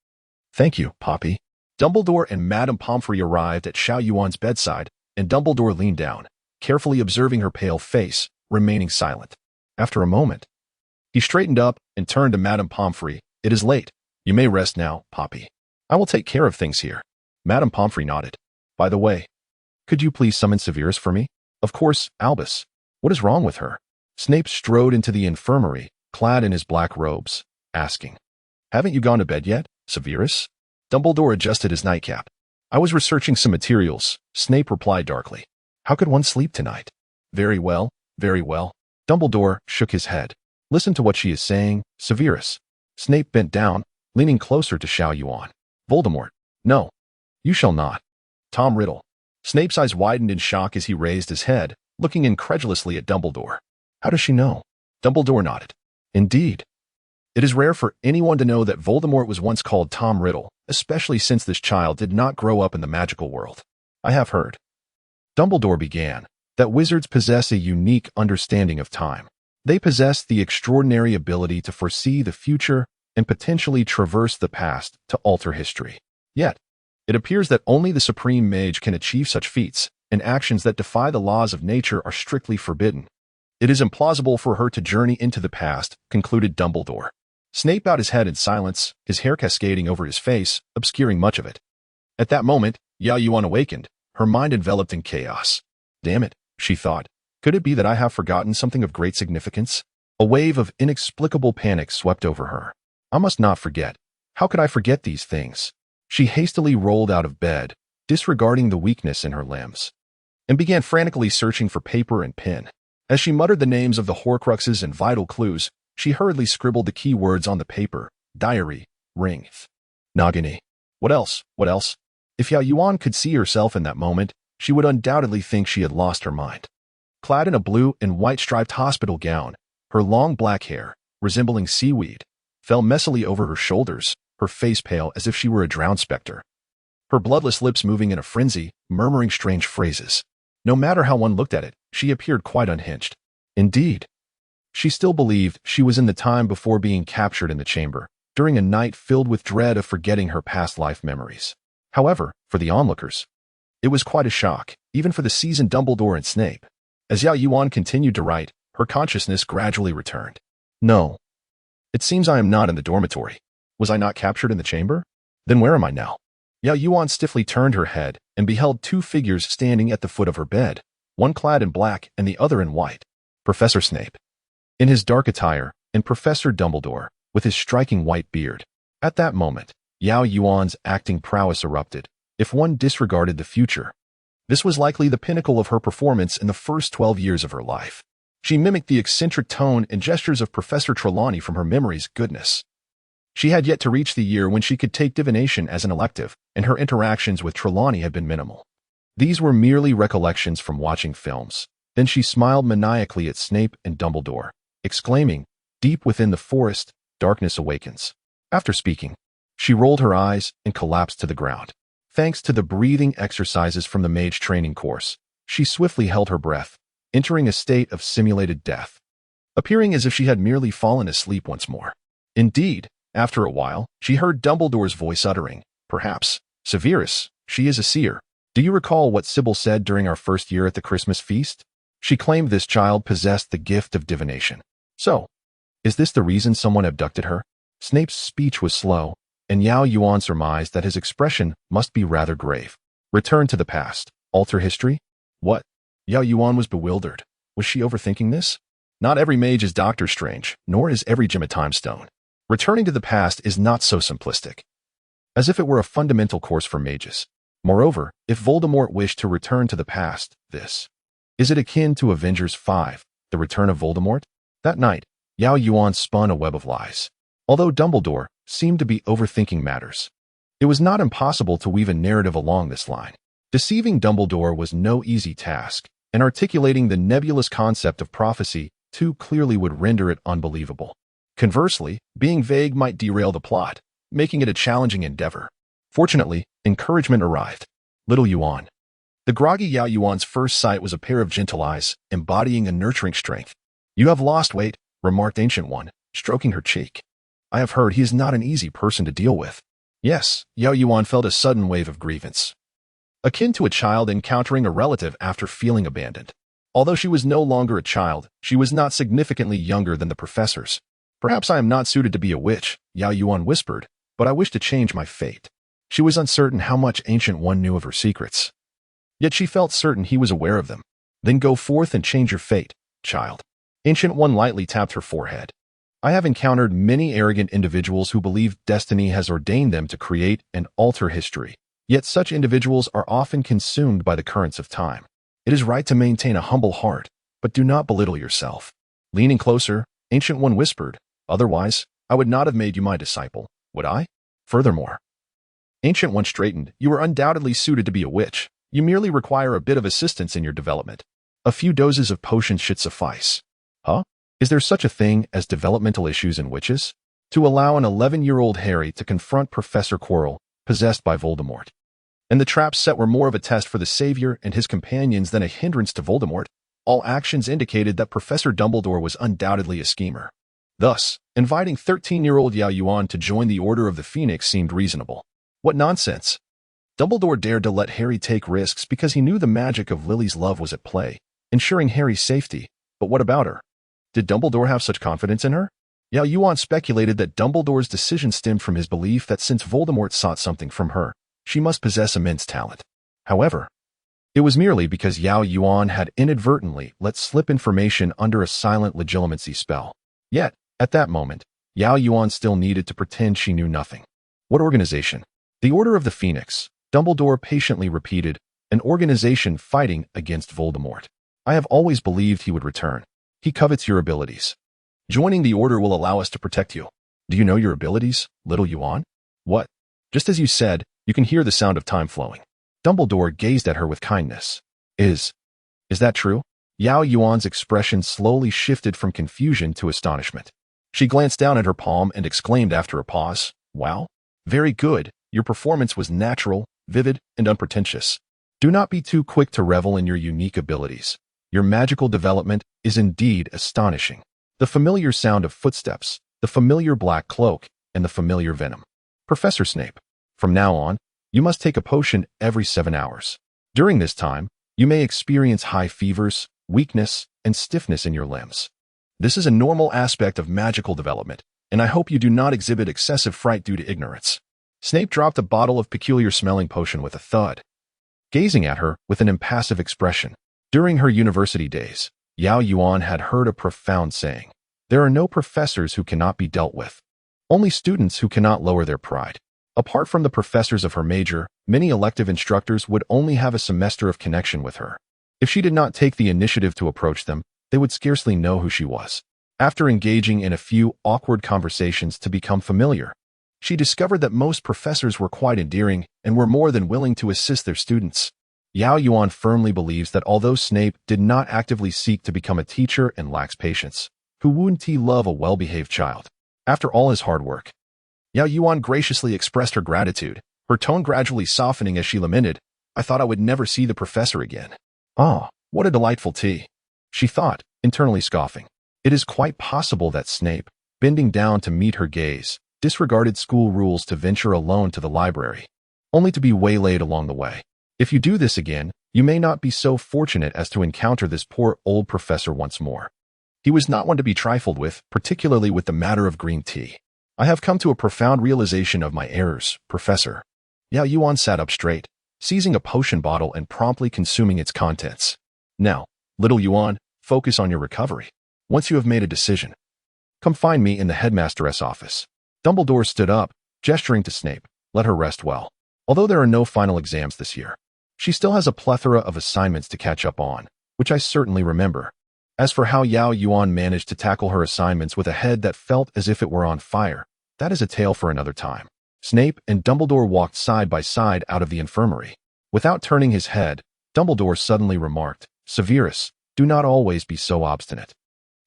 Thank you, Poppy. Dumbledore and Madame Pomfrey arrived at Xiao Yuan's bedside, and Dumbledore leaned down, carefully observing her pale face, remaining silent. After a moment, he straightened up and turned to Madame Pomfrey. It is late. You may rest now, Poppy. I will take care of things here. Madame Pomfrey nodded. By the way, could you please summon Severus for me? Of course, Albus. What is wrong with her? Snape strode into the infirmary, clad in his black robes, asking, Haven't you gone to bed yet, Severus? Dumbledore adjusted his nightcap. I was researching some materials, Snape replied darkly. How could one sleep tonight? Very well, very well. Dumbledore shook his head. Listen to what she is saying, Severus. Snape bent down, leaning closer to Xiao Yuan. Voldemort. No. You shall not. Tom Riddle. Snape's eyes widened in shock as he raised his head, looking incredulously at Dumbledore. How does she know? Dumbledore nodded. Indeed. It is rare for anyone to know that Voldemort was once called Tom Riddle, especially since this child did not grow up in the magical world. I have heard. Dumbledore began, that wizards possess a unique understanding of time. They possess the extraordinary ability to foresee the future and potentially traverse the past to alter history. Yet, it appears that only the supreme mage can achieve such feats, and actions that defy the laws of nature are strictly forbidden. It is implausible for her to journey into the past, concluded Dumbledore. Snape bowed his head in silence, his hair cascading over his face, obscuring much of it. At that moment, Xiao Yuan awakened, her mind enveloped in chaos. Damn it, she thought. Could it be that I have forgotten something of great significance? A wave of inexplicable panic swept over her. I must not forget. How could I forget these things? She hastily rolled out of bed, disregarding the weakness in her limbs, and began frantically searching for paper and pen. As she muttered the names of the Horcruxes and vital clues, she hurriedly scribbled the key words on the paper: diary, ring, Nagini. What else? What else? If Yao Yuan could see herself in that moment, she would undoubtedly think she had lost her mind. Clad in a blue and white striped hospital gown, her long black hair, resembling seaweed, fell messily over her shoulders, her face pale as if she were a drowned specter. Her bloodless lips moving in a frenzy, murmuring strange phrases. No matter how one looked at it, she appeared quite unhinged. Indeed, she still believed she was in the time before being captured in the chamber, during a night filled with dread of forgetting her past life memories. However, for the onlookers, it was quite a shock, even for the seasoned Dumbledore and Snape. As Yao Yuan continued to write, her consciousness gradually returned. No. It seems I am not in the dormitory. Was I not captured in the chamber? Then where am I now? Yao Yuan stiffly turned her head and beheld two figures standing at the foot of her bed, one clad in black and the other in white. Professor Snape, in his dark attire, and Professor Dumbledore, with his striking white beard. At that moment, Yao Yuan's acting prowess erupted, if one disregarded the future. This was likely the pinnacle of her performance in the first 12 years of her life. She mimicked the eccentric tone and gestures of Professor Trelawney from her memory's goodness. She had yet to reach the year when she could take divination as an elective, and her interactions with Trelawney had been minimal. These were merely recollections from watching films. Then she smiled maniacally at Snape and Dumbledore, exclaiming, "Deep within the forest, darkness awakens." After speaking, she rolled her eyes and collapsed to the ground. Thanks to the breathing exercises from the mage training course, she swiftly held her breath, entering a state of simulated death, appearing as if she had merely fallen asleep once more. Indeed, after a while, she heard Dumbledore's voice uttering, "Perhaps, Severus, she is a seer. Do you recall what Sybil said during our first year at the Christmas feast? She claimed this child possessed the gift of divination. So, is this the reason someone abducted her?" Snape's speech was slow, and Yao Yuan surmised that his expression must be rather grave. Return to the past. Alter history? What? Yao Yuan was bewildered. Was she overthinking this? Not every mage is Doctor Strange, nor is every gem a time stone. Returning to the past is not so simplistic, as if it were a fundamental course for mages. Moreover, if Voldemort wished to return to the past, is it akin to Avengers 5, The Return of Voldemort? That night, Yao Yuan spun a web of lies. Although Dumbledore seemed to be overthinking matters, it was not impossible to weave a narrative along this line. Deceiving Dumbledore was no easy task, and articulating the nebulous concept of prophecy too clearly would render it unbelievable. Conversely, being vague might derail the plot, making it a challenging endeavor. Fortunately, encouragement arrived. Little Yuan. The groggy Yao Yuan's first sight was a pair of gentle eyes, embodying a nurturing strength. "You have lost weight," remarked Ancient One, stroking her cheek. "I have heard he is not an easy person to deal with." Yes, Yao Yuan felt a sudden wave of grievance, akin to a child encountering a relative after feeling abandoned. Although she was no longer a child, she was not significantly younger than the professors. "Perhaps I am not suited to be a witch," Yao Yuan whispered, "but I wish to change my fate." She was uncertain how much Ancient One knew of her secrets, yet she felt certain he was aware of them. "Then go forth and change your fate, child." Ancient One lightly tapped her forehead. "I have encountered many arrogant individuals who believe destiny has ordained them to create and alter history. Yet such individuals are often consumed by the currents of time. It is right to maintain a humble heart, but do not belittle yourself." Leaning closer, Ancient One whispered, "Otherwise, I would not have made you my disciple, would I? Furthermore," Ancient One straightened, "you are undoubtedly suited to be a witch. You merely require a bit of assistance in your development. A few doses of potions should suffice." Huh? Is there such a thing as developmental issues in witches? To allow an 11-year-old Harry to confront Professor Quirrell, possessed by Voldemort, and the traps set were more of a test for the Savior and his companions than a hindrance to Voldemort, all actions indicated that Professor Dumbledore was undoubtedly a schemer. Thus, inviting 13-year-old Yao Yuan to join the Order of the Phoenix seemed reasonable. What nonsense! Dumbledore dared to let Harry take risks because he knew the magic of Lily's love was at play, ensuring Harry's safety. But what about her? Did Dumbledore have such confidence in her? Yao Yuan speculated that Dumbledore's decision stemmed from his belief that since Voldemort sought something from her, she must possess immense talent. However, it was merely because Yao Yuan had inadvertently let slip information under a silent legilimency spell. Yet, at that moment, Yao Yuan still needed to pretend she knew nothing. What organization? The Order of the Phoenix, Dumbledore patiently repeated, an organization fighting against Voldemort. I have always believed he would return. He covets your abilities. Joining the order will allow us to protect you. Do you know your abilities, little Yuan? What? Just as you said, you can hear the sound of time flowing. Dumbledore gazed at her with kindness. Is that true? Yao Yuan's expression slowly shifted from confusion to astonishment. She glanced down at her palm and exclaimed after a pause, "Wow, very good. Your performance was natural, vivid, and unpretentious. Do not be too quick to revel in your unique abilities. Your magical development is indeed astonishing. The familiar sound of footsteps, the familiar black cloak, and the familiar venom. Professor Snape, from now on, you must take a potion every 7 hours. During this time, you may experience high fevers, weakness, and stiffness in your limbs. This is a normal aspect of magical development, and I hope you do not exhibit excessive fright due to ignorance." Snape dropped a bottle of peculiar-smelling potion with a thud, gazing at her with an impassive expression. During her university days, Yao Yuan had heard a profound saying. There are no professors who cannot be dealt with. Only students who cannot lower their pride. Apart from the professors of her major, many elective instructors would only have a semester of connection with her. If she did not take the initiative to approach them, they would scarcely know who she was. After engaging in a few awkward conversations to become familiar, she discovered that most professors were quite endearing and were more than willing to assist their students. Yao Yuan firmly believes that although Snape did not actively seek to become a teacher and lacks patience, who wouldn't he love a well-behaved child? After all his hard work, Yao Yuan graciously expressed her gratitude, her tone gradually softening as she lamented, "I thought I would never see the professor again." "Ah, what a delightful tea," she thought, internally scoffing. It is quite possible that Snape, bending down to meet her gaze, disregarded school rules to venture alone to the library, only to be waylaid along the way. If you do this again, you may not be so fortunate as to encounter this poor old professor once more. He was not one to be trifled with, particularly with the matter of green tea. "I have come to a profound realization of my errors, Professor." Yao Yuan sat up straight, seizing a potion bottle and promptly consuming its contents. "Now, little Yuan, focus on your recovery. Once you have made a decision, come find me in the headmaster's office." Dumbledore stood up, gesturing to Snape. "Let her rest well. Although there are no final exams this year, she still has a plethora of assignments to catch up on, which I certainly remember." As for how Yao Yuan managed to tackle her assignments with a head that felt as if it were on fire, that is a tale for another time. Snape and Dumbledore walked side by side out of the infirmary. Without turning his head, Dumbledore suddenly remarked, "Severus, do not always be so obstinate.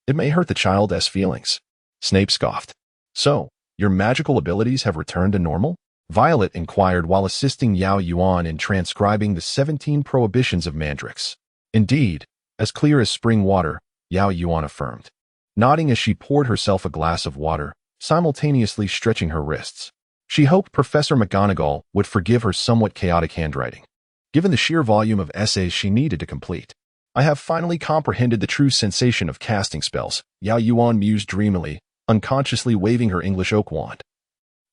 It may hurt the child's feelings." Snape scoffed. "So, your magical abilities have returned to normal?" Violet inquired while assisting Yao Yuan in transcribing the 17 prohibitions of Mandrix. "Indeed, as clear as spring water," Yao Yuan affirmed, nodding as she poured herself a glass of water, simultaneously stretching her wrists. She hoped Professor McGonagall would forgive her somewhat chaotic handwriting, given the sheer volume of essays she needed to complete. "I have finally comprehended the true sensation of casting spells," Yao Yuan mused dreamily, unconsciously waving her English oak wand.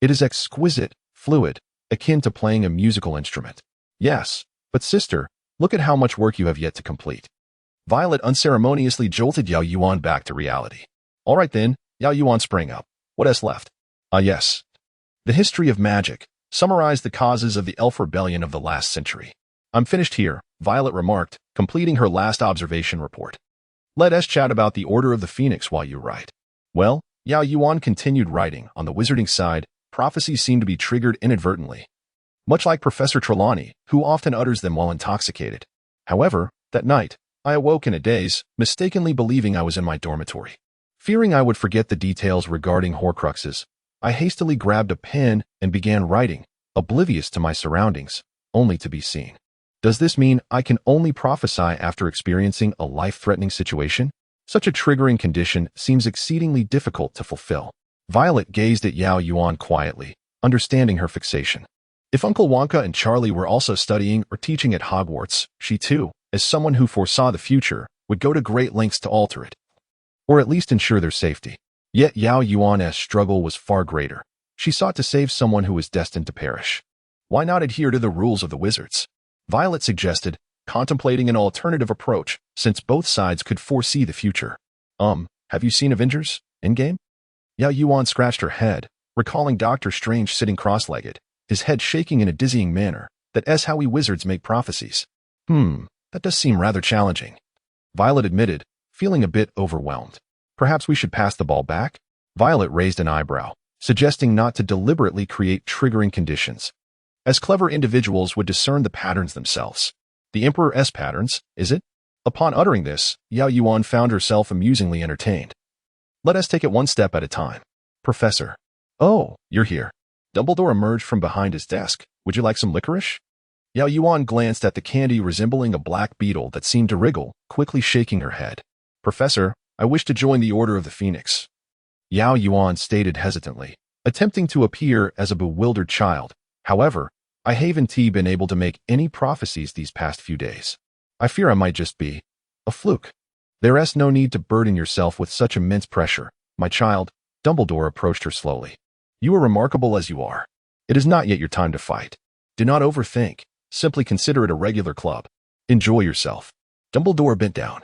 "It is exquisite, fluid, akin to playing a musical instrument." "Yes, but sister, look at how much work you have yet to complete." Violet unceremoniously jolted Yao Yuan back to reality. "All right then," Yao Yuan sprang up. "What else left?" Yes. The history of magic, summarized the causes of the elf rebellion of the last century." "I'm finished here," Violet remarked, completing her last observation report. "Let us chat about the Order of the Phoenix while you write." "Well," Yao Yuan continued writing, "on the wizarding side, prophecies seem to be triggered inadvertently, much like Professor Trelawney, who often utters them while intoxicated. However, that night, I awoke in a daze, mistakenly believing I was in my dormitory. Fearing I would forget the details regarding Horcruxes, I hastily grabbed a pen and began writing, oblivious to my surroundings, only to be seen. Does this mean I can only prophesy after experiencing a life-threatening situation? Such a triggering condition seems exceedingly difficult to fulfill." Violet gazed at Yao Yuan quietly, understanding her fixation. If Uncle Wonka and Charlie were also studying or teaching at Hogwarts, she too, as someone who foresaw the future, would go to great lengths to alter it, or at least ensure their safety. Yet Yao Yuan's struggle was far greater. She sought to save someone who was destined to perish. "Why not adhere to the rules of the wizards?" Violet suggested, contemplating an alternative approach, since both sides could foresee the future. Have you seen Avengers Endgame?" Yao Yuan scratched her head, recalling Doctor Strange sitting cross-legged, his head shaking in a dizzying manner. "That is how we wizards make prophecies." That does seem rather challenging." Violet admitted, feeling a bit overwhelmed. Perhaps we should pass the ball back? Violet raised an eyebrow, suggesting not to deliberately create triggering conditions, as clever individuals would discern the patterns themselves. The Emperor's patterns, is it? Upon uttering this, Yao Yuan found herself amusingly entertained. Let us take it one step at a time. Professor. Oh, you're here. Dumbledore emerged from behind his desk. Would you like some licorice? Yao Yuan glanced at the candy resembling a black beetle that seemed to wriggle, quickly shaking her head. Professor, I wish to join the Order of the Phoenix. Yao Yuan stated hesitantly, attempting to appear as a bewildered child. However, I haven't been able to make any prophecies these past few days. I fear I might just be a fluke. There's no need to burden yourself with such immense pressure, my child. Dumbledore approached her slowly. You are remarkable as you are. It is not yet your time to fight. Do not overthink. Simply consider it a regular club. Enjoy yourself. Dumbledore bent down,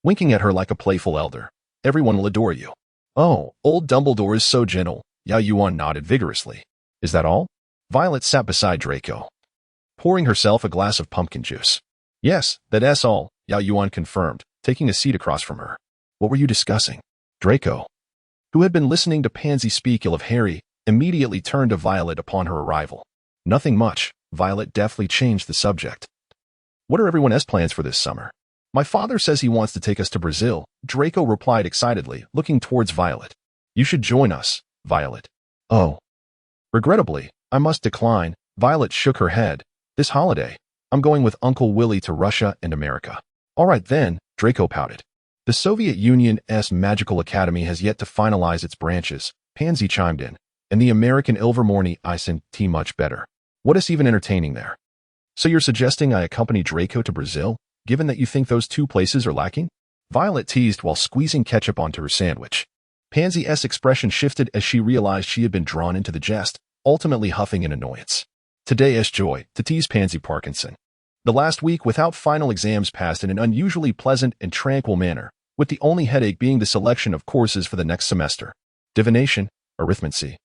winking at her like a playful elder. Everyone will adore you. Oh, old Dumbledore is so gentle. Yao Yuan nodded vigorously. Is that all? Violet sat beside Draco, pouring herself a glass of pumpkin juice. Yes, that's all, Yao Yuan confirmed, taking a seat across from her. What were you discussing? Draco, who had been listening to Pansy speak ill of Harry, immediately turned to Violet upon her arrival. Nothing much. Violet deftly changed the subject. What are everyone's plans for this summer? My father says he wants to take us to Brazil, Draco replied excitedly, looking towards Violet. You should join us, Violet. Oh. Regrettably, I must decline. Violet shook her head. This holiday, I'm going with Uncle Willy to Russia and America. All right then, Draco pouted. The Soviet Union's Magical Academy has yet to finalize its branches, Pansy chimed in, and the American Ilvermorny isn't much better. What is even entertaining there? So you're suggesting I accompany Draco to Brazil, given that you think those two places are lacking? Violet teased while squeezing ketchup onto her sandwich. Pansy's expression shifted as she realized she had been drawn into the jest, ultimately huffing in annoyance. Today's joy, to tease Pansy Parkinson. The last week without final exams passed in an unusually pleasant and tranquil manner, with the only headache being the selection of courses for the next semester. Divination, arithmancy,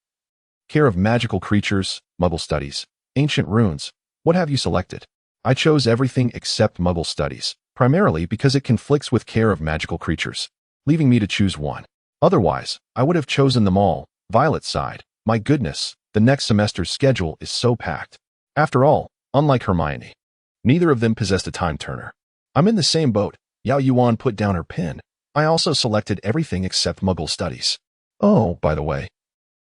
care of magical creatures, Muggle studies, ancient runes. What have you selected? I chose everything except Muggle studies, primarily because it conflicts with care of magical creatures, leaving me to choose one. Otherwise, I would have chosen them all. Violet sighed. My goodness, the next semester's schedule is so packed. After all, unlike Hermione, neither of them possessed a time turner. I'm in the same boat. Yao Yuan put down her pen. I also selected everything except Muggle studies. Oh, by the way.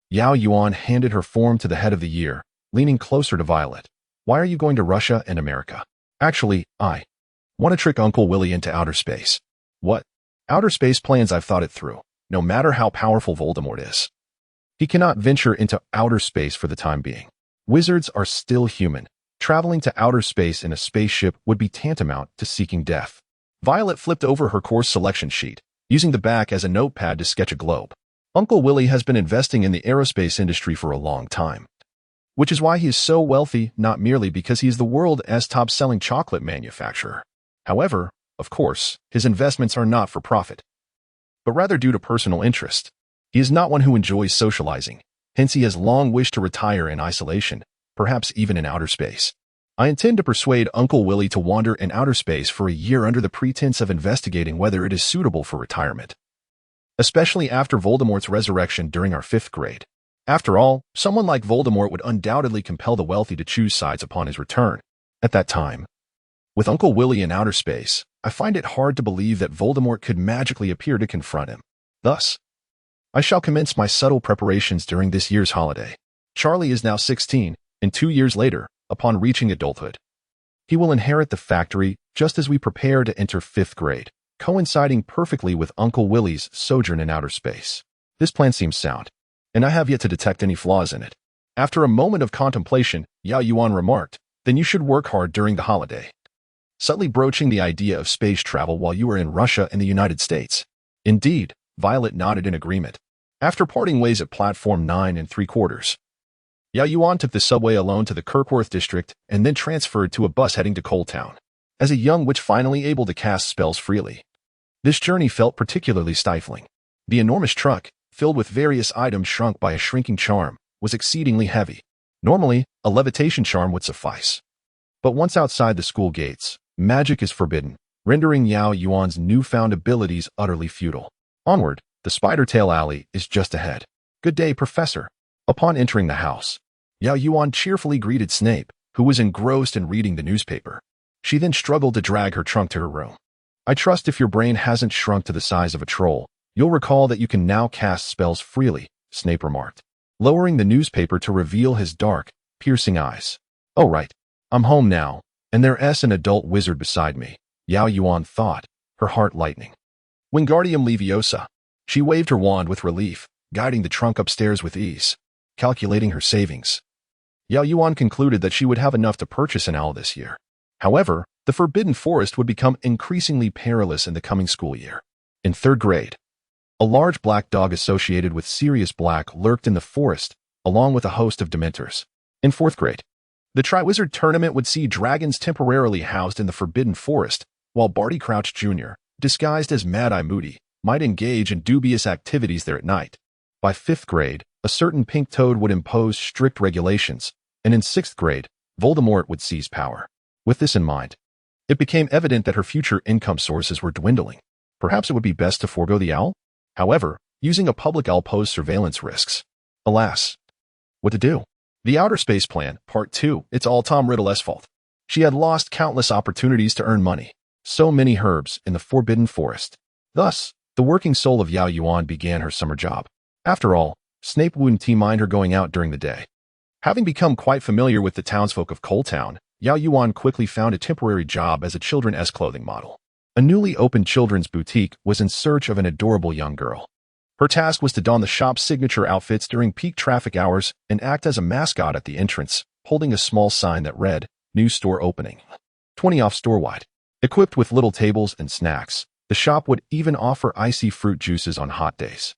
Yao Yuan handed her form to the head of the year, leaning closer to Violet. Why are you going to Russia and America? Actually, I want to trick Uncle Willy into outer space. What? Outer space plans? I've thought it through. No matter how powerful Voldemort is, he cannot venture into outer space for the time being. Wizards are still human. Traveling to outer space in a spaceship would be tantamount to seeking death. Violet flipped over her course selection sheet, using the back as a notepad to sketch a globe. Uncle Willy has been investing in the aerospace industry for a long time, which is why he is so wealthy, not merely because he is the world's top-selling chocolate manufacturer. However, of course, his investments are not for profit, but rather due to personal interest. He is not one who enjoys socializing, hence he has long wished to retire in isolation, perhaps even in outer space. I intend to persuade Uncle Willy to wander in outer space for a year under the pretense of investigating whether it is suitable for retirement, especially after Voldemort's resurrection during our 5th grade. After all, someone like Voldemort would undoubtedly compel the wealthy to choose sides upon his return. At that time, with Uncle Willy in outer space, I find it hard to believe that Voldemort could magically appear to confront him. Thus, I shall commence my subtle preparations during this year's holiday. Charlie is now 16, and 2 years later, upon reaching adulthood, he will inherit the factory just as we prepare to enter 5th grade, coinciding perfectly with Uncle Willy's sojourn in outer space. This plan seems sound, and I have yet to detect any flaws in it. After a moment of contemplation, Yao Yuan remarked, then you should work hard during the holiday, subtly broaching the idea of space travel while you are in Russia and the United States. Indeed, Violet nodded in agreement. After parting ways at platform 9 3/4, Yao Yuan took the subway alone to the Kirkworth district and then transferred to a bus heading to Coal Town. As a young witch finally able to cast spells freely, this journey felt particularly stifling. The enormous truck, filled with various items shrunk by a shrinking charm, was exceedingly heavy. Normally, a levitation charm would suffice. But once outside the school gates, magic is forbidden. rendering Yao Yuan's newfound abilities utterly futile. Onward, the Spider-Tail Alley is just ahead. Good day, Professor. Upon entering the house, Yao Yuan cheerfully greeted Snape, who was engrossed in reading the newspaper. She then struggled to drag her trunk to her room. I trust if your brain hasn't shrunk to the size of a troll, you'll recall that you can now cast spells freely, Snape remarked, lowering the newspaper to reveal his dark, piercing eyes. Oh right, I'm home now, and there's an adult wizard beside me, Yao Yuan thought, her heart lightening. Wingardium Leviosa. She waved her wand with relief, guiding the trunk upstairs with ease. Calculating her savings, Yao Yuan concluded that she would have enough to purchase an owl this year. However, the Forbidden Forest would become increasingly perilous in the coming school year. In 3rd grade, a large black dog associated with Sirius Black lurked in the forest, along with a host of Dementors. In 4th grade, the Triwizard Tournament would see dragons temporarily housed in the Forbidden Forest, while Barty Crouch Jr., disguised as Mad-Eye Moody, might engage in dubious activities there at night. By 5th grade, a certain pink toad would impose strict regulations, and in 6th grade, Voldemort would seize power. With this in mind, it became evident that her future income sources were dwindling. Perhaps it would be best to forego the owl? However, using a public owl posed surveillance risks. Alas, what to do? The Outer Space Plan, Part 2, it's all Tom Riddle's fault. She had lost countless opportunities to earn money. So many herbs in the Forbidden Forest. Thus, the working soul of Yao Yuan began her summer job. After all, Snape wouldn't mind her going out during the day. Having become quite familiar with the townsfolk of Coal Town, Yao Yuan quickly found a temporary job as a children's clothing model. A newly opened children's boutique was in search of an adorable young girl. Her task was to don the shop's signature outfits during peak traffic hours and act as a mascot at the entrance, holding a small sign that read, "New store opening. 20 off store-wide." Equipped with little tables and snacks, the shop would even offer icy fruit juices on hot days.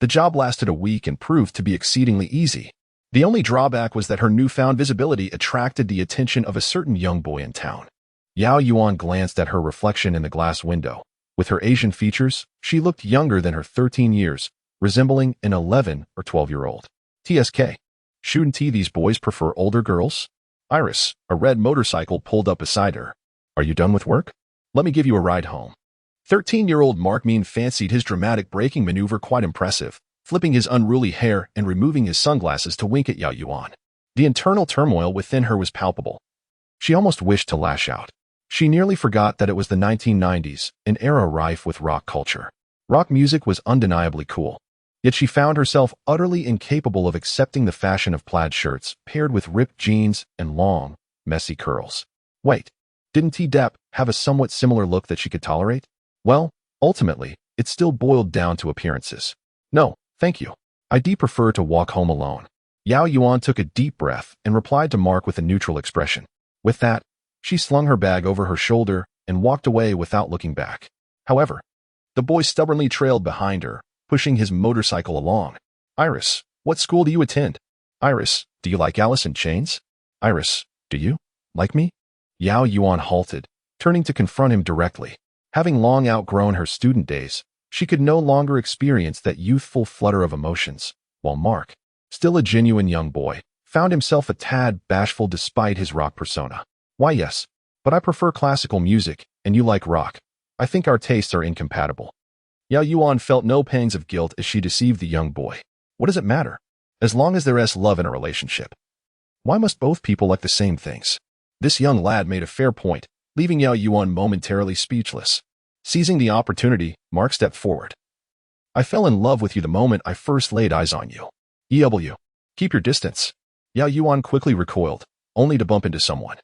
The job lasted a week and proved to be exceedingly easy. The only drawback was that her newfound visibility attracted the attention of a certain young boy in town. Yao Yuan glanced at her reflection in the glass window. With her Asian features, she looked younger than her 13 years, resembling an 11 or 12-year-old. TSK. Shouldn't these boys prefer older girls? Iris, a red motorcycle pulled up beside her. Are you done with work? Let me give you a ride home. 13-year-old Mark Mean fancied his dramatic braking maneuver quite impressive, flipping his unruly hair and removing his sunglasses to wink at Yao Yuan. The internal turmoil within her was palpable. She almost wished to lash out. She nearly forgot that it was the 1990s, an era rife with rock culture. Rock music was undeniably cool. Yet she found herself utterly incapable of accepting the fashion of plaid shirts paired with ripped jeans and long, messy curls. Wait, didn't T-Depp have a somewhat similar look that she could tolerate? Well, ultimately, it still boiled down to appearances. No, thank you. I'd prefer to walk home alone. Yao Yuan took a deep breath and replied to Mark with a neutral expression. With that, she slung her bag over her shoulder and walked away without looking back. However, the boy stubbornly trailed behind her, pushing his motorcycle along. Iris, what school do you attend? Iris, do you like Alice in Chains? Iris, do you like me? Yao Yuan halted, turning to confront him directly. Having long outgrown her student days, she could no longer experience that youthful flutter of emotions, while Mark, still a genuine young boy, found himself a tad bashful despite his rock persona. Why yes, but I prefer classical music, and you like rock. I think our tastes are incompatible. Yao Yuan felt no pangs of guilt as she deceived the young boy. What does it matter? As long as there is love in a relationship. Why must both people like the same things? This young lad made a fair point, leaving Yao Yuan momentarily speechless. Seizing the opportunity, Mark stepped forward. I fell in love with you the moment I first laid eyes on you. EW. Keep your distance. Yao Yuan quickly recoiled, only to bump into someone.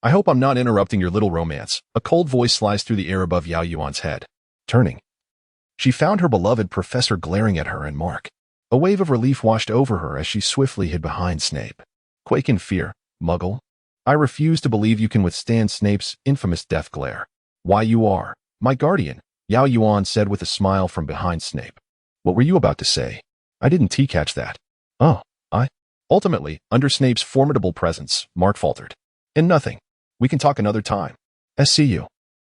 I hope I'm not interrupting your little romance. A cold voice sliced through the air above Yao Yuan's head. Turning, she found her beloved professor glaring at her and Mark. A wave of relief washed over her as she swiftly hid behind Snape. Quake in fear, Muggle. I refuse to believe you can withstand Snape's infamous death glare. Why you are, my guardian, Yao Yuan said with a smile from behind Snape. What were you about to say? I didn't catch that. Oh, Ultimately, under Snape's formidable presence, Mark faltered. In nothing. We can talk another time. SCU.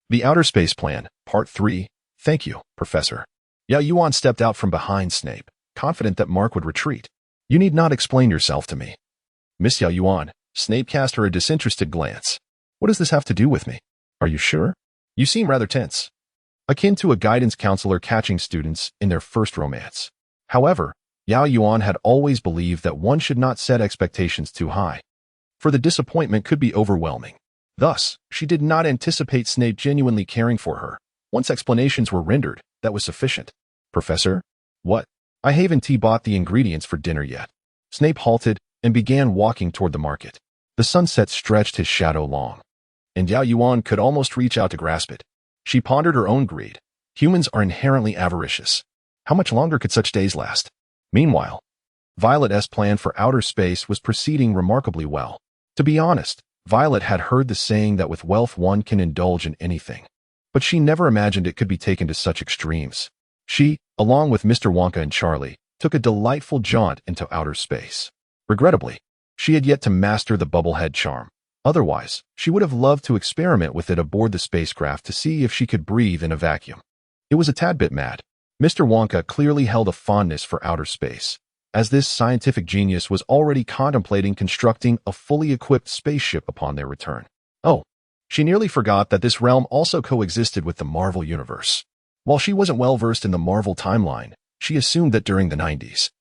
The Outer Space Plan, Part 3. Thank you, Professor. Yao Yuan stepped out from behind Snape, confident that Mark would retreat. You need not explain yourself to me. Miss Yao Yuan, Snape cast her a disinterested glance. What does this have to do with me? Are you sure? You seem rather tense. Akin to a guidance counselor catching students in their first romance. However, Yao Yuan had always believed that one should not set expectations too high, for the disappointment could be overwhelming. Thus, she did not anticipate Snape genuinely caring for her. Once explanations were rendered, that was sufficient. Professor? What? I haven't bought the ingredients for dinner yet. Snape halted and began walking toward the market. The sunset stretched his shadow long, and Yao Yuan could almost reach out to grasp it. She pondered her own greed. Humans are inherently avaricious. How much longer could such days last? Meanwhile, Violet's plan for outer space was proceeding remarkably well. To be honest, Violet had heard the saying that with wealth one can indulge in anything, but she never imagined it could be taken to such extremes. She, along with Mr. Wonka and Charlie, took a delightful jaunt into outer space. Regrettably, she had yet to master the bubblehead charm. Otherwise, she would have loved to experiment with it aboard the spacecraft to see if she could breathe in a vacuum. It was a tad bit mad. Mr. Wonka clearly held a fondness for outer space, as this scientific genius was already contemplating constructing a fully equipped spaceship upon their return. Oh, she nearly forgot that this realm also coexisted with the Marvel Universe. While she wasn't well versed in the Marvel timeline, she assumed that during the 90s,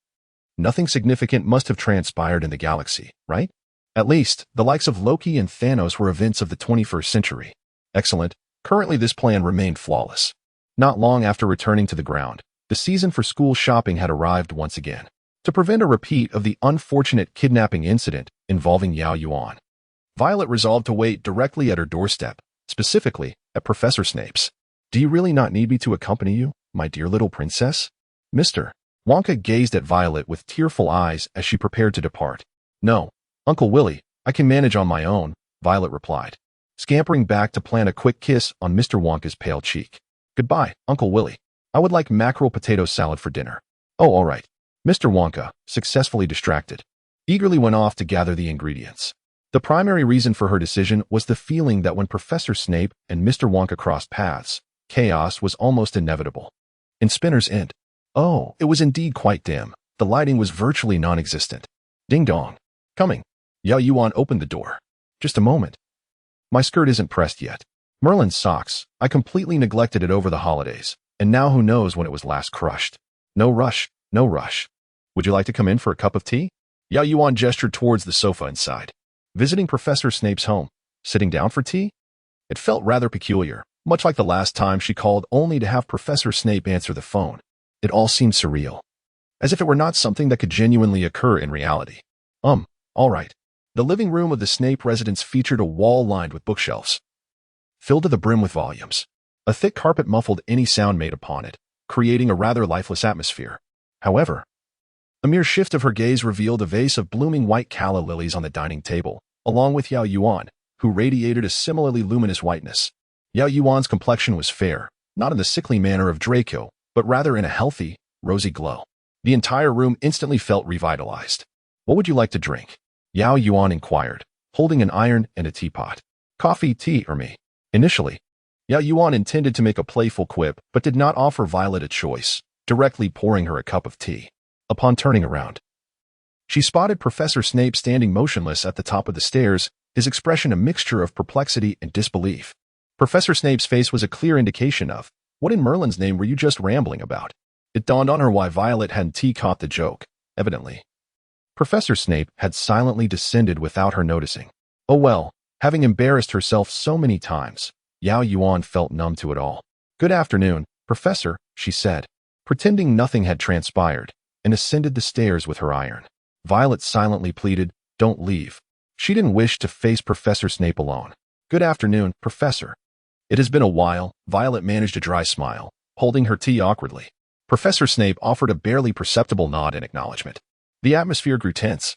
nothing significant must have transpired in the galaxy, right? At least, the likes of Loki and Thanos were events of the 21st century. Excellent. Currently this plan remained flawless. Not long after returning to the ground, the season for school shopping had arrived once again. To prevent a repeat of the unfortunate kidnapping incident involving Yao Yuan, Violet resolved to wait directly at her doorstep, specifically at Professor Snape's. Do you really not need me to accompany you, my dear little princess? Mr. Wonka gazed at Violet with tearful eyes as she prepared to depart. No, Uncle Willy, I can manage on my own, Violet replied, scampering back to plant a quick kiss on Mr. Wonka's pale cheek. Goodbye, Uncle Willy. I would like mackerel potato salad for dinner. Oh, all right. Mr. Wonka, successfully distracted, eagerly went off to gather the ingredients. The primary reason for her decision was the feeling that when Professor Snape and Mr. Wonka crossed paths, chaos was almost inevitable. In Spinner's Inn. Oh, it was indeed quite dim. The lighting was virtually non-existent. Ding dong. Coming. Yao Yuan opened the door. Just a moment. My skirt isn't pressed yet. Merlin's socks. I completely neglected it over the holidays, and now who knows when it was last crushed. No rush, no rush. Would you like to come in for a cup of tea? Yao Yuan gestured towards the sofa inside. Visiting Professor Snape's home, sitting down for tea? It felt rather peculiar, much like the last time she called only to have Professor Snape answer the phone. It all seemed surreal, as if it were not something that could genuinely occur in reality. All right. The living room of the Snape residence featured a wall lined with bookshelves, filled to the brim with volumes. A thick carpet muffled any sound made upon it, creating a rather lifeless atmosphere. However, a mere shift of her gaze revealed a vase of blooming white calla lilies on the dining table, along with Yao Yuan, who radiated a similarly luminous whiteness. Yao Yuan's complexion was fair, not in the sickly manner of Draco, but rather in a healthy, rosy glow. The entire room instantly felt revitalized. What would you like to drink? Yao Yuan inquired, holding an iron and a teapot. Coffee, tea, or me? Initially, Yao Yuan intended to make a playful quip, but did not offer Violet a choice, directly pouring her a cup of tea. Upon turning around, she spotted Professor Snape standing motionless at the top of the stairs, his expression a mixture of perplexity and disbelief. Professor Snape's face was a clear indication of, what in Merlin's name were you just rambling about? It dawned on her why Violet hadn't caught the joke. Evidently, Professor Snape had silently descended without her noticing. Oh well, having embarrassed herself so many times, Yao Yuan felt numb to it all. Good afternoon, Professor, she said, pretending nothing had transpired, and ascended the stairs with her iron. Violet silently pleaded, don't leave. She didn't wish to face Professor Snape alone. Good afternoon, Professor. It has been a while, Violet managed a dry smile, holding her tea awkwardly. Professor Snape offered a barely perceptible nod in acknowledgement. The atmosphere grew tense,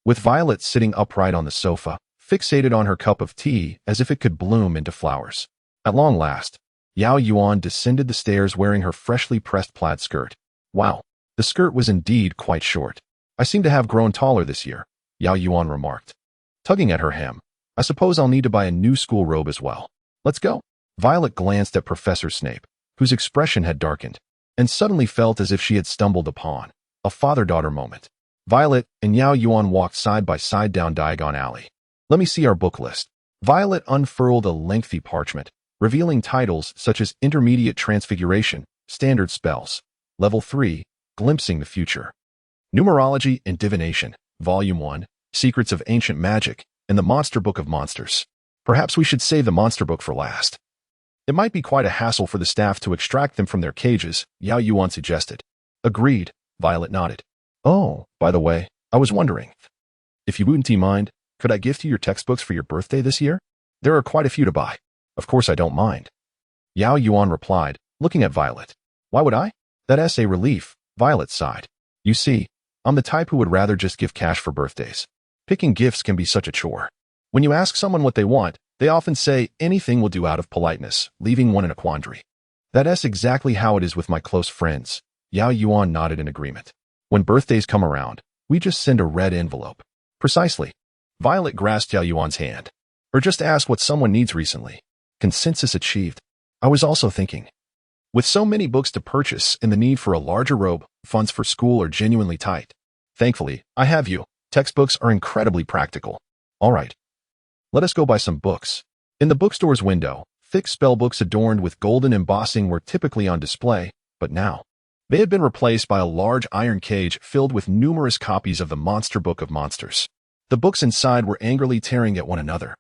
with Violet sitting upright on the sofa, fixated on her cup of tea as if it could bloom into flowers. At long last, Yao Yuan descended the stairs wearing her freshly pressed plaid skirt. Wow, the skirt was indeed quite short. I seem to have grown taller this year, Yao Yuan remarked, tugging at her hem. I suppose I'll need to buy a new school robe as well. Let's go. Violet glanced at Professor Snape, whose expression had darkened, and suddenly felt as if she had stumbled upon a father-daughter moment. Violet and Yao Yuan walked side by side down Diagon Alley. Let me see our book list. Violet unfurled a lengthy parchment, revealing titles such as Intermediate Transfiguration, Standard Spells, Level 3, Glimpsing the Future, Numerology and Divination, Volume 1, Secrets of Ancient Magic, and the Monster Book of Monsters. Perhaps we should save the Monster Book for last. It might be quite a hassle for the staff to extract them from their cages, Yao Yuan suggested. Agreed, Violet nodded. Oh, by the way, I was wondering, if you wouldn't mind, could I gift you your textbooks for your birthday this year? There are quite a few to buy. Of course I don't mind. Yao Yuan replied, looking at Violet. Why would I? That's a relief, Violet sighed. You see, I'm the type who would rather just give cash for birthdays. Picking gifts can be such a chore. When you ask someone what they want, they often say anything will do out of politeness, leaving one in a quandary. That's exactly how it is with my close friends. Yao Yuan nodded in agreement. When birthdays come around, we just send a red envelope. Precisely. Violet grasped Yao Yuan's hand. Or just ask what someone needs recently. Consensus achieved. I was also thinking. With so many books to purchase and the need for a larger robe, funds for school are genuinely tight. Thankfully, I have you. Textbooks are incredibly practical. All right. Let us go buy some books. In the bookstore's window, thick spellbooks adorned with golden embossing were typically on display, but now they had been replaced by a large iron cage filled with numerous copies of the Monster Book of Monsters. The books inside were angrily tearing at one another,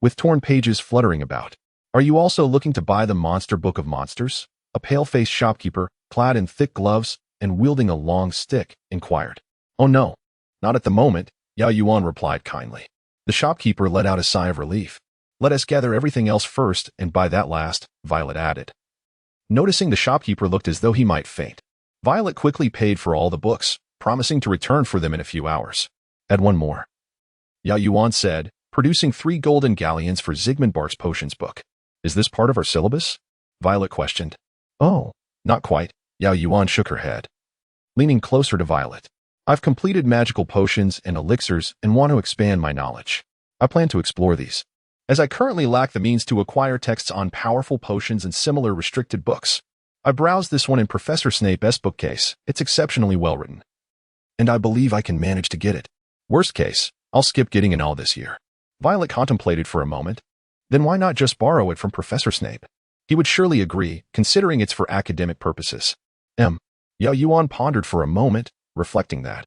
with torn pages fluttering about. Are you also looking to buy the Monster Book of Monsters? A pale-faced shopkeeper, clad in thick gloves and wielding a long stick, inquired. Oh no, not at the moment, Yao Yuan replied kindly. The shopkeeper let out a sigh of relief. Let us gather everything else first and buy that last, Violet added. Noticing the shopkeeper looked as though he might faint, Violet quickly paid for all the books, promising to return for them in a few hours. Add one more, Yao Yuan said, producing 3 golden galleons for Zygmunt Bart's potions book. Is this part of our syllabus? Violet questioned. Oh, not quite, Yao Yuan shook her head. Leaning closer to Violet. I've completed magical potions and elixirs and want to expand my knowledge. I plan to explore these, as I currently lack the means to acquire texts on powerful potions and similar restricted books. I browsed this one in Professor Snape's bookcase. It's exceptionally well written, and I believe I can manage to get it. Worst case, I'll skip getting an all this year. Violet contemplated for a moment. Then why not just borrow it from Professor Snape? He would surely agree, considering it's for academic purposes. Yao Yuan pondered for a moment, reflecting that,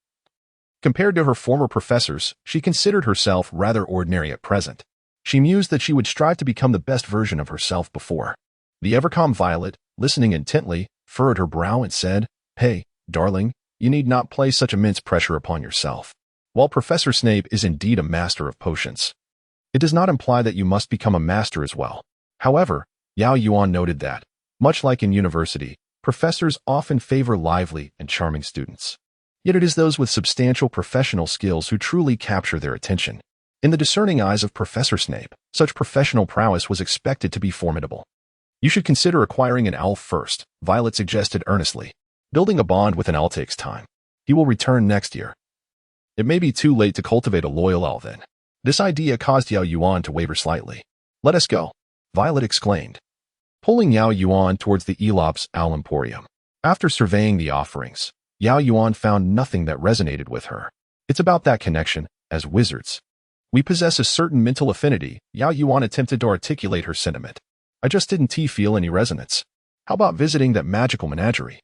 compared to her former professors, she considered herself rather ordinary at present. She mused that she would strive to become the best version of herself before. The ever-calm Violet, listening intently, furrowed her brow and said, Hey, darling, you need not place such immense pressure upon yourself. While Professor Snape is indeed a master of potions, it does not imply that you must become a master as well. However, Yao Yuan noted that, much like in university, professors often favor lively and charming students. Yet it is those with substantial professional skills who truly capture their attention. In the discerning eyes of Professor Snape, such professional prowess was expected to be formidable. You should consider acquiring an owl first, Violet suggested earnestly. Building a bond with an owl takes time. He will return next year. It may be too late to cultivate a loyal owl then. This idea caused Yao Yuan to waver slightly. Let us go, Violet exclaimed, pulling Yao Yuan towards the Elop's Owl Emporium. After surveying the offerings, Yao Yuan found nothing that resonated with her. It's about that connection, as wizards. We possess a certain mental affinity. Yao Yuan attempted to articulate her sentiment. I just didn't feel any resonance. How about visiting that magical menagerie?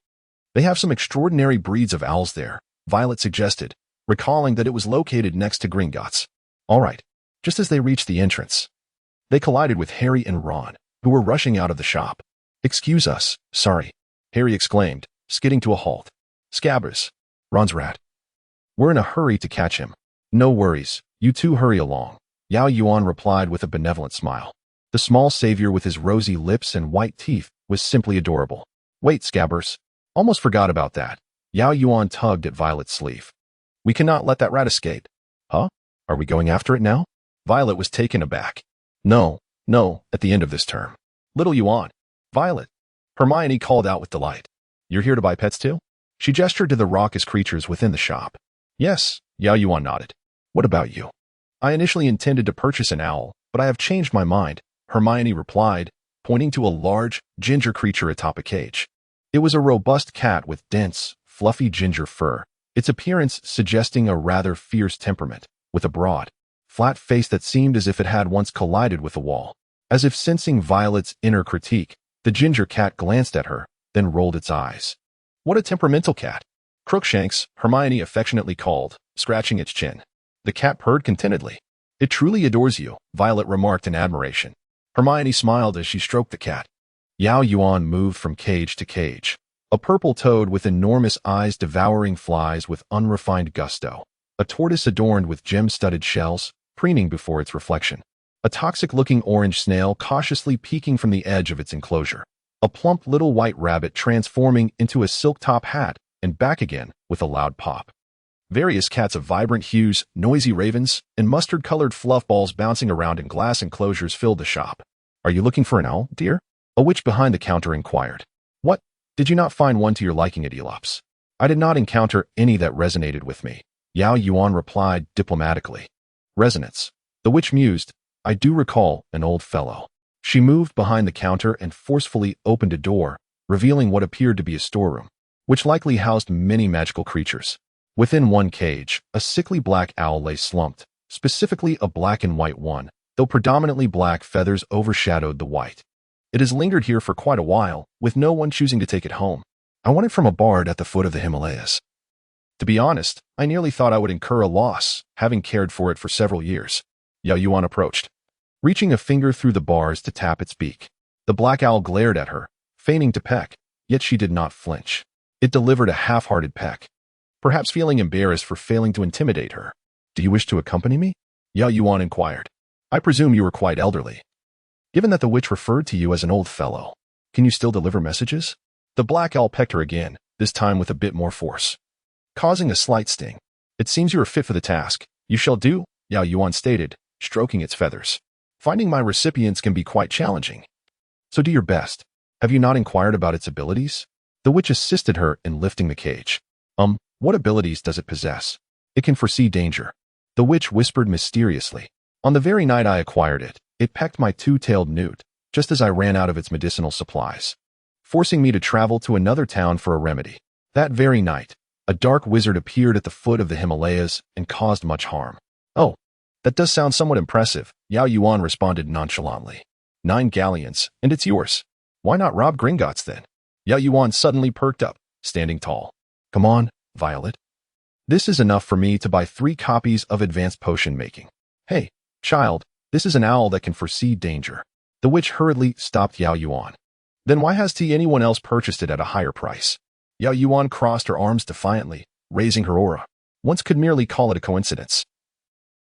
They have some extraordinary breeds of owls there, Violet suggested, recalling that it was located next to Gringotts. All right. Just as they reached the entrance, they collided with Harry and Ron, who were rushing out of the shop. Excuse us, sorry, Harry exclaimed, skidding to a halt. Scabbers, Ron's rat. We're in a hurry to catch him. No worries, you two hurry along, Yao Yuan replied with a benevolent smile. The small savior with his rosy lips and white teeth was simply adorable. Wait, Scabbers. Almost forgot about that. Yao Yuan tugged at Violet's sleeve. We cannot let that rat escape. Huh? Are we going after it now? Violet was taken aback. No, at the end of this term. Little Yuan. Violet. Hermione called out with delight. You're here to buy pets too? She gestured to the raucous creatures within the shop. Yes, Yao Yuan nodded. What about you? I initially intended to purchase an owl, but I have changed my mind, Hermione replied, pointing to a large, ginger creature atop a cage. It was a robust cat with dense, fluffy ginger fur, its appearance suggesting a rather fierce temperament, with a broad, flat face that seemed as if it had once collided with a wall. As if sensing Violet's inner critique, the ginger cat glanced at her, then rolled its eyes. What a temperamental cat. Crookshanks, Hermione affectionately called, scratching its chin. The cat purred contentedly. It truly adores you, Violet remarked in admiration. Hermione smiled as she stroked the cat. Yao Yuan moved from cage to cage. A purple toad with enormous eyes devouring flies with unrefined gusto. A tortoise adorned with gem-studded shells, preening before its reflection. A toxic-looking orange snail cautiously peeking from the edge of its enclosure. A plump little white rabbit transforming into a silk top hat and back again with a loud pop. Various cats of vibrant hues, noisy ravens, and mustard-colored fluff balls bouncing around in glass enclosures filled the shop. Are you looking for an owl, dear? A witch behind the counter inquired. What? Did you not find one to your liking at Elops? I did not encounter any that resonated with me, Yao Yuan replied diplomatically. Resonance. The witch mused. I do recall an old fellow. She moved behind the counter and forcefully opened a door, revealing what appeared to be a storeroom, which likely housed many magical creatures. Within one cage, a sickly black owl lay slumped, specifically a black and white one, though predominantly black feathers overshadowed the white. It has lingered here for quite a while, with no one choosing to take it home. I won it from a bard at the foot of the Himalayas. To be honest, I nearly thought I would incur a loss, having cared for it for several years. Yao Yuan approached, reaching a finger through the bars to tap its beak. The black owl glared at her, feigning to peck, yet she did not flinch. It delivered a half-hearted peck, perhaps feeling embarrassed for failing to intimidate her. Do you wish to accompany me? Yao Yuan inquired. I presume you are quite elderly. Given that the witch referred to you as an old fellow, can you still deliver messages? The black owl pecked her again, this time with a bit more force, causing a slight sting. It seems you are fit for the task. You shall do, Yao Yuan stated, stroking its feathers. Finding my recipients can be quite challenging. So do your best. Have you not inquired about its abilities? The witch assisted her in lifting the cage. What abilities does it possess? It can foresee danger. The witch whispered mysteriously. On the very night I acquired it, it pecked my two-tailed newt, just as I ran out of its medicinal supplies, forcing me to travel to another town for a remedy. That very night, a dark wizard appeared at the foot of the Himalayas and caused much harm. Oh, that does sound somewhat impressive, Yao Yuan responded nonchalantly. 9 galleons, and it's yours. Why not rob Gringotts then? Yao Yuan suddenly perked up, standing tall. Come on, Violet. This is enough for me to buy 3 copies of advanced potion making. Hey, child, this is an owl that can foresee danger. The witch hurriedly stopped Yao Yuan. Then why has anyone else purchased it at a higher price? Yao Yuan crossed her arms defiantly, raising her aura. Once could merely call it a coincidence.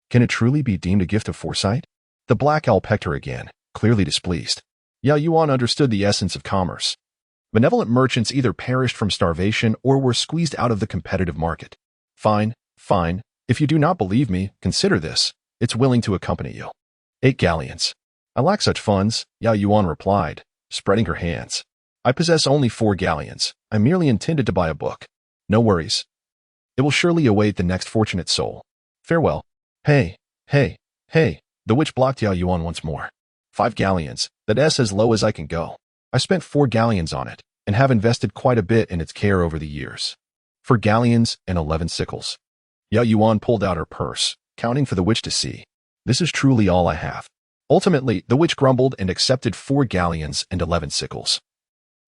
Can it truly be deemed a gift of foresight? The black owl pecked her again, clearly displeased. Yao Yuan understood the essence of commerce. Benevolent merchants either perished from starvation or were squeezed out of the competitive market. Fine, fine. If you do not believe me, consider this. It's willing to accompany you. 8 galleons. I lack such funds, Yao Yuan replied, spreading her hands. I possess only 4 galleons. I merely intended to buy a book. No worries. It will surely await the next fortunate soul. Farewell. Hey, hey, hey. The witch blocked Yao Yuan once more. 5 galleons. That's as low as I can go. I spent 4 galleons on it, and have invested quite a bit in its care over the years. 4 galleons and 11 sickles. Yao Yuan pulled out her purse, counting for the witch to see. This is truly all I have. Ultimately, the witch grumbled and accepted 4 galleons and 11 sickles,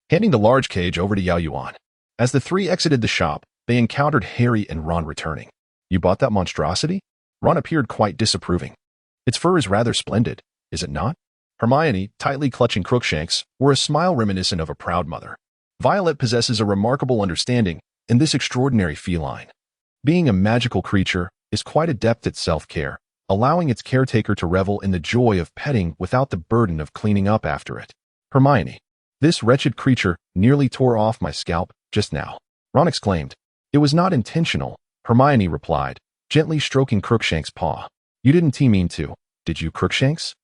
handing the large cage over to Yao Yuan. As the 3 exited the shop, they encountered Harry and Ron returning. You bought that monstrosity? Ron appeared quite disapproving. Its fur is rather splendid, is it not? Hermione, tightly clutching Crookshanks, wore a smile reminiscent of a proud mother. Violet possesses a remarkable understanding in this extraordinary feline. Being a magical creature, is quite adept at self-care, allowing its caretaker to revel in the joy of petting without the burden of cleaning up after it. Hermione, this wretched creature nearly tore off my scalp just now. Ron exclaimed. It was not intentional, Hermione replied, gently stroking Crookshanks' paw. You didn't mean to, did you, Crookshanks?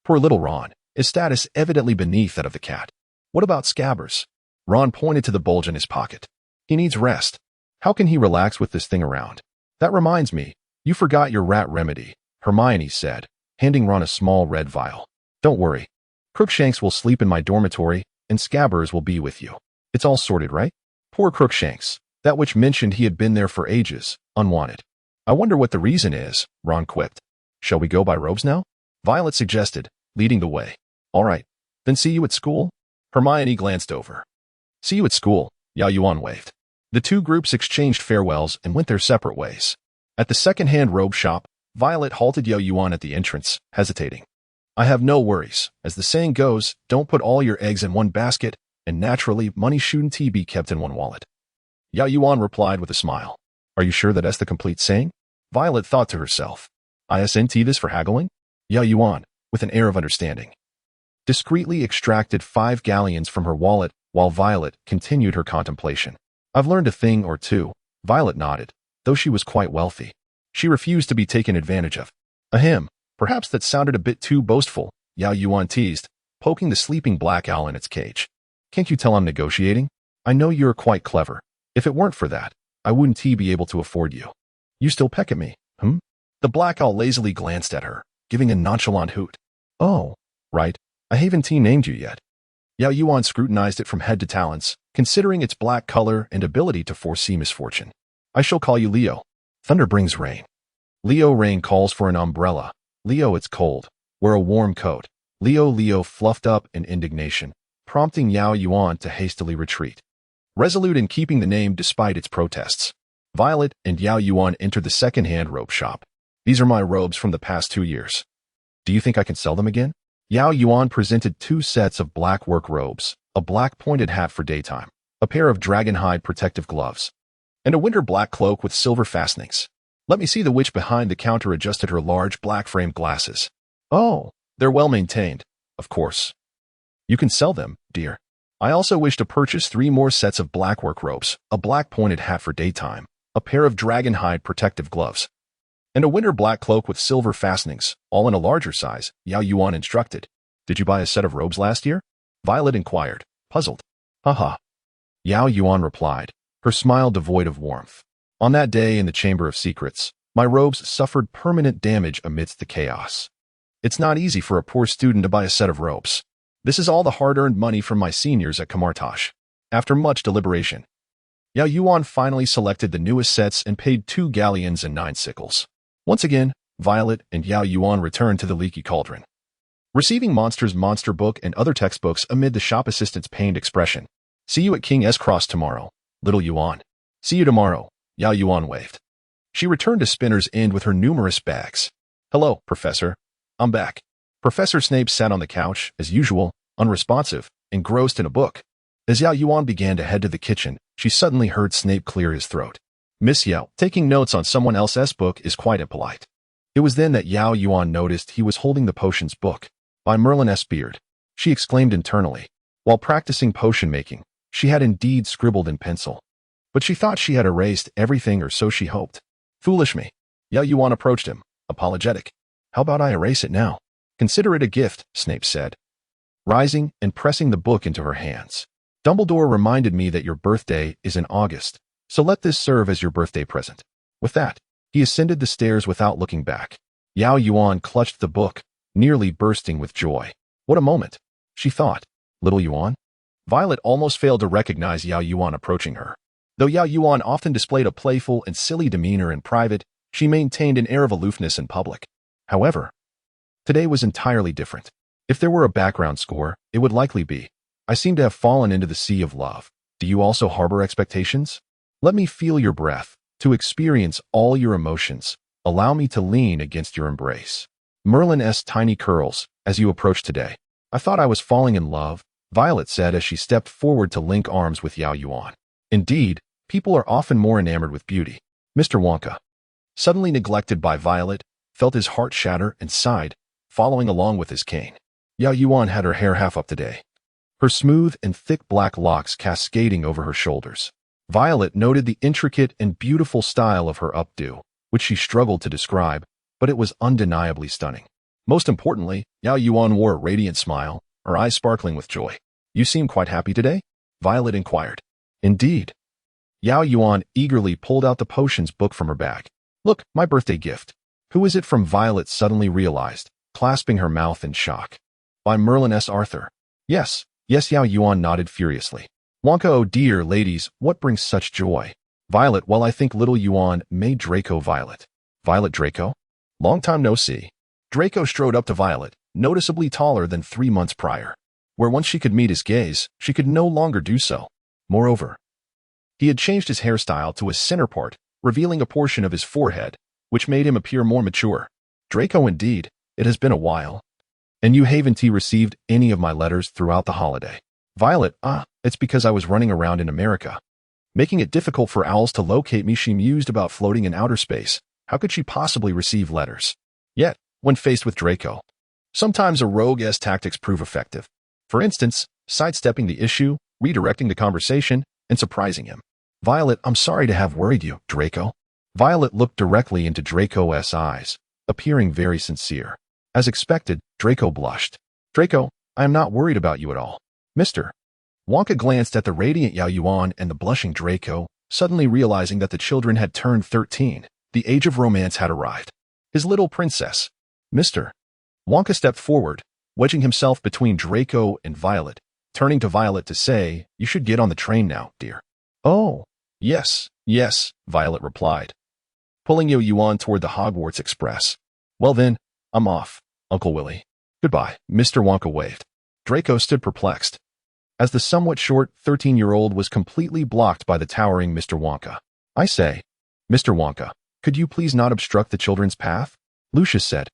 Poor little Ron, his status evidently beneath that of the cat. What about Scabbers? Ron pointed to the bulge in his pocket. He needs rest. How can he relax with this thing around? That reminds me, you forgot your rat remedy, Hermione said, handing Ron a small red vial. Don't worry. Crookshanks will sleep in my dormitory, and Scabbers will be with you. It's all sorted, right? Poor Crookshanks, that witch mentioned he had been there for ages, unwanted. I wonder what the reason is, Ron quipped. Shall we go buy robes now? Violet suggested, leading the way. All right, then see you at school? Hermione glanced over. See you at school, Yao Yuan waved. The two groups exchanged farewells and went their separate ways. At the second-hand robe shop, Violet halted Yao Yuan at the entrance, hesitating. I have no worries. As the saying goes, don't put all your eggs in one basket, and naturally, money shouldn't be kept in one wallet. Yao Yuan replied with a smile. Are you sure that that's the complete saying? Violet thought to herself. Isn't this for haggling? Yao Yuan, with an air of understanding, discreetly extracted 5 galleons from her wallet while Violet continued her contemplation. I've learned a thing or two. Violet nodded, though she was quite wealthy. She refused to be taken advantage of. Ahem, perhaps that sounded a bit too boastful, Yao Yuan teased, poking the sleeping black owl in its cage. Can't you tell I'm negotiating? I know you're quite clever. If it weren't for that, I wouldn't be able to afford you. You still peck at me, hmm? The black owl lazily glanced at her, giving a nonchalant hoot. Oh, right. I haven't named you yet. Yao Yuan scrutinized it from head to talons, considering its black color and ability to foresee misfortune. I shall call you Leo. Thunder brings rain. Leo rain calls for an umbrella. Leo it's cold. Wear a warm coat. Leo fluffed up in indignation, prompting Yao Yuan to hastily retreat. Resolute in keeping the name despite its protests, Violet and Yao Yuan entered the second-hand robe shop. These are my robes from the past 2 years. Do you think I can sell them again? Yao Yuan presented 2 sets of black work robes, a black pointed hat for daytime, a pair of dragon hide protective gloves, and a winter black cloak with silver fastenings. Let me see. The witch behind the counter adjusted her large black-framed glasses. Oh, they're well maintained, of course. You can sell them, dear. I also wish to purchase 3 more sets of black work robes, a black pointed hat for daytime, a pair of dragon hide protective gloves, and a winter black cloak with silver fastenings, all in a larger size, Yao Yuan instructed. Did you buy a set of robes last year? Violet inquired, puzzled. Haha. Yao Yuan replied, her smile devoid of warmth. On that day in the Chamber of Secrets, my robes suffered permanent damage amidst the chaos. It's not easy for a poor student to buy a set of robes. This is all the hard-earned money from my seniors at Camartage. After much deliberation, Yao Yuan finally selected the newest sets and paid 2 galleons and 9 sickles. Once again, Violet and Yao Yuan returned to the leaky cauldron, receiving Monster's monster book and other textbooks amid the shop assistant's pained expression. See you at King's Cross tomorrow, little Yuan. See you tomorrow, Yao Yuan waved. She returned to Spinner's End with her numerous bags. Hello, Professor. I'm back. Professor Snape sat on the couch, as usual, unresponsive, engrossed in a book. As Yao Yuan began to head to the kitchen, she suddenly heard Snape clear his throat. Miss Yao, taking notes on someone else's book is quite impolite. It was then that Yao Yuan noticed he was holding the potions book, by Merlin S. Beard. She exclaimed internally. While practicing potion making, she had indeed scribbled in pencil. But she thought she had erased everything, or so she hoped. Foolish me. Yao Yuan approached him, apologetic. How about I erase it now? Consider it a gift, Snape said, rising and pressing the book into her hands. Dumbledore reminded me that your birthday is in August, so let this serve as your birthday present. With that, he ascended the stairs without looking back. Yao Yuan clutched the book, nearly bursting with joy. What a moment, she thought. Little Yuan? Violet almost failed to recognize Yao Yuan approaching her. Though Yao Yuan often displayed a playful and silly demeanor in private, she maintained an air of aloofness in public. However, today was entirely different. If there were a background score, it would likely be, I seem to have fallen into the sea of love. Do you also harbor expectations? Let me feel your breath, to experience all your emotions. Allow me to lean against your embrace. Merlin's tiny curls, as you approach today. I thought I was falling in love, Violet said as she stepped forward to link arms with Yao Yuan. Indeed, people are often more enamored with beauty. Mr. Wonka, suddenly neglected by Violet, felt his heart shatter and sighed, following along with his cane. Yao Yuan had her hair half up today, her smooth and thick black locks cascading over her shoulders. Violet noted the intricate and beautiful style of her updo, which she struggled to describe, but it was undeniably stunning. Most importantly, Yao Yuan wore a radiant smile, her eyes sparkling with joy. You seem quite happy today? Violet inquired. Indeed. Yao Yuan eagerly pulled out the potions book from her bag. Look, my birthday gift. Who is it from? Violet suddenly realized, clasping her mouth in shock. By Merlin S. Arthur. Yes, Yao Yuan nodded furiously. Wonka, oh dear ladies, what brings such joy? Violet, well I think little Yuan made Draco Violet. Violet Draco? Long time no see. Draco strode up to Violet, noticeably taller than 3 months prior. Where once she could meet his gaze, she could no longer do so. Moreover, he had changed his hairstyle to a center part, revealing a portion of his forehead, which made him appear more mature. Draco, indeed, it has been a while. And you haven't received any of my letters throughout the holiday. Violet, it's because I was running around in America, making it difficult for owls to locate me. She mused about floating in outer space. How could she possibly receive letters? Yet, when faced with Draco, sometimes a rogue's tactics prove effective. For instance, sidestepping the issue, redirecting the conversation, and surprising him. Violet, I'm sorry to have worried you, Draco. Violet looked directly into Draco's eyes, appearing very sincere. As expected, Draco blushed. Draco, I am not worried about you at all. Mr. Wonka glanced at the radiant Yao Yuan and the blushing Draco, suddenly realizing that the children had turned 13. The age of romance had arrived. His little princess. Mr. Wonka stepped forward, wedging himself between Draco and Violet, turning to Violet to say, you should get on the train now, dear. Oh, yes, Violet replied, pulling Yao Yuan toward the Hogwarts Express. Well then, I'm off, Uncle Willy. Goodbye, Mr. Wonka waved. Draco stood perplexed, as the somewhat short 13-year-old was completely blocked by the towering Mr. Wonka. I say, Mr. Wonka, could you please not obstruct the children's path? Lucius said,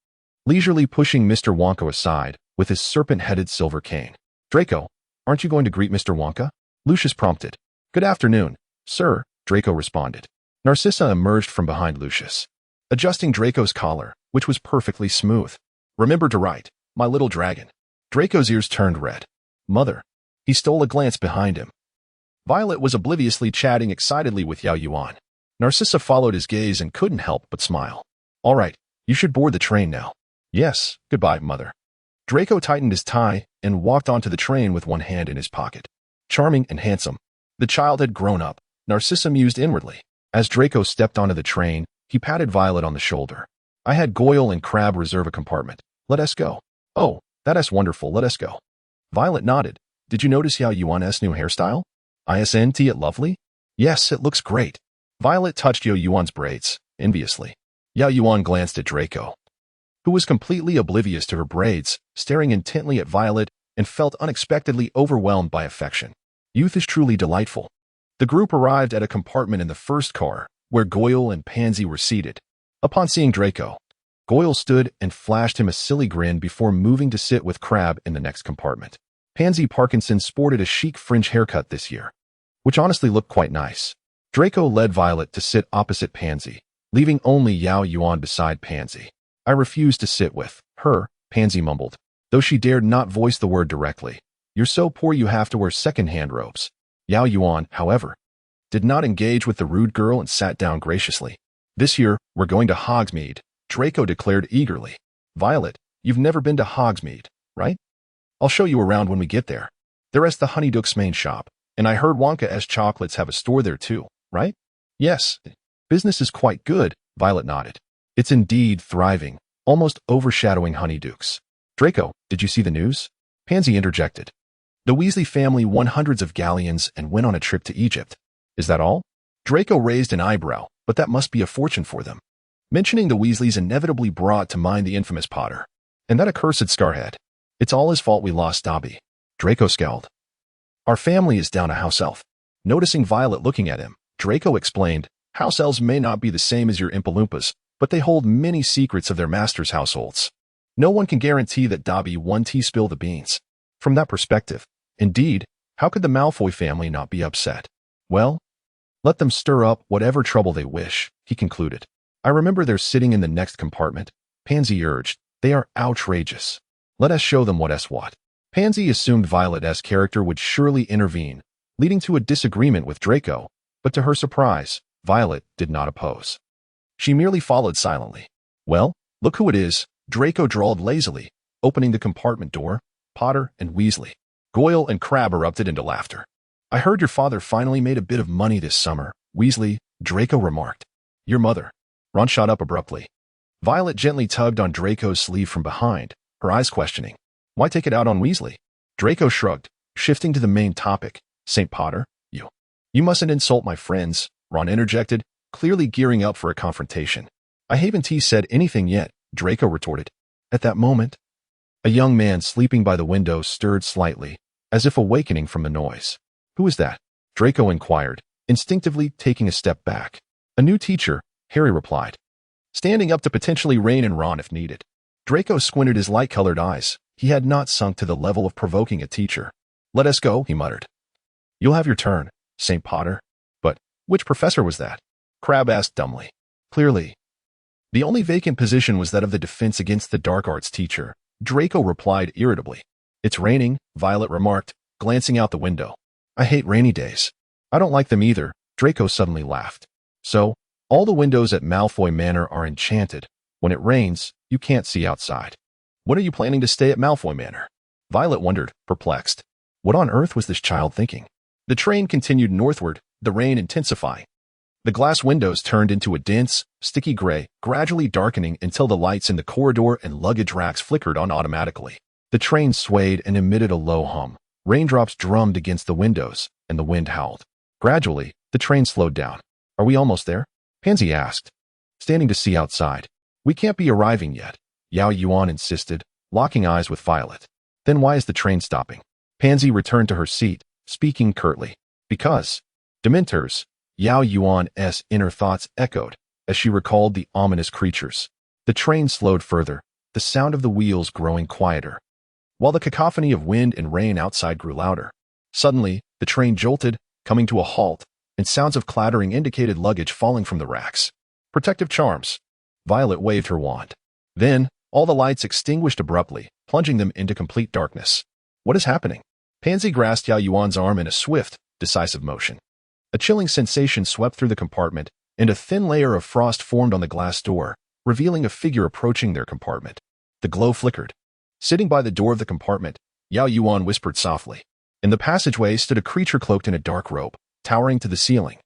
leisurely pushing Mr. Wonka aside with his serpent-headed silver cane. Draco, aren't you going to greet Mr. Wonka? Lucius prompted. Good afternoon, sir, Draco responded. Narcissa emerged from behind Lucius, adjusting Draco's collar, which was perfectly smooth. Remember to write, my little dragon. Draco's ears turned red. Mother. He stole a glance behind him. Violet was obliviously chatting excitedly with Yao Yuan. Narcissa followed his gaze and couldn't help but smile. All right, you should board the train now. Yes, goodbye, mother. Draco tightened his tie and walked onto the train with one hand in his pocket. Charming and handsome. The child had grown up, Narcissa mused inwardly. As Draco stepped onto the train, he patted Violet on the shoulder. I had Goyle and Crab reserve a compartment. Let us go. Oh, that is wonderful, let us go. Violet nodded. Did you notice Yao Yuan's new hairstyle? Isn't it lovely? Yes, it looks great. Violet touched Yao Yuan's braids, enviously. Yao Yuan glanced at Draco, who was completely oblivious to her braids, staring intently at Violet and felt unexpectedly overwhelmed by affection. Youth is truly delightful. The group arrived at a compartment in the first car, where Goyle and Pansy were seated. Upon seeing Draco, Goyle stood and flashed him a silly grin before moving to sit with Crab in the next compartment. Pansy Parkinson sported a chic fringe haircut this year, which honestly looked quite nice. Draco led Violet to sit opposite Pansy, leaving only Yao Yuan beside Pansy. I refuse to sit with her, Pansy mumbled, though she dared not voice the word directly. You're so poor you have to wear second-hand robes. Yao Yuan, however, did not engage with the rude girl and sat down graciously. This year, we're going to Hogsmeade, Draco declared eagerly. Violet, you've never been to Hogsmeade, right? I'll show you around when we get there. There's the Honeyduck's main shop, and I heard Wonka's chocolates have a store there too, right? Yes. Business is quite good, Violet nodded. It's indeed thriving, almost overshadowing Honeyduck's. Draco, did you see the news? Pansy interjected. The Weasley family won hundreds of galleons and went on a trip to Egypt. Is that all? Draco raised an eyebrow, but that must be a fortune for them. Mentioning the Weasleys inevitably brought to mind the infamous Potter. And that accursed Scarhead. It's all his fault we lost Dobby. Draco scowled. Our family is down a house elf. Noticing Violet looking at him, Draco explained, house elves may not be the same as your Impalumpas, but they hold many secrets of their masters' households. No one can guarantee that Dobby won't spill the beans. From that perspective, indeed, how could the Malfoy family not be upset? Well, let them stir up whatever trouble they wish, he concluded. I remember they're sitting in the next compartment, Pansy urged. They are outrageous. Let us show them what. Pansy assumed Violet's character would surely intervene, leading to a disagreement with Draco, but to her surprise, Violet did not oppose. She merely followed silently. Well, look who it is, Draco drawled lazily, opening the compartment door. Potter and Weasley. Goyle and Crab erupted into laughter. I heard your father finally made a bit of money this summer, Weasley, Draco remarked. Your mother. Ron shot up abruptly. Violet gently tugged on Draco's sleeve from behind, her eyes questioning. Why take it out on Weasley? Draco shrugged, shifting to the main topic. St. Potter, you mustn't insult my friends, Ron interjected, clearly gearing up for a confrontation. I haven't said anything yet, Draco retorted. At that moment, A young man sleeping by the window stirred slightly, as if awakening from the noise. Who is that? Draco inquired, instinctively taking a step back. A new teacher, Harry replied, standing up to potentially rein in Ron if needed. Draco squinted his light-colored eyes. He had not sunk to the level of provoking a teacher. Let us go, he muttered. You'll have your turn, St. Potter. But which professor was that? Crabbe asked dumbly. Clearly. The only vacant position was that of the defense against the dark arts teacher. Draco replied irritably. It's raining, Violet remarked, glancing out the window. I hate rainy days. I don't like them either, Draco suddenly laughed. So, all the windows at Malfoy Manor are enchanted. When it rains, you can't see outside. When are you planning to stay at Malfoy Manor? Violet wondered, perplexed. What on earth was this child thinking? The train continued northward, the rain intensifying. The glass windows turned into a dense, sticky gray, gradually darkening until the lights in the corridor and luggage racks flickered on automatically. The train swayed and emitted a low hum. Raindrops drummed against the windows, and the wind howled. Gradually, the train slowed down. Are we almost there? Pansy asked, standing to see outside. We can't be arriving yet, Yao Yuan insisted, locking eyes with Violet. Then why is the train stopping? Pansy returned to her seat, speaking curtly. Because. Dementors, Yao Yuan's inner thoughts echoed as she recalled the ominous creatures. The train slowed further, the sound of the wheels growing quieter, while the cacophony of wind and rain outside grew louder. Suddenly, the train jolted, coming to a halt, and sounds of clattering indicated luggage falling from the racks. Protective charms. Violet waved her wand. Then, all the lights extinguished abruptly, plunging them into complete darkness. What is happening? Pansy grasped Yao Yuan's arm in a swift, decisive motion. A chilling sensation swept through the compartment, and a thin layer of frost formed on the glass door, revealing a figure approaching their compartment. The glow flickered. Sitting by the door of the compartment, Yao Yuan whispered softly. In the passageway stood a creature cloaked in a dark robe, towering to the ceiling.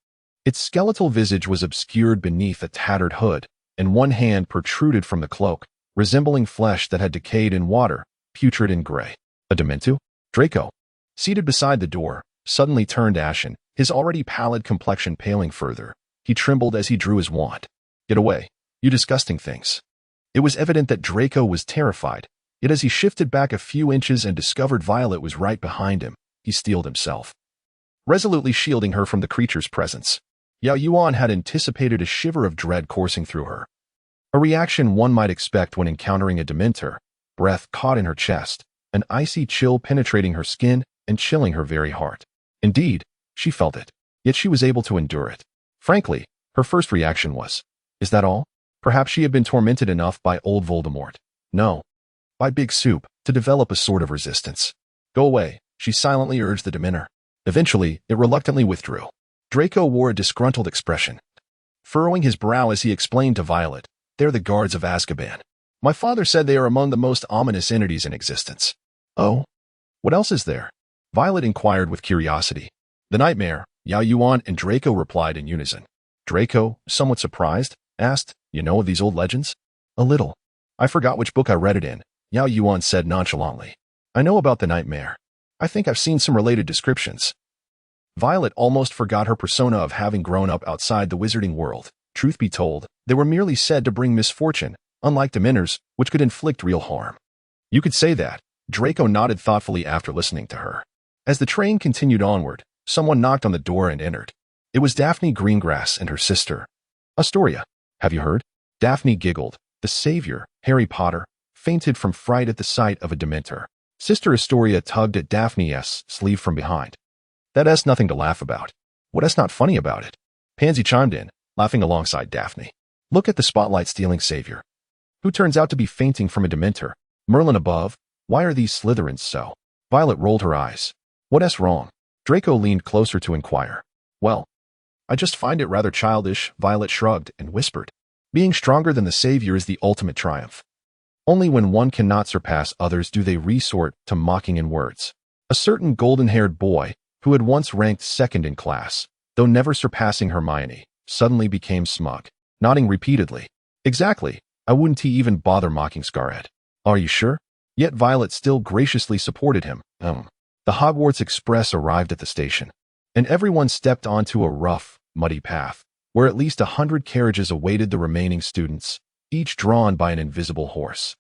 Its skeletal visage was obscured beneath a tattered hood, and one hand protruded from the cloak, resembling flesh that had decayed in water, putrid and gray. A Dementu? Draco, seated beside the door, suddenly turned ashen, his already pallid complexion paling further. He trembled as he drew his wand. Get away, you disgusting things. It was evident that Draco was terrified, yet as he shifted back a few inches and discovered Violet was right behind him, he steeled himself, resolutely shielding her from the creature's presence. Yao Yuan had anticipated a shiver of dread coursing through her. A reaction one might expect when encountering a Dementor, breath caught in her chest, an icy chill penetrating her skin and chilling her very heart. Indeed, she felt it, yet she was able to endure it. Frankly, her first reaction was, is that all? Perhaps she had been tormented enough by old Voldemort. No. By Big Soup, to develop a sort of resistance. Go away, she silently urged the Dementor. Eventually, it reluctantly withdrew. Draco wore a disgruntled expression, furrowing his brow as he explained to Violet, they're the guards of Azkaban. My father said they are among the most ominous entities in existence. Oh? What else is there? Violet inquired with curiosity. The nightmare, Yao Yuan and Draco replied in unison. Draco, somewhat surprised, asked, you know of these old legends? A little. I forgot which book I read it in, Yao Yuan said nonchalantly. I know about the nightmare. I think I've seen some related descriptions. Violet almost forgot her persona of having grown up outside the wizarding world. Truth be told, they were merely said to bring misfortune, unlike Dementors, which could inflict real harm. You could say that. Draco nodded thoughtfully after listening to her. As the train continued onward, someone knocked on the door and entered. It was Daphne Greengrass and her sister, Astoria. Have you heard? Daphne giggled. The savior, Harry Potter, fainted from fright at the sight of a Dementor. Sister Astoria tugged at Daphne's sleeve from behind. That's nothing to laugh about. What's not funny about it? Pansy chimed in, laughing alongside Daphne. Look at the spotlight-stealing savior, who turns out to be fainting from a Dementor. Merlin above, why are these Slytherins so? Violet rolled her eyes. What's wrong? Draco leaned closer to inquire. Well, I just find it rather childish, Violet shrugged and whispered. Being stronger than the savior is the ultimate triumph. Only when one cannot surpass others do they resort to mocking in words. A certain golden-haired boy, who had once ranked second in class, though never surpassing Hermione, suddenly became smug, nodding repeatedly. Exactly, I wouldn't even bother mocking Scarlet. Are you sure? Yet Violet still graciously supported him. The Hogwarts Express arrived at the station, and everyone stepped onto a rough, muddy path, where at least 100 carriages awaited the remaining students, each drawn by an invisible horse.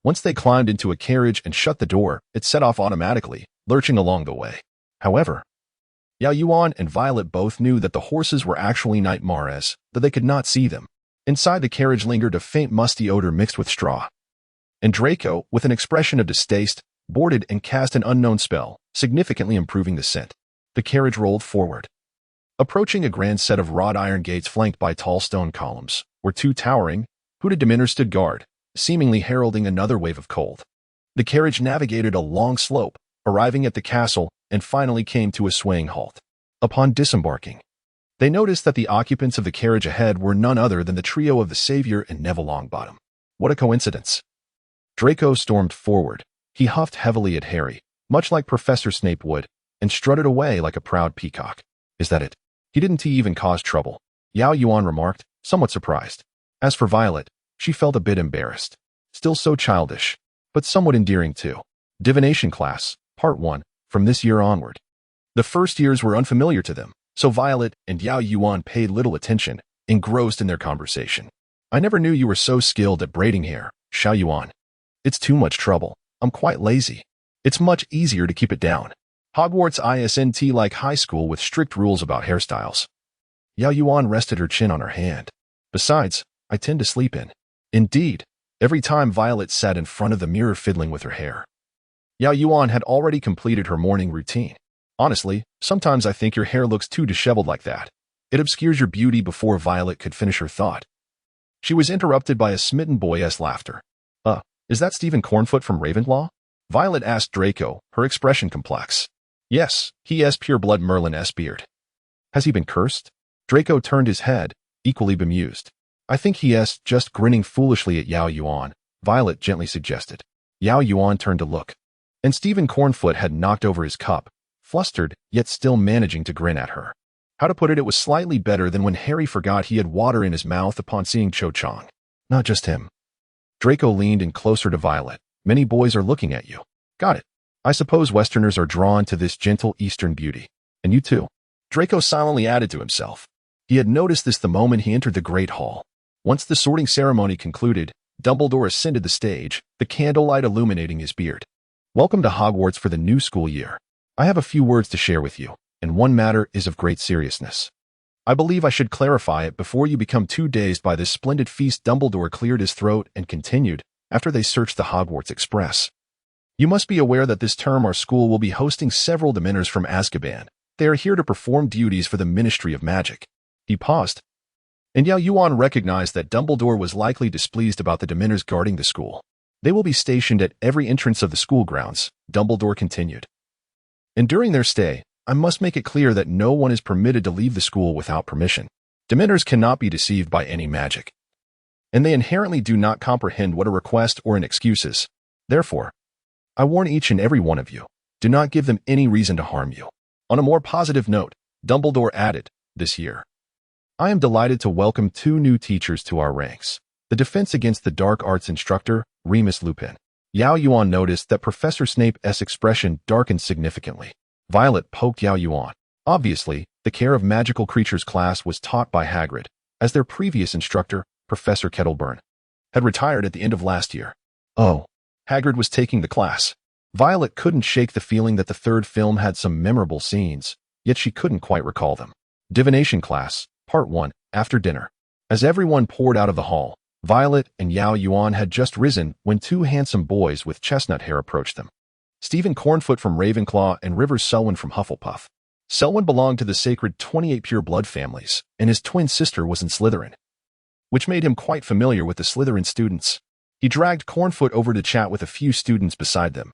Once they climbed into a carriage and shut the door, it set off automatically, lurching along the way. However, Yao Yuan and Violet both knew that the horses were actually night mares, though they could not see them. Inside the carriage lingered a faint musty odor mixed with straw. And Draco, with an expression of distaste, boarded and cast an unknown spell, significantly improving the scent. The carriage rolled forward. Approaching a grand set of wrought iron gates flanked by tall stone columns, where two towering, hooded demeanors stood guard, seemingly heralding another wave of cold. The carriage navigated a long slope, arriving at the castle, and finally came to a swaying halt. Upon disembarking, they noticed that the occupants of the carriage ahead were none other than the trio of the Savior and Neville Longbottom. What a coincidence! Draco stormed forward. He huffed heavily at Harry, much like Professor Snape would, and strutted away like a proud peacock. Is that it? He didn't even cause trouble, Yao Yuan remarked, somewhat surprised. As for Violet, she felt a bit embarrassed. Still so childish, but somewhat endearing too. Divination class, Part 1, from this year onward. The first years were unfamiliar to them, so Violet and Yao Yuan paid little attention, engrossed in their conversation. I never knew you were so skilled at braiding hair, Xiao Yuan. It's too much trouble. I'm quite lazy. It's much easier to keep it down. Hogwarts isn't like high school with strict rules about hairstyles. Yao Yuan rested her chin on her hand. Besides, I tend to sleep in. Indeed, every time Violet sat in front of the mirror fiddling with her hair. Yao Yuan had already completed her morning routine. Honestly, sometimes I think your hair looks too disheveled like that. It obscures your beauty. Before Violet could finish her thought, she was interrupted by a smitten boyish laughter. Is that Stephen Cornfoot from Ravenclaw? Violet asked Draco, her expression complex. Yes, he has pure-blood Merlin-esque beard. Has he been cursed? Draco turned his head, equally bemused. I think he is just grinning foolishly at Yao Yuan, Violet gently suggested. Yao Yuan turned to look. And Stephen Cornfoot had knocked over his cup, flustered, yet still managing to grin at her. How to put it, it was slightly better than when Harry forgot he had water in his mouth upon seeing Cho Chang. Not just him. Draco leaned in closer to Violet. Many boys are looking at you. Got it. I suppose Westerners are drawn to this gentle Eastern beauty. And you too. Draco silently added to himself. He had noticed this the moment he entered the Great Hall. Once the sorting ceremony concluded, Dumbledore ascended the stage, the candlelight illuminating his beard. Welcome to Hogwarts for the new school year. I have a few words to share with you, and one matter is of great seriousness. I believe I should clarify it before you become too dazed by this splendid feast. Dumbledore cleared his throat and continued, after they searched the Hogwarts Express. You must be aware that this term our school will be hosting several Dementors from Azkaban. They are here to perform duties for the Ministry of Magic. He paused. And Yao Yuan recognized that Dumbledore was likely displeased about the Dementors guarding the school. They will be stationed at every entrance of the school grounds, Dumbledore continued. And during their stay, I must make it clear that no one is permitted to leave the school without permission. Dementors cannot be deceived by any magic. And they inherently do not comprehend what a request or an excuse is. Therefore, I warn each and every one of you, do not give them any reason to harm you. On a more positive note, Dumbledore added, this year, I am delighted to welcome 2 new teachers to our ranks. The Defense Against the Dark Arts instructor, Remus Lupin. Yao Yuan noticed that Professor Snape's expression darkened significantly. Violet poked Yao Yuan. Obviously, the Care of Magical Creatures class was taught by Hagrid, as their previous instructor, Professor Kettleburn, had retired at the end of last year. Oh, Hagrid was taking the class. Violet couldn't shake the feeling that the third film had some memorable scenes, yet she couldn't quite recall them. Divination class, Part 1, after dinner. As everyone poured out of the hall, Violet and Yao Yuan had just risen when 2 handsome boys with chestnut hair approached them. Stephen Cornfoot from Ravenclaw and Rivers Selwyn from Hufflepuff. Selwyn belonged to the sacred 28 pure blood families, and his twin sister was in Slytherin, which made him quite familiar with the Slytherin students. He dragged Cornfoot over to chat with a few students beside them,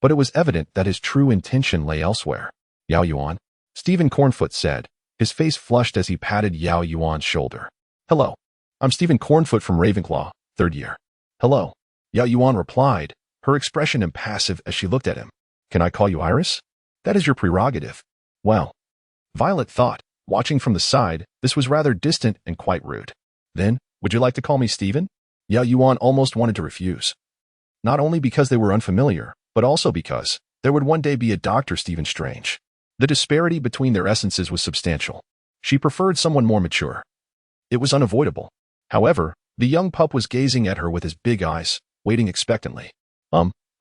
but it was evident that his true intention lay elsewhere. Yao Yuan, Stephen Cornfoot said, his face flushed as he patted Yao Yuan's shoulder. Hello, I'm Stephen Cornfoot from Ravenclaw, 3rd year. Hello, Yao Yuan replied, her expression impassive as she looked at him. Can I call you Iris? That is your prerogative. Well, Violet thought, watching from the side, this was rather distant and quite rude. Then, would you like to call me Stephen? Yao Yuan almost wanted to refuse. Not only because they were unfamiliar, but also because there would one day be a Dr. Stephen Strange. The disparity between their essences was substantial. She preferred someone more mature. It was unavoidable. However, the young pup was gazing at her with his big eyes, waiting expectantly.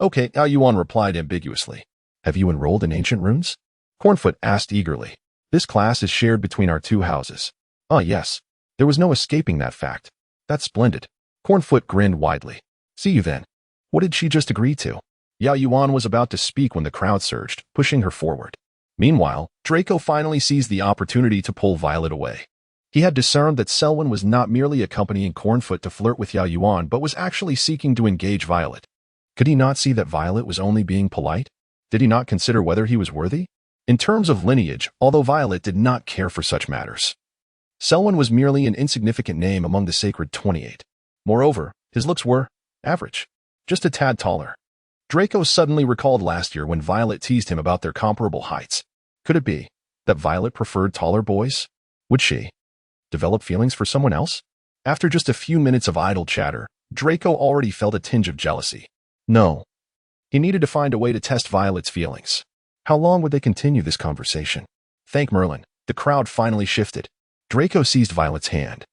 Okay, Yuan replied ambiguously. Have you enrolled in ancient runes? Cornfoot asked eagerly. This class is shared between our two houses. Yes. There was no escaping that fact. That's splendid. Cornfoot grinned widely. See you then. What did she just agree to? Yao Yuan was about to speak when the crowd surged, pushing her forward. Meanwhile, Draco finally seized the opportunity to pull Violet away. He had discerned that Selwyn was not merely accompanying Cornfoot to flirt with Yao Yuan, but was actually seeking to engage Violet. Could he not see that Violet was only being polite? Did he not consider whether he was worthy? In terms of lineage, although Violet did not care for such matters, Selwyn was merely an insignificant name among the sacred 28. Moreover, his looks were average, just a tad taller. Draco suddenly recalled last year when Violet teased him about their comparable heights. Could it be that Violet preferred taller boys? Would she develop feelings for someone else? After just a few minutes of idle chatter, Draco already felt a tinge of jealousy. No. He needed to find a way to test Violet's feelings. How long would they continue this conversation? Thank Merlin, the crowd finally shifted. Draco seized Violet's hand,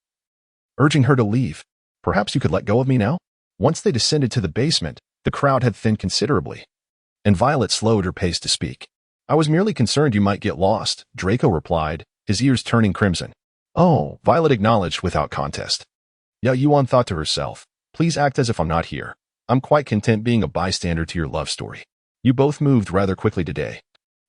urging her to leave. Perhaps you could let go of me now? Once they descended to the basement, the crowd had thinned considerably, and Violet slowed her pace to speak. I was merely concerned you might get lost, Draco replied, his ears turning crimson. Oh, Violet acknowledged without contest. Yao Yuan thought to herself, please act as if I'm not here. I'm quite content being a bystander to your love story. You both moved rather quickly today.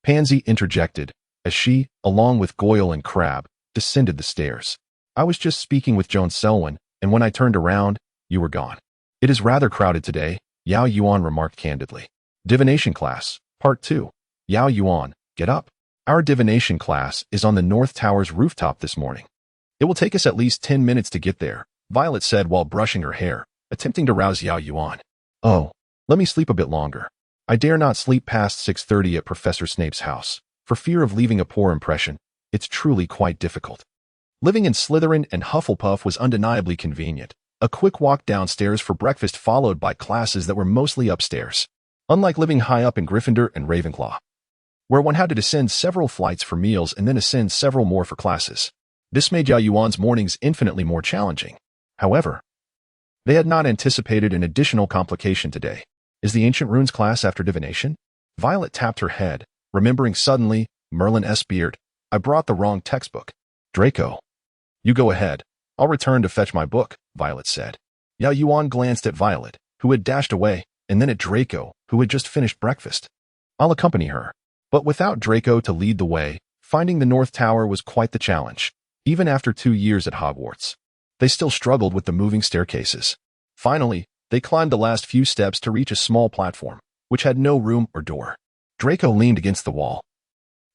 Pansy interjected, as she, along with Goyle and Crab, descended the stairs. I was just speaking with Joan Selwyn, and when I turned around, you were gone. It is rather crowded today, Yao Yuan remarked candidly. Divination class, part 2. Yao Yuan, get up. Our divination class is on the North Tower's rooftop this morning. It will take us at least 10 minutes to get there, Violet said while brushing her hair, attempting to rouse Yao Yuan. Oh, let me sleep a bit longer. I dare not sleep past 6:30 at Professor Snape's house, for fear of leaving a poor impression. It's truly quite difficult. Living in Slytherin and Hufflepuff was undeniably convenient. A quick walk downstairs for breakfast followed by classes that were mostly upstairs. Unlike living high up in Gryffindor and Ravenclaw, where one had to descend several flights for meals and then ascend several more for classes. This made Yao Yuan's mornings infinitely more challenging. However, they had not anticipated an additional complication today. Is the Ancient Runes class after divination? Violet tapped her head, remembering suddenly, Merlin S. Beard. I brought the wrong textbook. Draco. You go ahead. I'll return to fetch my book, Violet said. Yao Yuan glanced at Violet, who had dashed away, and then at Draco, who had just finished breakfast. I'll accompany her. But without Draco to lead the way, finding the North Tower was quite the challenge. Even after 2 years at Hogwarts, they still struggled with the moving staircases. Finally, they climbed the last few steps to reach a small platform, which had no room or door. Draco leaned against the wall,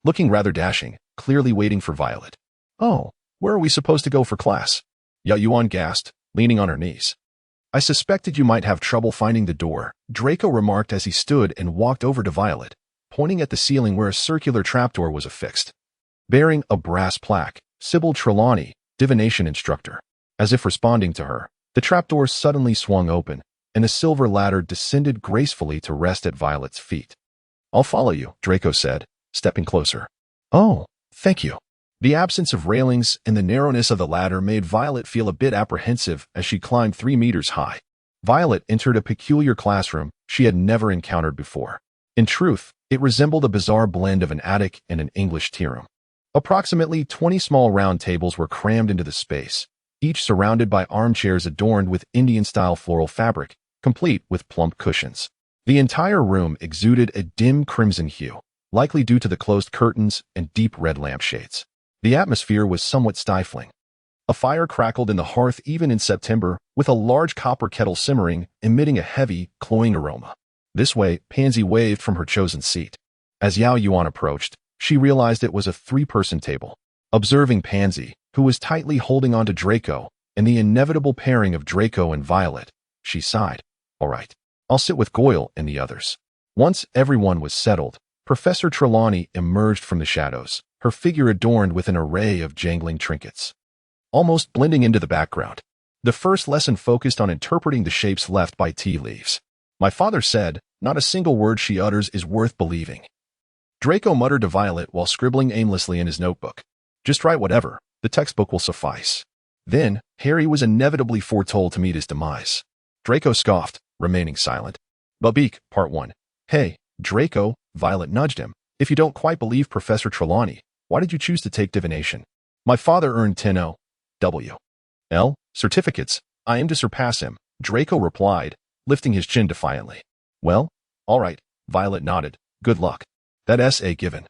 looking rather dashing, clearly waiting for Violet. Oh, where are we supposed to go for class? Yao Yuan gasped, leaning on her knees. I suspected you might have trouble finding the door, Draco remarked as he stood and walked over to Violet, pointing at the ceiling where a circular trapdoor was affixed, bearing a brass plaque, Sybil Trelawney, divination instructor. As if responding to her, the trapdoor suddenly swung open, and a silver ladder descended gracefully to rest at Violet's feet. I'll follow you, Draco said, stepping closer. Oh, thank you. The absence of railings and the narrowness of the ladder made Violet feel a bit apprehensive as she climbed 3 meters high. Violet entered a peculiar classroom she had never encountered before. In truth, it resembled a bizarre blend of an attic and an English tea room. Approximately 20 small round tables were crammed into the space, each surrounded by armchairs adorned with Indian-style floral fabric, complete with plump cushions. The entire room exuded a dim crimson hue, likely due to the closed curtains and deep red lampshades. The atmosphere was somewhat stifling. A fire crackled in the hearth even in September, with a large copper kettle simmering, emitting a heavy, cloying aroma. This way, Pansy waved from her chosen seat. As Yao Yuan approached, she realized it was a 3-person table. Observing Pansy, who was tightly holding on to Draco, and the inevitable pairing of Draco and Violet, she sighed. All right, I'll sit with Goyle and the others. Once everyone was settled, Professor Trelawney emerged from the shadows, her figure adorned with an array of jangling trinkets, almost blending into the background. The first lesson focused on interpreting the shapes left by tea leaves. My father said, not a single word she utters is worth believing. Draco muttered to Violet while scribbling aimlessly in his notebook. Just write whatever, the textbook will suffice. Then, Harry was inevitably foretold to meet his demise. Draco scoffed, remaining silent. Bubik, Part 1. Hey, Draco, Violet nudged him. If you don't quite believe Professor Trelawney, why did you choose to take divination? My father earned 10 W. L. certificates. I aim to surpass him, Draco replied, lifting his chin defiantly. Well, all right, Violet nodded. Good luck. That essay given.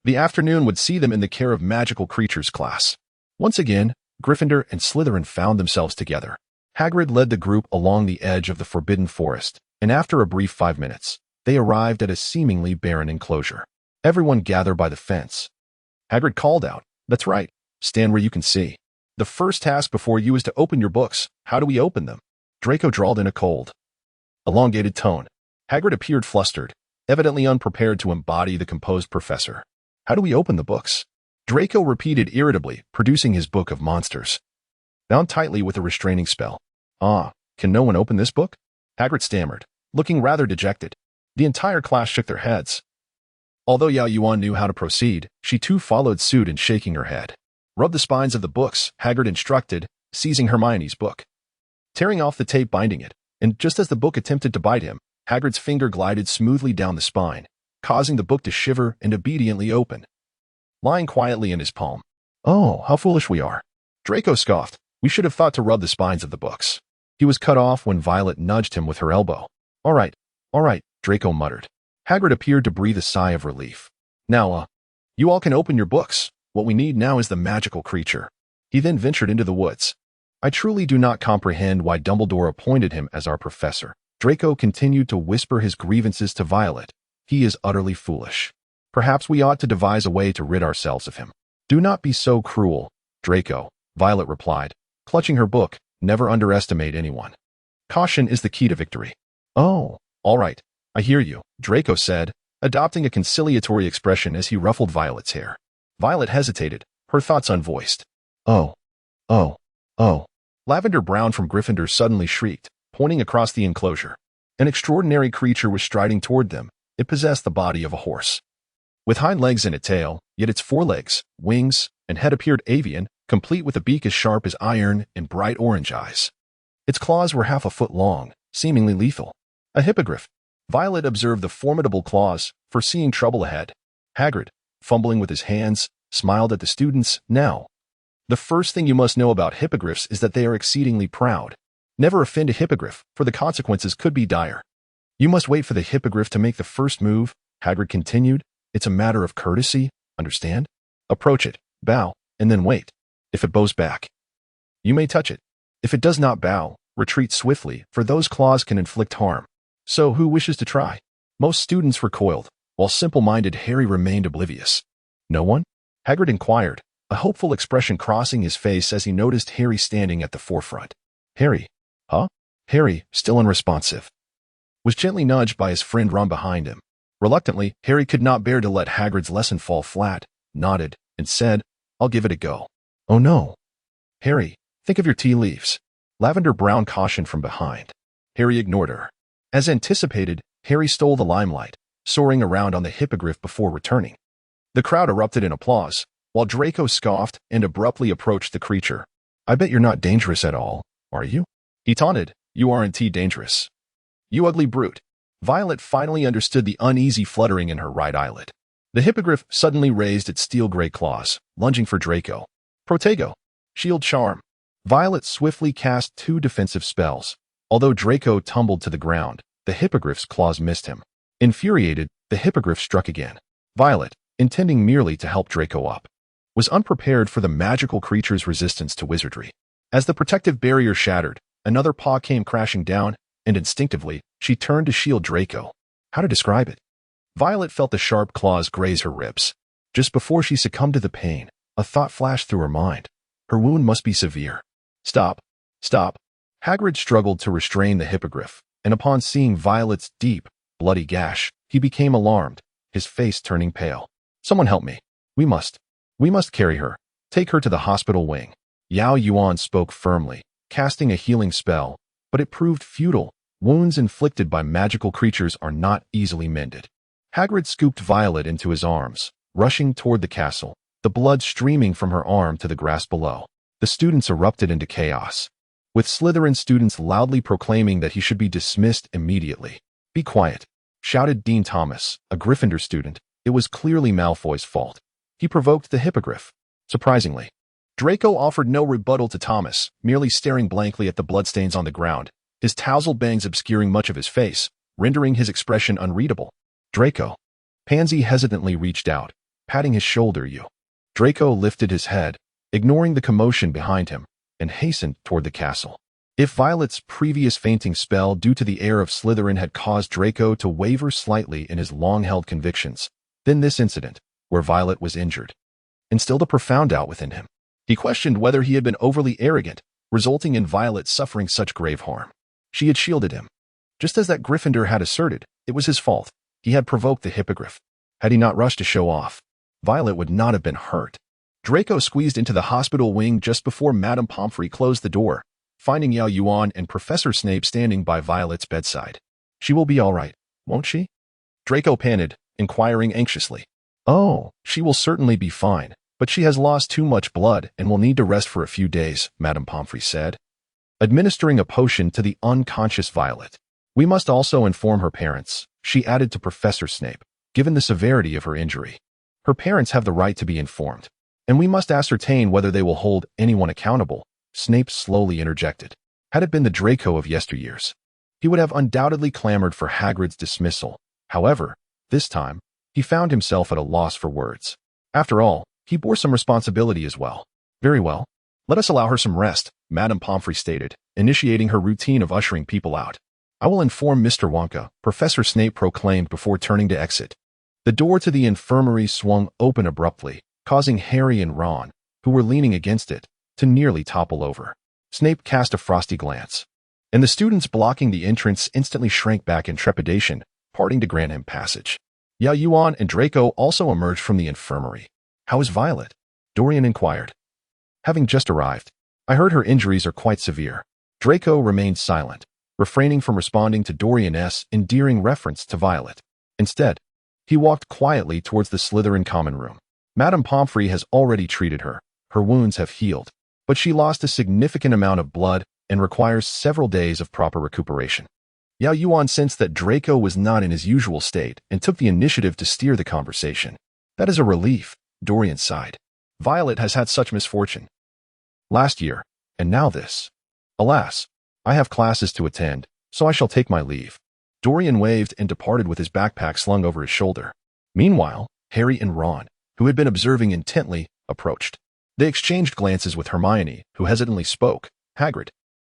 The afternoon would see them in the care of magical creatures class. Once again, Gryffindor and Slytherin found themselves together. Hagrid led the group along the edge of the Forbidden Forest, and after a brief 5 minutes, they arrived at a seemingly barren enclosure. Everyone gathered by the fence. Hagrid called out, That's right, stand where you can see. The first task before you is to open your books. How do we open them? Draco drawled in a cold, elongated tone. Hagrid appeared flustered, evidently unprepared to embody the composed professor. How do we open the books? Draco repeated irritably, producing his book of monsters. Bound tightly with a restraining spell. Can no one open this book? Hagrid stammered, looking rather dejected. The entire class shook their heads. Although Yao Yuan knew how to proceed, she too followed suit in shaking her head. Rub the spines of the books, Hagrid instructed, seizing Hermione's book. Tearing off the tape binding it, and just as the book attempted to bite him, Hagrid's finger glided smoothly down the spine, causing the book to shiver and obediently open, lying quietly in his palm. Oh, how foolish we are. Draco scoffed. We should have thought to rub the spines of the books. He was cut off when Violet nudged him with her elbow. All right, Draco muttered. Hagrid appeared to breathe a sigh of relief. Now, you all can open your books. What we need now is the magical creature. He then ventured into the woods. I truly do not comprehend why Dumbledore appointed him as our professor. Draco continued to whisper his grievances to Violet. He is utterly foolish. Perhaps we ought to devise a way to rid ourselves of him. Do not be so cruel, Draco, Violet replied, clutching her book. Never underestimate anyone. Caution is the key to victory. Oh, all right. I hear you, Draco said, adopting a conciliatory expression as he ruffled Violet's hair. Violet hesitated, her thoughts unvoiced. Oh. Lavender Brown from Gryffindor suddenly shrieked, pointing across the enclosure. An extraordinary creature was striding toward them. It possessed the body of a horse, with hind legs and a tail, yet its forelegs, wings, and head appeared avian, complete with a beak as sharp as iron and bright orange eyes. Its claws were half a foot long, seemingly lethal. A hippogriff. Violet observed the formidable claws, foreseeing trouble ahead. Hagrid, fumbling with his hands, smiled at the students. Now, the first thing you must know about hippogriffs is that they are exceedingly proud. Never offend a hippogriff, for the consequences could be dire. You must wait for the hippogriff to make the first move, Hagrid continued. It's a matter of courtesy, understand? Approach it, bow, and then wait. If it bows back, you may touch it. If it does not bow, retreat swiftly, for those claws can inflict harm. So who wishes to try? Most students recoiled, while simple-minded Harry remained oblivious. No one? Hagrid inquired, a hopeful expression crossing his face as he noticed Harry standing at the forefront. Harry? Huh? Harry, still unresponsive, was gently nudged by his friend Ron behind him. Reluctantly, Harry could not bear to let Hagrid's lesson fall flat, nodded, and said, I'll give it a go. Oh no. Harry, think of your tea leaves. Lavender Brown cautioned from behind. Harry ignored her. As anticipated, Harry stole the limelight, soaring around on the hippogriff before returning. The crowd erupted in applause, while Draco scoffed and abruptly approached the creature. I bet you're not dangerous at all, are you? He taunted. You aren't dangerous. You ugly brute. Violet finally understood the uneasy fluttering in her right eyelid. The hippogriff suddenly raised its steel-gray claws, lunging for Draco. Protego. Shield Charm. Violet swiftly cast 2 defensive spells. Although Draco tumbled to the ground, the hippogriff's claws missed him. Infuriated, the hippogriff struck again. Violet, intending merely to help Draco up, was unprepared for the magical creature's resistance to wizardry. As the protective barrier shattered, another paw came crashing down, and instinctively, she turned to shield Draco. How to describe it? Violet felt the sharp claws graze her ribs. Just before she succumbed to the pain, a thought flashed through her mind. Her wound must be severe. Stop. Hagrid struggled to restrain the hippogriff, and upon seeing Violet's deep, bloody gash, he became alarmed, his face turning pale. Someone help me. We must carry her. Take her to the hospital wing. Yao Yuan spoke firmly, casting a healing spell, but it proved futile. Wounds inflicted by magical creatures are not easily mended. Hagrid scooped Violet into his arms, rushing toward the castle, the blood streaming from her arm to the grass below. The students erupted into chaos. with Slytherin students loudly proclaiming that he should be dismissed immediately. "Be quiet," shouted Dean Thomas, a Gryffindor student. It was clearly Malfoy's fault. He provoked the hippogriff. Surprisingly, Draco offered no rebuttal to Thomas, merely staring blankly at the bloodstains on the ground, his tousled bangs obscuring much of his face, rendering his expression unreadable. "Draco." Pansy hesitantly reached out, patting his shoulder. "You." Draco lifted his head, ignoring the commotion behind him, and hastened toward the castle. If Violet's previous fainting spell due to the air of Slytherin had caused Draco to waver slightly in his long-held convictions, then this incident, where Violet was injured, instilled a profound doubt within him. He questioned whether he had been overly arrogant, resulting in Violet suffering such grave harm. She had shielded him. Just as that Gryffindor had asserted, it was his fault. He had provoked the hippogriff. Had he not rushed to show off, Violet would not have been hurt. Draco squeezed into the hospital wing just before Madame Pomfrey closed the door, finding Yao Yuan and Professor Snape standing by Violet's bedside. "She will be all right, won't she?" Draco panted, inquiring anxiously. "Oh, she will certainly be fine, but she has lost too much blood and will need to rest for a few days," Madame Pomfrey said, administering a potion to the unconscious Violet. "We must also inform her parents," she added to Professor Snape, "given the severity of her injury. Her parents have the right to be informed, and we must ascertain whether they will hold anyone accountable," Snape slowly interjected. Had it been the Draco of yesteryears, he would have undoubtedly clamored for Hagrid's dismissal. However, this time, he found himself at a loss for words. After all, he bore some responsibility as well. "Very well. Let us allow her some rest," Madame Pomfrey stated, initiating her routine of ushering people out. "I will inform Mr. Wonka," Professor Snape proclaimed before turning to exit. The door to the infirmary swung open abruptly, causing Harry and Ron, who were leaning against it, to nearly topple over. Snape cast a frosty glance, and the students blocking the entrance instantly shrank back in trepidation, parting to grant him passage. Yao Yuan and Draco also emerged from the infirmary. "How is Violet?" Dorian inquired. "Having just arrived. I heard her injuries are quite severe." Draco remained silent, refraining from responding to Dorian's endearing reference to Violet. Instead, he walked quietly towards the Slytherin common room. Madame Pomfrey has already treated her. Her wounds have healed, but she lost a significant amount of blood and requires several days of proper recuperation. Yao Yuan sensed that Draco was not in his usual state and took the initiative to steer the conversation. "That is a relief," Dorian sighed. "Violet has had such misfortune. Last year, and now this. Alas, I have classes to attend, so I shall take my leave." Dorian waved and departed with his backpack slung over his shoulder. Meanwhile, Harry and Ron, who had been observing intently, approached. They exchanged glances with Hermione, who hesitantly spoke. "Hagrid.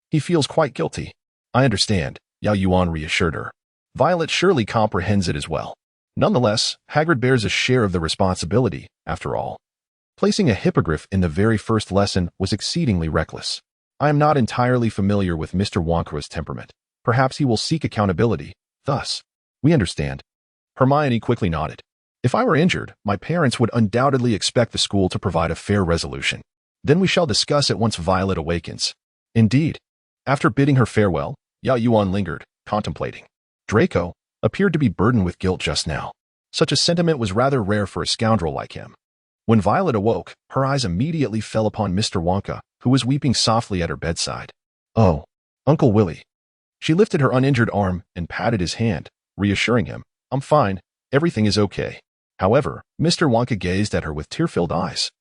He feels quite guilty." "I understand," Yao Yuan reassured her. "Violet surely comprehends it as well. Nonetheless, Hagrid bears a share of the responsibility, after all. Placing a hippogriff in the very first lesson was exceedingly reckless. I am not entirely familiar with Mr. Wonka's temperament. Perhaps he will seek accountability. Thus, we understand." Hermione quickly nodded. "If I were injured, my parents would undoubtedly expect the school to provide a fair resolution. Then we shall discuss it once Violet awakens." Indeed. After bidding her farewell, Yao Yuan lingered, contemplating. Draco appeared to be burdened with guilt just now. Such a sentiment was rather rare for a scoundrel like him. When Violet awoke, her eyes immediately fell upon Mr. Wonka, who was weeping softly at her bedside. "Oh, Uncle Willy." She lifted her uninjured arm and patted his hand, reassuring him, "I'm fine, everything is okay." However, Mr. Wonka gazed at her with tear-filled eyes.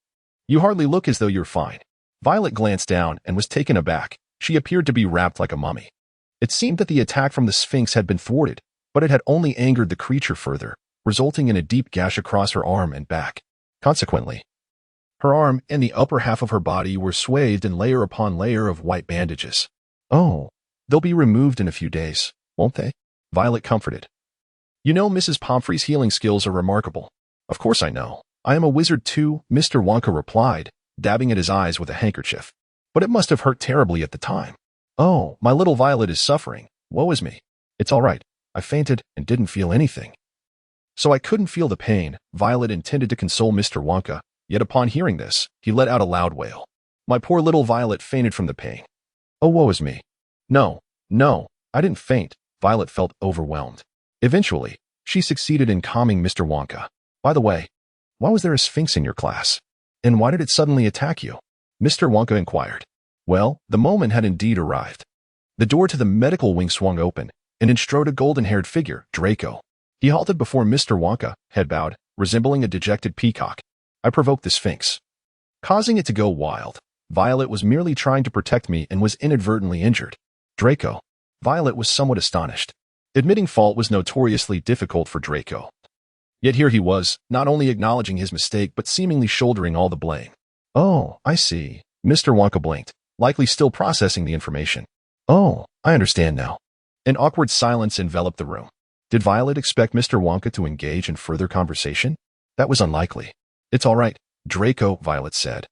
"You hardly look as though you're fine." Violet glanced down and was taken aback. She appeared to be wrapped like a mummy. It seemed that the attack from the Sphinx had been thwarted, but it had only angered the creature further, resulting in a deep gash across her arm and back. Consequently, her arm and the upper half of her body were swathed in layer upon layer of white bandages. "Oh, they'll be removed in a few days, won't they?" Violet comforted. "You know Mrs. Pomfrey's healing skills are remarkable." "Of course I know. I am a wizard too," Mr. Wonka replied, dabbing at his eyes with a handkerchief. "But it must have hurt terribly at the time." "Oh, my little Violet is suffering. Woe is me." "It's all right. I fainted and didn't feel anything." "So I couldn't feel the pain," Violet intended to console Mr. Wonka, yet upon hearing this, he let out a loud wail. "My poor little Violet fainted from the pain." "Oh, woe is me." No, I didn't faint." Violet felt overwhelmed. Eventually, she succeeded in calming Mr. Wonka. "By the way, why was there a Sphinx in your class? And why did it suddenly attack you?" Mr. Wonka inquired. Well, the moment had indeed arrived. The door to the medical wing swung open, and in strode a golden-haired figure, Draco. He halted before Mr. Wonka, head bowed, resembling a dejected peacock. I provoked the Sphinx, causing it to go wild. Violet was merely trying to protect me and was inadvertently injured. Draco. Violet was somewhat astonished. Admitting fault was notoriously difficult for Draco. Yet here he was, not only acknowledging his mistake but seemingly shouldering all the blame. Oh, I see. Mr. Wonka blinked, likely still processing the information. Oh, I understand now. An awkward silence enveloped the room. Did Violet expect Mr. Wonka to engage in further conversation? That was unlikely. It's all right, Draco, Violet said,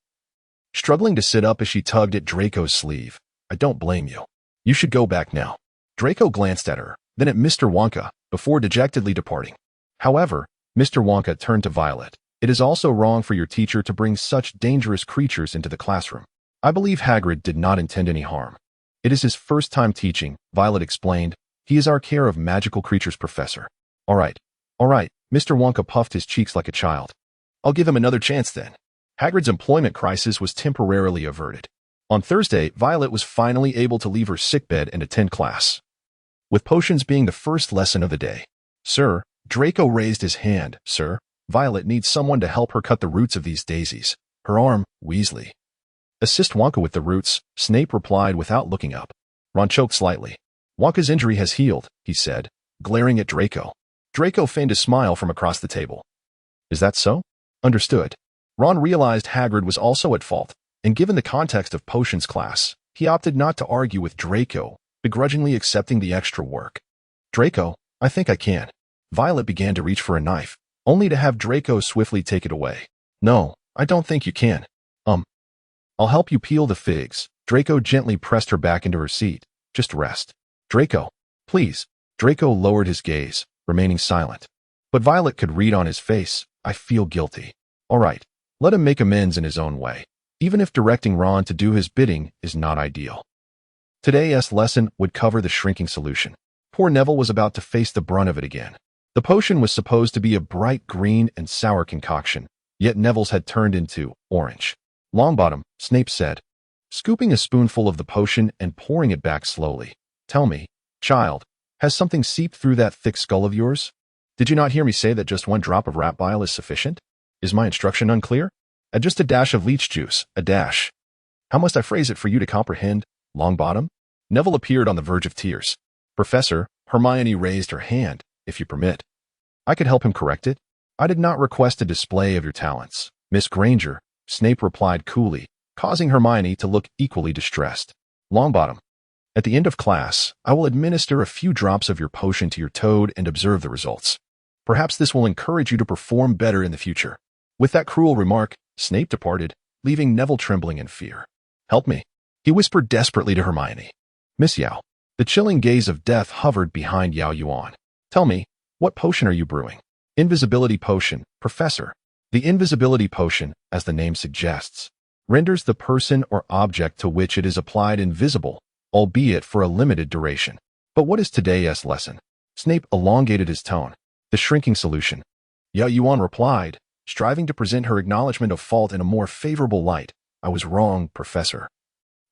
struggling to sit up as she tugged at Draco's sleeve. I don't blame you. You should go back now. Draco glanced at her, then at Mr. Wonka, before dejectedly departing. However, Mr. Wonka turned to Violet. It is also wrong for your teacher to bring such dangerous creatures into the classroom. I believe Hagrid did not intend any harm. It is his first time teaching, Violet explained. He is our care of magical creatures professor. All right, Mr. Wonka puffed his cheeks like a child. I'll give him another chance then. Hagrid's employment crisis was temporarily averted. On Thursday, Violet was finally able to leave her sickbed and attend class, with potions being the first lesson of the day. Sir, Draco raised his hand. Sir, Violet needs someone to help her cut the roots of these daisies. Her arm, Weasley. Assist Wonka with the roots, Snape replied without looking up. Ron choked slightly. Wonka's injury has healed, he said, glaring at Draco. Draco feigned a smile from across the table. Is that so? Understood. Ron realized Hagrid was also at fault, and given the context of potions class, he opted not to argue with Draco, begrudgingly accepting the extra work. Draco, I think I can. Violet began to reach for a knife, only to have Draco swiftly take it away. No, I don't think you can. I'll help you peel the figs. Draco gently pressed her back into her seat. Just rest. Draco, please. Draco lowered his gaze, remaining silent. But Violet could read on his face, I feel guilty. All right, let him make amends in his own way, even if directing Ron to do his bidding is not ideal. Today's lesson would cover the shrinking solution. Poor Neville was about to face the brunt of it again. The potion was supposed to be a bright green and sour concoction, yet Neville's had turned into orange. Longbottom, Snape said, scooping a spoonful of the potion and pouring it back slowly. Tell me, child, has something seeped through that thick skull of yours? Did you not hear me say that just one drop of rat bile is sufficient? Is my instruction unclear? Just a dash of leech juice, a dash. How must I phrase it for you to comprehend, Longbottom? Neville appeared on the verge of tears. Professor, Hermione raised her hand, if you permit. I could help him correct it. I did not request a display of your talents, Miss Granger, Snape replied coolly, causing Hermione to look equally distressed. Longbottom, at the end of class, I will administer a few drops of your potion to your toad and observe the results. Perhaps this will encourage you to perform better in the future. With that cruel remark, Snape departed, leaving Neville trembling in fear. Help me, he whispered desperately to Hermione. Miss Yao. The chilling gaze of death hovered behind Yao Yuan. Tell me, what potion are you brewing? Invisibility potion, Professor. The invisibility potion, as the name suggests, renders the person or object to which it is applied invisible, albeit for a limited duration. But what is today's lesson? Snape elongated his tone. The shrinking solution. Yao Yuan replied, striving to present her acknowledgement of fault in a more favorable light. I was wrong, Professor.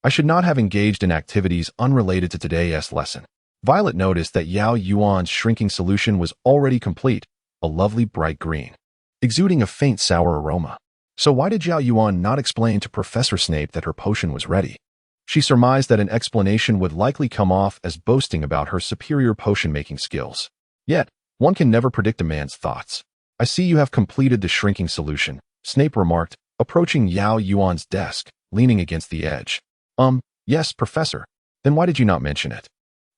I should not have engaged in activities unrelated to today's lesson. Violet noticed that Yao Yuan's shrinking solution was already complete, a lovely bright green, exuding a faint sour aroma. So why did Yao Yuan not explain to Professor Snape that her potion was ready? She surmised that an explanation would likely come off as boasting about her superior potion-making skills. Yet, one can never predict a man's thoughts. I see you have completed the shrinking solution, Snape remarked, approaching Yao Yuan's desk, leaning against the edge. Yes, Professor. Then why did you not mention it?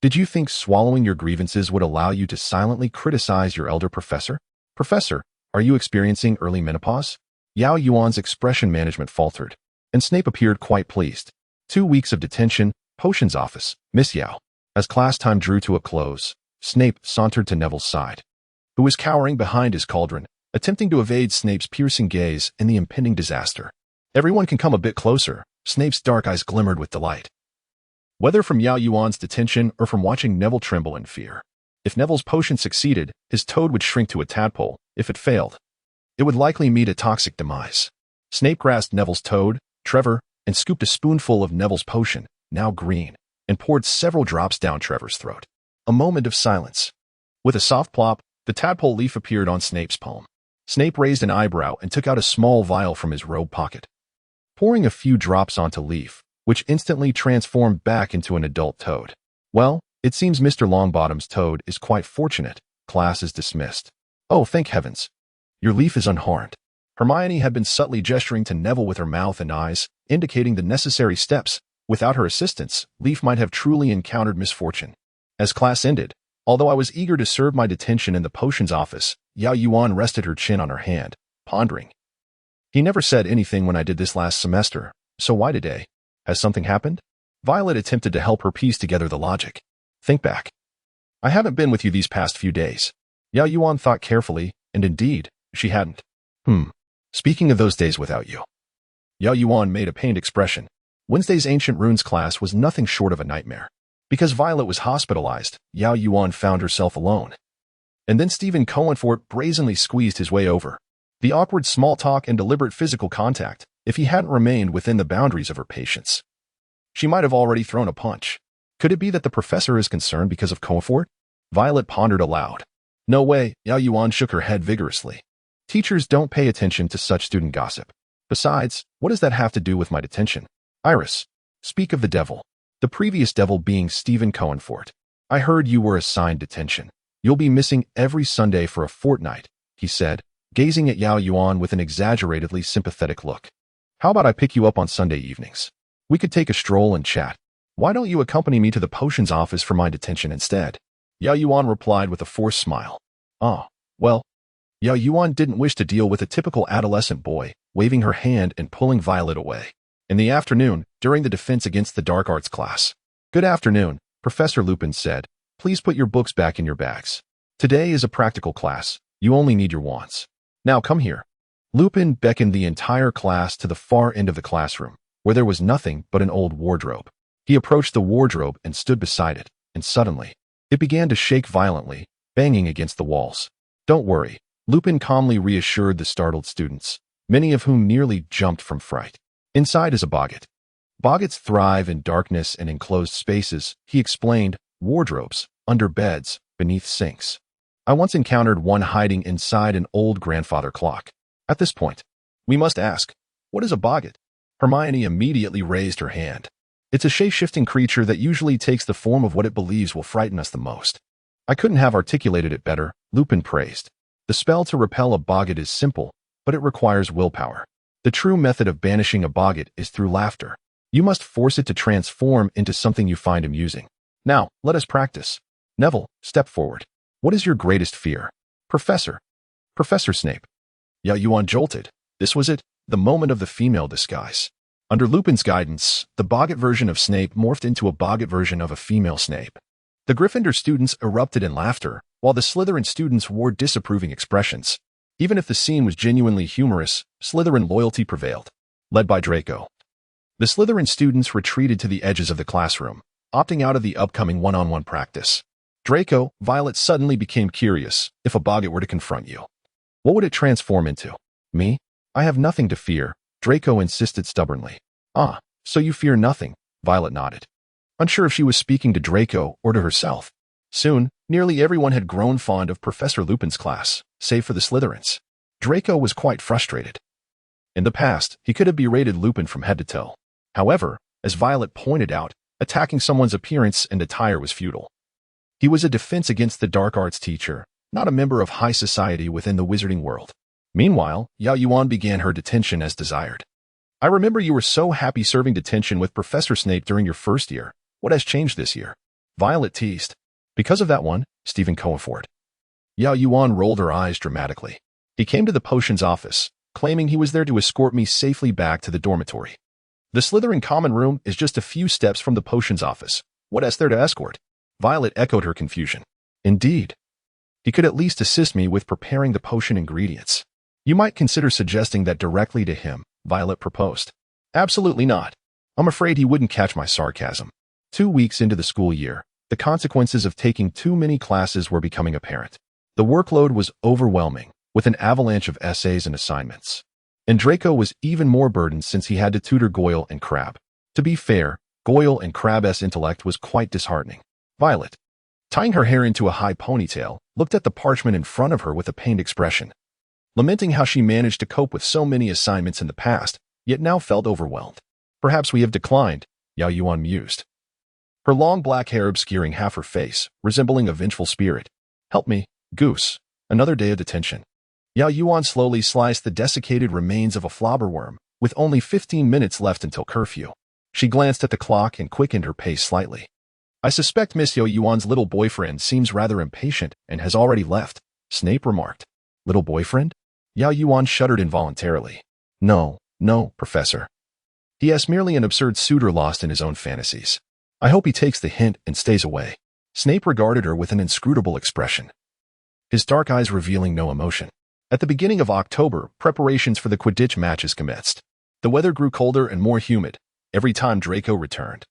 Did you think swallowing your grievances would allow you to silently criticize your elder professor? Professor, are you experiencing early menopause? Yao Yuan's expression management faltered, and Snape appeared quite pleased. 2 weeks of detention, potions office, Miss Yao. As class time drew to a close, Snape sauntered to Neville's side, who was cowering behind his cauldron, attempting to evade Snape's piercing gaze and the impending disaster. Everyone can come a bit closer. Snape's dark eyes glimmered with delight. Whether from Yao Yuan's detention or from watching Neville tremble in fear. If Neville's potion succeeded, his toad would shrink to a tadpole. If it failed, it would likely meet a toxic demise. Snape grasped Neville's toad, Trevor, and scooped a spoonful of Neville's potion, now green, and poured several drops down Trevor's throat. A moment of silence. With a soft plop, the tadpole leaf appeared on Snape's palm. Snape raised an eyebrow and took out a small vial from his robe pocket, pouring a few drops onto Leaf, which instantly transformed back into an adult toad. Well, it seems Mr. Longbottom's toad is quite fortunate. Class is dismissed. Oh, thank heavens. Your Leaf is unharmed. Hermione had been subtly gesturing to Neville with her mouth and eyes, indicating the necessary steps. Without her assistance, Leaf might have truly encountered misfortune. As class ended, although I was eager to serve my detention in the potions office, Yao Yuan rested her chin on her hand, pondering. He never said anything when I did this last semester, so why today? Has something happened? Violet attempted to help her piece together the logic. Think back. I haven't been with you these past few days. Yao Yuan thought carefully, and indeed, she hadn't. Speaking of those days without you. Yao Yuan made a pained expression. Wednesday's Ancient Runes class was nothing short of a nightmare. Because Violet was hospitalized, Yao Yuan found herself alone. And then Stephen Cohenfort brazenly squeezed his way over. The awkward small talk and deliberate physical contact, if he hadn't remained within the boundaries of her patience. She might have already thrown a punch. Could it be that the professor is concerned because of Cohenfort? Violet pondered aloud. No way, Yao Yuan shook her head vigorously. Teachers don't pay attention to such student gossip. Besides, what does that have to do with my detention? Iris, speak of the devil. The previous devil being Stephen Cohenfort. I heard you were assigned detention. You'll be missing every Sunday for a fortnight, he said, gazing at Yao Yuan with an exaggeratedly sympathetic look. How about I pick you up on Sunday evenings? We could take a stroll and chat. Why don't you accompany me to the potions office for my detention instead? Yao Yuan replied with a forced smile. Well. Yao Yuan didn't wish to deal with a typical adolescent boy, waving her hand and pulling Violet away. In the afternoon, during the defense against the dark arts class. Good afternoon, Professor Lupin said. Please put your books back in your bags. Today is a practical class. You only need your wands. Now come here. Lupin beckoned the entire class to the far end of the classroom, where there was nothing but an old wardrobe. He approached the wardrobe and stood beside it, and suddenly, it began to shake violently, banging against the walls. Don't worry, Lupin calmly reassured the startled students, many of whom nearly jumped from fright. Inside is a boggart. Boggarts thrive in darkness and enclosed spaces, he explained, wardrobes, under beds, beneath sinks. I once encountered one hiding inside an old grandfather clock. At this point, we must ask, what is a boggart? Hermione immediately raised her hand. It's a shape-shifting creature that usually takes the form of what it believes will frighten us the most. I couldn't have articulated it better, Lupin praised. The spell to repel a boggart is simple, but it requires willpower. The true method of banishing a boggart is through laughter. You must force it to transform into something you find amusing. Now, let us practice. Neville, step forward. What is your greatest fear? Professor Snape. Yao Yuan jolted. This was it, the moment of the female disguise. Under Lupin's guidance, the boggart version of Snape morphed into a boggart version of a female Snape. The Gryffindor students erupted in laughter, while the Slytherin students wore disapproving expressions. Even if the scene was genuinely humorous, Slytherin loyalty prevailed. Led by Draco. The Slytherin students retreated to the edges of the classroom, opting out of the upcoming one-on-one practice. Draco, Violet suddenly became curious. If a boggart were to confront you, what would it transform into? Me? I have nothing to fear, Draco insisted stubbornly. So you fear nothing, Violet nodded. Unsure if she was speaking to Draco or to herself. Soon, nearly everyone had grown fond of Professor Lupin's class, save for the Slytherins. Draco was quite frustrated. In the past, he could have berated Lupin from head to toe. However, as Violet pointed out, attacking someone's appearance and attire was futile. He was a defense against the dark arts teacher, not a member of high society within the wizarding world. Meanwhile, Yao Yuan began her detention as desired. I remember you were so happy serving detention with Professor Snape during your first year. What has changed this year? Violet teased. Because of that one, Stephen Cohenfort. Yao Yuan rolled her eyes dramatically. He came to the potions office, claiming he was there to escort me safely back to the dormitory. The Slytherin common room is just a few steps from the potions office. What is there to escort? Violet echoed her confusion. Indeed. He could at least assist me with preparing the potion ingredients. You might consider suggesting that directly to him, Violet proposed. Absolutely not. I'm afraid he wouldn't catch my sarcasm. 2 weeks into the school year, the consequences of taking too many classes were becoming apparent. The workload was overwhelming, with an avalanche of essays and assignments. And Draco was even more burdened since he had to tutor Goyle and Crabbe. To be fair, Goyle and Crabbe's intellect was quite disheartening. Violet, tying her hair into a high ponytail, looked at the parchment in front of her with a pained expression, lamenting how she managed to cope with so many assignments in the past, yet now felt overwhelmed. Perhaps we have declined, Yao Yuan mused, her long black hair obscuring half her face, resembling a vengeful spirit. Help me, goose. Another day of detention. Yao Yuan slowly sliced the desiccated remains of a flobberworm, with only 15 minutes left until curfew. She glanced at the clock and quickened her pace slightly. I suspect Miss Yao Yuan's little boyfriend seems rather impatient and has already left, Snape remarked. Little boyfriend? Yao Yuan shuddered involuntarily. No, Professor. He is merely an absurd suitor lost in his own fantasies. I hope he takes the hint and stays away. Snape regarded her with an inscrutable expression, his dark eyes revealing no emotion. At the beginning of October, preparations for the Quidditch matches commenced. The weather grew colder and more humid every time Draco returned.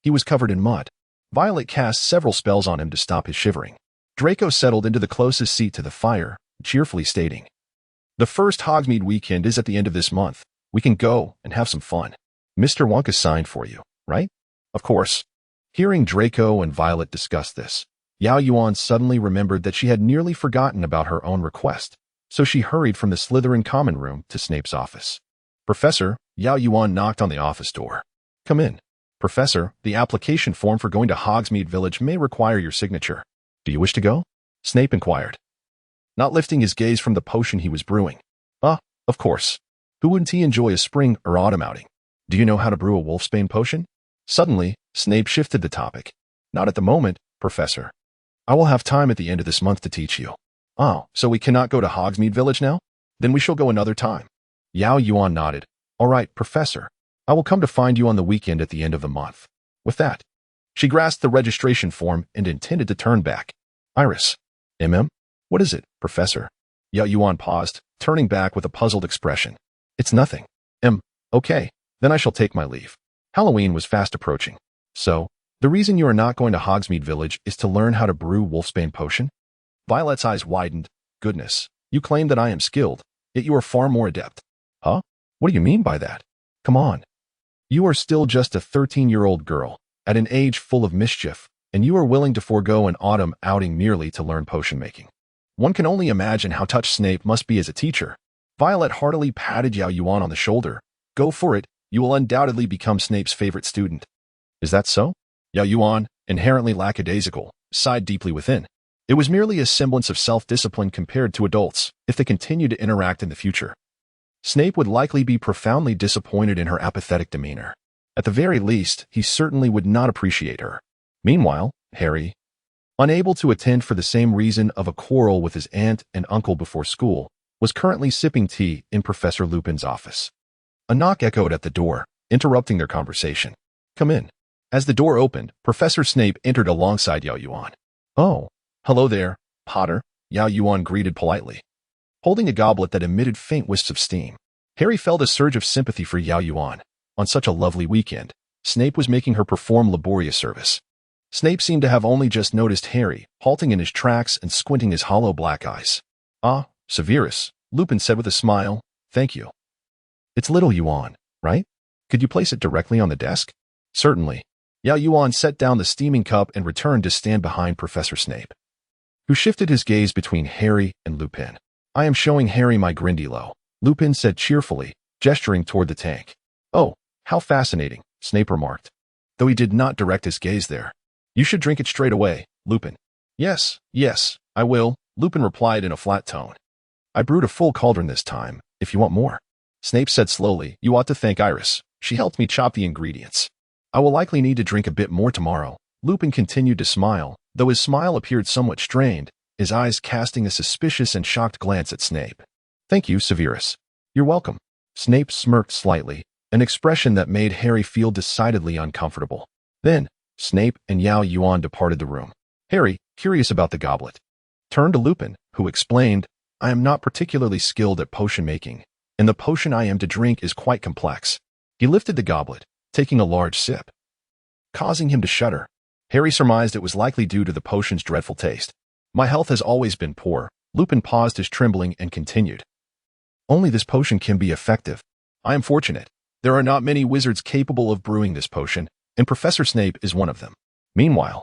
He was covered in mud. Violet cast several spells on him to stop his shivering. Draco settled into the closest seat to the fire, cheerfully stating, The first Hogsmeade weekend is at the end of this month. We can go and have some fun. Mr. Wonka signed for you, right? Of course. Hearing Draco and Violet discuss this, Yao Yuan suddenly remembered that she had nearly forgotten about her own request, so she hurried from the Slytherin common room to Snape's office. Professor, Yao Yuan knocked on the office door. Come in. Professor, the application form for going to Hogsmeade Village may require your signature. Do you wish to go? Snape inquired, not lifting his gaze from the potion he was brewing. Of course. Who wouldn't he enjoy a spring or autumn outing? Do you know how to brew a wolfsbane potion? Suddenly, Snape shifted the topic. Not at the moment, Professor. I will have time at the end of this month to teach you. Oh, so we cannot go to Hogsmeade Village now? Then we shall go another time. Yao Yuan nodded. All right, Professor. I will come to find you on the weekend at the end of the month. With that, she grasped the registration form and intended to turn back. Iris. What is it, Professor? Yao Yuan paused, turning back with a puzzled expression. It's nothing. Okay, then I shall take my leave. Halloween was fast approaching. So, the reason you are not going to Hogsmeade Village is to learn how to brew wolfsbane potion? Violet's eyes widened. Goodness, you claim that I am skilled, yet you are far more adept. Huh? What do you mean by that? Come on. You are still just a 13-year-old girl, at an age full of mischief, and you are willing to forego an autumn outing merely to learn potion making. One can only imagine how touched Snape must be as a teacher. Violet heartily patted Yao Yuan on the shoulder. Go for it, you will undoubtedly become Snape's favorite student. Is that so? Yao Yuan, inherently lackadaisical, sighed deeply within. It was merely a semblance of self-discipline compared to adults, if they continued to interact in the future. Snape would likely be profoundly disappointed in her apathetic demeanor. At the very least, he certainly would not appreciate her. Meanwhile, Harry, unable to attend for the same reason of a quarrel with his aunt and uncle before school, was currently sipping tea in Professor Lupin's office. A knock echoed at the door, interrupting their conversation. Come in. As the door opened, Professor Snape entered alongside Yao Yuan. Oh, hello there, Potter, Yao Yuan greeted politely, holding a goblet that emitted faint wisps of steam. Harry felt a surge of sympathy for Yao Yuan. On such a lovely weekend, Snape was making her perform laborious service. Snape seemed to have only just noticed Harry, halting in his tracks and squinting his hollow black eyes. Ah, Severus, Lupin said with a smile, thank you. It's little Yuan, right? Could you place it directly on the desk? Certainly. Yao Yuan set down the steaming cup and returned to stand behind Professor Snape, who shifted his gaze between Harry and Lupin. I am showing Harry my Grindilo, Lupin said cheerfully, gesturing toward the tank. Oh, how fascinating, Snape remarked, though he did not direct his gaze there. You should drink it straight away, Lupin. Yes, I will, Lupin replied in a flat tone. I brewed a full cauldron this time, if you want more. Snape said slowly, you ought to thank Iris. She helped me chop the ingredients. I will likely need to drink a bit more tomorrow. Lupin continued to smile, though his smile appeared somewhat strained, his eyes casting a suspicious and shocked glance at Snape. Thank you, Severus. You're welcome. Snape smirked slightly, an expression that made Harry feel decidedly uncomfortable. Then, Snape and Yao Yuan departed the room. Harry, curious about the goblet, turned to Lupin, who explained, I am not particularly skilled at potion making, and the potion I am to drink is quite complex. He lifted the goblet, taking a large sip, causing him to shudder. Harry surmised it was likely due to the potion's dreadful taste. My health has always been poor. Lupin paused his trembling and continued. Only this potion can be effective. I am fortunate. There are not many wizards capable of brewing this potion, and Professor Snape is one of them. Meanwhile,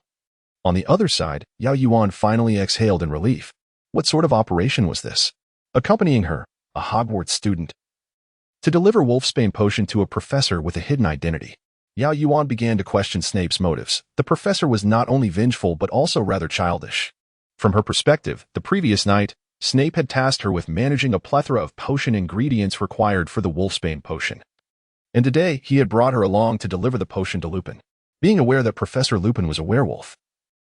on the other side, Yao Yuan finally exhaled in relief. What sort of operation was this? Accompanying her, a Hogwarts student, to deliver Wolfsbane potion to a professor with a hidden identity. Yao Yuan began to question Snape's motives. The professor was not only vengeful but also rather childish. From her perspective, the previous night, Snape had tasked her with managing a plethora of potion ingredients required for the Wolfsbane potion. And today, he had brought her along to deliver the potion to Lupin. Being aware that Professor Lupin was a werewolf,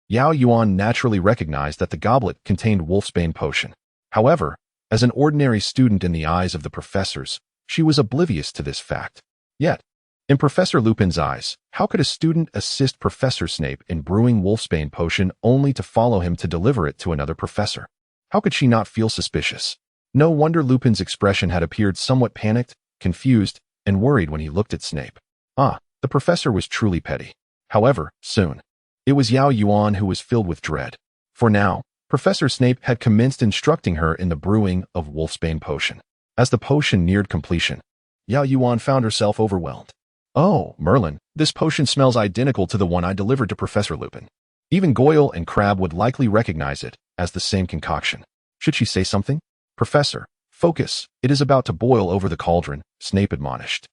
Yao Yuan naturally recognized that the goblet contained Wolfsbane potion. However, as an ordinary student in the eyes of the professors, she was oblivious to this fact. Yet, in Professor Lupin's eyes, how could a student assist Professor Snape in brewing Wolfsbane potion only to follow him to deliver it to another professor? How could she not feel suspicious? No wonder Lupin's expression had appeared somewhat panicked, confused, and worried when he looked at Snape. The professor was truly petty. However, soon, it was Yao Yuan who was filled with dread. For now, Professor Snape had commenced instructing her in the brewing of Wolfsbane potion. As the potion neared completion, Yao Yuan found herself overwhelmed. Oh, Merlin, this potion smells identical to the one I delivered to Professor Lupin. Even Goyle and Crabbe would likely recognize it as the same concoction. Should she say something? Professor, focus. It is about to boil over the cauldron, Snape admonished.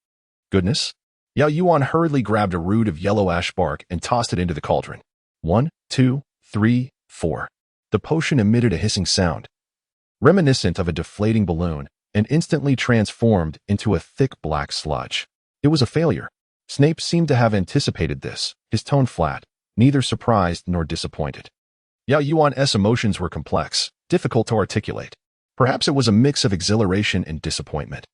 Goodness. Yao Yuan hurriedly grabbed a root of yellow ash bark and tossed it into the cauldron. 1, 2, 3, 4. The potion emitted a hissing sound, reminiscent of a deflating balloon, and instantly transformed into a thick black sludge. It was a failure. Snape seemed to have anticipated this, his tone flat, neither surprised nor disappointed. Yao Yuan's emotions were complex, difficult to articulate. Perhaps it was a mix of exhilaration and disappointment.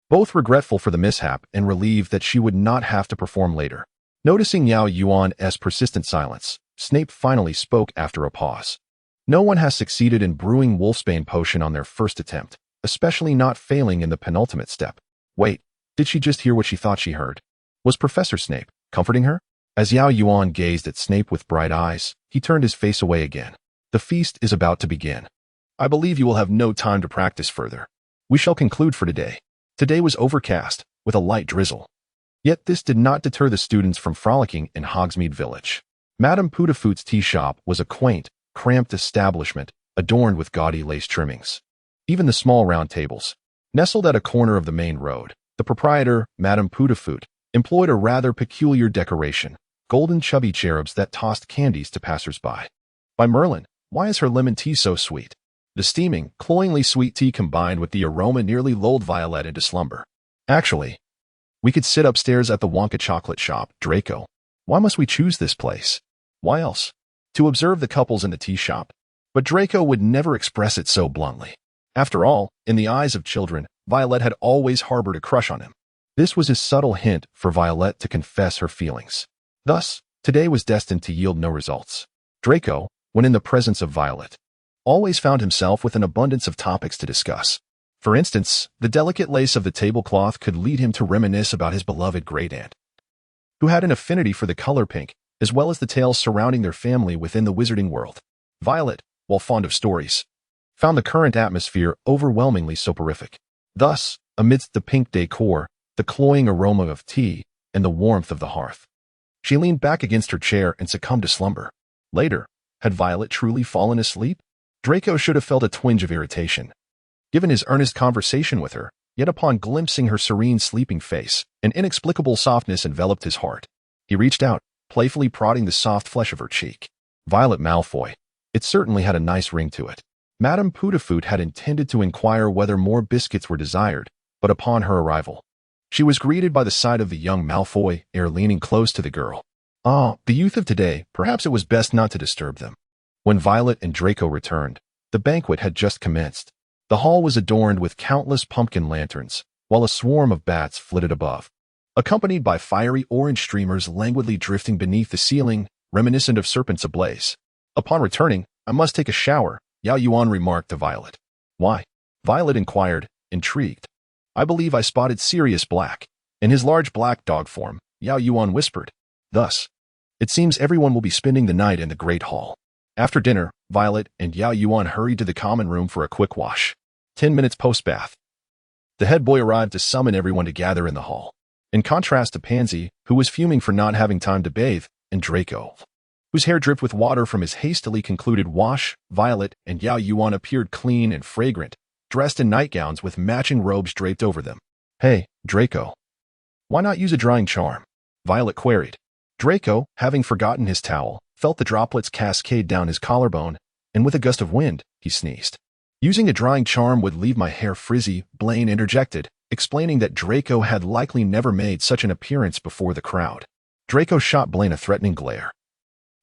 Both regretful for the mishap and relieved that she would not have to perform later. Noticing Yao Yuan's persistent silence, Snape finally spoke after a pause. No one has succeeded in brewing Wolfsbane potion on their first attempt, especially not failing in the penultimate step. Wait, did she just hear what she thought she heard? Was Professor Snape comforting her? As Yao Yuan gazed at Snape with bright eyes, he turned his face away again. The feast is about to begin. I believe you will have no time to practice further. We shall conclude for today. Today was overcast, with a light drizzle. Yet this did not deter the students from frolicking in Hogsmeade Village. Madame Putafoot's tea shop was a quaint, cramped establishment, adorned with gaudy lace trimmings. Even the small round tables, nestled at a corner of the main road, the proprietor, Madame Putafoot, employed a rather peculiar decoration, golden chubby cherubs that tossed candies to passers-by. By Merlin, why is her lemon tea so sweet? The steaming, cloyingly sweet tea combined with the aroma nearly lulled Violet into slumber. Actually, we could sit upstairs at the Wonka chocolate shop, Draco. Why must we choose this place? Why else? To observe the couples in the tea shop. But Draco would never express it so bluntly. After all, in the eyes of children, Violet had always harbored a crush on him. This was his subtle hint for Violet to confess her feelings. Thus, today was destined to yield no results. Draco, when in the presence of Violet, always found himself with an abundance of topics to discuss. For instance, the delicate lace of the tablecloth could lead him to reminisce about his beloved great-aunt, who had an affinity for the color pink, as well as the tales surrounding their family within the wizarding world. Violet, while fond of stories, found the current atmosphere overwhelmingly soporific. Thus, amidst the pink decor, the cloying aroma of tea, and the warmth of the hearth, she leaned back against her chair and succumbed to slumber. Later, had Violet truly fallen asleep? Draco should have felt a twinge of irritation, given his earnest conversation with her, yet upon glimpsing her serene sleeping face, an inexplicable softness enveloped his heart. He reached out, playfully prodding the soft flesh of her cheek. Violet Malfoy. It certainly had a nice ring to it. Madame Putafoot had intended to inquire whether more biscuits were desired, but upon her arrival, she was greeted by the sight of the young Malfoy ere leaning close to the girl. The youth of today, perhaps it was best not to disturb them. When Violet and Draco returned, the banquet had just commenced. The hall was adorned with countless pumpkin lanterns, while a swarm of bats flitted above, accompanied by fiery orange streamers languidly drifting beneath the ceiling, reminiscent of serpents ablaze. Upon returning, I must take a shower, Yao Yuan remarked to Violet. Why? Violet inquired, intrigued. I believe I spotted Sirius Black. In his large black dog form, Yao Yuan whispered. Thus, it seems everyone will be spending the night in the Great Hall. After dinner, Violet and Yao Yuan hurried to the common room for a quick wash. 10 minutes post-bath. The head boy arrived to summon everyone to gather in the hall. In contrast to Pansy, who was fuming for not having time to bathe, and Draco, whose hair dripped with water from his hastily concluded wash, Violet and Yao Yuan appeared clean and fragrant, dressed in nightgowns with matching robes draped over them. Hey, Draco. Why not use a drying charm? Violet queried. Draco, having forgotten his towel, felt the droplets cascade down his collarbone, and with a gust of wind, he sneezed. Using a drying charm would leave my hair frizzy, Blaine interjected, explaining that Draco had likely never made such an appearance before the crowd. Draco shot Blaine a threatening glare,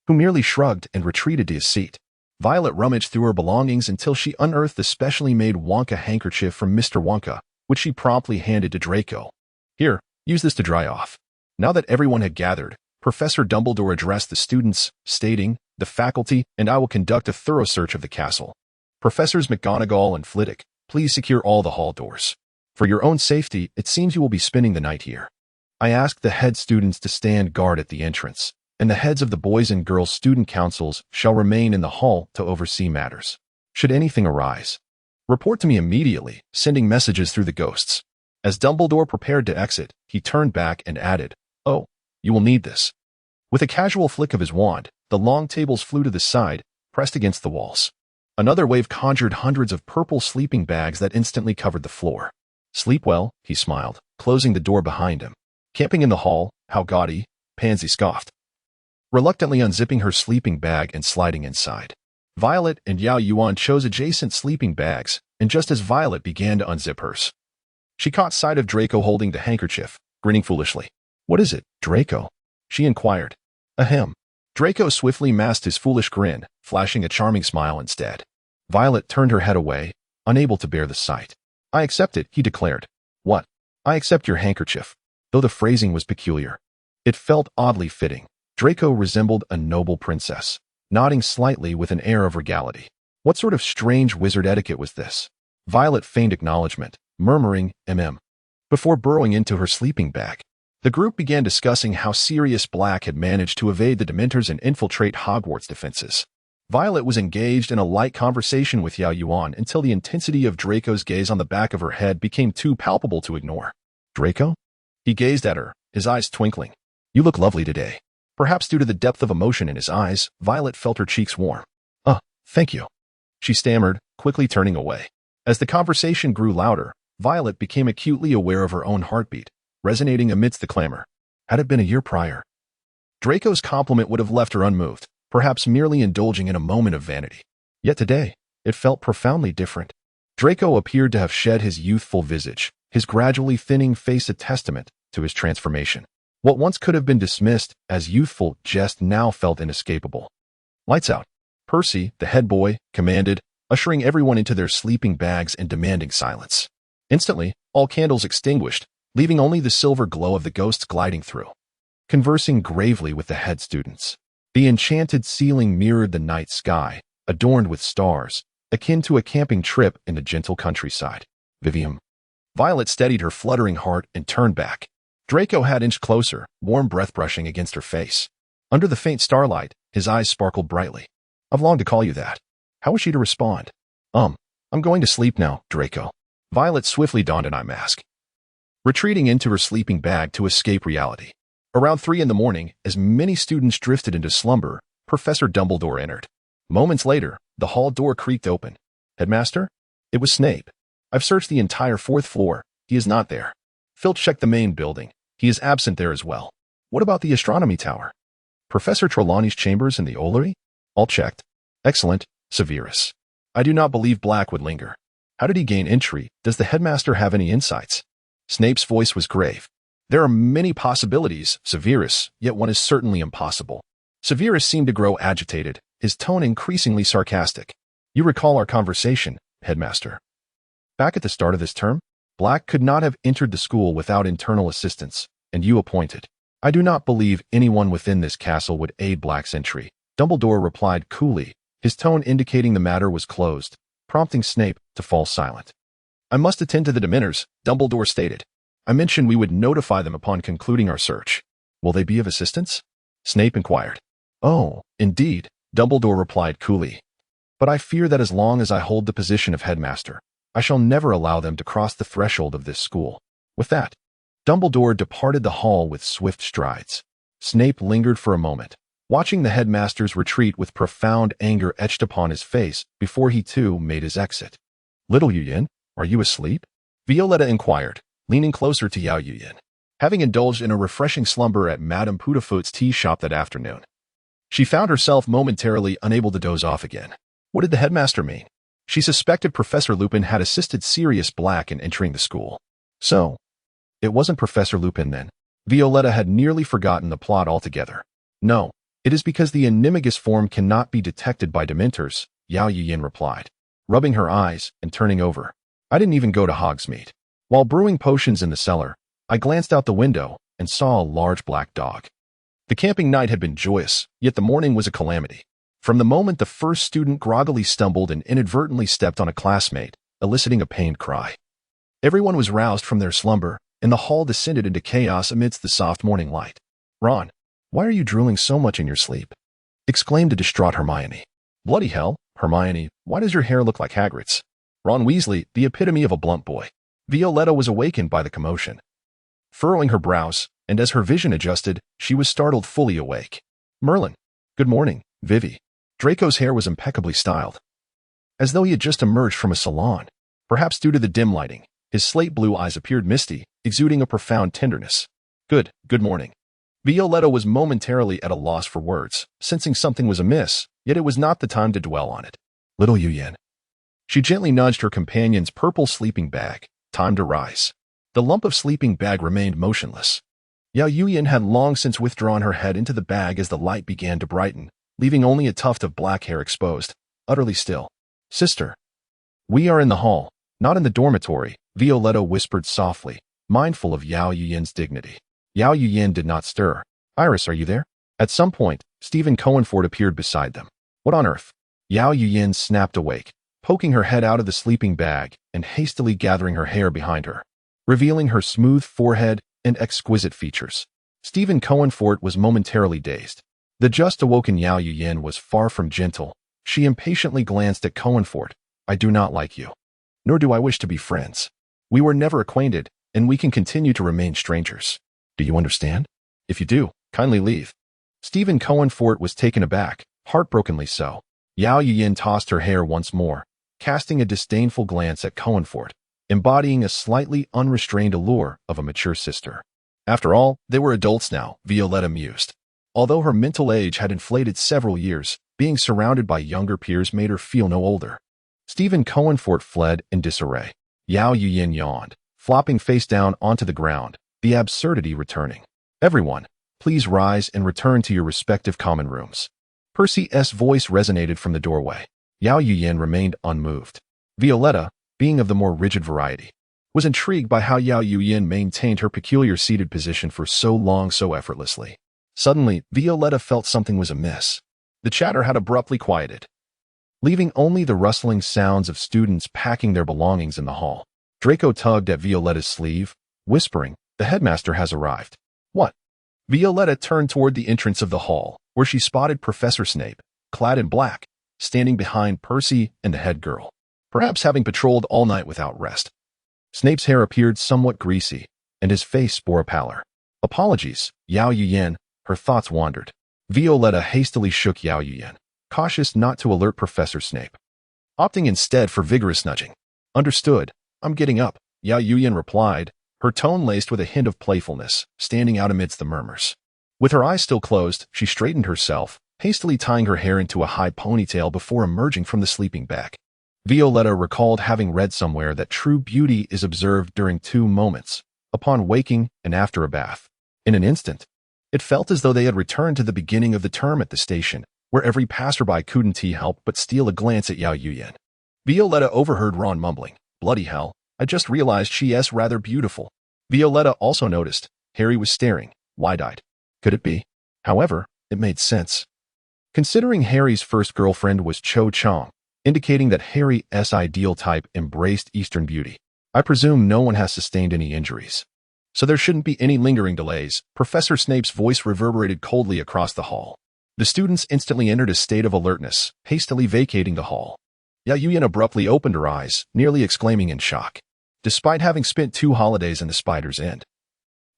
who merely shrugged and retreated to his seat. Violet rummaged through her belongings until she unearthed the specially made Wonka handkerchief from Mr. Wonka, which she promptly handed to Draco. Here, use this to dry off. Now that everyone had gathered, Professor Dumbledore addressed the students, stating, "The faculty and I will conduct a thorough search of the castle. Professors McGonagall and Flitwick, please secure all the hall doors. For your own safety, it seems you will be spending the night here. I asked the head students to stand guard at the entrance, and the heads of the boys and girls student councils shall remain in the hall to oversee matters. Should anything arise, report to me immediately, sending messages through the ghosts." As Dumbledore prepared to exit, he turned back and added, "Oh, you will need this." With a casual flick of his wand, the long tables flew to the side, pressed against the walls. Another wave conjured hundreds of purple sleeping bags that instantly covered the floor. "Sleep well," he smiled, closing the door behind him. "Camping in the hall, how gaudy," Pansy scoffed, reluctantly unzipping her sleeping bag and sliding inside. Violet and Yao Yuan chose adjacent sleeping bags, and just as Violet began to unzip hers, she caught sight of Draco holding the handkerchief, grinning foolishly. "What is it, Draco?" she inquired. "Ahem." Draco swiftly masked his foolish grin, flashing a charming smile instead. Violet turned her head away, unable to bear the sight. "I accept it," he declared. "What?" "I accept your handkerchief." Though the phrasing was peculiar, it felt oddly fitting. Draco resembled a noble princess, nodding slightly with an air of regality. What sort of strange wizard etiquette was this? Violet feigned acknowledgement, murmuring, before burrowing into her sleeping bag. The group began discussing how Sirius Black had managed to evade the Dementors and infiltrate Hogwarts defenses. Violet was engaged in a light conversation with Yao Yuan until the intensity of Draco's gaze on the back of her head became too palpable to ignore. "Draco?" He gazed at her, his eyes twinkling. "You look lovely today." Perhaps due to the depth of emotion in his eyes, Violet felt her cheeks warm. Thank you," she stammered, quickly turning away. As the conversation grew louder, Violet became acutely aware of her own heartbeat, resonating amidst the clamor. Had it been a year prior, Draco's compliment would have left her unmoved, perhaps merely indulging in a moment of vanity. Yet today, it felt profoundly different. Draco appeared to have shed his youthful visage, his gradually thinning face a testament to his transformation. What once could have been dismissed as youthful jest now felt inescapable. "Lights out," Percy, the head boy, commanded, ushering everyone into their sleeping bags and demanding silence. Instantly, all candles extinguished, leaving only the silver glow of the ghosts gliding through, conversing gravely with the head students. The enchanted ceiling mirrored the night sky, adorned with stars, akin to a camping trip in the gentle countryside. "Vivian." Violet steadied her fluttering heart and turned back. Draco had inched closer, warm breath brushing against her face. Under the faint starlight, his eyes sparkled brightly. "I've longed to call you that." How was she to respond? I'm going to sleep now, Draco." Violet swiftly donned an eye mask, retreating into her sleeping bag to escape reality. Around 3 a.m, as many students drifted into slumber, Professor Dumbledore entered. Moments later, the hall door creaked open. "Headmaster?" It was Snape. "I've searched the entire 4th floor. He is not there." Filch checked the main building. "He is absent there as well." "What about the astronomy tower?" "Professor Trelawney's chambers in the Orrery?" "All checked." "Excellent, Severus. I do not believe Black would linger. How did he gain entry? Does the headmaster have any insights?" Snape's voice was grave. "There are many possibilities, Severus, yet one is certainly impossible." Severus seemed to grow agitated, his tone increasingly sarcastic. "You recall our conversation, Headmaster. Back at the start of this term, Black could not have entered the school without internal assistance, and you appointed. I do not believe anyone within this castle would aid Black's entry." Dumbledore replied coolly, his tone indicating the matter was closed, prompting Snape to fall silent. "I must attend to the Dementors," Dumbledore stated. "I mentioned we would notify them upon concluding our search." "Will they be of assistance?" Snape inquired. "Oh, indeed," Dumbledore replied coolly. "But I fear that as long as I hold the position of headmaster, I shall never allow them to cross the threshold of this school. With that, Dumbledore departed the hall with swift strides. Snape lingered for a moment, watching the headmaster's retreat with profound anger etched upon his face before he too made his exit. "Little Yu-Yin, are you asleep?" Violetta inquired, leaning closer to Yao Yu-Yin, having indulged in a refreshing slumber at Madame Putafoot's tea shop that afternoon. She found herself momentarily unable to doze off again. What did the headmaster mean? She suspected Professor Lupin had assisted Sirius Black in entering the school. So, it wasn't Professor Lupin then. Violetta had nearly forgotten the plot altogether. No, it is because the animagus form cannot be detected by Dementors, Yao Yu-Yin replied, rubbing her eyes and turning over. I didn't even go to Hogsmeade. While brewing potions in the cellar, I glanced out the window and saw a large black dog. The camping night had been joyous, yet the morning was a calamity. From the moment the first student groggily stumbled and inadvertently stepped on a classmate, eliciting a pained cry. Everyone was roused from their slumber, and the hall descended into chaos amidst the soft morning light. "Ron, why are you drooling so much in your sleep?" exclaimed a distraught Hermione. "Bloody hell, Hermione, why does your hair look like Hagrid's?" Ron Weasley, the epitome of a blunt boy. Violetta was awakened by the commotion. Furrowing her brows, and as her vision adjusted, she was startled fully awake. "Merlin, good morning, Vivi." Draco's hair was impeccably styled, as though he had just emerged from a salon. Perhaps due to the dim lighting, his slate blue eyes appeared misty, exuding a profound tenderness. Good morning." Violetta was momentarily at a loss for words, sensing something was amiss, yet it was not the time to dwell on it. "Little Yu-Yin." She gently nudged her companion's purple sleeping bag. Time to rise. The lump of sleeping bag remained motionless. Yao Yu-Yin had long since withdrawn her head into the bag as the light began to brighten, leaving only a tuft of black hair exposed, utterly still. "Sister." "We are in the hall, not in the dormitory," Violetta whispered softly, mindful of Yao Yu-Yin's dignity. Yao Yu-Yin did not stir. "Iris, are you there?" At some point, Stephen Cohenford appeared beside them. "What on earth?" Yao Yu-Yin snapped awake, poking her head out of the sleeping bag and hastily gathering her hair behind her, revealing her smooth forehead and exquisite features. Stephen Cohenford was momentarily dazed. The just-awoken Yao Yu-Yin was far from gentle. She impatiently glanced at Cohenford. "I do not like you. Nor do I wish to be friends. We were never acquainted, and we can continue to remain strangers. Do you understand? If you do, kindly leave." Stephen Cohenford was taken aback, heartbrokenly so. Yao Yu-Yin tossed her hair once more, casting a disdainful glance at Cohenford, embodying a slightly unrestrained allure of a mature sister. After all, they were adults now, Violetta mused. Although her mental age had inflated several years, being surrounded by younger peers made her feel no older. Stephen Cohenford fled in disarray. Yao Yu-Yin yawned, flopping face down onto the ground, the absurdity returning. "Everyone, please rise and return to your respective common rooms." Percy's voice resonated from the doorway. Yao Yu-Yin remained unmoved. Violetta, being of the more rigid variety, was intrigued by how Yao Yu-Yin maintained her peculiar seated position for so long so effortlessly. Suddenly, Violetta felt something was amiss. The chatter had abruptly quieted, leaving only the rustling sounds of students packing their belongings in the hall. Draco tugged at Violetta's sleeve, whispering, "The headmaster has arrived." "What?" Violetta turned toward the entrance of the hall, where she spotted Professor Snape, clad in black, standing behind Percy and the head girl, perhaps having patrolled all night without rest. Snape's hair appeared somewhat greasy, and his face bore a pallor. "Apologies, Yao Yu-Yin." Her thoughts wandered. Violetta hastily shook Yao Yu-Yin, cautious not to alert Professor Snape, opting instead for vigorous nudging. "Understood. I'm getting up," Yao Yu-Yin replied, her tone laced with a hint of playfulness, standing out amidst the murmurs. With her eyes still closed, she straightened herself, hastily tying her hair into a high ponytail before emerging from the sleeping bag. Violetta recalled having read somewhere that true beauty is observed during two moments, upon waking and after a bath. In an instant, it felt as though they had returned to the beginning of the term at the station, where every passerby couldn't help but steal a glance at Yao Yu-Yin. Violetta overheard Ron mumbling, "Bloody hell, I just realized she's rather beautiful." Violetta also noticed Harry was staring, wide-eyed. Could it be? However, it made sense, considering Harry's first girlfriend was Cho Chang, indicating that Harry's ideal type embraced Eastern beauty. "I presume no one has sustained any injuries, so there shouldn't be any lingering delays." Professor Snape's voice reverberated coldly across the hall. The students instantly entered a state of alertness, hastily vacating the hall. Yao Yuyan abruptly opened her eyes, nearly exclaiming in shock. Despite having spent 2 holidays in the Spider's End,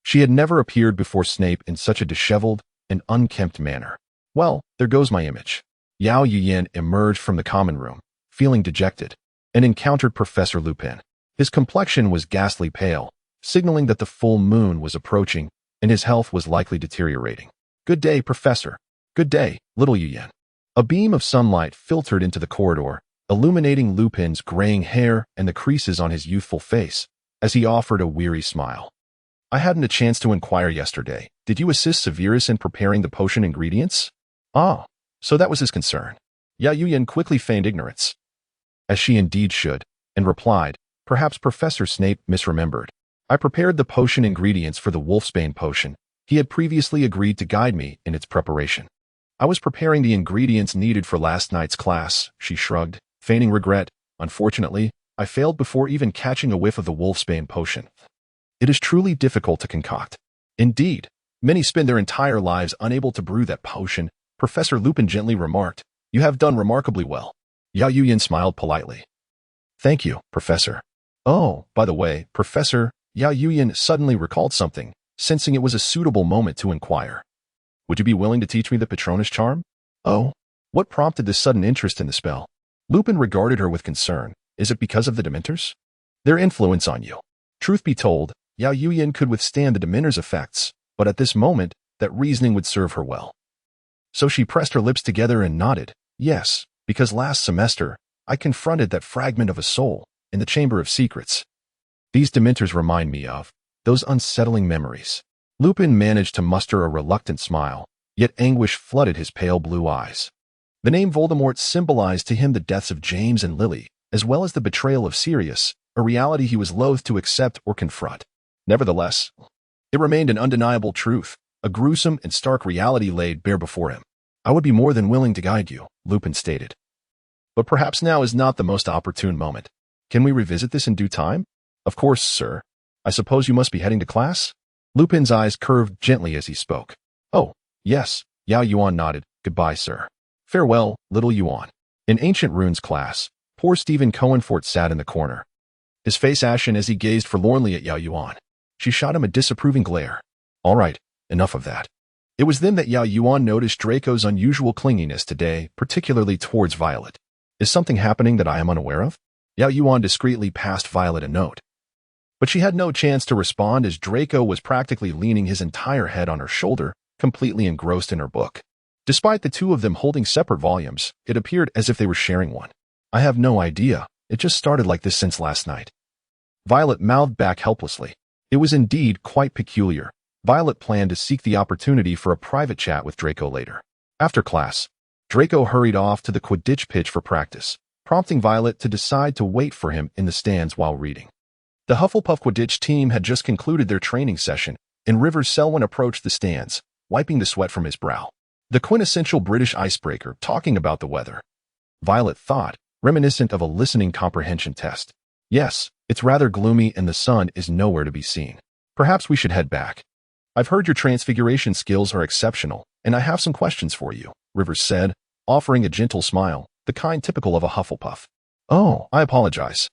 she had never appeared before Snape in such a disheveled and unkempt manner. Well, there goes my image. Yao Yuyan emerged from the common room, feeling dejected, and encountered Professor Lupin. His complexion was ghastly pale, signaling that the full moon was approaching and his health was likely deteriorating. Good day, Professor. Good day, little Yuyan. A beam of sunlight filtered into the corridor, illuminating Lupin's graying hair and the creases on his youthful face, as he offered a weary smile. I hadn't a chance to inquire yesterday. Did you assist Severus in preparing the potion ingredients? Ah, so that was his concern. Yao Yuyan quickly feigned ignorance, as she indeed should, and replied, perhaps Professor Snape misremembered. I prepared the potion ingredients for the Wolfsbane potion. He had previously agreed to guide me in its preparation. I was preparing the ingredients needed for last night's class, she shrugged, feigning regret. Unfortunately, I failed before even catching a whiff of the Wolfsbane potion. It is truly difficult to concoct. Indeed, many spend their entire lives unable to brew that potion, Professor Lupin gently remarked. You have done remarkably well. Yao Yuyan smiled politely. Thank you, Professor. Oh, by the way, Professor, Yao Yuyan suddenly recalled something, sensing it was a suitable moment to inquire. Would you be willing to teach me the Patronus charm? Oh, what prompted this sudden interest in the spell? Lupin regarded her with concern. Is it because of the Dementors? Their influence on you. Truth be told, Yao Yuyan could withstand the Dementors' effects, but at this moment, that reasoning would serve her well. So she pressed her lips together and nodded. Yes, because last semester, I confronted that fragment of a soul in the Chamber of Secrets. These Dementors remind me of those unsettling memories. Lupin managed to muster a reluctant smile, yet anguish flooded his pale blue eyes. The name Voldemort symbolized to him the deaths of James and Lily, as well as the betrayal of Sirius, a reality he was loath to accept or confront. Nevertheless, it remained an undeniable truth, a gruesome and stark reality laid bare before him. I would be more than willing to guide you, Lupin stated. But perhaps now is not the most opportune moment. Can we revisit this in due time? Of course, sir. I suppose you must be heading to class? Lupin's eyes curved gently as he spoke. Oh, yes, Yao Yuan nodded. Goodbye, sir. Farewell, little Yuan. In Ancient Runes class, poor Stephen Cohenfort sat in the corner, his face ashen as he gazed forlornly at Yao Yuan. She shot him a disapproving glare. All right, enough of that. It was then that Yao Yuan noticed Draco's unusual clinginess today, particularly towards Violet. Is something happening that I am unaware of? Yao Yuan discreetly passed Violet a note. But she had no chance to respond as Draco was practically leaning his entire head on her shoulder, completely engrossed in her book. Despite the two of them holding separate volumes, it appeared as if they were sharing one. I have no idea. It just started like this since last night. Violet mouthed back helplessly. It was indeed quite peculiar. Violet planned to seek the opportunity for a private chat with Draco later. After class, Draco hurried off to the Quidditch pitch for practice, prompting Violet to decide to wait for him in the stands while reading. The Hufflepuff Quidditch team had just concluded their training session, and Rivers Selwyn approached the stands, wiping the sweat from his brow. The quintessential British icebreaker, talking about the weather. Violet thought, reminiscent of a listening comprehension test. Yes, it's rather gloomy and the sun is nowhere to be seen. Perhaps we should head back. I've heard your transfiguration skills are exceptional, and I have some questions for you, Rivers said, offering a gentle smile, the kind typical of a Hufflepuff. Oh, I apologize.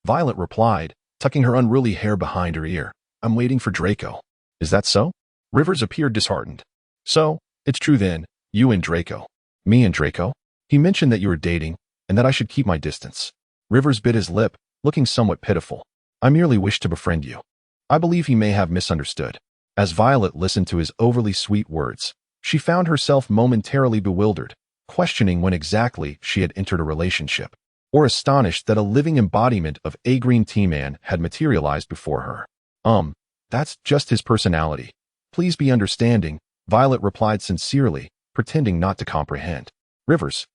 Violet replied, tucking her unruly hair behind her ear. I'm waiting for Draco. Is that so? Rivers appeared disheartened. So, it's true then, you and Draco. Me and Draco? He mentioned that you were dating, and that I should keep my distance. Rivers bit his lip, looking somewhat pitiful. I merely wish to befriend you. I believe he may have misunderstood. As Violet listened to his overly sweet words, she found herself momentarily bewildered, questioning when exactly she had entered a relationship, or astonished that a living embodiment of a green tea man had materialized before her. That's just his personality. Please be understanding, Violet replied sincerely, pretending not to comprehend. Rivers,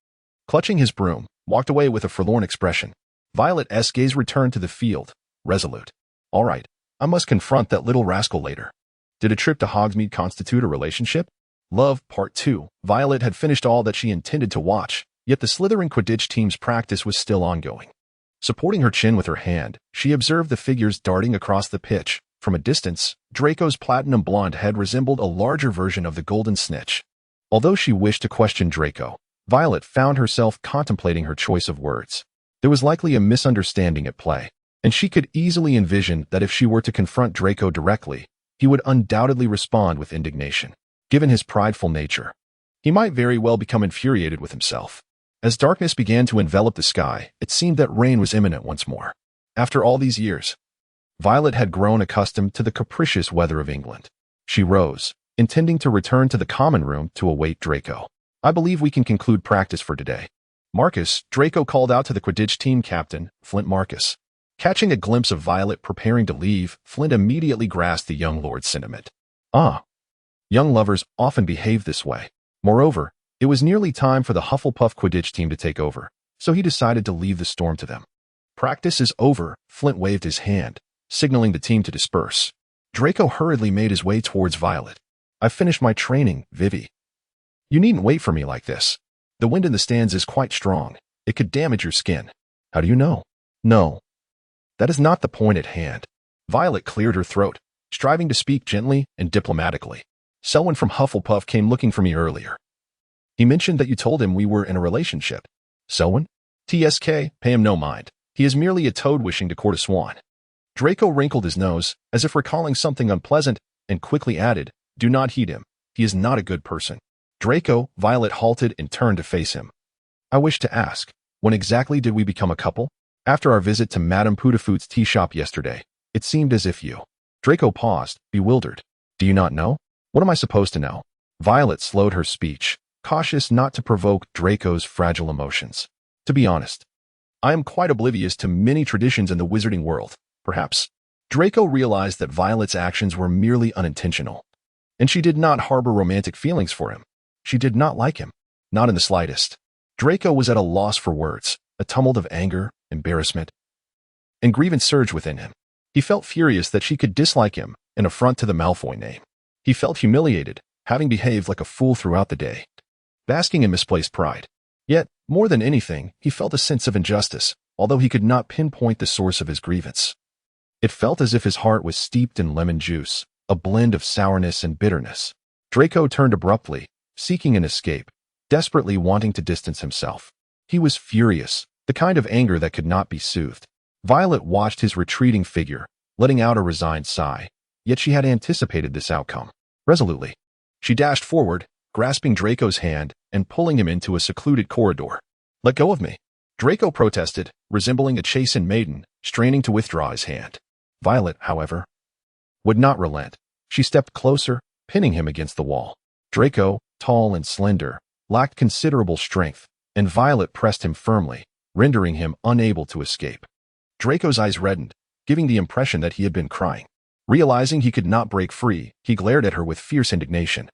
clutching his broom, walked away with a forlorn expression. Violet's gaze returned to the field, resolute. All right, I must confront that little rascal later. Did a trip to Hogsmeade constitute a relationship? Love, Part 2. Violet had finished all that she intended to watch, yet the Slytherin Quidditch team's practice was still ongoing. Supporting her chin with her hand, she observed the figures darting across the pitch. From a distance, Draco's platinum blonde head resembled a larger version of the golden snitch. Although she wished to question Draco, Violet found herself contemplating her choice of words. There was likely a misunderstanding at play, and she could easily envision that if she were to confront Draco directly, he would undoubtedly respond with indignation. Given his prideful nature, he might very well become infuriated with himself. As darkness began to envelop the sky, it seemed that rain was imminent once more. After all these years, Violet had grown accustomed to the capricious weather of England. She rose, intending to return to the common room to await Draco. I believe we can conclude practice for today. Marcus, Draco called out to the Quidditch team captain, Flint Marcus. Catching a glimpse of Violet preparing to leave, Flint immediately grasped the young lord's sentiment. Ah, young lovers often behave this way. Moreover, it was nearly time for the Hufflepuff Quidditch team to take over, so he decided to leave the storm to them. Practice is over, Flint waved his hand, signaling the team to disperse. Draco hurriedly made his way towards Violet. I've finished my training, Vivi. You needn't wait for me like this. The wind in the stands is quite strong. It could damage your skin. How do you know? No. That is not the point at hand. Violet cleared her throat, striving to speak gently and diplomatically. Selwyn from Hufflepuff came looking for me earlier. He mentioned that you told him we were in a relationship. Selwyn? TSK, pay him no mind. He is merely a toad wishing to court a swan. Draco wrinkled his nose, as if recalling something unpleasant, and quickly added, do not heed him. He is not a good person. Draco, Violet halted and turned to face him. I wish to ask, when exactly did we become a couple? After our visit to Madame Putafoot's tea shop yesterday, it seemed as if you... Draco paused, bewildered. Do you not know? What am I supposed to know? Violet slowed her speech, cautious not to provoke Draco's fragile emotions. To be honest, I am quite oblivious to many traditions in the wizarding world, perhaps. Draco realized that Violet's actions were merely unintentional, and she did not harbor romantic feelings for him. She did not like him, not in the slightest. Draco was at a loss for words, a tumult of anger, embarrassment, and grievance surged within him. He felt furious that she could dislike him, an affront to the Malfoy name. He felt humiliated, having behaved like a fool throughout the day, basking in misplaced pride. Yet, more than anything, he felt a sense of injustice, although he could not pinpoint the source of his grievance. It felt as if his heart was steeped in lemon juice, a blend of sourness and bitterness. Draco turned abruptly, seeking an escape, desperately wanting to distance himself. He was furious, the kind of anger that could not be soothed. Violet watched his retreating figure, letting out a resigned sigh, yet she had anticipated this outcome. Resolutely, she dashed forward, grasping Draco's hand and pulling him into a secluded corridor. Let go of me. Draco protested, resembling a chastened maiden, straining to withdraw his hand. Violet, however, would not relent. She stepped closer, pinning him against the wall. Draco, tall and slender, lacked considerable strength, and Violet pressed him firmly, rendering him unable to escape. Draco's eyes reddened, giving the impression that he had been crying. Realizing he could not break free, he glared at her with fierce indignation,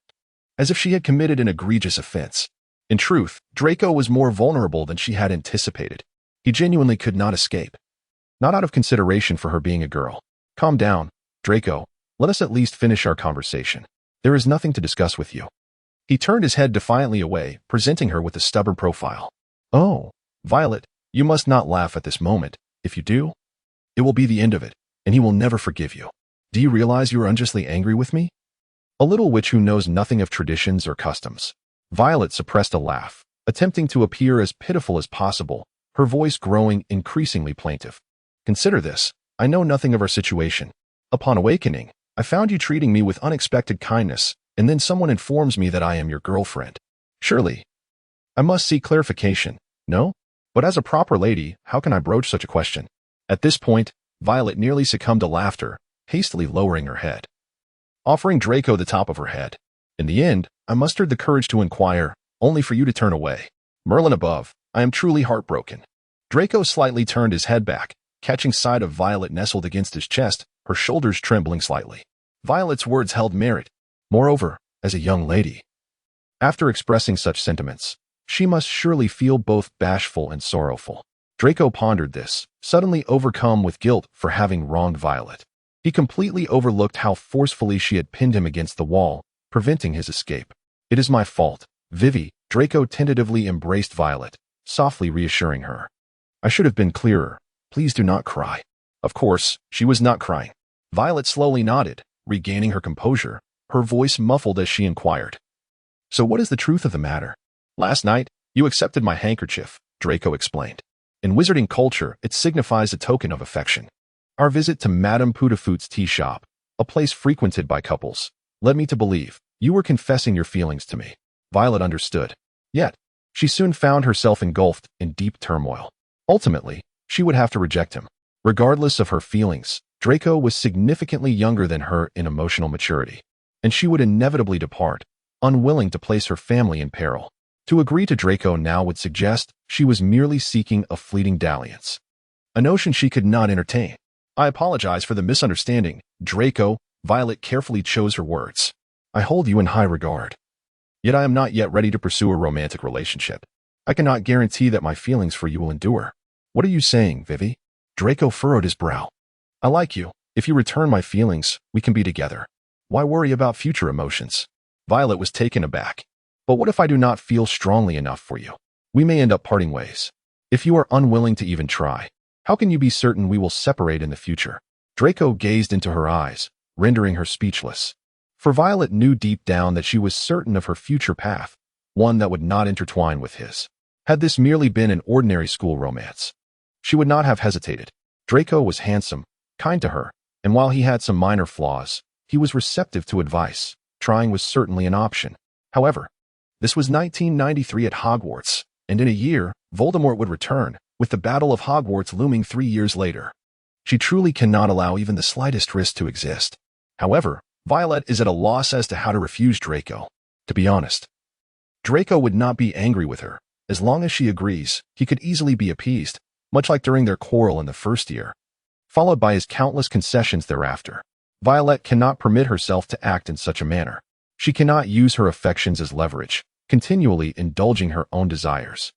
as if she had committed an egregious offense. In truth, Draco was more vulnerable than she had anticipated. He genuinely could not escape. Not out of consideration for her being a girl. Calm down, Draco. Let us at least finish our conversation. There is nothing to discuss with you. He turned his head defiantly away, presenting her with a stubborn profile. Oh, Violet, you must not laugh at this moment. If you do, it will be the end of it, and he will never forgive you. Do you realize you are unjustly angry with me? A little witch who knows nothing of traditions or customs. Violet suppressed a laugh, attempting to appear as pitiful as possible, her voice growing increasingly plaintive. Consider this. I know nothing of our situation. Upon awakening, I found you treating me with unexpected kindness, and then someone informs me that I am your girlfriend. Surely, I must seek clarification, no? But as a proper lady, how can I broach such a question? At this point, Violet nearly succumbed to laughter, hastily lowering her head, offering Draco the top of her head. In the end, I mustered the courage to inquire, only for you to turn away. Merlin above, I am truly heartbroken. Draco slightly turned his head back, catching sight of Violet nestled against his chest, her shoulders trembling slightly. Violet's words held merit. Moreover, as a young lady, after expressing such sentiments, she must surely feel both bashful and sorrowful. Draco pondered this, suddenly overcome with guilt for having wronged Violet. He completely overlooked how forcefully she had pinned him against the wall, preventing his escape. It is my fault, Vivi. Draco tentatively embraced Violet, softly reassuring her. I should have been clearer. Please do not cry. Of course, she was not crying. Violet slowly nodded, regaining her composure, her voice muffled as she inquired. So what is the truth of the matter? Last night, You accepted my handkerchief, Draco explained. In wizarding culture, it signifies a token of affection. Our visit to Madame Putafoot's tea shop, a place frequented by couples, led me to believe you were confessing your feelings to me. Violet understood. Yet, she soon found herself engulfed in deep turmoil. Ultimately, she would have to reject him. Regardless of her feelings, Draco was significantly younger than her in emotional maturity, and she would inevitably depart, unwilling to place her family in peril. To agree to Draco now would suggest she was merely seeking a fleeting dalliance, a notion she could not entertain. I apologize for the misunderstanding, Draco. Violet carefully chose her words. I hold you in high regard. Yet I am not yet ready to pursue a romantic relationship. I cannot guarantee that my feelings for you will endure. What are you saying, Vivi? Draco furrowed his brow. I like you. If you return my feelings, we can be together. Why worry about future emotions? Violet was taken aback. But what if I do not feel strongly enough for you? We may end up parting ways. If you are unwilling to even try, how can you be certain we will separate in the future? Draco gazed into her eyes, rendering her speechless. For Violet knew deep down that she was certain of her future path, one that would not intertwine with his. Had this merely been an ordinary school romance, she would not have hesitated. Draco was handsome, kind to her, and while he had some minor flaws, he was receptive to advice. Trying was certainly an option. However, this was 1993 at Hogwarts, and in a year, Voldemort would return, with the Battle of Hogwarts looming 3 years later. She truly cannot allow even the slightest risk to exist. However, Violet is at a loss as to how to refuse Draco. To be honest, Draco would not be angry with her. As long as she agrees, he could easily be appeased, much like during their quarrel in the first year, followed by his countless concessions thereafter. Violet cannot permit herself to act in such a manner. She cannot use her affections as leverage, continually indulging her own desires.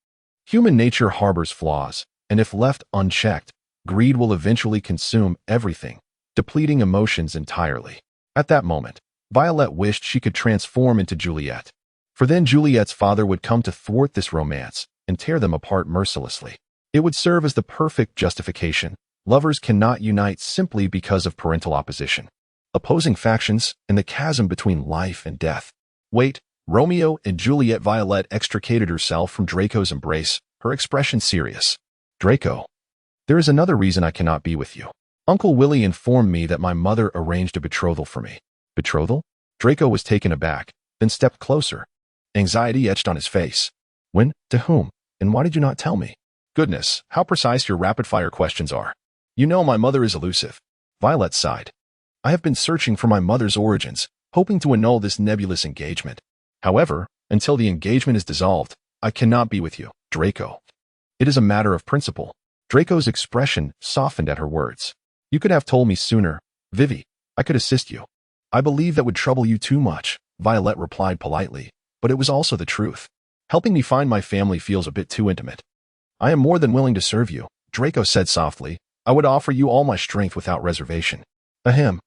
Human nature harbors flaws, and if left unchecked, greed will eventually consume everything, depleting emotions entirely. At that moment, Violet wished she could transform into Juliet. For then Juliet's father would come to thwart this romance and tear them apart mercilessly. It would serve as the perfect justification. Lovers cannot unite simply because of parental opposition, opposing factions, and the chasm between life and death. Wait, Romeo and Juliet. Violet extricated herself from Draco's embrace, her expression serious. Draco, there is another reason I cannot be with you. Uncle Willy informed me that my mother arranged a betrothal for me. Betrothal? Draco was taken aback, then stepped closer. Anxiety etched on his face. When? To whom? And why did you not tell me? Goodness, how precise your rapid-fire questions are. You know my mother is elusive. Violet sighed. I have been searching for my mother's origins, hoping to annul this nebulous engagement. However, until the engagement is dissolved, I cannot be with you, Draco. It is a matter of principle. Draco's expression softened at her words. You could have told me sooner, Vivi. I could assist you. I believe that would trouble you too much, Violet replied politely, but it was also the truth. Helping me find my family feels a bit too intimate. I am more than willing to serve you, Draco said softly. I would offer you all my strength without reservation. Ahem.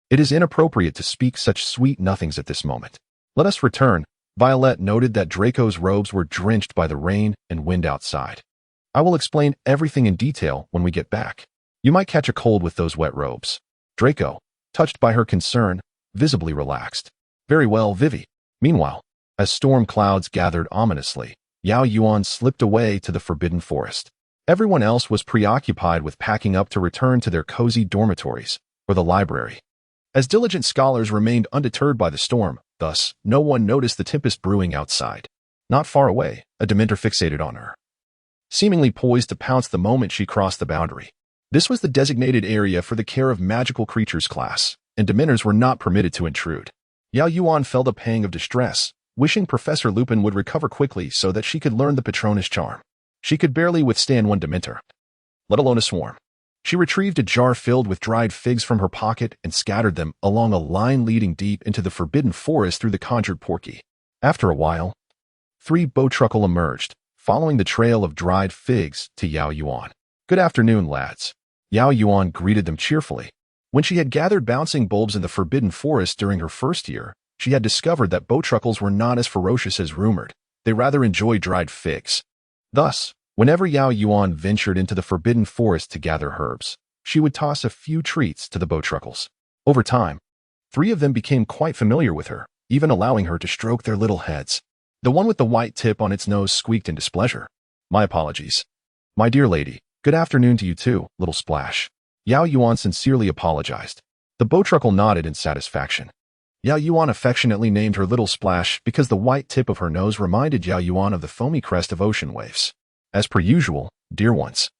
It is inappropriate to speak such sweet nothings at this moment. Let us return. Violet noted that Draco's robes were drenched by the rain and wind outside. I will explain everything in detail when we get back. You might catch a cold with those wet robes. Draco, touched by her concern, visibly relaxed. Very well, Vivi. Meanwhile, as storm clouds gathered ominously, Yao Yuan slipped away to the forbidden forest. Everyone else was preoccupied with packing up to return to their cozy dormitories or the library. As diligent scholars remained undeterred by the storm, thus, no one noticed the tempest brewing outside. Not far away, a Dementor fixated on her, seemingly poised to pounce the moment she crossed the boundary. This was the designated area for the care of magical creatures class, and Dementors were not permitted to intrude. Yao Yuan felt a pang of distress, wishing Professor Lupin would recover quickly so that she could learn the Patronus charm. She could barely withstand one Dementor, let alone a swarm. She retrieved a jar filled with dried figs from her pocket and scattered them along a line leading deep into the forbidden forest through the conjured porky. After a while, 3 Bowtruckle emerged, following the trail of dried figs to Yao Yuan. Good afternoon, lads. Yao Yuan greeted them cheerfully. When she had gathered bouncing bulbs in the forbidden forest during her first year, she had discovered that Bowtruckles were not as ferocious as rumored. They rather enjoyed dried figs. Thus, whenever Yao Yuan ventured into the forbidden forest to gather herbs, she would toss a few treats to the Bowtruckles. Over time, 3 of them became quite familiar with her, even allowing her to stroke their little heads. The one with the white tip on its nose squeaked in displeasure. My apologies. My dear lady, good afternoon to you too, little splash. Yao Yuan sincerely apologized. The bowtruckle nodded in satisfaction. Yao Yuan affectionately named her little splash because the white tip of her nose reminded Yao Yuan of the foamy crest of ocean waves. As per usual, dear ones.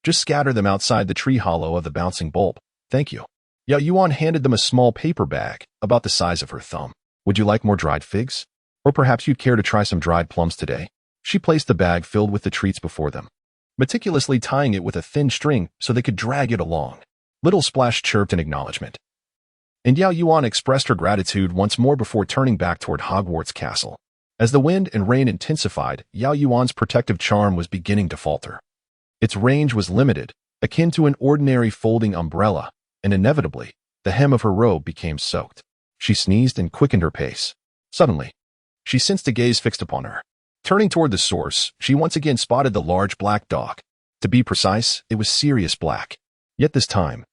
Just scatter them outside the tree hollow of the bouncing bulb. Thank you. Yao Yuan handed them a small paper bag, about the size of her thumb. Would you like more dried figs? Or perhaps you'd care to try some dried plums today? She placed the bag filled with the treats before them, meticulously tying it with a thin string so they could drag it along. Little Splash chirped in acknowledgement. And Yao Yuan expressed her gratitude once more before turning back toward Hogwarts Castle. As the wind and rain intensified, Yao Yuan's protective charm was beginning to falter. Its range was limited, akin to an ordinary folding umbrella, and inevitably, the hem of her robe became soaked. She sneezed and quickened her pace. Suddenly, she sensed a gaze fixed upon her. Turning toward the source, she once again spotted the large black dog. To be precise, it was Sirius Black. Yet this time,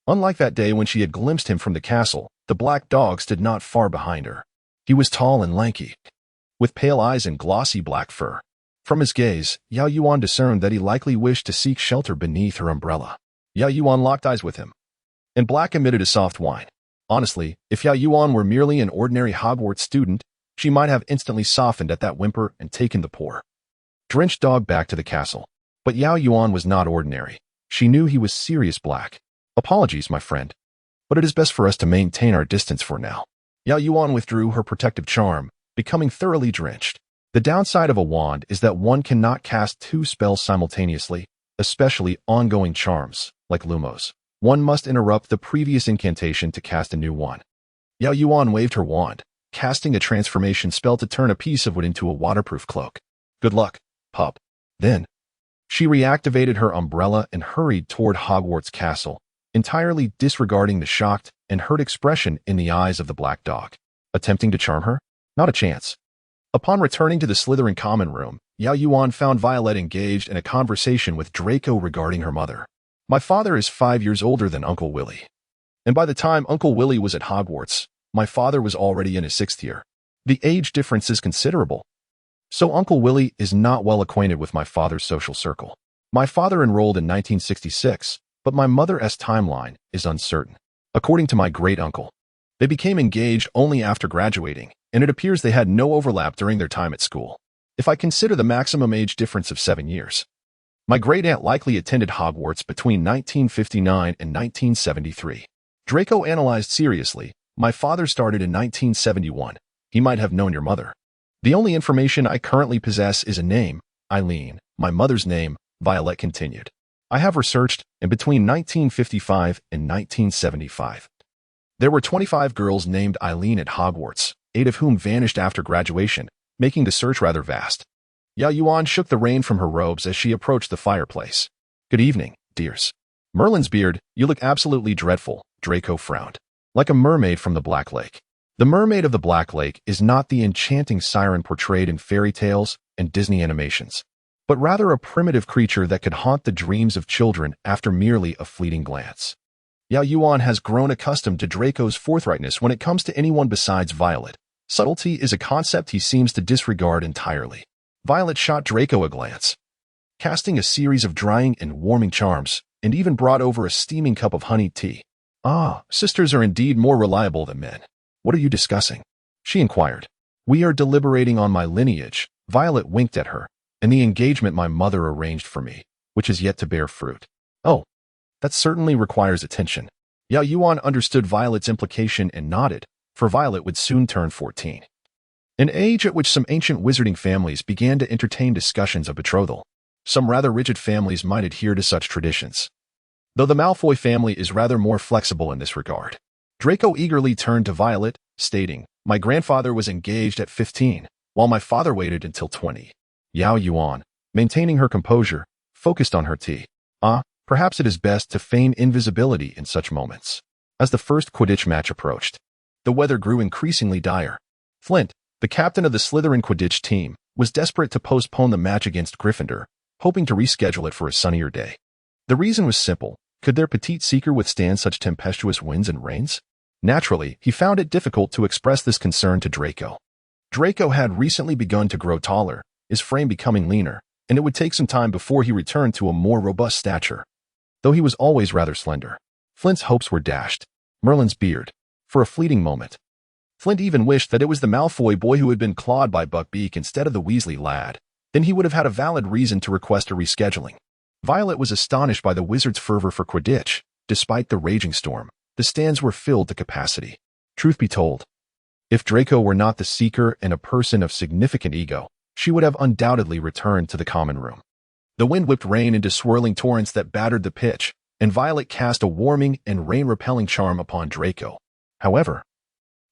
unlike that day when she had glimpsed him from the castle, the black dog stood not far behind her. He was tall and lanky, with pale eyes and glossy black fur. From his gaze, Yao Yuan discerned that he likely wished to seek shelter beneath her umbrella. Yao Yuan locked eyes with him, and Black emitted a soft whine. Honestly, if Yao Yuan were merely an ordinary Hogwarts student, she might have instantly softened at that whimper and taken the poor, drenched dog back to the castle. But Yao Yuan was not ordinary. She knew he was Sirius Black. Apologies, my friend, but it is best for us to maintain our distance for now. Yao Yuan withdrew her protective charm, becoming thoroughly drenched. The downside of a wand is that one cannot cast 2 spells simultaneously, especially ongoing charms, like Lumos. One must interrupt the previous incantation to cast a new one. Yao Yuan waved her wand, casting a transformation spell to turn a piece of wood into a waterproof cloak. Good luck, pup. Then, she reactivated her umbrella and hurried toward Hogwarts Castle, entirely disregarding the shocked and hurt expression in the eyes of the black dog. Attempting to charm her? Not a chance. Upon returning to the Slytherin common room, Yao Yuan found Violet engaged in a conversation with Draco regarding her mother. My father is 5 years older than Uncle Willy. And by the time Uncle Willy was at Hogwarts, my father was already in his 6th year. The age difference is considerable. So Uncle Willy is not well acquainted with my father's social circle. My father enrolled in 1966, but my mother's timeline is uncertain. According to my great-uncle, they became engaged only after graduating, and it appears they had no overlap during their time at school. If I consider the maximum age difference of 7 years, my great-aunt likely attended Hogwarts between 1959 and 1973. Draco analyzed seriously. My father started in 1971. He might have known your mother. The only information I currently possess is a name, Eileen. My mother's name, Violet continued. I have researched, and between 1955 and 1975, there were 25 girls named Eileen at Hogwarts, 8 of whom vanished after graduation, making the search rather vast. Yao Yuan shook the rain from her robes as she approached the fireplace. Good evening, dears. Merlin's beard, you look absolutely dreadful, Draco frowned. Like a mermaid from the Black Lake. The mermaid of the Black Lake is not the enchanting siren portrayed in fairy tales and Disney animations, but rather a primitive creature that could haunt the dreams of children after merely a fleeting glance. Yao Yuan has grown accustomed to Draco's forthrightness when it comes to anyone besides Violet. Subtlety is a concept he seems to disregard entirely. Violet shot Draco a glance, casting a series of drying and warming charms, and even brought over a steaming cup of honey tea. Ah, sisters are indeed more reliable than men. What are you discussing? She inquired. We are deliberating on my lineage. Violet winked at her, and the engagement my mother arranged for me, which is yet to bear fruit. Oh, that certainly requires attention. Yao Yuan understood Violet's implication and nodded, for Violet would soon turn 14. An age at which some ancient wizarding families began to entertain discussions of betrothal. Some rather rigid families might adhere to such traditions, though the Malfoy family is rather more flexible in this regard. Draco eagerly turned to Violet, stating, My grandfather was engaged at 15, while my father waited until 20. Yao Yuan, maintaining her composure, focused on her tea. Perhaps it is best to feign invisibility in such moments. As the first Quidditch match approached, the weather grew increasingly dire. Flint, the captain of the Slytherin Quidditch team, was desperate to postpone the match against Gryffindor, hoping to reschedule it for a sunnier day. The reason was simple. Could their petite seeker withstand such tempestuous winds and rains? Naturally, he found it difficult to express this concern to Draco. Draco had recently begun to grow taller, his frame becoming leaner, and it would take some time before he returned to a more robust stature. Though he was always rather slender, Flint's hopes were dashed. Merlin's beard. For a fleeting moment, Flint even wished that it was the Malfoy boy who had been clawed by Buckbeak instead of the Weasley lad. Then he would have had a valid reason to request a rescheduling. Violet was astonished by the wizard's fervor for Quidditch. Despite the raging storm, the stands were filled to capacity. Truth be told, if Draco were not the seeker and a person of significant ego, she would have undoubtedly returned to the common room. The wind whipped rain into swirling torrents that battered the pitch, and Violet cast a warming and rain-repelling charm upon Draco. However,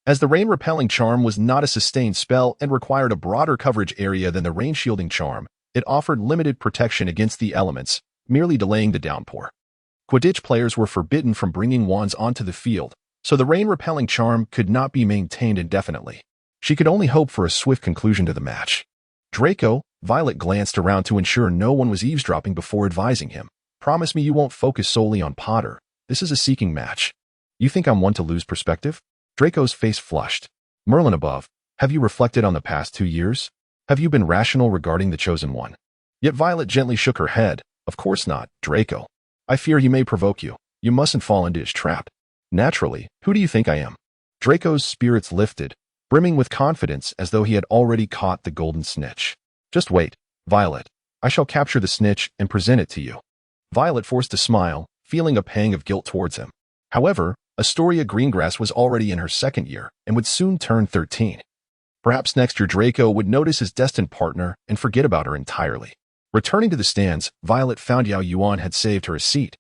as the rain-repelling charm was not a sustained spell and required a broader coverage area than the rain-shielding charm, it offered limited protection against the elements, merely delaying the downpour. Quidditch players were forbidden from bringing wands onto the field, so the rain-repelling charm could not be maintained indefinitely. She could only hope for a swift conclusion to the match. Draco, Violet glanced around to ensure no one was eavesdropping before advising him. Promise me you won't focus solely on Potter. This is a seeking match. You think I'm one to lose perspective? Draco's face flushed. Merlin above, have you reflected on the past 2 years? Have you been rational regarding the chosen one? Yet Violet gently shook her head. Of course not, Draco. I fear he may provoke you. You mustn't fall into his trap. Naturally, who do you think I am? Draco's spirits lifted, brimming with confidence as though he had already caught the golden snitch. Just wait, Violet. I shall capture the snitch and present it to you. Violet forced a smile, feeling a pang of guilt towards him. However, Astoria Greengrass was already in her second year and would soon turn 13. Perhaps next year Draco would notice his destined partner and forget about her entirely. Returning to the stands, Violet found Yao Yuan had saved her a seat,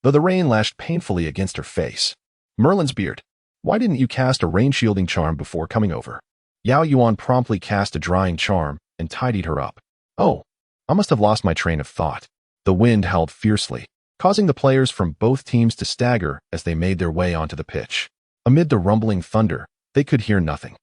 though the rain lashed painfully against her face. Merlin's beard. Why didn't you cast a rain-shielding charm before coming over? Yao Yuan promptly cast a drying charm and tidied her up. Oh, I must have lost my train of thought. The wind howled fiercely, causing the players from both teams to stagger as they made their way onto the pitch. Amid the rumbling thunder, they could hear nothing.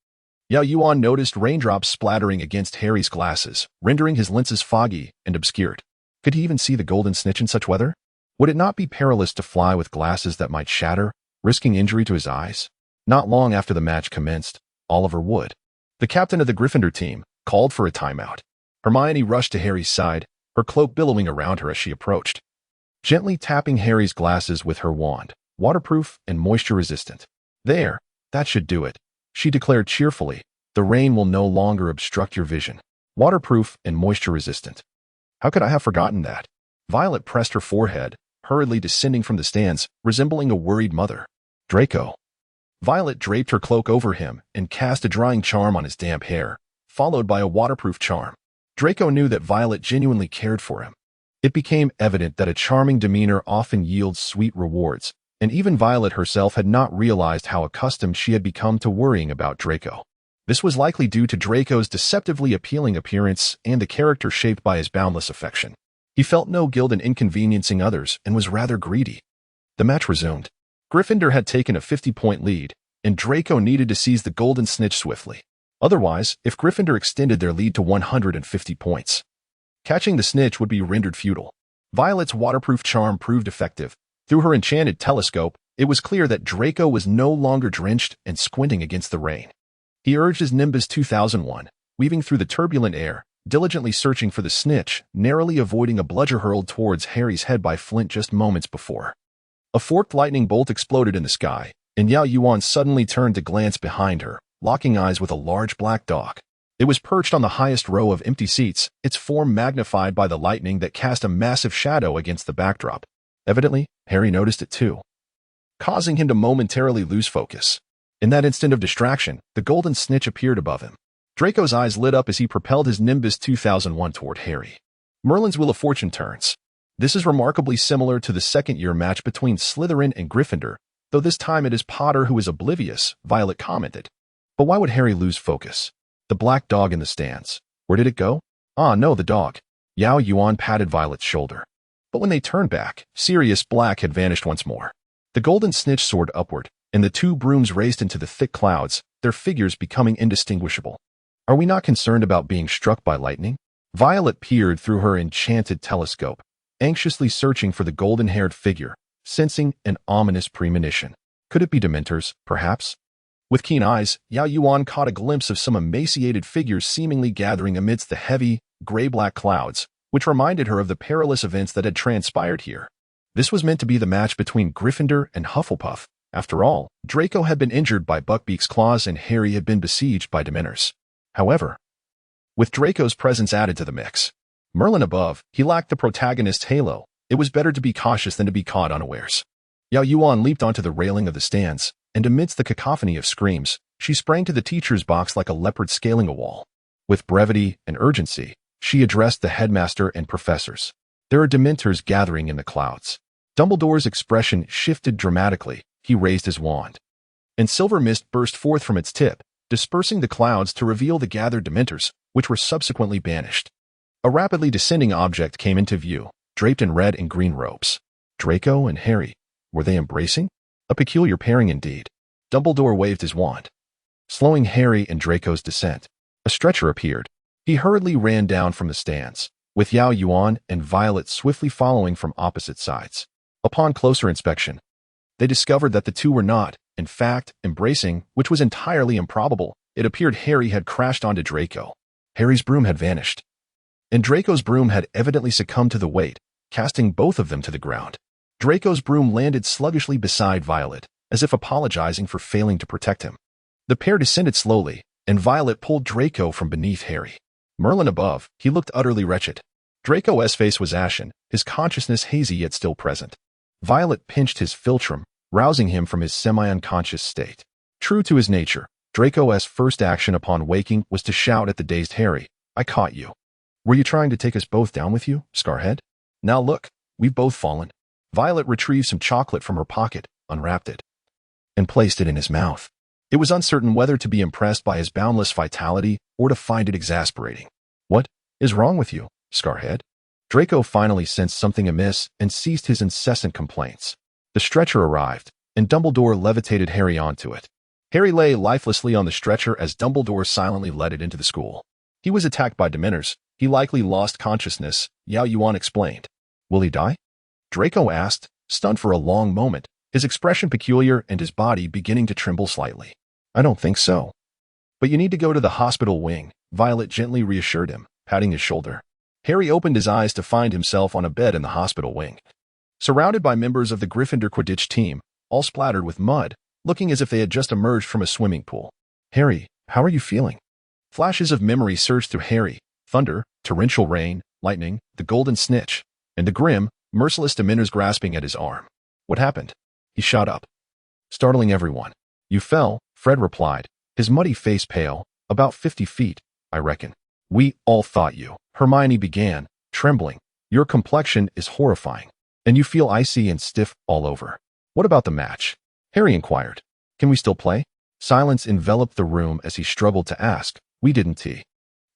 Yao Yuan noticed raindrops splattering against Harry's glasses, rendering his lenses foggy and obscured. Could he even see the golden snitch in such weather? Would it not be perilous to fly with glasses that might shatter, risking injury to his eyes? Not long after the match commenced, Oliver Wood, the captain of the Gryffindor team, called for a timeout. Hermione rushed to Harry's side, her cloak billowing around her as she approached, gently tapping Harry's glasses with her wand, waterproof and moisture-resistant. There, that should do it, she declared cheerfully. The rain will no longer obstruct your vision. Waterproof and moisture-resistant. How could I have forgotten that? Violet pressed her forehead, hurriedly descending from the stands, resembling a worried mother. Draco. Violet draped her cloak over him and cast a drying charm on his damp hair, followed by a waterproof charm. Draco knew that Violet genuinely cared for him. It became evident that a charming demeanor often yields sweet rewards, and even Violet herself had not realized how accustomed she had become to worrying about Draco. This was likely due to Draco's deceptively appealing appearance and the character shaped by his boundless affection. He felt no guilt in inconveniencing others and was rather greedy. The match resumed. Gryffindor had taken a 50-point lead, and Draco needed to seize the golden snitch swiftly. Otherwise, if Gryffindor extended their lead to 150 points, catching the snitch would be rendered futile. Violet's waterproof charm proved effective. Through her enchanted telescope, it was clear that Draco was no longer drenched and squinting against the rain. He urged his Nimbus 2001, weaving through the turbulent air, diligently searching for the snitch, narrowly avoiding a bludger hurled towards Harry's head by Flint just moments before. A forked lightning bolt exploded in the sky, and Yao Yuan suddenly turned to glance behind her, locking eyes with a large black dog. It was perched on the highest row of empty seats, its form magnified by the lightning that cast a massive shadow against the backdrop. Evidently, Harry noticed it too, causing him to momentarily lose focus. In that instant of distraction, the golden snitch appeared above him. Draco's eyes lit up as he propelled his Nimbus 2001 toward Harry. Merlin's Wheel of Fortune turns. This is remarkably similar to the second-year match between Slytherin and Gryffindor, though this time it is Potter who is oblivious, Violet commented. But why would Harry lose focus? The black dog in the stands. Where did it go? Ah, no, the dog. Yao Yuan patted Violet's shoulder. But when they turned back, Sirius Black had vanished once more. The golden snitch soared upward, and the two brooms raced into the thick clouds, their figures becoming indistinguishable. Are we not concerned about being struck by lightning? Violet peered through her enchanted telescope, anxiously searching for the golden-haired figure, sensing an ominous premonition. Could it be Dementors, perhaps? With keen eyes, Yao Yuan caught a glimpse of some emaciated figures seemingly gathering amidst the heavy, gray-black clouds, which reminded her of the perilous events that had transpired here. This was meant to be the match between Gryffindor and Hufflepuff. After all, Draco had been injured by Buckbeak's claws and Harry had been besieged by Dementors. However, with Draco's presence added to the mix, Merlin above, he lacked the protagonist's halo. It was better to be cautious than to be caught unawares. Yao Yuan leaped onto the railing of the stands, and amidst the cacophony of screams, she sprang to the teacher's box like a leopard scaling a wall. With brevity and urgency, she addressed the headmaster and professors. There are Dementors gathering in the clouds. Dumbledore's expression shifted dramatically. He raised his wand, and silver mist burst forth from its tip, dispersing the clouds to reveal the gathered Dementors, which were subsequently banished. A rapidly descending object came into view, draped in red and green robes. Draco and Harry, were they embracing? A peculiar pairing indeed. Dumbledore waved his wand, slowing Harry and Draco's descent. A stretcher appeared. He hurriedly ran down from the stands, with Yao Yuan and Violet swiftly following from opposite sides. Upon closer inspection, they discovered that the two were not, in fact, embracing, which was entirely improbable. It appeared Harry had crashed onto Draco. Harry's broom had vanished, and Draco's broom had evidently succumbed to the weight, casting both of them to the ground. Draco's broom landed sluggishly beside Violet, as if apologizing for failing to protect him. The pair descended slowly, and Violet pulled Draco from beneath Harry. Merlin above, he looked utterly wretched. Draco's face was ashen, his consciousness hazy yet still present. Violet pinched his philtrum, rousing him from his semi-unconscious state. True to his nature, Draco's first action upon waking was to shout at the dazed Harry, "I caught you. Were you trying to take us both down with you, Scarhead? Now look, we've both fallen." Violet retrieved some chocolate from her pocket, unwrapped it, and placed it in his mouth. It was uncertain whether to be impressed by his boundless vitality or to find it exasperating. "What is wrong with you, Scarhead?" Draco finally sensed something amiss and ceased his incessant complaints. The stretcher arrived, and Dumbledore levitated Harry onto it. Harry lay lifelessly on the stretcher as Dumbledore silently led it into the school. He was attacked by Dementors. He likely lost consciousness, Yao Yuan explained. "Will he die?" Draco asked, stunned for a long moment, his expression peculiar and his body beginning to tremble slightly. "I don't think so. But you need to go to the hospital wing," Violet gently reassured him, patting his shoulder. Harry opened his eyes to find himself on a bed in the hospital wing, surrounded by members of the Gryffindor Quidditch team, all splattered with mud, looking as if they had just emerged from a swimming pool. "Harry, how are you feeling?" Flashes of memory surged through Harry: thunder, torrential rain, lightning, the golden snitch, and the grim, merciless Dementors grasping at his arm. "What happened?" He shot up, startling everyone. "You fell," Fred replied, his muddy face pale. "About 50 feet, I reckon." "We all thought you," Hermione began, trembling. "Your complexion is horrifying, and you feel icy and stiff all over." "What about the match?" Harry inquired. "Can we still play?" Silence enveloped the room as he struggled to ask. "We didn't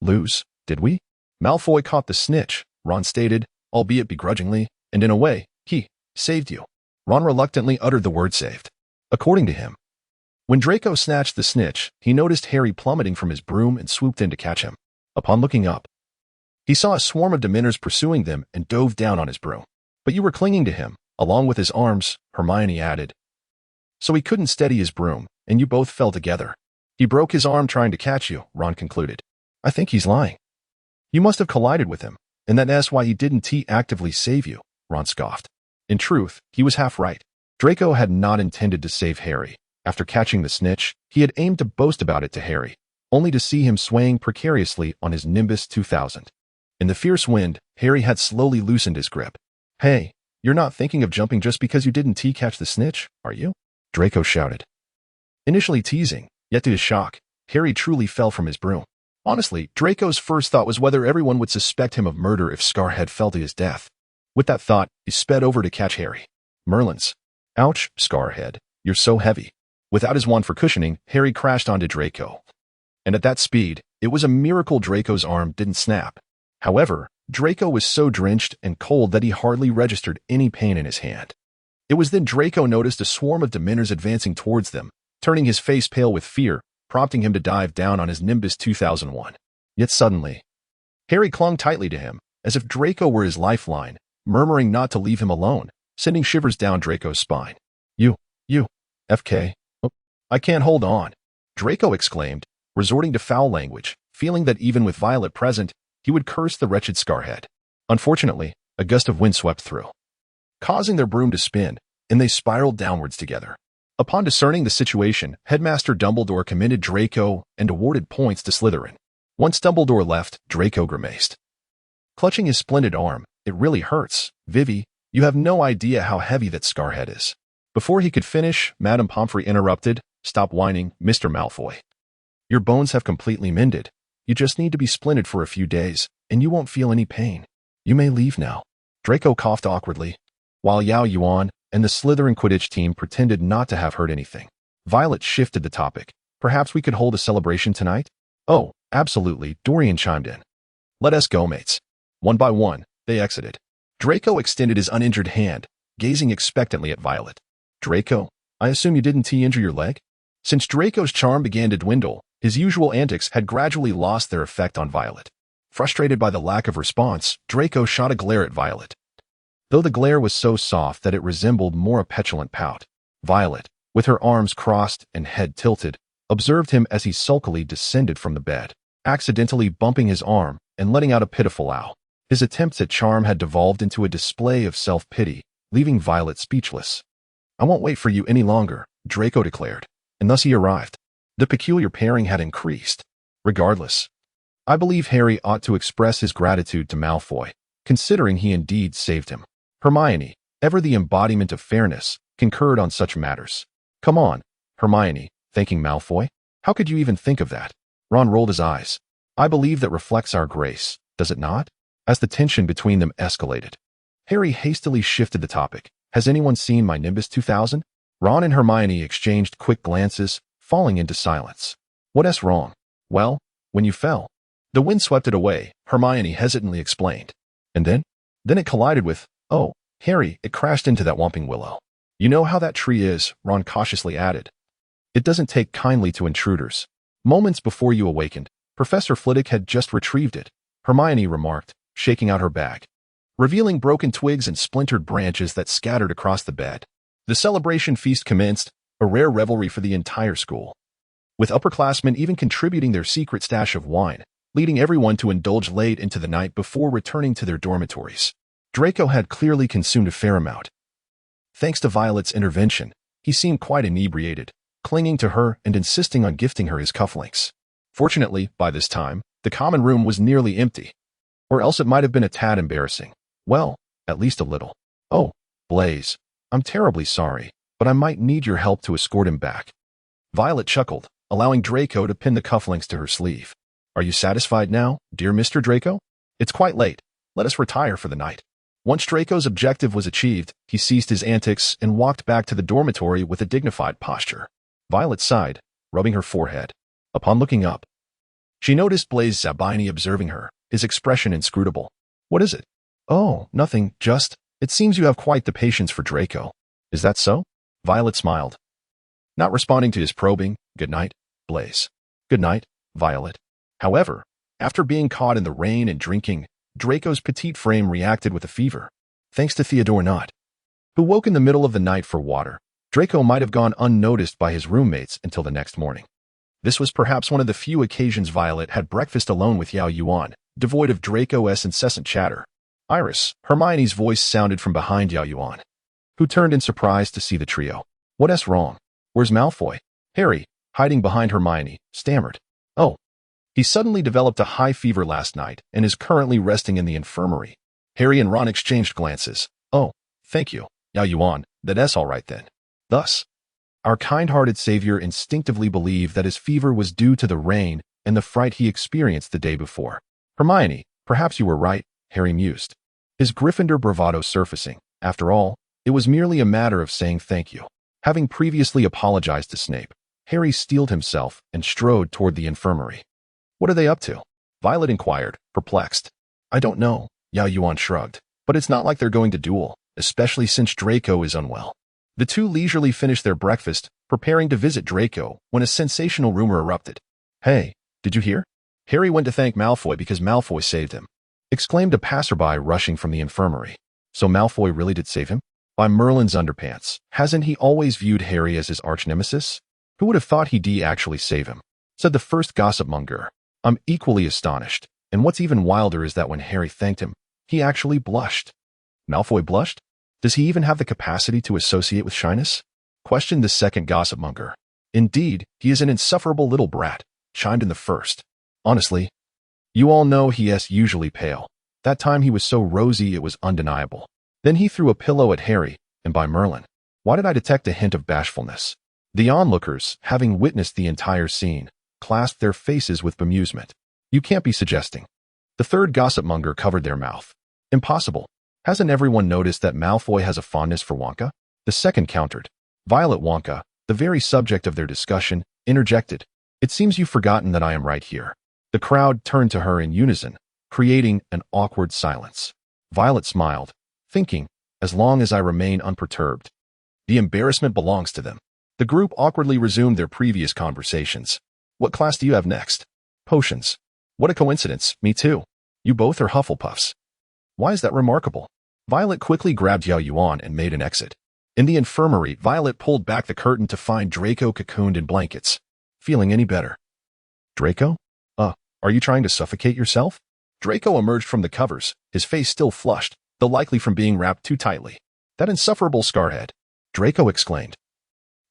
lose, did we?" "Malfoy caught the snitch," Ron stated, albeit begrudgingly, "and in a way, he saved you." Ron reluctantly uttered the word saved. According to him, when Draco snatched the snitch, he noticed Harry plummeting from his broom and swooped in to catch him. Upon looking up, he saw a swarm of Dementors pursuing them and dove down on his broom. "But you were clinging to him, along with his arms," Hermione added. "So he couldn't steady his broom, and you both fell together." "He broke his arm trying to catch you," Ron concluded. "I think he's lying." "You must have collided with him, and that's why he didn't actively save you," Ron scoffed. In truth, he was half right. Draco had not intended to save Harry. After catching the snitch, he had aimed to boast about it to Harry, only to see him swaying precariously on his Nimbus 2000. In the fierce wind, Harry had slowly loosened his grip. "Hey, you're not thinking of jumping just because you didn't catch the snitch, are you?" Draco shouted. Initially teasing, yet to his shock, Harry truly fell from his broom. Honestly, Draco's first thought was whether everyone would suspect him of murder if Scarhead fell to his death. With that thought, he sped over to catch Harry. "Merlin's." "Ouch, Scarhead, you're so heavy." Without his wand for cushioning, Harry crashed onto Draco. And at that speed, it was a miracle Draco's arm didn't snap. However, Draco was so drenched and cold that he hardly registered any pain in his hand. It was then Draco noticed a swarm of Dementors advancing towards them, turning his face pale with fear, prompting him to dive down on his Nimbus 2001. Yet suddenly, Harry clung tightly to him, as if Draco were his lifeline, murmuring not to leave him alone, sending shivers down Draco's spine. You, FK. Oh, I can't hold on," Draco exclaimed, resorting to foul language, feeling that even with Violet present, he would curse the wretched Scarhead. Unfortunately, a gust of wind swept through, causing their broom to spin, and they spiraled downwards together. Upon discerning the situation, Headmaster Dumbledore commended Draco and awarded points to Slytherin. Once Dumbledore left, Draco grimaced, clutching his splendid arm. It really hurts. Vivi, you have no idea how heavy that Scarhead is. Before he could finish, Madame Pomfrey interrupted. Stop whining, Mr. Malfoy. Your bones have completely mended. You just need to be splinted for a few days, and you won't feel any pain. You may leave now. Draco coughed awkwardly, while Yao Yuan and the Slytherin Quidditch team pretended not to have heard anything. Violet shifted the topic. Perhaps we could hold a celebration tonight? Oh, absolutely, Dorian chimed in. Let us go, mates. One by one, they exited. Draco extended his uninjured hand, gazing expectantly at Violet. Draco, I assume you didn't injure your leg? Since Draco's charm began to dwindle, his usual antics had gradually lost their effect on Violet. Frustrated by the lack of response, Draco shot a glare at Violet, though the glare was so soft that it resembled more a petulant pout. Violet, with her arms crossed and head tilted, observed him as he sulkily descended from the bed, accidentally bumping his arm and letting out a pitiful ow. His attempts at charm had devolved into a display of self-pity, leaving Violet speechless. I won't wait for you any longer, Draco declared, and thus he arrived. The peculiar pairing had increased. Regardless, I believe Harry ought to express his gratitude to Malfoy, considering he indeed saved him. Hermione, ever the embodiment of fairness, concurred on such matters. Come on, Hermione, thanking Malfoy? How could you even think of that? Ron rolled his eyes. I believe that reflects our grace, does it not? As the tension between them escalated, Harry hastily shifted the topic. Has anyone seen my Nimbus 2000? Ron and Hermione exchanged quick glances, falling into silence. What's wrong? Well, when you fell. The wind swept it away, Hermione hesitantly explained. And then? Then it collided with, oh, Harry, it crashed into that whomping willow. You know how that tree is, Ron cautiously added. It doesn't take kindly to intruders. Moments before you awakened, Professor Flitwick had just retrieved it, Hermione remarked, shaking out her bag, revealing broken twigs and splintered branches that scattered across the bed. The celebration feast commenced, a rare revelry for the entire school, with upperclassmen even contributing their secret stash of wine, leading everyone to indulge late into the night before returning to their dormitories. Draco had clearly consumed a fair amount. Thanks to Violet's intervention, he seemed quite inebriated, clinging to her and insisting on gifting her his cufflinks. Fortunately, by this time, the common room was nearly empty, or else it might have been a tad embarrassing. Well, at least a little. Oh, Blaze, I'm terribly sorry, but I might need your help to escort him back. Violet chuckled, allowing Draco to pin the cufflinks to her sleeve. Are you satisfied now, dear Mr. Draco? It's quite late. Let us retire for the night. Once Draco's objective was achieved, he ceased his antics and walked back to the dormitory with a dignified posture. Violet sighed, rubbing her forehead. Upon looking up, she noticed Blaze Zabini observing her, his expression inscrutable. What is it? Oh, nothing, just, it seems you have quite the patience for Draco. Is that so? Violet smiled, not responding to his probing. Good night, Blaze. Good night, Violet. However, after being caught in the rain and drinking, Draco's petite frame reacted with a fever. Thanks to Theodore Knott, who woke in the middle of the night for water, Draco might have gone unnoticed by his roommates until the next morning. This was perhaps one of the few occasions Violet had breakfast alone with Yao Yuan, devoid of Draco's incessant chatter. Iris, Hermione's voice sounded from behind Yao Yuan, who turned in surprise to see the trio. What's wrong? Where's Malfoy? Harry, hiding behind Hermione, stammered. Oh, he suddenly developed a high fever last night and is currently resting in the infirmary. Harry and Ron exchanged glances. Oh, thank you, Yao Yuan, that's all right then. Thus, our kind-hearted savior instinctively believed that his fever was due to the rain and the fright he experienced the day before. Hermione, perhaps you were right, Harry mused, his Gryffindor bravado surfacing. After all, it was merely a matter of saying thank you. Having previously apologized to Snape, Harry steeled himself and strode toward the infirmary. What are they up to? Violet inquired, perplexed. I don't know, Yao Yuan shrugged, but it's not like they're going to duel, especially since Draco is unwell. The two leisurely finished their breakfast, preparing to visit Draco, when a sensational rumor erupted. Hey, did you hear? Harry went to thank Malfoy because Malfoy saved him, exclaimed a passerby rushing from the infirmary. So Malfoy really did save him? By Merlin's underpants, hasn't he always viewed Harry as his arch-nemesis? Who would have thought he'd actually save him? Said the first gossip monger. I'm equally astonished, and what's even wilder is that when Harry thanked him, he actually blushed. Malfoy blushed? Does he even have the capacity to associate with shyness? Questioned the second gossip monger. Indeed, he is an insufferable little brat, chimed in the first. Honestly, you all know he is usually pale. That time he was so rosy it was undeniable. Then he threw a pillow at Harry, and by Merlin, why did I detect a hint of bashfulness? The onlookers, having witnessed the entire scene, clasped their faces with bemusement. You can't be suggesting. The third gossip monger covered their mouth. Impossible. Hasn't everyone noticed that Malfoy has a fondness for Wonka? The second countered. Violet Wonka, the very subject of their discussion, interjected. It seems you've forgotten that I am right here. The crowd turned to her in unison, creating an awkward silence. Violet smiled, thinking, as long as I remain unperturbed. The embarrassment belongs to them. The group awkwardly resumed their previous conversations. What class do you have next? Potions. What a coincidence, me too. You both are Hufflepuffs. Why is that remarkable? Violet quickly grabbed Yao Yuan and made an exit. In the infirmary, Violet pulled back the curtain to find Draco cocooned in blankets. Feeling any better? Draco? Are you trying to suffocate yourself? Draco emerged from the covers, his face still flushed, though likely from being wrapped too tightly. That insufferable scarhead, Draco exclaimed.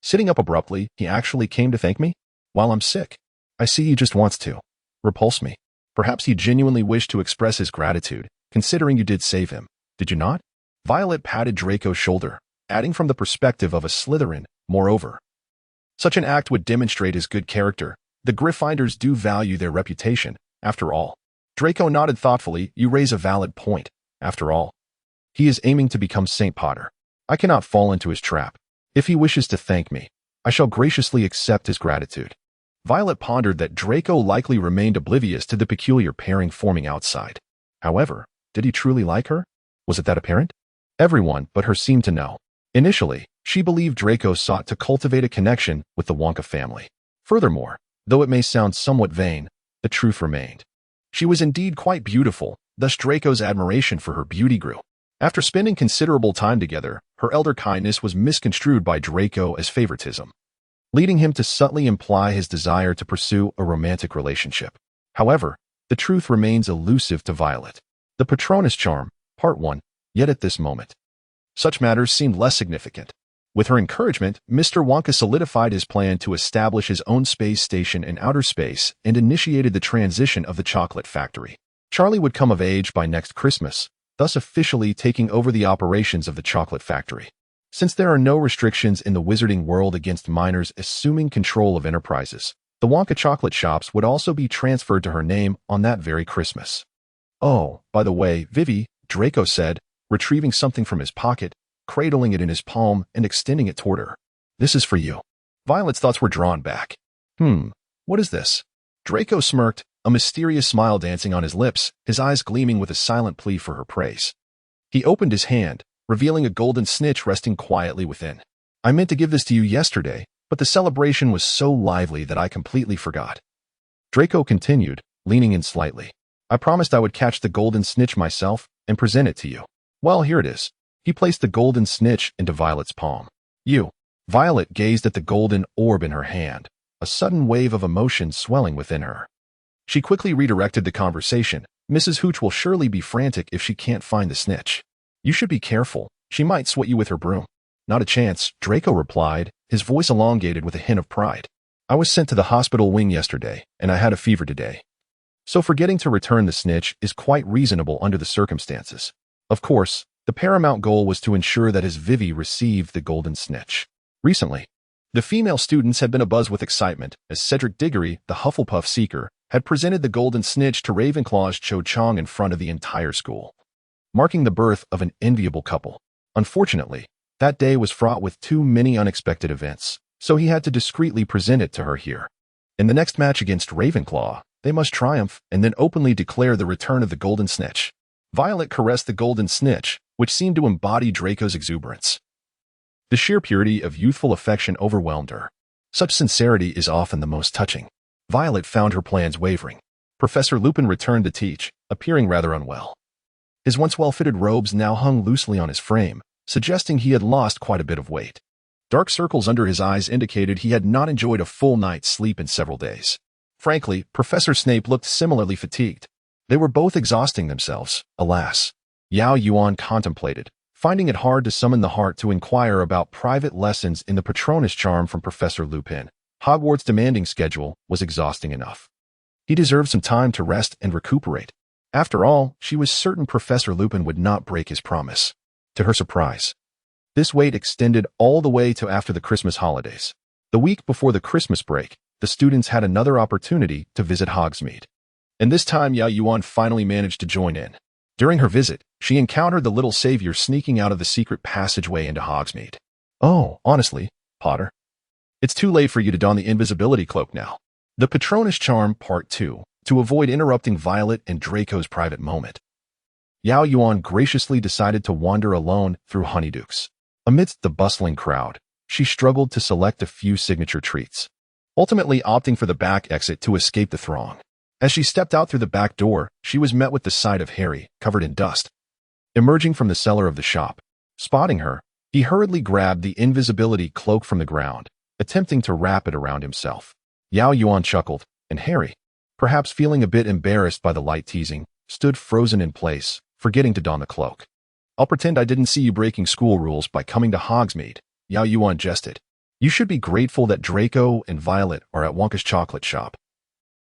Sitting up abruptly, he actually came to thank me? While I'm sick. I see he just wants to repulse me. Perhaps he genuinely wished to express his gratitude, considering you did save him. Did you not? Violet patted Draco's shoulder, adding from the perspective of a Slytherin, moreover. Such an act would demonstrate his good character. The Gryffindors do value their reputation, after all. Draco nodded thoughtfully. You raise a valid point, after all. He is aiming to become St. Potter. I cannot fall into his trap. If he wishes to thank me, I shall graciously accept his gratitude. Violet pondered that Draco likely remained oblivious to the peculiar pairing forming outside. However, did he truly like her? Was it that apparent? Everyone but her seemed to know. Initially, she believed Draco sought to cultivate a connection with the Wonka family. Furthermore, though it may sound somewhat vain, the truth remained. She was indeed quite beautiful, thus Draco's admiration for her beauty grew. After spending considerable time together, her elder kindness was misconstrued by Draco as favoritism, leading him to subtly imply his desire to pursue a romantic relationship. However, the truth remains elusive to Violet. The Patronus charm, Part 1, yet at this moment, such matters seemed less significant. With her encouragement, Mr. Wonka solidified his plan to establish his own space station in outer space and initiated the transition of the chocolate factory. Charlie would come of age by next Christmas, thus officially taking over the operations of the chocolate factory. Since there are no restrictions in the wizarding world against minors assuming control of enterprises, the Wonka chocolate shops would also be transferred to her name on that very Christmas. Oh, by the way, Vivi, Draco said, retrieving something from his pocket, cradling it in his palm and extending it toward her. This is for you. Violet's thoughts were drawn back. What is this? Draco smirked, a mysterious smile dancing on his lips, his eyes gleaming with a silent plea for her praise. He opened his hand, revealing a golden snitch resting quietly within. I meant to give this to you yesterday, but the celebration was so lively that I completely forgot. Draco continued, leaning in slightly. I promised I would catch the golden snitch myself and present it to you. Well, here it is. He placed the golden snitch into Violet's palm. Violet gazed at the golden orb in her hand, a sudden wave of emotion swelling within her. She quickly redirected the conversation. Mrs. Hooch will surely be frantic if she can't find the snitch. You should be careful. She might sweat you with her broom. Not a chance, Draco replied, his voice elongated with a hint of pride. I was sent to the hospital wing yesterday, and I had a fever today. So forgetting to return the snitch is quite reasonable under the circumstances. Of course, the paramount goal was to ensure that his Vivi received the golden snitch. Recently, the female students had been abuzz with excitement as Cedric Diggory, the Hufflepuff seeker, had presented the golden snitch to Ravenclaw's Cho Chang in front of the entire school, marking the birth of an enviable couple. Unfortunately, that day was fraught with too many unexpected events, so he had to discreetly present it to her here. In the next match against Ravenclaw, they must triumph and then openly declare the return of the golden snitch. Violet caressed the golden snitch, which seemed to embody Draco's exuberance. The sheer purity of youthful affection overwhelmed her. Such sincerity is often the most touching. Violet found her plans wavering. Professor Lupin returned to teach, appearing rather unwell. His once well-fitted robes now hung loosely on his frame, suggesting he had lost quite a bit of weight. Dark circles under his eyes indicated he had not enjoyed a full night's sleep in several days. Frankly, Professor Snape looked similarly fatigued. They were both exhausting themselves, alas. Yao Yuan contemplated, finding it hard to summon the heart to inquire about private lessons in the Patronus charm from Professor Lupin. Hogwarts' demanding schedule was exhausting enough. He deserved some time to rest and recuperate. After all, she was certain Professor Lupin would not break his promise. To her surprise, this wait extended all the way to after the Christmas holidays. The week before the Christmas break, the students had another opportunity to visit Hogsmeade. And this time Yao Yuan finally managed to join in. During her visit, she encountered the little savior sneaking out of the secret passageway into Hogsmeade. Oh, honestly, Potter, it's too late for you to don the invisibility cloak now. The Patronus Charm Part 2, to avoid interrupting Violet and Draco's private moment. Yao Yuan graciously decided to wander alone through Honeydukes. Amidst the bustling crowd, she struggled to select a few signature treats, ultimately opting for the back exit to escape the throng. As she stepped out through the back door, she was met with the sight of Harry, covered in dust. Emerging from the cellar of the shop, spotting her, he hurriedly grabbed the invisibility cloak from the ground, attempting to wrap it around himself. Yao Yuan chuckled, and Harry, perhaps feeling a bit embarrassed by the light teasing, stood frozen in place, forgetting to don the cloak. I'll pretend I didn't see you breaking school rules by coming to Hogsmeade, Yao Yuan jested. You should be grateful that Draco and Violet are at Wonka's chocolate shop.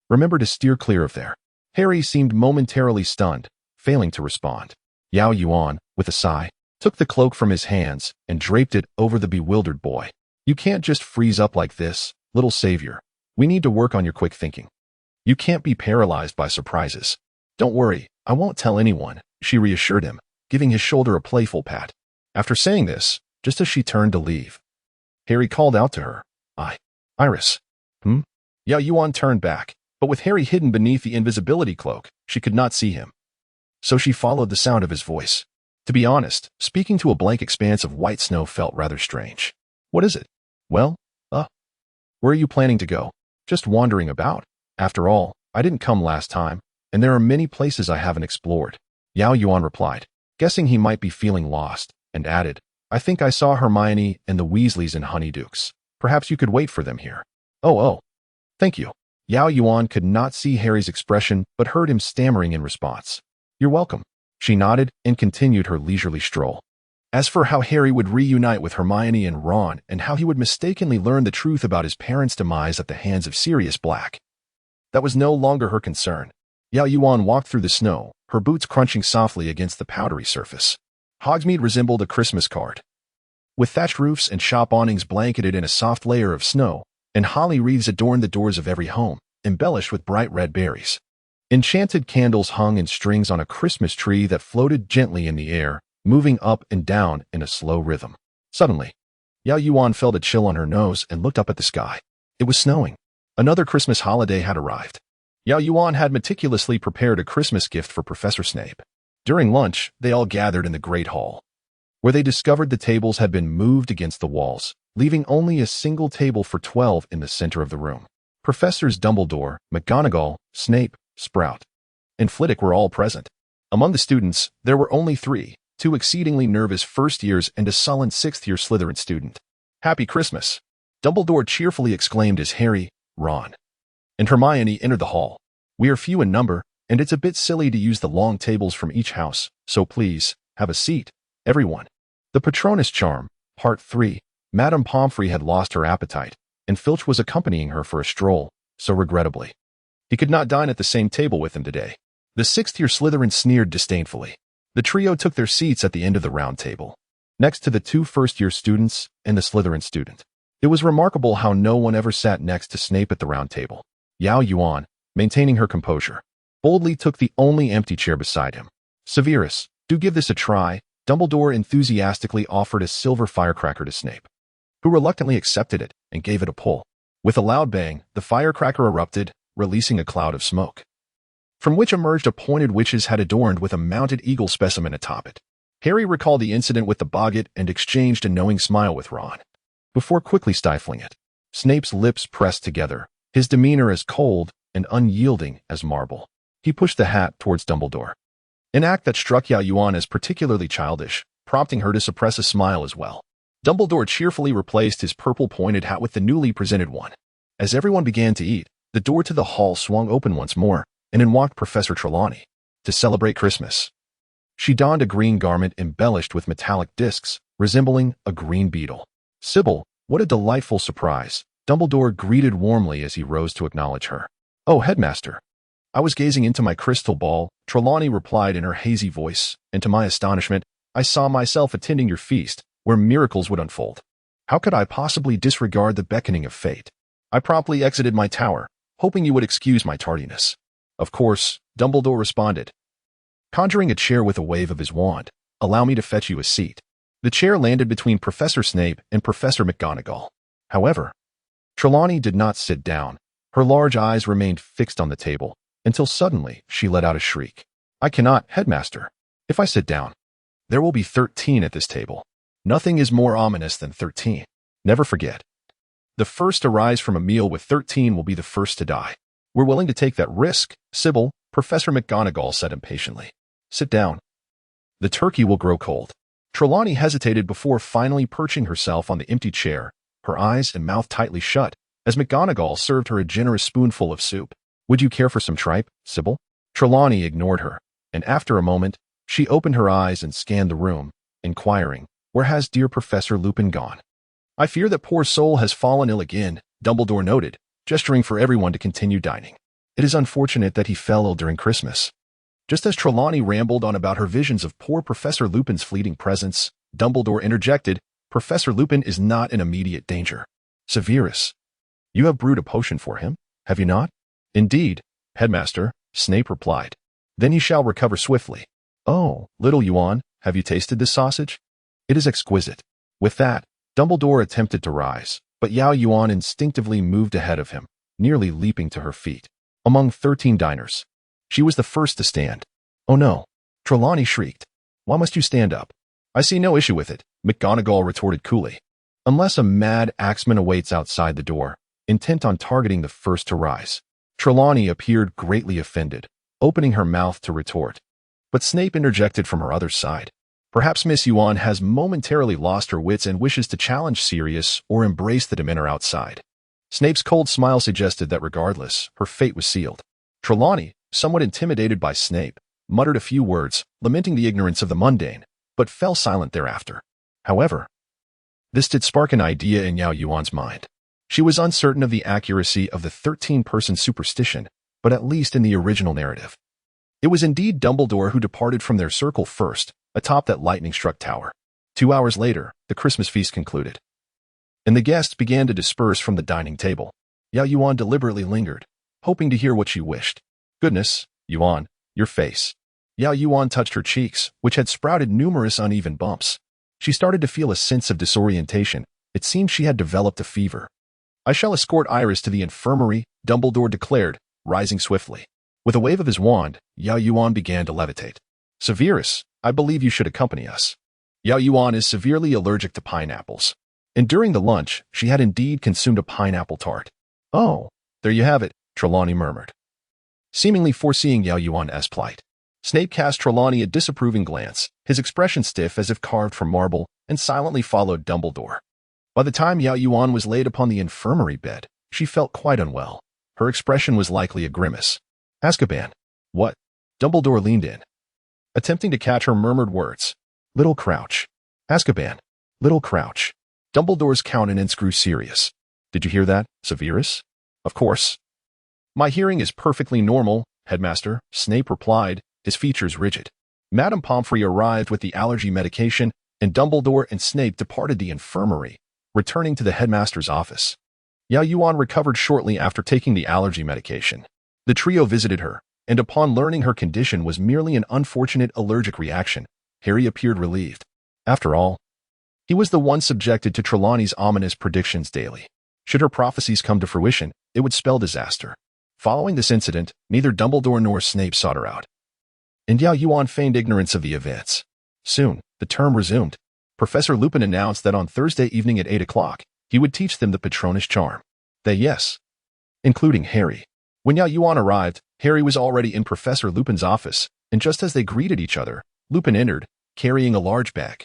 Remember to steer clear of there. Harry seemed momentarily stunned, failing to respond. Yao Yuan, with a sigh, took the cloak from his hands and draped it over the bewildered boy. You can't just freeze up like this, little savior. We need to work on your quick thinking. You can't be paralyzed by surprises. Don't worry, I won't tell anyone, she reassured him, giving his shoulder a playful pat. After saying this, just as she turned to leave, Harry called out to her. Iris. Yao Yuan turned back, but with Harry hidden beneath the invisibility cloak, she could not see him. So she followed the sound of his voice. To be honest, speaking to a blank expanse of white snow felt rather strange. What is it? Well, where are you planning to go? Just wandering about. After all, I didn't come last time, and there are many places I haven't explored. Yao Yuan replied, guessing he might be feeling lost, and added, I think I saw Hermione and the Weasleys in Honeydukes. Perhaps you could wait for them here. Oh, thank you. Yao Yuan could not see Harry's expression, but heard him stammering in response. You're welcome. She nodded and continued her leisurely stroll. As for how Harry would reunite with Hermione and Ron, and how he would mistakenly learn the truth about his parents' demise at the hands of Sirius Black, that was no longer her concern. Yao Yuan walked through the snow, her boots crunching softly against the powdery surface. Hogsmeade resembled a Christmas card, with thatched roofs and shop awnings blanketed in a soft layer of snow, and holly wreaths adorned the doors of every home, embellished with bright red berries. Enchanted candles hung in strings on a Christmas tree that floated gently in the air, moving up and down in a slow rhythm. Suddenly, Yao Yuan felt a chill on her nose and looked up at the sky. It was snowing. Another Christmas holiday had arrived. Yao Yuan had meticulously prepared a Christmas gift for Professor Snape. During lunch, they all gathered in the Great Hall, where they discovered the tables had been moved against the walls, leaving only a single table for 12 in the center of the room. Professors Dumbledore, McGonagall, Snape, Sprout, and Flitwick were all present. Among the students, there were only 3, 2 exceedingly nervous first-years and a sullen 6th-year Slytherin student. Happy Christmas! Dumbledore cheerfully exclaimed as Harry, Ron, and Hermione entered the hall. We are few in number, and it's a bit silly to use the long tables from each house, so please, have a seat, everyone. The Patronus Charm, Part 3. Madame Pomfrey had lost her appetite, and Filch was accompanying her for a stroll, so regrettably, he could not dine at the same table with them today. The 6th-year Slytherin sneered disdainfully. The trio took their seats at the end of the round table, next to the 2 first-year students and the Slytherin student. It was remarkable how no one ever sat next to Snape at the round table. Yao Yuan, maintaining her composure, boldly took the only empty chair beside him. Severus, do give this a try. Dumbledore enthusiastically offered a silver firecracker to Snape, who reluctantly accepted it and gave it a pull. With a loud bang, the firecracker erupted, releasing a cloud of smoke, from which emerged a pointed witch's hat adorned with a mounted eagle specimen atop it. Harry recalled the incident with the boggart and exchanged a knowing smile with Ron, before quickly stifling it. Snape's lips pressed together, his demeanor as cold and unyielding as marble. He pushed the hat towards Dumbledore, an act that struck Yao Yuan as particularly childish, prompting her to suppress a smile as well. Dumbledore cheerfully replaced his purple-pointed hat with the newly presented one. As everyone began to eat, the door to the hall swung open once more, and in walked Professor Trelawney. To celebrate Christmas, she donned a green garment embellished with metallic discs, resembling a green beetle. "Sybil, what a delightful surprise," Dumbledore greeted warmly as he rose to acknowledge her. "Oh, Headmaster. I was gazing into my crystal ball," Trelawney replied in her hazy voice, "and to my astonishment, I saw myself attending your feast, where miracles would unfold. How could I possibly disregard the beckoning of fate? I promptly exited my tower, hoping you would excuse my tardiness." "Of course," Dumbledore responded, conjuring a chair with a wave of his wand. "Allow me to fetch you a seat." The chair landed between Professor Snape and Professor McGonagall. However, Trelawney did not sit down. Her large eyes remained fixed on the table, until suddenly she let out a shriek. "I cannot, Headmaster. If I sit down, there will be 13 at this table. Nothing is more ominous than 13. Never forget. The first to rise from a meal with 13 will be the first to die." "We're willing to take that risk, Sybil," Professor McGonagall said impatiently. "Sit down. The turkey will grow cold." Trelawney hesitated before finally perching herself on the empty chair, her eyes and mouth tightly shut, as McGonagall served her a generous spoonful of soup. "Would you care for some tripe, Sybil?" Trelawney ignored her, and after a moment, she opened her eyes and scanned the room, inquiring, "Where has dear Professor Lupin gone?" "I fear that poor soul has fallen ill again," Dumbledore noted, gesturing for everyone to continue dining. "It is unfortunate that he fell ill during Christmas." Just as Trelawney rambled on about her visions of poor Professor Lupin's fleeting presence, Dumbledore interjected, "Professor Lupin is not in immediate danger. Severus, you have brewed a potion for him, have you not?" "Indeed, Headmaster," Snape replied. "Then he shall recover swiftly." "Oh, little Yuan, have you tasted this sausage? It is exquisite." With that, Dumbledore attempted to rise, but Yao Yuan instinctively moved ahead of him, nearly leaping to her feet. Among 13 diners, she was the first to stand. "Oh no," Trelawney shrieked. "Why must you stand up?" "I see no issue with it," McGonagall retorted coolly. "Unless a mad axeman awaits outside the door, intent on targeting the first to rise." Trelawney appeared greatly offended, opening her mouth to retort. But Snape interjected from her other side. "Perhaps Miss Yuan has momentarily lost her wits and wishes to challenge Sirius or embrace the demeanor outside." Snape's cold smile suggested that regardless, her fate was sealed. Trelawney, somewhat intimidated by Snape, muttered a few words, lamenting the ignorance of the mundane, but fell silent thereafter. However, this did spark an idea in Yao Yuan's mind. She was uncertain of the accuracy of the 13-person superstition, but at least in the original narrative. It was indeed Dumbledore who departed from their circle first, atop that lightning-struck tower. 2 hours later, the Christmas feast concluded, and the guests began to disperse from the dining table. Yao Yuan deliberately lingered, hoping to hear what she wished. "Goodness, Yuan, your face." Yao Yuan touched her cheeks, which had sprouted numerous uneven bumps. She started to feel a sense of disorientation. It seemed she had developed a fever. "I shall escort Iris to the infirmary," Dumbledore declared, rising swiftly. With a wave of his wand, Yao Yuan began to levitate. "Severus, I believe you should accompany us. Yao Yuan is severely allergic to pineapples." And during the lunch, she had indeed consumed a pineapple tart. "Oh, there you have it," Trelawney murmured, seemingly foreseeing Yao Yuan's plight. Snape cast Trelawney a disapproving glance, his expression stiff as if carved from marble, and silently followed Dumbledore. By the time Yao Yuan was laid upon the infirmary bed, she felt quite unwell. Her expression was likely a grimace. "Azkaban." "What?" Dumbledore leaned in, attempting to catch her murmured words. "Little Crouch." "Azkaban. Little Crouch." Dumbledore's countenance grew serious. "Did you hear that, Severus?" "Of course. My hearing is perfectly normal, Headmaster," Snape replied, his features rigid. Madame Pomfrey arrived with the allergy medication, and Dumbledore and Snape departed the infirmary, returning to the headmaster's office. Yao Yuan recovered shortly after taking the allergy medication. The trio visited her, and upon learning her condition was merely an unfortunate allergic reaction, Harry appeared relieved. After all, he was the one subjected to Trelawney's ominous predictions daily. Should her prophecies come to fruition, it would spell disaster. Following this incident, neither Dumbledore nor Snape sought her out, and Yao Yuan feigned ignorance of the events. Soon, the term resumed. Professor Lupin announced that on Thursday evening at 8 o'clock, he would teach them the Patronus charm. They yes, including Harry. When Yao Yuan arrived, Harry was already in Professor Lupin's office, and just as they greeted each other, Lupin entered, carrying a large bag,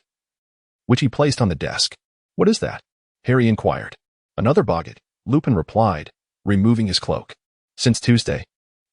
which he placed on the desk. What is that? Harry inquired. Another boggart, Lupin replied, removing his cloak. Since Tuesday.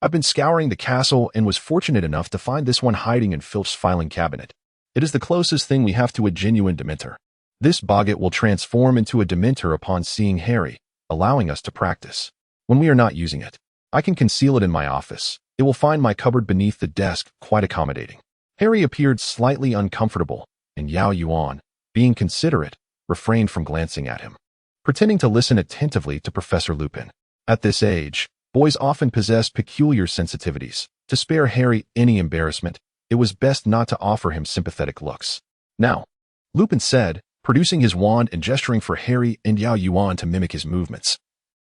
I've been scouring the castle and was fortunate enough to find this one hiding in Filch's filing cabinet. It is the closest thing we have to a genuine Dementor. This boggart will transform into a Dementor upon seeing Harry, allowing us to practice. When we are not using it, I can conceal it in my office. It will find my cupboard beneath the desk quite accommodating. Harry appeared slightly uncomfortable, and Yao Yuan, being considerate, refrained from glancing at him, pretending to listen attentively to Professor Lupin. At this age, boys often possess peculiar sensitivities. To spare Harry any embarrassment, it was best not to offer him sympathetic looks. Now, Lupin said, producing his wand and gesturing for Harry and Yao Yuan to mimic his movements.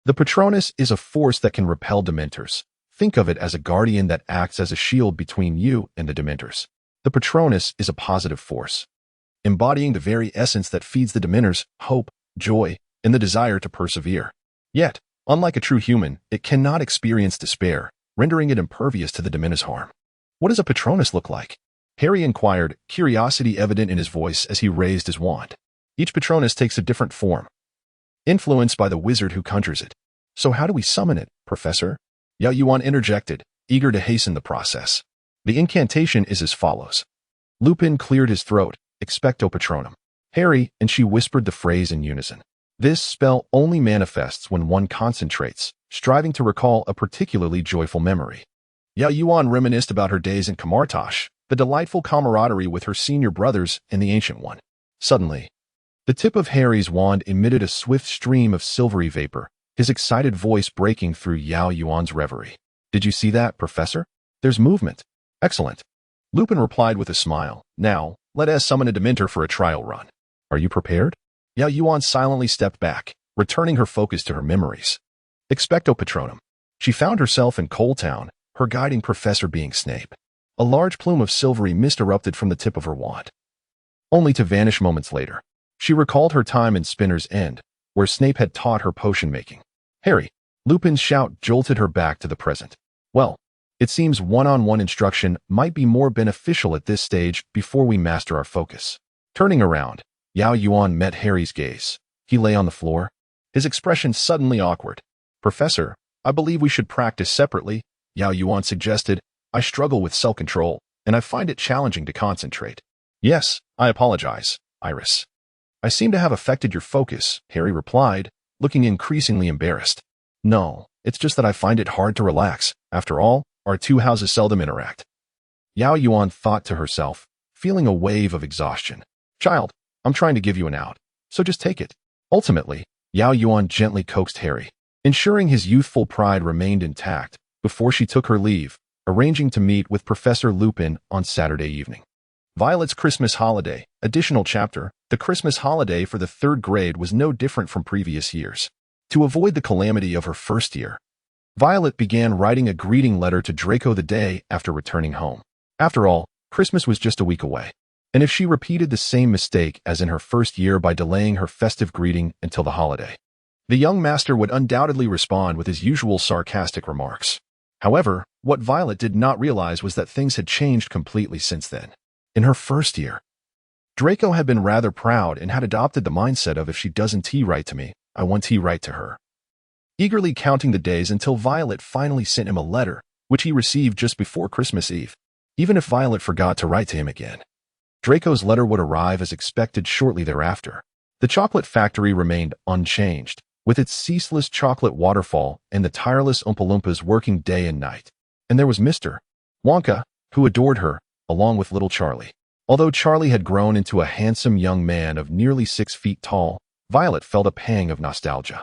The Patronus is a force that can repel Dementors. Think of it as a guardian that acts as a shield between you and the Dementors. The Patronus is a positive force, embodying the very essence that feeds the Dementors hope, joy, and the desire to persevere. Yet, unlike a true human, it cannot experience despair, rendering it impervious to the Dementor's harm. What does a Patronus look like? Harry inquired, curiosity evident in his voice as he raised his wand. Each Patronus takes a different form, influenced by the wizard who conjures it. So how do we summon it, Professor? Yao Yuan interjected, eager to hasten the process. The incantation is as follows. Lupin cleared his throat, expecto patronum. Harry and she whispered the phrase in unison. This spell only manifests when one concentrates, striving to recall a particularly joyful memory. Yao Yuan reminisced about her days in Camartage, the delightful camaraderie with her senior brothers and the Ancient One. Suddenly, the tip of Harry's wand emitted a swift stream of silvery vapor, his excited voice breaking through Yao Yuan's reverie. Did you see that, Professor? There's movement. Excellent. Lupin replied with a smile. Now, let us summon a Dementor for a trial run. Are you prepared? Yao Yuan silently stepped back, returning her focus to her memories. Expecto Patronum. She found herself in Coal Town, her guiding professor being Snape. A large plume of silvery mist erupted from the tip of her wand, only to vanish moments later. She recalled her time in Spinner's End, where Snape had taught her potion making. Harry, Lupin's shout jolted her back to the present. Well, it seems one-on-one instruction might be more beneficial at this stage before we master our focus. Turning around, Yao Yuan met Harry's gaze. He lay on the floor, his expression suddenly awkward. Professor, I believe we should practice separately, Yao Yuan suggested. I struggle with self-control, and I find it challenging to concentrate. Yes, I apologize, Iris. I seem to have affected your focus, Harry replied, looking increasingly embarrassed. No, it's just that I find it hard to relax. After all, our two houses seldom interact. Yao Yuan thought to herself, feeling a wave of exhaustion. Child, I'm trying to give you an out, so just take it. Ultimately, Yao Yuan gently coaxed Harry, ensuring his youthful pride remained intact before she took her leave, arranging to meet with Professor Lupin on Saturday evening. Violet's Christmas holiday, additional chapter. The Christmas holiday for the third grade was no different from previous years. To avoid the calamity of her first year, Violet began writing a greeting letter to Draco the day after returning home. After all, Christmas was just a week away, and if she repeated the same mistake as in her first year by delaying her festive greeting until the holiday, the young master would undoubtedly respond with his usual sarcastic remarks. However, what Violet did not realize was that things had changed completely since then. In her first year, Draco had been rather proud and had adopted the mindset of if she doesn't tea right to me, I want tea right to her. Eagerly counting the days until Violet finally sent him a letter, which he received just before Christmas Eve. Even if Violet forgot to write to him again, Draco's letter would arrive as expected shortly thereafter. The chocolate factory remained unchanged, with its ceaseless chocolate waterfall and the tireless Oompa Loompas working day and night. And there was Mr. Wonka, who adored her, along with little Charlie. Although Charlie had grown into a handsome young man of nearly 6 feet tall, Violet felt a pang of nostalgia.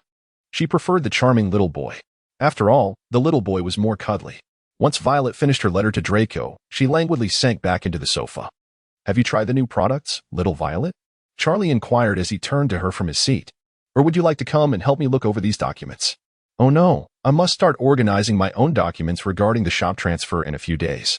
She preferred the charming little boy. After all, the little boy was more cuddly. Once Violet finished her letter to Draco, she languidly sank back into the sofa. Have you tried the new products, little Violet? Charlie inquired as he turned to her from his seat. Or would you like to come and help me look over these documents? Oh no, I must start organizing my own documents regarding the shop transfer in a few days.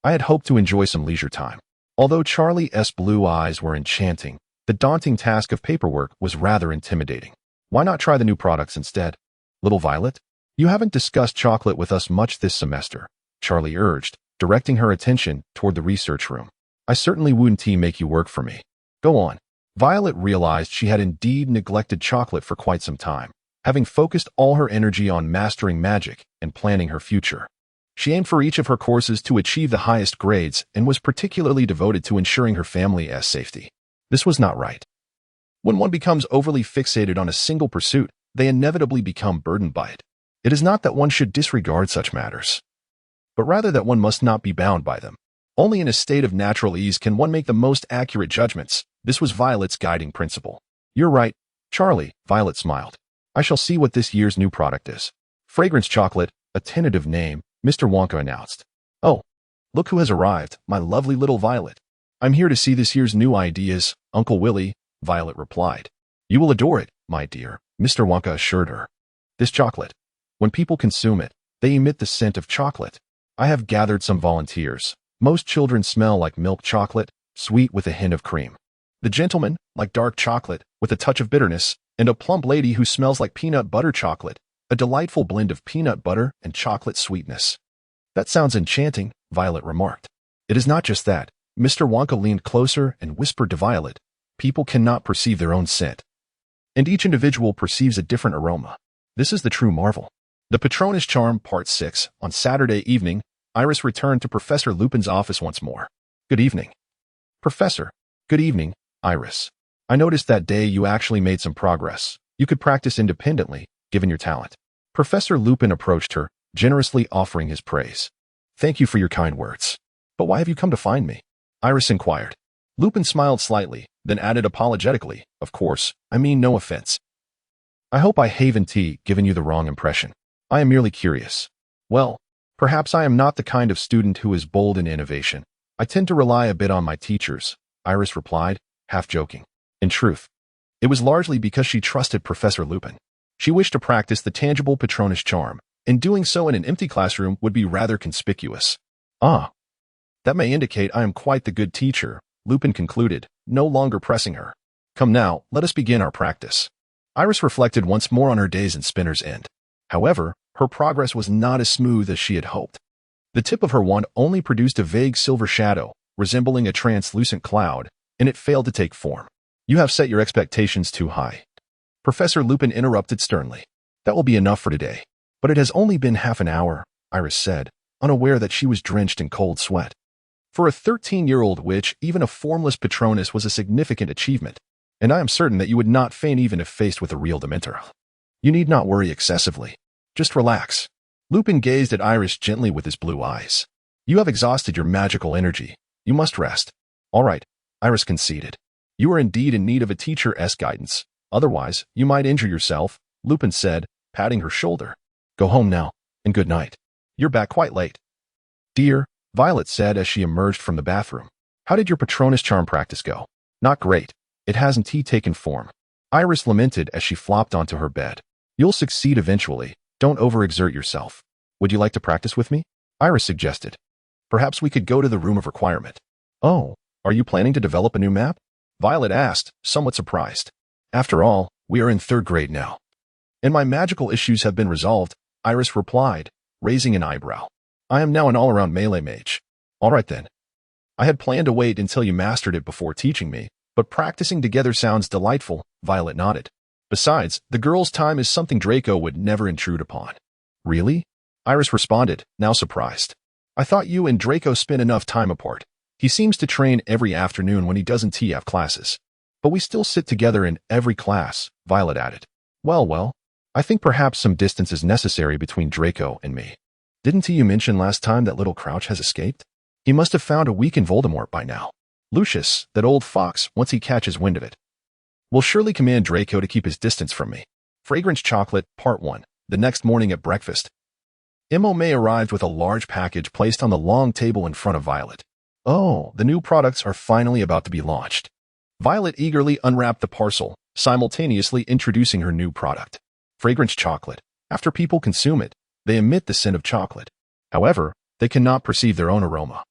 I had hoped to enjoy some leisure time. Although Charlie's blue eyes were enchanting, the daunting task of paperwork was rather intimidating. Why not try the new products instead? Little Violet, you haven't discussed chocolate with us much this semester, Charlie urged, directing her attention toward the research room. I certainly wouldn't make you work for me. Go on, Violet realized she had indeed neglected chocolate for quite some time, having focused all her energy on mastering magic and planning her future. She aimed for each of her courses to achieve the highest grades and was particularly devoted to ensuring her family's safety. This was not right. When one becomes overly fixated on a single pursuit, they inevitably become burdened by it. It is not that one should disregard such matters, but rather that one must not be bound by them. Only in a state of natural ease can one make the most accurate judgments. This was Violet's guiding principle. You're right, Charlie, Violet smiled. I shall see what this year's new product is. Fragrance chocolate, a tentative name, Mr. Wonka announced. Oh, look who has arrived, my lovely little Violet. I'm here to see this year's new ideas, Uncle Willy, Violet replied. You will adore it, my dear, Mr. Wonka assured her. This chocolate, when people consume it, they emit the scent of chocolate. I have gathered some volunteers. Most children smell like milk chocolate, sweet with a hint of cream. The gentlemen like dark chocolate with a touch of bitterness, and a plump lady who smells like peanut butter chocolate, a delightful blend of peanut butter and chocolate sweetness. That sounds enchanting, Violet remarked. It is not just that. Mr. Wonka leaned closer and whispered to Violet. People cannot perceive their own scent, and each individual perceives a different aroma. This is the true marvel. The Patronus Charm, Part 6. On Saturday evening, Iris returned to Professor Lupin's office once more. Good evening. Professor. Good evening, Iris. I noticed that day you actually made some progress. You could practice independently, given your talent. Professor Lupin approached her, generously offering his praise. Thank you for your kind words. But why have you come to find me? Iris inquired. Lupin smiled slightly, then added apologetically, of course, I mean no offense. I hope I haven't given you the wrong impression. I am merely curious. Well, perhaps I am not the kind of student who is bold in innovation. I tend to rely a bit on my teachers, Iris replied, half joking. In truth, it was largely because she trusted Professor Lupin. She wished to practice the tangible Patronus charm, and doing so in an empty classroom would be rather conspicuous. Ah, that may indicate I am quite the good teacher, Lupin concluded, no longer pressing her. Come now, let us begin our practice. Iris reflected once more on her days in Spinner's End. However, her progress was not as smooth as she had hoped. The tip of her wand only produced a vague silver shadow, resembling a translucent cloud, and it failed to take form. You have set your expectations too high. Professor Lupin interrupted sternly. That will be enough for today. But it has only been half an hour, Iris said, unaware that she was drenched in cold sweat. For a 13-year-old witch, even a formless Patronus was a significant achievement, and I am certain that you would not faint even if faced with a real Dementor. You need not worry excessively. Just relax. Lupin gazed at Iris gently with his blue eyes. You have exhausted your magical energy. You must rest. All right, Iris conceded. You are indeed in need of a teacher's guidance. Otherwise, you might injure yourself, Lupin said, patting her shoulder. Go home now, and good night. You're back quite late. Dear, Violet said as she emerged from the bathroom. How did your Patronus charm practice go? Not great. It hasn't taken form. Iris lamented as she flopped onto her bed. You'll succeed eventually. Don't overexert yourself. Would you like to practice with me? Iris suggested. Perhaps we could go to the room of requirement. Oh, are you planning to develop a new map? Violet asked, somewhat surprised. After all, we are in 3rd grade now. And my magical issues have been resolved, Iris replied, raising an eyebrow. I am now an all-around melee mage. All right then. I had planned to wait until you mastered it before teaching me, but practicing together sounds delightful, Violet nodded. Besides, the girl's time is something Draco would never intrude upon. Really? Iris responded, now surprised. I thought you and Draco spent enough time apart. He seems to train every afternoon when he doesn't have classes. But we still sit together in every class, Violet added. Well, I think perhaps some distance is necessary between Draco and me. Didn't you mention last time that little Crouch has escaped? He must have found a weak in Voldemort by now. Lucius, that old fox, once he catches wind of it, will surely command Draco to keep his distance from me. Fragrance Chocolate, Part 1. The next morning at breakfast, Emma May arrived with a large package placed on the long table in front of Violet. Oh, the new products are finally about to be launched. Violet eagerly unwrapped the parcel, simultaneously introducing her new product. Fragrance Chocolate. After people consume it, they emit the scent of chocolate. However, they cannot perceive their own aroma.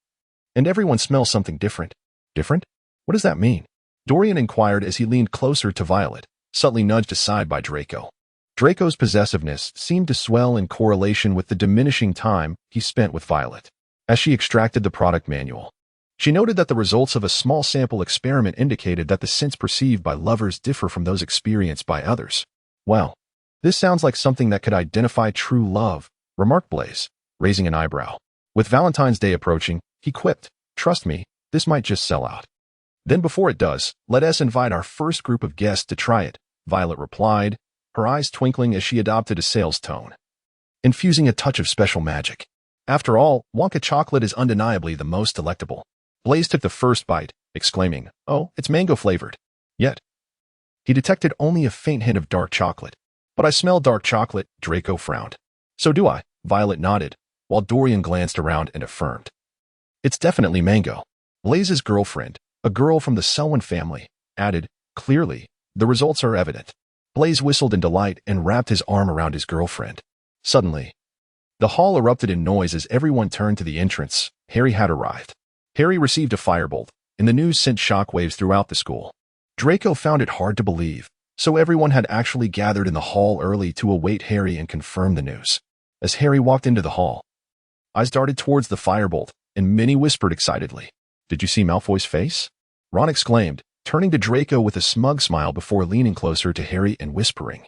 And everyone smells something different. Different? What does that mean? Dorian inquired as he leaned closer to Violet, subtly nudged aside by Draco. Draco's possessiveness seemed to swell in correlation with the diminishing time he spent with Violet. As she extracted the product manual, She noted that the results of a small sample experiment indicated that the scents perceived by lovers differ from those experienced by others. Well, this sounds like something that could identify true love, remarked Blaise, raising an eyebrow. With Valentine's Day approaching, he quipped, "Trust me, this might just sell out." "Then before it does, let us invite our first group of guests to try it," Violet replied, her eyes twinkling as she adopted a sales tone, infusing a touch of special magic. After all, Wonka chocolate is undeniably the most delectable. Blaise took the first bite, exclaiming, "Oh, it's mango-flavored." Yet, he detected only a faint hint of dark chocolate. "But I smell dark chocolate," Draco frowned. "So do I," Violet nodded, while Dorian glanced around and affirmed, "It's definitely mango." Blaise's girlfriend, a girl from the Selwyn family, added, "Clearly, the results are evident." Blaise whistled in delight and wrapped his arm around his girlfriend. Suddenly, the hall erupted in noise as everyone turned to the entrance. Harry had arrived. Harry received a firebolt, and the news sent shockwaves throughout the school. Draco found it hard to believe, so everyone had actually gathered in the hall early to await Harry and confirm the news. As Harry walked into the hall, eyes darted towards the firebolt, and many whispered excitedly, "Did you see Malfoy's face?" Ron exclaimed, turning to Draco with a smug smile before leaning closer to Harry and whispering,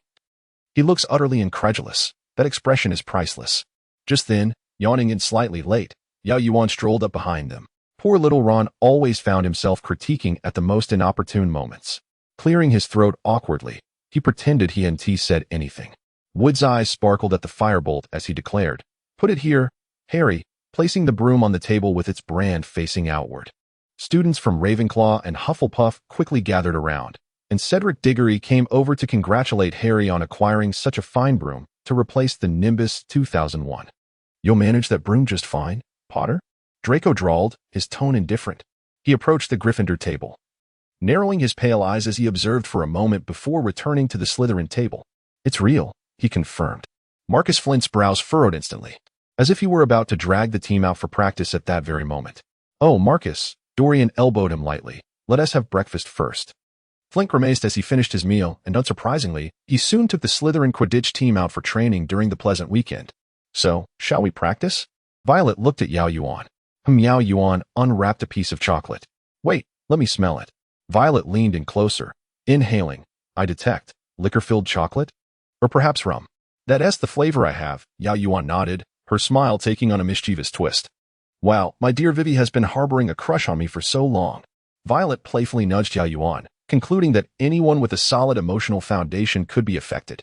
"He looks utterly incredulous. That expression is priceless." Just then, yawning and slightly late, Yao Yuan strolled up behind them. Poor little Ron always found himself critiquing at the most inopportune moments. Clearing his throat awkwardly, he pretended he hadn't said anything. Wood's eyes sparkled at the firebolt as he declared, "Put it here, Harry," placing the broom on the table with its brand facing outward. Students from Ravenclaw and Hufflepuff quickly gathered around, and Cedric Diggory came over to congratulate Harry on acquiring such a fine broom to replace the Nimbus 2001. "You'll manage that broom just fine, Potter?" Draco drawled, his tone indifferent. He approached the Gryffindor table, narrowing his pale eyes as he observed for a moment before returning to the Slytherin table. "It's real," he confirmed. Marcus Flint's brows furrowed instantly, as if he were about to drag the team out for practice at that very moment. "Oh, Marcus," Dorian elbowed him lightly, "let us have breakfast first." Flint grimaced as he finished his meal, and unsurprisingly, he soon took the Slytherin Quidditch team out for training during the pleasant weekend. "So, shall we practice?" Violet looked at Yao Yuan. Yao Yuan unwrapped a piece of chocolate. "Wait, let me smell it." Violet leaned in closer, inhaling. "I detect liquor-filled chocolate? Or perhaps rum." "That's the flavor I have," Yao Yuan nodded, her smile taking on a mischievous twist. "Wow, my dear Vivi has been harboring a crush on me for so long." Violet playfully nudged Yao Yuan, concluding that anyone with a solid emotional foundation could be affected.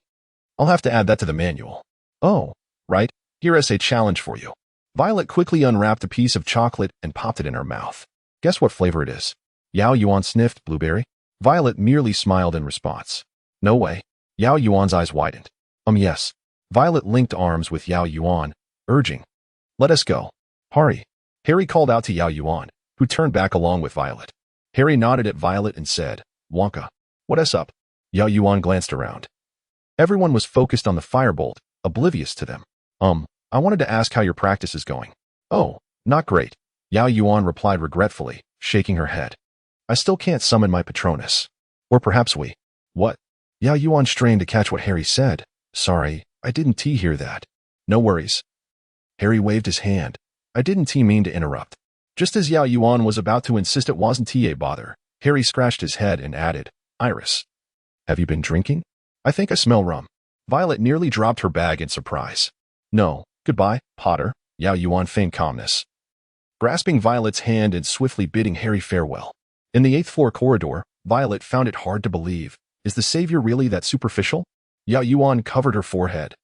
"I'll have to add that to the manual." "Oh, right, here is a challenge for you." Violet quickly unwrapped a piece of chocolate and popped it in her mouth. "Guess what flavor it is?" Yao Yuan sniffed. "Blueberry?" Violet merely smiled in response. "No way." Yao Yuan's eyes widened. Yes." Violet linked arms with Yao Yuan, urging, "Let us go. Hurry." Harry called out to Yao Yuan, who turned back along with Violet. Harry nodded at Violet and said, "Wonka, what's up?" Yao Yuan glanced around. Everyone was focused on the firebolt, oblivious to them. I wanted to ask how your practice is going." "Oh, not great," Yao Yuan replied regretfully, shaking her head. "I still can't summon my Patronus. Or perhaps we..." "What?" Yao Yuan strained to catch what Harry said. "Sorry, I didn't hear that." "No worries." Harry waved his hand. "I didn't mean to interrupt." Just as Yao Yuan was about to insist it wasn't a bother, Harry scratched his head and added, "Iris, have you been drinking? I think I smell rum." Violet nearly dropped her bag in surprise. "No, goodbye, Potter," Yao Yuan feigned calmness, grasping Violet's hand and swiftly bidding Harry farewell. In the 8th floor corridor, Violet found it hard to believe. Is the savior really that superficial? Yao Yuan covered her forehead.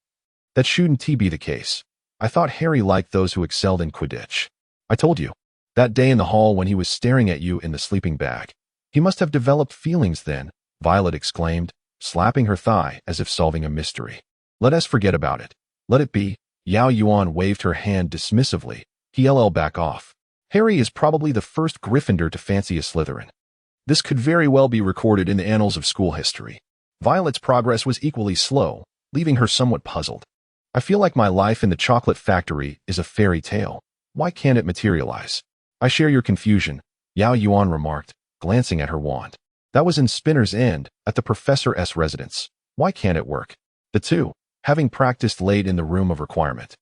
"That shouldn't be the case. I thought Harry liked those who excelled in Quidditch. I told you. That day in the hall when he was staring at you in the sleeping bag. He must have developed feelings then," Violet exclaimed, slapping her thigh as if solving a mystery. "Let us forget about it. Let it be." Yao Yuan waved her hand dismissively. He'll back off. Harry is probably the first Gryffindor to fancy a Slytherin. This could very well be recorded in the annals of school history. Violet's progress was equally slow, leaving her somewhat puzzled. "I feel like my life in the chocolate factory is a fairy tale. Why can't it materialize?" "I share your confusion," Yao Yuan remarked, glancing at her wand. "That was in Spinner's End, at the Professor's residence. Why can't it work?" The two, having practiced late in the room of requirement,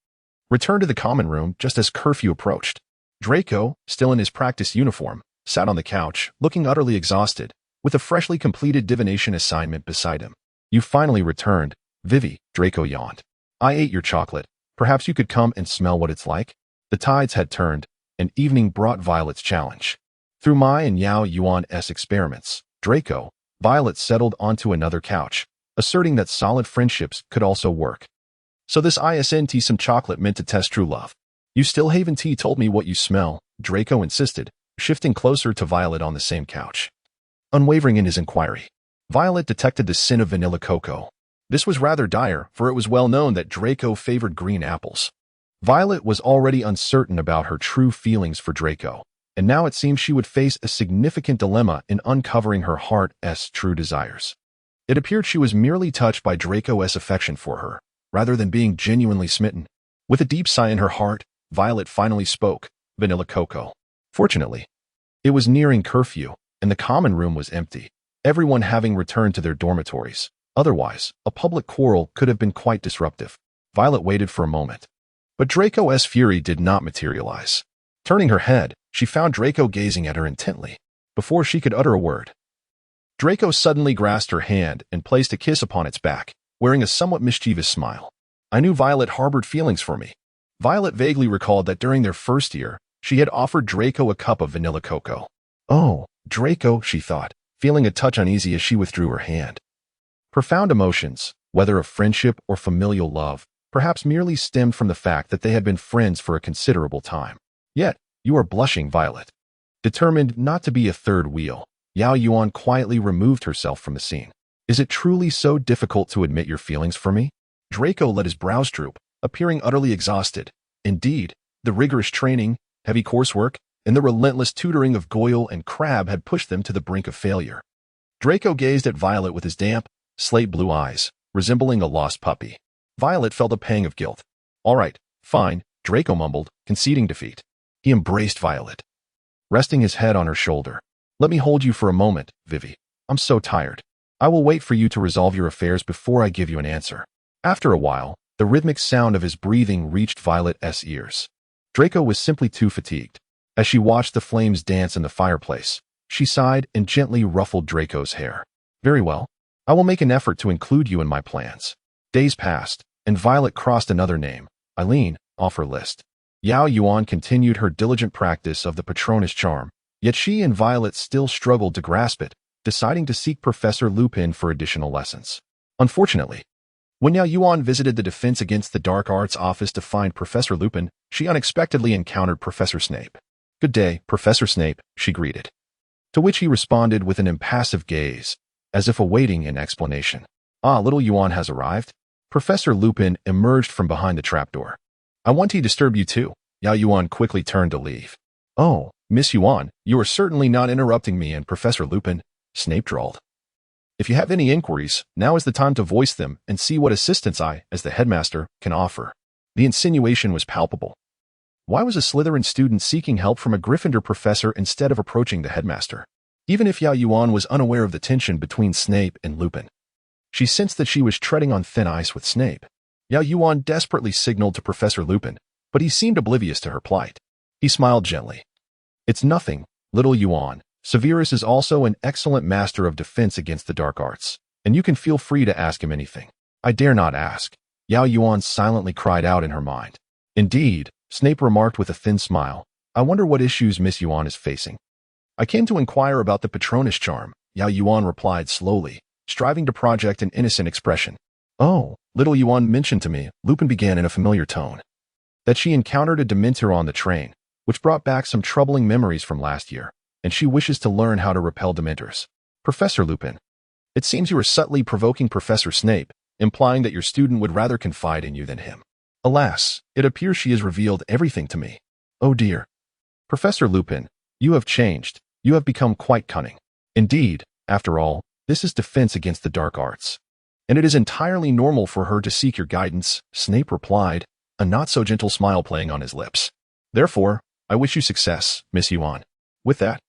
returned to the common room just as curfew approached. Draco, still in his practice uniform, sat on the couch, looking utterly exhausted, with a freshly completed divination assignment beside him. You finally returned, Vivi, Draco yawned. I ate your chocolate. Perhaps you could come and smell what it's like? The tides had turned, and evening brought Violet's challenge. Through Mai and Yao Yuan's experiments, Draco, Violet settled onto another couch, asserting that solid friendships could also work. So this isn't some chocolate meant to test true love. You still haven't told me what you smell, Draco insisted, shifting closer to Violet on the same couch. Unwavering in his inquiry, Violet detected the sin of vanilla cocoa. This was rather dire, for it was well known that Draco favored green apples. Violet was already uncertain about her true feelings for Draco, and now it seemed she would face a significant dilemma in uncovering her heart's true desires. It appeared she was merely touched by Draco's affection for her, rather than being genuinely smitten. With a deep sigh in her heart, Violet finally spoke, vanilla cocoa. Fortunately, it was nearing curfew, and the common room was empty, everyone having returned to their dormitories. Otherwise, a public quarrel could have been quite disruptive. Violet waited for a moment. But Draco's fury did not materialize. Turning her head, she found Draco gazing at her intently. Before she could utter a word, Draco suddenly grasped her hand and placed a kiss upon its back, wearing a somewhat mischievous smile. I knew Violet harbored feelings for me. Violet vaguely recalled that during their first year, she had offered Draco a cup of vanilla cocoa. Oh, Draco, she thought, feeling a touch uneasy as she withdrew her hand. Profound emotions, whether of friendship or familial love, perhaps merely stemmed from the fact that they had been friends for a considerable time. Yet, you are blushing, Violet. Determined not to be a third wheel, Yao Yuan quietly removed herself from the scene. Is it truly so difficult to admit your feelings for me? Draco let his brows droop, appearing utterly exhausted. Indeed, the rigorous training, heavy coursework, and the relentless tutoring of Goyle and Crabbe had pushed them to the brink of failure. Draco gazed at Violet with his damp, slate-blue eyes, resembling a lost puppy. Violet felt a pang of guilt. All right, fine, Draco mumbled, conceding defeat. He embraced Violet, resting his head on her shoulder. Let me hold you for a moment, Vivi. I'm so tired. I will wait for you to resolve your affairs before I give you an answer. After a while, the rhythmic sound of his breathing reached Violet's ears. Draco was simply too fatigued. As she watched the flames dance in the fireplace, she sighed and gently ruffled Draco's hair. Very well. I will make an effort to include you in my plans. Days passed, and Violet crossed another name, Eileen, off her list. Yao Yuan continued her diligent practice of the Patronus charm, yet she and Violet still struggled to grasp it, deciding to seek Professor Lupin for additional lessons. Unfortunately, when Yao Yuan visited the Defense Against the Dark Arts office to find Professor Lupin, she unexpectedly encountered Professor Snape. Good day, Professor Snape, she greeted. To which he responded with an impassive gaze, as if awaiting an explanation. Ah, little Yuan has arrived. Professor Lupin emerged from behind the trapdoor. I want to disturb you too. Yao Yuan quickly turned to leave. Oh, Miss Yuan, you are certainly not interrupting me and Professor Lupin, Snape drawled. If you have any inquiries, now is the time to voice them and see what assistance I, as the headmaster, can offer. The insinuation was palpable. Why was a Slytherin student seeking help from a Gryffindor professor instead of approaching the headmaster? Even if Yao Yuan was unaware of the tension between Snape and Lupin, she sensed that she was treading on thin ice with Snape. Yao Yuan desperately signaled to Professor Lupin, but he seemed oblivious to her plight. He smiled gently. It's nothing, little Yuan. Severus is also an excellent master of defense against the dark arts, and you can feel free to ask him anything. I dare not ask. Yao Yuan silently cried out in her mind. Indeed, Snape remarked with a thin smile. I wonder what issues Miss Yuan is facing. I came to inquire about the Patronus charm, Yao Yuan replied slowly, striving to project an innocent expression. Oh, little Yuan mentioned to me, Lupin began in a familiar tone, that she encountered a Dementor on the train, which brought back some troubling memories from last year, and she wishes to learn how to repel Dementors. Professor Lupin, it seems you are subtly provoking Professor Snape, implying that your student would rather confide in you than him. Alas, it appears she has revealed everything to me. Oh dear. Professor Lupin, you have changed. You have become quite cunning. Indeed, after all, this is defense against the dark arts. And it is entirely normal for her to seek your guidance, Snape replied, a not-so-gentle smile playing on his lips. Therefore, I wish you success, Miss Yuan. With that,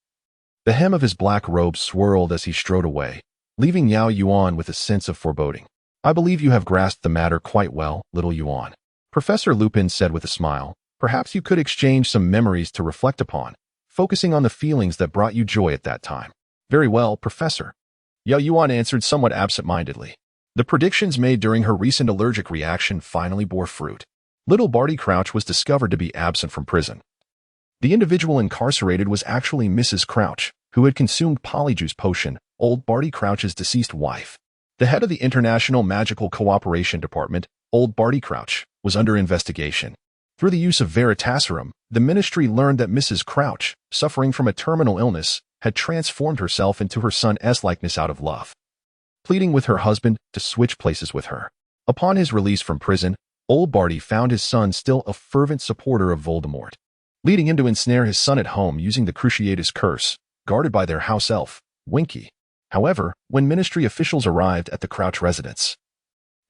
the hem of his black robe swirled as he strode away, leaving Yao Yuan with a sense of foreboding. I believe you have grasped the matter quite well, little Yuan. Professor Lupin said with a smile, Perhaps you could exchange some memories to reflect upon, focusing on the feelings that brought you joy at that time. Very well, Professor. Yao Yuan answered somewhat absent-mindedly. The predictions made during her recent allergic reaction finally bore fruit. Little Barty Crouch was discovered to be absent from prison. The individual incarcerated was actually Mrs. Crouch, who had consumed Polyjuice Potion, old Barty Crouch's deceased wife. The head of the International Magical Cooperation Department, old Barty Crouch, was under investigation. Through the use of Veritaserum, the ministry learned that Mrs. Crouch, suffering from a terminal illness, had transformed herself into her son's likeness out of love, pleading with her husband to switch places with her. Upon his release from prison, old Barty found his son still a fervent supporter of Voldemort, leading him to ensnare his son at home using the Cruciatus Curse, guarded by their house elf, Winky. However, when ministry officials arrived at the Crouch residence,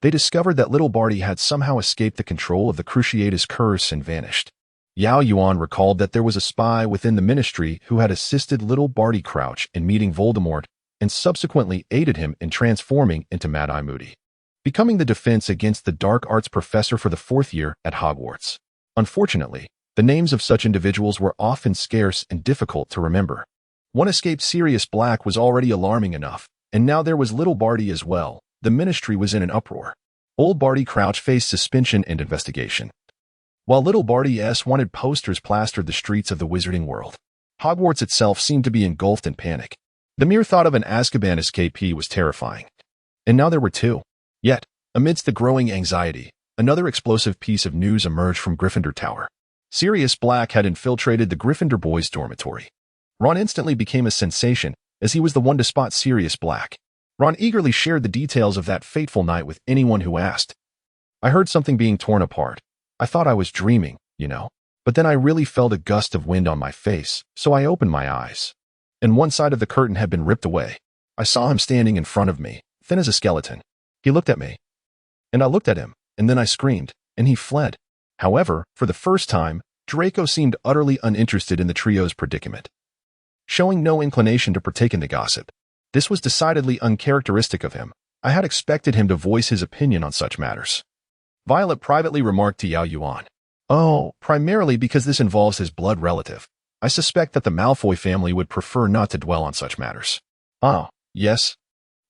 they discovered that little Barty had somehow escaped the control of the Cruciatus Curse and vanished. Yao Yuan recalled that there was a spy within the ministry who had assisted little Barty Crouch in meeting Voldemort and subsequently aided him in transforming into Mad-Eye Moody, becoming the defense against the dark arts professor for the 4th year at Hogwarts. Unfortunately, the names of such individuals were often scarce and difficult to remember. One escaped Sirius Black was already alarming enough, and now there was little Barty as well. The ministry was in an uproar. Old Barty Crouch faced suspension and investigation, while little Barty wanted posters plastered the streets of the wizarding world. Hogwarts itself seemed to be engulfed in panic. The mere thought of an Azkaban escapee was terrifying. And now there were two. Yet, amidst the growing anxiety, another explosive piece of news emerged from Gryffindor Tower. Sirius Black had infiltrated the Gryffindor boys' dormitory. Ron instantly became a sensation, as he was the one to spot Sirius Black. Ron eagerly shared the details of that fateful night with anyone who asked. I heard something being torn apart. I thought I was dreaming, but then I really felt a gust of wind on my face, so I opened my eyes. And one side of the curtain had been ripped away. I saw him standing in front of me, thin as a skeleton. He looked at me. And I looked at him, and then I screamed, and he fled. However, for the first time, Draco seemed utterly uninterested in the trio's predicament, showing no inclination to partake in the gossip. This was decidedly uncharacteristic of him. I had expected him to voice his opinion on such matters. Violet privately remarked to Yao Yuan, "Oh, primarily because this involves his blood relative. I suspect that the Malfoy family would prefer not to dwell on such matters." "Oh, yes.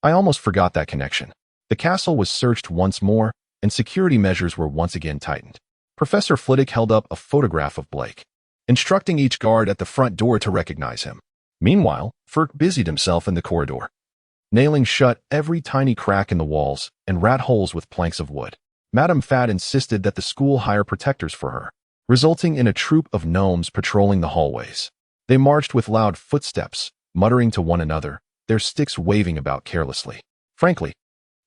I almost forgot that connection." The castle was searched once more, and security measures were once again tightened. Professor Flitwick held up a photograph of Blake, instructing each guard at the front door to recognize him. Meanwhile, Ferk busied himself in the corridor, nailing shut every tiny crack in the walls and rat holes with planks of wood. Madame Fad insisted that the school hire protectors for her, resulting in a troop of gnomes patrolling the hallways. They marched with loud footsteps, muttering to one another, their sticks waving about carelessly. Frankly,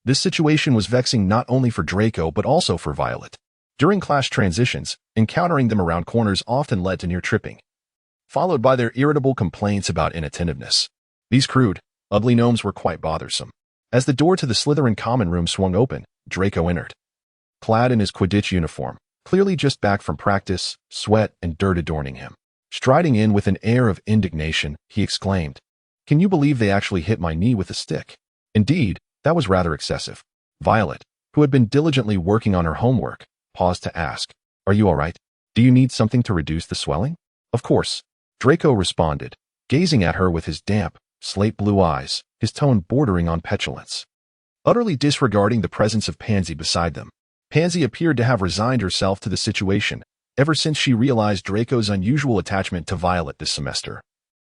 this situation was vexing not only for Draco but also for Violet. During class transitions, encountering them around corners often led to near tripping, followed by their irritable complaints about inattentiveness. These crude, ugly gnomes were quite bothersome. As the door to the Slytherin common room swung open, Draco entered, clad in his Quidditch uniform, clearly just back from practice, sweat and dirt adorning him. Striding in with an air of indignation, he exclaimed, "Can you believe they actually hit my knee with a stick?" Indeed, that was rather excessive. Violet, who had been diligently working on her homework, paused to ask, "Are you all right? Do you need something to reduce the swelling?" "Of course," Draco responded, gazing at her with his damp, slate-blue eyes, his tone bordering on petulance. Utterly disregarding the presence of Pansy beside them, Pansy appeared to have resigned herself to the situation ever since she realized Draco's unusual attachment to Violet this semester.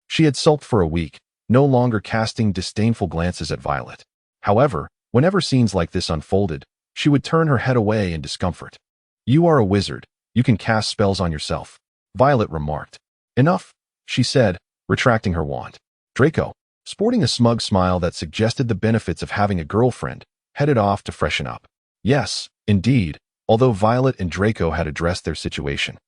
She had sulked for a week, no longer casting disdainful glances at Violet. However, whenever scenes like this unfolded, she would turn her head away in discomfort. "You are a wizard. You can cast spells on yourself," Violet remarked. "Enough," she said, retracting her wand. Draco, sporting a smug smile that suggested the benefits of having a girlfriend, headed off to freshen up. Yes, indeed, although Violet and Draco had addressed their situation,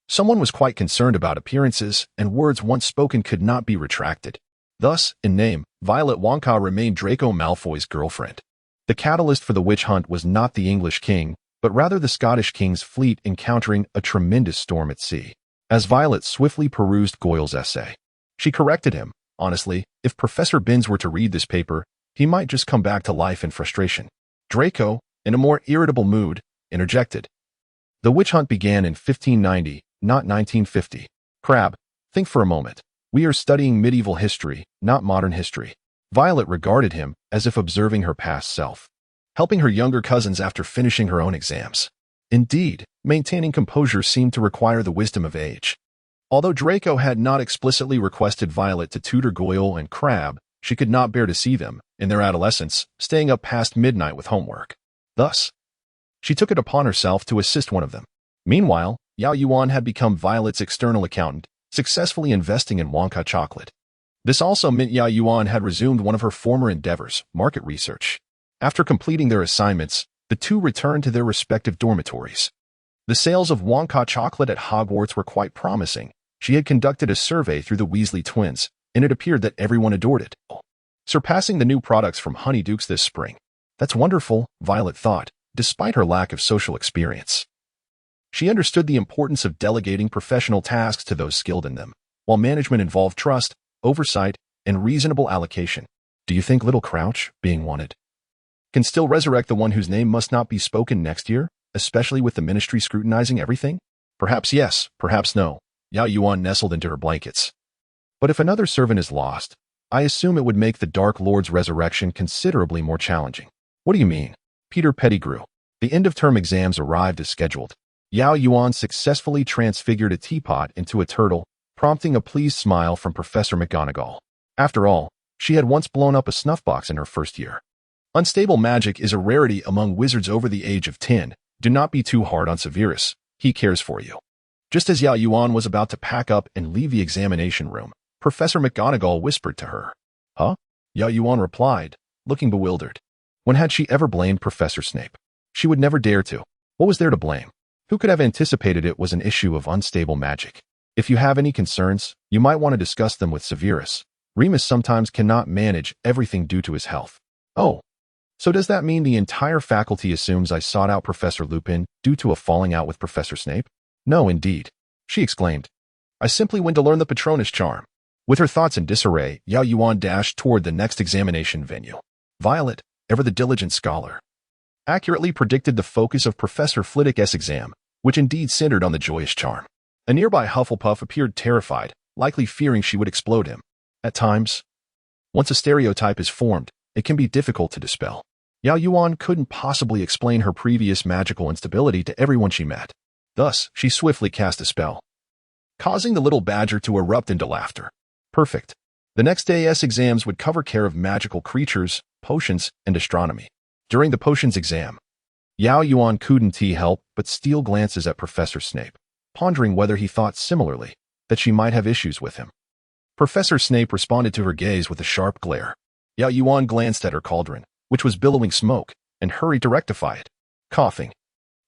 someone was quite concerned about appearances, and words once spoken could not be retracted. Thus, in name, Violet Wonka remained Draco Malfoy's girlfriend. The catalyst for the witch hunt was not the English king, but rather the Scottish king's fleet encountering a tremendous storm at sea. As Violet swiftly perused Goyle's essay, she corrected him. Honestly, if Professor Binns were to read this paper, he might just come back to life in frustration. Draco, in a more irritable mood, interjected, The witch hunt began in 1590, not 1950. Crabbe, think for a moment. We are studying medieval history, not modern history. Violet regarded him as if observing her past self, helping her younger cousins after finishing her own exams. Indeed, maintaining composure seemed to require the wisdom of age. Although Draco had not explicitly requested Violet to tutor Goyle and Crabbe, she could not bear to see them, in their adolescence, staying up past midnight with homework. Thus, she took it upon herself to assist one of them. Meanwhile, Yao Yuan had become Violet's external accountant, successfully investing in Wonka chocolate. This also meant Yao Yuan had resumed one of her former endeavors, market research. After completing their assignments, the two returned to their respective dormitories. The sales of Wonka chocolate at Hogwarts were quite promising. She had conducted a survey through the Weasley twins, and it appeared that everyone adored it, surpassing the new products from Honeydukes this spring. That's wonderful, Violet thought, despite her lack of social experience. She understood the importance of delegating professional tasks to those skilled in them, while management involved trust, oversight, and reasonable allocation. Do you think Little Crouch, being wanted, can still resurrect the one whose name must not be spoken next year, especially with the ministry scrutinizing everything? Perhaps yes, perhaps no. Yao Yuan nestled into her blankets. But if another servant is lost, I assume it would make the Dark Lord's resurrection considerably more challenging. What do you mean? Peter Pettigrew. The end-of-term exams arrived as scheduled. Yao Yuan successfully transfigured a teapot into a turtle, prompting a pleased smile from Professor McGonagall. After all, she had once blown up a snuff box in her first year. Unstable magic is a rarity among wizards over the age of 10. Do not be too hard on Severus. He cares for you. Just as Yao Yuan was about to pack up and leave the examination room, Professor McGonagall whispered to her. Huh? Yao Yuan replied, looking bewildered. When had she ever blamed Professor Snape? She would never dare to. What was there to blame? Who could have anticipated it was an issue of unstable magic? If you have any concerns, you might want to discuss them with Severus. Remus sometimes cannot manage everything due to his health. Oh. So does that mean the entire faculty assumes I sought out Professor Lupin due to a falling out with Professor Snape? No, indeed. She exclaimed. I simply went to learn the Patronus charm. With her thoughts in disarray, Yao Yuan dashed toward the next examination venue. Violet, ever the diligent scholar, accurately predicted the focus of Professor Flitwick's exam, which indeed centered on the joyous charm. A nearby Hufflepuff appeared terrified, likely fearing she would explode him. At times, once a stereotype is formed, it can be difficult to dispel. Yao Yuan couldn't possibly explain her previous magical instability to everyone she met. Thus, she swiftly cast a spell, causing the little badger to erupt into laughter. Perfect. The next day's exams would cover care of magical creatures, potions, and astronomy. During the potions exam, Yao Yuan couldn't help but steal glances at Professor Snape, pondering whether he thought similarly, that she might have issues with him. Professor Snape responded to her gaze with a sharp glare. Yao Yuan glanced at her cauldron, which was billowing smoke, and hurried to rectify it. Coughing,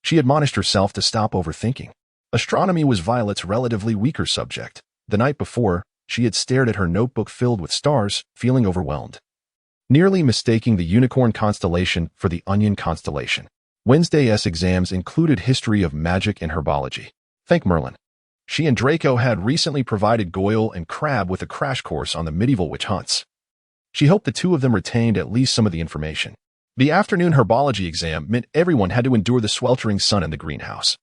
she admonished herself to stop overthinking. Astronomy was Violet's relatively weaker subject. The night before, she had stared at her notebook filled with stars, feeling overwhelmed, nearly mistaking the unicorn constellation for the onion constellation. Wednesday's exams included history of magic and herbology. Thank Merlin. She and Draco had recently provided Goyle and Crabbe with a crash course on the medieval witch hunts. She hoped the two of them retained at least some of the information. The afternoon herbology exam meant everyone had to endure the sweltering sun in the greenhouse,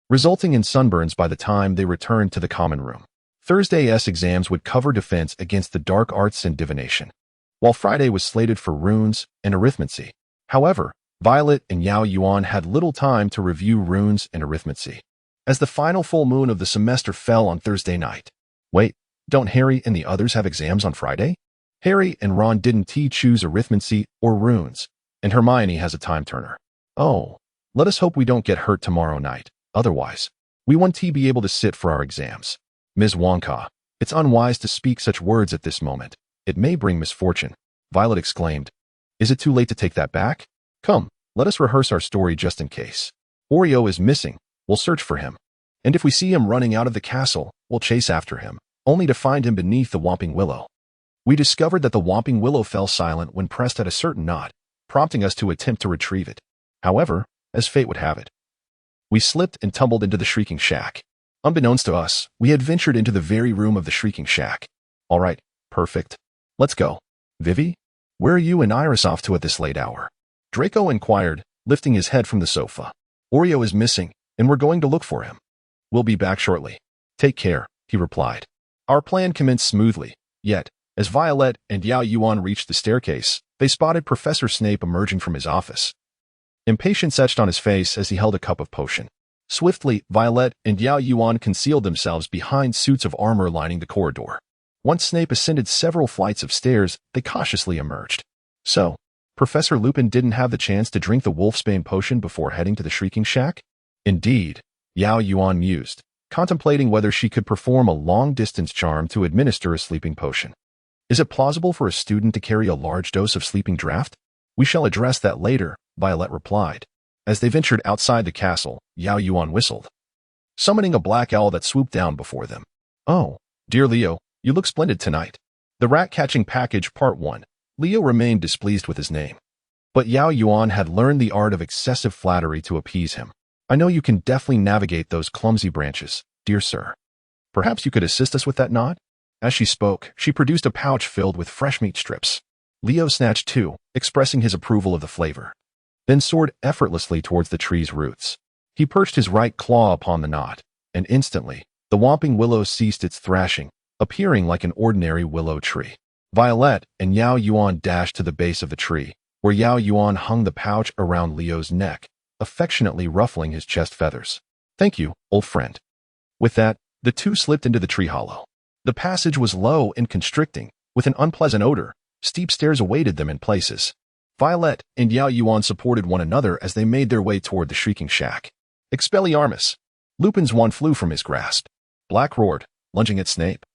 resulting in sunburns by the time they returned to the common room. Thursday's exams would cover defense against the dark arts and divination, while Friday was slated for runes and arithmancy. However, Violet and Yao Yuan had little time to review runes and arithmancy, as the final full moon of the semester fell on Thursday night. Wait, don't Harry and the others have exams on Friday? Harry and Ron didn't choose arithmancy or runes, and Hermione has a time turner. Oh, let us hope we don't get hurt tomorrow night. Otherwise, we won't be able to sit for our exams. Ms. Wonka, it's unwise to speak such words at this moment. It may bring misfortune. Violet exclaimed. Is it too late to take that back? Come, let us rehearse our story just in case. Oreo is missing. We'll search for him. And if we see him running out of the castle, we'll chase after him, only to find him beneath the Whomping Willow. We discovered that the Whomping Willow fell silent when pressed at a certain knot, prompting us to attempt to retrieve it. However, as fate would have it, we slipped and tumbled into the Shrieking Shack. Unbeknownst to us, we had ventured into the very room of the Shrieking Shack. All right, perfect. Let's go. Vivi, where are you and Iris off to at this late hour? Draco inquired, lifting his head from the sofa. Oreo is missing, and we're going to look for him. We'll be back shortly. Take care, he replied. Our plan commenced smoothly, yet, as Violet and Yao Yuan reached the staircase, they spotted Professor Snape emerging from his office. Impatience etched on his face as he held a cup of potion. Swiftly, Violet and Yao Yuan concealed themselves behind suits of armor lining the corridor. Once Snape ascended several flights of stairs, they cautiously emerged. So, Professor Lupin didn't have the chance to drink the Wolfsbane potion before heading to the Shrieking Shack? Indeed, Yao Yuan mused, contemplating whether she could perform a long-distance charm to administer a sleeping potion. Is it plausible for a student to carry a large dose of sleeping draught? We shall address that later, Violet replied. As they ventured outside the castle, Yao Yuan whistled, summoning a black owl that swooped down before them. Oh, dear Leo, you look splendid tonight. The Rat-Catching Package Part 1. Leo remained displeased with his name. But Yao Yuan had learned the art of excessive flattery to appease him. I know you can deftly navigate those clumsy branches, dear sir. Perhaps you could assist us with that nod? As she spoke, she produced a pouch filled with fresh meat strips. Leo snatched two, expressing his approval of the flavor, then soared effortlessly towards the tree's roots. He perched his right claw upon the knot, and instantly, the whomping willow ceased its thrashing, appearing like an ordinary willow tree. Violet and Yao Yuan dashed to the base of the tree, where Yao Yuan hung the pouch around Leo's neck, affectionately ruffling his chest feathers. Thank you, old friend. With that, the two slipped into the tree hollow. The passage was low and constricting, with an unpleasant odor. Steep stairs awaited them in places. Violet and Yao Yuan supported one another as they made their way toward the Shrieking Shack. Expelliarmus! Lupin's wand flew from his grasp. Black roared, lunging at Snape,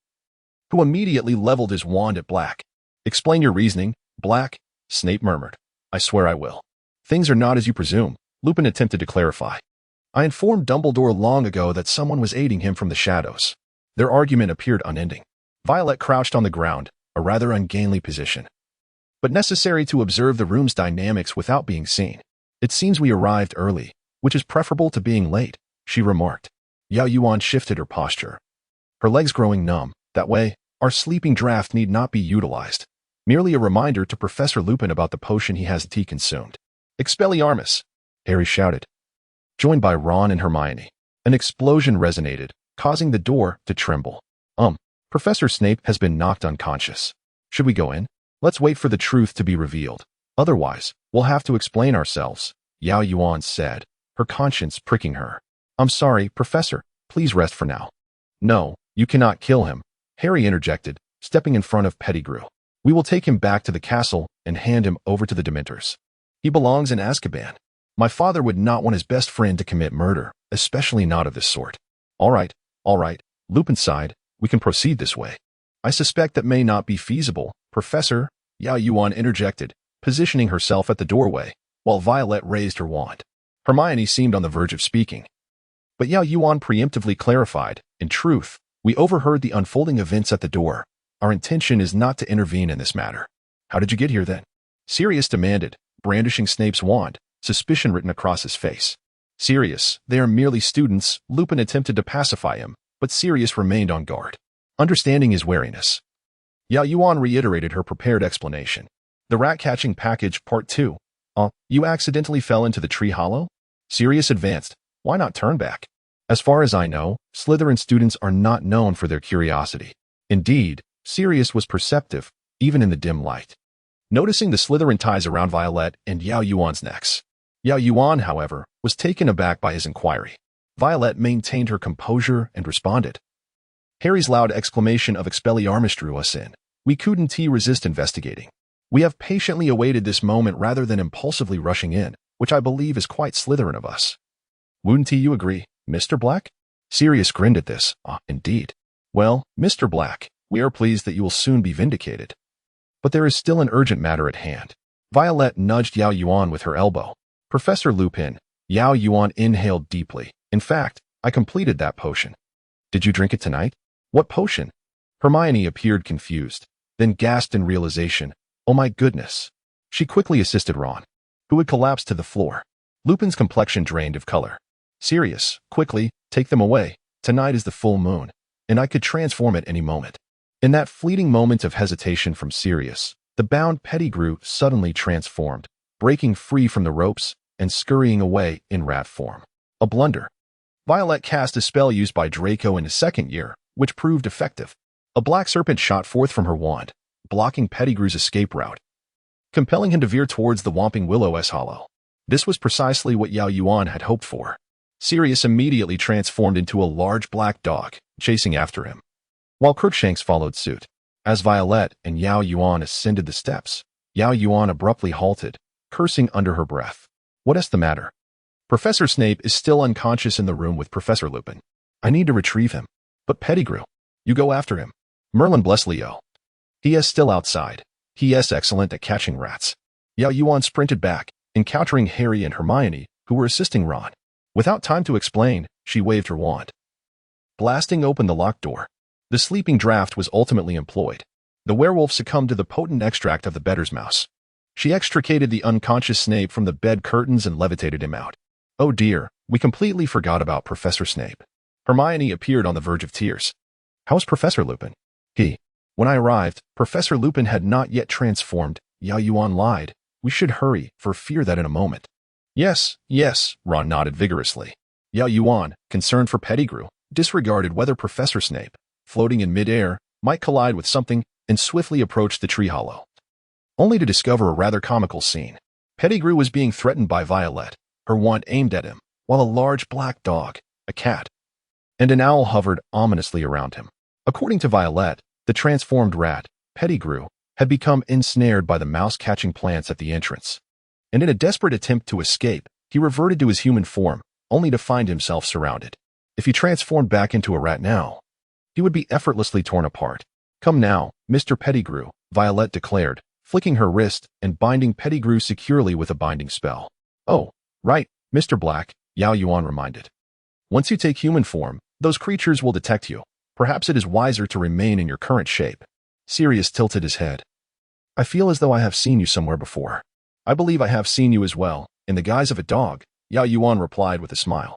who immediately leveled his wand at Black. Explain your reasoning, Black, Snape murmured. I swear I will. Things are not as you presume, Lupin attempted to clarify. I informed Dumbledore long ago that someone was aiding him from the shadows. Their argument appeared unending. Violet crouched on the ground, a rather ungainly position, but necessary to observe the room's dynamics without being seen. It seems we arrived early, which is preferable to being late, she remarked. Yao Yuan shifted her posture, her legs growing numb. That way, our sleeping draft need not be utilized. Merely a reminder to Professor Lupin about the potion he has consumed. Expelliarmus! Harry shouted, joined by Ron and Hermione. An explosion resonated, causing the door to tremble. Professor Snape has been knocked unconscious. Should we go in? Let's wait for the truth to be revealed. Otherwise, we'll have to explain ourselves, Yao Yuan said, her conscience pricking her. I'm sorry, Professor. Please rest for now. No, you cannot kill him, Harry interjected, stepping in front of Pettigrew. We will take him back to the castle and hand him over to the Dementors. He belongs in Azkaban. My father would not want his best friend to commit murder, especially not of this sort. All right, Lupin sighed. We can proceed this way. I suspect that may not be feasible, Professor, Yao Yuan interjected, positioning herself at the doorway, while Violet raised her wand. Hermione seemed on the verge of speaking, but Yao Yuan preemptively clarified, in truth, we overheard the unfolding events at the door. Our intention is not to intervene in this matter. How did you get here then? Sirius demanded, brandishing Snape's wand, suspicion written across his face. Sirius, they are merely students, Lupin attempted to pacify him, but Sirius remained on guard, understanding his wariness. Yao Yuan reiterated her prepared explanation. The Rat-Catching Package Part 2. You accidentally fell into the tree hollow? Sirius advanced. Why not turn back? As far as I know, Slytherin students are not known for their curiosity. Indeed, Sirius was perceptive, even in the dim light, noticing the Slytherin ties around Violet and Yao Yuan's necks. Yao Yuan, however, was taken aback by his inquiry. Violet maintained her composure and responded. Harry's loud exclamation of Expelliarmus drew us in. We couldn't resist investigating. We have patiently awaited this moment rather than impulsively rushing in, which I believe is quite Slytherin of us. Wouldn't you agree, Mr. Black? Sirius grinned at this. Indeed. Well, Mr. Black, we are pleased that you will soon be vindicated. But there is still an urgent matter at hand. Violet nudged Yao Yuan with her elbow. Professor Lupin, Yao Yuan inhaled deeply. In fact, I completed that potion. Did you drink it tonight? What potion? Hermione appeared confused, then gasped in realization. Oh my goodness. She quickly assisted Ron, who had collapsed to the floor. Lupin's complexion drained of color. Sirius, quickly, take them away. Tonight is the full moon, and I could transform at any moment. In that fleeting moment of hesitation from Sirius, the bound Pettigrew suddenly transformed, breaking free from the ropes and scurrying away in rat form. A blunder. Violet cast a spell used by Draco in his second year, which proved effective. A black serpent shot forth from her wand, blocking Pettigrew's escape route, compelling him to veer towards the Whomping Willow's hollow. This was precisely what Yao Yuan had hoped for. Sirius immediately transformed into a large black dog, chasing after him, while Crookshanks followed suit. As Violet and Yao Yuan ascended the steps, Yao Yuan abruptly halted, cursing under her breath. What is the matter? Professor Snape is still unconscious in the room with Professor Lupin. I need to retrieve him. But Pettigrew, you go after him. Merlin bless Leo. He is still outside. He is excellent at catching rats. Yao Yuan sprinted back, encountering Harry and Hermione, who were assisting Ron. Without time to explain, she waved her wand, blasting open the locked door. The sleeping draft was ultimately employed. The werewolf succumbed to the potent extract of the better's mouse. She extricated the unconscious Snape from the bed curtains and levitated him out. Oh dear, we completely forgot about Professor Snape. Hermione appeared on the verge of tears. How's Professor Lupin? When I arrived, Professor Lupin had not yet transformed. Yao Yuan lied. We should hurry, for fear that in a moment. Yes, Ron nodded vigorously. Yao Yuan, concerned for Pettigrew, disregarded whether Professor Snape, floating in midair, might collide with something, and swiftly approached the tree hollow, only to discover a rather comical scene. Pettigrew was being threatened by Violet, her wand aimed at him, while a large black dog, a cat, and an owl hovered ominously around him. According to Violet, the transformed rat, Pettigrew, had become ensnared by the mouse-catching plants at the entrance, and in a desperate attempt to escape, he reverted to his human form, only to find himself surrounded. If he transformed back into a rat now, he would be effortlessly torn apart. Come now, Mr. Pettigrew, Violet declared, flicking her wrist and binding Pettigrew securely with a binding spell. Oh, right, Mr. Black, Yao Yuan reminded. Once you take human form, those creatures will detect you. Perhaps it is wiser to remain in your current shape. Sirius tilted his head. I feel as though I have seen you somewhere before. I believe I have seen you as well, in the guise of a dog, Yao Yuan replied with a smile.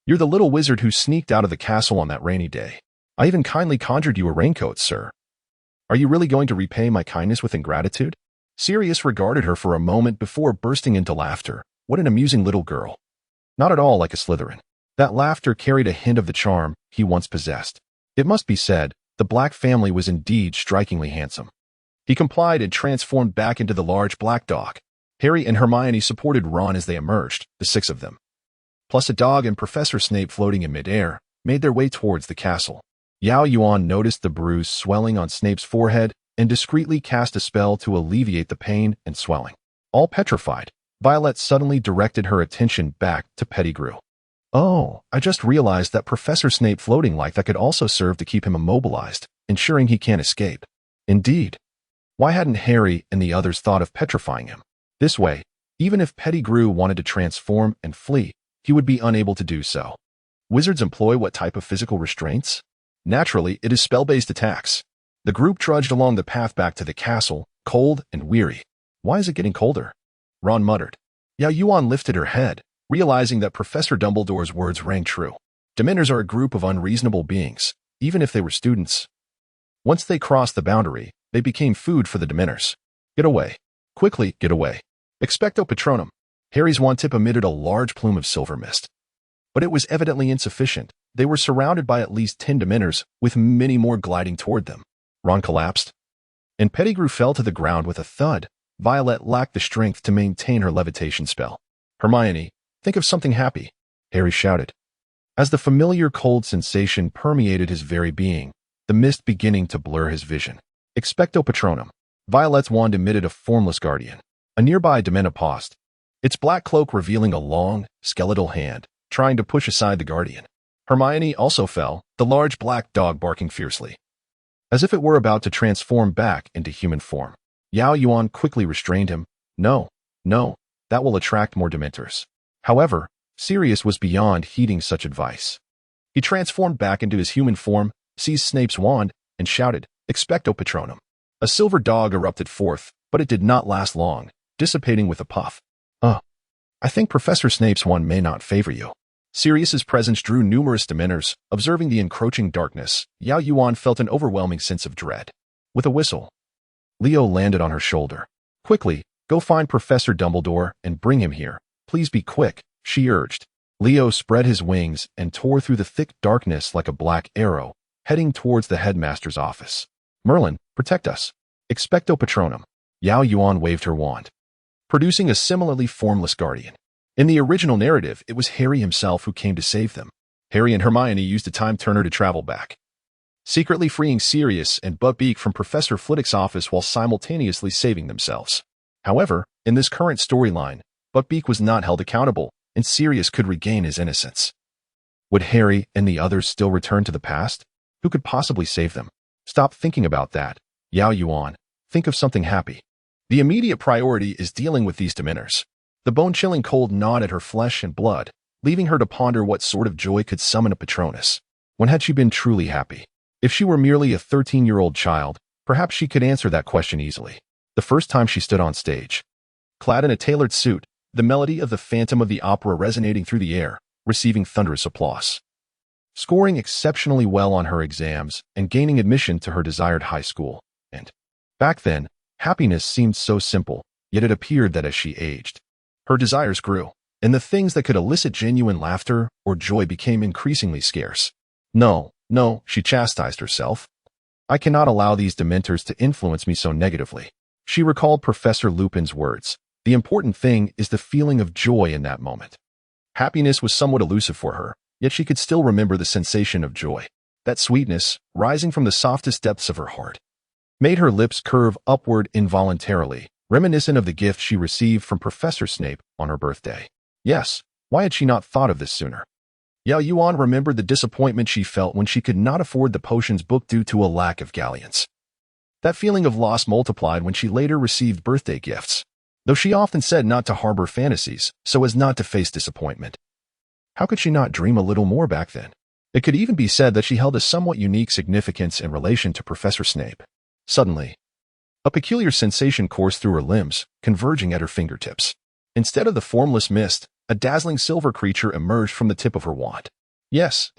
You're the little wizard who sneaked out of the castle on that rainy day. I even kindly conjured you a raincoat, sir. Are you really going to repay my kindness with ingratitude? Sirius regarded her for a moment before bursting into laughter. What an amusing little girl. Not at all like a Slytherin. That laughter carried a hint of the charm he once possessed. It must be said, the Black family was indeed strikingly handsome. He complied and transformed back into the large black dog. Harry and Hermione supported Ron as they emerged, the six of them, plus a dog and Professor Snape floating in midair, made their way towards the castle. Yao Yuan noticed the bruise swelling on Snape's forehead and discreetly cast a spell to alleviate the pain and swelling. All petrified, Violet suddenly directed her attention back to Pettigrew. Oh, I just realized that Professor Snape floating like that could also serve to keep him immobilized, ensuring he can't escape. Indeed. Why hadn't Harry and the others thought of petrifying him? This way, even if Pettigrew wanted to transform and flee, he would be unable to do so. Wizards employ what type of physical restraints? Naturally, it is spell-based attacks. The group trudged along the path back to the castle, cold and weary. Why is it getting colder? Ron muttered. Yao Yuan lifted her head, realizing that Professor Dumbledore's words rang true. Dementors are a group of unreasonable beings, even if they were students. Once they crossed the boundary, they became food for the Dementors. Get away. Quickly, get away. Expecto Patronum. Harry's wand tip emitted a large plume of silver mist. But it was evidently insufficient. They were surrounded by at least 10 Dementors, with many more gliding toward them. Ron collapsed, and Pettigrew fell to the ground with a thud. Violet lacked the strength to maintain her levitation spell. Hermione, think of something happy, Harry shouted, as the familiar cold sensation permeated his very being, the mist beginning to blur his vision. Expecto Patronum. Violet's wand emitted a formless guardian. A nearby Dementor paused, its black cloak revealing a long, skeletal hand, trying to push aside the guardian. Hermione also fell, the large black dog barking fiercely, as if it were about to transform back into human form. Yao Yuan quickly restrained him. No, that will attract more Dementors. However, Sirius was beyond heeding such advice. He transformed back into his human form, seized Snape's wand, and shouted, Expecto Patronum. A silver dog erupted forth, but it did not last long, dissipating with a puff. I think Professor Snape's wand may not favor you. Sirius's presence drew numerous Dementors. Observing the encroaching darkness, Yao Yuan felt an overwhelming sense of dread. With a whistle, Leo landed on her shoulder. Quickly, go find Professor Dumbledore and bring him here. Please be quick, she urged. Leo spread his wings and tore through the thick darkness like a black arrow, heading towards the headmaster's office. Merlin, protect us. Expecto Patronum. Yao Yuan waved her wand, producing a similarly formless guardian. In the original narrative, it was Harry himself who came to save them. Harry and Hermione used a time turner to travel back, secretly freeing Sirius and Buckbeak from Professor Flitwick's office while simultaneously saving themselves. However, in this current storyline, Buckbeak was not held accountable, and Sirius could regain his innocence. Would Harry and the others still return to the past? Who could possibly save them? Stop thinking about that, Yao Yuan. Think of something happy. The immediate priority is dealing with these dementors. The bone-chilling cold gnawed at her flesh and blood, leaving her to ponder what sort of joy could summon a Patronus. When had she been truly happy? If she were merely a 13-year-old child, perhaps she could answer that question easily. The first time she stood on stage, clad in a tailored suit, the melody of the Phantom of the Opera resonating through the air, receiving thunderous applause. Scoring exceptionally well on her exams and gaining admission to her desired high school. And back then, happiness seemed so simple, yet it appeared that as she aged, her desires grew, and the things that could elicit genuine laughter or joy became increasingly scarce. No, she chastised herself. I cannot allow these dementors to influence me so negatively. She recalled Professor Lupin's words. The important thing is the feeling of joy in that moment. Happiness was somewhat elusive for her, yet she could still remember the sensation of joy. That sweetness, rising from the softest depths of her heart, made her lips curve upward involuntarily, reminiscent of the gift she received from Professor Snape on her birthday. Yes, why had she not thought of this sooner? Yao Yuan remembered the disappointment she felt when she could not afford the potions book due to a lack of galleons. That feeling of loss multiplied when she later received birthday gifts, though she often said not to harbor fantasies so as not to face disappointment. How could she not dream a little more back then? It could even be said that she held a somewhat unique significance in relation to Professor Snape. Suddenly, a peculiar sensation coursed through her limbs, converging at her fingertips. Instead of the formless mist, a dazzling silver creature emerged from the tip of her wand. Yes,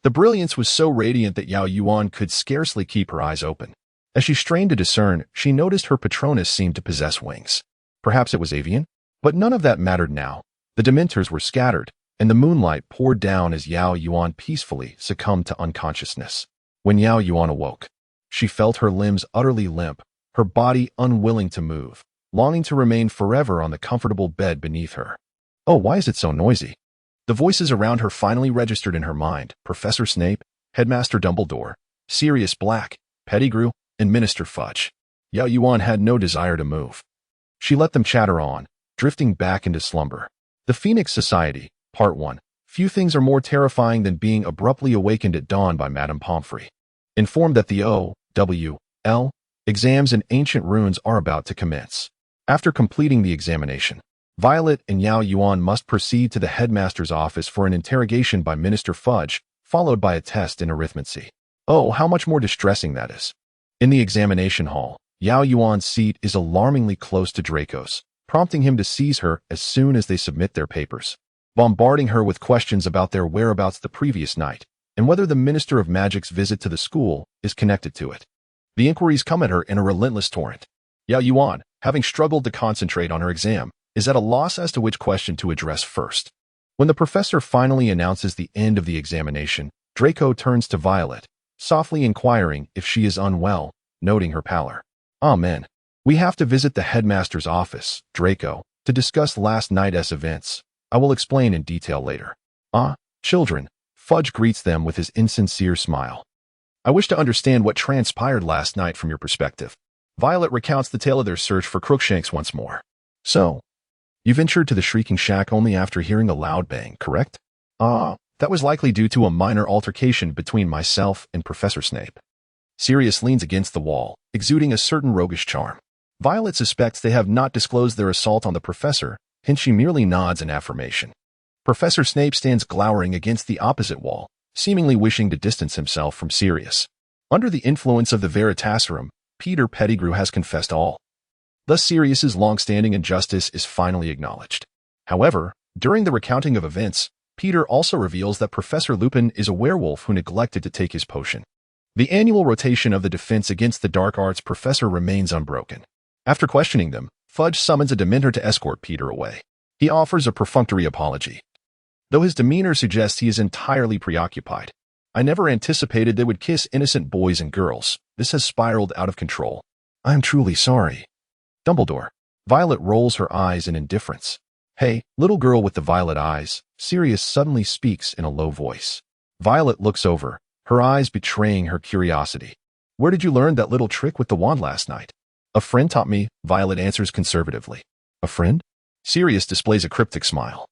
the brilliance was so radiant that Yao Yuan could scarcely keep her eyes open. As she strained to discern, she noticed her Patronus seemed to possess wings. Perhaps it was avian? But none of that mattered now. The dementors were scattered, and the moonlight poured down as Yao Yuan peacefully succumbed to unconsciousness. When Yao Yuan awoke, she felt her limbs utterly limp, her body unwilling to move, longing to remain forever on the comfortable bed beneath her. Oh, why is it so noisy? The voices around her finally registered in her mind. Professor Snape, Headmaster Dumbledore, Sirius Black, Pettigrew, and Minister Fudge. Yao Yuan had no desire to move. She let them chatter on, drifting back into slumber. The Phoenix Society, Part 1. Few things are more terrifying than being abruptly awakened at dawn by Madame Pomfrey, informed that the O.W.L. exams in ancient runes are about to commence. After completing the examination, Violet and Yao Yuan must proceed to the headmaster's office for an interrogation by Minister Fudge, followed by a test in arithmancy. Oh, how much more distressing that is. In the examination hall, Yao Yuan's seat is alarmingly close to Draco's, prompting him to seize her as soon as they submit their papers, bombarding her with questions about their whereabouts the previous night, and whether the Minister of Magic's visit to the school is connected to it. The inquiries come at her in a relentless torrent. Yao Yuan, having struggled to concentrate on her exam, is at a loss as to which question to address first. When the professor finally announces the end of the examination, Draco turns to Violet, softly inquiring if she is unwell, noting her pallor. Amen. We have to visit the headmaster's office, Draco, to discuss last night's events. I will explain in detail later. Children, Fudge greets them with his insincere smile. I wish to understand what transpired last night from your perspective. Violet recounts the tale of their search for Crookshanks once more. So, you ventured to the Shrieking Shack only after hearing a loud bang, correct? That was likely due to a minor altercation between myself and Professor Snape. Sirius leans against the wall, exuding a certain roguish charm. Violet suspects they have not disclosed their assault on the professor, hence she merely nods in affirmation. Professor Snape stands glowering against the opposite wall, seemingly wishing to distance himself from Sirius. Under the influence of the Veritaserum, Peter Pettigrew has confessed all. Thus Sirius's long-standing injustice is finally acknowledged. However, during the recounting of events, Peter also reveals that Professor Lupin is a werewolf who neglected to take his potion. The annual rotation of the defense against the dark arts professor remains unbroken. After questioning them, Fudge summons a Dementor to escort Peter away. He offers a perfunctory apology, though his demeanor suggests he is entirely preoccupied. I never anticipated they would kiss innocent boys and girls. This has spiraled out of control. I am truly sorry. Dumbledore. Violet rolls her eyes in indifference. Hey, little girl with the violet eyes, Sirius suddenly speaks in a low voice. Violet looks over, her eyes betraying her curiosity. Where did you learn that little trick with the wand last night? A friend taught me, Violet answers conservatively. A friend? Sirius displays a cryptic smile.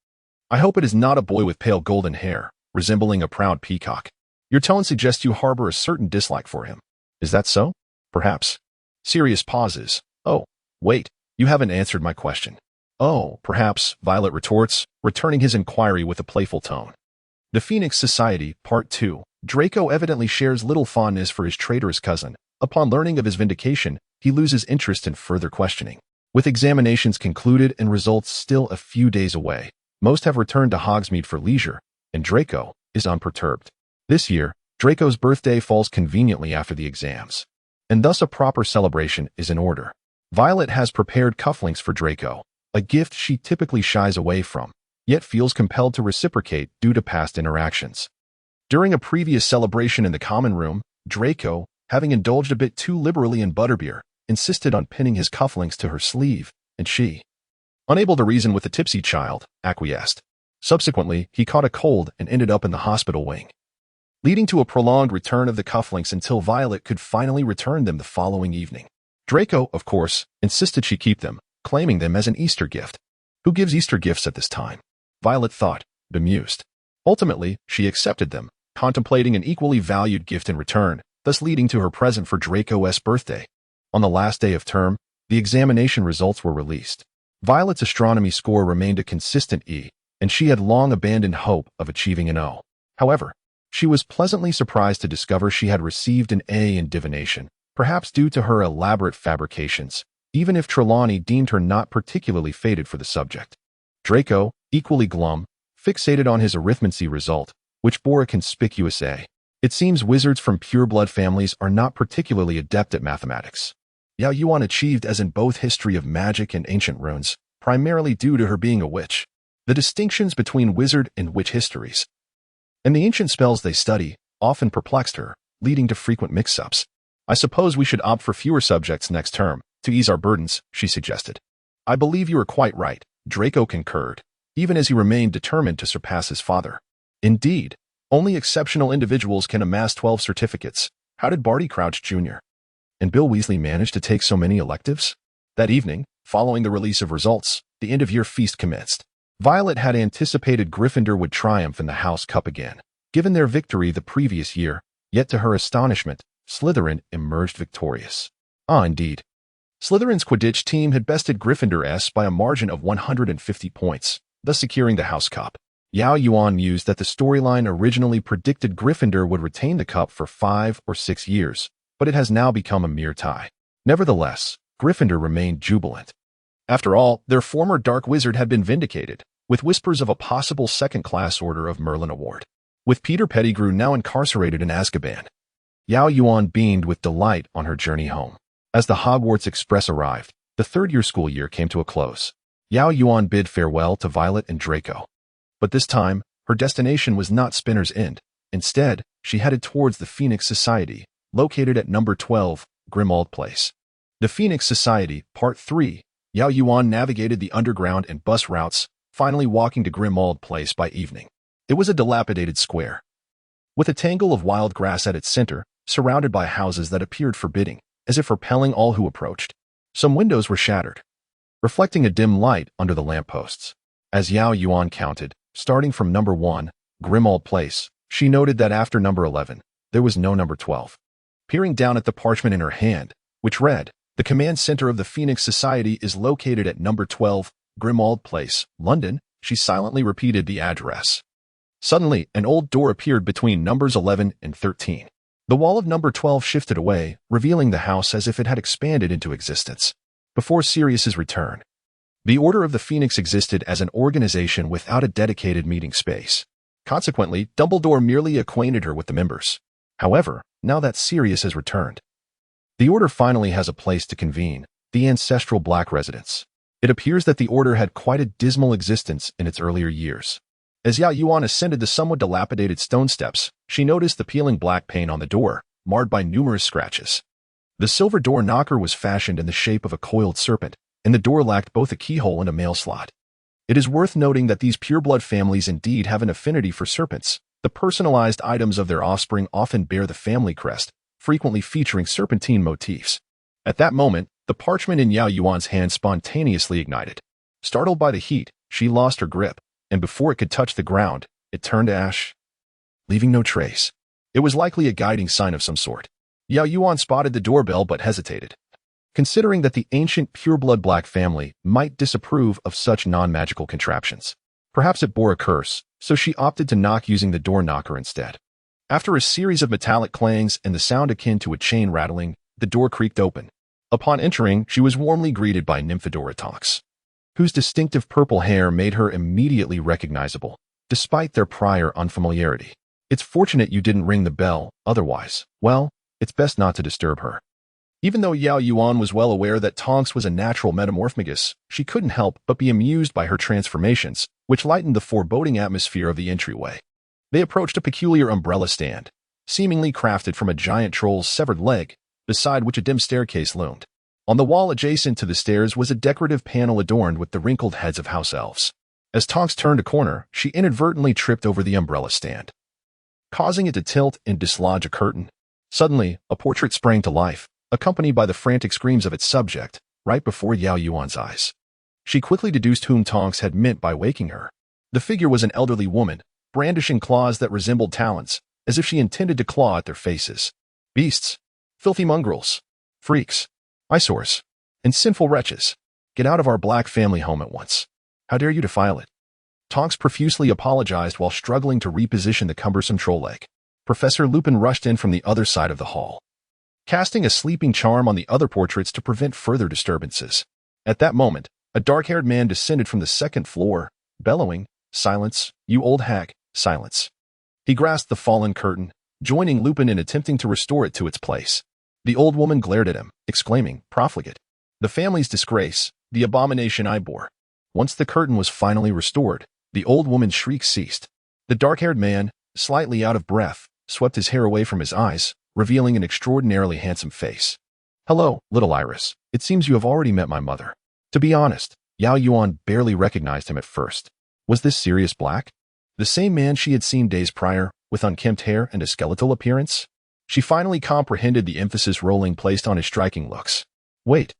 I hope it is not a boy with pale golden hair, resembling a proud peacock. Your tone suggests you harbor a certain dislike for him. Is that so? Perhaps. Sirius pauses. Oh, wait, you haven't answered my question. Oh, perhaps, Violet retorts, returning his inquiry with a playful tone. The Phoenix Society, Part 2. Draco evidently shares little fondness for his traitorous cousin. Upon learning of his vindication, he loses interest in further questioning. With examinations concluded and results still a few days away, most have returned to Hogsmeade for leisure, and Draco is unperturbed. This year, Draco's birthday falls conveniently after the exams, and thus a proper celebration is in order. Violet has prepared cufflinks for Draco, a gift she typically shies away from, yet feels compelled to reciprocate due to past interactions. During a previous celebration in the common room, Draco, having indulged a bit too liberally in butterbeer, insisted on pinning his cufflinks to her sleeve, and she, unable to reason with the tipsy child, acquiesced. Subsequently, he caught a cold and ended up in the hospital wing, leading to a prolonged return of the cufflinks until Violet could finally return them the following evening. Draco, of course, insisted she keep them, claiming them as an Easter gift. Who gives Easter gifts at this time? Violet thought, bemused. Ultimately, she accepted them, contemplating an equally valued gift in return, thus leading to her present for Draco's birthday. On the last day of term, the examination results were released. Violet's astronomy score remained a consistent E, and she had long abandoned hope of achieving an O. However, she was pleasantly surprised to discover she had received an A in divination, perhaps due to her elaborate fabrications, even if Trelawney deemed her not particularly fated for the subject. Draco, equally glum, fixated on his arithmancy result, which bore a conspicuous A. It seems wizards from pure-blood families are not particularly adept at mathematics. Yao Yuan achieved as in both history of magic and ancient runes, primarily due to her being a witch. The distinctions between wizard and witch histories and the ancient spells they study often perplexed her, leading to frequent mix-ups. I suppose we should opt for fewer subjects next term, to ease our burdens, she suggested. I believe you are quite right, Draco concurred, even as he remained determined to surpass his father. Indeed, only exceptional individuals can amass 12 certificates. How did Barty Crouch Jr. and Bill Weasley manage to take so many electives? That evening, following the release of results, the end-of-year feast commenced. Violet had anticipated Gryffindor would triumph in the House Cup again, given their victory the previous year, yet to her astonishment, Slytherin emerged victorious. Indeed. Slytherin's Quidditch team had bested Gryffindor's by a margin of 150 points, thus securing the House Cup. Yao Yuan mused that the storyline originally predicted Gryffindor would retain the cup for 5 or 6 years, but it has now become a mere tie. Nevertheless, Gryffindor remained jubilant. After all, their former Dark Wizard had been vindicated, with whispers of a possible second-class Order of Merlin award. With Peter Pettigrew now incarcerated in Azkaban, Yao Yuan beamed with delight on her journey home. As the Hogwarts Express arrived, the third-year school year came to a close. Yao Yuan bid farewell to Violet and Draco. But this time, her destination was not Spinner's End. Instead, she headed towards the Phoenix Society, located at number 12, Grimmauld Place. The Phoenix Society, Part 3. Yao Yuan navigated the underground and bus routes, finally walking to Grimmauld Place by evening. It was a dilapidated square, with a tangle of wild grass at its center, surrounded by houses that appeared forbidding, as if repelling all who approached. Some windows were shattered, reflecting a dim light under the lampposts. As Yao Yuan counted, starting from number 1, Grimmauld Place, she noted that after number 11, there was no number 12. Peering down at the parchment in her hand, which read, "The command center of the Phoenix Society is located at number 12, Grimmauld Place, London," she silently repeated the address. Suddenly, an old door appeared between numbers 11 and 13. The wall of number 12 shifted away, revealing the house as if it had expanded into existence. Before Sirius's return, the Order of the Phoenix existed as an organization without a dedicated meeting space. Consequently, Dumbledore merely acquainted her with the members. However, now that Sirius has returned, the Order finally has a place to convene, the ancestral Black Residence. It appears that the Order had quite a dismal existence in its earlier years. As Yao Yuan ascended the somewhat dilapidated stone steps, she noticed the peeling black paint on the door, marred by numerous scratches. The silver door knocker was fashioned in the shape of a coiled serpent, and the door lacked both a keyhole and a mail slot. It is worth noting that these pureblood families indeed have an affinity for serpents. The personalized items of their offspring often bear the family crest, frequently featuring serpentine motifs. At that moment, the parchment in Yao Yuan's hand spontaneously ignited. Startled by the heat, she lost her grip, and before it could touch the ground, it turned to ash, leaving no trace. It was likely a guiding sign of some sort. Yao Yuan spotted the doorbell but hesitated. Considering that the ancient pureblood black family might disapprove of such non-magical contraptions. Perhaps it bore a curse, so she opted to knock using the door knocker instead. After a series of metallic clangs and the sound akin to a chain rattling, the door creaked open. Upon entering, she was warmly greeted by Nymphadora Tonks, whose distinctive purple hair made her immediately recognizable, despite their prior unfamiliarity. It's fortunate you didn't ring the bell, otherwise, well, it's best not to disturb her. Even though Yao Yuan was well aware that Tonks was a natural metamorphagus, she couldn't help but be amused by her transformations, which lightened the foreboding atmosphere of the entryway. They approached a peculiar umbrella stand, seemingly crafted from a giant troll's severed leg, beside which a dim staircase loomed. On the wall adjacent to the stairs was a decorative panel adorned with the wrinkled heads of house elves. As Tonks turned a corner, she inadvertently tripped over the umbrella stand, causing it to tilt and dislodge a curtain. Suddenly, a portrait sprang to life, accompanied by the frantic screams of its subject, right before Yao Yuan's eyes. She quickly deduced whom Tonks had meant by waking her. The figure was an elderly woman, brandishing claws that resembled talons, as if she intended to claw at their faces. Beasts, filthy mongrels, freaks, eyesores, and sinful wretches, get out of our black family home at once. How dare you defile it? Tonks profusely apologized while struggling to reposition the cumbersome troll leg. Professor Lupin rushed in from the other side of the hall, casting a sleeping charm on the other portraits to prevent further disturbances. At that moment, a dark-haired man descended from the second floor, bellowing, "Silence, you old hack, silence." He grasped the fallen curtain, joining Lupin in attempting to restore it to its place. The old woman glared at him, exclaiming, "Profligate! The family's disgrace, the abomination I bore." Once the curtain was finally restored, the old woman's shrieks ceased. The dark-haired man, slightly out of breath, swept his hair away from his eyes, revealing an extraordinarily handsome face. "Hello, little Iris. It seems you have already met my mother." To be honest, Yao Yuan barely recognized him at first. Was this Sirius Black? The same man she had seen days prior, with unkempt hair and a skeletal appearance? She finally comprehended the emphasis Rowling placed on his striking looks. Wait,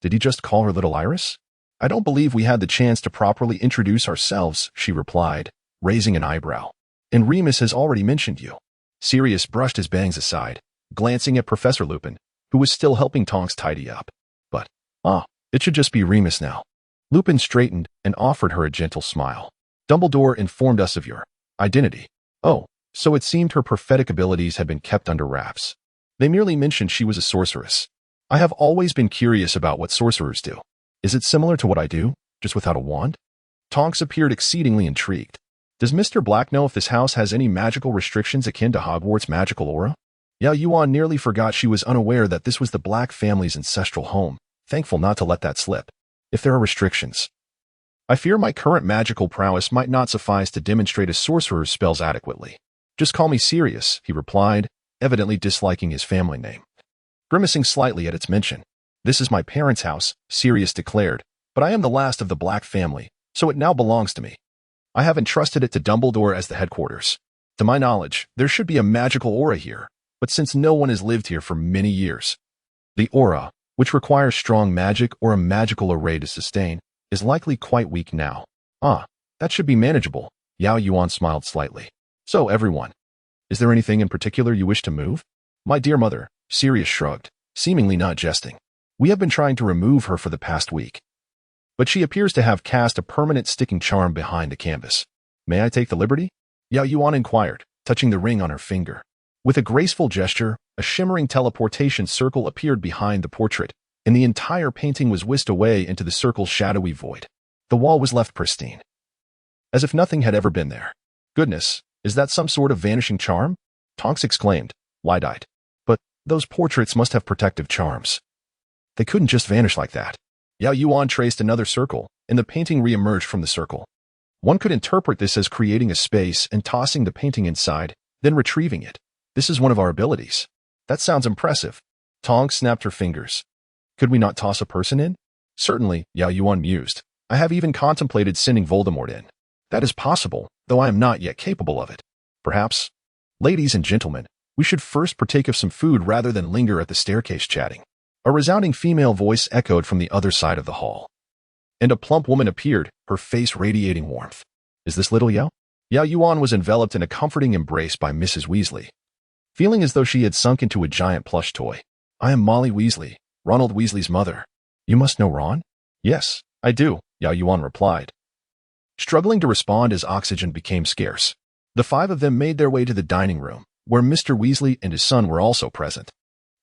did he just call her little Iris? "I don't believe we had the chance to properly introduce ourselves," she replied, raising an eyebrow. "And Remus has already mentioned you." Sirius brushed his bangs aside, glancing at Professor Lupin, who was still helping Tonks tidy up. But, it should just be Remus now. Lupin straightened and offered her a gentle smile. "Dumbledore informed us of your identity." Oh, so it seemed her prophetic abilities had been kept under wraps. They merely mentioned she was a sorceress. I have always been curious about what sorcerers do. Is it similar to what I do, just without a wand? Tonks appeared exceedingly intrigued. Does Mr. Black know if this house has any magical restrictions akin to Hogwarts' magical aura? Yao Yuan nearly forgot she was unaware that this was the Black family's ancestral home, thankful not to let that slip. If there are restrictions, I fear my current magical prowess might not suffice to demonstrate a sorcerer's spells adequately. Just call me Sirius, he replied, evidently disliking his family name. Grimacing slightly at its mention. "This is my parents' house," Sirius declared, "but I am the last of the Black family, so it now belongs to me. I have entrusted it to Dumbledore as the headquarters. To my knowledge, there should be a magical aura here, but since no one has lived here for many years, the aura, which requires strong magic or a magical array to sustain, is likely quite weak now." That should be manageable, Yao Yuan smiled slightly. "So, everyone, is there anything in particular you wish to move?" "My dear mother," Sirius shrugged, seemingly not jesting. "We have been trying to remove her for the past week, but she appears to have cast a permanent sticking charm behind the canvas. May I take the liberty?" Yao Yuan inquired, touching the ring on her finger. With a graceful gesture, a shimmering teleportation circle appeared behind the portrait, and the entire painting was whisked away into the circle's shadowy void. The wall was left pristine, as if nothing had ever been there. "Goodness, is that some sort of vanishing charm?" Tonks exclaimed, wide-eyed. "But those portraits must have protective charms. They couldn't just vanish like that." Yao Yuan traced another circle, and the painting re-emerged from the circle. One could interpret this as creating a space and tossing the painting inside, then retrieving it. This is one of our abilities. That sounds impressive. Tonks snapped her fingers. Could we not toss a person in? Certainly, Yao Yuan mused. I have even contemplated sending Voldemort in. That is possible, though I am not yet capable of it. Perhaps. Ladies and gentlemen, we should first partake of some food rather than linger at the staircase chatting. A resounding female voice echoed from the other side of the hall. And a plump woman appeared, her face radiating warmth. Is this little Yao? Yao Yuan was enveloped in a comforting embrace by Mrs. Weasley, feeling as though she had sunk into a giant plush toy. I am Molly Weasley, Ronald Weasley's mother. You must know Ron? Yes, I do, Yao Yuan replied, struggling to respond as oxygen became scarce. The five of them made their way to the dining room, where Mr. Weasley and his son were also present.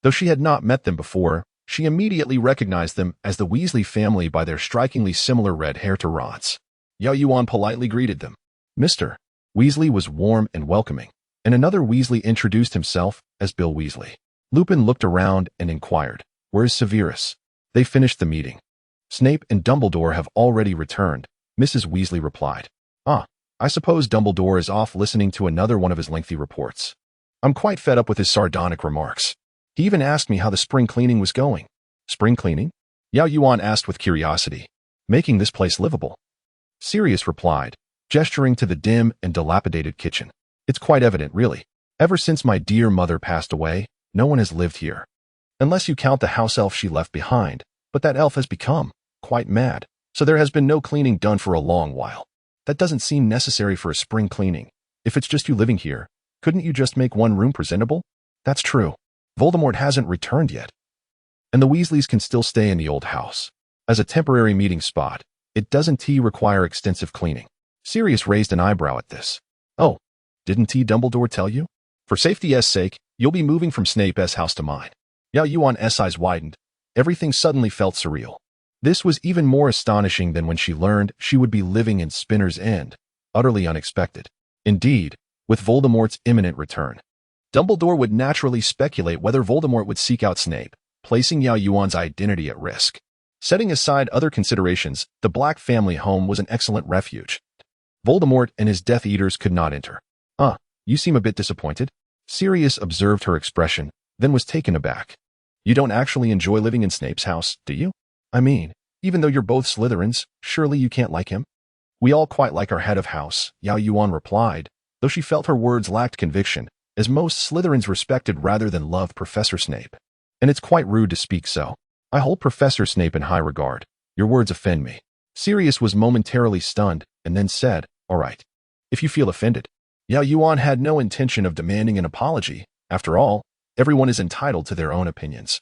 Though she had not met them before, she immediately recognized them as the Weasley family by their strikingly similar red hair to Ron's. Yao Yuan politely greeted them. Mr. Weasley was warm and welcoming, and another Weasley introduced himself as Bill Weasley. Lupin looked around and inquired, Where is Severus? They finished the meeting. Snape and Dumbledore have already returned, Mrs. Weasley replied. I suppose Dumbledore is off listening to another one of his lengthy reports. I'm quite fed up with his sardonic remarks. He even asked me how the spring cleaning was going. Spring cleaning? Yao Yuan asked with curiosity. Making this place livable. Sirius replied, gesturing to the dim and dilapidated kitchen. It's quite evident, really. Ever since my dear mother passed away, no one has lived here. Unless you count the house elf she left behind, but that elf has become quite mad, so there has been no cleaning done for a long while. That doesn't seem necessary for a spring cleaning. If it's just you living here, couldn't you just make one room presentable? That's true. Voldemort hasn't returned yet. And the Weasleys can still stay in the old house. As a temporary meeting spot, it doesn't require extensive cleaning. Sirius raised an eyebrow at this. Oh, didn't Dumbledore tell you? For safety's sake, you'll be moving from Snape's house to mine. Yao Yuan's eyes widened. Everything suddenly felt surreal. This was even more astonishing than when she learned she would be living in Spinner's End, utterly unexpected. Indeed, with Voldemort's imminent return, Dumbledore would naturally speculate whether Voldemort would seek out Snape, placing Yao Yuan's identity at risk. Setting aside other considerations, the Black family home was an excellent refuge. Voldemort and his Death Eaters could not enter. You seem a bit disappointed. Sirius observed her expression, then was taken aback. You don't actually enjoy living in Snape's house, do you? I mean, even though you're both Slytherins, surely you can't like him? We all quite like our head of house, Yao Yuan replied, though she felt her words lacked conviction, as most Slytherins respected rather than loved Professor Snape. And it's quite rude to speak so. I hold Professor Snape in high regard. Your words offend me. Sirius was momentarily stunned, and then said, All right. If you feel offended. Yao Yuan had no intention of demanding an apology. After all, everyone is entitled to their own opinions.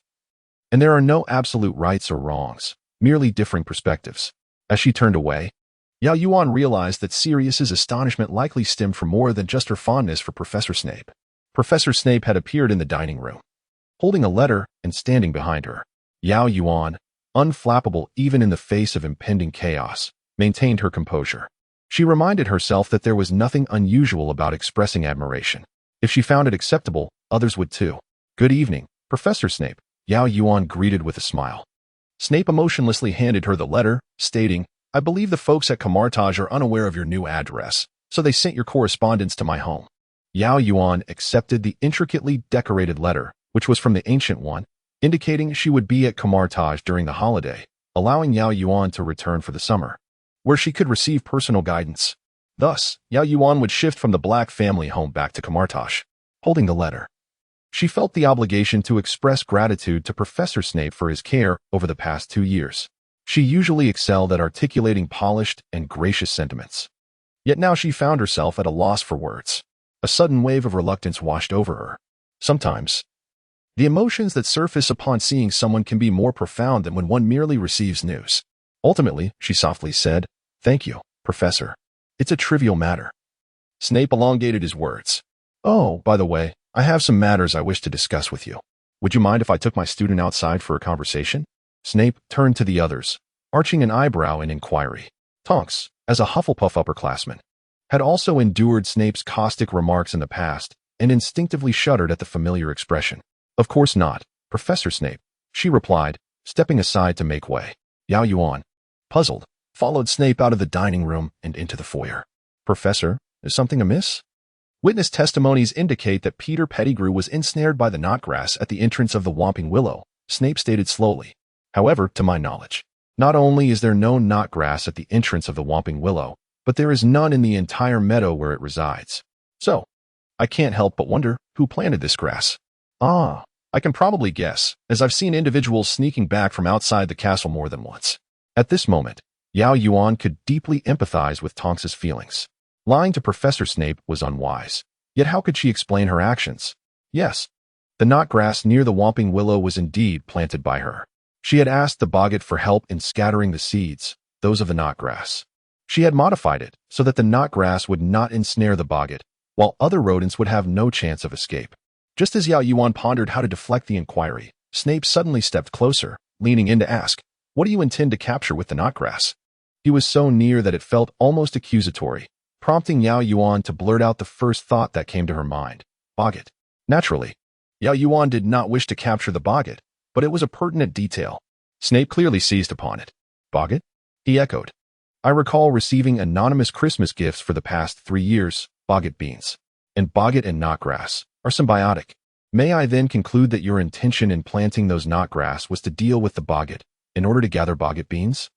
And there are no absolute rights or wrongs, merely differing perspectives. As she turned away, Yao Yuan realized that Sirius's astonishment likely stemmed from more than just her fondness for Professor Snape. Professor Snape had appeared in the dining room, holding a letter and standing behind her. Yao Yuan, unflappable even in the face of impending chaos, maintained her composure. She reminded herself that there was nothing unusual about expressing admiration. If she found it acceptable, others would too. Good evening, Professor Snape, Yao Yuan greeted with a smile. Snape emotionlessly handed her the letter, stating, I believe the folks at Camartage are unaware of your new address, so they sent your correspondence to my home. Yao Yuan accepted the intricately decorated letter, which was from the Ancient One, indicating she would be at Camartage during the holiday, allowing Yao Yuan to return for the summer, where she could receive personal guidance. Thus, Yao Yuan would shift from the Black family home back to Camartage. Holding the letter, she felt the obligation to express gratitude to Professor Snape for his care over the past 2 years. She usually excelled at articulating polished and gracious sentiments. Yet now she found herself at a loss for words. A sudden wave of reluctance washed over her. Sometimes, the emotions that surface upon seeing someone can be more profound than when one merely receives news. Ultimately, she softly said, Thank you, Professor. It's a trivial matter. Snape elongated his words. Oh, by the way, I have some matters I wish to discuss with you. Would you mind if I took my student outside for a conversation? Snape turned to the others, arching an eyebrow in inquiry. Tonks, as a Hufflepuff upperclassman, had also endured Snape's caustic remarks in the past and instinctively shuddered at the familiar expression. Of course not, Professor Snape, she replied, stepping aside to make way. Yao Yuan, puzzled, followed Snape out of the dining room and into the foyer. "Professor, is something amiss?" Witness testimonies indicate that Peter Pettigrew was ensnared by the knotgrass at the entrance of the Whomping Willow, Snape stated slowly. "However, to my knowledge, not only is there no knotgrass at the entrance of the Whomping Willow, but there is none in the entire meadow where it resides. So, I can't help but wonder who planted this grass." "Ah, I can probably guess, as I've seen individuals sneaking back from outside the castle more than once." At this moment, Yao Yuan could deeply empathize with Tonks's feelings. Lying to Professor Snape was unwise, yet how could she explain her actions? Yes, the knotgrass near the Whomping Willow was indeed planted by her. She had asked the boggart for help in scattering the seeds, those of the knotgrass. She had modified it so that the knotgrass would not ensnare the boggart, while other rodents would have no chance of escape. Just as Yao Yuan pondered how to deflect the inquiry, Snape suddenly stepped closer, leaning in to ask, "What do you intend to capture with the knotgrass?" He was so near that it felt almost accusatory, prompting Yao Yuan to blurt out the first thought that came to her mind: boggart. Naturally, Yao Yuan did not wish to capture the boggart, but it was a pertinent detail. Snape clearly seized upon it. "Boggart?" he echoed. "I recall receiving anonymous Christmas gifts for the past 3 years, boggart beans. And boggart and knotgrass are symbiotic. May I then conclude that your intention in planting those knotgrass was to deal with the boggart in order to gather boggart beans?"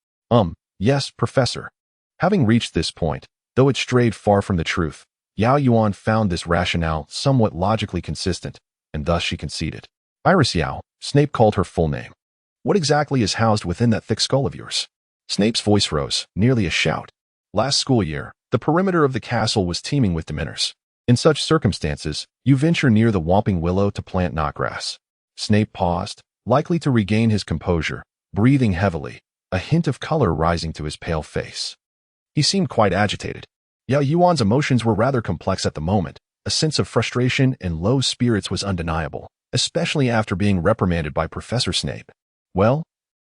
Yes, Professor." Having reached this point, though it strayed far from the truth, Yao Yuan found this rationale somewhat logically consistent, and thus she conceded. "Iris Yao," Snape called her full name. "What exactly is housed within that thick skull of yours?" Snape's voice rose, nearly a shout. "Last school year, the perimeter of the castle was teeming with dementors. In such circumstances, you venture near the Whomping Willow to plant knotgrass." Snape paused, likely to regain his composure, breathing heavily, a hint of color rising to his pale face. He seemed quite agitated. Yao Yuan's emotions were rather complex at the moment. A sense of frustration and low spirits was undeniable, especially after being reprimanded by Professor Snape. Well,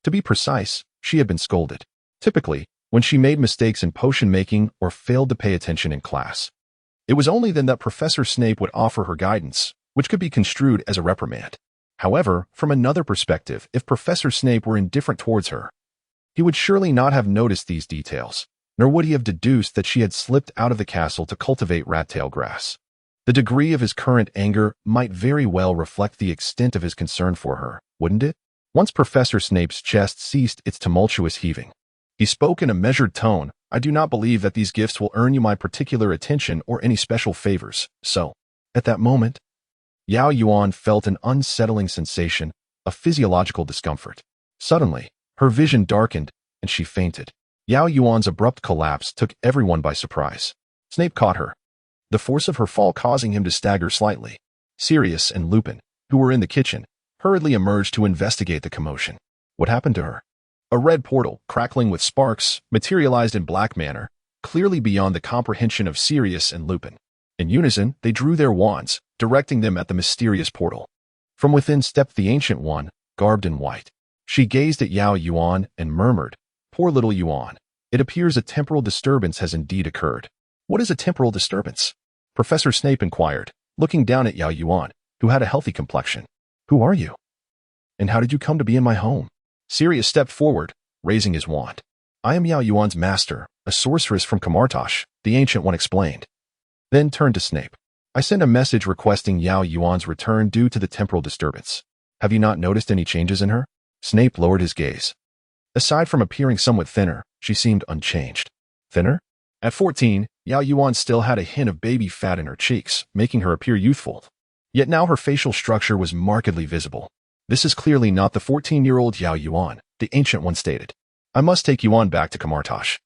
to be precise, she had been scolded. Typically, when she made mistakes in potion making or failed to pay attention in class. It was only then that Professor Snape would offer her guidance, which could be construed as a reprimand. However, from another perspective, if Professor Snape were indifferent towards her, he would surely not have noticed these details, nor would he have deduced that she had slipped out of the castle to cultivate rat-tail grass. The degree of his current anger might very well reflect the extent of his concern for her, wouldn't it? Once Professor Snape's chest ceased its tumultuous heaving, he spoke in a measured tone. "I do not believe that these gifts will earn you my particular attention or any special favors, so..." At that moment, Yao Yuan felt an unsettling sensation, a physiological discomfort. Suddenly, her vision darkened, and she fainted. Yao Yuan's abrupt collapse took everyone by surprise. Snape caught her, the force of her fall causing him to stagger slightly. Sirius and Lupin, who were in the kitchen, hurriedly emerged to investigate the commotion. What happened to her? A red portal, crackling with sparks, materialized in Black Manor, clearly beyond the comprehension of Sirius and Lupin. In unison, they drew their wands, directing them at the mysterious portal. From within stepped the Ancient One, garbed in white. She gazed at Yao Yuan and murmured, "Poor little Yuan. It appears a temporal disturbance has indeed occurred." "What is a temporal disturbance?" Professor Snape inquired, looking down at Yao Yuan, who had a healthy complexion. "Who are you? And how did you come to be in my home?" Sirius stepped forward, raising his wand. "I am Yao Yuan's master, a sorceress from Camartosh," the Ancient One explained. Then turned to Snape. "I sent a message requesting Yao Yuan's return due to the temporal disturbance. Have you not noticed any changes in her?" Snape lowered his gaze. Aside from appearing somewhat thinner, she seemed unchanged. Thinner? At 14, Yao Yuan still had a hint of baby fat in her cheeks, making her appear youthful. Yet now her facial structure was markedly visible. "This is clearly not the 14-year-old Yao Yuan," the Ancient One stated. "I must take Yuan back to Camartosh.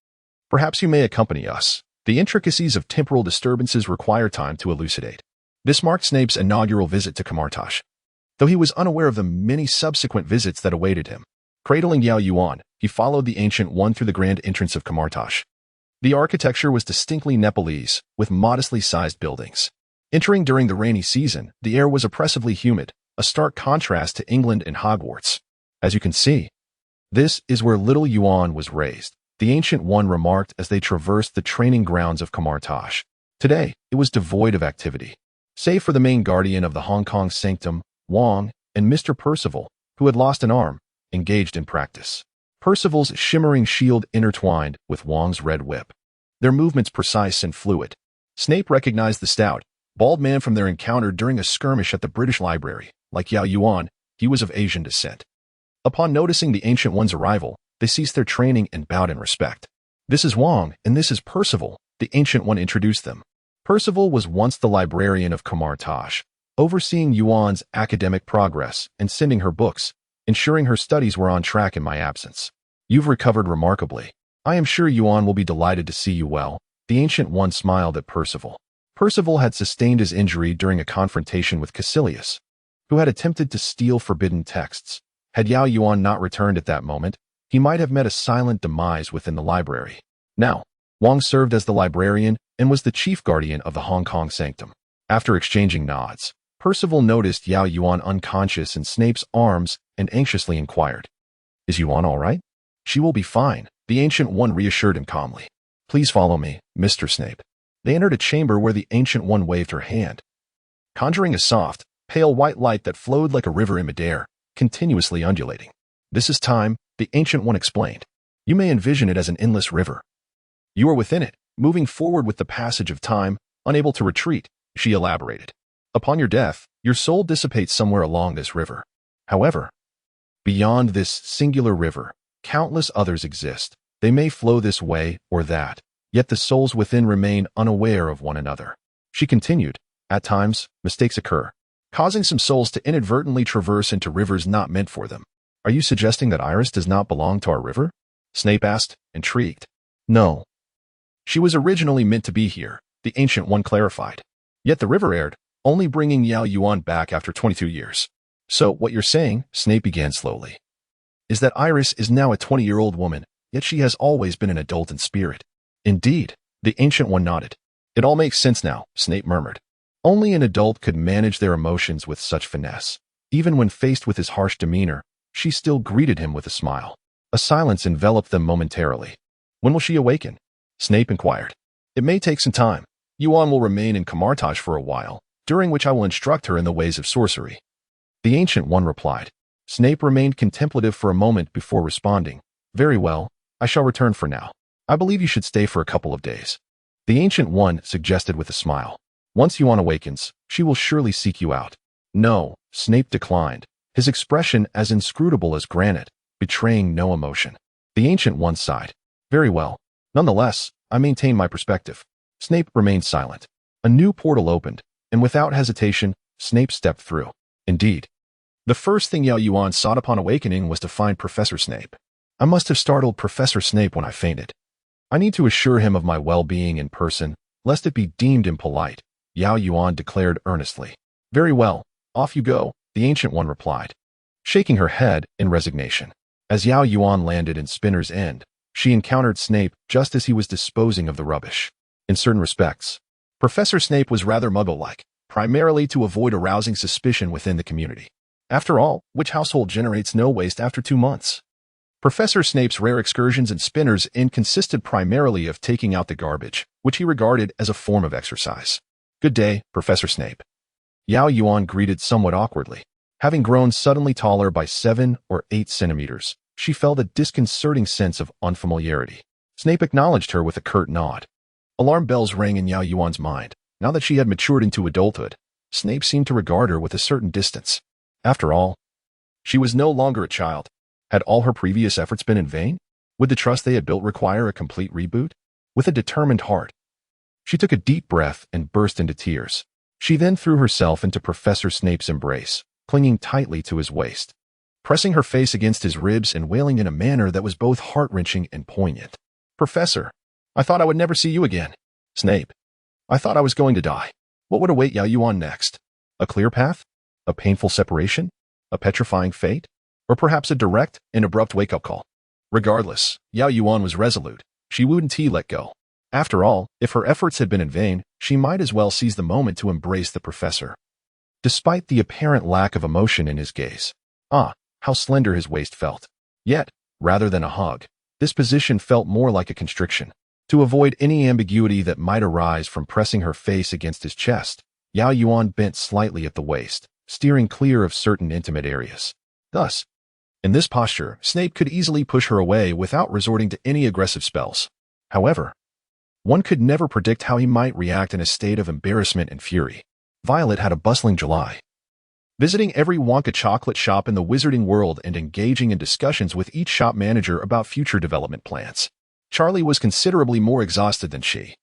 Perhaps you may accompany us. The intricacies of temporal disturbances require time to elucidate." This marked Snape's inaugural visit to Camartosh, though he was unaware of the many subsequent visits that awaited him. Cradling Yao Yuan, he followed the Ancient One through the grand entrance of Camartosh. The architecture was distinctly Nepalese, with modestly sized buildings. Entering during the rainy season, the air was oppressively humid, a stark contrast to England and Hogwarts. "As you can see, this is where little Yuan was raised," the Ancient One remarked as they traversed the training grounds of Camartosh. Today, it was devoid of activity, save for the main guardian of the Hong Kong sanctum, Wong, and Mr. Percival, who had lost an arm, engaged in practice. Percival's shimmering shield intertwined with Wong's red whip, their movements precise and fluid. Snape recognized the stout, bald man from their encounter during a skirmish at the British Library. Like Yao Yuan, he was of Asian descent. Upon noticing the Ancient One's arrival, they ceased their training and bowed in respect. "This is Wong, and this is Percival," the Ancient One introduced them. Percival was once the librarian of Kamar Taj, overseeing Yuan's academic progress and sending her books, ensuring her studies were on track in my absence. "You've recovered remarkably. I am sure Yuan will be delighted to see you well." The Ancient One smiled at Percival. Percival had sustained his injury during a confrontation with Caecilius, who had attempted to steal forbidden texts. Had Yao Yuan not returned at that moment, he might have met a silent demise within the library. Now, Wong served as the librarian and was the chief guardian of the Hong Kong sanctum. After exchanging nods, Percival noticed Yao Yuan unconscious in Snape's arms and anxiously inquired, "Is Yuan all right?" "She will be fine," the Ancient One reassured him calmly. "Please follow me, Mr. Snape." They entered a chamber where the Ancient One waved her hand, conjuring a soft, pale white light that flowed like a river in midair, continuously undulating. "This is time," the Ancient One explained. "You may envision it as an endless river. You are within it, moving forward with the passage of time, unable to retreat," she elaborated. "Upon your death, your soul dissipates somewhere along this river. However, beyond this singular river, countless others exist. They may flow this way or that, yet the souls within remain unaware of one another." She continued, "At times, mistakes occur, causing some souls to inadvertently traverse into rivers not meant for them." "Are you suggesting that Iris does not belong to our river?" Snape asked, intrigued. "No. She was originally meant to be here," the Ancient One clarified. "Yet the river erred, only bringing Yao Yuan back after 22 years. "So, what you're saying," Snape began slowly, "is that Iris is now a 20-year-old woman, yet she has always been an adult in spirit." "Indeed," the Ancient One nodded. "It all makes sense now," Snape murmured. Only an adult could manage their emotions with such finesse. Even when faced with his harsh demeanor, she still greeted him with a smile. A silence enveloped them momentarily. "When will she awaken?" Snape inquired. "It may take some time. Yuan will remain in Camartage for a while, during which I will instruct her in the ways of sorcery." The Ancient One replied. Snape remained contemplative for a moment before responding. "Very well, I shall return for now. I believe you should stay for a couple of days." The Ancient One suggested with a smile. "Once Yuan awakens, she will surely seek you out." "No," Snape declined, his expression as inscrutable as granite, betraying no emotion. The Ancient One sighed. "Very well. Nonetheless, I maintain my perspective." Snape remained silent. A new portal opened, and without hesitation, Snape stepped through. Indeed, the first thing Yao Yuan sought upon awakening was to find Professor Snape. "I must have startled Professor Snape when I fainted. I need to assure him of my well-being in person, lest it be deemed impolite," Yao Yuan declared earnestly. "Very well, off you go," the Ancient One replied, shaking her head in resignation. As Yao Yuan landed in Spinner's End, she encountered Snape just as he was disposing of the rubbish. In certain respects, Professor Snape was rather Muggle-like, primarily to avoid arousing suspicion within the community. After all, which household generates no waste after 2 months? Professor Snape's rare excursions in Spinner's End consisted primarily of taking out the garbage, which he regarded as a form of exercise. "Good day, Professor Snape." Yao Yuan greeted somewhat awkwardly. Having grown suddenly taller by 7 or 8 centimeters, she felt a disconcerting sense of unfamiliarity. Snape acknowledged her with a curt nod. Alarm bells rang in Yao Yuan's mind. Now that she had matured into adulthood, Snape seemed to regard her with a certain distance. After all, she was no longer a child. Had all her previous efforts been in vain? Would the trust they had built require a complete reboot? With a determined heart, she took a deep breath and burst into tears. She then threw herself into Professor Snape's embrace, clinging tightly to his waist, pressing her face against his ribs and wailing in a manner that was both heart-wrenching and poignant. "Professor, I thought I would never see you again." "Snape, I thought I was going to die." What would await Yao Yuan next? A clear path? A painful separation? A petrifying fate? Or perhaps a direct and abrupt wake-up call? Regardless, Yao Yuan was resolute. She wouldn't let go. After all, if her efforts had been in vain, she might as well seize the moment to embrace the professor. Despite the apparent lack of emotion in his gaze, how slender his waist felt. Yet, rather than a hug, this position felt more like a constriction. To avoid any ambiguity that might arise from pressing her face against his chest, Yao Yuan bent slightly at the waist, steering clear of certain intimate areas. Thus, In this posture, Snape could easily push her away without resorting to any aggressive spells. However, one could never predict how he might react in a state of embarrassment and fury. Violet had a bustling July, visiting every Wonka chocolate shop in the wizarding world and engaging in discussions with each shop manager about future development plans. Charlie was considerably more exhausted than she,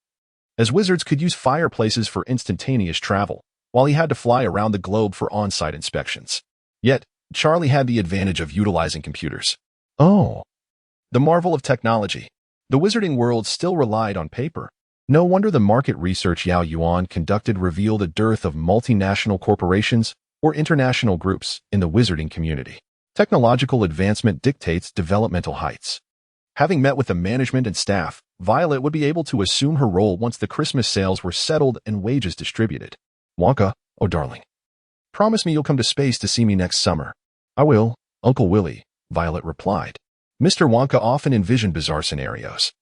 as wizards could use fireplaces for instantaneous travel, while he had to fly around the globe for on-site inspections. Yet, Charlie had the advantage of utilizing computers. Oh, the marvel of technology. The wizarding world still relied on paper. No wonder the market research Yao Yuan conducted revealed a dearth of multinational corporations or international groups in the wizarding community. Technological advancement dictates developmental heights. Having met with the management and staff, Violet would be able to assume her role once the Christmas sales were settled and wages distributed. Wonka, oh darling, promise me you'll come to space to see me next summer. I will, Uncle Willy, Violet replied. Mr. Wonka often envisioned bizarre scenarios,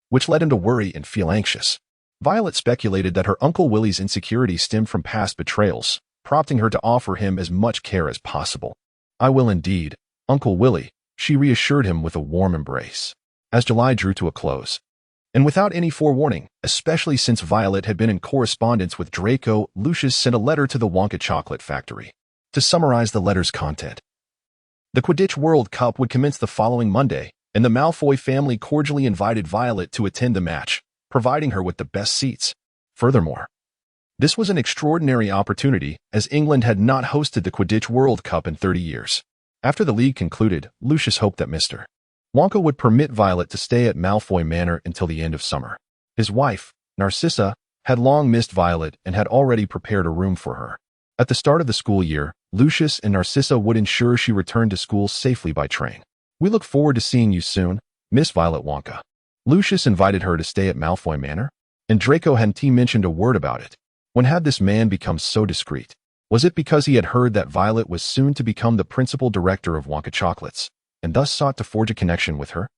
which led him to worry and feel anxious. Violet speculated that her Uncle Willy's insecurity stemmed from past betrayals, prompting her to offer him as much care as possible. I will indeed, Uncle Willy, she reassured him with a warm embrace. As July drew to a close, and without any forewarning, especially since Violet had been in correspondence with Draco, Lucius sent a letter to the Wonka Chocolate Factory. To summarize the letter's content, the Quidditch World Cup would commence the following Monday, and the Malfoy family cordially invited Violet to attend the match, providing her with the best seats. Furthermore, this was an extraordinary opportunity, as England had not hosted the Quidditch World Cup in 30 years. After the league concluded, Lucius hoped that Mr. Wonka would permit Violet to stay at Malfoy Manor until the end of summer. His wife, Narcissa, had long missed Violet and had already prepared a room for her. At the start of the school year, Lucius and Narcissa would ensure she returned to school safely by train. We look forward to seeing you soon, Miss Violet Wonka. Lucius invited her to stay at Malfoy Manor, and Draco hadn't mentioned a word about it. When had this man become so discreet? Was it because he had heard that Violet was soon to become the principal director of Wonka Chocolates, and thus sought to forge a connection with her?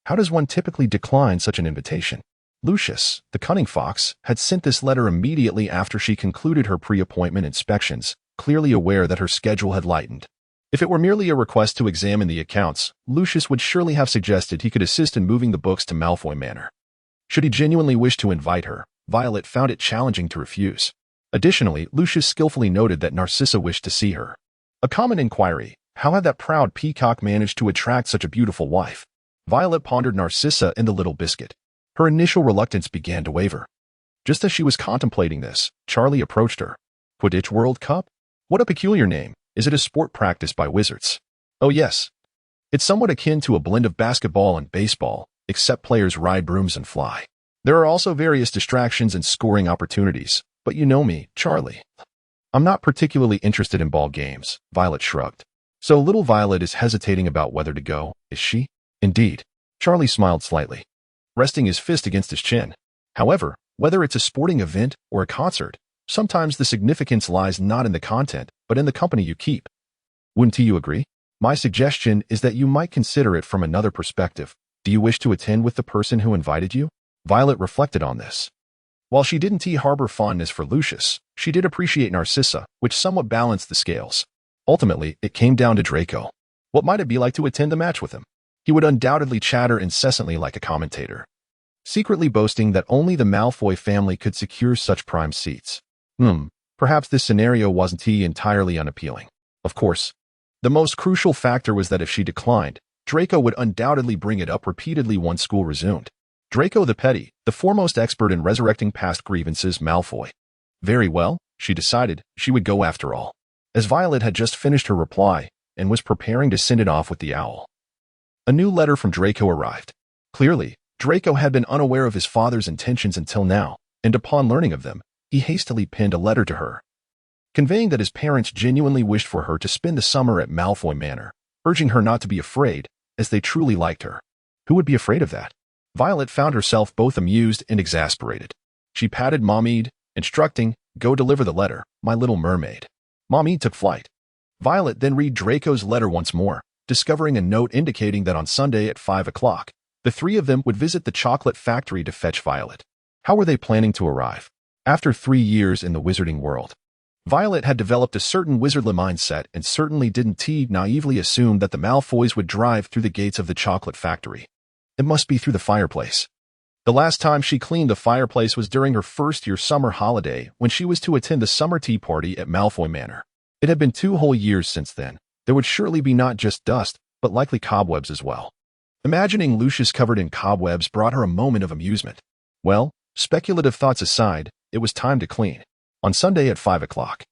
How does one typically decline such an invitation? Lucius, the cunning fox, had sent this letter immediately after she concluded her pre-appointment inspections, clearly aware that her schedule had lightened. If it were merely a request to examine the accounts, Lucius would surely have suggested he could assist in moving the books to Malfoy Manor. Should he genuinely wish to invite her, Violet found it challenging to refuse. Additionally, Lucius skillfully noted that Narcissa wished to see her. A common inquiry: how had that proud peacock managed to attract such a beautiful wife? Violet pondered Narcissa and the little biscuit. Her initial reluctance began to waver. Just as she was contemplating this, Charlie approached her. Quidditch World Cup? What a peculiar name. Is it a sport practiced by wizards? Oh yes. It's somewhat akin to a blend of basketball and baseball, except players ride brooms and fly. There are also various distractions and scoring opportunities, but you know me, Charlie. I'm not particularly interested in ball games, Violet shrugged. So little Violet is hesitating about whether to go, is she? Indeed. Charlie smiled slightly, resting his fist against his chin. However, whether it's a sporting event or a concert, sometimes the significance lies not in the content, but in the company you keep. Wouldn't you agree? My suggestion is that you might consider it from another perspective. Do you wish to attend with the person who invited you? Violet reflected on this. While she didn't harbor fondness for Lucius, she did appreciate Narcissa, which somewhat balanced the scales. Ultimately, it came down to Draco. What might it be like to attend the match with him? He would undoubtedly chatter incessantly like a commentator, secretly boasting that only the Malfoy family could secure such prime seats. Perhaps this scenario wasn't entirely unappealing. Of course, the most crucial factor was that if she declined, Draco would undoubtedly bring it up repeatedly once school resumed. Draco the Petty, the foremost expert in resurrecting past grievances, Malfoy. Very well, she decided she would go after all, as Violet had just finished her reply and was preparing to send it off with the owl. A new letter from Draco arrived. Clearly, Draco had been unaware of his father's intentions until now, and upon learning of them, he hastily penned a letter to her, conveying that his parents genuinely wished for her to spend the summer at Malfoy Manor, urging her not to be afraid, as they truly liked her. Who would be afraid of that? Violet found herself both amused and exasperated. She patted Momide, instructing, "Go deliver the letter, my little mermaid." Momide took flight. Violet then read Draco's letter once more, discovering a note indicating that on Sunday at 5 o'clock, the three of them would visit the chocolate factory to fetch Violet. How were they planning to arrive? After 3 years in the wizarding world, Violet had developed a certain wizardly mindset and certainly didn't naively assume that the Malfoys would drive through the gates of the chocolate factory. It must be through the fireplace. The last time she cleaned the fireplace was during her first-year summer holiday when she was to attend the summer tea party at Malfoy Manor. It had been 2 whole years since then. There would surely be not just dust, but likely cobwebs as well. Imagining Lucius covered in cobwebs brought her a moment of amusement. Well, speculative thoughts aside, it was time to clean. On Sunday at 5 o'clock.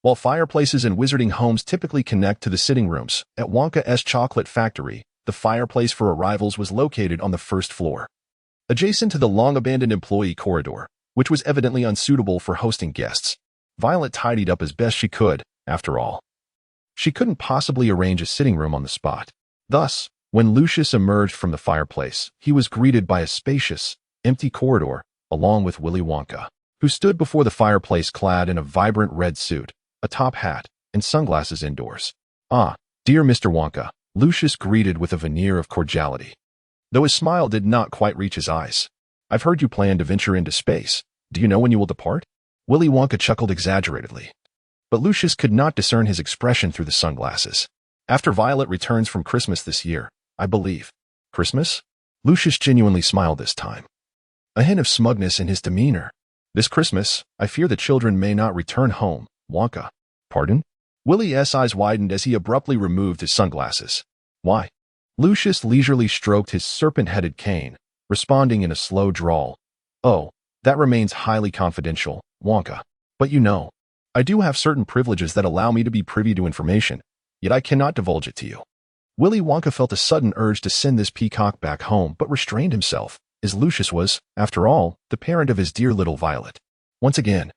While fireplaces in wizarding homes typically connect to the sitting rooms, at Wonka's chocolate factory, the fireplace for arrivals was located on the first floor, adjacent to the long-abandoned employee corridor, which was evidently unsuitable for hosting guests. Violet tidied up as best she could, after all. She couldn't possibly arrange a sitting room on the spot. Thus, when Lucius emerged from the fireplace, he was greeted by a spacious, empty corridor, along with Willy Wonka, who stood before the fireplace clad in a vibrant red suit, a top hat, and sunglasses indoors. "Ah, dear Mr. Wonka," Lucius greeted with a veneer of cordiality, though his smile did not quite reach his eyes. "I've heard you plan to venture into space. Do you know when you will depart?" Willy Wonka chuckled exaggeratedly, but Lucius could not discern his expression through the sunglasses. "After Violet returns from Christmas this year, I believe." "Christmas?" Lucius genuinely smiled this time, a hint of smugness in his demeanor. "This Christmas, I fear the children may not return home, Wonka." "Pardon?" Willy's eyes widened as he abruptly removed his sunglasses. "Why?" Lucius leisurely stroked his serpent-headed cane, responding in a slow drawl. "Oh, that remains highly confidential, Wonka. But you know, I do have certain privileges that allow me to be privy to information, yet I cannot divulge it to you." Willy Wonka felt a sudden urge to send this peacock back home but restrained himself, as Lucius was, after all, the parent of his dear little Violet. Once again,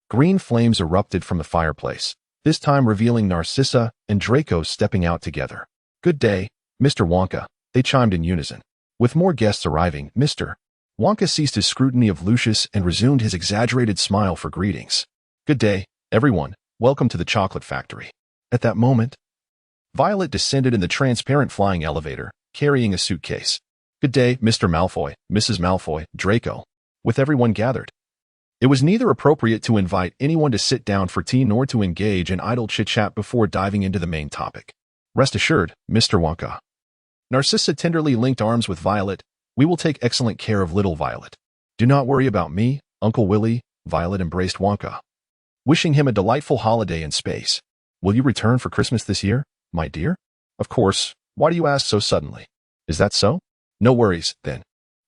green flames erupted from the fireplace, this time revealing Narcissa and Draco stepping out together. "Good day, Mr. Wonka," they chimed in unison. With more guests arriving, Mr. Wonka ceased his scrutiny of Lucius and resumed his exaggerated smile for greetings. "Good day, everyone. Welcome to the chocolate factory." At that moment, Violet descended in the transparent flying elevator, carrying a suitcase. "Good day, Mr. Malfoy, Mrs. Malfoy, Draco." With everyone gathered, it was neither appropriate to invite anyone to sit down for tea nor to engage in idle chit-chat before diving into the main topic. "Rest assured, Mr. Wonka." Narcissa tenderly linked arms with Violet. "We will take excellent care of little Violet. Do not worry about me, Uncle Willy." Violet embraced Wonka, wishing him a delightful holiday in space. "Will you return for Christmas this year, my dear?" "Of course. Why do you ask so suddenly?" "Is that so?" "No worries, then."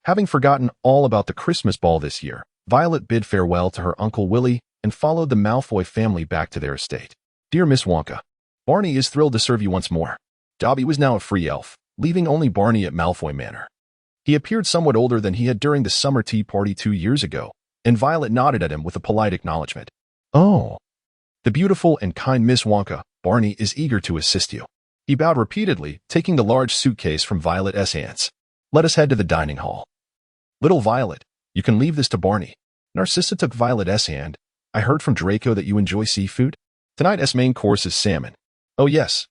Having forgotten all about the Christmas ball this year, Violet bid farewell to her Uncle Willy and followed the Malfoy family back to their estate. "Dear Miss Wonka, Barney is thrilled to serve you once more." Dobby was now a free elf, leaving only Barney at Malfoy Manor. He appeared somewhat older than he had during the summer tea party 2 years ago, and Violet nodded at him with a polite acknowledgement. "Oh, the beautiful and kind Miss Wonka, Barney is eager to assist you." He bowed repeatedly, taking the large suitcase from Violet's hands. "Let us head to the dining hall." "Little Violet, you can leave this to Barney." Narcissa took Violet's hand. "I heard from Draco that you enjoy seafood. Tonight's main course is salmon." "Oh yes.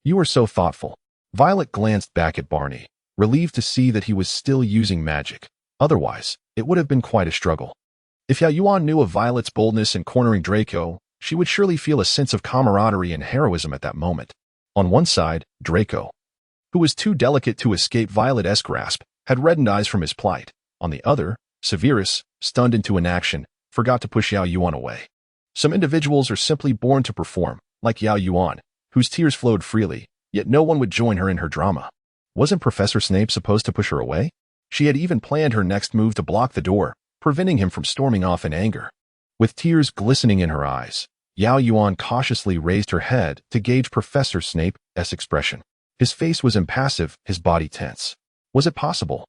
You are so thoughtful." Violet glanced back at Barney, relieved to see that he was still using magic. Otherwise, it would have been quite a struggle. If Yao Yuan knew of Violet's boldness in cornering Draco, she would surely feel a sense of camaraderie and heroism at that moment. On one side, Draco, who was too delicate to escape Violet's grasp, had reddened eyes from his plight. On the other, Severus, stunned into inaction, forgot to push Yao Yuan away. Some individuals are simply born to perform, like Yao Yuan, whose tears flowed freely, yet no one would join her in her drama. Wasn't Professor Snape supposed to push her away? She had even planned her next move to block the door, preventing him from storming off in anger. With tears glistening in her eyes, Yao Yuan cautiously raised her head to gauge Professor Snape's expression. His face was impassive, his body tense. Was it possible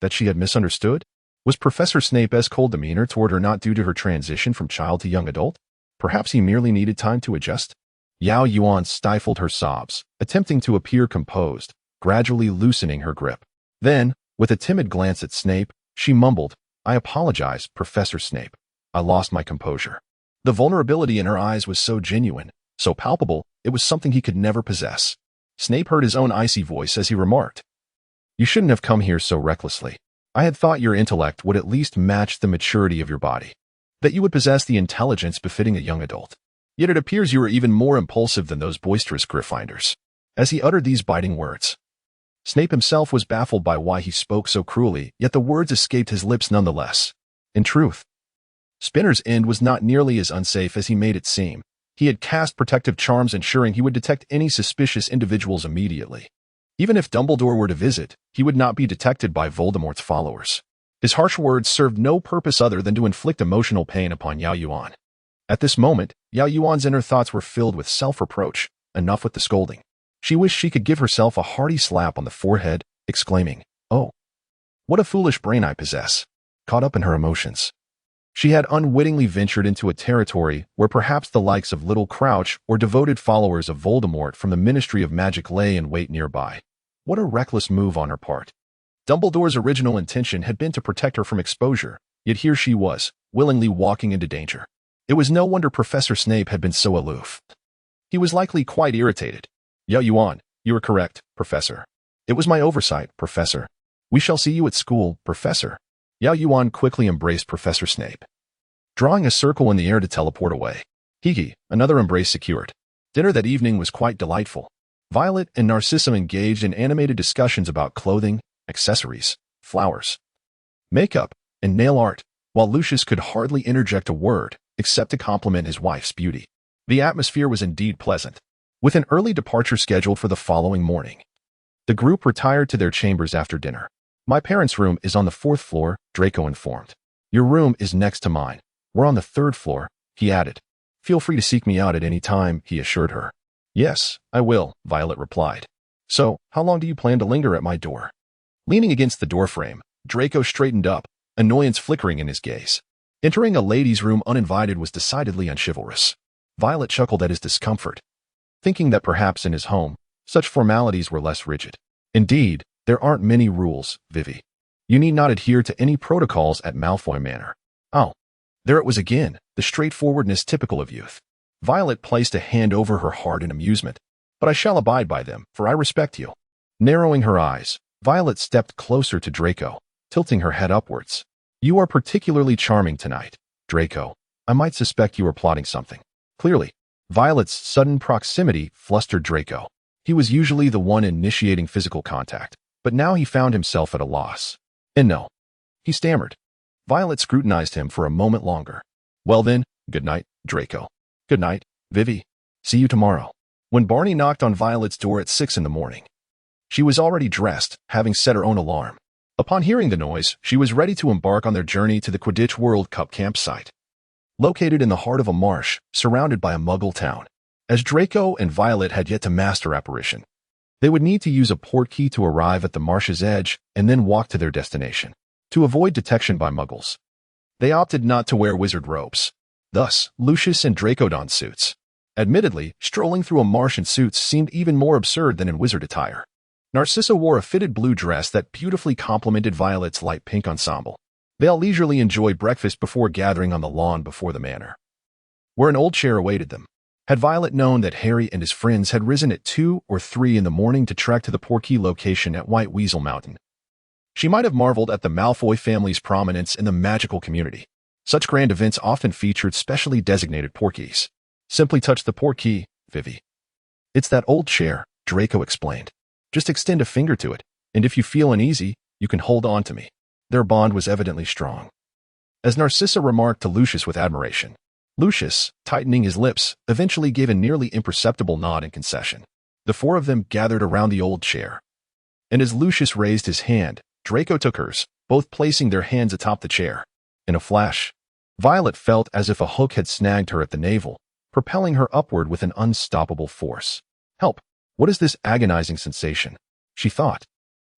that she had misunderstood? Was Professor Snape's cold demeanor toward her not due to her transition from child to young adult? Perhaps he merely needed time to adjust? Yao Yuan stifled her sobs, attempting to appear composed, gradually loosening her grip. Then, with a timid glance at Snape, she mumbled, "I apologize, Professor Snape. I lost my composure." The vulnerability in her eyes was so genuine, so palpable, it was something he could never possess. Snape heard his own icy voice as he remarked, "You shouldn't have come here so recklessly. I had thought your intellect would at least match the maturity of your body." that you would possess the intelligence befitting a young adult. Yet it appears you are even more impulsive than those boisterous Gryffindors." As he uttered these biting words, Snape himself was baffled by why he spoke so cruelly, yet the words escaped his lips nonetheless. In truth, Spinner's End was not nearly as unsafe as he made it seem. He had cast protective charms ensuring he would detect any suspicious individuals immediately. Even if Dumbledore were to visit, he would not be detected by Voldemort's followers. His harsh words served no purpose other than to inflict emotional pain upon Yao Yuan. At this moment, Yao Yuan's inner thoughts were filled with self-reproach. Enough with the scolding. She wished she could give herself a hearty slap on the forehead, exclaiming, "Oh, what a foolish brain I possess." Caught up in her emotions, she had unwittingly ventured into a territory where perhaps the likes of Little Crouch or devoted followers of Voldemort from the Ministry of Magic lay in wait nearby. What a reckless move on her part. Dumbledore's original intention had been to protect her from exposure, yet here she was, willingly walking into danger. It was no wonder Professor Snape had been so aloof. He was likely quite irritated. "Yao Yuan, you are correct, Professor. It was my oversight, Professor. We shall see you at school, Professor." Yao Yuan quickly embraced Professor Snape, drawing a circle in the air to teleport away. Hee, another embrace secured. Dinner that evening was quite delightful. Violet and Narcissa engaged in animated discussions about clothing, accessories, flowers, makeup, and nail art, while Lucius could hardly interject a word except to compliment his wife's beauty. The atmosphere was indeed pleasant. With an early departure scheduled for the following morning, the group retired to their chambers after dinner. "My parents' room is on the 4th floor," Draco informed. "Your room is next to mine. We're on the 3rd floor," he added. "Feel free to seek me out at any time," he assured her. "Yes, I will," Violet replied. "So, how long do you plan to linger at my door?" Leaning against the doorframe, Draco straightened up, annoyance flickering in his gaze. Entering a lady's room uninvited was decidedly unchivalrous. Violet chuckled at his discomfort, thinking that perhaps in his home, such formalities were less rigid. "Indeed, there aren't many rules, Vivi. You need not adhere to any protocols at Malfoy Manor." Oh, there it was again, the straightforwardness typical of youth. Violet placed a hand over her heart in amusement. "But I shall abide by them, for I respect you." Narrowing her eyes, Violet stepped closer to Draco, tilting her head upwards. "You are particularly charming tonight, Draco. I might suspect you are plotting something." Clearly, Violet's sudden proximity flustered Draco. He was usually the one initiating physical contact, but now he found himself at a loss. "And no," he stammered. Violet scrutinized him for a moment longer. "Well then, good night, Draco." "Good night, Vivi. See you tomorrow." When Barney knocked on Violet's door at 6 in the morning, she was already dressed, having set her own alarm. Upon hearing the noise, she was ready to embark on their journey to the Quidditch World Cup campsite, located in the heart of a marsh, surrounded by a Muggle town. As Draco and Violet had yet to master apparition, they would need to use a portkey to arrive at the marsh's edge and then walk to their destination. To avoid detection by Muggles, they opted not to wear wizard robes. Thus, Lucius and Draco donned suits. Admittedly, strolling through a marsh in suits seemed even more absurd than in wizard attire. Narcissa wore a fitted blue dress that beautifully complemented Violet's light pink ensemble. They all leisurely enjoyed breakfast before gathering on the lawn before the manor, where an old chair awaited them. Had Violet known that Harry and his friends had risen at 2 or 3 in the morning to trek to the portkey location at White Weasel Mountain, she might have marveled at the Malfoy family's prominence in the magical community. Such grand events often featured specially designated portkeys. "Simply touch the portkey, Vivi. It's that old chair," Draco explained. "Just extend a finger to it, and if you feel uneasy, you can hold on to me." Their bond was evidently strong, as Narcissa remarked to Lucius with admiration. Lucius, tightening his lips, eventually gave a nearly imperceptible nod in concession. The 4 of them gathered around the old chair, and as Lucius raised his hand, Draco took hers, both placing their hands atop the chair. In a flash, Violet felt as if a hook had snagged her at the navel, propelling her upward with an unstoppable force. "Help! What is this agonizing sensation?" she thought,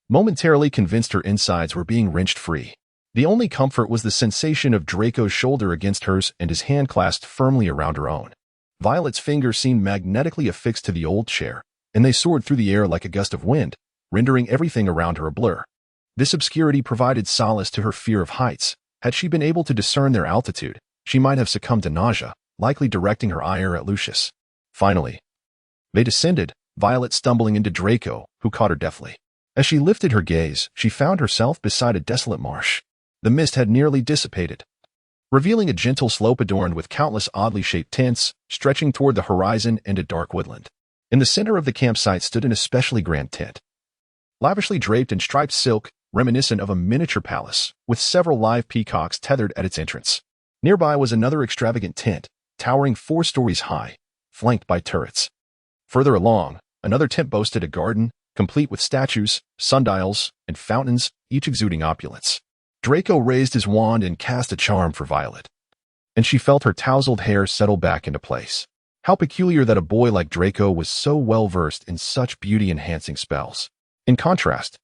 momentarily convinced her insides were being wrenched free. The only comfort was the sensation of Draco's shoulder against hers and his hand clasped firmly around her own. Violet's fingers seemed magnetically affixed to the old chair, and they soared through the air like a gust of wind, rendering everything around her a blur. This obscurity provided solace to her fear of heights. Had she been able to discern their altitude, she might have succumbed to nausea, likely directing her ire at Lucius. Finally, they descended, Violet stumbling into Draco, who caught her deftly. As she lifted her gaze, she found herself beside a desolate marsh. The mist had nearly dissipated, revealing a gentle slope adorned with countless oddly shaped tents, stretching toward the horizon and a dark woodland. In the center of the campsite stood an especially grand tent, lavishly draped in striped silk, reminiscent of a miniature palace, with several live peacocks tethered at its entrance. Nearby was another extravagant tent, towering 4 stories high, flanked by turrets. Further along, another tent boasted a garden, complete with statues, sundials, and fountains, each exuding opulence. Draco raised his wand and cast a charm for Violet, and she felt her tousled hair settle back into place. How peculiar that a boy like Draco was so well-versed in such beauty-enhancing spells. In contrast,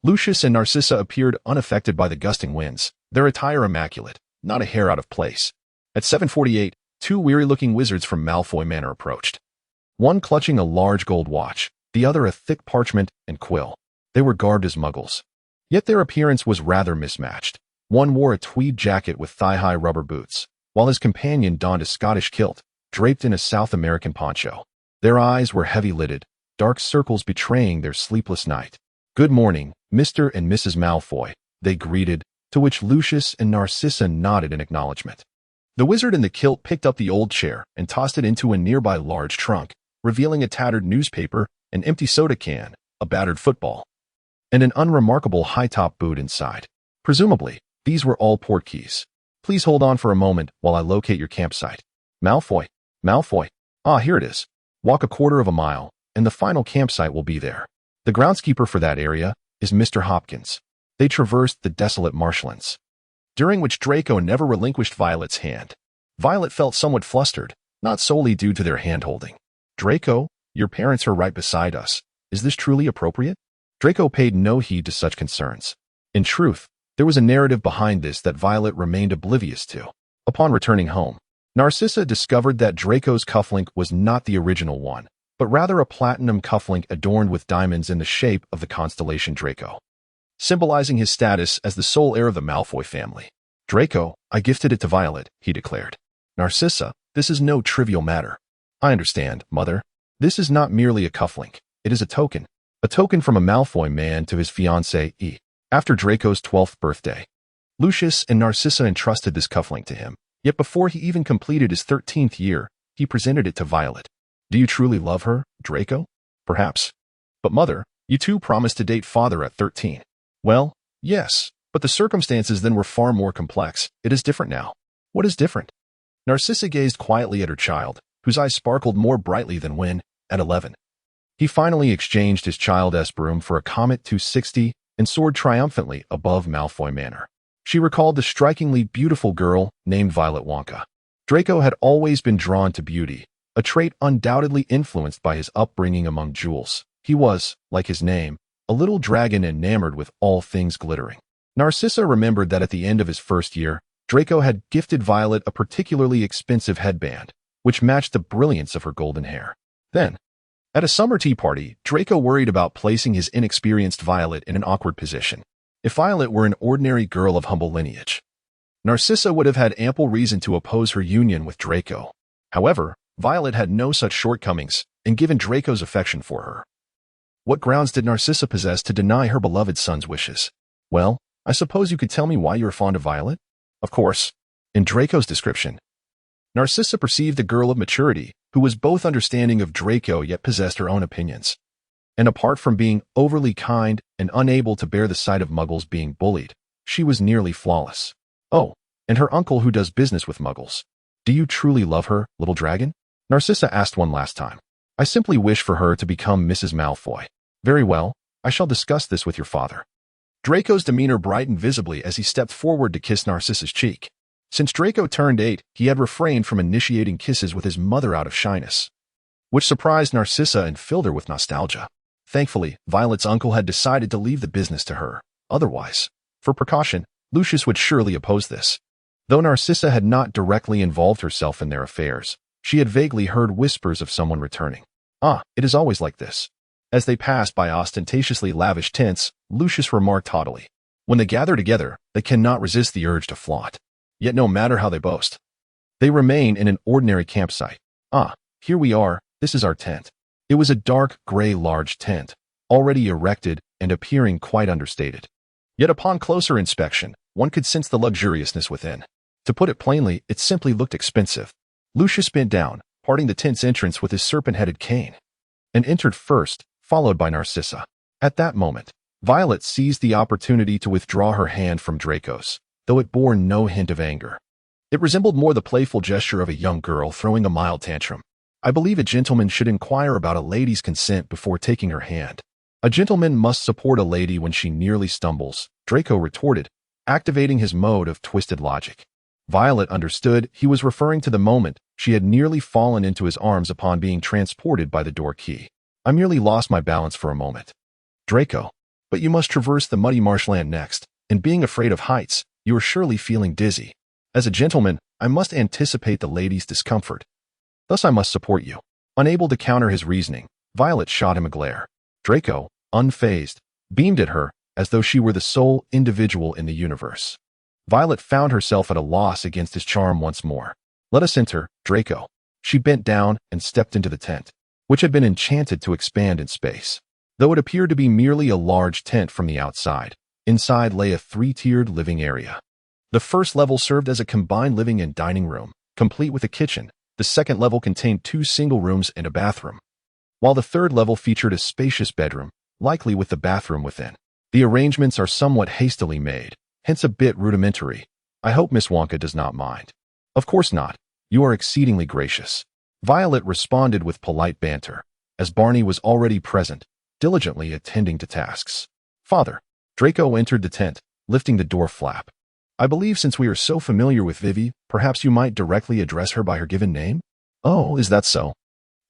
Lucius and Narcissa appeared unaffected by the gusting winds, their attire immaculate, not a hair out of place. At 7:48, 2 weary-looking wizards from Malfoy Manor approached. One clutching a large gold watch, the other a thick parchment and quill. They were garbed as muggles. Yet their appearance was rather mismatched. One wore a tweed jacket with thigh-high rubber boots, while his companion donned a Scottish kilt, draped in a South American poncho. Their eyes were heavy-lidded, dark circles betraying their sleepless night. "Good morning, Mr. and Mrs. Malfoy," they greeted, to which Lucius and Narcissa nodded in acknowledgement. The wizard in the kilt picked up the old chair and tossed it into a nearby large trunk, revealing a tattered newspaper, an empty soda can, a battered football, and an unremarkable high-top boot inside. Presumably, these were all portkeys. "Please hold on for a moment while I locate your campsite." Malfoy. Ah, here it is. Walk a quarter of a mile, and the final campsite will be there. The groundskeeper for that area is Mr. Hopkins. They traversed the desolate marshlands, during which Draco never relinquished Violet's hand. Violet felt somewhat flustered, not solely due to their hand-holding. "Draco, your parents are right beside us. Is this truly appropriate?" Draco paid no heed to such concerns. In truth, there was a narrative behind this that Violet remained oblivious to. Upon returning home, Narcissa discovered that Draco's cufflink was not the original one, but rather a platinum cufflink adorned with diamonds in the shape of the constellation Draco, symbolizing his status as the sole heir of the Malfoy family. "Draco, I gifted it to Violet," he declared. "Narcissa, this is no trivial matter." "I understand, Mother. This is not merely a cufflink. It is a token from a Malfoy man to his fiancée, after Draco's 12th birthday. Lucius and Narcissa entrusted this cufflink to him, yet before he even completed his 13th year, he presented it to Violet. Do you truly love her, Draco?" "Perhaps. But Mother, you two promised to date Father at 13. "Well, yes, but the circumstances then were far more complex. It is different now." "What is different?" Narcissa gazed quietly at her child, whose eyes sparkled more brightly than when, at 11, he finally exchanged his child's broom for a Comet 260 and soared triumphantly above Malfoy Manor. She recalled the strikingly beautiful girl named Violet Wonka. Draco had always been drawn to beauty, a trait undoubtedly influenced by his upbringing among jewels. He was, like his name, a little dragon enamored with all things glittering. Narcissa remembered that at the end of his first year, Draco had gifted Violet a particularly expensive headband, which matched the brilliance of her golden hair. Then, at a summer tea party, Draco worried about placing his inexperienced Violet in an awkward position. If Violet were an ordinary girl of humble lineage, Narcissa would have had ample reason to oppose her union with Draco. However, Violet had no such shortcomings, and given Draco's affection for her, what grounds did Narcissa possess to deny her beloved son's wishes? "Well, I suppose you could tell me why you are fond of Violet?" Of course. In Draco's description, Narcissa perceived a girl of maturity, who was both understanding of Draco yet possessed her own opinions. And apart from being overly kind and unable to bear the sight of muggles being bullied, she was nearly flawless. "Oh, and her uncle who does business with muggles. Do you truly love her, little dragon?" Narcissa asked one last time. "I simply wish for her to become Mrs. Malfoy." "Very well, I shall discuss this with your father." Draco's demeanor brightened visibly as he stepped forward to kiss Narcissa's cheek. Since Draco turned 8, he had refrained from initiating kisses with his mother out of shyness, which surprised Narcissa and filled her with nostalgia. Thankfully, Violet's uncle had decided to leave the business to her. Otherwise, for precaution, Lucius would surely oppose this. Though Narcissa had not directly involved herself in their affairs, she had vaguely heard whispers of someone returning. "Ah, it is always like this." As they passed by ostentatiously lavish tents, Lucius remarked haughtily, "When they gather together, they cannot resist the urge to flaunt. Yet no matter how they boast, they remain in an ordinary campsite. Ah, here we are, this is our tent." It was a dark, gray large tent, already erected and appearing quite understated. Yet upon closer inspection, one could sense the luxuriousness within. To put it plainly, it simply looked expensive. Lucius bent down, parting the tent's entrance with his serpent-headed cane, and entered first, followed by Narcissa. At that moment, Violet seized the opportunity to withdraw her hand from Draco's, though it bore no hint of anger. It resembled more the playful gesture of a young girl throwing a mild tantrum. I believe a gentleman should inquire about a lady's consent before taking her hand. A gentleman must support a lady when she nearly stumbles, Draco retorted, activating his mode of twisted logic. Violet understood he was referring to the moment she had nearly fallen into his arms upon being transported by the door key. I merely lost my balance for a moment. Draco, but you must traverse the muddy marshland next, and being afraid of heights, you are surely feeling dizzy. As a gentleman, I must anticipate the lady's discomfort. Thus I must support you. Unable to counter his reasoning, Violet shot him a glare. Draco, unfazed, beamed at her as though she were the sole individual in the universe. Violet found herself at a loss against his charm once more. Let us enter, Draco. She bent down and stepped into the tent, which had been enchanted to expand in space. Though it appeared to be merely a large tent from the outside, inside lay a three-tiered living area. The first level served as a combined living and dining room, complete with a kitchen. The second level contained 2 single rooms and a bathroom, while the third level featured a spacious bedroom, likely with the bathroom within. The arrangements are somewhat hastily made, hence a bit rudimentary. I hope Miss Wonka does not mind. Of course not. You are exceedingly gracious. Violet responded with polite banter, as Barney was already present, diligently attending to tasks. Father. Draco entered the tent, lifting the door flap. I believe since we are so familiar with Vivi, perhaps you might directly address her by her given name? Oh, is that so?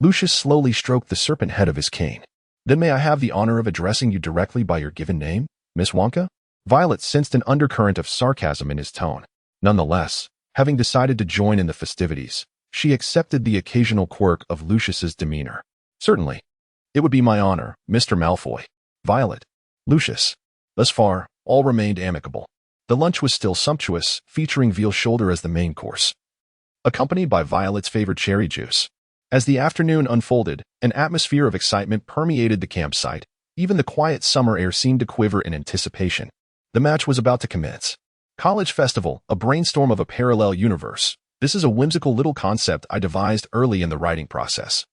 Lucius slowly stroked the serpent head of his cane. Then may I have the honor of addressing you directly by your given name, Miss Wonka? Violet sensed an undercurrent of sarcasm in his tone. Nonetheless, having decided to join in the festivities, she accepted the occasional quirk of Lucius's demeanor. Certainly. It would be my honor, Mr. Malfoy. Violet. Lucius. Thus far, all remained amicable. The lunch was still sumptuous, featuring veal shoulder as the main course, accompanied by Violet's favorite cherry juice. As the afternoon unfolded, an atmosphere of excitement permeated the campsite. Even the quiet summer air seemed to quiver in anticipation. The match was about to commence. College Festival, a brainstorm of a parallel universe. This is a whimsical little concept I devised early in the writing process,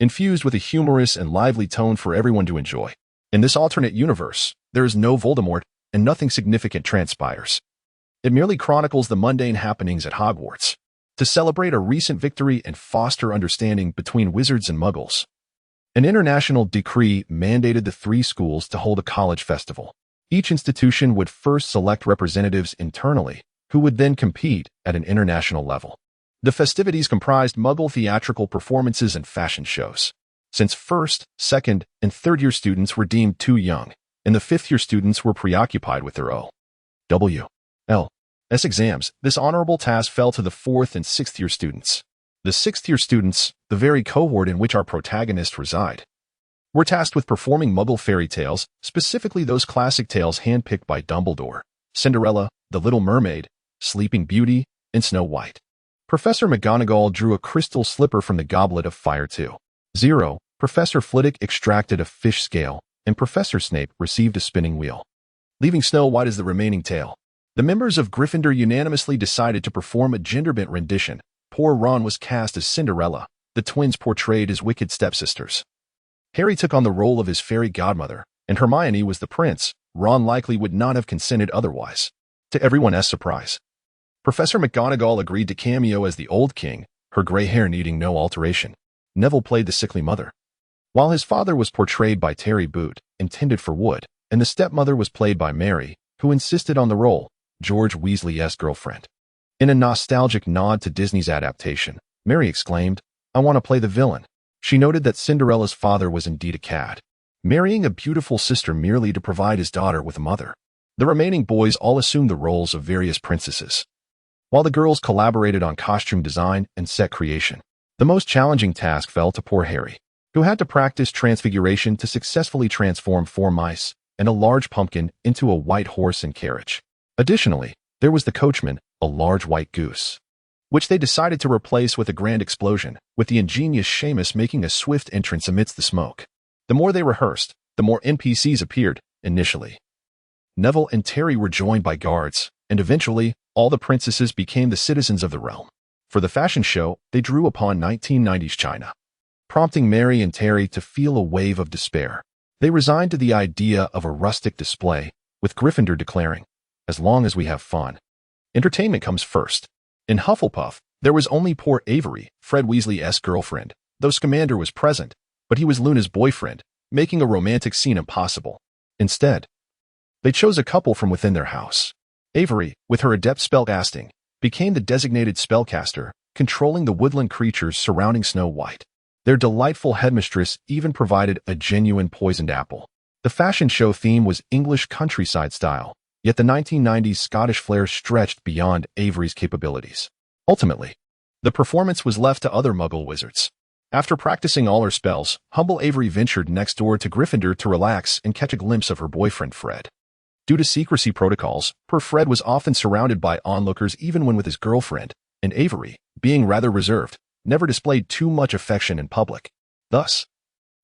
infused with a humorous and lively tone for everyone to enjoy. In this alternate universe, there is no Voldemort, and nothing significant transpires. It merely chronicles the mundane happenings at Hogwarts, to celebrate a recent victory and foster understanding between wizards and muggles. An international decree mandated the 3 schools to hold a college festival. Each institution would first select representatives internally, who would then compete at an international level. The festivities comprised Muggle theatrical performances and fashion shows. Since first, second, and third-year students were deemed too young, and the fifth-year students were preoccupied with their O.L.S. exams, this honorable task fell to the fourth and sixth-year students. The sixth-year students, the very cohort in which our protagonists reside, were tasked with performing Muggle fairy tales, specifically those classic tales handpicked by Dumbledore: Cinderella, The Little Mermaid, Sleeping Beauty, and Snow White. Professor McGonagall drew a crystal slipper from the goblet of fire 2-0. Professor Flitwick extracted a fish scale, and Professor Snape received a spinning wheel, leaving Snow White as the remaining tale. The members of Gryffindor unanimously decided to perform a gender-bent rendition. Poor Ron was cast as Cinderella. The twins portrayed as wicked stepsisters. Harry took on the role of his fairy godmother, and Hermione was the prince. Ron likely would not have consented otherwise. To everyone's surprise, Professor McGonagall agreed to cameo as the old king, her gray hair needing no alteration. Neville played the sickly mother, while his father was portrayed by Terry Boot, intended for Wood, and the stepmother was played by Mary, who insisted on the role, George Weasley's girlfriend. In a nostalgic nod to Disney's adaptation, Mary exclaimed, "I want to play the villain." She noted that Cinderella's father was indeed a cad, marrying a beautiful sister merely to provide his daughter with a mother. The remaining boys all assumed the roles of various princesses, while the girls collaborated on costume design and set creation. The most challenging task fell to poor Harry, who had to practice Transfiguration to successfully transform 4 mice and a large pumpkin into a white horse and carriage. Additionally, there was the coachman, a large white goose, which they decided to replace with a grand explosion, with the ingenious Seamus making a swift entrance amidst the smoke. The more they rehearsed, the more NPCs appeared. Initially, Neville and Terry were joined by guards, and eventually, All the princesses became the citizens of the realm. For the fashion show, they drew upon 1990s China, prompting Mary and Terry to feel a wave of despair. They resigned to the idea of a rustic display, with Gryffindor declaring, "As long as we have fun, entertainment comes first." In Hufflepuff, there was only poor Avery, Fred Weasley's girlfriend, though Scamander was present, but he was Luna's boyfriend, making a romantic scene impossible. Instead, they chose a couple from within their house. Avery, with her adept spellcasting, became the designated spellcaster, controlling the woodland creatures surrounding Snow White. Their delightful headmistress even provided a genuine poisoned apple. The fashion show theme was English countryside style, yet the 1990s Scottish flair stretched beyond Avery's capabilities. Ultimately, the performance was left to other Muggle wizards. After practicing all her spells, humble Avery ventured next door to Gryffindor to relax and catch a glimpse of her boyfriend Fred. Due to secrecy protocols, poor Fred was often surrounded by onlookers even when with his girlfriend, and Avery, being rather reserved, never displayed too much affection in public. Thus,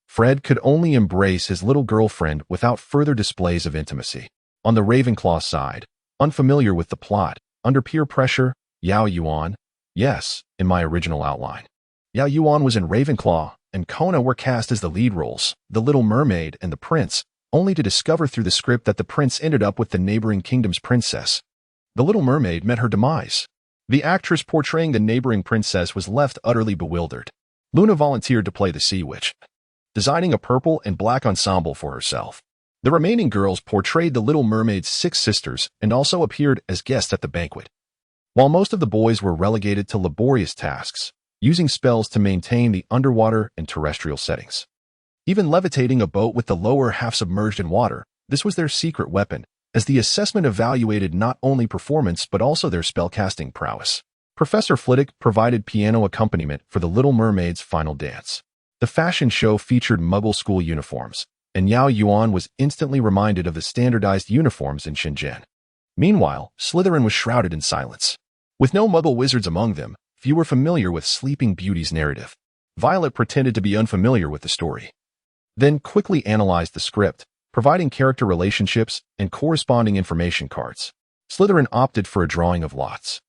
Fred could only embrace his little girlfriend without further displays of intimacy. On the Ravenclaw side, unfamiliar with the plot, under peer pressure, Yao Yuan, yes, in my original outline. Yao Yuan was in Ravenclaw, and Kona were cast as the lead roles, the Little Mermaid and the Prince, only to discover through the script that the prince ended up with the neighboring kingdom's princess. The Little Mermaid met her demise. The actress portraying the neighboring princess was left utterly bewildered. Luna volunteered to play the Sea Witch, designing a purple and black ensemble for herself. The remaining girls portrayed the Little Mermaid's 6 sisters and also appeared as guests at the banquet. While most of the boys were relegated to laborious tasks, using spells to maintain the underwater and terrestrial settings. Even levitating a boat with the lower half submerged in water, this was their secret weapon, as the assessment evaluated not only performance but also their spellcasting prowess. Professor Flitwick provided piano accompaniment for the Little Mermaid's final dance. The fashion show featured Muggle school uniforms, and Yao Yuan was instantly reminded of the standardized uniforms in Shenzhen. Meanwhile, Slytherin was shrouded in silence. With no Muggle wizards among them, few were familiar with Sleeping Beauty's narrative. Violet pretended to be unfamiliar with the story, then quickly analyzed the script, providing character relationships and corresponding information cards. Slytherin opted for a drawing of lots.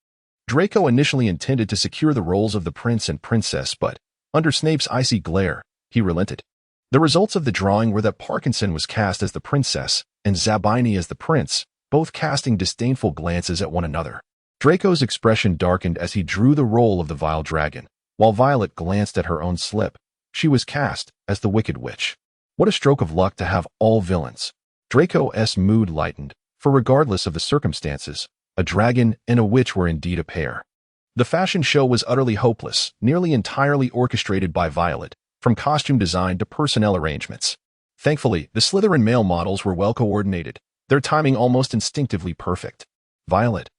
Draco initially intended to secure the roles of the prince and princess, but, under Snape's icy glare, he relented. The results of the drawing were that Parkinson was cast as the princess and Zabini as the prince, both casting disdainful glances at one another. Draco's expression darkened as he drew the role of the vile dragon, while Violet glanced at her own slip. She was cast as the Wicked Witch. What a stroke of luck to have all villains. Draco's mood lightened, for regardless of the circumstances, a dragon and a witch were indeed a pair. The fashion show was utterly hopeless, nearly entirely orchestrated by Violet, from costume design to personnel arrangements. Thankfully, the Slytherin male models were well coordinated, their timing almost instinctively perfect. Violet,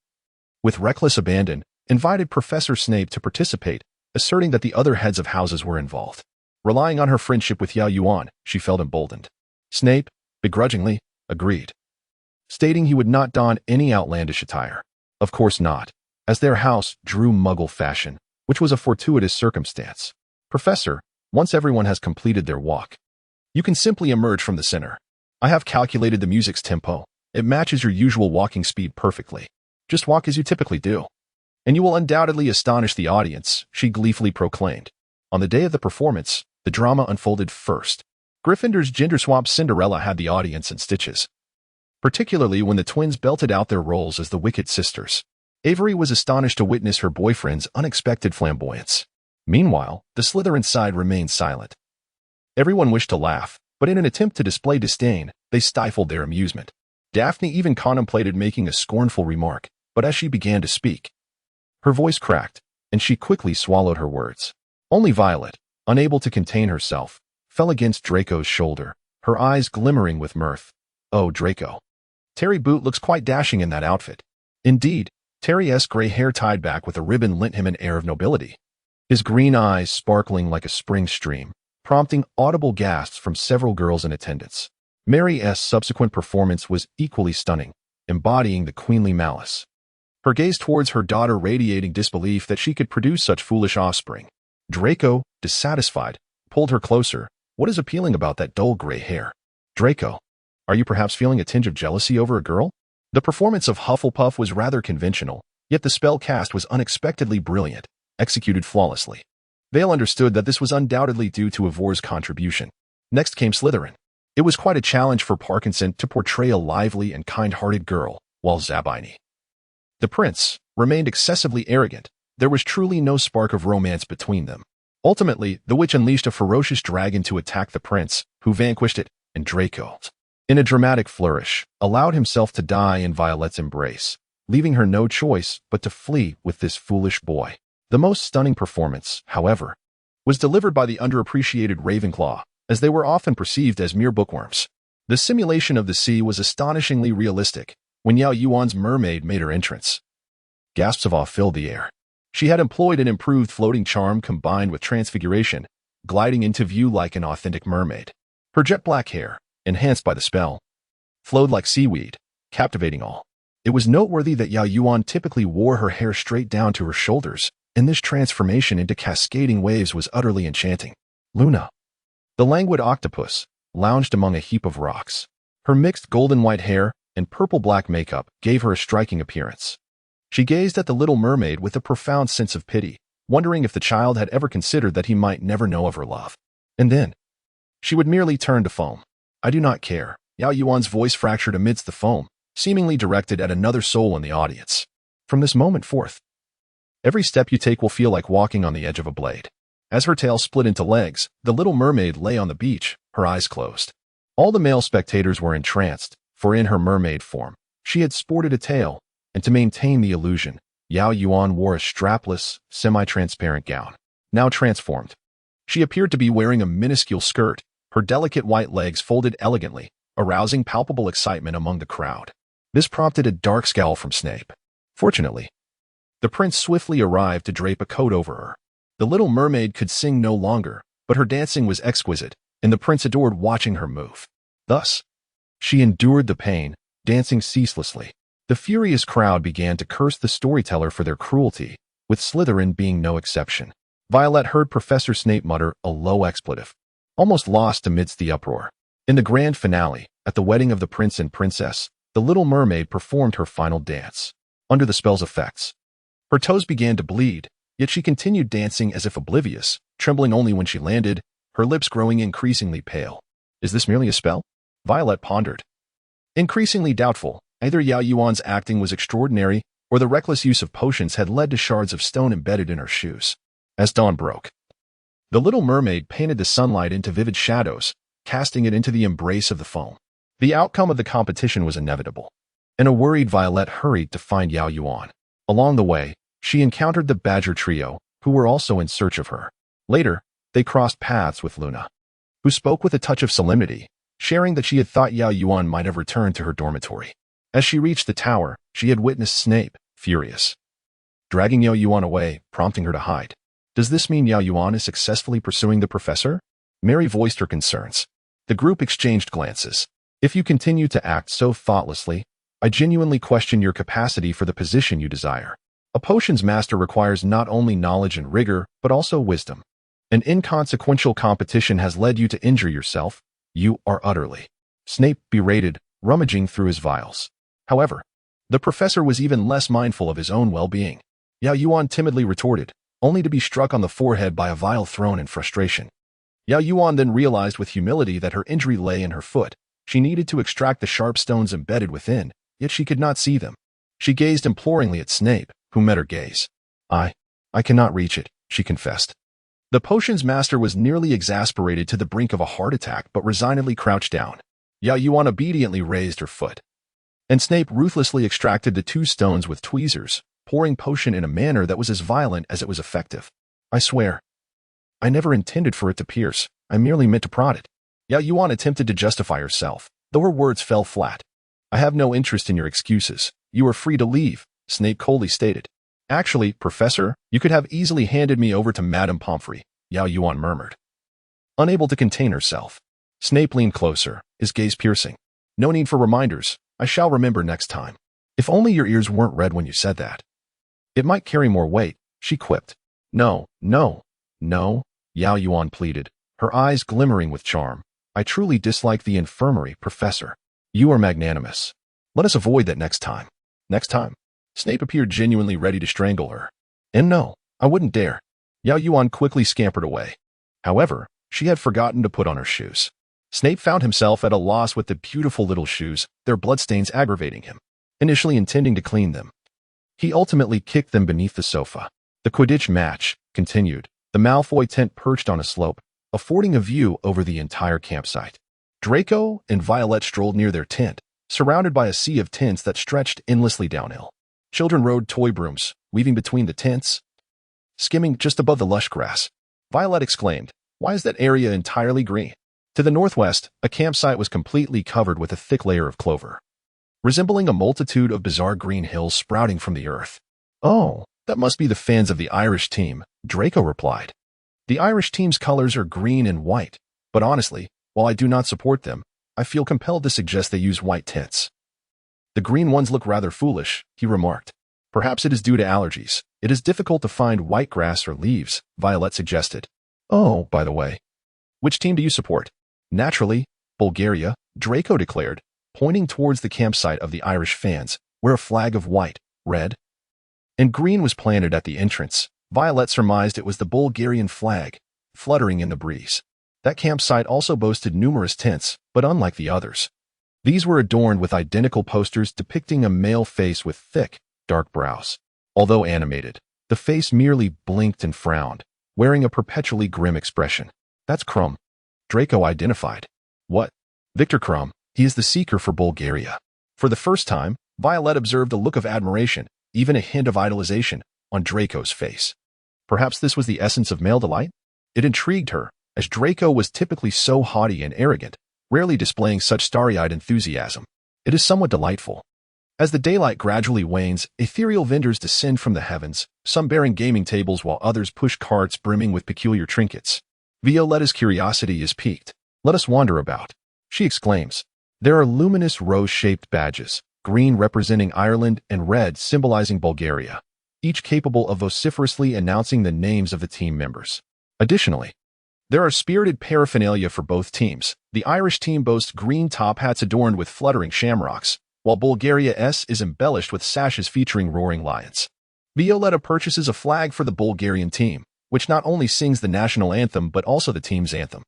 with reckless abandon, invited Professor Snape to participate, asserting that the other heads of houses were involved. Relying on her friendship with Yao Yuan, she felt emboldened. Snape, begrudgingly, agreed, stating he would not don any outlandish attire. Of course not, as their house drew Muggle fashion, which was a fortuitous circumstance. Professor, once everyone has completed their walk, you can simply emerge from the center. I have calculated the music's tempo. It matches your usual walking speed perfectly. Just walk as you typically do, and you will undoubtedly astonish the audience, she gleefully proclaimed. On the day of the performance, the drama unfolded first. Gryffindor's gender-swap Cinderella had the audience in stitches, particularly when the twins belted out their roles as the Wicked Sisters. Avery was astonished to witness her boyfriend's unexpected flamboyance. Meanwhile, the Slytherin side remained silent. Everyone wished to laugh, but in an attempt to display disdain, they stifled their amusement. Daphne even contemplated making a scornful remark, but as she began to speak, her voice cracked, and she quickly swallowed her words. Only Violet, unable to contain herself, fell against Draco's shoulder, her eyes glimmering with mirth. Oh, Draco. Terry Boot looks quite dashing in that outfit. Indeed, Terry's gray hair tied back with a ribbon lent him an air of nobility, his green eyes sparkling like a spring stream, prompting audible gasps from several girls in attendance. Mary's subsequent performance was equally stunning, embodying the queenly malice, her gaze towards her daughter radiating disbelief that she could produce such foolish offspring. Draco, dissatisfied, pulled her closer. What is appealing about that dull gray hair? Draco, are you perhaps feeling a tinge of jealousy over a girl? The performance of Hufflepuff was rather conventional, Yet the spell cast was unexpectedly brilliant, executed flawlessly. Vale understood that this was undoubtedly due to Ivor's contribution. Next came Slytherin. It was quite a challenge for Parkinson to portray a lively and kind-hearted girl, while Zabini, the prince, remained excessively arrogant. There was truly no spark of romance between them. Ultimately, the witch unleashed a ferocious dragon to attack the prince, who vanquished it, and Draco, in a dramatic flourish, allowed himself to die in Violet's embrace, leaving her no choice but to flee with this foolish boy. The most stunning performance, however, was delivered by the underappreciated Ravenclaw, as they were often perceived as mere bookworms. The simulation of the sea was astonishingly realistic when Yao Yuan's mermaid made her entrance. Gasps of awe filled the air. She had employed an improved floating charm combined with transfiguration, gliding into view like an authentic mermaid. Her jet-black hair, enhanced by the spell, flowed like seaweed, captivating all. It was noteworthy that Yao Yuan typically wore her hair straight down to her shoulders, and this transformation into cascading waves was utterly enchanting. Luna, the languid octopus, lounged among a heap of rocks. Her mixed golden-white hair and purple-black makeup gave her a striking appearance. She gazed at the little mermaid with a profound sense of pity, wondering if the child had ever considered that he might never know of her love. And then, she would merely turn to foam. "I do not care." Yao Yuan's voice fractured amidst the foam, seemingly directed at another soul in the audience. "From this moment forth, every step you take will feel like walking on the edge of a blade." As her tail split into legs, the little mermaid lay on the beach, her eyes closed. All the male spectators were entranced, for in her mermaid form, she had sported a tail, and to maintain the illusion, Yao Yuan wore a strapless, semi-transparent gown. Now transformed, she appeared to be wearing a minuscule skirt, her delicate white legs folded elegantly, arousing palpable excitement among the crowd. This prompted a dark scowl from Snape. Fortunately, the prince swiftly arrived to drape a coat over her. The little mermaid could sing no longer, but her dancing was exquisite, and the prince adored watching her move. Thus, she endured the pain, dancing ceaselessly. The furious crowd began to curse the storyteller for their cruelty, with Slytherin being no exception. Violet heard Professor Snape mutter a low expletive, almost lost amidst the uproar. In the grand finale, at the wedding of the prince and princess, the little mermaid performed her final dance. Under the spell's effects, her toes began to bleed, yet she continued dancing as if oblivious, trembling only when she landed, her lips growing increasingly pale. "Is this merely a spell?" Violet pondered. Increasingly doubtful, either Yao Yuan's acting was extraordinary, or the reckless use of potions had led to shards of stone embedded in her shoes. As dawn broke, the little mermaid painted the sunlight into vivid shadows, casting it into the embrace of the foam. The outcome of the competition was inevitable, and a worried Violet hurried to find Yao Yuan. Along the way, she encountered the Badger trio, who were also in search of her. Later, they crossed paths with Luna, who spoke with a touch of solemnity, sharing that she had thought Yao Yuan might have returned to her dormitory. As she reached the tower, she had witnessed Snape, furious, dragging Yao Yuan away, prompting her to hide. "Does this mean Yao Yuan is successfully pursuing the professor?" Mary voiced her concerns. The group exchanged glances. "If you continue to act so thoughtlessly, I genuinely question your capacity for the position you desire. A potions master requires not only knowledge and rigor, but also wisdom. An inconsequential competition has led you to injure yourself. You are utterly..." Snape berated, rummaging through his vials. However, the professor was even less mindful of his own well-being. Yao Yuan timidly retorted, only to be struck on the forehead by a vial thrown in frustration. Yao Yuan then realized with humility that her injury lay in her foot. She needed to extract the sharp stones embedded within, yet she could not see them. She gazed imploringly at Snape, who met her gaze. I cannot reach it," she confessed. The potions master was nearly exasperated to the brink of a heart attack but resignedly crouched down. Yao Yuan obediently raised her foot, and Snape ruthlessly extracted the 2 stones with tweezers, pouring potion in a manner that was as violent as it was effective. "I swear, I never intended for it to pierce. I merely meant to prod it." Yao Yuan attempted to justify herself, though her words fell flat. "I have no interest in your excuses. You are free to leave," Snape coldly stated. "Actually, Professor, you could have easily handed me over to Madame Pomfrey," Yao Yuan murmured, unable to contain herself. Snape leaned closer, his gaze piercing. "No need for reminders. I shall remember next time." "If only your ears weren't red when you said that. It might carry more weight," she quipped. No, Yao Yuan pleaded, her eyes glimmering with charm. "I truly dislike the infirmary, Professor. You are magnanimous. Let us avoid that next time." "Next time?" Snape appeared genuinely ready to strangle her. And no, I wouldn't dare. Yao Yuan quickly scampered away. However, she had forgotten to put on her shoes. Snape found himself at a loss with the beautiful little shoes, their bloodstains aggravating him. Initially intending to clean them, he ultimately kicked them beneath the sofa. The Quidditch match continued. The Malfoy tent perched on a slope, affording a view over the entire campsite. Draco and Violet strolled near their tent, surrounded by a sea of tents that stretched endlessly downhill. Children rode toy brooms, weaving between the tents, skimming just above the lush grass. Violet exclaimed, "Why is that area entirely green?" To the northwest, a campsite was completely covered with a thick layer of clover, resembling a multitude of bizarre green hills sprouting from the earth. "Oh, that must be the fans of the Irish team," Draco replied. "The Irish team's colors are green and white, but honestly, while I do not support them, I feel compelled to suggest they use white tents." "The green ones look rather foolish," he remarked. "Perhaps it is due to allergies. It is difficult to find white grass or leaves," Violet suggested. "Oh, by the way, which team do you support?" "Naturally, Bulgaria," Draco declared, pointing towards the campsite of the Irish fans, where a flag of white, red, and green was planted at the entrance. Violet surmised it was the Bulgarian flag, fluttering in the breeze. That campsite also boasted numerous tents, but unlike the others, these were adorned with identical posters depicting a male face with thick, dark brows. Although animated, the face merely blinked and frowned, wearing a perpetually grim expression. "That's Krum," Draco identified. "What?" "Victor Krum. He is the seeker for Bulgaria." For the first time, Violet observed a look of admiration, even a hint of idolization, on Draco's face. Perhaps this was the essence of male delight? It intrigued her, as Draco was typically so haughty and arrogant, rarely displaying such starry-eyed enthusiasm. It is somewhat delightful. As the daylight gradually wanes, ethereal vendors descend from the heavens, some bearing gaming tables while others push carts brimming with peculiar trinkets. Violetta's curiosity is piqued. "Let us wander about," she exclaims. There are luminous rose-shaped badges, green representing Ireland and red symbolizing Bulgaria, each capable of vociferously announcing the names of the team members. Additionally, there are spirited paraphernalia for both teams. The Irish team boasts green top hats adorned with fluttering shamrocks, while Bulgaria's is embellished with sashes featuring roaring lions. Violetta purchases a flag for the Bulgarian team, which not only sings the national anthem but also the team's anthem.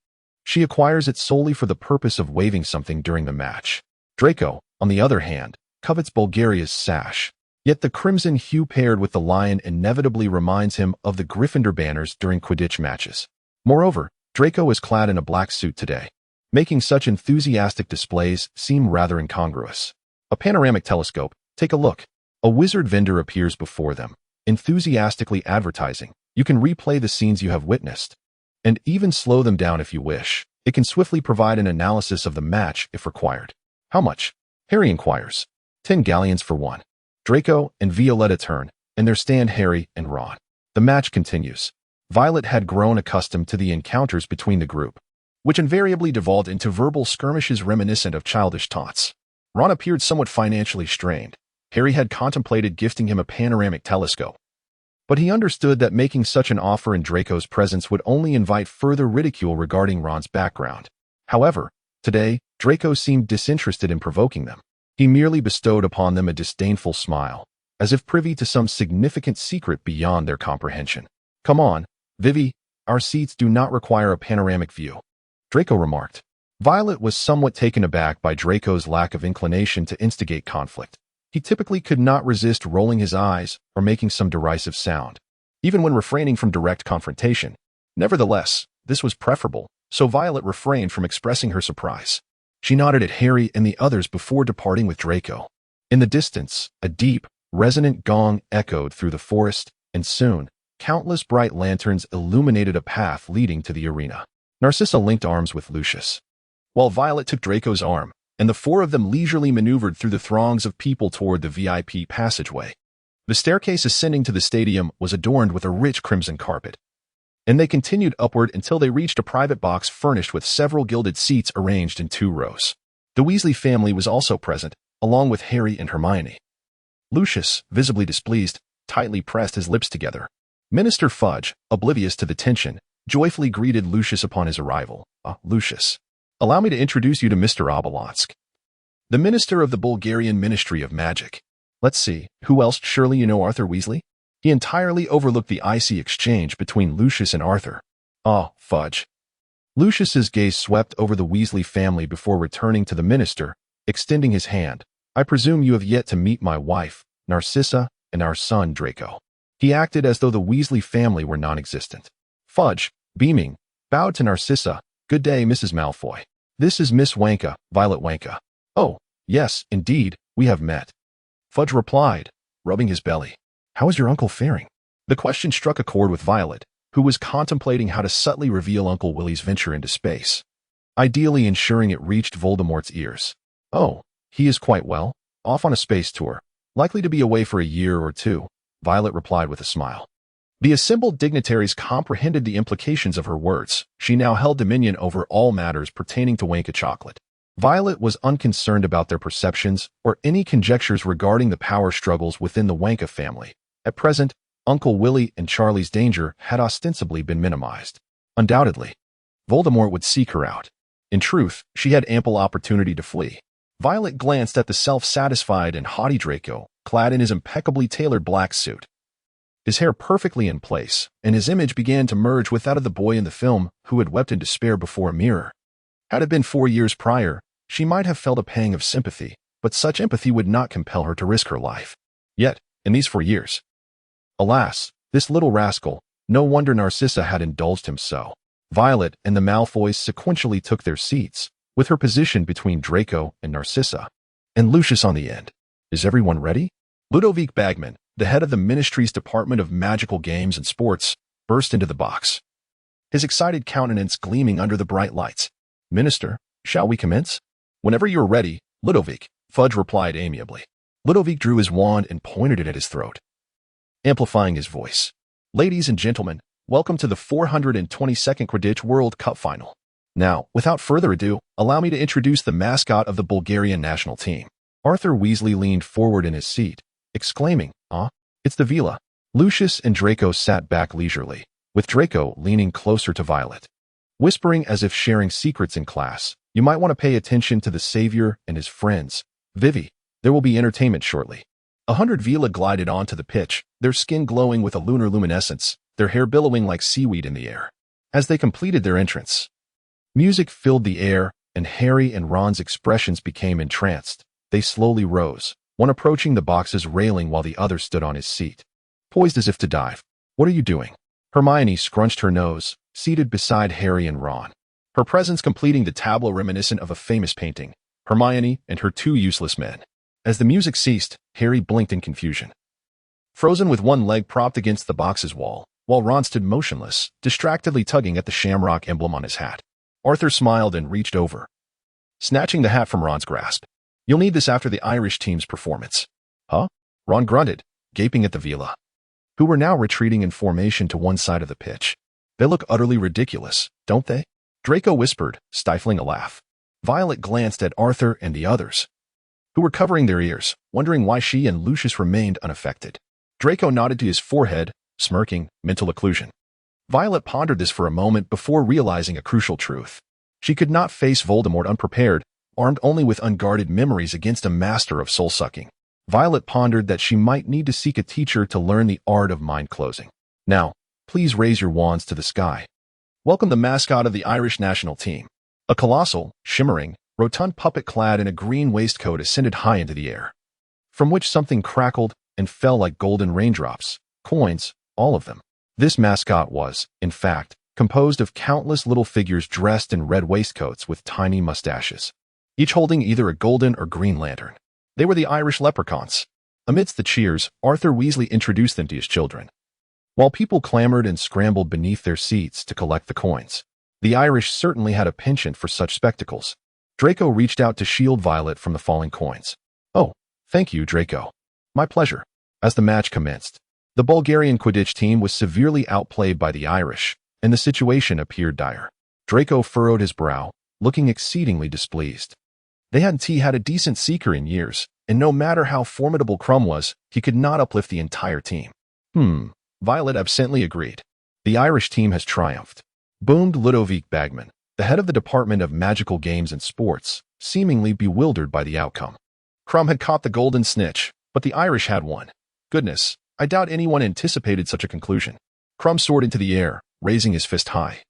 She acquires it solely for the purpose of waving something during the match. Draco, on the other hand, covets Bulgaria's sash. Yet the crimson hue paired with the lion inevitably reminds him of the Gryffindor banners during Quidditch matches. Moreover, Draco is clad in a black suit today, making such enthusiastic displays seem rather incongruous. A panoramic telescope, take a look. A wizard vendor appears before them, enthusiastically advertising. You can replay the scenes you have witnessed, and even slow them down if you wish. It can swiftly provide an analysis of the match if required. "How much?" Harry inquires. 10 galleons for one." Draco and Violetta turn, and there stand Harry and Ron. The match continues. Violet had grown accustomed to the encounters between the group, which invariably devolved into verbal skirmishes reminiscent of childish taunts. Ron appeared somewhat financially strained. Harry had contemplated gifting him a panoramic telescope, but he understood that making such an offer in Draco's presence would only invite further ridicule regarding Ron's background. However, today, Draco seemed disinterested in provoking them. He merely bestowed upon them a disdainful smile, as if privy to some significant secret beyond their comprehension. "Come on, Vivi, our seats do not require a panoramic view," Draco remarked. Violet was somewhat taken aback by Draco's lack of inclination to instigate conflict. He typically could not resist rolling his eyes or making some derisive sound, even when refraining from direct confrontation. Nevertheless, this was preferable, so Violet refrained from expressing her surprise. She nodded at Harry and the others before departing with Draco. In the distance, a deep, resonant gong echoed through the forest, and soon, countless bright lanterns illuminated a path leading to the arena. Narcissa linked arms with Lucius, while Violet took Draco's arm, and the four of them leisurely maneuvered through the throngs of people toward the VIP passageway. The staircase ascending to the stadium was adorned with a rich crimson carpet, and they continued upward until they reached a private box furnished with several gilded seats arranged in 2 rows. The Weasley family was also present, along with Harry and Hermione. Lucius, visibly displeased, tightly pressed his lips together. Minister Fudge, oblivious to the tension, joyfully greeted Lucius upon his arrival. "Lucius, allow me to introduce you to Mr. Obolonsk, the Minister of the Bulgarian Ministry of Magic." Let's see, who else? Surely you know Arthur Weasley? He entirely overlooked the icy exchange between Lucius and Arthur. Oh, fudge. Lucius's gaze swept over the Weasley family before returning to the minister, extending his hand. I presume you have yet to meet my wife, Narcissa, and our son, Draco. He acted as though the Weasley family were non-existent. Fudge, beaming, bowed to Narcissa. Good day, Mrs. Malfoy. This is Miss Wonka, Violet Wonka. Oh, yes, indeed, we have met. Fudge replied, rubbing his belly. How is your uncle faring? The question struck a chord with Violet, who was contemplating how to subtly reveal Uncle Willy's venture into space, ideally ensuring it reached Voldemort's ears. Oh, he is quite well, off on a space tour, likely to be away for a year or two, Violet replied with a smile. The assembled dignitaries comprehended the implications of her words. She now held dominion over all matters pertaining to Wonka chocolate. Violet was unconcerned about their perceptions or any conjectures regarding the power struggles within the Wonka family. At present, Uncle Willy and Charlie's danger had ostensibly been minimized. Undoubtedly, Voldemort would seek her out. In truth, she had ample opportunity to flee. Violet glanced at the self-satisfied and haughty Draco, clad in his impeccably tailored black suit. His hair perfectly in place, and his image began to merge with that of the boy in the film who had wept in despair before a mirror. Had it been 4 years prior, she might have felt a pang of sympathy, but such empathy would not compel her to risk her life. Yet, in these 4 years, alas, this little rascal, no wonder Narcissa had indulged him so. Violet and the Malfoys sequentially took their seats, with her position between Draco and Narcissa, and Lucius on the end. Is everyone ready? Ludovic Bagman, the head of the Ministry's Department of Magical Games and Sports, burst into the box, his excited countenance gleaming under the bright lights. Minister, shall we commence? Whenever you are ready, Ludovic, Fudge replied amiably. Ludovic drew his wand and pointed it at his throat, amplifying his voice. Ladies and gentlemen, welcome to the 422nd Quidditch World Cup Final. Now, without further ado, allow me to introduce the mascot of the Bulgarian national team. Arthur Weasley leaned forward in his seat, exclaiming, it's the Vila. Lucius and Draco sat back leisurely, with Draco leaning closer to Violet, whispering as if sharing secrets in class. You might want to pay attention to the Savior and his friends. Vivi, there will be entertainment shortly. 100 Vila glided onto the pitch, their skin glowing with a lunar luminescence, their hair billowing like seaweed in the air. As they completed their entrance, music filled the air, and Harry and Ron's expressions became entranced. They slowly rose, one approaching the box's railing while the other stood on his seat, poised as if to dive. What are you doing? Hermione scrunched her nose, seated beside Harry and Ron, her presence completing the tableau reminiscent of a famous painting, Hermione and her two useless men. As the music ceased, Harry blinked in confusion, frozen with one leg propped against the box's wall, while Ron stood motionless, distractedly tugging at the shamrock emblem on his hat. Arthur smiled and reached over, snatching the hat from Ron's grasp. You'll need this after the Irish team's performance. Huh? Ron grunted, gaping at the Vila, who were now retreating in formation to one side of the pitch. They look utterly ridiculous, don't they? Draco whispered, stifling a laugh. Violet glanced at Arthur and the others, who were covering their ears, wondering why she and Lucius remained unaffected. Draco nodded to his forehead, smirking, mental occlusion. Violet pondered this for a moment before realizing a crucial truth. She could not face Voldemort unprepared, armed only with unguarded memories against a master of soul-sucking. Violet pondered that she might need to seek a teacher to learn the art of mind-closing. Now, please raise your wands to the sky. Welcome the mascot of the Irish national team. A colossal, shimmering, rotund puppet clad in a green waistcoat ascended high into the air, from which something crackled and fell like golden raindrops, coins, all of them. This mascot was, in fact, composed of countless little figures dressed in red waistcoats with tiny mustaches, each holding either a golden or green lantern. They were the Irish leprechauns. Amidst the cheers, Arthur Weasley introduced them to his children, while people clamored and scrambled beneath their seats to collect the coins. The Irish certainly had a penchant for such spectacles. Draco reached out to shield Violet from the falling coins. Oh, thank you, Draco. My pleasure. As the match commenced, the Bulgarian Quidditch team was severely outplayed by the Irish, and the situation appeared dire. Draco furrowed his brow, looking exceedingly displeased. They hadn't had a decent seeker in years, and no matter how formidable Crumb was, he could not uplift the entire team. Violet absently agreed. The Irish team has triumphed, boomed Ludovic Bagman, the head of the Department of Magical Games and Sports, seemingly bewildered by the outcome. Crumb had caught the golden snitch, But the Irish had one. Goodness, I doubt anyone anticipated such a conclusion. Crumb soared into the air, raising his fist high.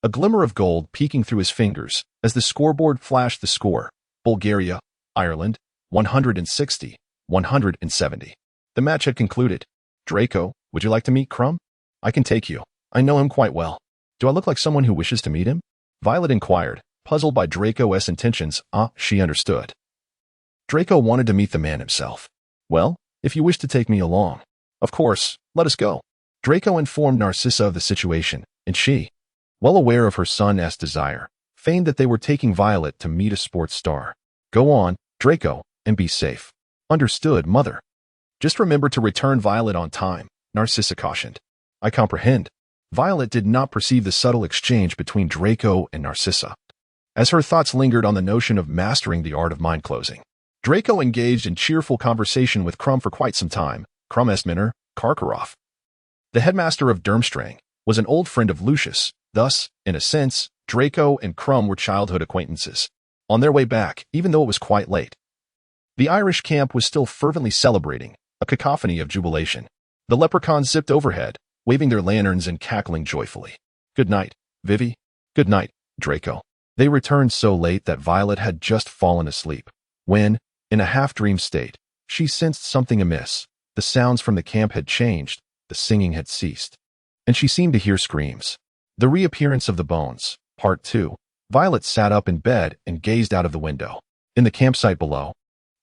A glimmer of gold peeking through his fingers as the scoreboard flashed the score. Bulgaria, Ireland, 160, 170. The match had concluded. Draco, would you like to meet Crumb? I can take you. I know him quite well. Do I look like someone who wishes to meet him? Violet inquired, puzzled by Draco's intentions. She understood. Draco wanted to meet the man himself. Well, if you wish to take me along. Of course, let us go. Draco informed Narcissa of the situation, and she, well aware of her son's desire, feigned that they were taking Violet to meet a sports star. Go on, Draco, and be safe. Understood, mother. Just remember to return Violet on time, Narcissa cautioned. I comprehend. Violet did not perceive the subtle exchange between Draco and Narcissa, as her thoughts lingered on the notion of mastering the art of mind closing. Draco engaged in cheerful conversation with Crumb for quite some time. Crumb Estminner, Karkaroff. The headmaster of Durmstrang was an old friend of Lucius. Thus, in a sense, Draco and Crumb were childhood acquaintances. On their way back, even though it was quite late, the Irish camp was still fervently celebrating, a cacophony of jubilation. The leprechauns zipped overhead, waving their lanterns and cackling joyfully. Good night, Vivi. Good night, Draco. They returned so late that Violet had just fallen asleep, when, in a half-dream state, she sensed something amiss. The sounds from the camp had changed, the singing had ceased, and she seemed to hear screams. The reappearance of the bones. Part 2. Violet sat up in bed and gazed out of the window. In the campsite below,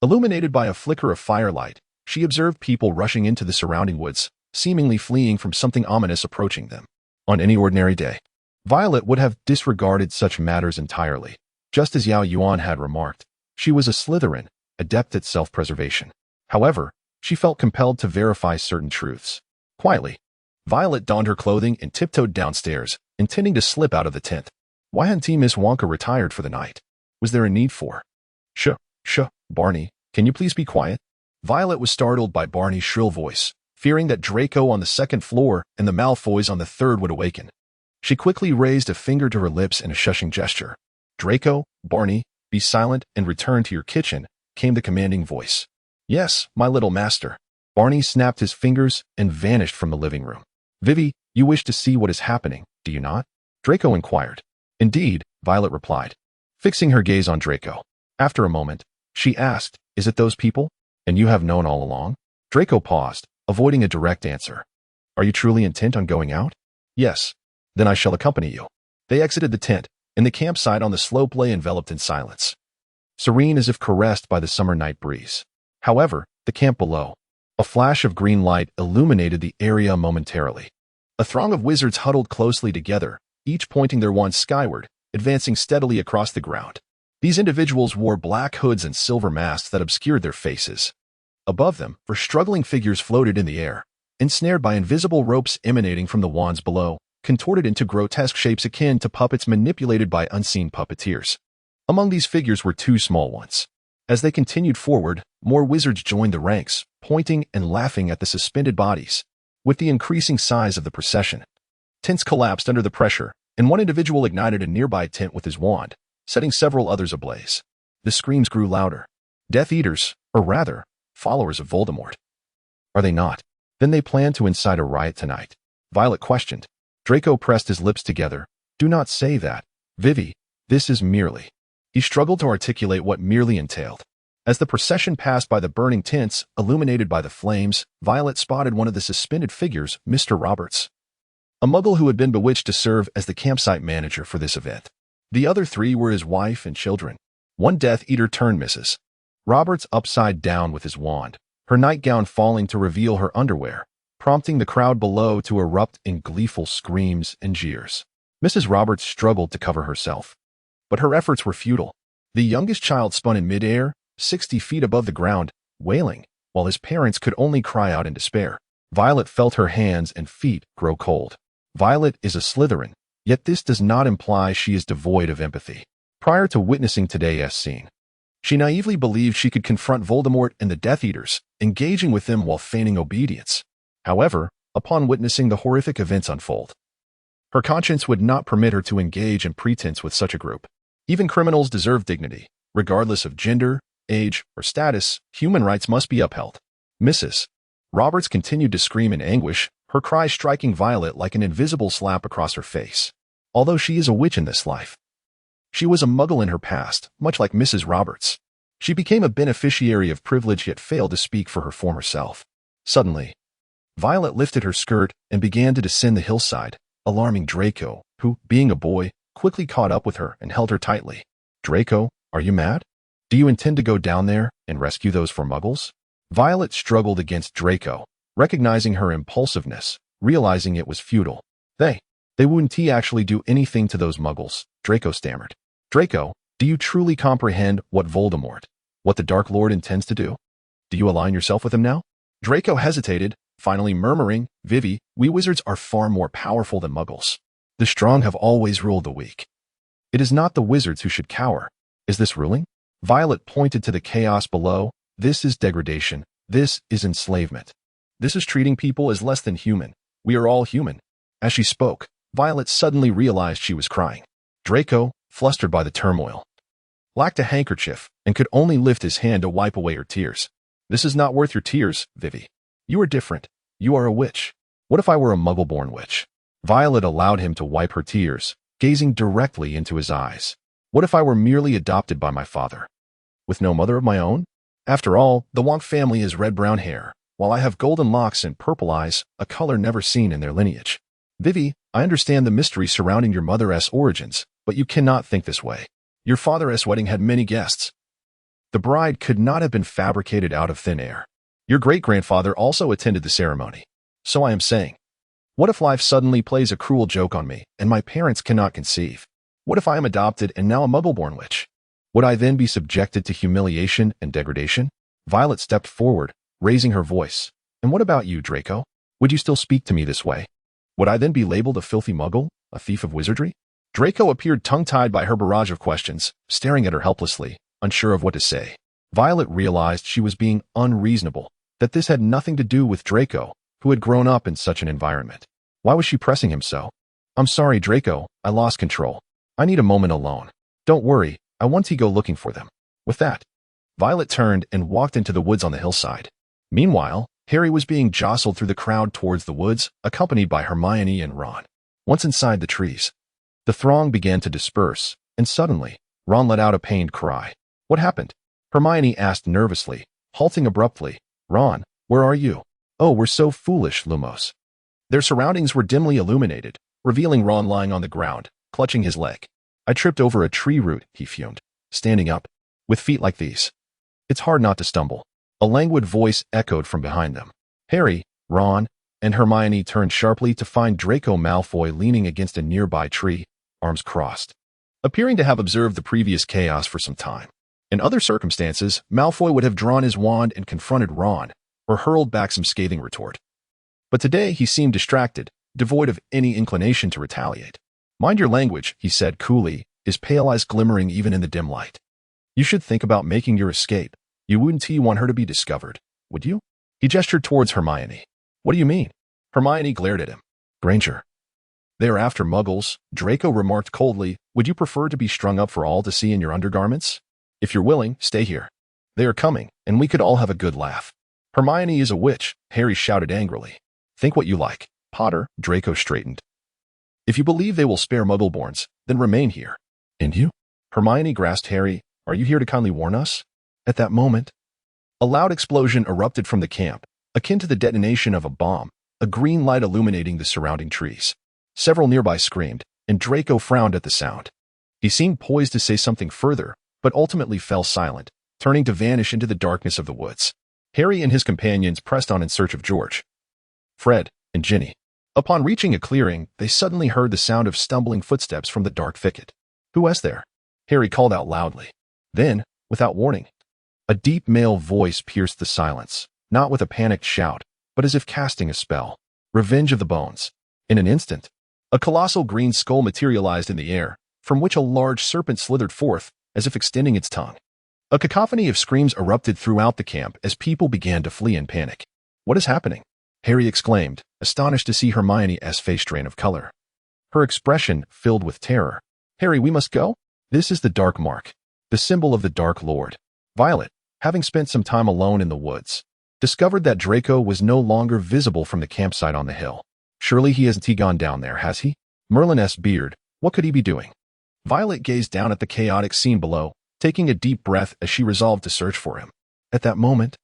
illuminated by a flicker of firelight, she observed people rushing into the surrounding woods, seemingly fleeing from something ominous approaching them. On any ordinary day, Violet would have disregarded such matters entirely. Just as Yao Yuan had remarked, she was a Slytherin, adept at self-preservation. However, she felt compelled to verify certain truths. Quietly, Violet donned her clothing and tiptoed downstairs, intending to slip out of the tent. Why hadn't Miss Wonka retired for the night? Was there a need for? Shh, Barney, can you please be quiet? Violet was startled by Barney's shrill voice, fearing that Draco on the second floor and the Malfoys on the third would awaken. She quickly raised a finger to her lips in a shushing gesture. Draco, Barney, be silent and return to your kitchen, came the commanding voice. Yes, my little master. Barney snapped his fingers and vanished from the living room. Vivi, you wish to see what is happening, do you not? Draco inquired. Indeed, Violet replied, fixing her gaze on Draco. After a moment, she asked, is it those people? And you have known all along? Draco paused, avoiding a direct answer. Are you truly intent on going out? Yes. Then I shall accompany you. They exited the tent, and the campsite on the slope lay enveloped in silence, serene as if caressed by the summer night breeze. However, the camp below, a flash of green light illuminated the area momentarily. A throng of wizards huddled closely together, each pointing their wands skyward, advancing steadily across the ground. These individuals wore black hoods and silver masks that obscured their faces. Above them, struggling figures floated in the air, ensnared by invisible ropes emanating from the wands below, contorted into grotesque shapes akin to puppets manipulated by unseen puppeteers. Among these figures were two small ones. As they continued forward, more wizards joined the ranks, pointing and laughing at the suspended bodies. With the increasing size of the procession, tents collapsed under the pressure, and one individual ignited a nearby tent with his wand, setting several others ablaze. The screams grew louder. Death Eaters, or rather, followers of Voldemort. Are they not? Then they plan to incite a riot tonight? Violet questioned. Draco pressed his lips together. Do not say that. Vivi, this is merely. He struggled to articulate what merely entailed. As the procession passed by the burning tents, illuminated by the flames, Violet spotted one of the suspended figures, Mr. Roberts, a muggle who had been bewitched to serve as the campsite manager for this event. The other three were his wife and children. One Death Eater turned Mrs. Roberts upside down with his wand, her nightgown falling to reveal her underwear, prompting the crowd below to erupt in gleeful screams and jeers. Mrs. Roberts struggled to cover herself, but her efforts were futile. The youngest child spun in midair, 60 feet above the ground, wailing, while his parents could only cry out in despair. Violet felt her hands and feet grow cold. Violet is a Slytherin, yet this does not imply she is devoid of empathy. Prior to witnessing today's scene, she naively believed she could confront Voldemort and the Death Eaters, engaging with them while feigning obedience. However, upon witnessing the horrific events unfold, her conscience would not permit her to engage in pretense with such a group. Even criminals deserve dignity. Regardless of gender, age, or status, human rights must be upheld. Mrs. Roberts continued to scream in anguish, her cry striking Violet like an invisible slap across her face. Although she is a witch in this life, she was a muggle in her past, much like Mrs. Roberts. She became a beneficiary of privilege yet failed to speak for her former self. Suddenly, Violet lifted her skirt and began to descend the hillside, alarming Draco, who, being a boy, quickly caught up with her and held her tightly. Draco, are you mad? Do you intend to go down there and rescue those four muggles? Violet struggled against Draco, recognizing her impulsiveness, realizing it was futile. They wouldn't actually do anything to those muggles, Draco stammered. Draco, do you truly comprehend what the Dark Lord intends to do? Do you align yourself with him now? Draco hesitated, finally murmuring, Vivi, we wizards are far more powerful than muggles. The strong have always ruled the weak. It is not the wizards who should cower. Is this ruling? Violet pointed to the chaos below. This is degradation. This is enslavement. This is treating people as less than human. We are all human. As she spoke, Violet suddenly realized she was crying. Draco, flustered by the turmoil, lacked a handkerchief and could only lift his hand to wipe away her tears. This is not worth your tears, Vivi. You are different. You are a witch. What if I were a muggle-born witch? Violet allowed him to wipe her tears, gazing directly into his eyes. What if I were merely adopted by my father, with no mother of my own? After all, the Wonk family has red-brown hair, while I have golden locks and purple eyes, a color never seen in their lineage. Vivi, I understand the mystery surrounding your mother's origins, but you cannot think this way. Your father's wedding had many guests. The bride could not have been fabricated out of thin air. Your great-grandfather also attended the ceremony. So I am saying, what if life suddenly plays a cruel joke on me, and my parents cannot conceive? What if I am adopted and now a muggle-born witch? Would I then be subjected to humiliation and degradation? Violet stepped forward, raising her voice. And what about you, Draco? Would you still speak to me this way? Would I then be labeled a filthy muggle, a thief of wizardry? Draco appeared tongue-tied by her barrage of questions, staring at her helplessly, unsure of what to say. Violet realized she was being unreasonable, that this had nothing to do with Draco, who had grown up in such an environment. Why was she pressing him so? I'm sorry, Draco, I lost control. I need a moment alone. Don't worry, I want to go looking for them. With that, Violet turned and walked into the woods on the hillside. Meanwhile, Harry was being jostled through the crowd towards the woods, accompanied by Hermione and Ron. Once inside the trees, the throng began to disperse, and suddenly, Ron let out a pained cry. What happened? Hermione asked nervously, halting abruptly. Ron, where are you? Oh, we're so foolish, Lumos. Their surroundings were dimly illuminated, revealing Ron lying on the ground, clutching his leg. I tripped over a tree root, he fumed, standing up. With feet like these, it's hard not to stumble. A languid voice echoed from behind them. Harry, Ron, and Hermione turned sharply to find Draco Malfoy leaning against a nearby tree, arms crossed, appearing to have observed the previous chaos for some time. In other circumstances, Malfoy would have drawn his wand and confronted Ron, or hurled back some scathing retort. But today he seemed distracted, devoid of any inclination to retaliate. Mind your language, he said coolly, his pale eyes glimmering even in the dim light. You should think about making your escape. You wouldn't want her to be discovered, would you? He gestured towards Hermione. What do you mean? Hermione glared at him. Granger. They are after muggles, Draco remarked coldly. Would you prefer to be strung up for all to see in your undergarments? If you're willing, stay here. They are coming, and we could all have a good laugh. Hermione is a witch, Harry shouted angrily. Think what you like, Potter, Draco straightened. If you believe they will spare Muggleborns, then remain here. And you? Hermione grasped Harry. Are you here to kindly warn us? At that moment, a loud explosion erupted from the camp, akin to the detonation of a bomb, a green light illuminating the surrounding trees. Several nearby screamed, and Draco frowned at the sound. He seemed poised to say something further, but ultimately fell silent, turning to vanish into the darkness of the woods. Harry and his companions pressed on in search of George, Fred, and Ginny. Upon reaching a clearing, they suddenly heard the sound of stumbling footsteps from the dark thicket. Who was there? Harry called out loudly. Then, without warning, a deep male voice pierced the silence, not with a panicked shout, but as if casting a spell. Revenge of the Bones. In an instant, a colossal green skull materialized in the air, from which a large serpent slithered forth, as if extending its tongue. A cacophony of screams erupted throughout the camp as people began to flee in panic. What is happening? Harry exclaimed, astonished to see Hermione's face drain of color. Her expression filled with terror. Harry, we must go? This is the Dark Mark, the symbol of the Dark Lord. Violet, having spent some time alone in the woods, discovered that Draco was no longer visible from the campsite on the hill. Surely he hasn't gone down there, has he? Merlin's beard. What could he be doing? Violet gazed down at the chaotic scene below, taking a deep breath as she resolved to search for him. At that moment,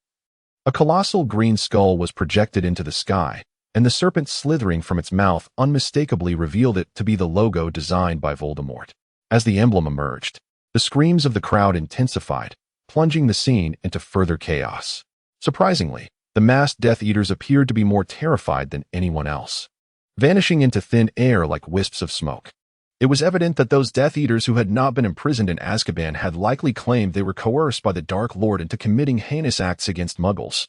a colossal green skull was projected into the sky, and the serpent slithering from its mouth unmistakably revealed it to be the logo designed by Voldemort. As the emblem emerged, the screams of the crowd intensified, plunging the scene into further chaos. Surprisingly, the masked Death Eaters appeared to be more terrified than anyone else, vanishing into thin air like wisps of smoke. It was evident that those Death Eaters who had not been imprisoned in Azkaban had likely claimed they were coerced by the Dark Lord into committing heinous acts against Muggles,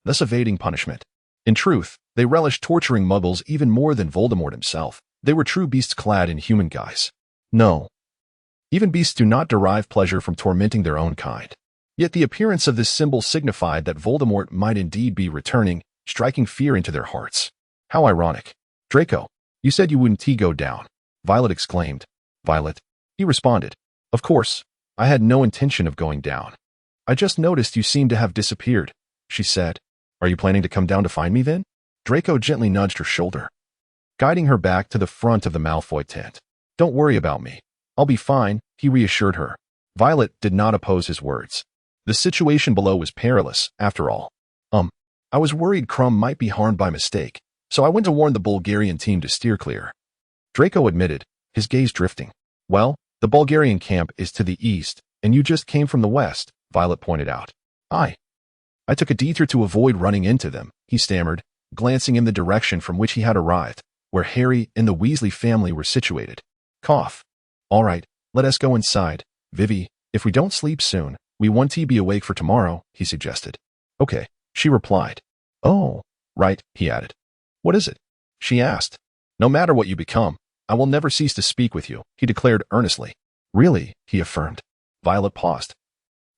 thus evading punishment. In truth, they relished torturing Muggles even more than Voldemort himself. They were true beasts clad in human guise. No. Even beasts do not derive pleasure from tormenting their own kind. Yet the appearance of this symbol signified that Voldemort might indeed be returning, striking fear into their hearts. How ironic. Draco, you said you wouldn't go down, Violet exclaimed. Violet, he responded. Of course, I had no intention of going down. I just noticed you seemed to have disappeared, she said. Are you planning to come down to find me then? Draco gently nudged her shoulder, guiding her back to the front of the Malfoy tent. Don't worry about me. I'll be fine, he reassured her. Violet did not oppose his words. The situation below was perilous, after all. I was worried Crumb might be harmed by mistake, so I went to warn the Bulgarian team to steer clear. Draco admitted, his gaze drifting. Well, the Bulgarian camp is to the east, and you just came from the west, Violet pointed out. I took a detour to avoid running into them, he stammered, glancing in the direction from which he had arrived, where Harry and the Weasley family were situated. Cough. All right, let us go inside. Vivi, if we don't sleep soon, we want to be awake for tomorrow, he suggested. Okay, she replied. Oh, right, he added. What is it? She asked. No matter what you become, I will never cease to speak with you, he declared earnestly. Really, he affirmed. Violet paused,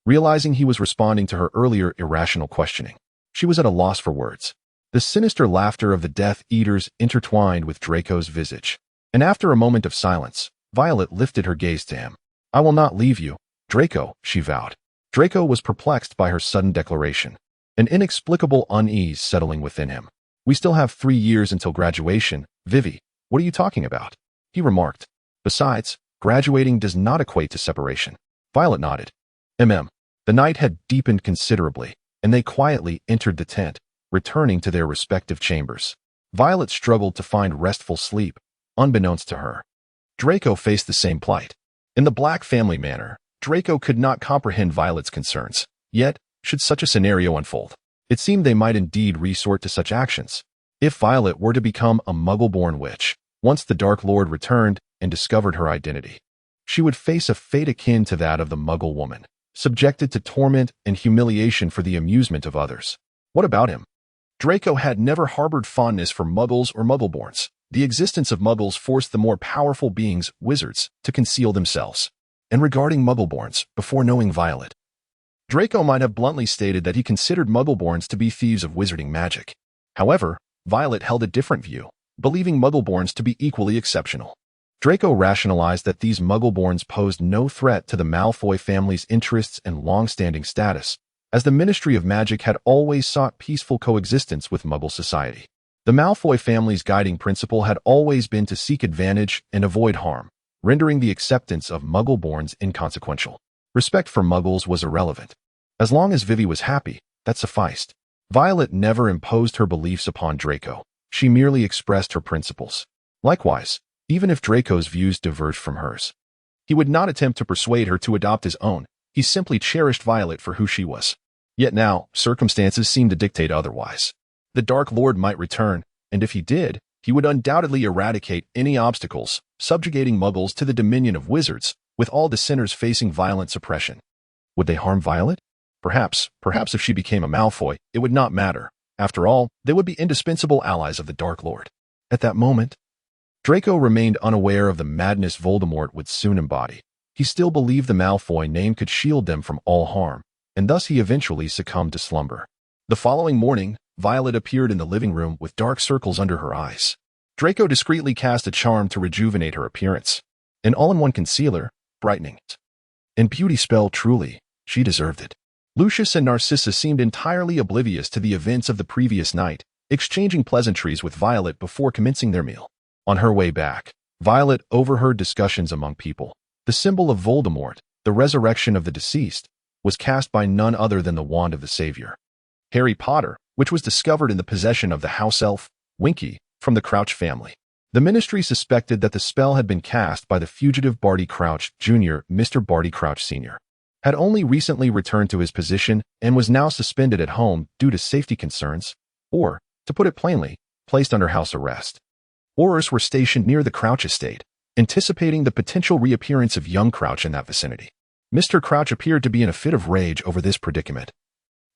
realizing he was responding to her earlier irrational questioning. She was at a loss for words. The sinister laughter of the Death Eaters intertwined with Draco's visage. And after a moment of silence, Violet lifted her gaze to him. I will not leave you, Draco, she vowed. Draco was perplexed by her sudden declaration, an inexplicable unease settling within him. We still have 3 years until graduation, Vivi. What are you talking about? He remarked. Besides, graduating does not equate to separation. Violet nodded. The night had deepened considerably, and they quietly entered the tent, returning to their respective chambers. Violet struggled to find restful sleep, unbeknownst to her. Draco faced the same plight. In the Black family manner, Draco could not comprehend Violet's concerns. Yet, should such a scenario unfold, it seemed they might indeed resort to such actions. If Violet were to become a Muggle-born witch, once the Dark Lord returned and discovered her identity, she would face a fate akin to that of the Muggle woman, subjected to torment and humiliation for the amusement of others. What about him? Draco had never harbored fondness for Muggles or Muggleborns. The existence of Muggles forced the more powerful beings, wizards, to conceal themselves. And regarding Muggleborns, before knowing Violet, Draco might have bluntly stated that he considered Muggleborns to be thieves of wizarding magic. However, Violet held a different view, believing Muggleborns to be equally exceptional. Draco rationalized that these Muggleborns posed no threat to the Malfoy family's interests and long-standing status, as the Ministry of Magic had always sought peaceful coexistence with Muggle society. The Malfoy family's guiding principle had always been to seek advantage and avoid harm, rendering the acceptance of Muggleborns inconsequential. Respect for Muggles was irrelevant. As long as Vivi was happy, that sufficed. Violet never imposed her beliefs upon Draco. She merely expressed her principles. Likewise, even if Draco's views diverged from hers, he would not attempt to persuade her to adopt his own. He simply cherished Violet for who she was. Yet now, circumstances seemed to dictate otherwise. The Dark Lord might return, and if he did, he would undoubtedly eradicate any obstacles, subjugating Muggles to the dominion of wizards, with all dissenters facing violent suppression. Would they harm Violet? Perhaps if she became a Malfoy, it would not matter. After all, they would be indispensable allies of the Dark Lord. At that moment, Draco remained unaware of the madness Voldemort would soon embody. He still believed the Malfoy name could shield them from all harm, and thus he eventually succumbed to slumber. The following morning, Violet appeared in the living room with dark circles under her eyes. Draco discreetly cast a charm to rejuvenate her appearance, an all-in-one concealer, brightening it. And beauty spell, truly, she deserved it. Lucius and Narcissa seemed entirely oblivious to the events of the previous night, exchanging pleasantries with Violet before commencing their meal. On her way back, Violet overheard discussions among people. The symbol of Voldemort, the resurrection of the deceased, was cast by none other than the wand of the Savior. Harry Potter, which was discovered in the possession of the house elf, Winky, from the Crouch family. The Ministry suspected that the spell had been cast by the fugitive Barty Crouch Jr., Mr. Barty Crouch Sr. had only recently returned to his position and was now suspended at home due to safety concerns, or, to put it plainly, placed under house arrest. Aurors were stationed near the Crouch estate, anticipating the potential reappearance of young Crouch in that vicinity. Mr. Crouch appeared to be in a fit of rage over this predicament.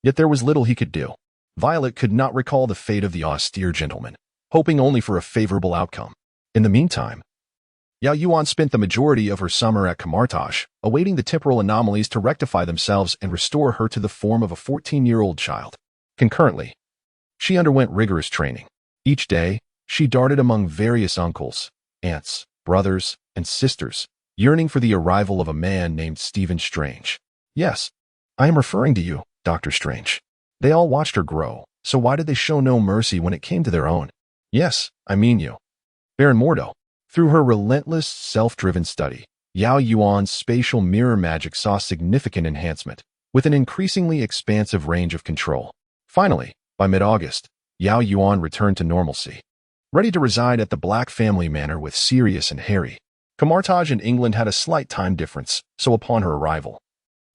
Yet there was little he could do. Violet could not recall the fate of the austere gentleman, hoping only for a favorable outcome. In the meantime, Yao Yuan spent the majority of her summer at Camartage, awaiting the temporal anomalies to rectify themselves and restore her to the form of a 14-year-old child. Concurrently, she underwent rigorous training. Each day, she darted among various uncles, aunts, brothers, and sisters, yearning for the arrival of a man named Stephen Strange. Yes, I am referring to you, Dr. Strange. They all watched her grow, so why did they show no mercy when it came to their own? Yes, I mean you. Baron Mordo. Through her relentless, self-driven study, Yao Yuan's spatial mirror magic saw significant enhancement, with an increasingly expansive range of control. Finally, by mid-August, Yao Yuan returned to normalcy, ready to reside at the Black family manor with Sirius and Harry. Camartage and England had a slight time difference, so upon her arrival,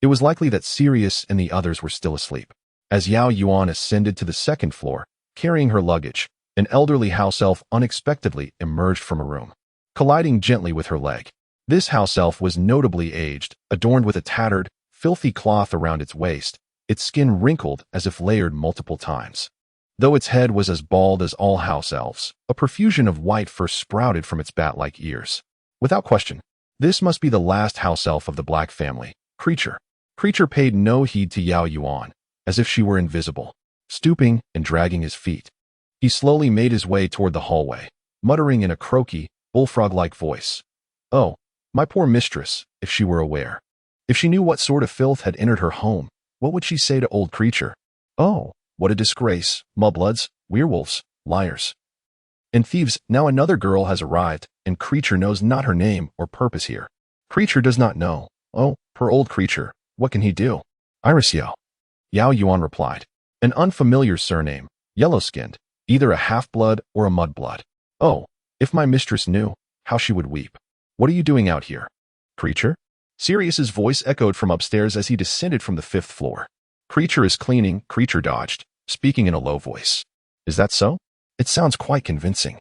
it was likely that Sirius and the others were still asleep. As Yao Yuan ascended to the second floor, carrying her luggage, an elderly house elf unexpectedly emerged from a room, colliding gently with her leg. This house elf was notably aged, adorned with a tattered, filthy cloth around its waist, its skin wrinkled as if layered multiple times. Though its head was as bald as all house elves, a profusion of white fur sprouted from its bat-like ears. Without question, this must be the last house elf of the Black family, Creature. Creature paid no heed to Yao Yuan, as if she were invisible. Stooping and dragging his feet, he slowly made his way toward the hallway, muttering in a croaky, bullfrog-like voice. Oh, my poor mistress, if she were aware. If she knew what sort of filth had entered her home, what would she say to old Creature? Oh, what a disgrace, mudbloods, werewolves, liars, and thieves. Now another girl has arrived, and Creature knows not her name or purpose here. Creature does not know. Oh, poor old Creature, what can he do? Iris Yao. Yao Yuan replied. An unfamiliar surname, yellow-skinned, either a half-blood or a mudblood. Oh, if my mistress knew, how she would weep. What are you doing out here? Creature? Sirius's voice echoed from upstairs as he descended from the 5th floor. Creature is cleaning, Creature dodged, speaking in a low voice. Is that so? It sounds quite convincing.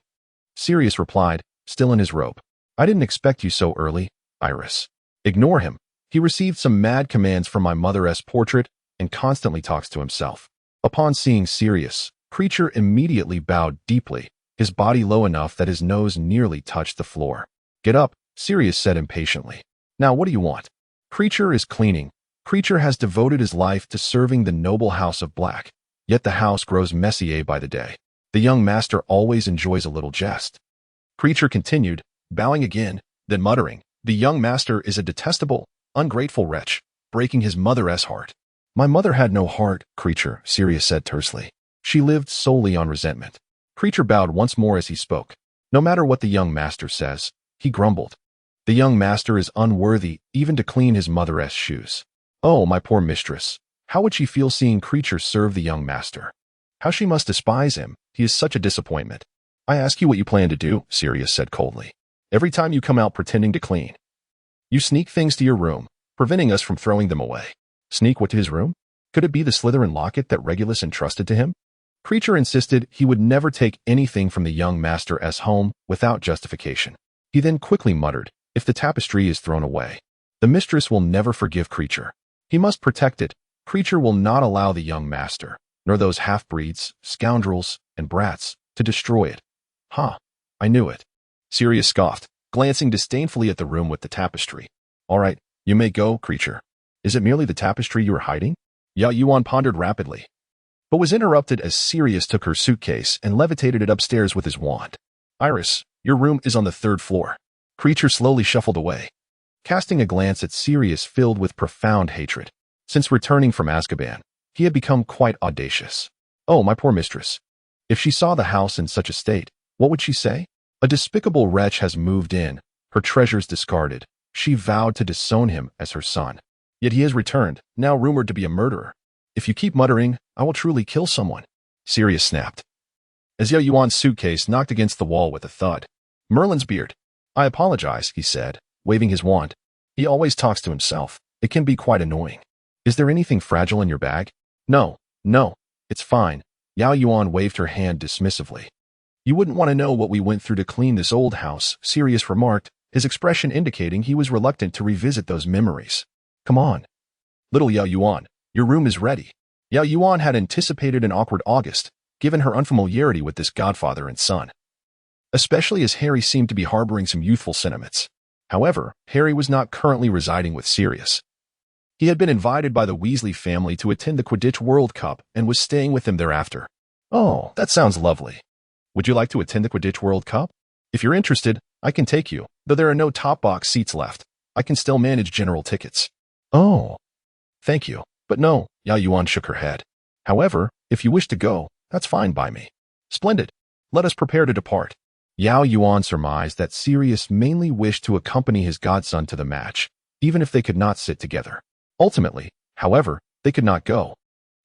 Sirius replied, still in his robe. I didn't expect you so early, Iris. Ignore him. He received some mad commands from my mother's portrait and constantly talks to himself. Upon seeing Sirius, Creature immediately bowed deeply, his body low enough that his nose nearly touched the floor. Get up, Sirius said impatiently. Now what do you want? Creature is cleaning. Creature has devoted his life to serving the noble house of Black, yet the house grows messier by the day. The young master always enjoys a little jest. Creature continued, bowing again, then muttering, the young master is a detestable, ungrateful wretch, breaking his mother's heart. My mother had no heart, Creature, Sirius said tersely. She lived solely on resentment. Creature bowed once more as he spoke. No matter what the young master says, he grumbled. The young master is unworthy even to clean his mother's shoes. Oh, my poor mistress. How would she feel seeing Creature serve the young master? How she must despise him. He is such a disappointment. I ask you what you plan to do, Sirius said coldly. Every time you come out pretending to clean, you sneak things to your room, preventing us from throwing them away. Sneak what to his room? Could it be the Slytherin locket that Regulus entrusted to him? Creature insisted he would never take anything from the young master's home without justification. He then quickly muttered, if the tapestry is thrown away, the mistress will never forgive Creature. He must protect it. Creature will not allow the young master, nor those half-breeds, scoundrels, and brats, to destroy it. Ha! I knew it. Sirius scoffed, glancing disdainfully at the room with the tapestry. All right, you may go, Creature. Is it merely the tapestry you are hiding? Yao Yuan pondered rapidly, but was interrupted as Sirius took her suitcase and levitated it upstairs with his wand. Iris, your room is on the 3rd floor. Creature slowly shuffled away, casting a glance at Sirius filled with profound hatred. Since returning from Azkaban, he had become quite audacious. Oh, my poor mistress. If she saw the house in such a state, what would she say? A despicable wretch has moved in, her treasures discarded. She vowed to disown him as her son. Yet he has returned, now rumored to be a murderer. If you keep muttering, I will truly kill someone. Sirius snapped, as Yao Yuan's suitcase knocked against the wall with a thud. Merlin's beard. I apologize, he said, waving his wand. He always talks to himself. It can be quite annoying. Is there anything fragile in your bag? No, it's fine. Yao Yuan waved her hand dismissively. You wouldn't want to know what we went through to clean this old house, Sirius remarked, his expression indicating he was reluctant to revisit those memories. Come on. Little Yao Yuan, your room is ready. Yao Yuan had anticipated an awkward August, given her unfamiliarity with this godfather and son. Especially as Harry seemed to be harboring some youthful sentiments. However, Harry was not currently residing with Sirius. He had been invited by the Weasley family to attend the Quidditch World Cup and was staying with them thereafter. Oh, that sounds lovely. Would you like to attend the Quidditch World Cup? If you're interested, I can take you, though there are no top box seats left. I can still manage general tickets. Oh, thank you. But no, Yao Yuan shook her head. However, if you wish to go, that's fine by me. Splendid. Let us prepare to depart. Yao Yuan surmised that Sirius mainly wished to accompany his godson to the match, even if they could not sit together. Ultimately, however, they could not go,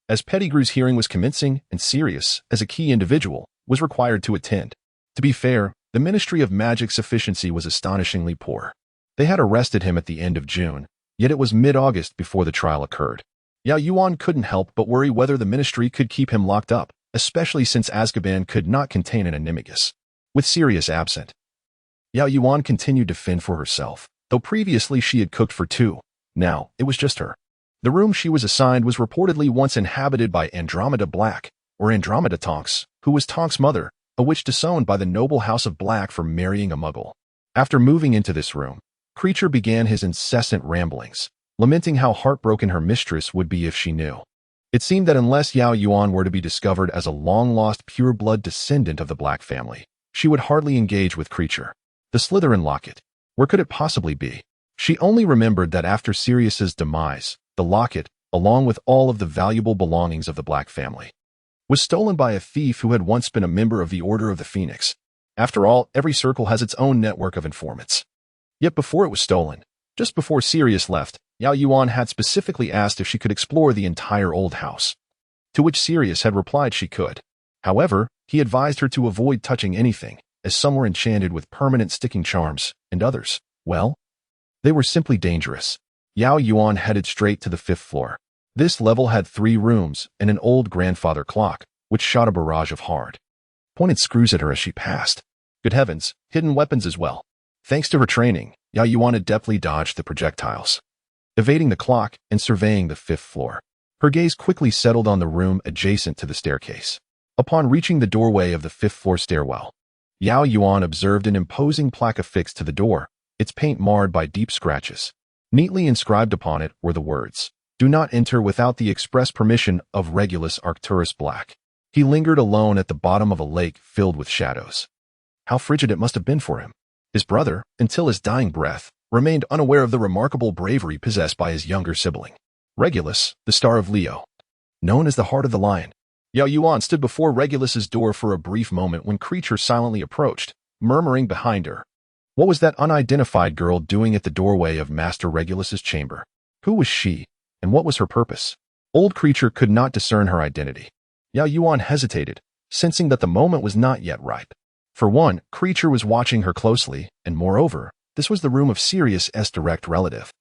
as Pettigrew's hearing was commencing and Sirius, as a key individual, was required to attend. To be fair, the Ministry of Magic's efficiency was astonishingly poor. They had arrested him at the end of June, yet it was mid-August before the trial occurred. Yao Yuan couldn't help but worry whether the ministry could keep him locked up, especially since Azkaban could not contain an animagus. With Sirius absent, Yao Yuan continued to fend for herself, though previously she had cooked for two. Now, it was just her. The room she was assigned was reportedly once inhabited by Andromeda Black, or Andromeda Tonks, who was Tonks' mother, a witch disowned by the noble house of Black for marrying a muggle. After moving into this room, Creature began his incessant ramblings, lamenting how heartbroken her mistress would be if she knew. It seemed that unless Yao Yuan were to be discovered as a long-lost pure-blood descendant of the Black family, she would hardly engage with Creature. The Slytherin locket. Where could it possibly be? She only remembered that after Sirius's demise, the locket, along with all of the valuable belongings of the Black family, was stolen by a thief who had once been a member of the Order of the Phoenix. After all, every circle has its own network of informants. Yet before it was stolen, just before Sirius left, Yao Yuan had specifically asked if she could explore the entire old house, to which Sirius had replied she could. However, he advised her to avoid touching anything, as some were enchanted with permanent sticking charms, and others, well, they were simply dangerous. Yao Yuan headed straight to the 5th floor. This level had 3 rooms and an old grandfather clock, which shot a barrage of hard pointed screws at her as she passed. Good heavens, hidden weapons as well. Thanks to her training, Yao Yuan adeptly dodged the projectiles, evading the clock and surveying the 5th floor. Her gaze quickly settled on the room adjacent to the staircase. Upon reaching the doorway of the 5th floor stairwell, Yao Yuan observed an imposing plaque affixed to the door, its paint marred by deep scratches. Neatly inscribed upon it were the words, "Do not enter without the express permission of Regulus Arcturus Black." He lingered alone at the bottom of a lake filled with shadows. How frigid it must have been for him. His brother, until his dying breath, remained unaware of the remarkable bravery possessed by his younger sibling. Regulus, the Star of Leo, known as the Heart of the Lion. Yao Yuan stood before Regulus's door for a brief moment when Creature silently approached, murmuring behind her. What was that unidentified girl doing at the doorway of Master Regulus's chamber? Who was she, and what was her purpose? Old Creature could not discern her identity. Yao Yuan hesitated, sensing that the moment was not yet ripe. For one, Creature was watching her closely, and moreover, this was the room of Sirius's direct relative.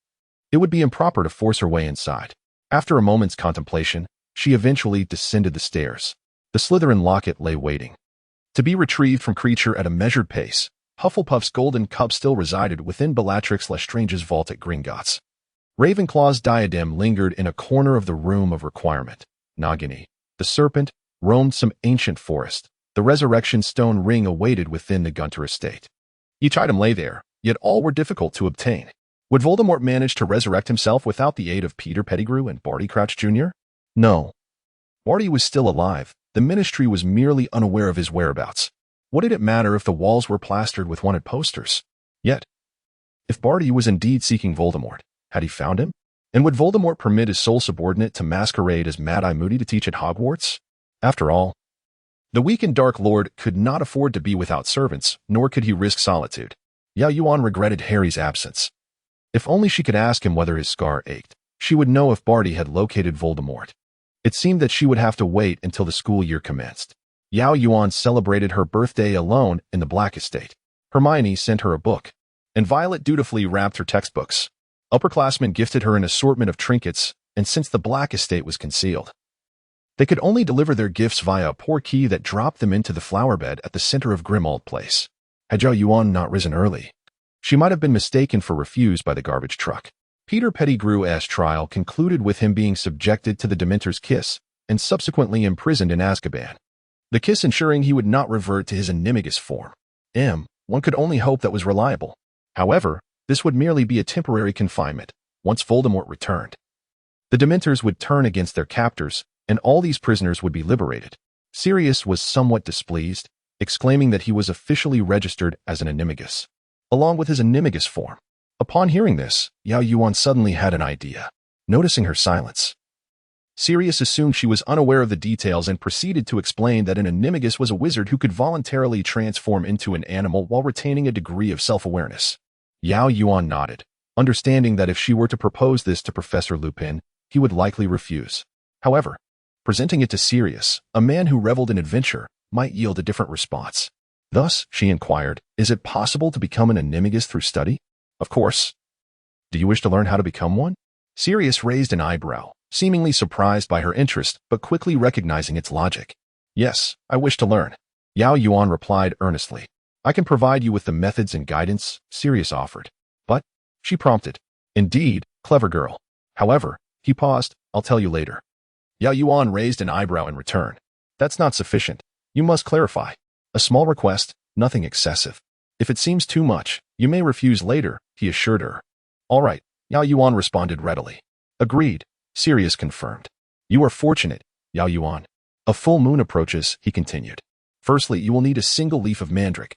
It would be improper to force her way inside. After a moment's contemplation, she eventually descended the stairs. The Slytherin locket lay waiting to be retrieved from Creature at a measured pace. Hufflepuff's golden cup still resided within Bellatrix Lestrange's vault at Gringotts. Ravenclaw's diadem lingered in a corner of the room of requirement. Nagini, the serpent, roamed some ancient forest. The resurrection stone ring awaited within the Gunter estate. Each item lay there, yet all were difficult to obtain. Would Voldemort manage to resurrect himself without the aid of Peter Pettigrew and Barty Crouch Jr.? No. Barty was still alive. The Ministry was merely unaware of his whereabouts. What did it matter if the walls were plastered with wanted posters? Yet, if Barty was indeed seeking Voldemort, had he found him? And would Voldemort permit his sole subordinate to masquerade as Mad-Eye Moody to teach at Hogwarts? After all, the weak and dark lord could not afford to be without servants, nor could he risk solitude. Yao Yuan regretted Harry's absence. If only she could ask him whether his scar ached, she would know if Barty had located Voldemort. It seemed that she would have to wait until the school year commenced. Yao Yuan celebrated her birthday alone in the Black Estate. Hermione sent her a book, and Violet dutifully wrapped her textbooks. Upperclassmen gifted her an assortment of trinkets, and since the Black Estate was concealed, they could only deliver their gifts via a poor key that dropped them into the flower bed at the center of Grimmauld Place. Had Yao Yuan not risen early, she might have been mistaken for refuse by the garbage truck. Peter Pettigrew's trial concluded with him being subjected to the Dementor's kiss and subsequently imprisoned in Azkaban, the kiss ensuring he would not revert to his animagus form. One could only hope that was reliable. However, this would merely be a temporary confinement. Once Voldemort returned, the Dementors would turn against their captors, and all these prisoners would be liberated. Sirius was somewhat displeased, exclaiming that he was officially registered as an animagus, along with his animagus form. Upon hearing this, Yao Yuan suddenly had an idea. Noticing her silence, Sirius assumed she was unaware of the details and proceeded to explain that an animagus was a wizard who could voluntarily transform into an animal while retaining a degree of self-awareness. Yao Yuan nodded, understanding that if she were to propose this to Professor Lupin, he would likely refuse. However, presenting it to Sirius, a man who reveled in adventure, might yield a different response. Thus, she inquired, is it possible to become an animagus through study? Of course. Do you wish to learn how to become one? Sirius raised an eyebrow, seemingly surprised by her interest, but quickly recognizing its logic. Yes, I wish to learn. Yao Yuan replied earnestly. I can provide you with the methods and guidance, Sirius offered. But, she prompted. Indeed, clever girl. However, he paused, I'll tell you later. Yao Yuan raised an eyebrow in return. That's not sufficient. You must clarify. A small request, nothing excessive. If it seems too much, you may refuse later, he assured her. All right, Yao Yuan responded readily. Agreed, Sirius confirmed. You are fortunate, Yao Yuan. A full moon approaches, he continued. Firstly, you will need a single leaf of mandrake.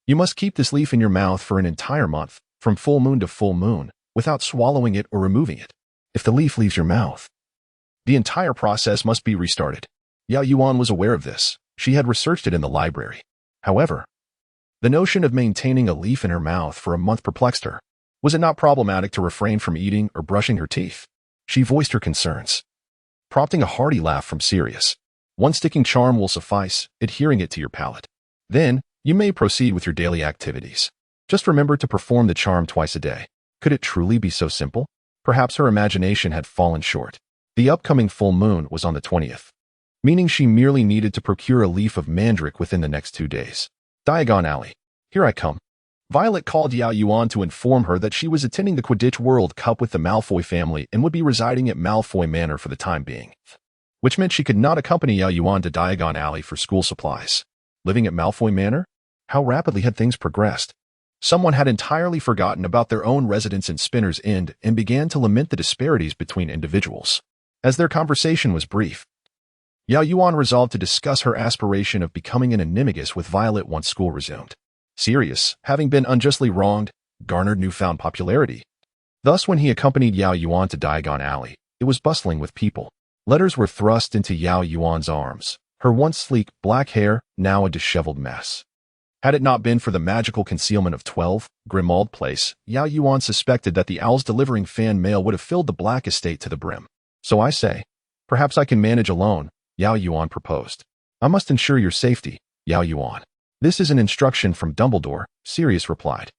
You must keep this leaf in your mouth for an entire month, from full moon to full moon, without swallowing it or removing it. If the leaf leaves your mouth, the entire process must be restarted. Yao Yuan was aware of this. She had researched it in the library. However, the notion of maintaining a leaf in her mouth for a month perplexed her. Was it not problematic to refrain from eating or brushing her teeth? She voiced her concerns, prompting a hearty laugh from Sirius. One sticking charm will suffice, adhering it to your palate. Then, you may proceed with your daily activities. Just remember to perform the charm twice a day. Could it truly be so simple? Perhaps her imagination had fallen short. The upcoming full moon was on the 20th, meaning she merely needed to procure a leaf of mandrake within the next 2 days. Diagon Alley. Here I come. Violet called Yao Yuan to inform her that she was attending the Quidditch World Cup with the Malfoy family and would be residing at Malfoy Manor for the time being, which meant she could not accompany Yao Yuan to Diagon Alley for school supplies. Living at Malfoy Manor? How rapidly had things progressed? Someone had entirely forgotten about their own residence in Spinner's End and began to lament the disparities between individuals. As their conversation was brief, Yao Yuan resolved to discuss her aspiration of becoming an animagus with Violet once school resumed. Sirius, having been unjustly wronged, garnered newfound popularity. Thus, when he accompanied Yao Yuan to Diagon Alley, it was bustling with people. Letters were thrust into Yao Yuan's arms, her once sleek black hair now a disheveled mess. Had it not been for the magical concealment of 12, Grimmauld Place, Yao Yuan suspected that the owls delivering fan mail would have filled the Black Estate to the brim. So I say, perhaps I can manage alone, Yao Yuan proposed. I must ensure your safety, Yao Yuan. This is an instruction from Dumbledore, Sirius replied.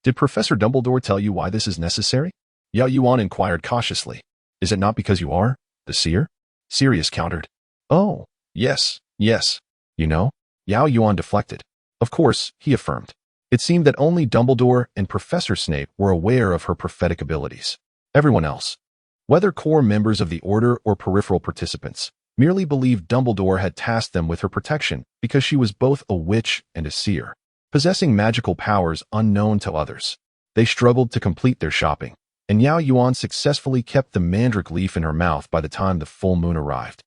Did Professor Dumbledore tell you why this is necessary? Yao Yuan inquired cautiously. Is it not because you are the seer? Sirius countered. Oh, yes. You know? Yao Yuan deflected. Of course, he affirmed. It seemed that only Dumbledore and Professor Snape were aware of her prophetic abilities. Everyone else, whether core members of the Order or peripheral participants, merely believed Dumbledore had tasked them with her protection because she was both a witch and a seer, possessing magical powers unknown to others. They struggled to complete their shopping, and Yao Yuan successfully kept the mandrake leaf in her mouth by the time the full moon arrived.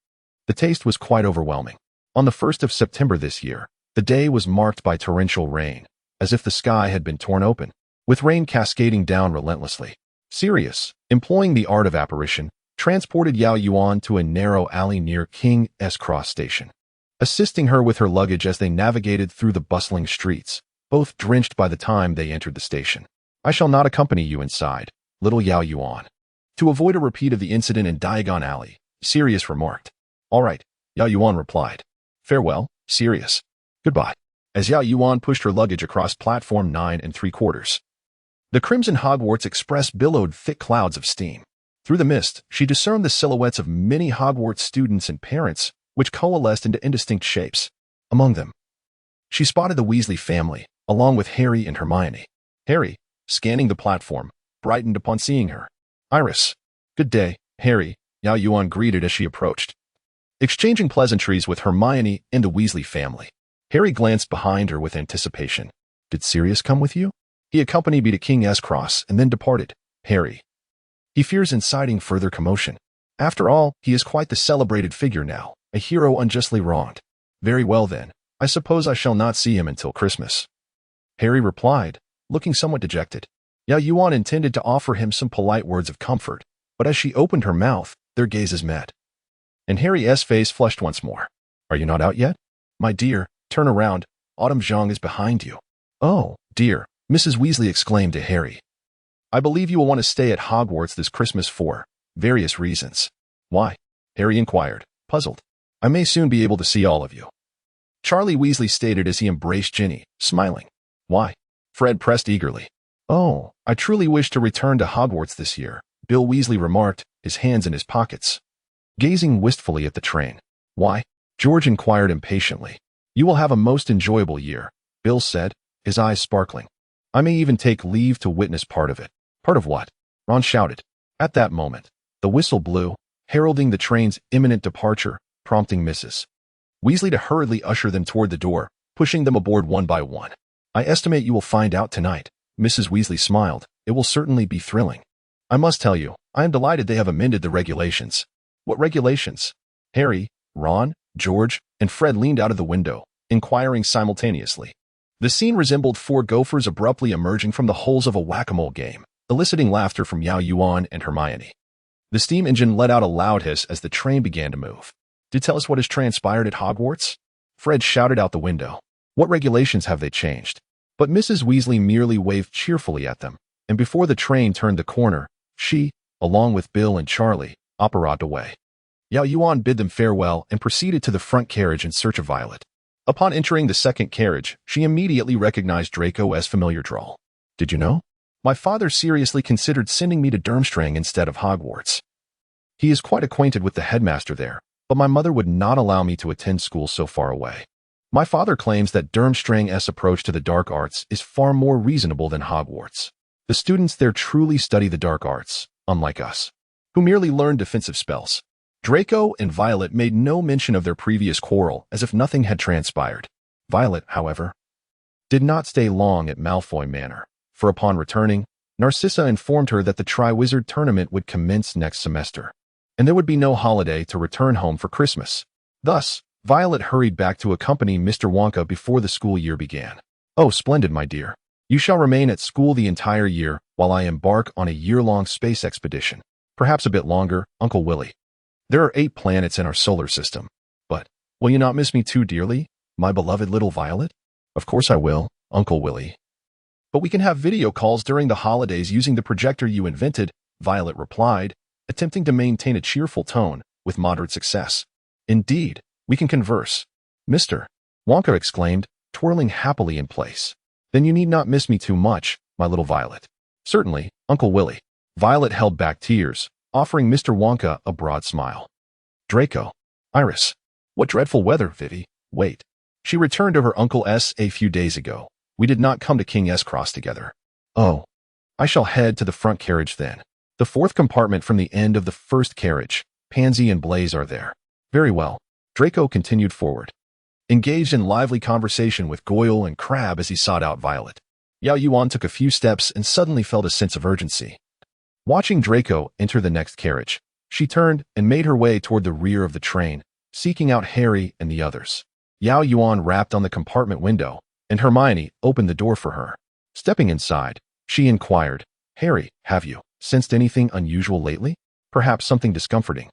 The taste was quite overwhelming. On the 1st of September this year, the day was marked by torrential rain, as if the sky had been torn open, with rain cascading down relentlessly. Sirius, employing the art of apparition, transported Yao Yuan to a narrow alley near King's Cross Station, assisting her with her luggage as they navigated through the bustling streets, both drenched by the time they entered the station. I shall not accompany you inside, little Yao Yuan. To avoid a repeat of the incident in Diagon Alley, Sirius remarked. All right, Yao Yuan replied. Farewell, Sirius. Goodbye. As Yao Yuan pushed her luggage across platform 9 3/4. The Crimson Hogwarts Express billowed thick clouds of steam. Through the mist, she discerned the silhouettes of many Hogwarts students and parents, which coalesced into indistinct shapes. Among them, she spotted the Weasley family, along with Harry and Hermione. Harry, scanning the platform, brightened upon seeing her. Iris. Good day, Harry, Yao Yuan greeted as she approached. Exchanging pleasantries with Hermione and the Weasley family, Harry glanced behind her with anticipation. Did Sirius come with you? He accompanied me to King's Cross and then departed. Harry. He fears inciting further commotion. After all, he is quite the celebrated figure now, a hero unjustly wronged. Very well then, I suppose I shall not see him until Christmas. Harry replied, looking somewhat dejected. Yao Yuan intended to offer him some polite words of comfort, but as she opened her mouth, their gazes met. And Harry's face flushed once more. Are you not out yet? My dear, turn around, Autumn Zhang is behind you. Oh, dear, Mrs. Weasley exclaimed to Harry. I believe you will want to stay at Hogwarts this Christmas for various reasons. Why? Harry inquired, puzzled. I may soon be able to see all of you. Charlie Weasley stated as he embraced Ginny, smiling. Why? Fred pressed eagerly. Oh, I truly wish to return to Hogwarts this year, Bill Weasley remarked, his hands in his pockets. Gazing wistfully at the train. Why? George inquired impatiently. You will have a most enjoyable year, Bill said, his eyes sparkling. I may even take leave to witness part of it. Part of what? Ron shouted. At that moment, the whistle blew, heralding the train's imminent departure, prompting Mrs. Weasley to hurriedly usher them toward the door, pushing them aboard one by one. I estimate you will find out tonight. Mrs. Weasley smiled. It will certainly be thrilling. I must tell you, I am delighted they have amended the regulations. What regulations? Harry, Ron, George, and Fred leaned out of the window, inquiring simultaneously. The scene resembled four gophers abruptly emerging from the holes of a whack-a-mole game, eliciting laughter from Yao Yuan and Hermione. The steam engine let out a loud hiss as the train began to move. To tell us what has transpired at Hogwarts? Fred shouted out the window. What regulations have they changed? But Mrs. Weasley merely waved cheerfully at them, and before the train turned the corner, she, along with Bill and Charlie, operated away. Yao Yuan bid them farewell and proceeded to the front carriage in search of Violet. Upon entering the second carriage, she immediately recognized Draco's familiar drawl. Did you know? My father seriously considered sending me to Durmstrang instead of Hogwarts. He is quite acquainted with the headmaster there, but my mother would not allow me to attend school so far away. My father claims that Durmstrang's approach to the dark arts is far more reasonable than Hogwarts. The students there truly study the dark arts, unlike us, who merely learn defensive spells. Draco and Violet made no mention of their previous quarrel as if nothing had transpired. Violet, however, did not stay long at Malfoy Manor, for upon returning, Narcissa informed her that the Triwizard Tournament would commence next semester, and there would be no holiday to return home for Christmas. Thus, Violet hurried back to accompany Mr. Wonka before the school year began. Oh, splendid, my dear. You shall remain at school the entire year while I embark on a year-long space expedition. Perhaps a bit longer, Uncle Willy. There are 8 planets in our solar system. But, will you not miss me too dearly, my beloved little Violet? Of course I will, Uncle Willy. But we can have video calls during the holidays using the projector you invented, Violet replied, attempting to maintain a cheerful tone, with moderate success. Indeed, we can converse. Mr. Wonka exclaimed, twirling happily in place. Then you need not miss me too much, my little Violet. Certainly, Uncle Willy. Violet held back tears, offering Mr. Wonka a broad smile. Draco. Iris. What dreadful weather, Vivi. Wait. She returned to her uncle's a few days ago. We did not come to King's Cross together. Oh. I shall head to the front carriage then. The 4th compartment from the end of the first carriage. Pansy and Blaze are there. Very well. Draco continued forward, engaged in lively conversation with Goyle and Crabbe as he sought out Violet. Yao Yuan took a few steps and suddenly felt a sense of urgency. Watching Draco enter the next carriage, she turned and made her way toward the rear of the train, seeking out Harry and the others. Yao Yuan rapped on the compartment window, and Hermione opened the door for her. Stepping inside, she inquired, Harry, have you Sensed anything unusual lately? Perhaps something discomforting?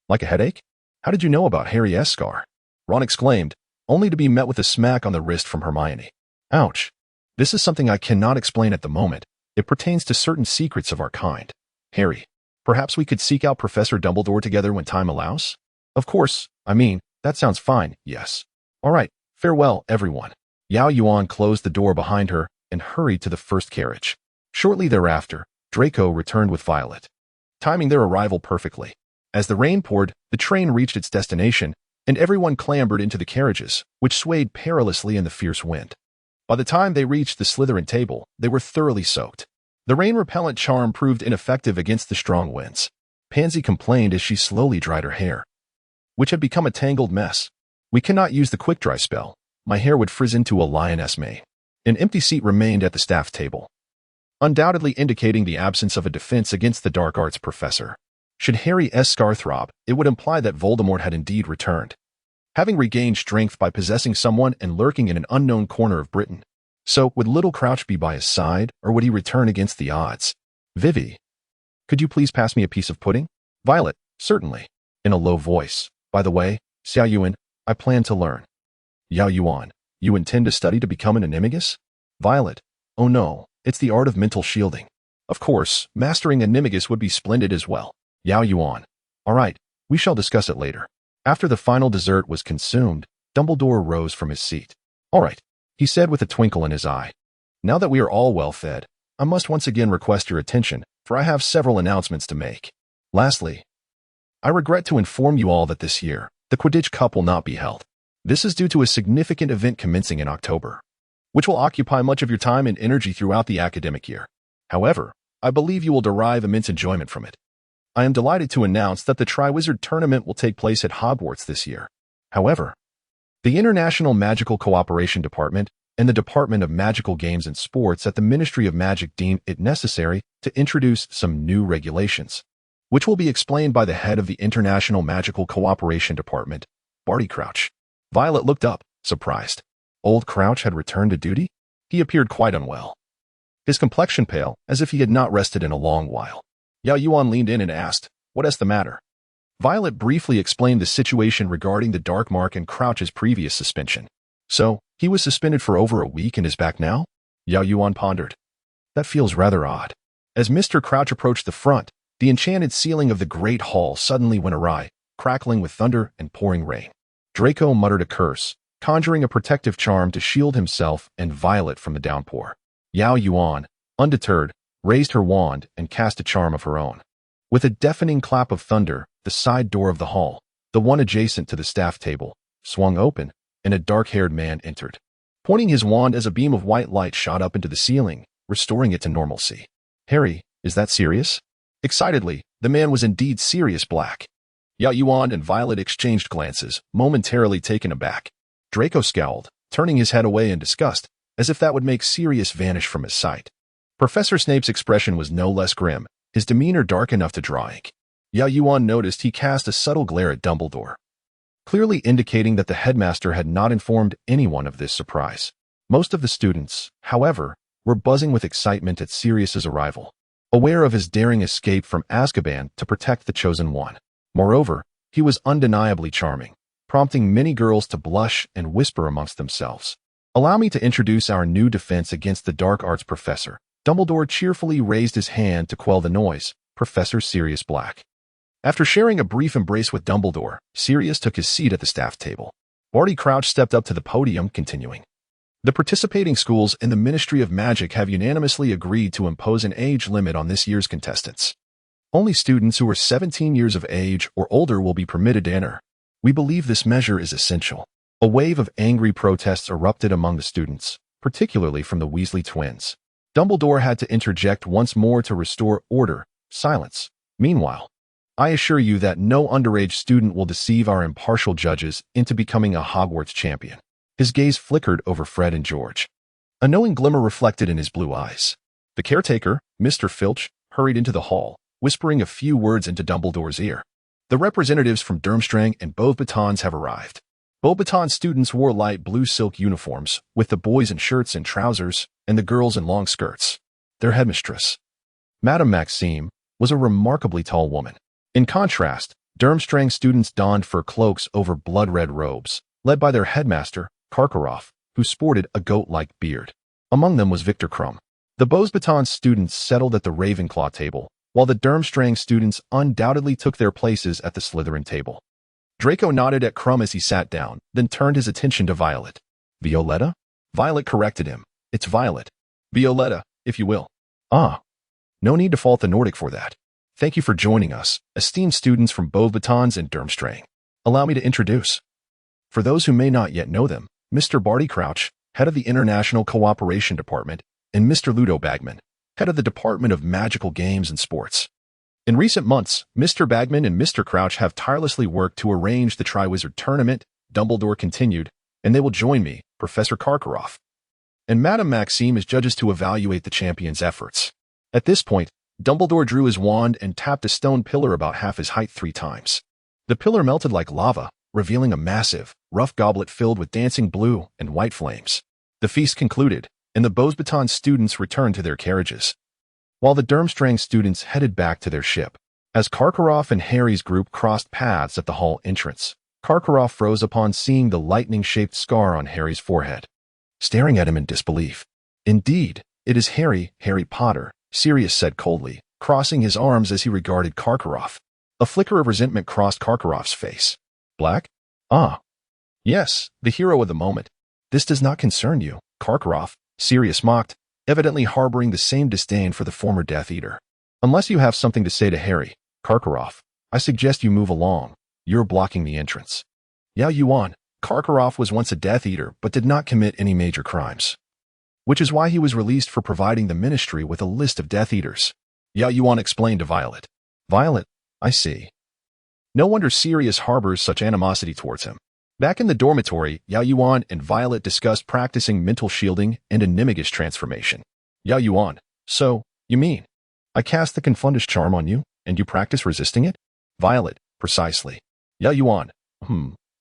Like a headache? How did you know about Harry's scar? Ron exclaimed, only to be met with a smack on the wrist from Hermione. Ouch. This is something I cannot explain at the moment. It pertains to certain secrets of our kind. Harry, perhaps we could seek out Professor Dumbledore together when time allows? Of course, that sounds fine, yes. All right, farewell, everyone. Yao Yuan closed the door behind her and hurried to the first carriage. Shortly thereafter, Draco returned with Violet, timing their arrival perfectly. As the rain poured, the train reached its destination, and everyone clambered into the carriages, which swayed perilously in the fierce wind. By the time they reached the Slytherin table, they were thoroughly soaked. The rain-repellent charm proved ineffective against the strong winds. Pansy complained as she slowly dried her hair, which had become a tangled mess. We cannot use the quick-dry spell. My hair would frizz into a lioness mane. An empty seat remained at the staff table, undoubtedly indicating the absence of a defense against the dark arts professor. Should Harry's scar throb, it would imply that Voldemort had indeed returned, having regained strength by possessing someone and lurking in an unknown corner of Britain. So, would Little Crouch be by his side, or would he return against the odds? Vivi, could you please pass me a piece of pudding? Violet, certainly. In a low voice. By the way, Xiao Yuan, I plan to learn. Yao Yuan, you intend to study to become an animagus? Violet, oh no, it's the art of mental shielding. Of course, mastering animagus would be splendid as well. Yao Yuan, all right, we shall discuss it later. After the final dessert was consumed, Dumbledore rose from his seat. All right, he said with a twinkle in his eye. Now that we are all well fed, I must once again request your attention, for I have several announcements to make. Lastly, I regret to inform you all that this year, the Quidditch Cup will not be held. This is due to a significant event commencing in October, which will occupy much of your time and energy throughout the academic year. However, I believe you will derive immense enjoyment from it. I am delighted to announce that the Triwizard Tournament will take place at Hogwarts this year. However, the International Magical Cooperation Department and the Department of Magical Games and Sports at the Ministry of Magic deem it necessary to introduce some new regulations, which will be explained by the head of the International Magical Cooperation Department, Barty Crouch. Violet looked up, surprised. Old Crouch had returned to duty? He appeared quite unwell, his complexion pale, as if he had not rested in a long while. Yao Yuan leaned in and asked, what is the matter? Violet briefly explained the situation regarding the dark mark and Crouch's previous suspension. So, he was suspended for over a week and is back now? Yao Yuan pondered. That feels rather odd. As Mr. Crouch approached the front, the enchanted ceiling of the great hall suddenly went awry, crackling with thunder and pouring rain. Draco muttered a curse, conjuring a protective charm to shield himself and Violet from the downpour. Yao Yuan, undeterred, raised her wand and cast a charm of her own. With a deafening clap of thunder, the side door of the hall, the one adjacent to the staff table, swung open, and a dark-haired man entered. Pointing his wand as a beam of white light shot up into the ceiling, restoring it to normalcy. Harry, is that serious? Excitedly, the man was indeed Sirius Black. Yao Yuan and Violet exchanged glances, momentarily taken aback. Draco scowled, turning his head away in disgust, as if that would make Sirius vanish from his sight. Professor Snape's expression was no less grim, his demeanor dark enough to draw ink. Yao Yuan noticed he cast a subtle glare at Dumbledore, clearly indicating that the headmaster had not informed anyone of this surprise. Most of the students, however, were buzzing with excitement at Sirius's arrival, aware of his daring escape from Azkaban to protect the Chosen One. Moreover, he was undeniably charming, prompting many girls to blush and whisper amongst themselves. Allow me to introduce our new defense against the dark arts professor. Dumbledore cheerfully raised his hand to quell the noise, Professor Sirius Black. After sharing a brief embrace with Dumbledore, Sirius took his seat at the staff table. Barty Crouch stepped up to the podium, continuing. The participating schools and the Ministry of Magic have unanimously agreed to impose an age limit on this year's contestants. Only students who are 17 years of age or older will be permitted to enter. We believe this measure is essential. A wave of angry protests erupted among the students, particularly from the Weasley twins. Dumbledore had to interject once more to restore order. Silence. Meanwhile, I assure you that no underage student will deceive our impartial judges into becoming a Hogwarts champion. His gaze flickered over Fred and George. A knowing glimmer reflected in his blue eyes. The caretaker, Mr. Filch, hurried into the hall, whispering a few words into Dumbledore's ear. The representatives from Durmstrang and Beauxbatons have arrived. Beauxbaton students wore light blue silk uniforms, with the boys in shirts and trousers, and the girls in long skirts. Their headmistress, Madame Maxime was a remarkably tall woman. In contrast, Durmstrang students donned fur cloaks over blood-red robes, led by their headmaster, Karkaroff, who sported a goat-like beard. Among them was Victor Krum. The Beauxbatons students settled at the Ravenclaw table, while the Durmstrang students undoubtedly took their places at the Slytherin table. Draco nodded at Krum as he sat down, then turned his attention to Violet. Violetta? Violet corrected him. It's Violet. Violetta, if you will. Ah. No need to fault the Nordic for that. Thank you for joining us, esteemed students from Beauxbatons and Durmstrang. Allow me to introduce. For those who may not yet know them, Mr. Barty Crouch, head of the International Cooperation Department, and Mr. Ludo Bagman, head of the Department of Magical Games and Sports. In recent months, Mr. Bagman and Mr. Crouch have tirelessly worked to arrange the Triwizard Tournament, Dumbledore continued, and they will join me, Professor Karkaroff, and Madame Maxime as judges to evaluate the champions' efforts. At this point, Dumbledore drew his wand and tapped a stone pillar about half his height 3 times. The pillar melted like lava, revealing a massive, rough goblet filled with dancing blue and white flames. The feast concluded, and the Beauxbatons students returned to their carriages, while the Durmstrang students headed back to their ship. As Karkaroff and Harry's group crossed paths at the hall entrance, Karkaroff froze upon seeing the lightning-shaped scar on Harry's forehead, staring at him in disbelief. Indeed, it is Harry Potter, Sirius said coldly, crossing his arms as he regarded Karkaroff. A flicker of resentment crossed Karkaroff's face. Black? Ah. Yes, the hero of the moment. This does not concern you, Karkaroff, Sirius mocked, evidently harboring the same disdain for the former Death Eater. Unless you have something to say to Harry, Karkaroff, I suggest you move along. You're blocking the entrance. Yao Yuan, Karkaroff was once a Death Eater but did not commit any major crimes, which is why he was released for providing the Ministry with a list of Death Eaters. Yao Yuan explained to Violet. Violet, I see. No wonder Sirius harbors such animosity towards him. Back in the dormitory, Yao Yuan and Violet discussed practicing mental shielding and animagus transformation. Yao Yuan, so, you mean, I cast the Confundus charm on you, and you practice resisting it? Violet, precisely. Yao Yuan,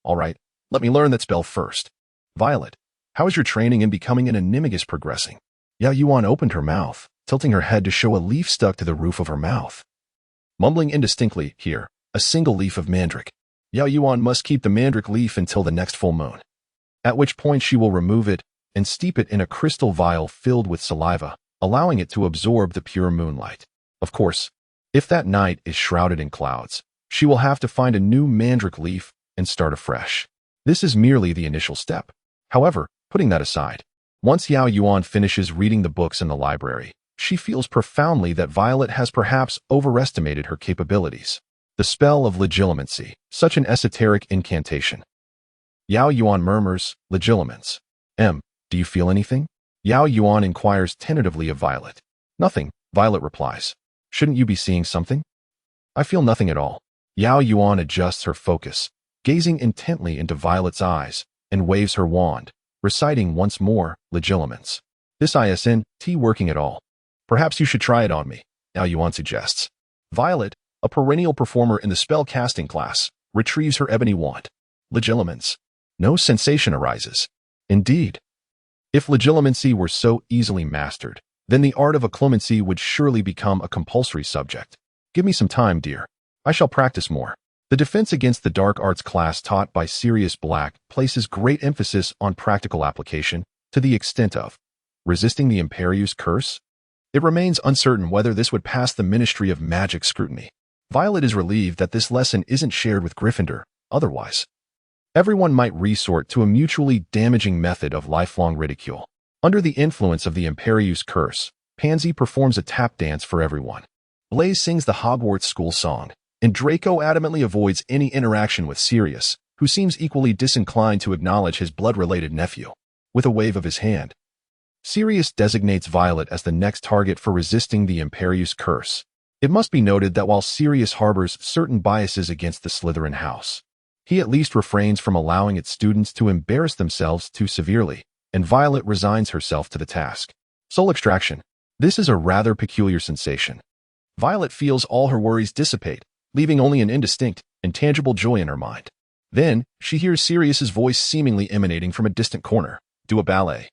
all right, let me learn that spell first. Violet, how is your training in becoming an animagus progressing? Yao Yuan opened her mouth, tilting her head to show a leaf stuck to the roof of her mouth. Mumbling indistinctly, here, a single leaf of mandrake. Yao Yuan must keep the mandrake leaf until the next full moon, at which point she will remove it and steep it in a crystal vial filled with saliva, allowing it to absorb the pure moonlight. Of course, if that night is shrouded in clouds, she will have to find a new mandrake leaf and start afresh. This is merely the initial step. However, putting that aside, once Yao Yuan finishes reading the books in the library, she feels profoundly that Violet has perhaps overestimated her capabilities. The spell of legilimency, such an esoteric incantation. Yao Yuan murmurs, legilimens. Do you feel anything? Yao Yuan inquires tentatively of Violet. Nothing, Violet replies. Shouldn't you be seeing something? I feel nothing at all. Yao Yuan adjusts her focus, gazing intently into Violet's eyes, and waves her wand, reciting once more, legilimens. This isn't working at all. Perhaps you should try it on me, Yao Yuan suggests. Violet, a perennial performer in the spell-casting class, retrieves her ebony wand. Legilimens. No sensation arises. Indeed. If legilimency were so easily mastered, then the art of occlumency would surely become a compulsory subject. Give me some time, dear. I shall practice more. The defense against the dark arts class taught by Sirius Black places great emphasis on practical application to the extent of resisting the Imperius curse. It remains uncertain whether this would pass the Ministry of Magic scrutiny. Violet is relieved that this lesson isn't shared with Gryffindor, otherwise everyone might resort to a mutually damaging method of lifelong ridicule. Under the influence of the Imperius curse, Pansy performs a tap dance for everyone. Blaise sings the Hogwarts school song, and Draco adamantly avoids any interaction with Sirius, who seems equally disinclined to acknowledge his blood-related nephew. With a wave of his hand, Sirius designates Violet as the next target for resisting the Imperius curse. It must be noted that while Sirius harbors certain biases against the Slytherin house, he at least refrains from allowing its students to embarrass themselves too severely, and Violet resigns herself to the task. Soul extraction. This is a rather peculiar sensation. Violet feels all her worries dissipate, leaving only an indistinct, intangible joy in her mind. Then, she hears Sirius's voice seemingly emanating from a distant corner. Do a ballet.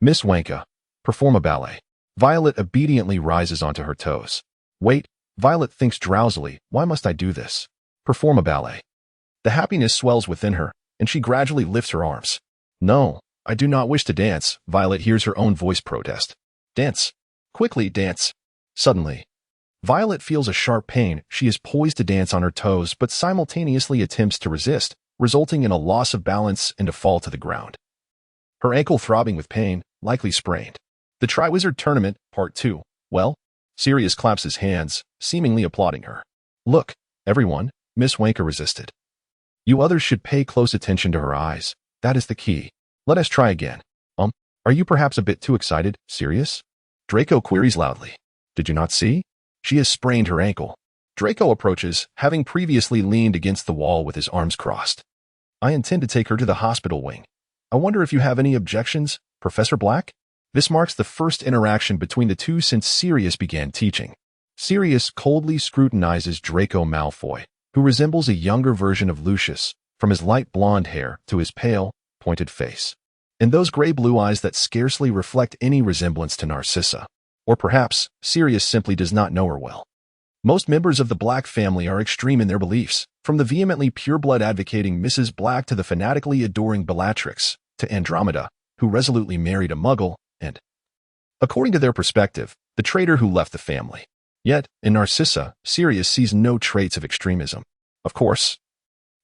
Miss Wonka, perform a ballet. Violet obediently rises onto her toes. Wait, Violet thinks drowsily, why must I do this? Perform a ballet. The happiness swells within her, and she gradually lifts her arms. No, I do not wish to dance, Violet hears her own voice protest. Dance. Quickly, dance. Suddenly, Violet feels a sharp pain. She is poised to dance on her toes, but simultaneously attempts to resist, resulting in a loss of balance and a fall to the ground. Her ankle throbbing with pain, likely sprained. The Triwizard Tournament, Part 2. Well, Sirius claps his hands, seemingly applauding her. Look, everyone, Miss Wonka resisted. You others should pay close attention to her eyes. That is the key. Let us try again. Are you perhaps a bit too excited, Sirius? Draco queries loudly. Did you not see? She has sprained her ankle. Draco approaches, having previously leaned against the wall with his arms crossed. I intend to take her to the hospital wing. I wonder if you have any objections, Professor Black? This marks the first interaction between the two since Sirius began teaching. Sirius coldly scrutinizes Draco Malfoy, who resembles a younger version of Lucius, from his light blonde hair to his pale, pointed face, and those gray-blue eyes that scarcely reflect any resemblance to Narcissa. Or perhaps, Sirius simply does not know her well. Most members of the Black family are extreme in their beliefs, from the vehemently pure-blood advocating Mrs. Black to the fanatically adoring Bellatrix, to Andromeda, who resolutely married a muggle, and, according to their perspective, the traitor who left the family. Yet, in Narcissa, Sirius sees no traits of extremism. Of course,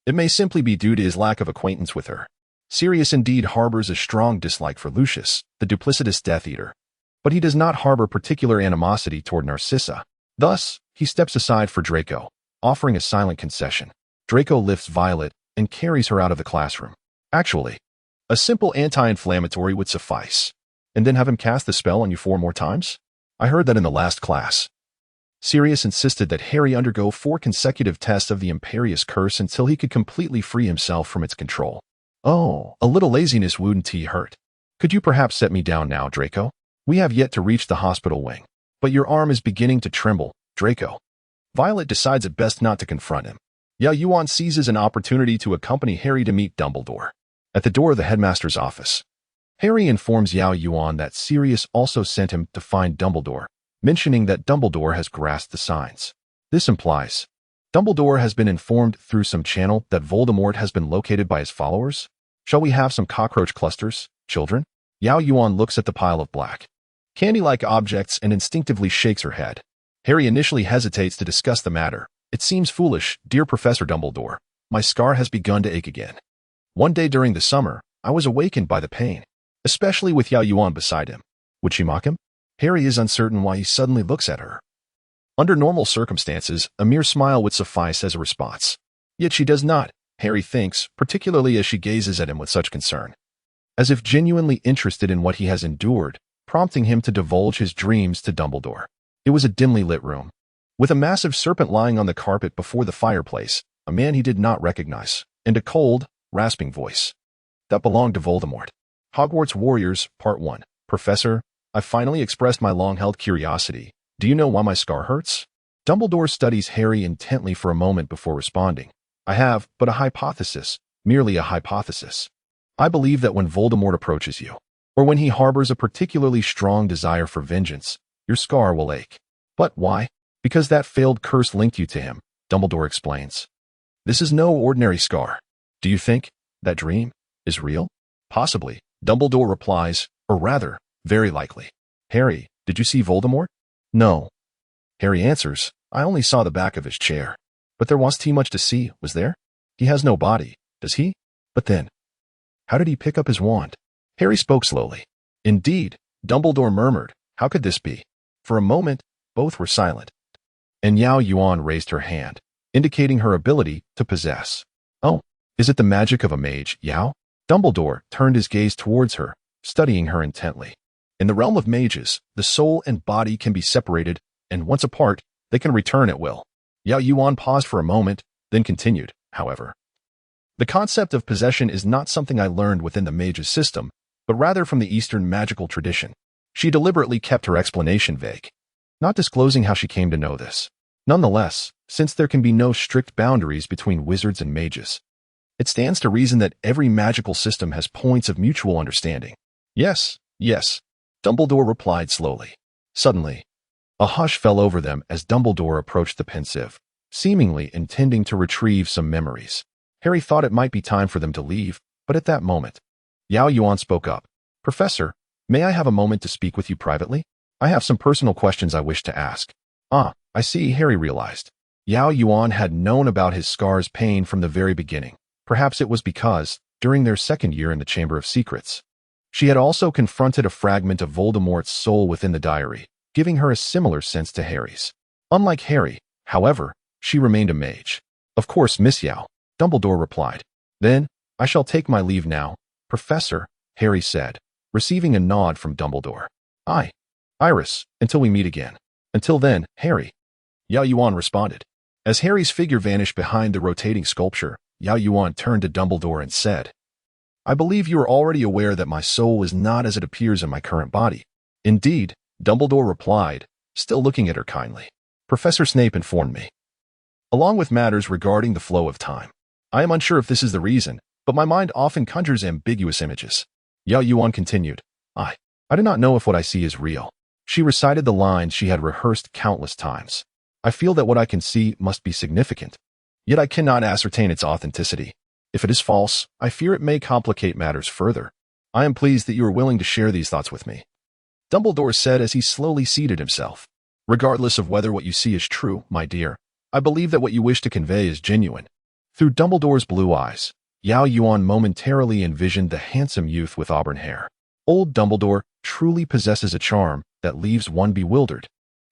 it may simply be due to his lack of acquaintance with her. Sirius indeed harbors a strong dislike for Lucius, the duplicitous Death Eater, but he does not harbor particular animosity toward Narcissa. Thus, he steps aside for Draco, offering a silent concession. Draco lifts Violet and carries her out of the classroom. Actually, a simple anti-inflammatory would suffice. And then have him cast the spell on you 4 more times? I heard that in the last class. Sirius insisted that Harry undergo 4 consecutive tests of the Imperious Curse until he could completely free himself from its control. Oh, a little laziness wouldn't hurt. Could you perhaps set me down now, Draco? We have yet to reach the hospital wing. But your arm is beginning to tremble, Draco. Violet decides it best not to confront him. Yao Yuan seizes an opportunity to accompany Harry to meet Dumbledore. At the door of the headmaster's office, Harry informs Yao Yuan that Sirius also sent him to find Dumbledore, mentioning that Dumbledore has grasped the signs. This implies Dumbledore has been informed through some channel that Voldemort has been located by his followers. Shall we have some cockroach clusters, children? Yao Yuan looks at the pile of black, candy-like objects and instinctively shakes her head. Harry initially hesitates to discuss the matter. It seems foolish, dear Professor Dumbledore. My scar has begun to ache again. One day during the summer, I was awakened by the pain, especially with Yao Yuan beside him. Would she mock him? Harry is uncertain why he suddenly looks at her. Under normal circumstances, a mere smile would suffice as a response. Yet she does not, Harry thinks, particularly as she gazes at him with such concern. As if genuinely interested in what he has endured, prompting him to divulge his dreams to Dumbledore. It was a dimly lit room, with a massive serpent lying on the carpet before the fireplace, a man he did not recognize, and a cold, rasping voice that belonged to Voldemort. Hogwarts Warriors, Part 1. Professor, I finally expressed my long-held curiosity. Do you know why my scar hurts? Dumbledore studies Harry intently for a moment before responding. I have but a hypothesis, merely a hypothesis. I believe that when Voldemort approaches you, or when he harbors a particularly strong desire for vengeance, your scar will ache. But why? Because that failed curse linked you to him, Dumbledore explains. This is no ordinary scar. Do you think that dream is real? Possibly, Dumbledore replies, or rather, very likely. Harry, did you see Voldemort? No. Harry answers, I only saw the back of his chair. But there wasn't much to see, was there? He has no body, does he? But then, how did he pick up his wand? Harry spoke slowly. Indeed, Dumbledore murmured, how could this be? For a moment, both were silent. And Yao Yuan raised her hand, indicating her ability to possess. Oh, is it the magic of a mage, Yao? Dumbledore turned his gaze towards her, studying her intently. In the realm of mages, the soul and body can be separated, and once apart, they can return at will. Yao Yuan paused for a moment, then continued, however. The concept of possession is not something I learned within the mage's system, but rather from the Eastern magical tradition. She deliberately kept her explanation vague, not disclosing how she came to know this. Nonetheless, since there can be no strict boundaries between wizards and mages, it stands to reason that every magical system has points of mutual understanding. Yes, Dumbledore replied slowly. Suddenly, A hush fell over them as Dumbledore approached the pensive, seemingly intending to retrieve some memories. Harry thought it might be time for them to leave, but at that moment, Yao Yuan spoke up. "Professor, may I have a moment to speak with you privately? I have some personal questions I wish to ask." "Ah, I see," Harry realized. Yao Yuan had known about his scar's pain from the very beginning. Perhaps it was because, during their second year in the Chamber of Secrets, she had also confronted a fragment of Voldemort's soul within the diary, giving her a similar sense to Harry's. Unlike Harry, however, she remained a mage. "Of course, Miss Yao," Dumbledore replied. "Then, I shall take my leave now, Professor," Harry said, receiving a nod from Dumbledore. "Aye, Iris, until we meet again." "Until then, Harry," Yao Yuan responded. As Harry's figure vanished behind the rotating sculpture, Yao Yuan turned to Dumbledore and said, "I believe you are already aware that my soul is not as it appears in my current body." "Indeed," Dumbledore replied, still looking at her kindly. "Professor Snape informed me, along with matters regarding the flow of time. I am unsure if this is the reason, but my mind often conjures ambiguous images." Yao Yuan continued, I do not know if what I see is real." She recited the lines she had rehearsed countless times. "I feel that what I can see must be significant, yet I cannot ascertain its authenticity. If it is false, I fear it may complicate matters further. I am pleased that you are willing to share these thoughts with me," Dumbledore said as he slowly seated himself. "Regardless of whether what you see is true, my dear, I believe that what you wish to convey is genuine." Through Dumbledore's blue eyes, Yao Yuan momentarily envisioned the handsome youth with auburn hair. Old Dumbledore truly possesses a charm that leaves one bewildered.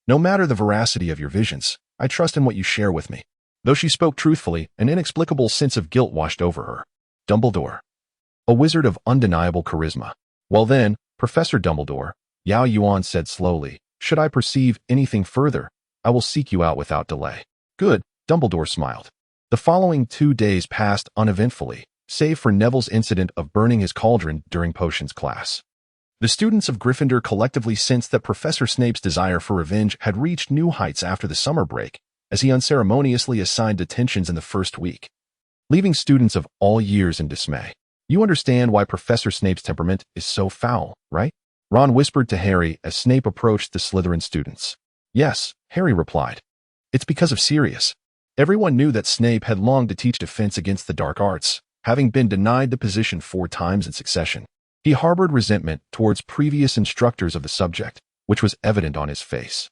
"No matter the veracity of your visions, I trust in what you share with me." Though she spoke truthfully, an inexplicable sense of guilt washed over her. Dumbledore, a wizard of undeniable charisma. "Well then, Professor Dumbledore," Yao Yuan said slowly, "should I perceive anything further, I will seek you out without delay." "Good," Dumbledore smiled. The following 2 days passed uneventfully, save for Neville's incident of burning his cauldron during potions class. The students of Gryffindor collectively sensed that Professor Snape's desire for revenge had reached new heights after the summer break, as he unceremoniously assigned detentions in the first week, leaving students of all years in dismay. "You understand why Professor Snape's temperament is so foul, right?" Ron whispered to Harry as Snape approached the Slytherin students. "Yes," Harry replied. "It's because of Sirius." Everyone knew that Snape had longed to teach defense against the dark arts, having been denied the position 4 times in succession. He harbored resentment towards previous instructors of the subject, which was evident on his face.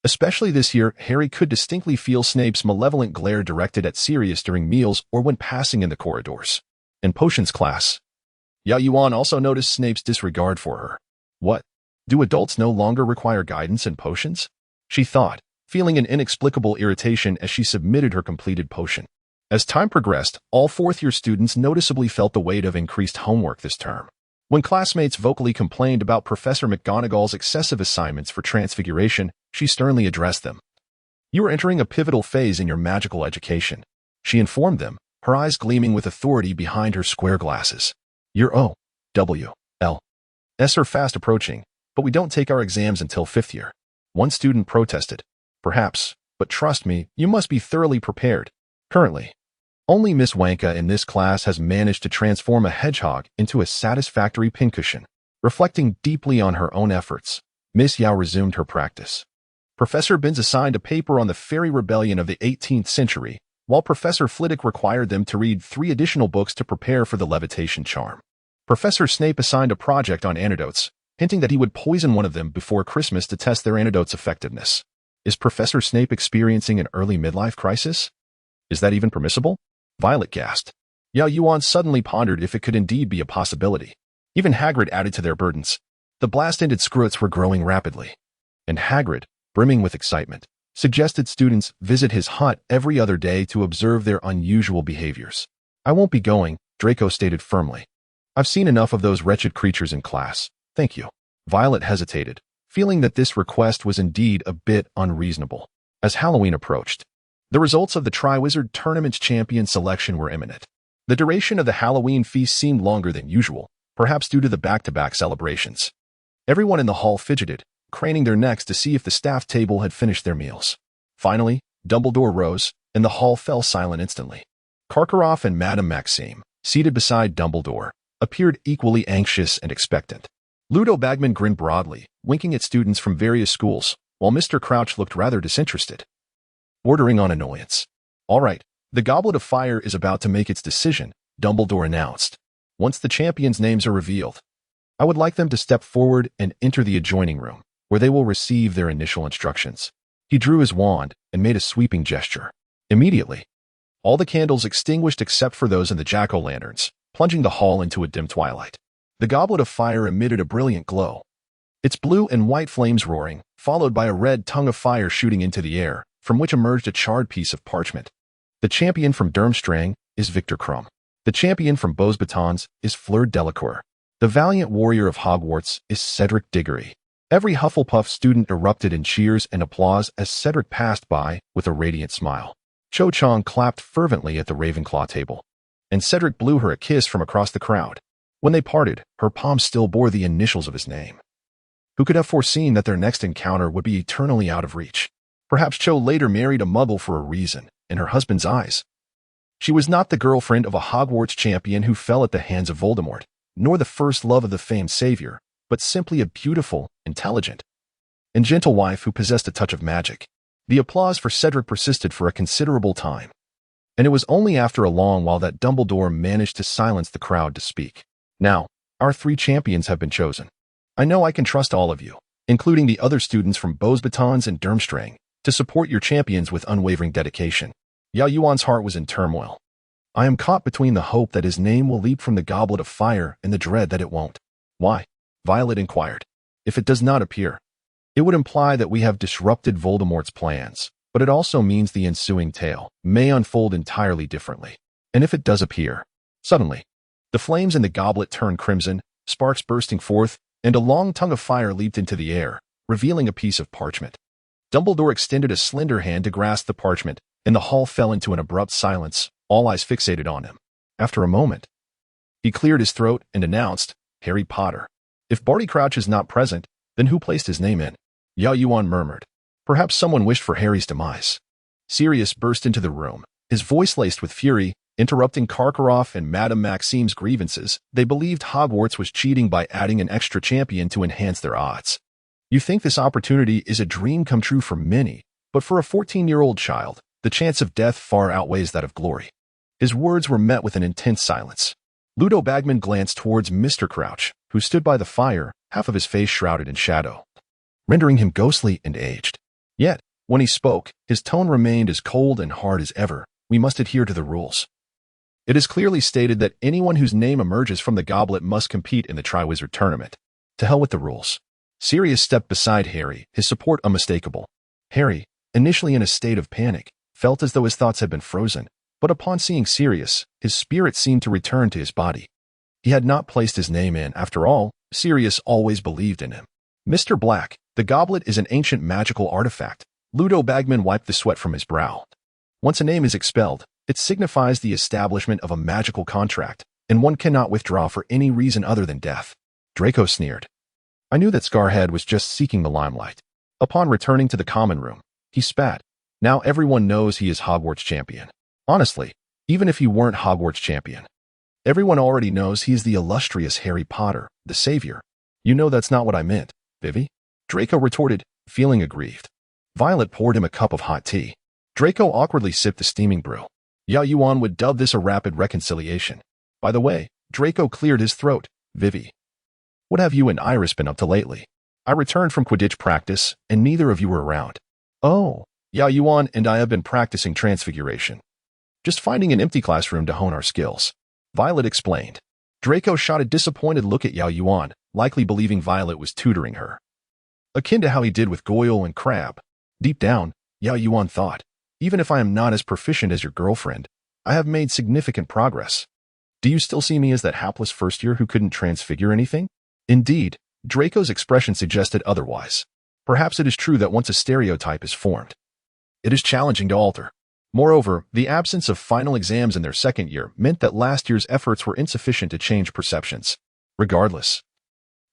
Especially this year, Harry could distinctly feel Snape's malevolent glare directed at Sirius during meals or when passing in the corridors. In potions class, Yao Yuan also noticed Snape's disregard for her. "What? Do adults no longer require guidance in potions?" she thought, feeling an inexplicable irritation as she submitted her completed potion. As time progressed, all 4th-year students noticeably felt the weight of increased homework this term. When classmates vocally complained about Professor McGonagall's excessive assignments for Transfiguration, she sternly addressed them. "You are entering a pivotal phase in your magical education," she informed them, her eyes gleaming with authority behind her square glasses. "Your O.W.L.s are fast approaching, but we don't take our exams until 5th year." One student protested. "Perhaps, but trust me, you must be thoroughly prepared." Currently, only Miss Wonka in this class has managed to transform a hedgehog into a satisfactory pincushion. Reflecting deeply on her own efforts, Miss Yao resumed her practice. Professor Binns assigned a paper on the fairy rebellion of the 18th century, while Professor Flitwick required them to read 3 additional books to prepare for the levitation charm. Professor Snape assigned a project on antidotes, hinting that he would poison one of them before Christmas to test their antidote's effectiveness. Is Professor Snape experiencing an early midlife crisis? Is that even permissible? Violet gasped. Yao Yuan suddenly pondered if it could indeed be a possibility. Even Hagrid added to their burdens. The blast-ended Scroots were growing rapidly, and Hagrid, brimming with excitement, suggested students visit his hut every other day to observe their unusual behaviors. "I won't be going," Draco stated firmly. "I've seen enough of those wretched creatures in class. Thank you." Violet hesitated, feeling that this request was indeed a bit unreasonable. As Halloween approached, the results of the Triwizard Tournament's champion selection were imminent. The duration of the Halloween feast seemed longer than usual, perhaps due to the back-to-back celebrations. Everyone in the hall fidgeted, craning their necks to see if the staff table had finished their meals. Finally, Dumbledore rose, and the hall fell silent instantly. Karkaroff and Madame Maxime, seated beside Dumbledore, appeared equally anxious and expectant. Ludo Bagman grinned broadly, winking at students from various schools, while Mr. Crouch looked rather disinterested, bordering on annoyance. All right, the Goblet of Fire is about to make its decision, Dumbledore announced. Once the champions' names are revealed, I would like them to step forward and enter the adjoining room, where they will receive their initial instructions. He drew his wand and made a sweeping gesture. Immediately, all the candles extinguished except for those in the jack-o'-lanterns, plunging the hall into a dim twilight. The Goblet of Fire emitted a brilliant glow, its blue and white flames roaring, followed by a red tongue of fire shooting into the air, from which emerged a charred piece of parchment. The champion from Durmstrang is Victor Krum. The champion from Beauxbatons is Fleur Delacour. The valiant warrior of Hogwarts is Cedric Diggory. Every Hufflepuff student erupted in cheers and applause as Cedric passed by with a radiant smile. Cho Chang clapped fervently at the Ravenclaw table, and Cedric blew her a kiss from across the crowd. When they parted, her palm still bore the initials of his name. Who could have foreseen that their next encounter would be eternally out of reach? Perhaps Cho later married a muggle for a reason, in her husband's eyes. She was not the girlfriend of a Hogwarts champion who fell at the hands of Voldemort, nor the first love of the famed savior, but simply a beautiful, intelligent, and gentle wife who possessed a touch of magic. The applause for Cedric persisted for a considerable time, and it was only after a long while that Dumbledore managed to silence the crowd to speak. Now, our 3 champions have been chosen. I know I can trust all of you, including the other students from Beauxbatons and Durmstrang, to support your champions with unwavering dedication. Yao Yuan's heart was in turmoil. I am caught between the hope that his name will leap from the Goblet of Fire and the dread that it won't. Why? Violet inquired. If it does not appear, it would imply that we have disrupted Voldemort's plans, but it also means the ensuing tale may unfold entirely differently. And if it does appear, suddenly, the flames in the goblet turned crimson, sparks bursting forth, and a long tongue of fire leaped into the air, revealing a piece of parchment. Dumbledore extended a slender hand to grasp the parchment, and the hall fell into an abrupt silence, all eyes fixated on him. After a moment, he cleared his throat and announced, Harry Potter. If Barty Crouch is not present, then who placed his name in? Yao Yuan murmured. Perhaps someone wished for Harry's demise. Sirius burst into the room, his voice laced with fury, interrupting Karkaroff and Madame Maxime's grievances. They believed Hogwarts was cheating by adding an extra champion to enhance their odds. You think this opportunity is a dream come true for many, but for a 14-year-old child, the chance of death far outweighs that of glory. His words were met with an intense silence. Ludo Bagman glanced towards Mr. Crouch, who stood by the fire, half of his face shrouded in shadow, rendering him ghostly and aged. Yet, when he spoke, his tone remained as cold and hard as ever. We must adhere to the rules. It is clearly stated that anyone whose name emerges from the goblet must compete in the Triwizard Tournament. To hell with the rules. Sirius stepped beside Harry, his support unmistakable. Harry, initially in a state of panic, felt as though his thoughts had been frozen, but upon seeing Sirius, his spirit seemed to return to his body. He had not placed his name in. After all, Sirius always believed in him. Mr. Black, the goblet is an ancient magical artifact. Ludo Bagman wiped the sweat from his brow. Once a name is expelled, it signifies the establishment of a magical contract, and one cannot withdraw for any reason other than death. Draco sneered. I knew that Scarhead was just seeking the limelight. Upon returning to the common room, he spat. Now everyone knows he is Hogwarts champion. Honestly, even if he weren't Hogwarts champion, everyone already knows he is the illustrious Harry Potter, the savior. You know that's not what I meant, Vivi? Draco retorted, feeling aggrieved. Violet poured him a cup of hot tea. Draco awkwardly sipped the steaming brew. Yao Yuan would dub this a rapid reconciliation. By the way, Draco cleared his throat. Vivi, what have you and Iris been up to lately? I returned from Quidditch practice, and neither of you were around. Oh, Yao Yuan and I have been practicing Transfiguration. Just finding an empty classroom to hone our skills. Violet explained. Draco shot a disappointed look at Yao Yuan, likely believing Violet was tutoring her. Akin to how he did with Goyle and Crabbe. Deep down, Yao Yuan thought, even if I am not as proficient as your girlfriend, I have made significant progress. Do you still see me as that hapless first year who couldn't transfigure anything? Indeed, Draco's expression suggested otherwise. Perhaps it is true that once a stereotype is formed, it is challenging to alter. Moreover, the absence of final exams in their second year meant that last year's efforts were insufficient to change perceptions. Regardless,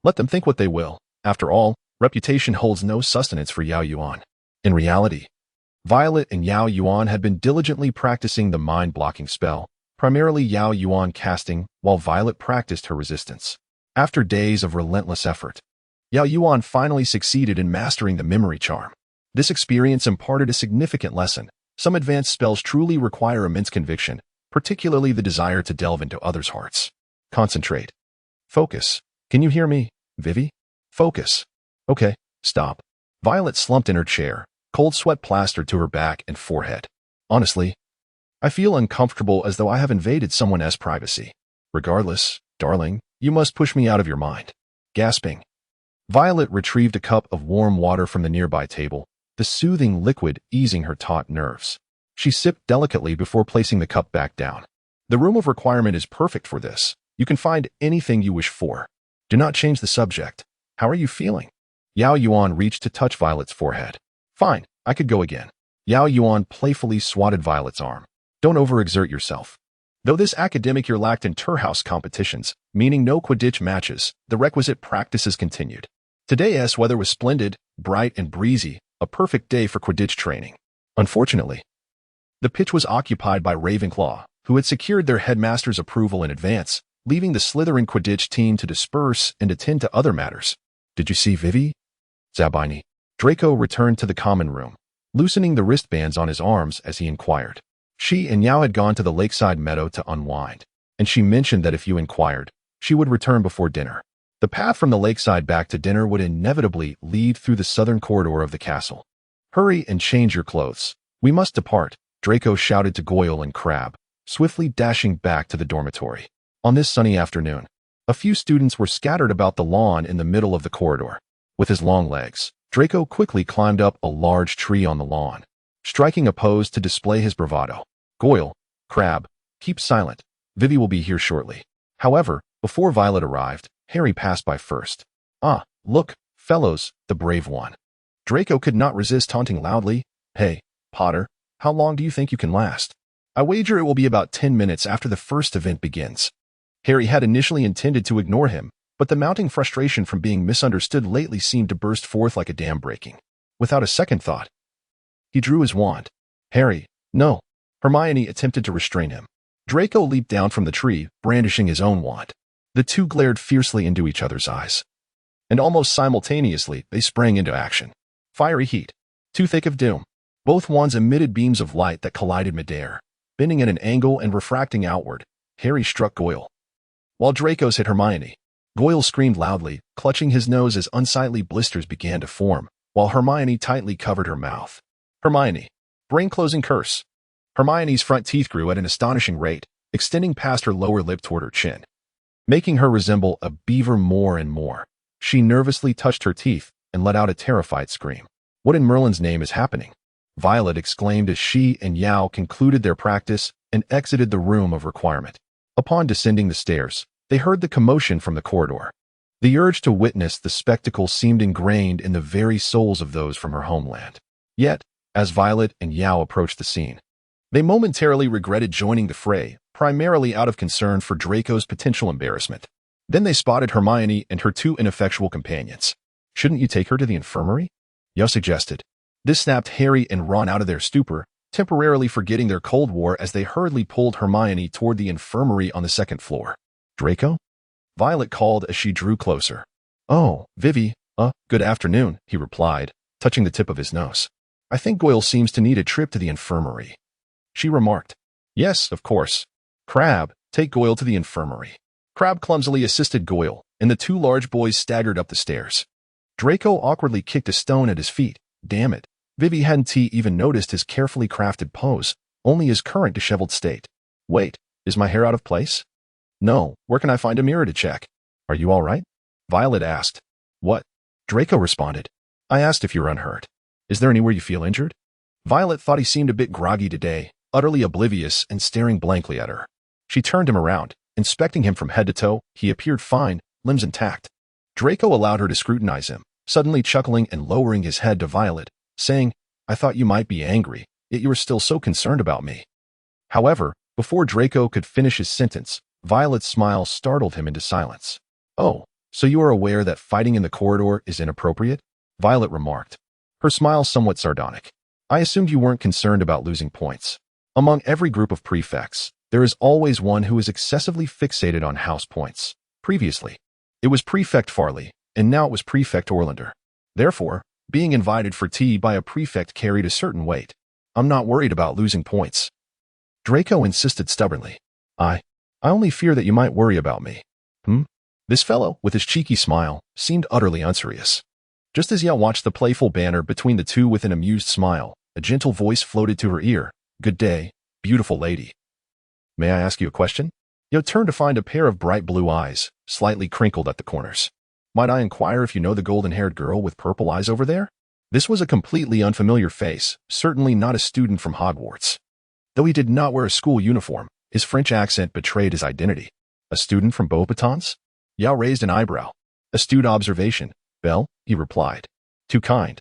let them think what they will. After all, reputation holds no sustenance for Yao Yuan. In reality, Violet and Yao Yuan had been diligently practicing the mind-blocking spell, primarily Yao Yuan casting, while Violet practiced her resistance. After days of relentless effort, Yao Yuan finally succeeded in mastering the memory charm. This experience imparted a significant lesson. Some advanced spells truly require immense conviction, particularly the desire to delve into others' hearts. Concentrate. Focus. Can you hear me, Vivi? Focus. Okay, stop. Violet slumped in her chair, cold sweat plastered to her back and forehead. Honestly, I feel uncomfortable, as though I have invaded someone else's privacy. Regardless, darling, you must push me out of your mind. Gasping, Violet retrieved a cup of warm water from the nearby table, the soothing liquid easing her taut nerves. She sipped delicately before placing the cup back down. The room of requirement is perfect for this. You can find anything you wish for. Do not change the subject. How are you feeling? Yao Yuan reached to touch Violet's forehead. Fine, I could go again. Yao Yuan playfully swatted Violet's arm. Don't overexert yourself. Though this academic year lacked inter-house competitions, meaning no Quidditch matches, the requisite practices continued. Today's weather was splendid, bright and breezy, a perfect day for Quidditch training. Unfortunately, the pitch was occupied by Ravenclaw, who had secured their headmaster's approval in advance, leaving the Slytherin Quidditch team to disperse and attend to other matters. Did you see Vivi? Zabini. Draco returned to the common room, loosening the wristbands on his arms as he inquired. She and Yao had gone to the lakeside meadow to unwind, and she mentioned that if you inquired, she would return before dinner. The path from the lakeside back to dinner would inevitably lead through the southern corridor of the castle. Hurry and change your clothes. We must depart, Draco shouted to Goyle and Crabbe, swiftly dashing back to the dormitory. On this sunny afternoon, a few students were scattered about the lawn in the middle of the corridor. With his long legs, Draco quickly climbed up a large tree on the lawn, striking a pose to display his bravado. Goyle, Crabbe, keep silent. Vivi will be here shortly. However, before Violet arrived, Harry passed by first. Ah, look, fellows, the brave one. Draco could not resist taunting loudly. Hey, Potter, how long do you think you can last? I wager it will be about 10 minutes after the first event begins. Harry had initially intended to ignore him, but the mounting frustration from being misunderstood lately seemed to burst forth like a dam breaking. Without a second thought, he drew his wand. Harry, no. Hermione attempted to restrain him. Draco leaped down from the tree, brandishing his own wand. The two glared fiercely into each other's eyes. And almost simultaneously, they sprang into action. Fiery heat. Too thick of doom. Both wands emitted beams of light that collided midair, bending at an angle and refracting outward. Harry struck Goyle, while Draco's hit Hermione. Goyle screamed loudly, clutching his nose as unsightly blisters began to form, while Hermione tightly covered her mouth. Hermione. Brain-closing curse. Hermione's front teeth grew at an astonishing rate, extending past her lower lip toward her chin, making her resemble a beaver more and more. She nervously touched her teeth and let out a terrified scream. What in Merlin's name is happening? Violet exclaimed as she and Yao concluded their practice and exited the room of requirement. Upon descending the stairs, they heard the commotion from the corridor. The urge to witness the spectacle seemed ingrained in the very souls of those from her homeland. Yet, as Violet and Yao approached the scene, they momentarily regretted joining the fray, primarily out of concern for Draco's potential embarrassment. Then they spotted Hermione and her two ineffectual companions. Shouldn't you take her to the infirmary? Yao suggested. This snapped Harry and Ron out of their stupor, temporarily forgetting their Cold War as they hurriedly pulled Hermione toward the infirmary on the second floor. Draco? Violet called as she drew closer. Oh, Vivi, good afternoon, he replied, touching the tip of his nose. I think Goyle seems to need a trip to the infirmary. She remarked. Yes, of course. Crabbe, take Goyle to the infirmary. Crabbe clumsily assisted Goyle, and the two large boys staggered up the stairs. Draco awkwardly kicked a stone at his feet. Damn it. Vivi hadn't even noticed his carefully crafted pose, only his current disheveled state. Wait, is my hair out of place? No, where can I find a mirror to check? Are you all right? Violet asked. What? Draco responded. I asked if you're unhurt. Is there anywhere you feel injured? Violet thought he seemed a bit groggy today, utterly oblivious and staring blankly at her. She turned him around, inspecting him from head to toe. He appeared fine, limbs intact. Draco allowed her to scrutinize him, suddenly chuckling and lowering his head to Violet, saying, I thought you might be angry, yet you were still so concerned about me. However, before Draco could finish his sentence, Violet's smile startled him into silence. Oh, so you are aware that fighting in the corridor is inappropriate? Violet remarked, her smile somewhat sardonic. I assumed you weren't concerned about losing points. Among every group of prefects, there is always one who is excessively fixated on house points. Previously, it was Prefect Farley, and now it was Prefect Orlander. Therefore, being invited for tea by a prefect carried a certain weight. I'm not worried about losing points. Draco insisted stubbornly. I only fear that you might worry about me. This fellow, with his cheeky smile, seemed utterly unserious. Just as Yao watched the playful banter between the two with an amused smile, a gentle voice floated to her ear. Good day, beautiful lady. May I ask you a question? Yao turned to find a pair of bright blue eyes, slightly crinkled at the corners. Might I inquire if you know the golden-haired girl with purple eyes over there? This was a completely unfamiliar face, certainly not a student from Hogwarts. Though he did not wear a school uniform, his French accent betrayed his identity. A student from Beauxbatons? Yao raised an eyebrow. Astute observation, Belle, he replied. Too kind.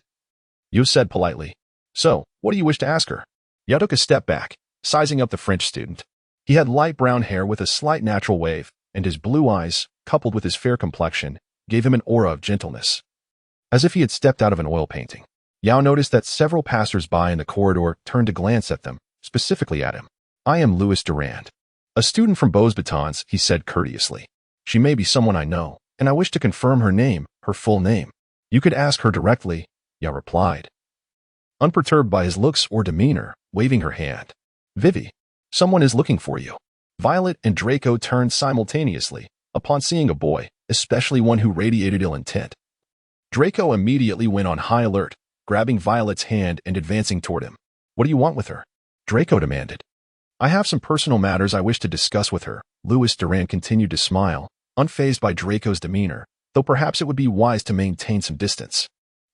Yao said politely. So, what do you wish to ask her? Yao took a step back, sizing up the French student. He had light brown hair with a slight natural wave, and his blue eyes, coupled with his fair complexion, gave him an aura of gentleness. As if he had stepped out of an oil painting. Yao noticed that several passers-by in the corridor turned to glance at them, specifically at him. I am Louis Durand. A student from Beauxbatons, he said courteously. She may be someone I know, and I wish to confirm her name, her full name. You could ask her directly, Yao replied. Unperturbed by his looks or demeanor, waving her hand. Vivi, someone is looking for you. Violet and Draco turned simultaneously, upon seeing a boy, especially one who radiated ill intent. Draco immediately went on high alert, grabbing Violet's hand and advancing toward him. What do you want with her? Draco demanded. I have some personal matters I wish to discuss with her. Louis Durand continued to smile, unfazed by Draco's demeanor, though perhaps it would be wise to maintain some distance.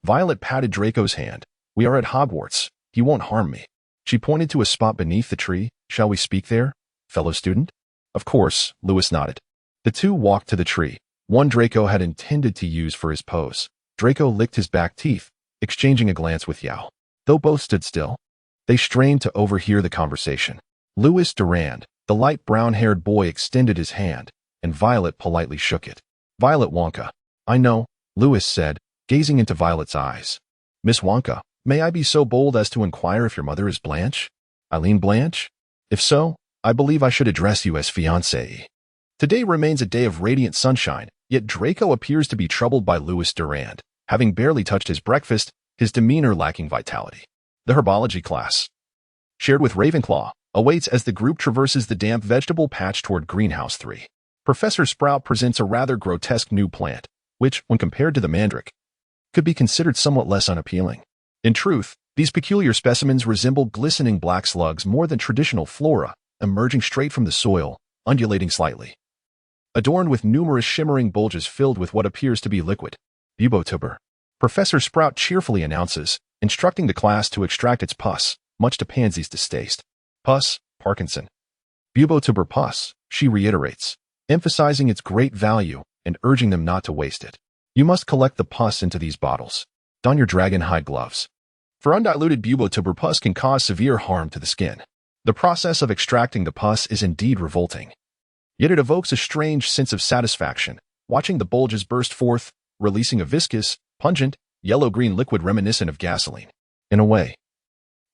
Violet patted Draco's hand. We are at Hogwarts. He won't harm me. She pointed to a spot beneath the tree. Shall we speak there, fellow student? Of course, Louis nodded. The two walked to the tree, one Draco had intended to use for his pose. Draco licked his back teeth, exchanging a glance with Yao. Though both stood still, they strained to overhear the conversation. Louis Durand, the light brown-haired boy, extended his hand, and Violet politely shook it. Violet Wonka. I know, Louis said, gazing into Violet's eyes. Miss Wonka, may I be so bold as to inquire if your mother is Blanche? Eileen Blanche? If so, I believe I should address you as fiancée. Today remains a day of radiant sunshine, yet Draco appears to be troubled by Louis Durand, having barely touched his breakfast, his demeanor lacking vitality. The herbology class, shared with Ravenclaw, awaits as the group traverses the damp vegetable patch toward Greenhouse 3. Professor Sprout presents a rather grotesque new plant, which, when compared to the mandrake, could be considered somewhat less unappealing. In truth, these peculiar specimens resemble glistening black slugs more than traditional flora, emerging straight from the soil, undulating slightly. Adorned with numerous shimmering bulges filled with what appears to be liquid. Bubotuber. Professor Sprout cheerfully announces, instructing the class to extract its pus, much to Pansy's distaste. Pus, Parkinson. Bubotuber pus, she reiterates, emphasizing its great value and urging them not to waste it. You must collect the pus into these bottles. Don your dragon hide gloves. For undiluted bubotuber pus can cause severe harm to the skin. The process of extracting the pus is indeed revolting. Yet it evokes a strange sense of satisfaction, watching the bulges burst forth, releasing a viscous, pungent, yellow-green liquid reminiscent of gasoline. In a way,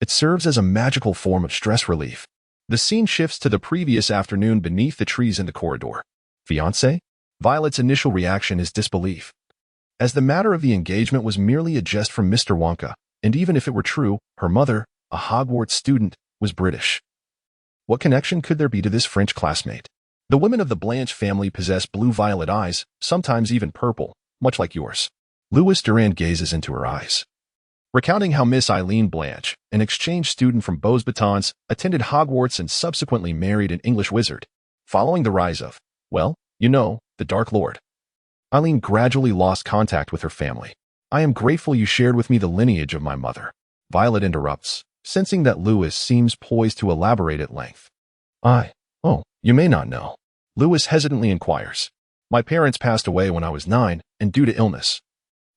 it serves as a magical form of stress relief. The scene shifts to the previous afternoon beneath the trees in the corridor. Fiancé? Violet's initial reaction is disbelief, as the matter of the engagement was merely a jest from Mr. Wonka, and even if it were true, her mother, a Hogwarts student, was British. What connection could there be to this French classmate? The women of the Blanche family possess blue-violet eyes, sometimes even purple, much like yours. Louis Durand gazes into her eyes, recounting how Miss Eileen Blanche, an exchange student from Beauxbatons, attended Hogwarts and subsequently married an English wizard, following the rise of, well, you know, the Dark Lord. Eileen gradually lost contact with her family. I am grateful you shared with me the lineage of my mother. Violet interrupts, sensing that Louis seems poised to elaborate at length. You may not know. Louis hesitantly inquires. My parents passed away when I was 9, and due to illness.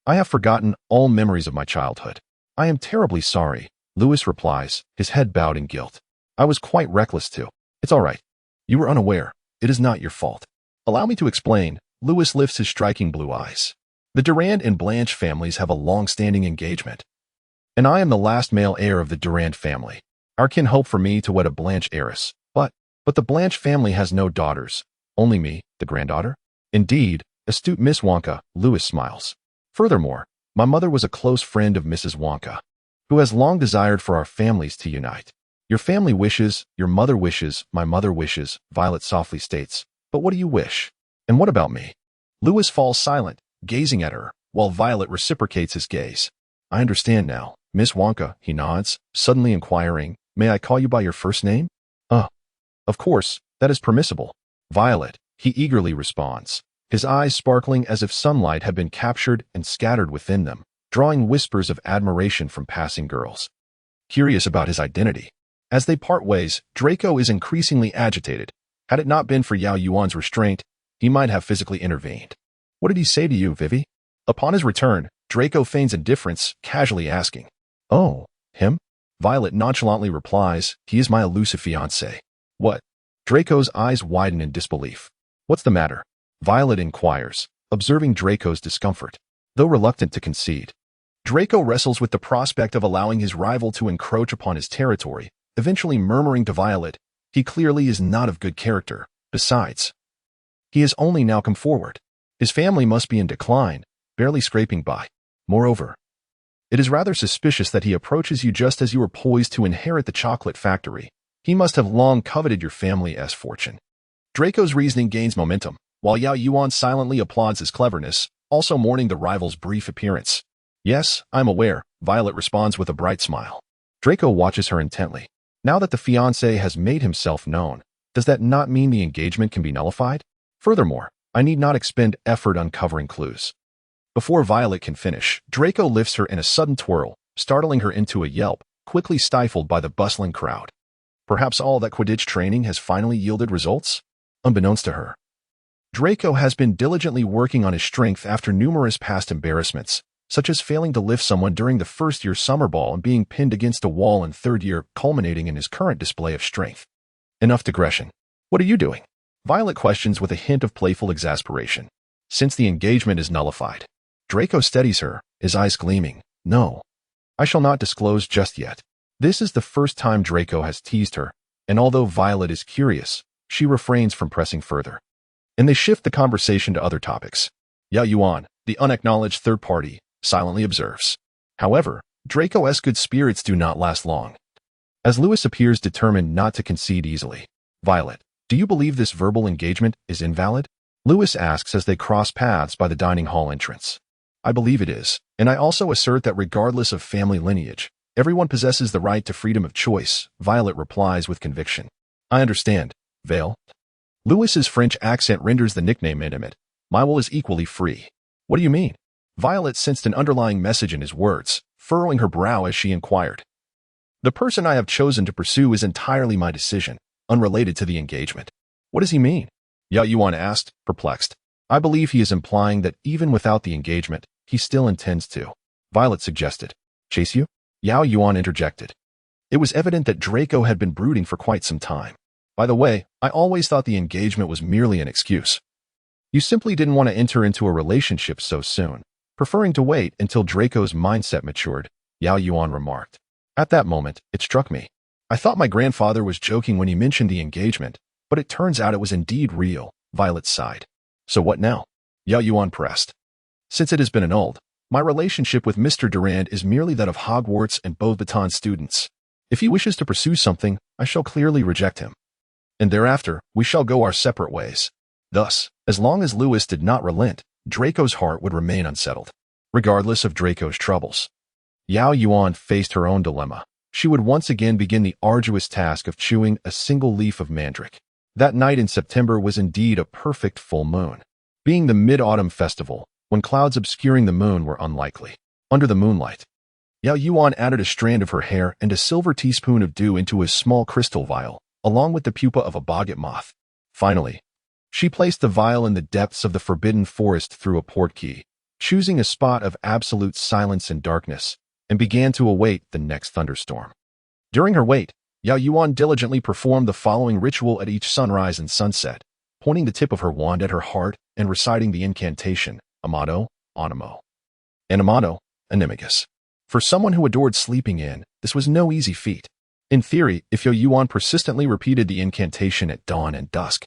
I have forgotten all memories of my childhood. I am terribly sorry, Louis replies, his head bowed in guilt. I was quite reckless too. It's all right. You were unaware. It is not your fault. Allow me to explain. Louis lifts his striking blue eyes. The Durand and Blanche families have a long-standing engagement, and I am the last male heir of the Durand family. Our kin hoped for me to wed a Blanche heiress, but the Blanche family has no daughters, only me, the granddaughter. Indeed, Astute Miss Wonka, Lewis smiles. Furthermore, my mother was a close friend of Mrs. Wonka, who has long desired for our families to unite. Your family wishes, your mother wishes, my mother wishes, Violet softly states. But what do you wish? And what about me? Lewis falls silent, gazing at her, while Violet reciprocates his gaze. I understand now, Miss Wonka, he nods, suddenly inquiring, may I call you by your first name? Of course, that is permissible. Violet, he eagerly responds, his eyes sparkling as if sunlight had been captured and scattered within them, drawing whispers of admiration from passing girls. Curious about his identity. As they part ways, Draco is increasingly agitated. Had it not been for Yao Yuan's restraint, he might have physically intervened. What did he say to you, Vivi? Upon his return, Draco feigns indifference, casually asking. Oh, him? Violet nonchalantly replies, he is my elusive fiancé. What? Draco's eyes widen in disbelief. What's the matter? Violet inquires, observing Draco's discomfort. Though reluctant to concede, Draco wrestles with the prospect of allowing his rival to encroach upon his territory, eventually murmuring to Violet, he clearly is not of good character. Besides, he has only now come forward. His family must be in decline, barely scraping by. Moreover, it is rather suspicious that he approaches you just as you are poised to inherit the chocolate factory. He must have long coveted your family's fortune. Draco's reasoning gains momentum, while Yao Yuan silently applauds his cleverness, also mourning the rival's brief appearance. Yes, I'm aware, Violet responds with a bright smile. Draco watches her intently. Now that the fiancé has made himself known, does that not mean the engagement can be nullified? Furthermore, I need not expend effort uncovering clues. Before Violet can finish, Draco lifts her in a sudden twirl, startling her into a yelp, quickly stifled by the bustling crowd. Perhaps all that Quidditch training has finally yielded results? Unbeknownst to her, Draco has been diligently working on his strength after numerous past embarrassments, such as failing to lift someone during the first-year summer ball and being pinned against a wall in third year, culminating in his current display of strength. Enough digression. What are you doing? Violet questions with a hint of playful exasperation. Since the engagement is nullified, Draco steadies her, his eyes gleaming. No, I shall not disclose just yet. This is the first time Draco has teased her, and although Violet is curious, she refrains from pressing further. And they shift the conversation to other topics. Yao Yuan, the unacknowledged third party, silently observes. However, Draco's good spirits do not last long, as Lewis appears determined not to concede easily. Violet, do you believe this verbal engagement is invalid? Lewis asks as they cross paths by the dining hall entrance. I believe it is, and I also assert that regardless of family lineage, everyone possesses the right to freedom of choice, Violet replies with conviction. I understand, Vale. Lewis's French accent renders the nickname intimate. My will is equally free. What do you mean? Violet sensed an underlying message in his words, furrowing her brow as she inquired. The person I have chosen to pursue is entirely my decision, unrelated to the engagement. What does he mean? Yao Yuan asked, perplexed. I believe he is implying that even without the engagement, he still intends to. Violet suggested. Chase you? Yao Yuan interjected. It was evident that Draco had been brooding for quite some time. By the way, I always thought the engagement was merely an excuse. You simply didn't want to enter into a relationship so soon, preferring to wait until Draco's mindset matured, Yao Yuan remarked. At that moment, it struck me. I thought my grandfather was joking when he mentioned the engagement, but it turns out it was indeed real, Violet sighed. So what now? Yao Yuan pressed. Since it has been annulled, my relationship with Mr. Durand is merely that of Hogwarts and Beauxbaton students. If he wishes to pursue something, I shall clearly reject him. And thereafter, we shall go our separate ways. Thus, as long as Lewis did not relent, Draco's heart would remain unsettled, regardless of Draco's troubles. Yao Yuan faced her own dilemma. She would once again begin the arduous task of chewing a single leaf of mandrake. That night in September was indeed a perfect full moon, being the mid-autumn festival, when clouds obscuring the moon were unlikely. Under the moonlight, Yao Yuan added a strand of her hair and a silver teaspoon of dew into a small crystal vial, along with the pupa of a boggart moth. Finally, she placed the vial in the depths of the forbidden forest through a portkey, choosing a spot of absolute silence and darkness, and began to await the next thunderstorm. During her wait, Yao Yuan diligently performed the following ritual at each sunrise and sunset, pointing the tip of her wand at her heart and reciting the incantation, Amado, Animo. And Amado, Animagus. For someone who adored sleeping in, this was no easy feat. In theory, if Yao Yuan persistently repeated the incantation at dawn and dusk,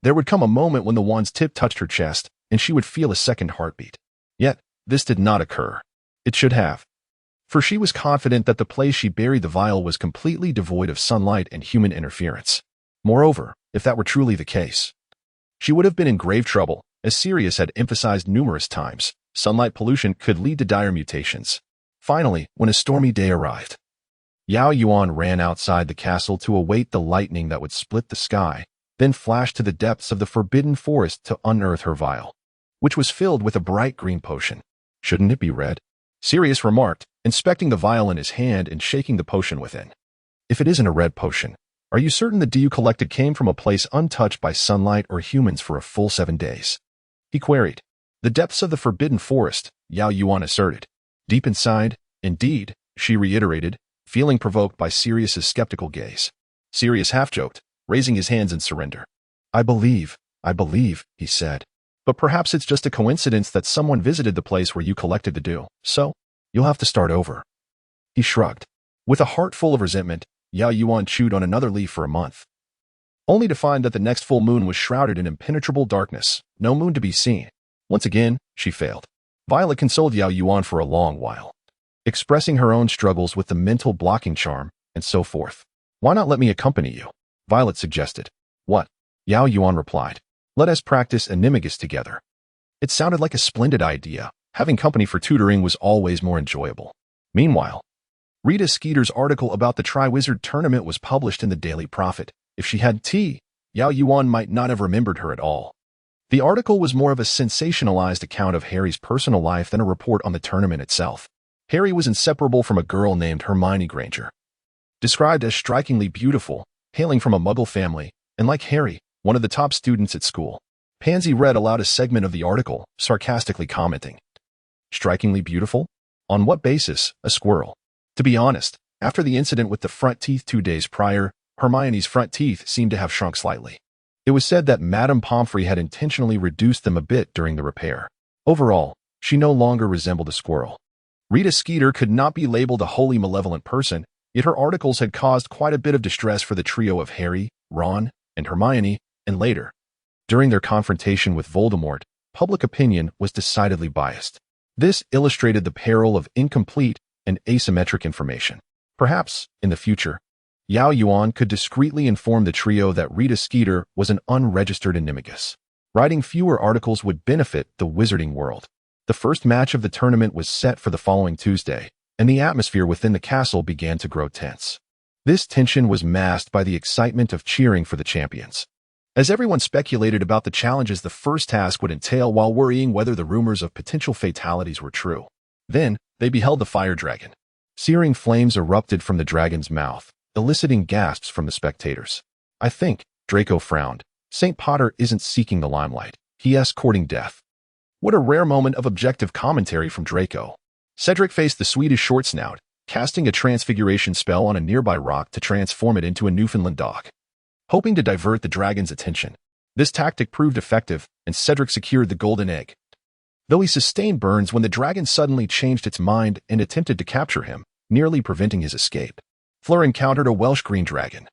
there would come a moment when the wand's tip touched her chest, and she would feel a second heartbeat. Yet, this did not occur. It should have. For she was confident that the place she buried the vial was completely devoid of sunlight and human interference. Moreover, if that were truly the case, she would have been in grave trouble, as Sirius had emphasized numerous times. Sunlight pollution could lead to dire mutations. Finally, when a stormy day arrived, Yao Yuan ran outside the castle to await the lightning that would split the sky, then flashed to the depths of the forbidden forest to unearth her vial, which was filled with a bright green potion. Shouldn't it be red? Sirius remarked, inspecting the vial in his hand and shaking the potion within. If it isn't a red potion, are you certain the you collected came from a place untouched by sunlight or humans for a full 7 days? He queried. The depths of the forbidden forest, Yao Yuan asserted. Deep inside, indeed, she reiterated, feeling provoked by Sirius's skeptical gaze. Sirius half-joked, raising his hands in surrender. I believe, he said. But perhaps it's just a coincidence that someone visited the place where you collected the dew, so you'll have to start over. He shrugged. With a heart full of resentment, Yao Yuan chewed on another leaf for a month, only to find that the next full moon was shrouded in impenetrable darkness, no moon to be seen. Once again, she failed. Violet consoled Yao Yuan for a long while, expressing her own struggles with the mental blocking charm, and so forth. Why not let me accompany you? Violet suggested. What? Yao Yuan replied. Let us practice animagus together. It sounded like a splendid idea. Having company for tutoring was always more enjoyable. Meanwhile, Rita Skeeter's article about the Triwizard Tournament was published in the Daily Prophet. If she had tea, Yao Yuan might not have remembered her at all. The article was more of a sensationalized account of Harry's personal life than a report on the tournament itself. Harry was inseparable from a girl named Hermione Granger, described as strikingly beautiful, hailing from a Muggle family, and like Harry, one of the top students at school. Pansy read aloud a segment of the article, sarcastically commenting. Strikingly beautiful? On what basis? A squirrel. To be honest, after the incident with the front teeth 2 days prior, Hermione's front teeth seemed to have shrunk slightly. It was said that Madame Pomfrey had intentionally reduced them a bit during the repair. Overall, she no longer resembled a squirrel. Rita Skeeter could not be labeled a wholly malevolent person, yet her articles had caused quite a bit of distress for the trio of Harry, Ron, and Hermione, and later. During their confrontation with Voldemort, public opinion was decidedly biased. This illustrated the peril of incomplete and asymmetric information. Perhaps, in the future, Yao Yuan could discreetly inform the trio that Rita Skeeter was an unregistered animagus. Writing fewer articles would benefit the wizarding world. The first match of the tournament was set for the following Tuesday, and the atmosphere within the castle began to grow tense. This tension was masked by the excitement of cheering for the champions, as everyone speculated about the challenges the first task would entail while worrying whether the rumors of potential fatalities were true. Then, they beheld the fire dragon. Searing flames erupted from the dragon's mouth, eliciting gasps from the spectators. I think, Draco frowned, St. Potter isn't seeking the limelight. He is courting death. What a rare moment of objective commentary from Draco. Cedric faced the Swedish short snout, casting a transfiguration spell on a nearby rock to transform it into a Newfoundland dog, hoping to divert the dragon's attention. This tactic proved effective, and Cedric secured the golden egg, though he sustained burns when the dragon suddenly changed its mind and attempted to capture him, nearly preventing his escape. Fleur encountered a Welsh green dragon,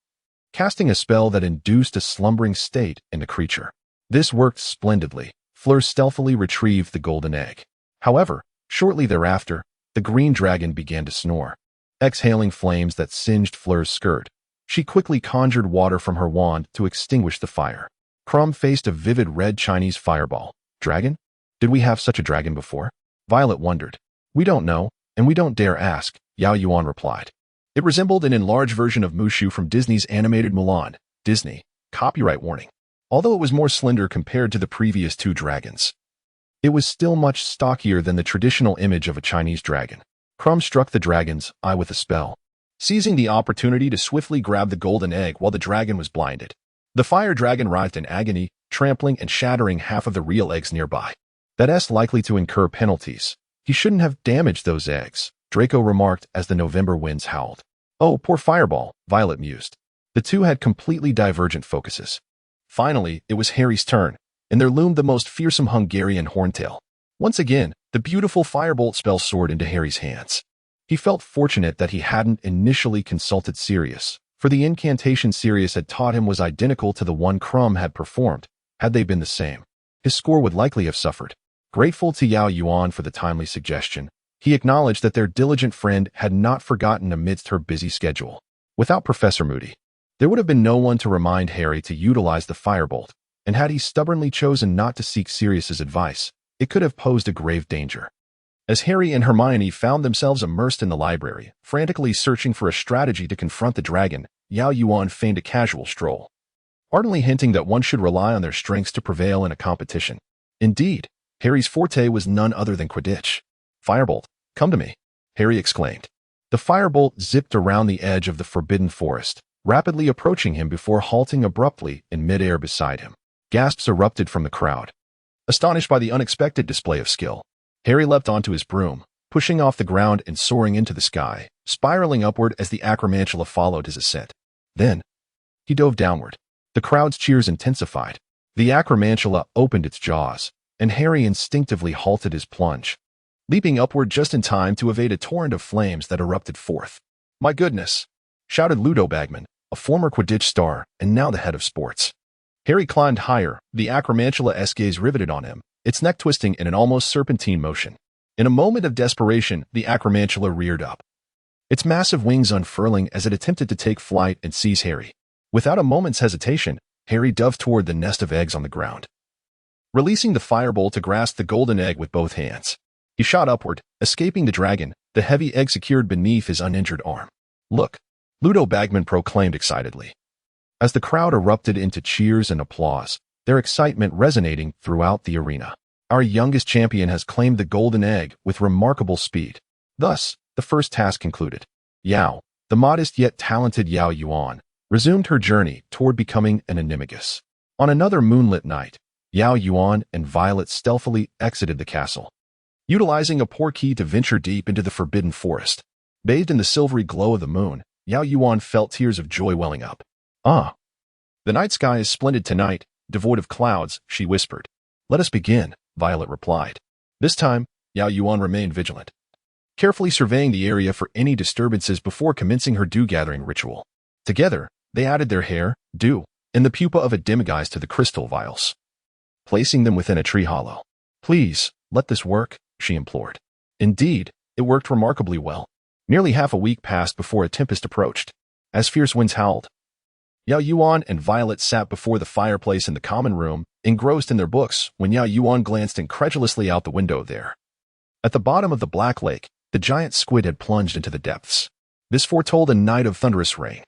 casting a spell that induced a slumbering state in the creature. This worked splendidly. Fleur stealthily retrieved the golden egg. However, shortly thereafter, the green dragon began to snore, exhaling flames that singed Fleur's skirt. She quickly conjured water from her wand to extinguish the fire. Crumb faced a vivid red Chinese fireball. Dragon? Did we have such a dragon before? Violet wondered. We don't know, and we don't dare ask, Yao Yuan replied. It resembled an enlarged version of Mushu from Disney's animated Mulan. Disney. Copyright warning. Although it was more slender compared to the previous 2 dragons, it was still much stockier than the traditional image of a Chinese dragon. Crumb struck the dragon's eye with a spell, seizing the opportunity to swiftly grab the golden egg while the dragon was blinded. The fire dragon writhed in agony, trampling and shattering half of the real eggs nearby. That's likely to incur penalties. He shouldn't have damaged those eggs, Draco remarked as the November winds howled. Oh, poor Fireball, Violet mused. The two had completely divergent focuses. Finally, it was Harry's turn, and there loomed the most fearsome Hungarian horntail. Once again, the beautiful firebolt spell soared into Harry's hands. He felt fortunate that he hadn't initially consulted Sirius, for the incantation Sirius had taught him was identical to the one Crumb had performed, had they been the same. his score would likely have suffered. Grateful to Yao Yuan for the timely suggestion, he acknowledged that their diligent friend had not forgotten amidst her busy schedule. Without Professor Moody, there would have been no one to remind Harry to utilize the firebolt, and had he stubbornly chosen not to seek Sirius's advice, it could have posed a grave danger. As Harry and Hermione found themselves immersed in the library, frantically searching for a strategy to confront the dragon, Yao Yuan feigned a casual stroll, ardently hinting that one should rely on their strengths to prevail in a competition. Indeed, Harry's forte was none other than Quidditch. "Firebolt, come to me," Harry exclaimed. The firebolt zipped around the edge of the forbidden forest, rapidly approaching him before halting abruptly in midair beside him. Gasps erupted from the crowd. Astonished by the unexpected display of skill, Harry leapt onto his broom, pushing off the ground and soaring into the sky, spiraling upward as the acromantula followed his ascent. Then, he dove downward. The crowd's cheers intensified. The acromantula opened its jaws, and Harry instinctively halted his plunge, leaping upward just in time to evade a torrent of flames that erupted forth. "My goodness!" shouted Ludo Bagman, a former Quidditch star and now the head of sports. Harry climbed higher, the acromantula's gaze riveted on him, its neck twisting in an almost serpentine motion. In a moment of desperation, the acromantula reared up, its massive wings unfurling as it attempted to take flight and seize Harry. Without a moment's hesitation, Harry dove toward the nest of eggs on the ground, releasing the firebolt to grasp the golden egg with both hands. He shot upward, escaping the dragon, the heavy egg secured beneath his uninjured arm. "Look," Ludo Bagman proclaimed excitedly. As the crowd erupted into cheers and applause, their excitement resonating throughout the arena. "Our youngest champion has claimed the golden egg with remarkable speed." Thus, the first task concluded. Yao, the modest yet talented Yao Yuan, resumed her journey toward becoming an animagus. On another moonlit night, Yao Yuan and Violet stealthily exited the castle, utilizing a portkey to venture deep into the forbidden forest. Bathed in the silvery glow of the moon, Yao Yuan felt tears of joy welling up. "Ah, the night sky is splendid tonight, devoid of clouds," she whispered. "Let us begin," Violet replied. This time, Yao Yuan remained vigilant, carefully surveying the area for any disturbances before commencing her dew-gathering ritual. Together, they added their hair, dew, and the pupa of a demiguise to the crystal vials, placing them within a tree hollow. "Please, let this work," she implored. Indeed, it worked remarkably well. Nearly half a week passed before a tempest approached. As fierce winds howled, Yao Yuan and Violet sat before the fireplace in the common room, engrossed in their books, when Yao Yuan glanced incredulously out the window there. At the bottom of the Black Lake, the giant squid had plunged into the depths. This foretold a night of thunderous rain.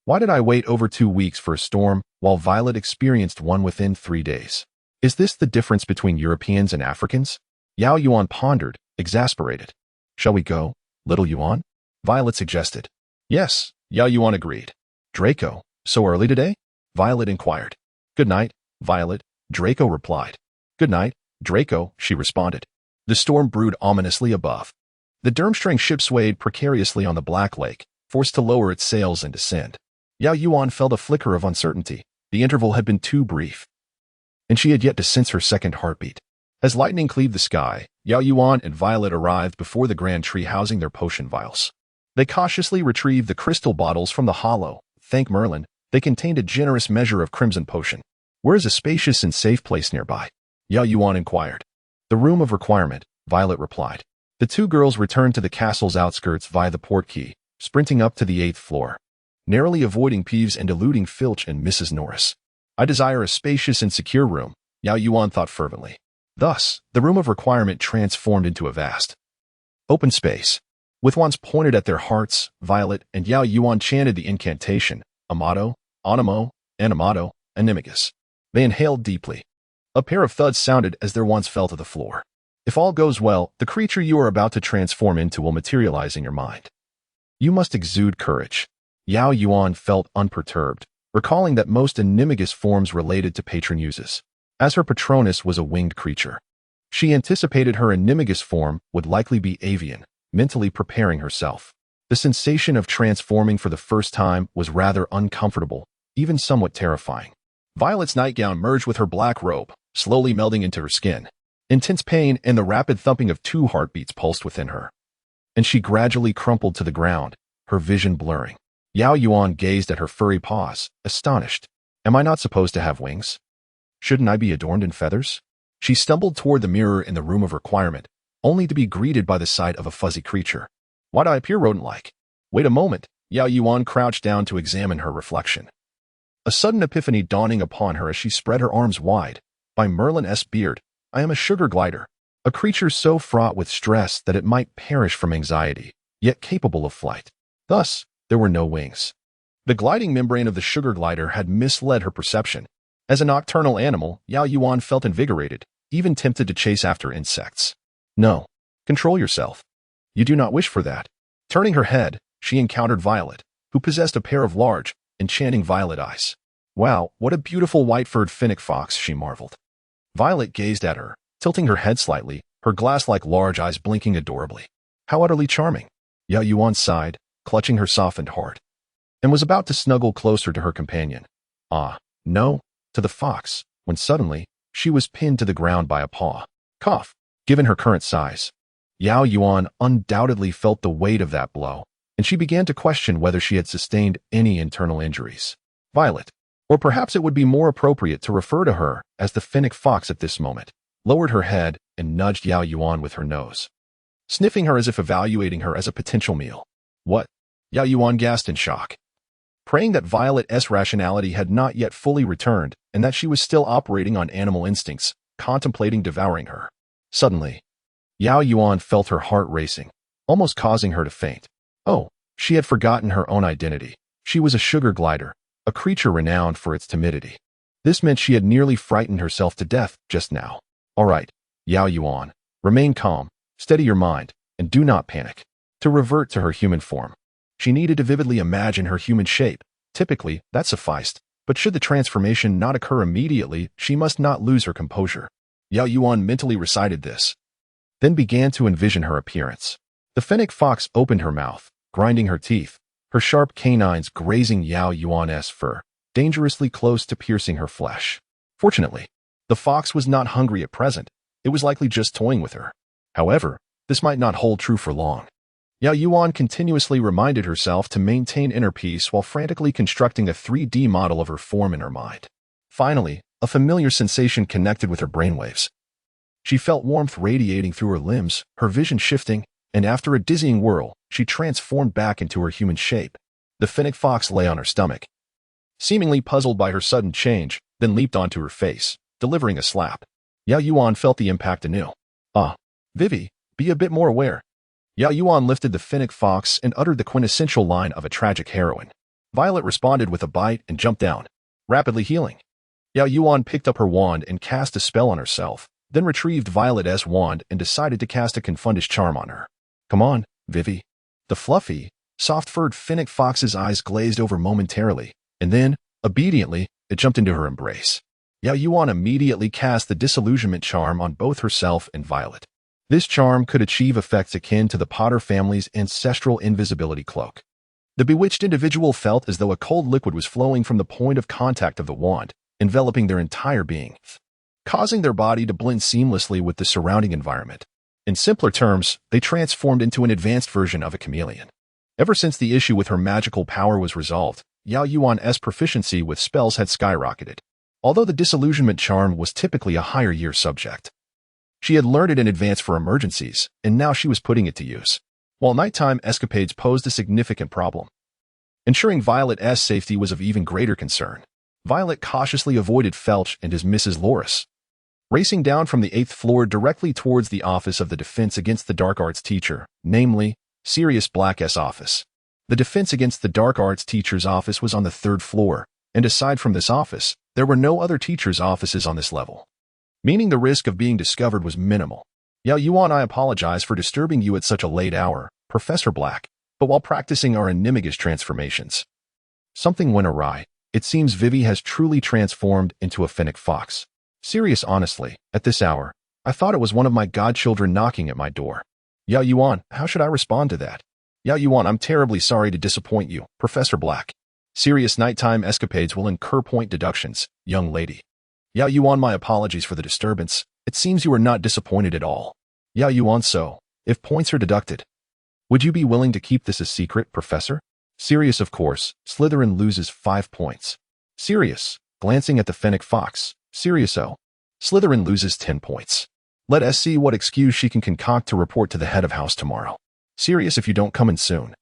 Why did I wait over 2 weeks for a storm, while Violet experienced one within 3 days? Is this the difference between Europeans and Africans? Yao Yuan pondered, exasperated. "Shall we go, little Yuan?" Violet suggested. "Yes," Yao Yuan agreed. "Draco, so early today?" Violet inquired. "Good night, Violet," Draco replied. "Good night, Draco," she responded. The storm brewed ominously above. The Durmstrang ship swayed precariously on the Black Lake, forced to lower its sails and descend. Yao Yuan felt a flicker of uncertainty. The interval had been too brief, and she had yet to sense her second heartbeat. As lightning cleaved the sky, Yao Yuan and Violet arrived before the grand tree housing their potion vials. They cautiously retrieved the crystal bottles from the hollow. Thank Merlin, they contained a generous measure of crimson potion. "Where is a spacious and safe place nearby?" Yao Yuan inquired. "The room of requirement," Violet replied. The two girls returned to the castle's outskirts via the portkey, sprinting up to the 8th floor, narrowly avoiding Peeves and eluding Filch and Mrs. Norris. "I desire a spacious and secure room," Yao Yuan thought fervently. Thus, the room of requirement transformed into a vast, open space. With wands pointed at their hearts, Violet and Yao Yuan chanted the incantation, Amato, Animo, Animato, Animagus. They inhaled deeply. A pair of thuds sounded as their wands fell to the floor. "If all goes well, the creature you are about to transform into will materialize in your mind. You must exude courage." Yao Yuan felt unperturbed, recalling that most animagus forms related to Patronuses, as her Patronus was a winged creature. She anticipated her animagus form would likely be avian, mentally preparing herself. The sensation of transforming for the first time was rather uncomfortable, even somewhat terrifying. Violet's nightgown merged with her black robe, slowly melding into her skin. Intense pain and the rapid thumping of 2 heartbeats pulsed within her, and she gradually crumpled to the ground, her vision blurring. Yao Yuan gazed at her furry paws, astonished. "Am I not supposed to have wings? Shouldn't I be adorned in feathers?" She stumbled toward the mirror in the room of requirement, only to be greeted by the sight of a fuzzy creature. Why'd I appear rodent-like? Wait a moment. Yao Yuan crouched down to examine her reflection. A sudden epiphany dawning upon her as she spread her arms wide. By Merlin's beard, I am a sugar glider, a creature so fraught with stress that it might perish from anxiety, yet capable of flight. Thus, there were no wings. The gliding membrane of the sugar glider had misled her perception. As a nocturnal animal, Yao Yuan felt invigorated, even tempted to chase after insects. No. Control yourself. You do not wish for that. Turning her head, she encountered Violet, who possessed a pair of large, enchanting violet eyes. Wow, what a beautiful white-furred finnick fox, she marveled. Violet gazed at her, tilting her head slightly, her glass-like large eyes blinking adorably. How utterly charming. Yao Yuan sighed, clutching her softened heart, and was about to snuggle closer to her companion. No, to the fox, when suddenly, she was pinned to the ground by a paw. Cough. Given her current size, Yao Yuan undoubtedly felt the weight of that blow, and she began to question whether she had sustained any internal injuries. Violet, or perhaps it would be more appropriate to refer to her as the finnick fox at this moment, lowered her head and nudged Yao Yuan with her nose, sniffing her as if evaluating her as a potential meal. What? Yao Yuan gasped in shock. Praying that Violet's rationality had not yet fully returned and that she was still operating on animal instincts, contemplating devouring her. Suddenly, Yao Yuan felt her heart racing, almost causing her to faint. Oh, she had forgotten her own identity. She was a sugar glider, a creature renowned for its timidity. This meant she had nearly frightened herself to death just now. All right, Yao Yuan, remain calm, steady your mind, and do not panic. To revert to her human form, she needed to vividly imagine her human shape. Typically, that sufficed, but should the transformation not occur immediately, she must not lose her composure. Yao Yuan mentally recited this, then began to envision her appearance. The finnick fox opened her mouth, grinding her teeth, her sharp canines grazing Yao Yuan's fur, dangerously close to piercing her flesh. Fortunately, the fox was not hungry at present. It was likely just toying with her. However, this might not hold true for long. Yao Yuan continuously reminded herself to maintain inner peace while frantically constructing a 3D model of her form in her mind. Finally, a familiar sensation connected with her brainwaves. She felt warmth radiating through her limbs, her vision shifting, and after a dizzying whirl, she transformed back into her human shape. The finnick fox lay on her stomach, seemingly puzzled by her sudden change, then leaped onto her face, delivering a slap. Yao Yuan felt the impact anew. Vivi, be a bit more aware. Yao Yuan lifted the finnick fox and uttered the quintessential line of a tragic heroine. Violet responded with a bite and jumped down, rapidly healing. Yao Yuan picked up her wand and cast a spell on herself, then retrieved Violet's wand and decided to cast a Confronting charm on her. Come on, Vivi. The fluffy, soft-furred finnick fox's eyes glazed over momentarily, and then, obediently, it jumped into her embrace. Yao Yuan immediately cast the disillusionment charm on both herself and Violet. This charm could achieve effects akin to the Potter family's ancestral invisibility cloak. The bewitched individual felt as though a cold liquid was flowing from the point of contact of the wand, enveloping their entire being, causing their body to blend seamlessly with the surrounding environment. In simpler terms, they transformed into an advanced version of a chameleon. Ever since the issue with her magical power was resolved, Yao Yuan's proficiency with spells had skyrocketed. Although the disillusionment charm was typically a higher-year subject, she had learned it in advance for emergencies, and now she was putting it to use. While nighttime escapades posed a significant problem, ensuring Violet's safety was of even greater concern. Violet cautiously avoided Felch and his Mrs. Loris, racing down from the 8th floor directly towards the office of the Defense Against the Dark Arts teacher, namely, Sirius Black's office. The Defense Against the Dark Arts teacher's office was on the 3rd floor, and aside from this office, there were no other teachers' offices on this level, meaning the risk of being discovered was minimal. Yao Yuan, I apologize for disturbing you at such a late hour, Professor Black, but while practicing our enigmatic transformations, something went awry. It seems Vivi has truly transformed into a finnick fox. Sirius, honestly, at this hour, I thought it was one of my godchildren knocking at my door. Yao Yuan, how should I respond to that? Yao Yuan, I'm terribly sorry to disappoint you, Professor Black. Serious nighttime escapades will incur point deductions, young lady. Yao Yuan, my apologies for the disturbance. It seems you are not disappointed at all. Yao Yuan, so, if points are deducted, would you be willing to keep this a secret, Professor? Sirius, of course. Slytherin loses 5 points. Sirius, glancing at the finnick fox. Sirius, oh. Slytherin loses 10 points. Let us see what excuse she can concoct to report to the head of house tomorrow. Serious if you don't come in soon.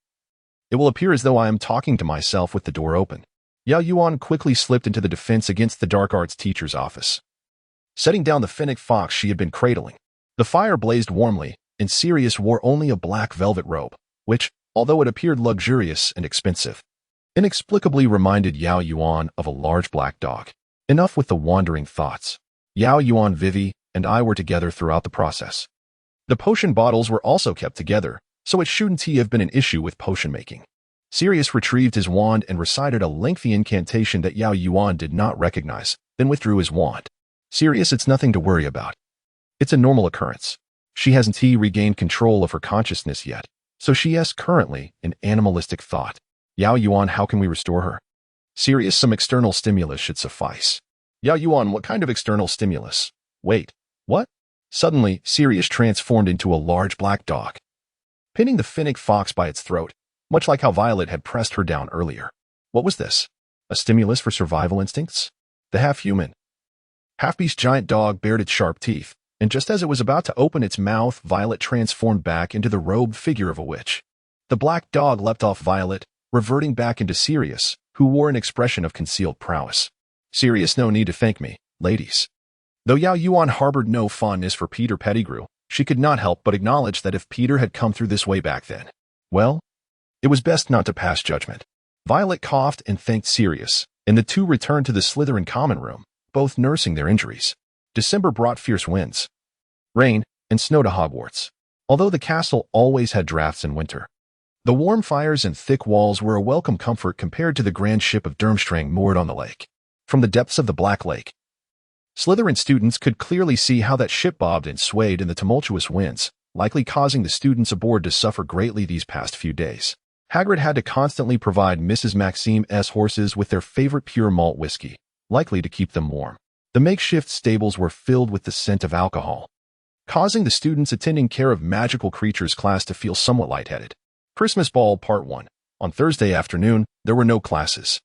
It will appear as though I am talking to myself with the door open. Yao Yuan quickly slipped into the defense against the dark arts teacher's office, setting down the fennec fox she had been cradling. The fire blazed warmly, and Sirius wore only a black velvet robe, which, although it appeared luxurious and expensive, inexplicably reminded Yao Yuan of a large black dog. Enough with the wandering thoughts. Yao Yuan, Vivi, and I were together throughout the process. The potion bottles were also kept together, so it shouldn't have been an issue with potion making. Sirius retrieved his wand and recited a lengthy incantation that Yao Yuan did not recognize, then withdrew his wand. Sirius, it's nothing to worry about. It's a normal occurrence. She hasn't regained control of her consciousness yet, so she is currently in animalistic thought. Yao Yuan, how can we restore her? Sirius, some external stimulus should suffice. Yao Yuan, what kind of external stimulus? Wait, what? Suddenly, Sirius transformed into a large black dog, pinning the fennec fox by its throat, much like how Violet had pressed her down earlier. What was this? A stimulus for survival instincts? The half-human, half-beast giant dog bared its sharp teeth, and just as it was about to open its mouth, Violet transformed back into the robed figure of a witch. The black dog leapt off Violet, reverting back into Sirius, who wore an expression of concealed prowess. Sirius, no need to thank me, ladies. Though Yao Yuan harbored no fondness for Peter Pettigrew, she could not help but acknowledge that if Peter had come through this way back then, well, it was best not to pass judgment. Violet coughed and thanked Sirius, and the two returned to the Slytherin common room, both nursing their injuries. December brought fierce winds, rain, and snow to Hogwarts, although the castle always had drafts in winter. The warm fires and thick walls were a welcome comfort compared to the grand ship of Durmstrang moored on the lake. From the depths of the Black Lake, Slytherin students could clearly see how that ship bobbed and swayed in the tumultuous winds, likely causing the students aboard to suffer greatly these past few days. Hagrid had to constantly provide Mrs. Maxime's horses with their favorite pure malt whiskey, likely to keep them warm. The makeshift stables were filled with the scent of alcohol, causing the students attending Care of Magical Creatures class to feel somewhat lightheaded. Christmas Ball Part 1. On Thursday afternoon, there were no classes,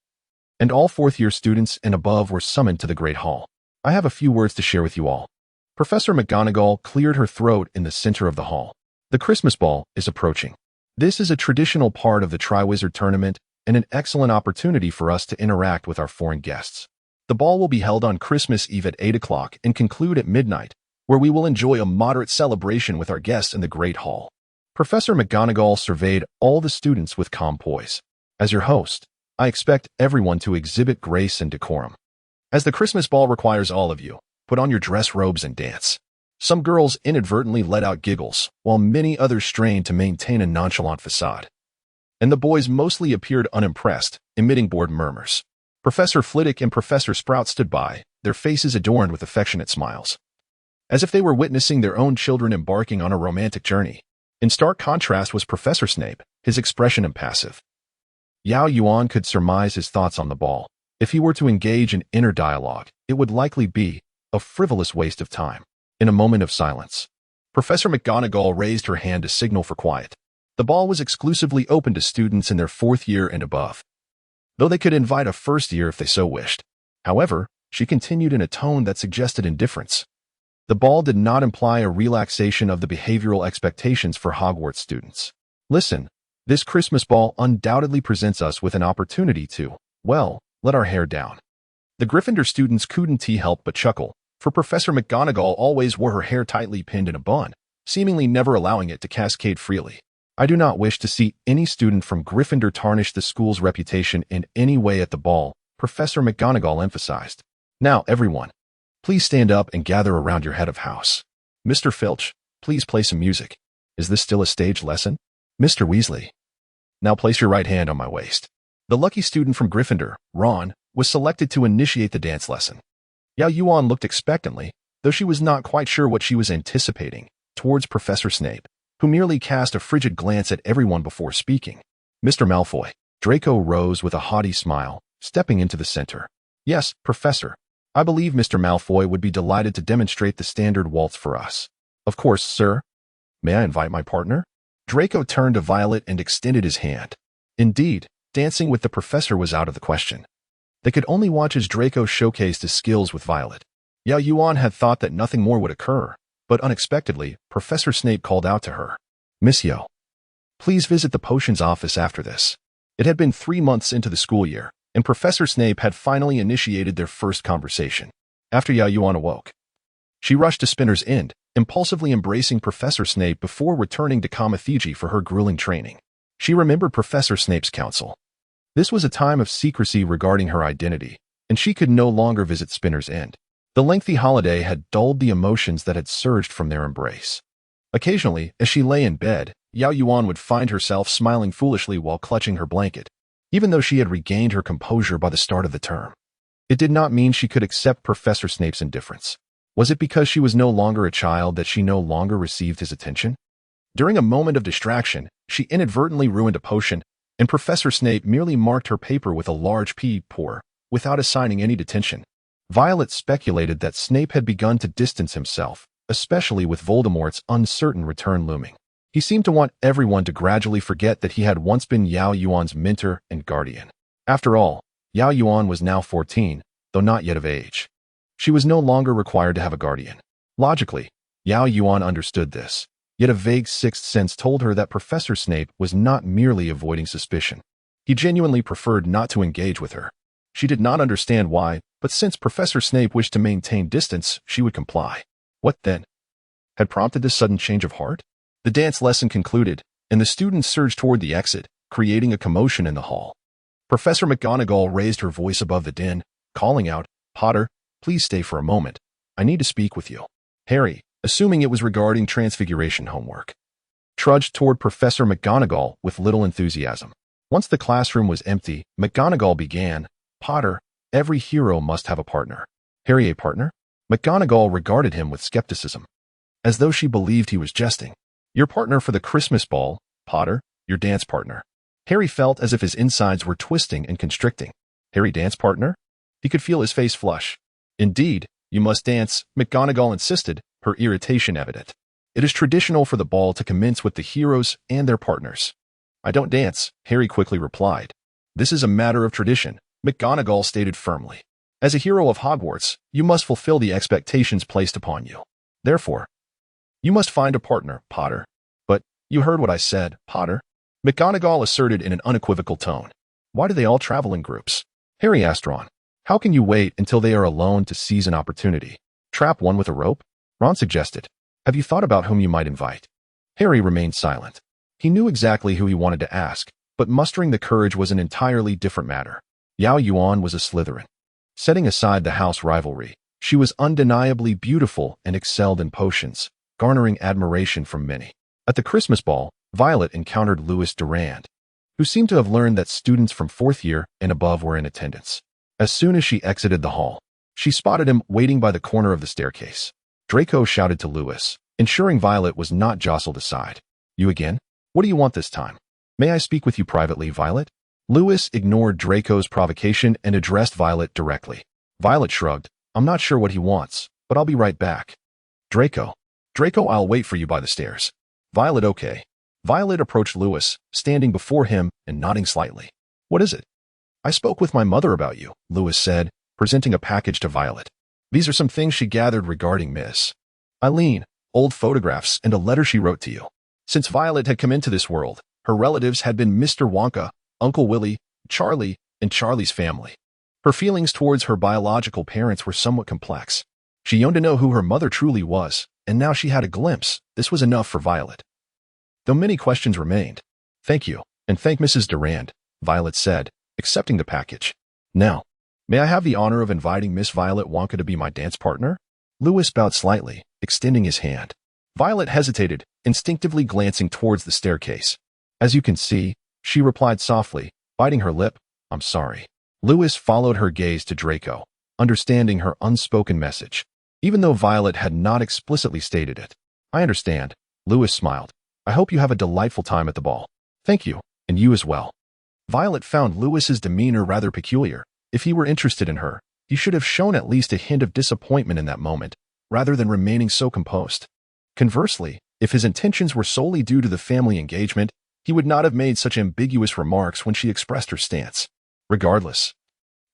and all fourth-year students and above were summoned to the Great Hall. I have a few words to share with you all. Professor McGonagall cleared her throat in the center of the hall. The Christmas Ball is approaching. This is a traditional part of the Triwizard Tournament and an excellent opportunity for us to interact with our foreign guests. The ball will be held on Christmas Eve at 8 o'clock and conclude at midnight, where we will enjoy a moderate celebration with our guests in the Great Hall. Professor McGonagall surveyed all the students with calm poise. As your host, I expect everyone to exhibit grace and decorum. As the Christmas ball requires all of you, put on your dress robes and dance. Some girls inadvertently let out giggles, while many others strained to maintain a nonchalant facade. And the boys mostly appeared unimpressed, emitting bored murmurs. Professor Flitwick and Professor Sprout stood by, their faces adorned with affectionate smiles, as if they were witnessing their own children embarking on a romantic journey. In stark contrast was Professor Snape, his expression impassive. Yao Yuan could surmise his thoughts on the ball. If he were to engage in inner dialogue, it would likely be a frivolous waste of time. In a moment of silence, Professor McGonagall raised her hand to signal for quiet. The ball was exclusively open to students in their fourth year and above, though they could invite a first year if they so wished. However, she continued in a tone that suggested indifference. The ball did not imply a relaxation of the behavioral expectations for Hogwarts students. Listen, this Christmas ball undoubtedly presents us with an opportunity to, well, let our hair down. The Gryffindor students couldn't help but chuckle, for Professor McGonagall always wore her hair tightly pinned in a bun, seemingly never allowing it to cascade freely. I do not wish to see any student from Gryffindor tarnish the school's reputation in any way at the ball, Professor McGonagall emphasized. Now, everyone, please stand up and gather around your head of house. Mr. Filch, please play some music. Is this still a stage lesson? Mr. Weasley, now place your right hand on my waist. The lucky student from Gryffindor, Ron, was selected to initiate the dance lesson. Yao Yuan looked expectantly, though she was not quite sure what she was anticipating, towards Professor Snape, who merely cast a frigid glance at everyone before speaking. Mr. Malfoy. Draco rose with a haughty smile, stepping into the center. Yes, Professor. I believe Mr. Malfoy would be delighted to demonstrate the standard waltz for us. Of course, sir. May I invite my partner? Draco turned to Violet and extended his hand. Indeed, dancing with the professor was out of the question. They could only watch as Draco showcased his skills with Violet. Yao Yuan had thought that nothing more would occur, but unexpectedly, Professor Snape called out to her. Miss Yao, please visit the potions office after this. It had been 3 months into the school year, and Professor Snape had finally initiated their first conversation. After Yao Yuan awoke, she rushed to Spinner's End, impulsively embracing Professor Snape before returning to Comathigi for her grueling training. She remembered Professor Snape's counsel. This was a time of secrecy regarding her identity, and she could no longer visit Spinner's End. The lengthy holiday had dulled the emotions that had surged from their embrace. Occasionally, as she lay in bed, Yao Yuan would find herself smiling foolishly while clutching her blanket, even though she had regained her composure by the start of the term. It did not mean she could accept Professor Snape's indifference. Was it because she was no longer a child that she no longer received his attention? During a moment of distraction, she inadvertently ruined a potion, and Professor Snape merely marked her paper with a large P pour, without assigning any detention. Violet speculated that Snape had begun to distance himself, especially with Voldemort's uncertain return looming. He seemed to want everyone to gradually forget that he had once been Yao Yuan's mentor and guardian. After all, Yao Yuan was now 14, though not yet of age. She was no longer required to have a guardian. Logically, Yao Yuan understood this, yet a vague sixth sense told her that Professor Snape was not merely avoiding suspicion. He genuinely preferred not to engage with her. She did not understand why, but since Professor Snape wished to maintain distance, she would comply. What then had prompted this sudden change of heart? The dance lesson concluded, and the students surged toward the exit, creating a commotion in the hall. Professor McGonagall raised her voice above the din, calling out, "Potter, please stay for a moment. I need to speak with you." Harry, assuming it was regarding Transfiguration homework, trudged toward Professor McGonagall with little enthusiasm. Once the classroom was empty, McGonagall began, "Potter, every hero must have a partner." Harry, a partner? McGonagall regarded him with skepticism, as though she believed he was jesting. "Your partner for the Christmas ball, Potter, your dance partner." Harry felt as if his insides were twisting and constricting. Harry, dance partner? He could feel his face flush. "Indeed, you must dance," McGonagall insisted, her irritation evident. "It is traditional for the ball to commence with the heroes and their partners." "I don't dance," Harry quickly replied. "This is a matter of tradition," McGonagall stated firmly. "As a hero of Hogwarts, you must fulfill the expectations placed upon you. Therefore, you must find a partner, Potter." "But you heard what I said, Potter," McGonagall asserted in an unequivocal tone. "Why do they all travel in groups?" Harry asked Ron. "How can you wait until they are alone to seize an opportunity? Trap one with a rope?" Ron suggested. "Have you thought about whom you might invite?" Harry remained silent. He knew exactly who he wanted to ask, but mustering the courage was an entirely different matter. Yao Yuan was a Slytherin. Setting aside the house rivalry, she was undeniably beautiful and excelled in potions, garnering admiration from many. At the Christmas ball, Violet encountered Louis Durand, who seemed to have learned that students from 4th year and above were in attendance. As soon as she exited the hall, she spotted him waiting by the corner of the staircase. Draco shouted to Louis, ensuring Violet was not jostled aside. "You again? What do you want this time?" "May I speak with you privately, Violet?" Louis ignored Draco's provocation and addressed Violet directly. Violet shrugged. "I'm not sure what he wants, but I'll be right back." Draco, I'll wait for you by the stairs." Violet, okay. Violet approached Louis, standing before him and nodding slightly. "What is it?" "I spoke with my mother about you," Louis said, presenting a package to Violet. "These are some things she gathered regarding Miss Eileen, old photographs and a letter she wrote to you." Since Violet had come into this world, her relatives had been Mr. Wonka, Uncle Willy, Charlie, and Charlie's family. Her feelings towards her biological parents were somewhat complex. She yearned to know who her mother truly was, and now she had a glimpse. This was enough for Violet. Though many questions remained. "Thank you, and thank Mrs. Durand," Violet said, accepting the package. "Now, may I have the honor of inviting Miss Violet Wonka to be my dance partner?" Louis bowed slightly, extending his hand. Violet hesitated, instinctively glancing towards the staircase. "As you can see," she replied softly, biting her lip, "I'm sorry." Louis followed her gaze to Draco, understanding her unspoken message, even though Violet had not explicitly stated it. "I understand," Louis smiled. "I hope you have a delightful time at the ball." "Thank you, and you as well." Violet found Louis's demeanor rather peculiar. If he were interested in her, he should have shown at least a hint of disappointment in that moment, rather than remaining so composed. Conversely, if his intentions were solely due to the family engagement, he would not have made such ambiguous remarks when she expressed her stance. Regardless,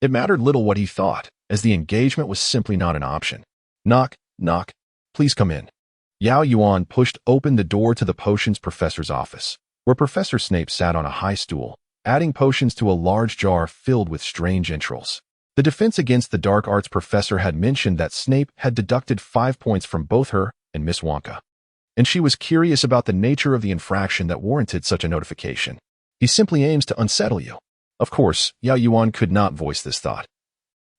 it mattered little what he thought, as the engagement was simply not an option. Knock, knock. Please come in. Yao Yuan pushed open the door to the potions professor's office, where Professor Snape sat on a high stool, adding potions to a large jar filled with strange entrails. The defense against the dark arts professor had mentioned that Snape had deducted 5 points from both her and Miss Wonka, and she was curious about the nature of the infraction that warranted such a notification. He simply aims to unsettle you. Of course, Yao Yuan could not voice this thought.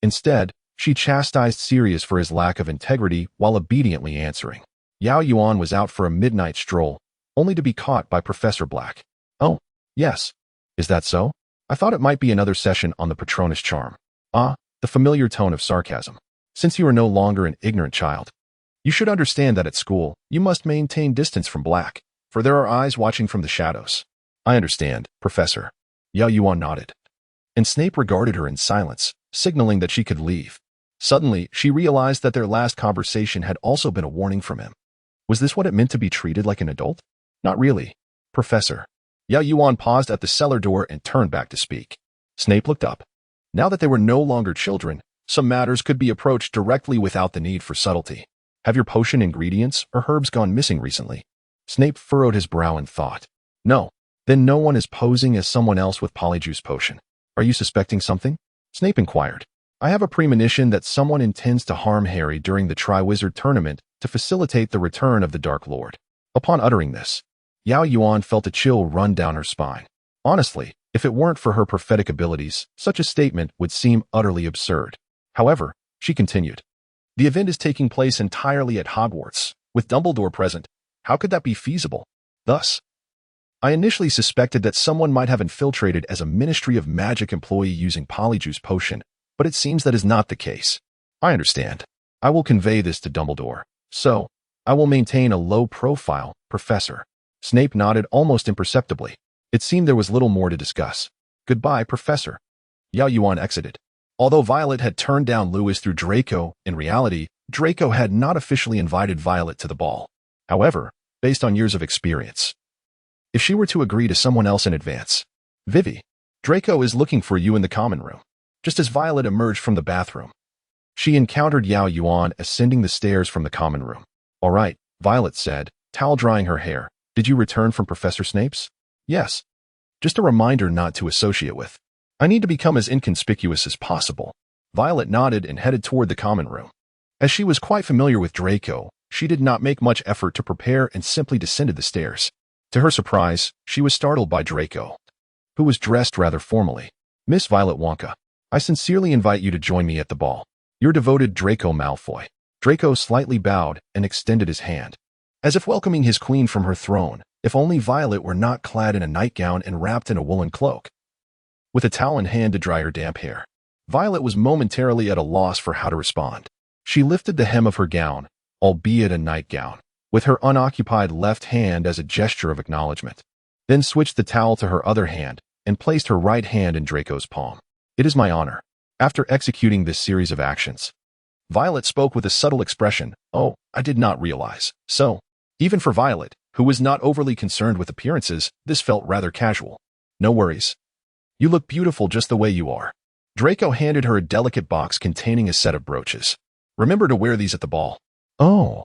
Instead, she chastised Sirius for his lack of integrity while obediently answering. Yao Yuan was out for a midnight stroll, only to be caught by Professor Black. Oh, yes. Is that so? I thought it might be another session on the Patronus charm. Ah, the familiar tone of sarcasm. Since you are no longer an ignorant child, you should understand that at school, you must maintain distance from Black, for there are eyes watching from the shadows. I understand, Professor. Yao Yuan nodded. And Snape regarded her in silence, signaling that she could leave. Suddenly, she realized that their last conversation had also been a warning from him. Was this what it meant to be treated like an adult? Not really, Professor. Yao Yuan paused at the cellar door and turned back to speak. Snape looked up. Now that they were no longer children, some matters could be approached directly without the need for subtlety. Have your potion ingredients or herbs gone missing recently? Snape furrowed his brow in thought. No. Then no one is posing as someone else with Polyjuice potion. Are you suspecting something? Snape inquired. I have a premonition that someone intends to harm Harry during the Triwizard Tournament to facilitate the return of the Dark Lord. Upon uttering this, Yao Yuan felt a chill run down her spine. Honestly, if it weren't for her prophetic abilities, such a statement would seem utterly absurd. However, she continued, the event is taking place entirely at Hogwarts, with Dumbledore present. How could that be feasible? Thus, I initially suspected that someone might have infiltrated as a Ministry of Magic employee using Polyjuice potion, but it seems that is not the case. I understand. I will convey this to Dumbledore. So, I will maintain a low profile, Professor. Snape nodded almost imperceptibly. It seemed there was little more to discuss. Goodbye, Professor. Yao Yuan exited. Although Violet had turned down Lewis through Draco, in reality, Draco had not officially invited Violet to the ball. However, based on years of experience, if she were to agree to someone else in advance, Vivi, Draco is looking for you in the common room. Just as Violet emerged from the bathroom, she encountered Yao Yuan ascending the stairs from the common room. All right, Violet said, towel drying her hair. Did you return from Professor Snape's? Yes. Just a reminder not to associate with. I need to become as inconspicuous as possible. Violet nodded and headed toward the common room. As she was quite familiar with Draco, she did not make much effort to prepare and simply descended the stairs. To her surprise, she was startled by Draco, who was dressed rather formally. Miss Violet Wonka, I sincerely invite you to join me at the ball. Your devoted Draco Malfoy. Draco slightly bowed and extended his hand, as if welcoming his queen from her throne, if only Violet were not clad in a nightgown and wrapped in a woolen cloak. With a towel in hand to dry her damp hair, Violet was momentarily at a loss for how to respond. She lifted the hem of her gown, albeit a nightgown, with her unoccupied left hand as a gesture of acknowledgement, then switched the towel to her other hand and placed her right hand in Draco's palm. It is my honor. After executing this series of actions, Violet spoke with a subtle expression. Oh, I did not realize. So, even for Violet, who was not overly concerned with appearances, this felt rather casual. No worries. You look beautiful just the way you are. Draco handed her a delicate box containing a set of brooches. Remember to wear these at the ball. Oh.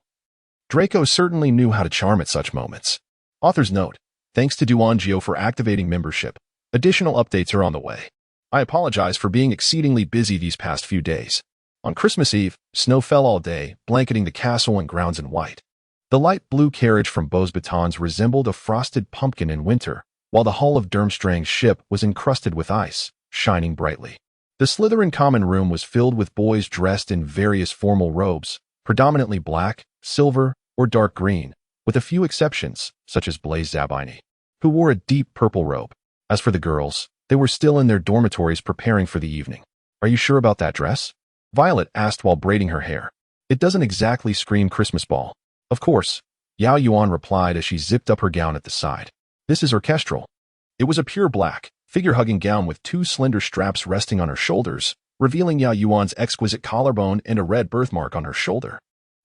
Draco certainly knew how to charm at such moments. Author's note, thanks to Duongio for activating membership. Additional updates are on the way. I apologize for being exceedingly busy these past few days. On Christmas Eve, snow fell all day, blanketing the castle and grounds in white. The light blue carriage from Beauxbatons resembled a frosted pumpkin in winter, while the hull of Durmstrang's ship was encrusted with ice, shining brightly. The Slytherin common room was filled with boys dressed in various formal robes, predominantly black, silver, or dark green, with a few exceptions, such as Blaise Zabini, who wore a deep purple robe. As for the girls, they were still in their dormitories preparing for the evening. Are you sure about that dress? Violet asked while braiding her hair. It doesn't exactly scream Christmas ball. Of course, Yao Yuan replied as she zipped up her gown at the side. This is orchestral. It was a pure black, figure-hugging gown with two slender straps resting on her shoulders, revealing Yao Yuan's exquisite collarbone and a red birthmark on her shoulder.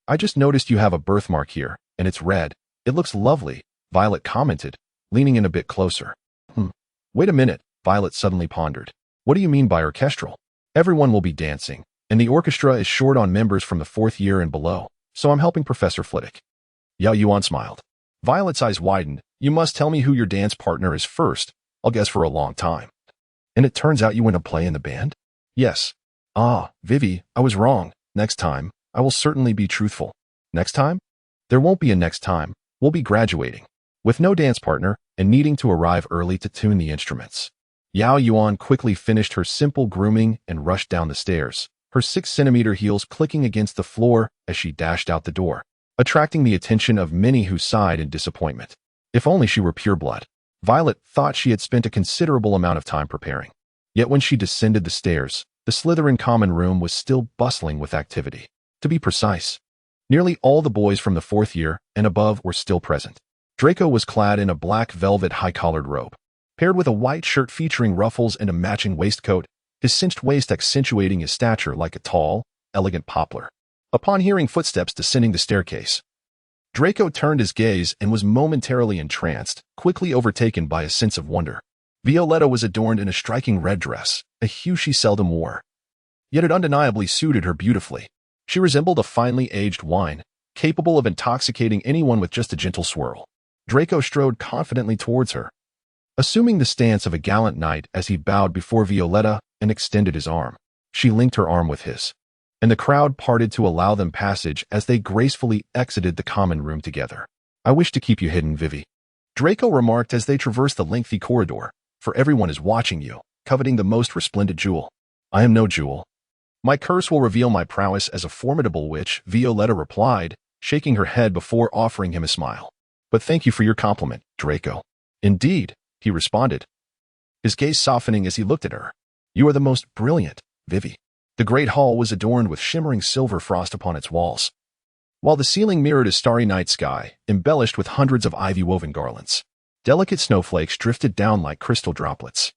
I just noticed you have a birthmark here, and it's red. It looks lovely, Violet commented, leaning in a bit closer. Wait a minute, Violet suddenly pondered. What do you mean by orchestral? Everyone will be dancing, and the orchestra is short on members from the 4th year and below, so I'm helping Professor Flitwick." Yao Yuan smiled. Violet's eyes widened. "You must tell me who your dance partner is first. I'll guess for a long time." "And it turns out you win a play in the band?" "Yes." "Ah, Vivi, I was wrong. Next time, I will certainly be truthful." "Next time?" "There won't be a next time. We'll be graduating. With no dance partner and needing to arrive early to tune the instruments." Yao Yuan quickly finished her simple grooming and rushed down the stairs, her 6-centimeter heels clicking against the floor as she dashed out the door, attracting the attention of many who sighed in disappointment. If only she were pureblood. Violet thought she had spent a considerable amount of time preparing. Yet when she descended the stairs, the Slytherin common room was still bustling with activity. To be precise, nearly all the boys from the 4th year and above were still present. Draco was clad in a black velvet high-collared robe, paired with a white shirt featuring ruffles and a matching waistcoat, his cinched waist accentuating his stature like a tall, elegant poplar. Upon hearing footsteps descending the staircase, Draco turned his gaze and was momentarily entranced, quickly overtaken by a sense of wonder. Violetta was adorned in a striking red dress, a hue she seldom wore. Yet it undeniably suited her beautifully. She resembled a finely aged wine, capable of intoxicating anyone with just a gentle swirl. Draco strode confidently towards her, assuming the stance of a gallant knight as he bowed before Violetta and extended his arm. She linked her arm with his, and the crowd parted to allow them passage as they gracefully exited the common room together. "I wish to keep you hidden, Vivi," Draco remarked as they traversed the lengthy corridor, "for everyone is watching you, coveting the most resplendent jewel." "I am no jewel. My curse will reveal my prowess as a formidable witch," Violetta replied, shaking her head before offering him a smile. "But thank you for your compliment, Draco." "Indeed," he responded, his gaze softening as he looked at her. "You are the most brilliant, Vivi." The great hall was adorned with shimmering silver frost upon its walls, while the ceiling mirrored a starry night sky, embellished with hundreds of ivy-woven garlands. Delicate snowflakes drifted down like crystal droplets.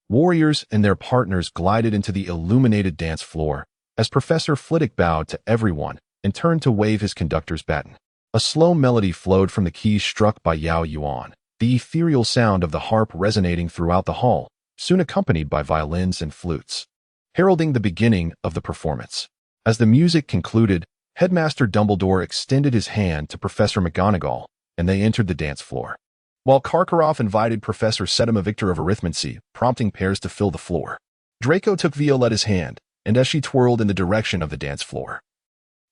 Warriors and their partners glided into the illuminated dance floor as Professor Flitwick bowed to everyone and turned to wave his conductor's baton. A slow melody flowed from the keys struck by Yao Yuan, the ethereal sound of the harp resonating throughout the hall, soon accompanied by violins and flutes, heralding the beginning of the performance. As the music concluded, Headmaster Dumbledore extended his hand to Professor McGonagall, and they entered the dance floor, while Karkaroff invited Professor Septima Victor of Arithmancy, prompting pairs to fill the floor. Draco took Violetta's hand, and as she twirled in the direction of the dance floor,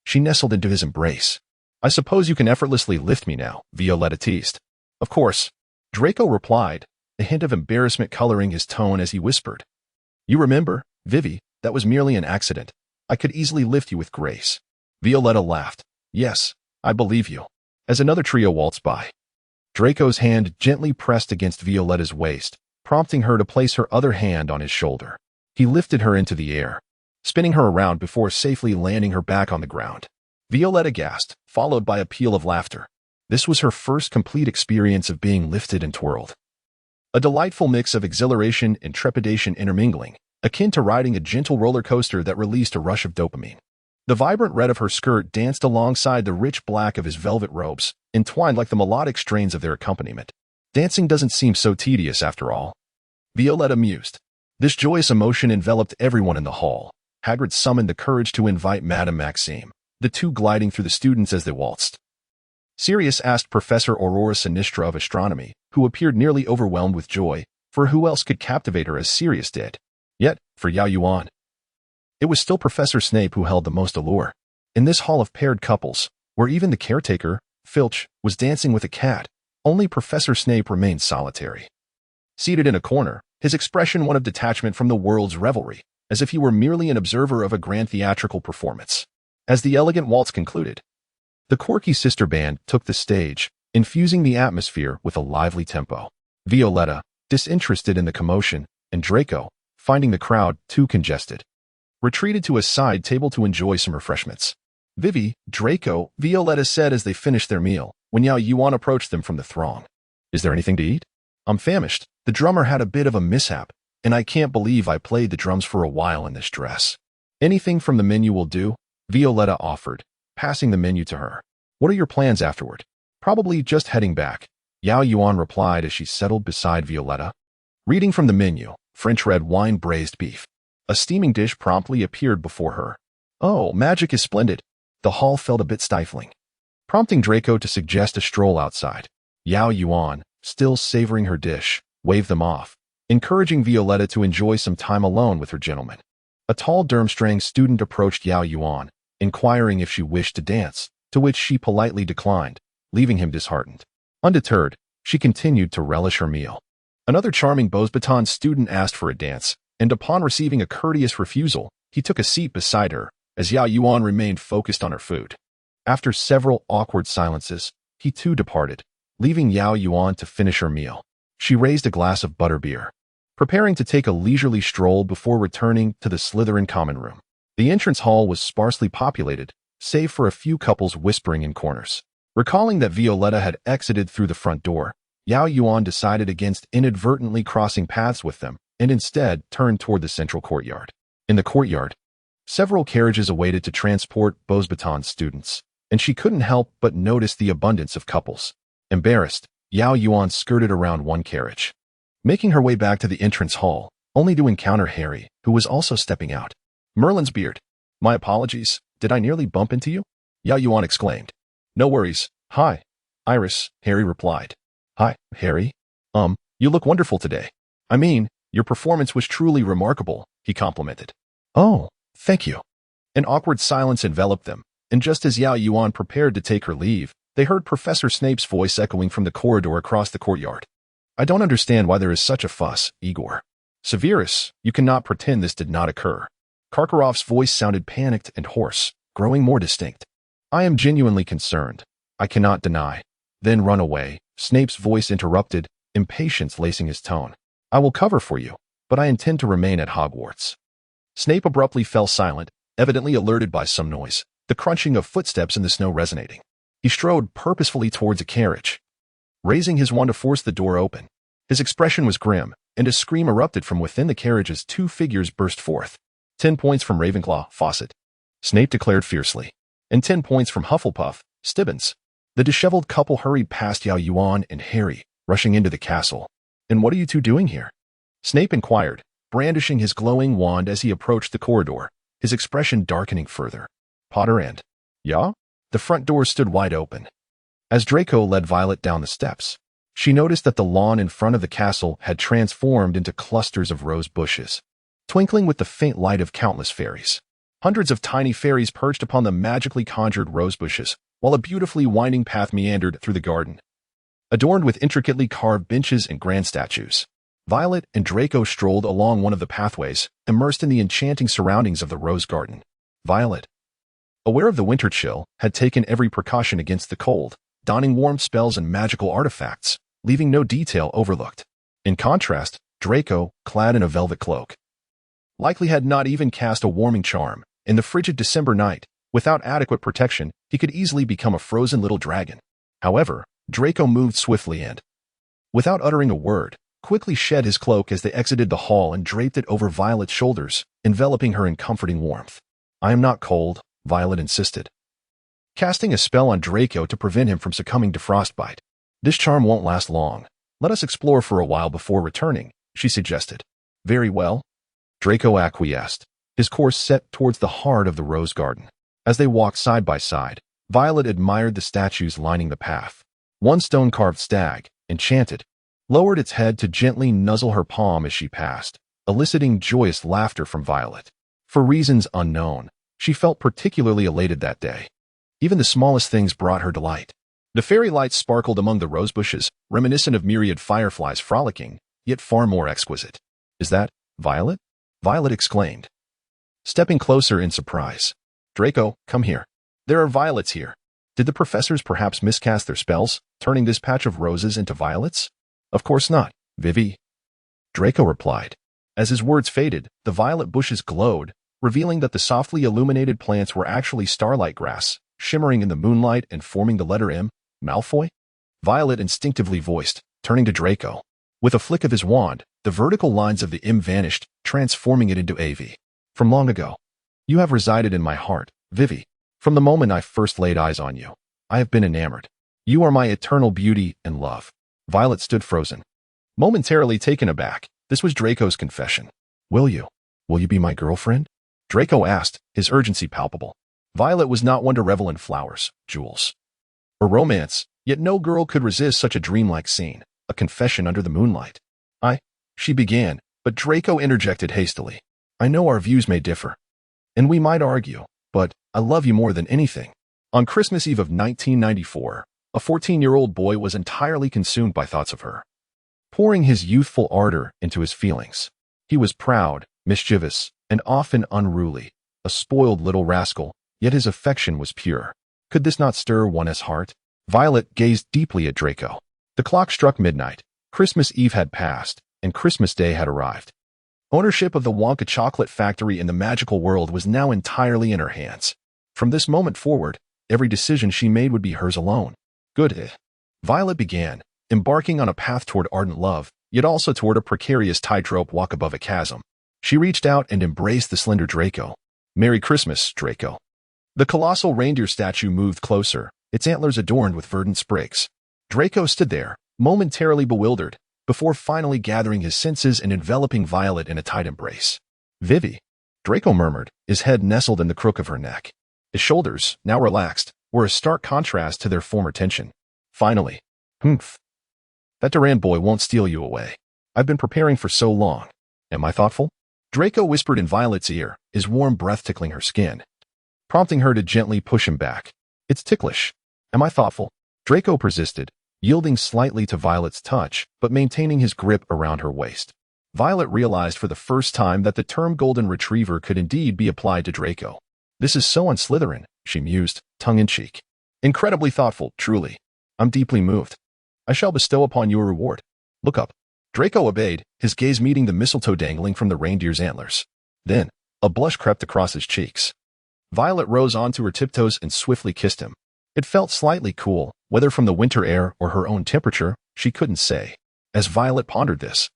she nestled into his embrace. "I suppose you can effortlessly lift me now," Violetta teased. "Of course," Draco replied, a hint of embarrassment coloring his tone as he whispered. "You remember, Vivi, that was merely an accident. I could easily lift you with grace." Violetta laughed. "Yes, I believe you." As another trio waltzed by, Draco's hand gently pressed against Violetta's waist, prompting her to place her other hand on his shoulder. He lifted her into the air, spinning her around before safely landing her back on the ground. Violetta gasped, followed by a peal of laughter. This was her first complete experience of being lifted and twirled. A delightful mix of exhilaration and trepidation intermingling, akin to riding a gentle roller coaster that released a rush of dopamine. The vibrant red of her skirt danced alongside the rich black of his velvet robes, entwined like the melodic strains of their accompaniment. Dancing doesn't seem so tedious after all, Violetta mused. This joyous emotion enveloped everyone in the hall. Hagrid summoned the courage to invite Madame Maxime, the two gliding through the students as they waltzed. Sirius asked Professor Aurora Sinistra of astronomy, who appeared nearly overwhelmed with joy, for who else could captivate her as Sirius did? Yet, for Yao Yuan, it was still Professor Snape who held the most allure. In this hall of paired couples, where even the caretaker, Filch, was dancing with a cat, only Professor Snape remained solitary. Seated in a corner, his expression one of detachment from the world's revelry, as if he were merely an observer of a grand theatrical performance. As the elegant waltz concluded, the quirky sister band took the stage, infusing the atmosphere with a lively tempo. Violetta, disinterested in the commotion, and Draco, finding the crowd too congested, retreated to a side table to enjoy some refreshments. "Vivi, Draco," Violetta said as they finished their meal, when Yao Yuan approached them from the throng. "Is there anything to eat? I'm famished. The drummer had a bit of a mishap, and I can't believe I played the drums for a while in this dress." "Anything from the menu will do," Violetta offered, passing the menu to her. "What are your plans afterward?" "Probably just heading back," Yao Yuan replied as she settled beside Violetta. Reading from the menu, French red wine braised beef. A steaming dish promptly appeared before her, Oh, magic is splendid. The hall felt a bit stifling, prompting Draco to suggest a stroll outside. Yao Yuan, still savoring her dish, waved them off, encouraging Violetta to enjoy some time alone with her gentleman. A tall Durmstrang student approached Yao Yuan, inquiring if she wished to dance, to which she politely declined, leaving him disheartened. Undeterred, she continued to relish her meal. Another charming Beauxbatons student asked for a dance, and upon receiving a courteous refusal, he took a seat beside her, as Yao Yuan remained focused on her food. After several awkward silences, he too departed, leaving Yao Yuan to finish her meal. She raised a glass of butterbeer, preparing to take a leisurely stroll before returning to the Slytherin common room. The entrance hall was sparsely populated, save for a few couples whispering in corners. Recalling that Violetta had exited through the front door, Yao Yuan decided against inadvertently crossing paths with them, and instead turned toward the central courtyard. In the courtyard, several carriages awaited to transport Beauxbatons students, and she couldn't help but notice the abundance of couples. Embarrassed, Yao Yuan skirted around one carriage, making her way back to the entrance hall, only to encounter Harry, who was also stepping out. Merlin's beard. My apologies, did I nearly bump into you? Yao Yuan exclaimed. No worries. Hi, Iris, Harry replied. Hi, Harry. You look wonderful today. I mean, your performance was truly remarkable, he complimented. Oh, thank you. An awkward silence enveloped them, and just as Yao Yuan prepared to take her leave, they heard Professor Snape's voice echoing from the corridor across the courtyard. I don't understand why there is such a fuss, Igor. Severus, you cannot pretend this did not occur. Karkaroff's voice sounded panicked and hoarse, growing more distinct. I am genuinely concerned. I cannot deny. Then run away, Snape's voice interrupted, impatience lacing his tone. I will cover for you, but I intend to remain at Hogwarts. Snape abruptly fell silent, evidently alerted by some noise, the crunching of footsteps in the snow resonating. He strode purposefully towards a carriage, raising his wand to force the door open. His expression was grim, and a scream erupted from within the carriage as two figures burst forth. 10 points from Ravenclaw, Fawcett, Snape declared fiercely, and 10 points from Hufflepuff, Stibbons. The disheveled couple hurried past Yao Yuan and Harry, rushing into the castle. And what are you two doing here? Snape inquired, brandishing his glowing wand as he approached the corridor, his expression darkening further. Potter and Ya? The front door stood wide open. As Draco led Violet down the steps, she noticed that the lawn in front of the castle had transformed into clusters of rose bushes, twinkling with the faint light of countless fairies. Hundreds of tiny fairies perched upon the magically conjured rose bushes, while a beautifully winding path meandered through the garden, adorned with intricately carved benches and grand statues. Violet and Draco strolled along one of the pathways, immersed in the enchanting surroundings of the rose garden. Violet, aware of the winter chill, had taken every precaution against the cold, donning warm spells and magical artifacts, leaving no detail overlooked. In contrast, Draco, clad in a velvet cloak, likely had not even cast a warming charm. In the frigid December night, without adequate protection, he could easily become a frozen little dragon. However, Draco moved swiftly and, without uttering a word, quickly shed his cloak as they exited the hall and draped it over Violet's shoulders, enveloping her in comforting warmth. I am not cold, Violet insisted, casting a spell on Draco to prevent him from succumbing to frostbite. This charm won't last long. Let us explore for a while before returning, she suggested. Very well. Draco acquiesced, his course set towards the heart of the rose garden. As they walked side by side, Violet admired the statues lining the path. One stone-carved stag, enchanted, lowered its head to gently nuzzle her palm as she passed, eliciting joyous laughter from Violet. For reasons unknown, she felt particularly elated that day. Even the smallest things brought her delight. The fairy lights sparkled among the rose bushes, reminiscent of myriad fireflies frolicking, yet far more exquisite. Is that Violet? Violet exclaimed, stepping closer in surprise. Draco, come here. There are violets here. Did the professors perhaps miscast their spells, turning this patch of roses into violets? Of course not, Vivi. Draco replied. As his words faded, the violet bushes glowed, revealing that the softly illuminated plants were actually starlight grass, shimmering in the moonlight and forming the letter M. Malfoy? Violet instinctively voiced, turning to Draco. With a flick of his wand, the vertical lines of the M vanished, transforming it into AV. From long ago. You have resided in my heart, Vivi. From the moment I first laid eyes on you, I have been enamored. You are my eternal beauty and love. Violet stood frozen, momentarily taken aback. This was Draco's confession. Will you be my girlfriend? Draco asked, his urgency palpable. Violet was not one to revel in flowers, jewels, or romance, yet no girl could resist such a dreamlike scene, a confession under the moonlight. She began, but Draco interjected hastily. I know our views may differ, and we might argue, but I love you more than anything. On Christmas Eve of 1994, a 14-year-old boy was entirely consumed by thoughts of her, pouring his youthful ardor into his feelings. He was proud, mischievous, and often unruly, a spoiled little rascal, yet his affection was pure. Could this not stir one's heart? Violet gazed deeply at Draco. The clock struck midnight. Christmas Eve had passed, and Christmas Day had arrived. Ownership of the Wonka chocolate factory in the magical world was now entirely in her hands. From this moment forward, every decision she made would be hers alone. Good. Violet began, embarking on a path toward ardent love, yet also toward a precarious tightrope walk above a chasm. She reached out and embraced the slender Draco. Merry Christmas, Draco. The colossal reindeer statue moved closer, its antlers adorned with verdant sprigs. Draco stood there, momentarily bewildered, before finally gathering his senses and enveloping Violet in a tight embrace. Vivi, Draco murmured, his head nestled in the crook of her neck. His shoulders, now relaxed, were a stark contrast to their former tension. Finally, humph. That Durand boy won't steal you away. I've been preparing for so long. Am I thoughtful? Draco whispered in Violet's ear, his warm breath tickling her skin, prompting her to gently push him back. It's ticklish. Am I thoughtful? Draco persisted, yielding slightly to Violet's touch, but maintaining his grip around her waist. Violet realized for the first time that the term golden retriever could indeed be applied to Draco. This is so unslytherin, she mused, tongue-in-cheek. Incredibly thoughtful, truly. I'm deeply moved. I shall bestow upon you a reward. Look up. Draco obeyed, his gaze meeting the mistletoe dangling from the reindeer's antlers. Then, a blush crept across his cheeks. Violet rose onto her tiptoes and swiftly kissed him. It felt slightly cool, whether from the winter air or her own temperature, she couldn't say. As Violet pondered this,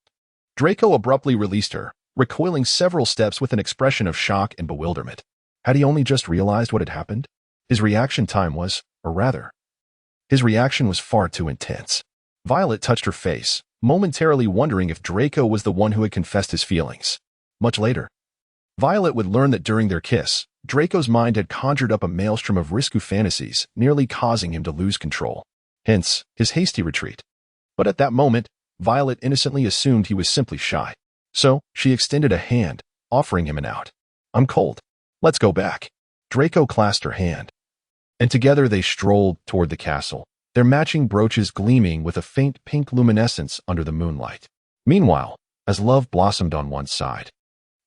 Draco abruptly released her, recoiling several steps with an expression of shock and bewilderment. Had he only just realized what had happened? His reaction time was, or rather, his reaction was far too intense. Violet touched her face, momentarily wondering if Draco was the one who had confessed his feelings. Much later, Violet would learn that during their kiss, Draco's mind had conjured up a maelstrom of risky fantasies, nearly causing him to lose control. Hence, his hasty retreat. But at that moment, Violet innocently assumed he was simply shy. So, she extended a hand, offering him an out. I'm cold. Let's go back. Draco clasped her hand, and together they strolled toward the castle, their matching brooches gleaming with a faint pink luminescence under the moonlight. Meanwhile, as love blossomed on one side,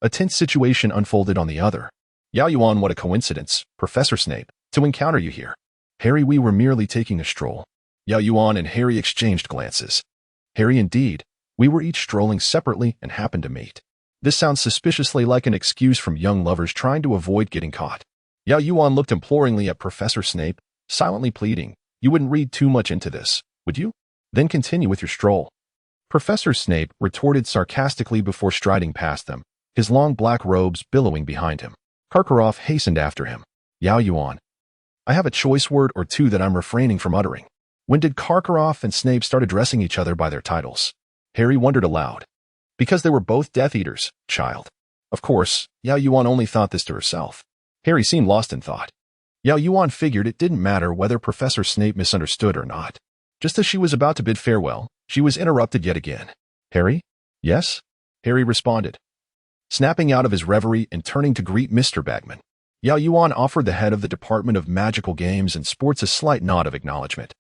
a tense situation unfolded on the other. Yao Yuan, what a coincidence, Professor Snape, to encounter you here. Harry, we were merely taking a stroll. Yao Yuan and Harry exchanged glances. Harry, indeed, we were each strolling separately and happened to meet. This sounds suspiciously like an excuse from young lovers trying to avoid getting caught. Yao Yuan looked imploringly at Professor Snape, silently pleading, you wouldn't read too much into this, would you? Then continue with your stroll. Professor Snape retorted sarcastically before striding past them, his long black robes billowing behind him. Karkaroff hastened after him. Yao Yuan. I have a choice word or two that I'm refraining from uttering. When did Karkaroff and Snape start addressing each other by their titles? Harry wondered aloud. Because they were both Death Eaters, child. Of course, Yao Yuan only thought this to herself. Harry seemed lost in thought. Yao Yuan figured it didn't matter whether Professor Snape misunderstood or not. Just as she was about to bid farewell, she was interrupted yet again. Harry? Yes? Harry responded, snapping out of his reverie and turning to greet Mr. Bagman. Yao Yuan offered the head of the Department of Magical Games and Sports a slight nod of acknowledgement.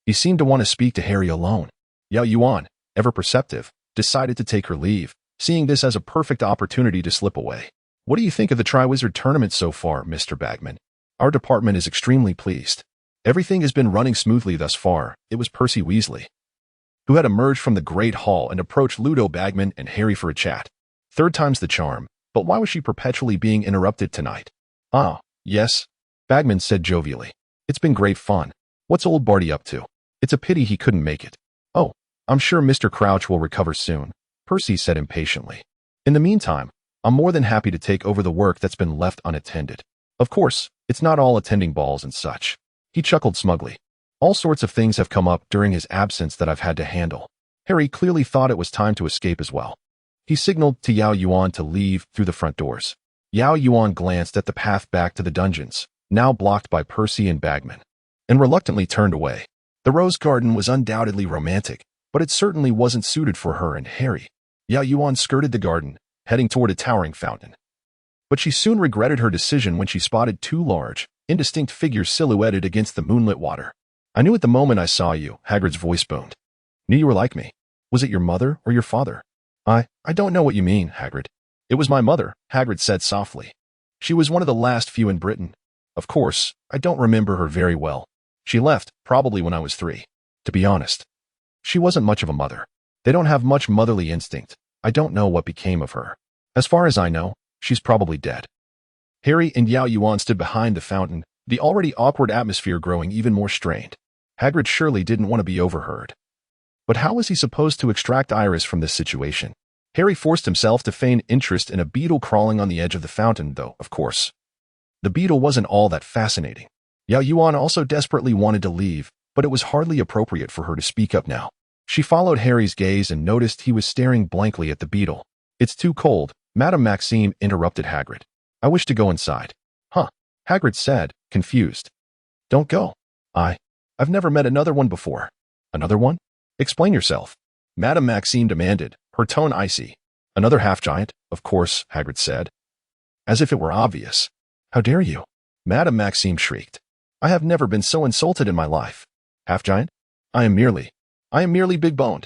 He seemed to want to speak to Harry alone. Yao Yuan, ever perceptive, decided to take her leave, seeing this as a perfect opportunity to slip away. What do you think of the Triwizard Tournament so far, Mr. Bagman? Our department is extremely pleased. Everything has been running smoothly thus far. It was Percy Weasley, who had emerged from the Great Hall and approached Ludo Bagman and Harry for a chat. Third time's the charm, but why was she perpetually being interrupted tonight? Ah, yes, Bagman said jovially. It's been great fun. What's old Barty up to? It's a pity he couldn't make it. Oh, I'm sure Mr. Crouch will recover soon, Percy said impatiently. In the meantime, I'm more than happy to take over the work that's been left unattended. Of course, it's not all attending balls and such. He chuckled smugly. All sorts of things have come up during his absence that I've had to handle. Harry clearly thought it was time to escape as well. He signaled to Yao Yuan to leave through the front doors. Yao Yuan glanced at the path back to the dungeons, now blocked by Percy and Bagman, and reluctantly turned away. The rose garden was undoubtedly romantic, but it certainly wasn't suited for her and Harry. Yao Yuan skirted the garden, heading toward a towering fountain. But she soon regretted her decision when she spotted two large, indistinct figures silhouetted against the moonlit water. "I knew at the moment I saw you," Hagrid's voice boomed. "Knew you were like me. Was it your mother or your father?" I don't know what you mean, Hagrid." "It was my mother," Hagrid said softly. "She was one of the last few in Britain. Of course, I don't remember her very well. She left, probably when I was 3. To be honest, she wasn't much of a mother. They don't have much motherly instinct. I don't know what became of her. As far as I know, she's probably dead." Harry and Yao Yuan stood behind the fountain, the already awkward atmosphere growing even more strained. Hagrid surely didn't want to be overheard. But how was he supposed to extract Iris from this situation? Harry forced himself to feign interest in a beetle crawling on the edge of the fountain, though, of course. The beetle wasn't all that fascinating. Yao Yuan also desperately wanted to leave, but it was hardly appropriate for her to speak up now. She followed Harry's gaze and noticed he was staring blankly at the beetle. "It's too cold," Madame Maxime interrupted Hagrid. "I wish to go inside." "Huh," Hagrid said, confused. "Don't go." I've never met another one before." "Another one? Explain yourself," Madame Maxime demanded, her tone icy. "Another half-giant, of course," Hagrid said. As if it were obvious. "How dare you?" Madame Maxime shrieked. "I have never been so insulted in my life. Half-giant? I am merely big-boned."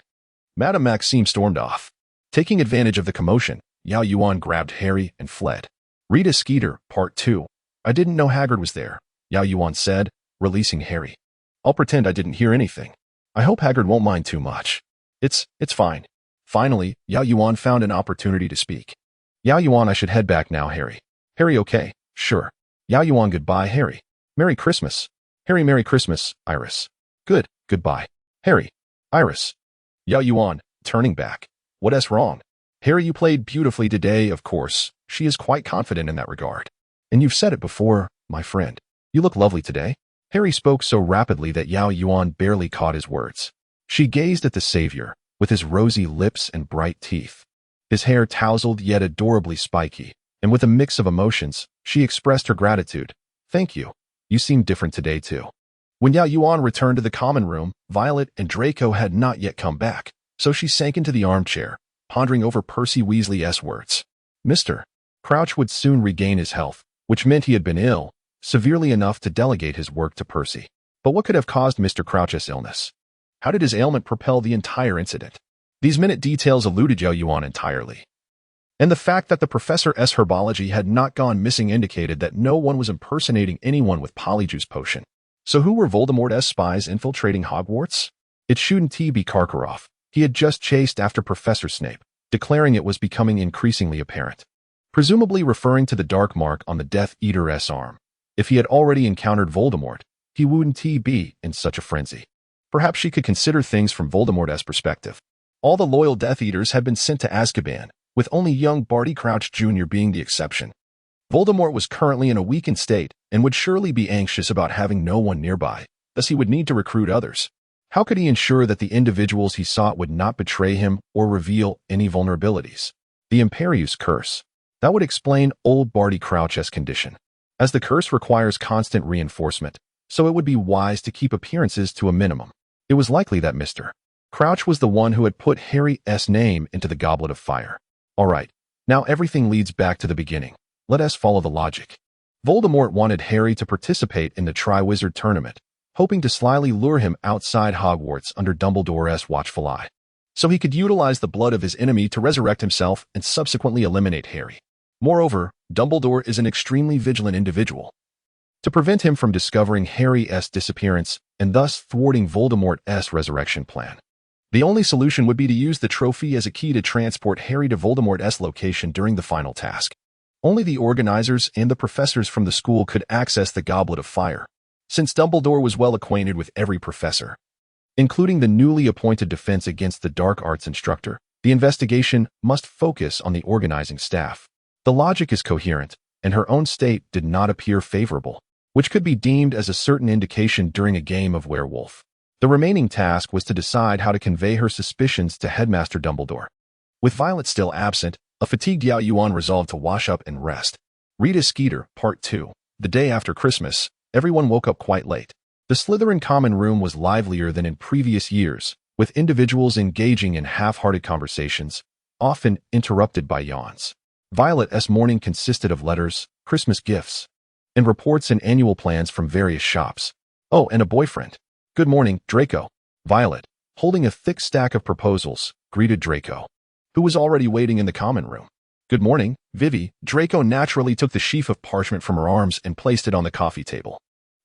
Madame Maxime stormed off. Taking advantage of the commotion, Yao Yuan grabbed Harry and fled. Rita Skeeter, Part 2. "I didn't know Hagrid was there," Yao Yuan said, releasing Harry. "I'll pretend I didn't hear anything. I hope Hagrid won't mind too much." It's fine." Finally, Yao Yuan found an opportunity to speak. "Yao Yuan, I should head back now, Harry." "Harry, okay, sure." Yao Yuan, "Goodbye, Harry." "Merry Christmas." Harry, "Merry Christmas, Iris." Goodbye. Harry. Iris. Yao Yuan, turning back. "What's wrong?" "Harry, you played beautifully today, of course." She is quite confident in that regard. "And you've said it before, my friend. You look lovely today." Harry spoke so rapidly that Yao Yuan barely caught his words. She gazed at the savior, with his rosy lips and bright teeth. His hair tousled yet adorably spiky, and with a mix of emotions, she expressed her gratitude. "Thank you. You seem different today, too." When Yao Yuan returned to the common room, Violet and Draco had not yet come back, so she sank into the armchair, pondering over Percy Weasley's words. Mr. Crouch would soon regain his health, which meant he had been ill, severely enough to delegate his work to Percy. But what could have caused Mr. Crouch's illness? How did his ailment propel the entire incident? These minute details eluded Yao Yuan entirely. And the fact that the Professor's herbology had not gone missing indicated that no one was impersonating anyone with Polyjuice Potion. So who were Voldemort's spies infiltrating Hogwarts? It shouldn't be Karkaroff. He had just chased after Professor Snape, declaring it was becoming increasingly apparent. Presumably referring to the dark mark on the Death Eater's arm. If he had already encountered Voldemort, he wouldn't be in such a frenzy. Perhaps she could consider things from Voldemort's perspective. All the loyal Death Eaters had been sent to Azkaban, with only young Barty Crouch Jr. being the exception. Voldemort was currently in a weakened state and would surely be anxious about having no one nearby, thus he would need to recruit others. How could he ensure that the individuals he sought would not betray him or reveal any vulnerabilities? The Imperius Curse. That would explain old Barty Crouch's condition. As the curse requires constant reinforcement, so it would be wise to keep appearances to a minimum. It was likely that Mr. Crouch was the one who had put Harry's name into the Goblet of Fire. All right, now everything leads back to the beginning. Let us follow the logic. Voldemort wanted Harry to participate in the Triwizard Tournament, hoping to slyly lure him outside Hogwarts under Dumbledore's watchful eye, so he could utilize the blood of his enemy to resurrect himself and subsequently eliminate Harry. Moreover, Dumbledore is an extremely vigilant individual. To prevent him from discovering Harry's disappearance and thus thwarting Voldemort's resurrection plan, the only solution would be to use the trophy as a key to transport Harry to Voldemort's location during the final task. Only the organizers and the professors from the school could access the Goblet of Fire, since Dumbledore was well acquainted with every professor. Including the newly appointed Defense Against the Dark Arts instructor, the investigation must focus on the organizing staff. The logic is coherent, and her own state did not appear favorable, which could be deemed as a certain indication during a game of werewolf. The remaining task was to decide how to convey her suspicions to Headmaster Dumbledore. With Violet still absent, a fatigued Yao Yuan resolved to wash up and rest. Rita Skeeter, Part 2. The day after Christmas, everyone woke up quite late. The Slytherin common room was livelier than in previous years, with individuals engaging in half-hearted conversations, often interrupted by yawns. Violet's morning consisted of letters, Christmas gifts, and reports and annual plans from various shops. Oh, and a boyfriend. Good morning, Draco. Violet, holding a thick stack of proposals, greeted Draco, who was already waiting in the common room. Good morning, Vivi. Draco naturally took the sheaf of parchment from her arms and placed it on the coffee table.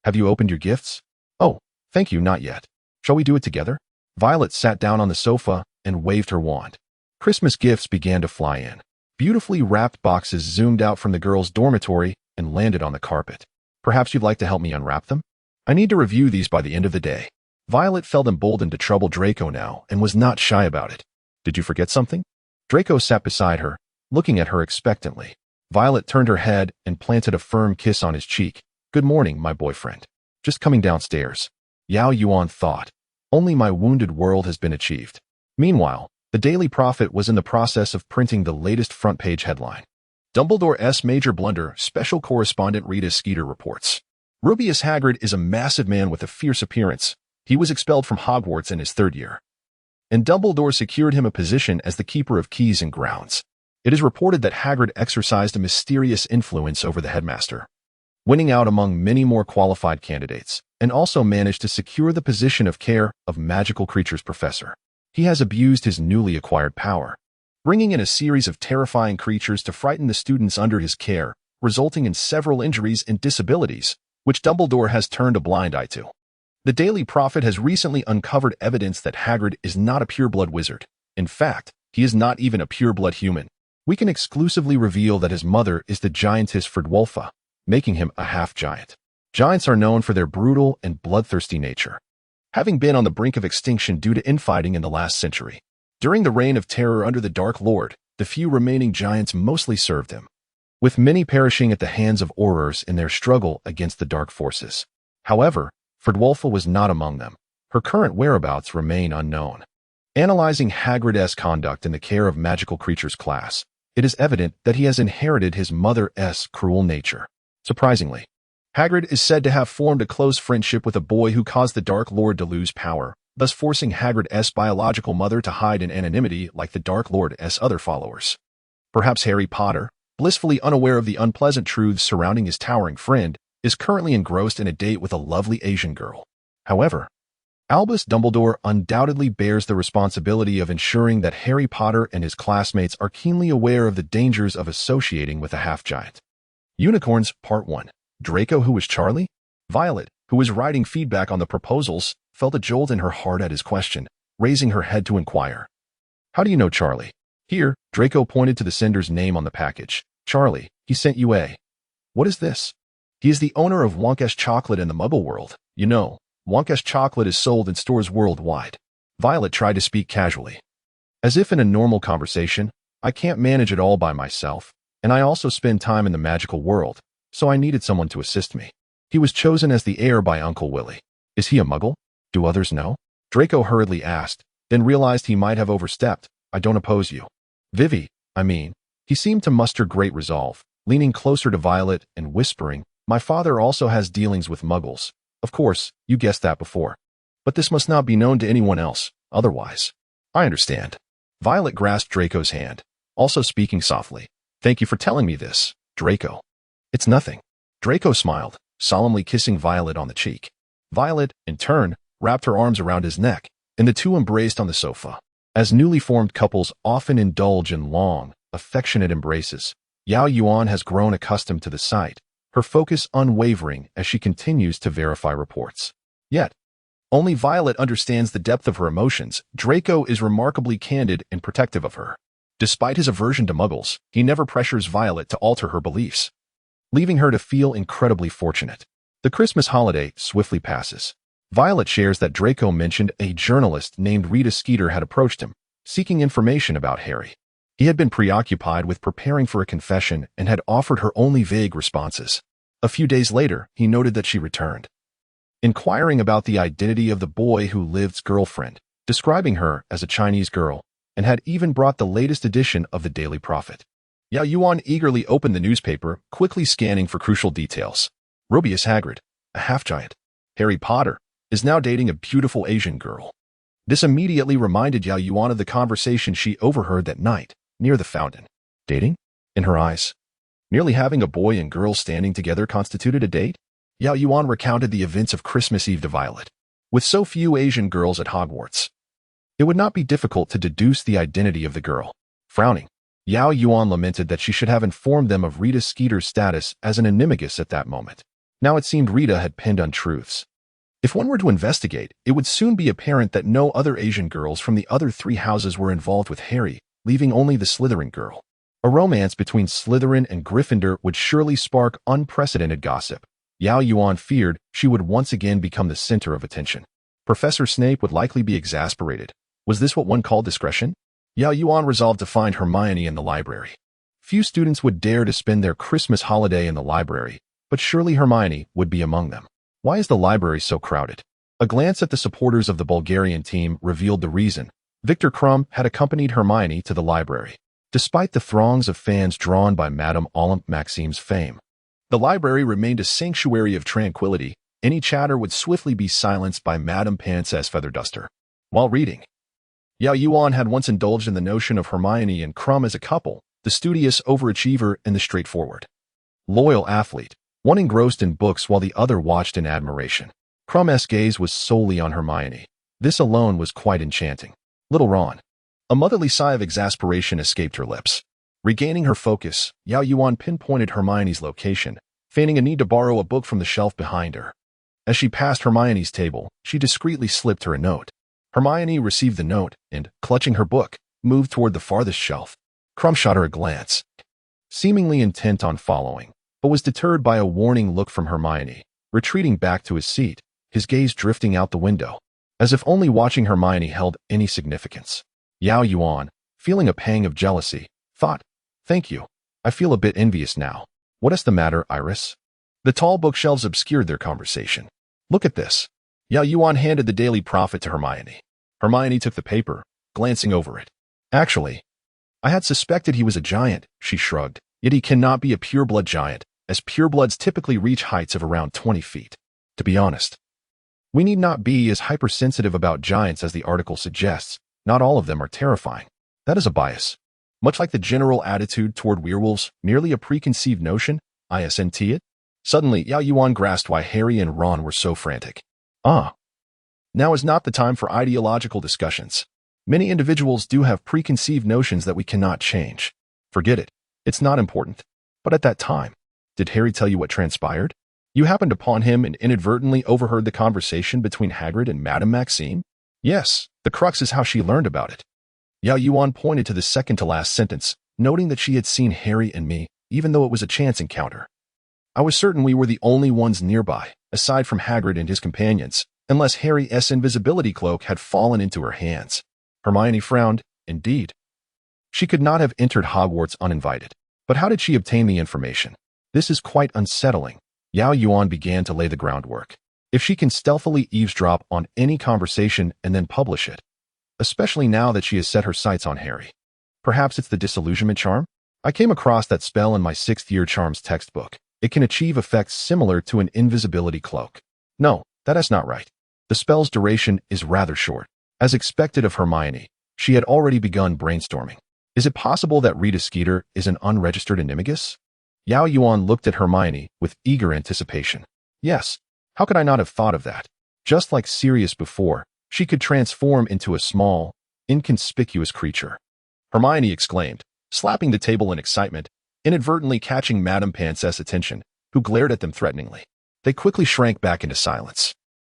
Have you opened your gifts? Oh, thank you, not yet. Shall we do it together? Violet sat down on the sofa and waved her wand. Christmas gifts began to fly in. Beautifully wrapped boxes zoomed out from the girls' dormitory and landed on the carpet. Perhaps you'd like to help me unwrap them? I need to review these by the end of the day. Violet felt emboldened to trouble Draco now and was not shy about it. Did you forget something? Draco sat beside her, looking at her expectantly. Violet turned her head and planted a firm kiss on his cheek. Good morning, my boyfriend. Just coming downstairs. Yao Yuan thought. Only my wounded world has been achieved. Meanwhile, the Daily Prophet was in the process of printing the latest front-page headline. Dumbledore's major blunder, Special Correspondent Rita Skeeter reports. Rubeus Hagrid is a massive man with a fierce appearance. He was expelled from Hogwarts in his 3rd year, and Dumbledore secured him a position as the keeper of keys and grounds. It is reported that Hagrid exercised a mysterious influence over the headmaster, winning out among many more qualified candidates, and also managed to secure the position of care of magical creatures professor. He has abused his newly acquired power, bringing in a series of terrifying creatures to frighten the students under his care, resulting in several injuries and disabilities, which Dumbledore has turned a blind eye to. The Daily Prophet has recently uncovered evidence that Hagrid is not a pureblood wizard. In fact, he is not even a pureblood human. We can exclusively reveal that his mother is the giantess Fridwulfa, making him a half-giant. Giants are known for their brutal and bloodthirsty nature, having been on the brink of extinction due to infighting in the last century. During the reign of terror under the Dark Lord, the few remaining giants mostly served him, with many perishing at the hands of Aurors in their struggle against the dark forces. However, Fridwulfa was not among them. Her current whereabouts remain unknown. Analyzing Hagrid's conduct in the care of magical creatures class, it is evident that he has inherited his mother's cruel nature. Surprisingly, Hagrid is said to have formed a close friendship with a boy who caused the Dark Lord to lose power, thus forcing Hagrid's biological mother to hide in anonymity like the Dark Lord's other followers. Perhaps Harry Potter, blissfully unaware of the unpleasant truths surrounding his towering friend, is currently engrossed in a date with a lovely Asian girl. However, Albus Dumbledore undoubtedly bears the responsibility of ensuring that Harry Potter and his classmates are keenly aware of the dangers of associating with a half-giant. Unicorns, Part 1. Draco, who was Charlie? Violet, who was writing feedback on the proposals, felt a jolt in her heart at his question, raising her head to inquire. How do you know Charlie? Here, Draco pointed to the sender's name on the package. Charlie, he sent you a. What is this? He is the owner of Wonka's chocolate in the Muggle world. You know, Wonka's chocolate is sold in stores worldwide. Violet tried to speak casually. As if in a normal conversation, I can't manage it all by myself, and I also spend time in the magical world, so I needed someone to assist me. He was chosen as the heir by Uncle Willy. Is he a Muggle? Do others know? Draco hurriedly asked, then realized he might have overstepped. I don't oppose you. Vivi, I mean. He seemed to muster great resolve, leaning closer to Violet and whispering, my father also has dealings with Muggles. Of course, you guessed that before. But this must not be known to anyone else, otherwise. I understand. Violet grasped Draco's hand, also speaking softly. Thank you for telling me this, Draco. It's nothing. Draco smiled, solemnly kissing Violet on the cheek. Violet, in turn, wrapped her arms around his neck, and the two embraced on the sofa. As newly formed couples often indulge in long, affectionate embraces, Yao Yuan has grown accustomed to the sight, her focus unwavering as she continues to verify reports. Yet, only Violet understands the depth of her emotions. Draco is remarkably candid and protective of her. Despite his aversion to Muggles, he never pressures Violet to alter her beliefs, leaving her to feel incredibly fortunate. The Christmas holiday swiftly passes. Violet shares that Draco mentioned a journalist named Rita Skeeter had approached him, seeking information about Harry. He had been preoccupied with preparing for a confession and had offered her only vague responses. A few days later, he noted that she returned, inquiring about the identity of the boy who lived's girlfriend, describing her as a Chinese girl, and had even brought the latest edition of the Daily Prophet. Yao Yuan eagerly opened the newspaper, quickly scanning for crucial details. Rubius Hagrid, a half-giant, Harry Potter, is now dating a beautiful Asian girl. This immediately reminded Yao Yuan of the conversation she overheard that night, near the fountain. Dating? In her eyes, merely having a boy and girl standing together constituted a date? Yao Yuan recounted the events of Christmas Eve to Violet. With so few Asian girls at Hogwarts, it would not be difficult to deduce the identity of the girl. Frowning, Yao Yuan lamented that she should have informed them of Rita Skeeter's status as an animagus at that moment. Now it seemed Rita had penned untruths. If one were to investigate, it would soon be apparent that no other Asian girls from the other 3 houses were involved with Harry, leaving only the Slytherin girl. A romance between Slytherin and Gryffindor would surely spark unprecedented gossip. Yao Yuan feared she would once again become the center of attention. Professor Snape would likely be exasperated. Was this what one called discretion? Yao Yuan resolved to find Hermione in the library. Few students would dare to spend their Christmas holiday in the library, but surely Hermione would be among them. Why is the library so crowded? A glance at the supporters of the Bulgarian team revealed the reason. Victor Krum had accompanied Hermione to the library. Despite the throngs of fans drawn by Madame Olympe Maxime's fame, the library remained a sanctuary of tranquility. Any chatter would swiftly be silenced by Madame Pance's featherduster. While reading, Yao Yuan had once indulged in the notion of Hermione and Krum as a couple, the studious overachiever and the straightforward, loyal athlete, one engrossed in books while the other watched in admiration. Krum's gaze was solely on Hermione. This alone was quite enchanting. Little Ron. A motherly sigh of exasperation escaped her lips. Regaining her focus, Yao Yuan pinpointed Hermione's location, feigning a need to borrow a book from the shelf behind her. As she passed Hermione's table, she discreetly slipped her a note. Hermione received the note and, clutching her book, moved toward the farthest shelf. Krum shot her a glance, seemingly intent on following, but was deterred by a warning look from Hermione. Retreating back to his seat, his gaze drifting out the window, as if only watching Hermione held any significance. Yao Yuan, feeling a pang of jealousy, thought, "Thank you. I feel a bit envious now. What is the matter, Iris?" The tall bookshelves obscured their conversation. "Look at this." Yao Yuan handed the Daily Prophet to Hermione. Hermione took the paper, glancing over it. "Actually, I had suspected he was a giant," she shrugged. "Yet he cannot be a pureblood giant, as purebloods typically reach heights of around 20 feet. To be honest, we need not be as hypersensitive about giants as the article suggests. Not all of them are terrifying. That is a bias. Much like the general attitude toward werewolves, merely a preconceived notion, isn't it?" Suddenly, Yao Yuan grasped why Harry and Ron were so frantic. Now is not the time for ideological discussions. Many individuals do have preconceived notions that we cannot change. Forget it. It's not important. But at that time, did Harry tell you what transpired? You happened upon him and inadvertently overheard the conversation between Hagrid and Madame Maxime? Yes, the crux is how she learned about it. Yao Yuan pointed to the second-to-last sentence, noting that she had seen Harry and me, even though it was a chance encounter. I was certain we were the only ones nearby, aside from Hagrid and his companions, unless Harry's invisibility cloak had fallen into her hands. Hermione frowned. Indeed, she could not have entered Hogwarts uninvited. But how did she obtain the information? This is quite unsettling. Yao Yuan began to lay the groundwork. If she can stealthily eavesdrop on any conversation and then publish it, especially now that she has set her sights on Harry. Perhaps it's the disillusionment charm? I came across that spell in my 6th-year charms textbook. It can achieve effects similar to an invisibility cloak. No, that is not right. The spell's duration is rather short. As expected of Hermione, she had already begun brainstorming. Is it possible that Rita Skeeter is an unregistered animagus? Yao Yuan looked at Hermione with eager anticipation. Yes, how could I not have thought of that? Just like Sirius before, she could transform into a small, inconspicuous creature. Hermione exclaimed, slapping the table in excitement, inadvertently catching Madame Pance's attention, who glared at them threateningly. They quickly shrank back into silence.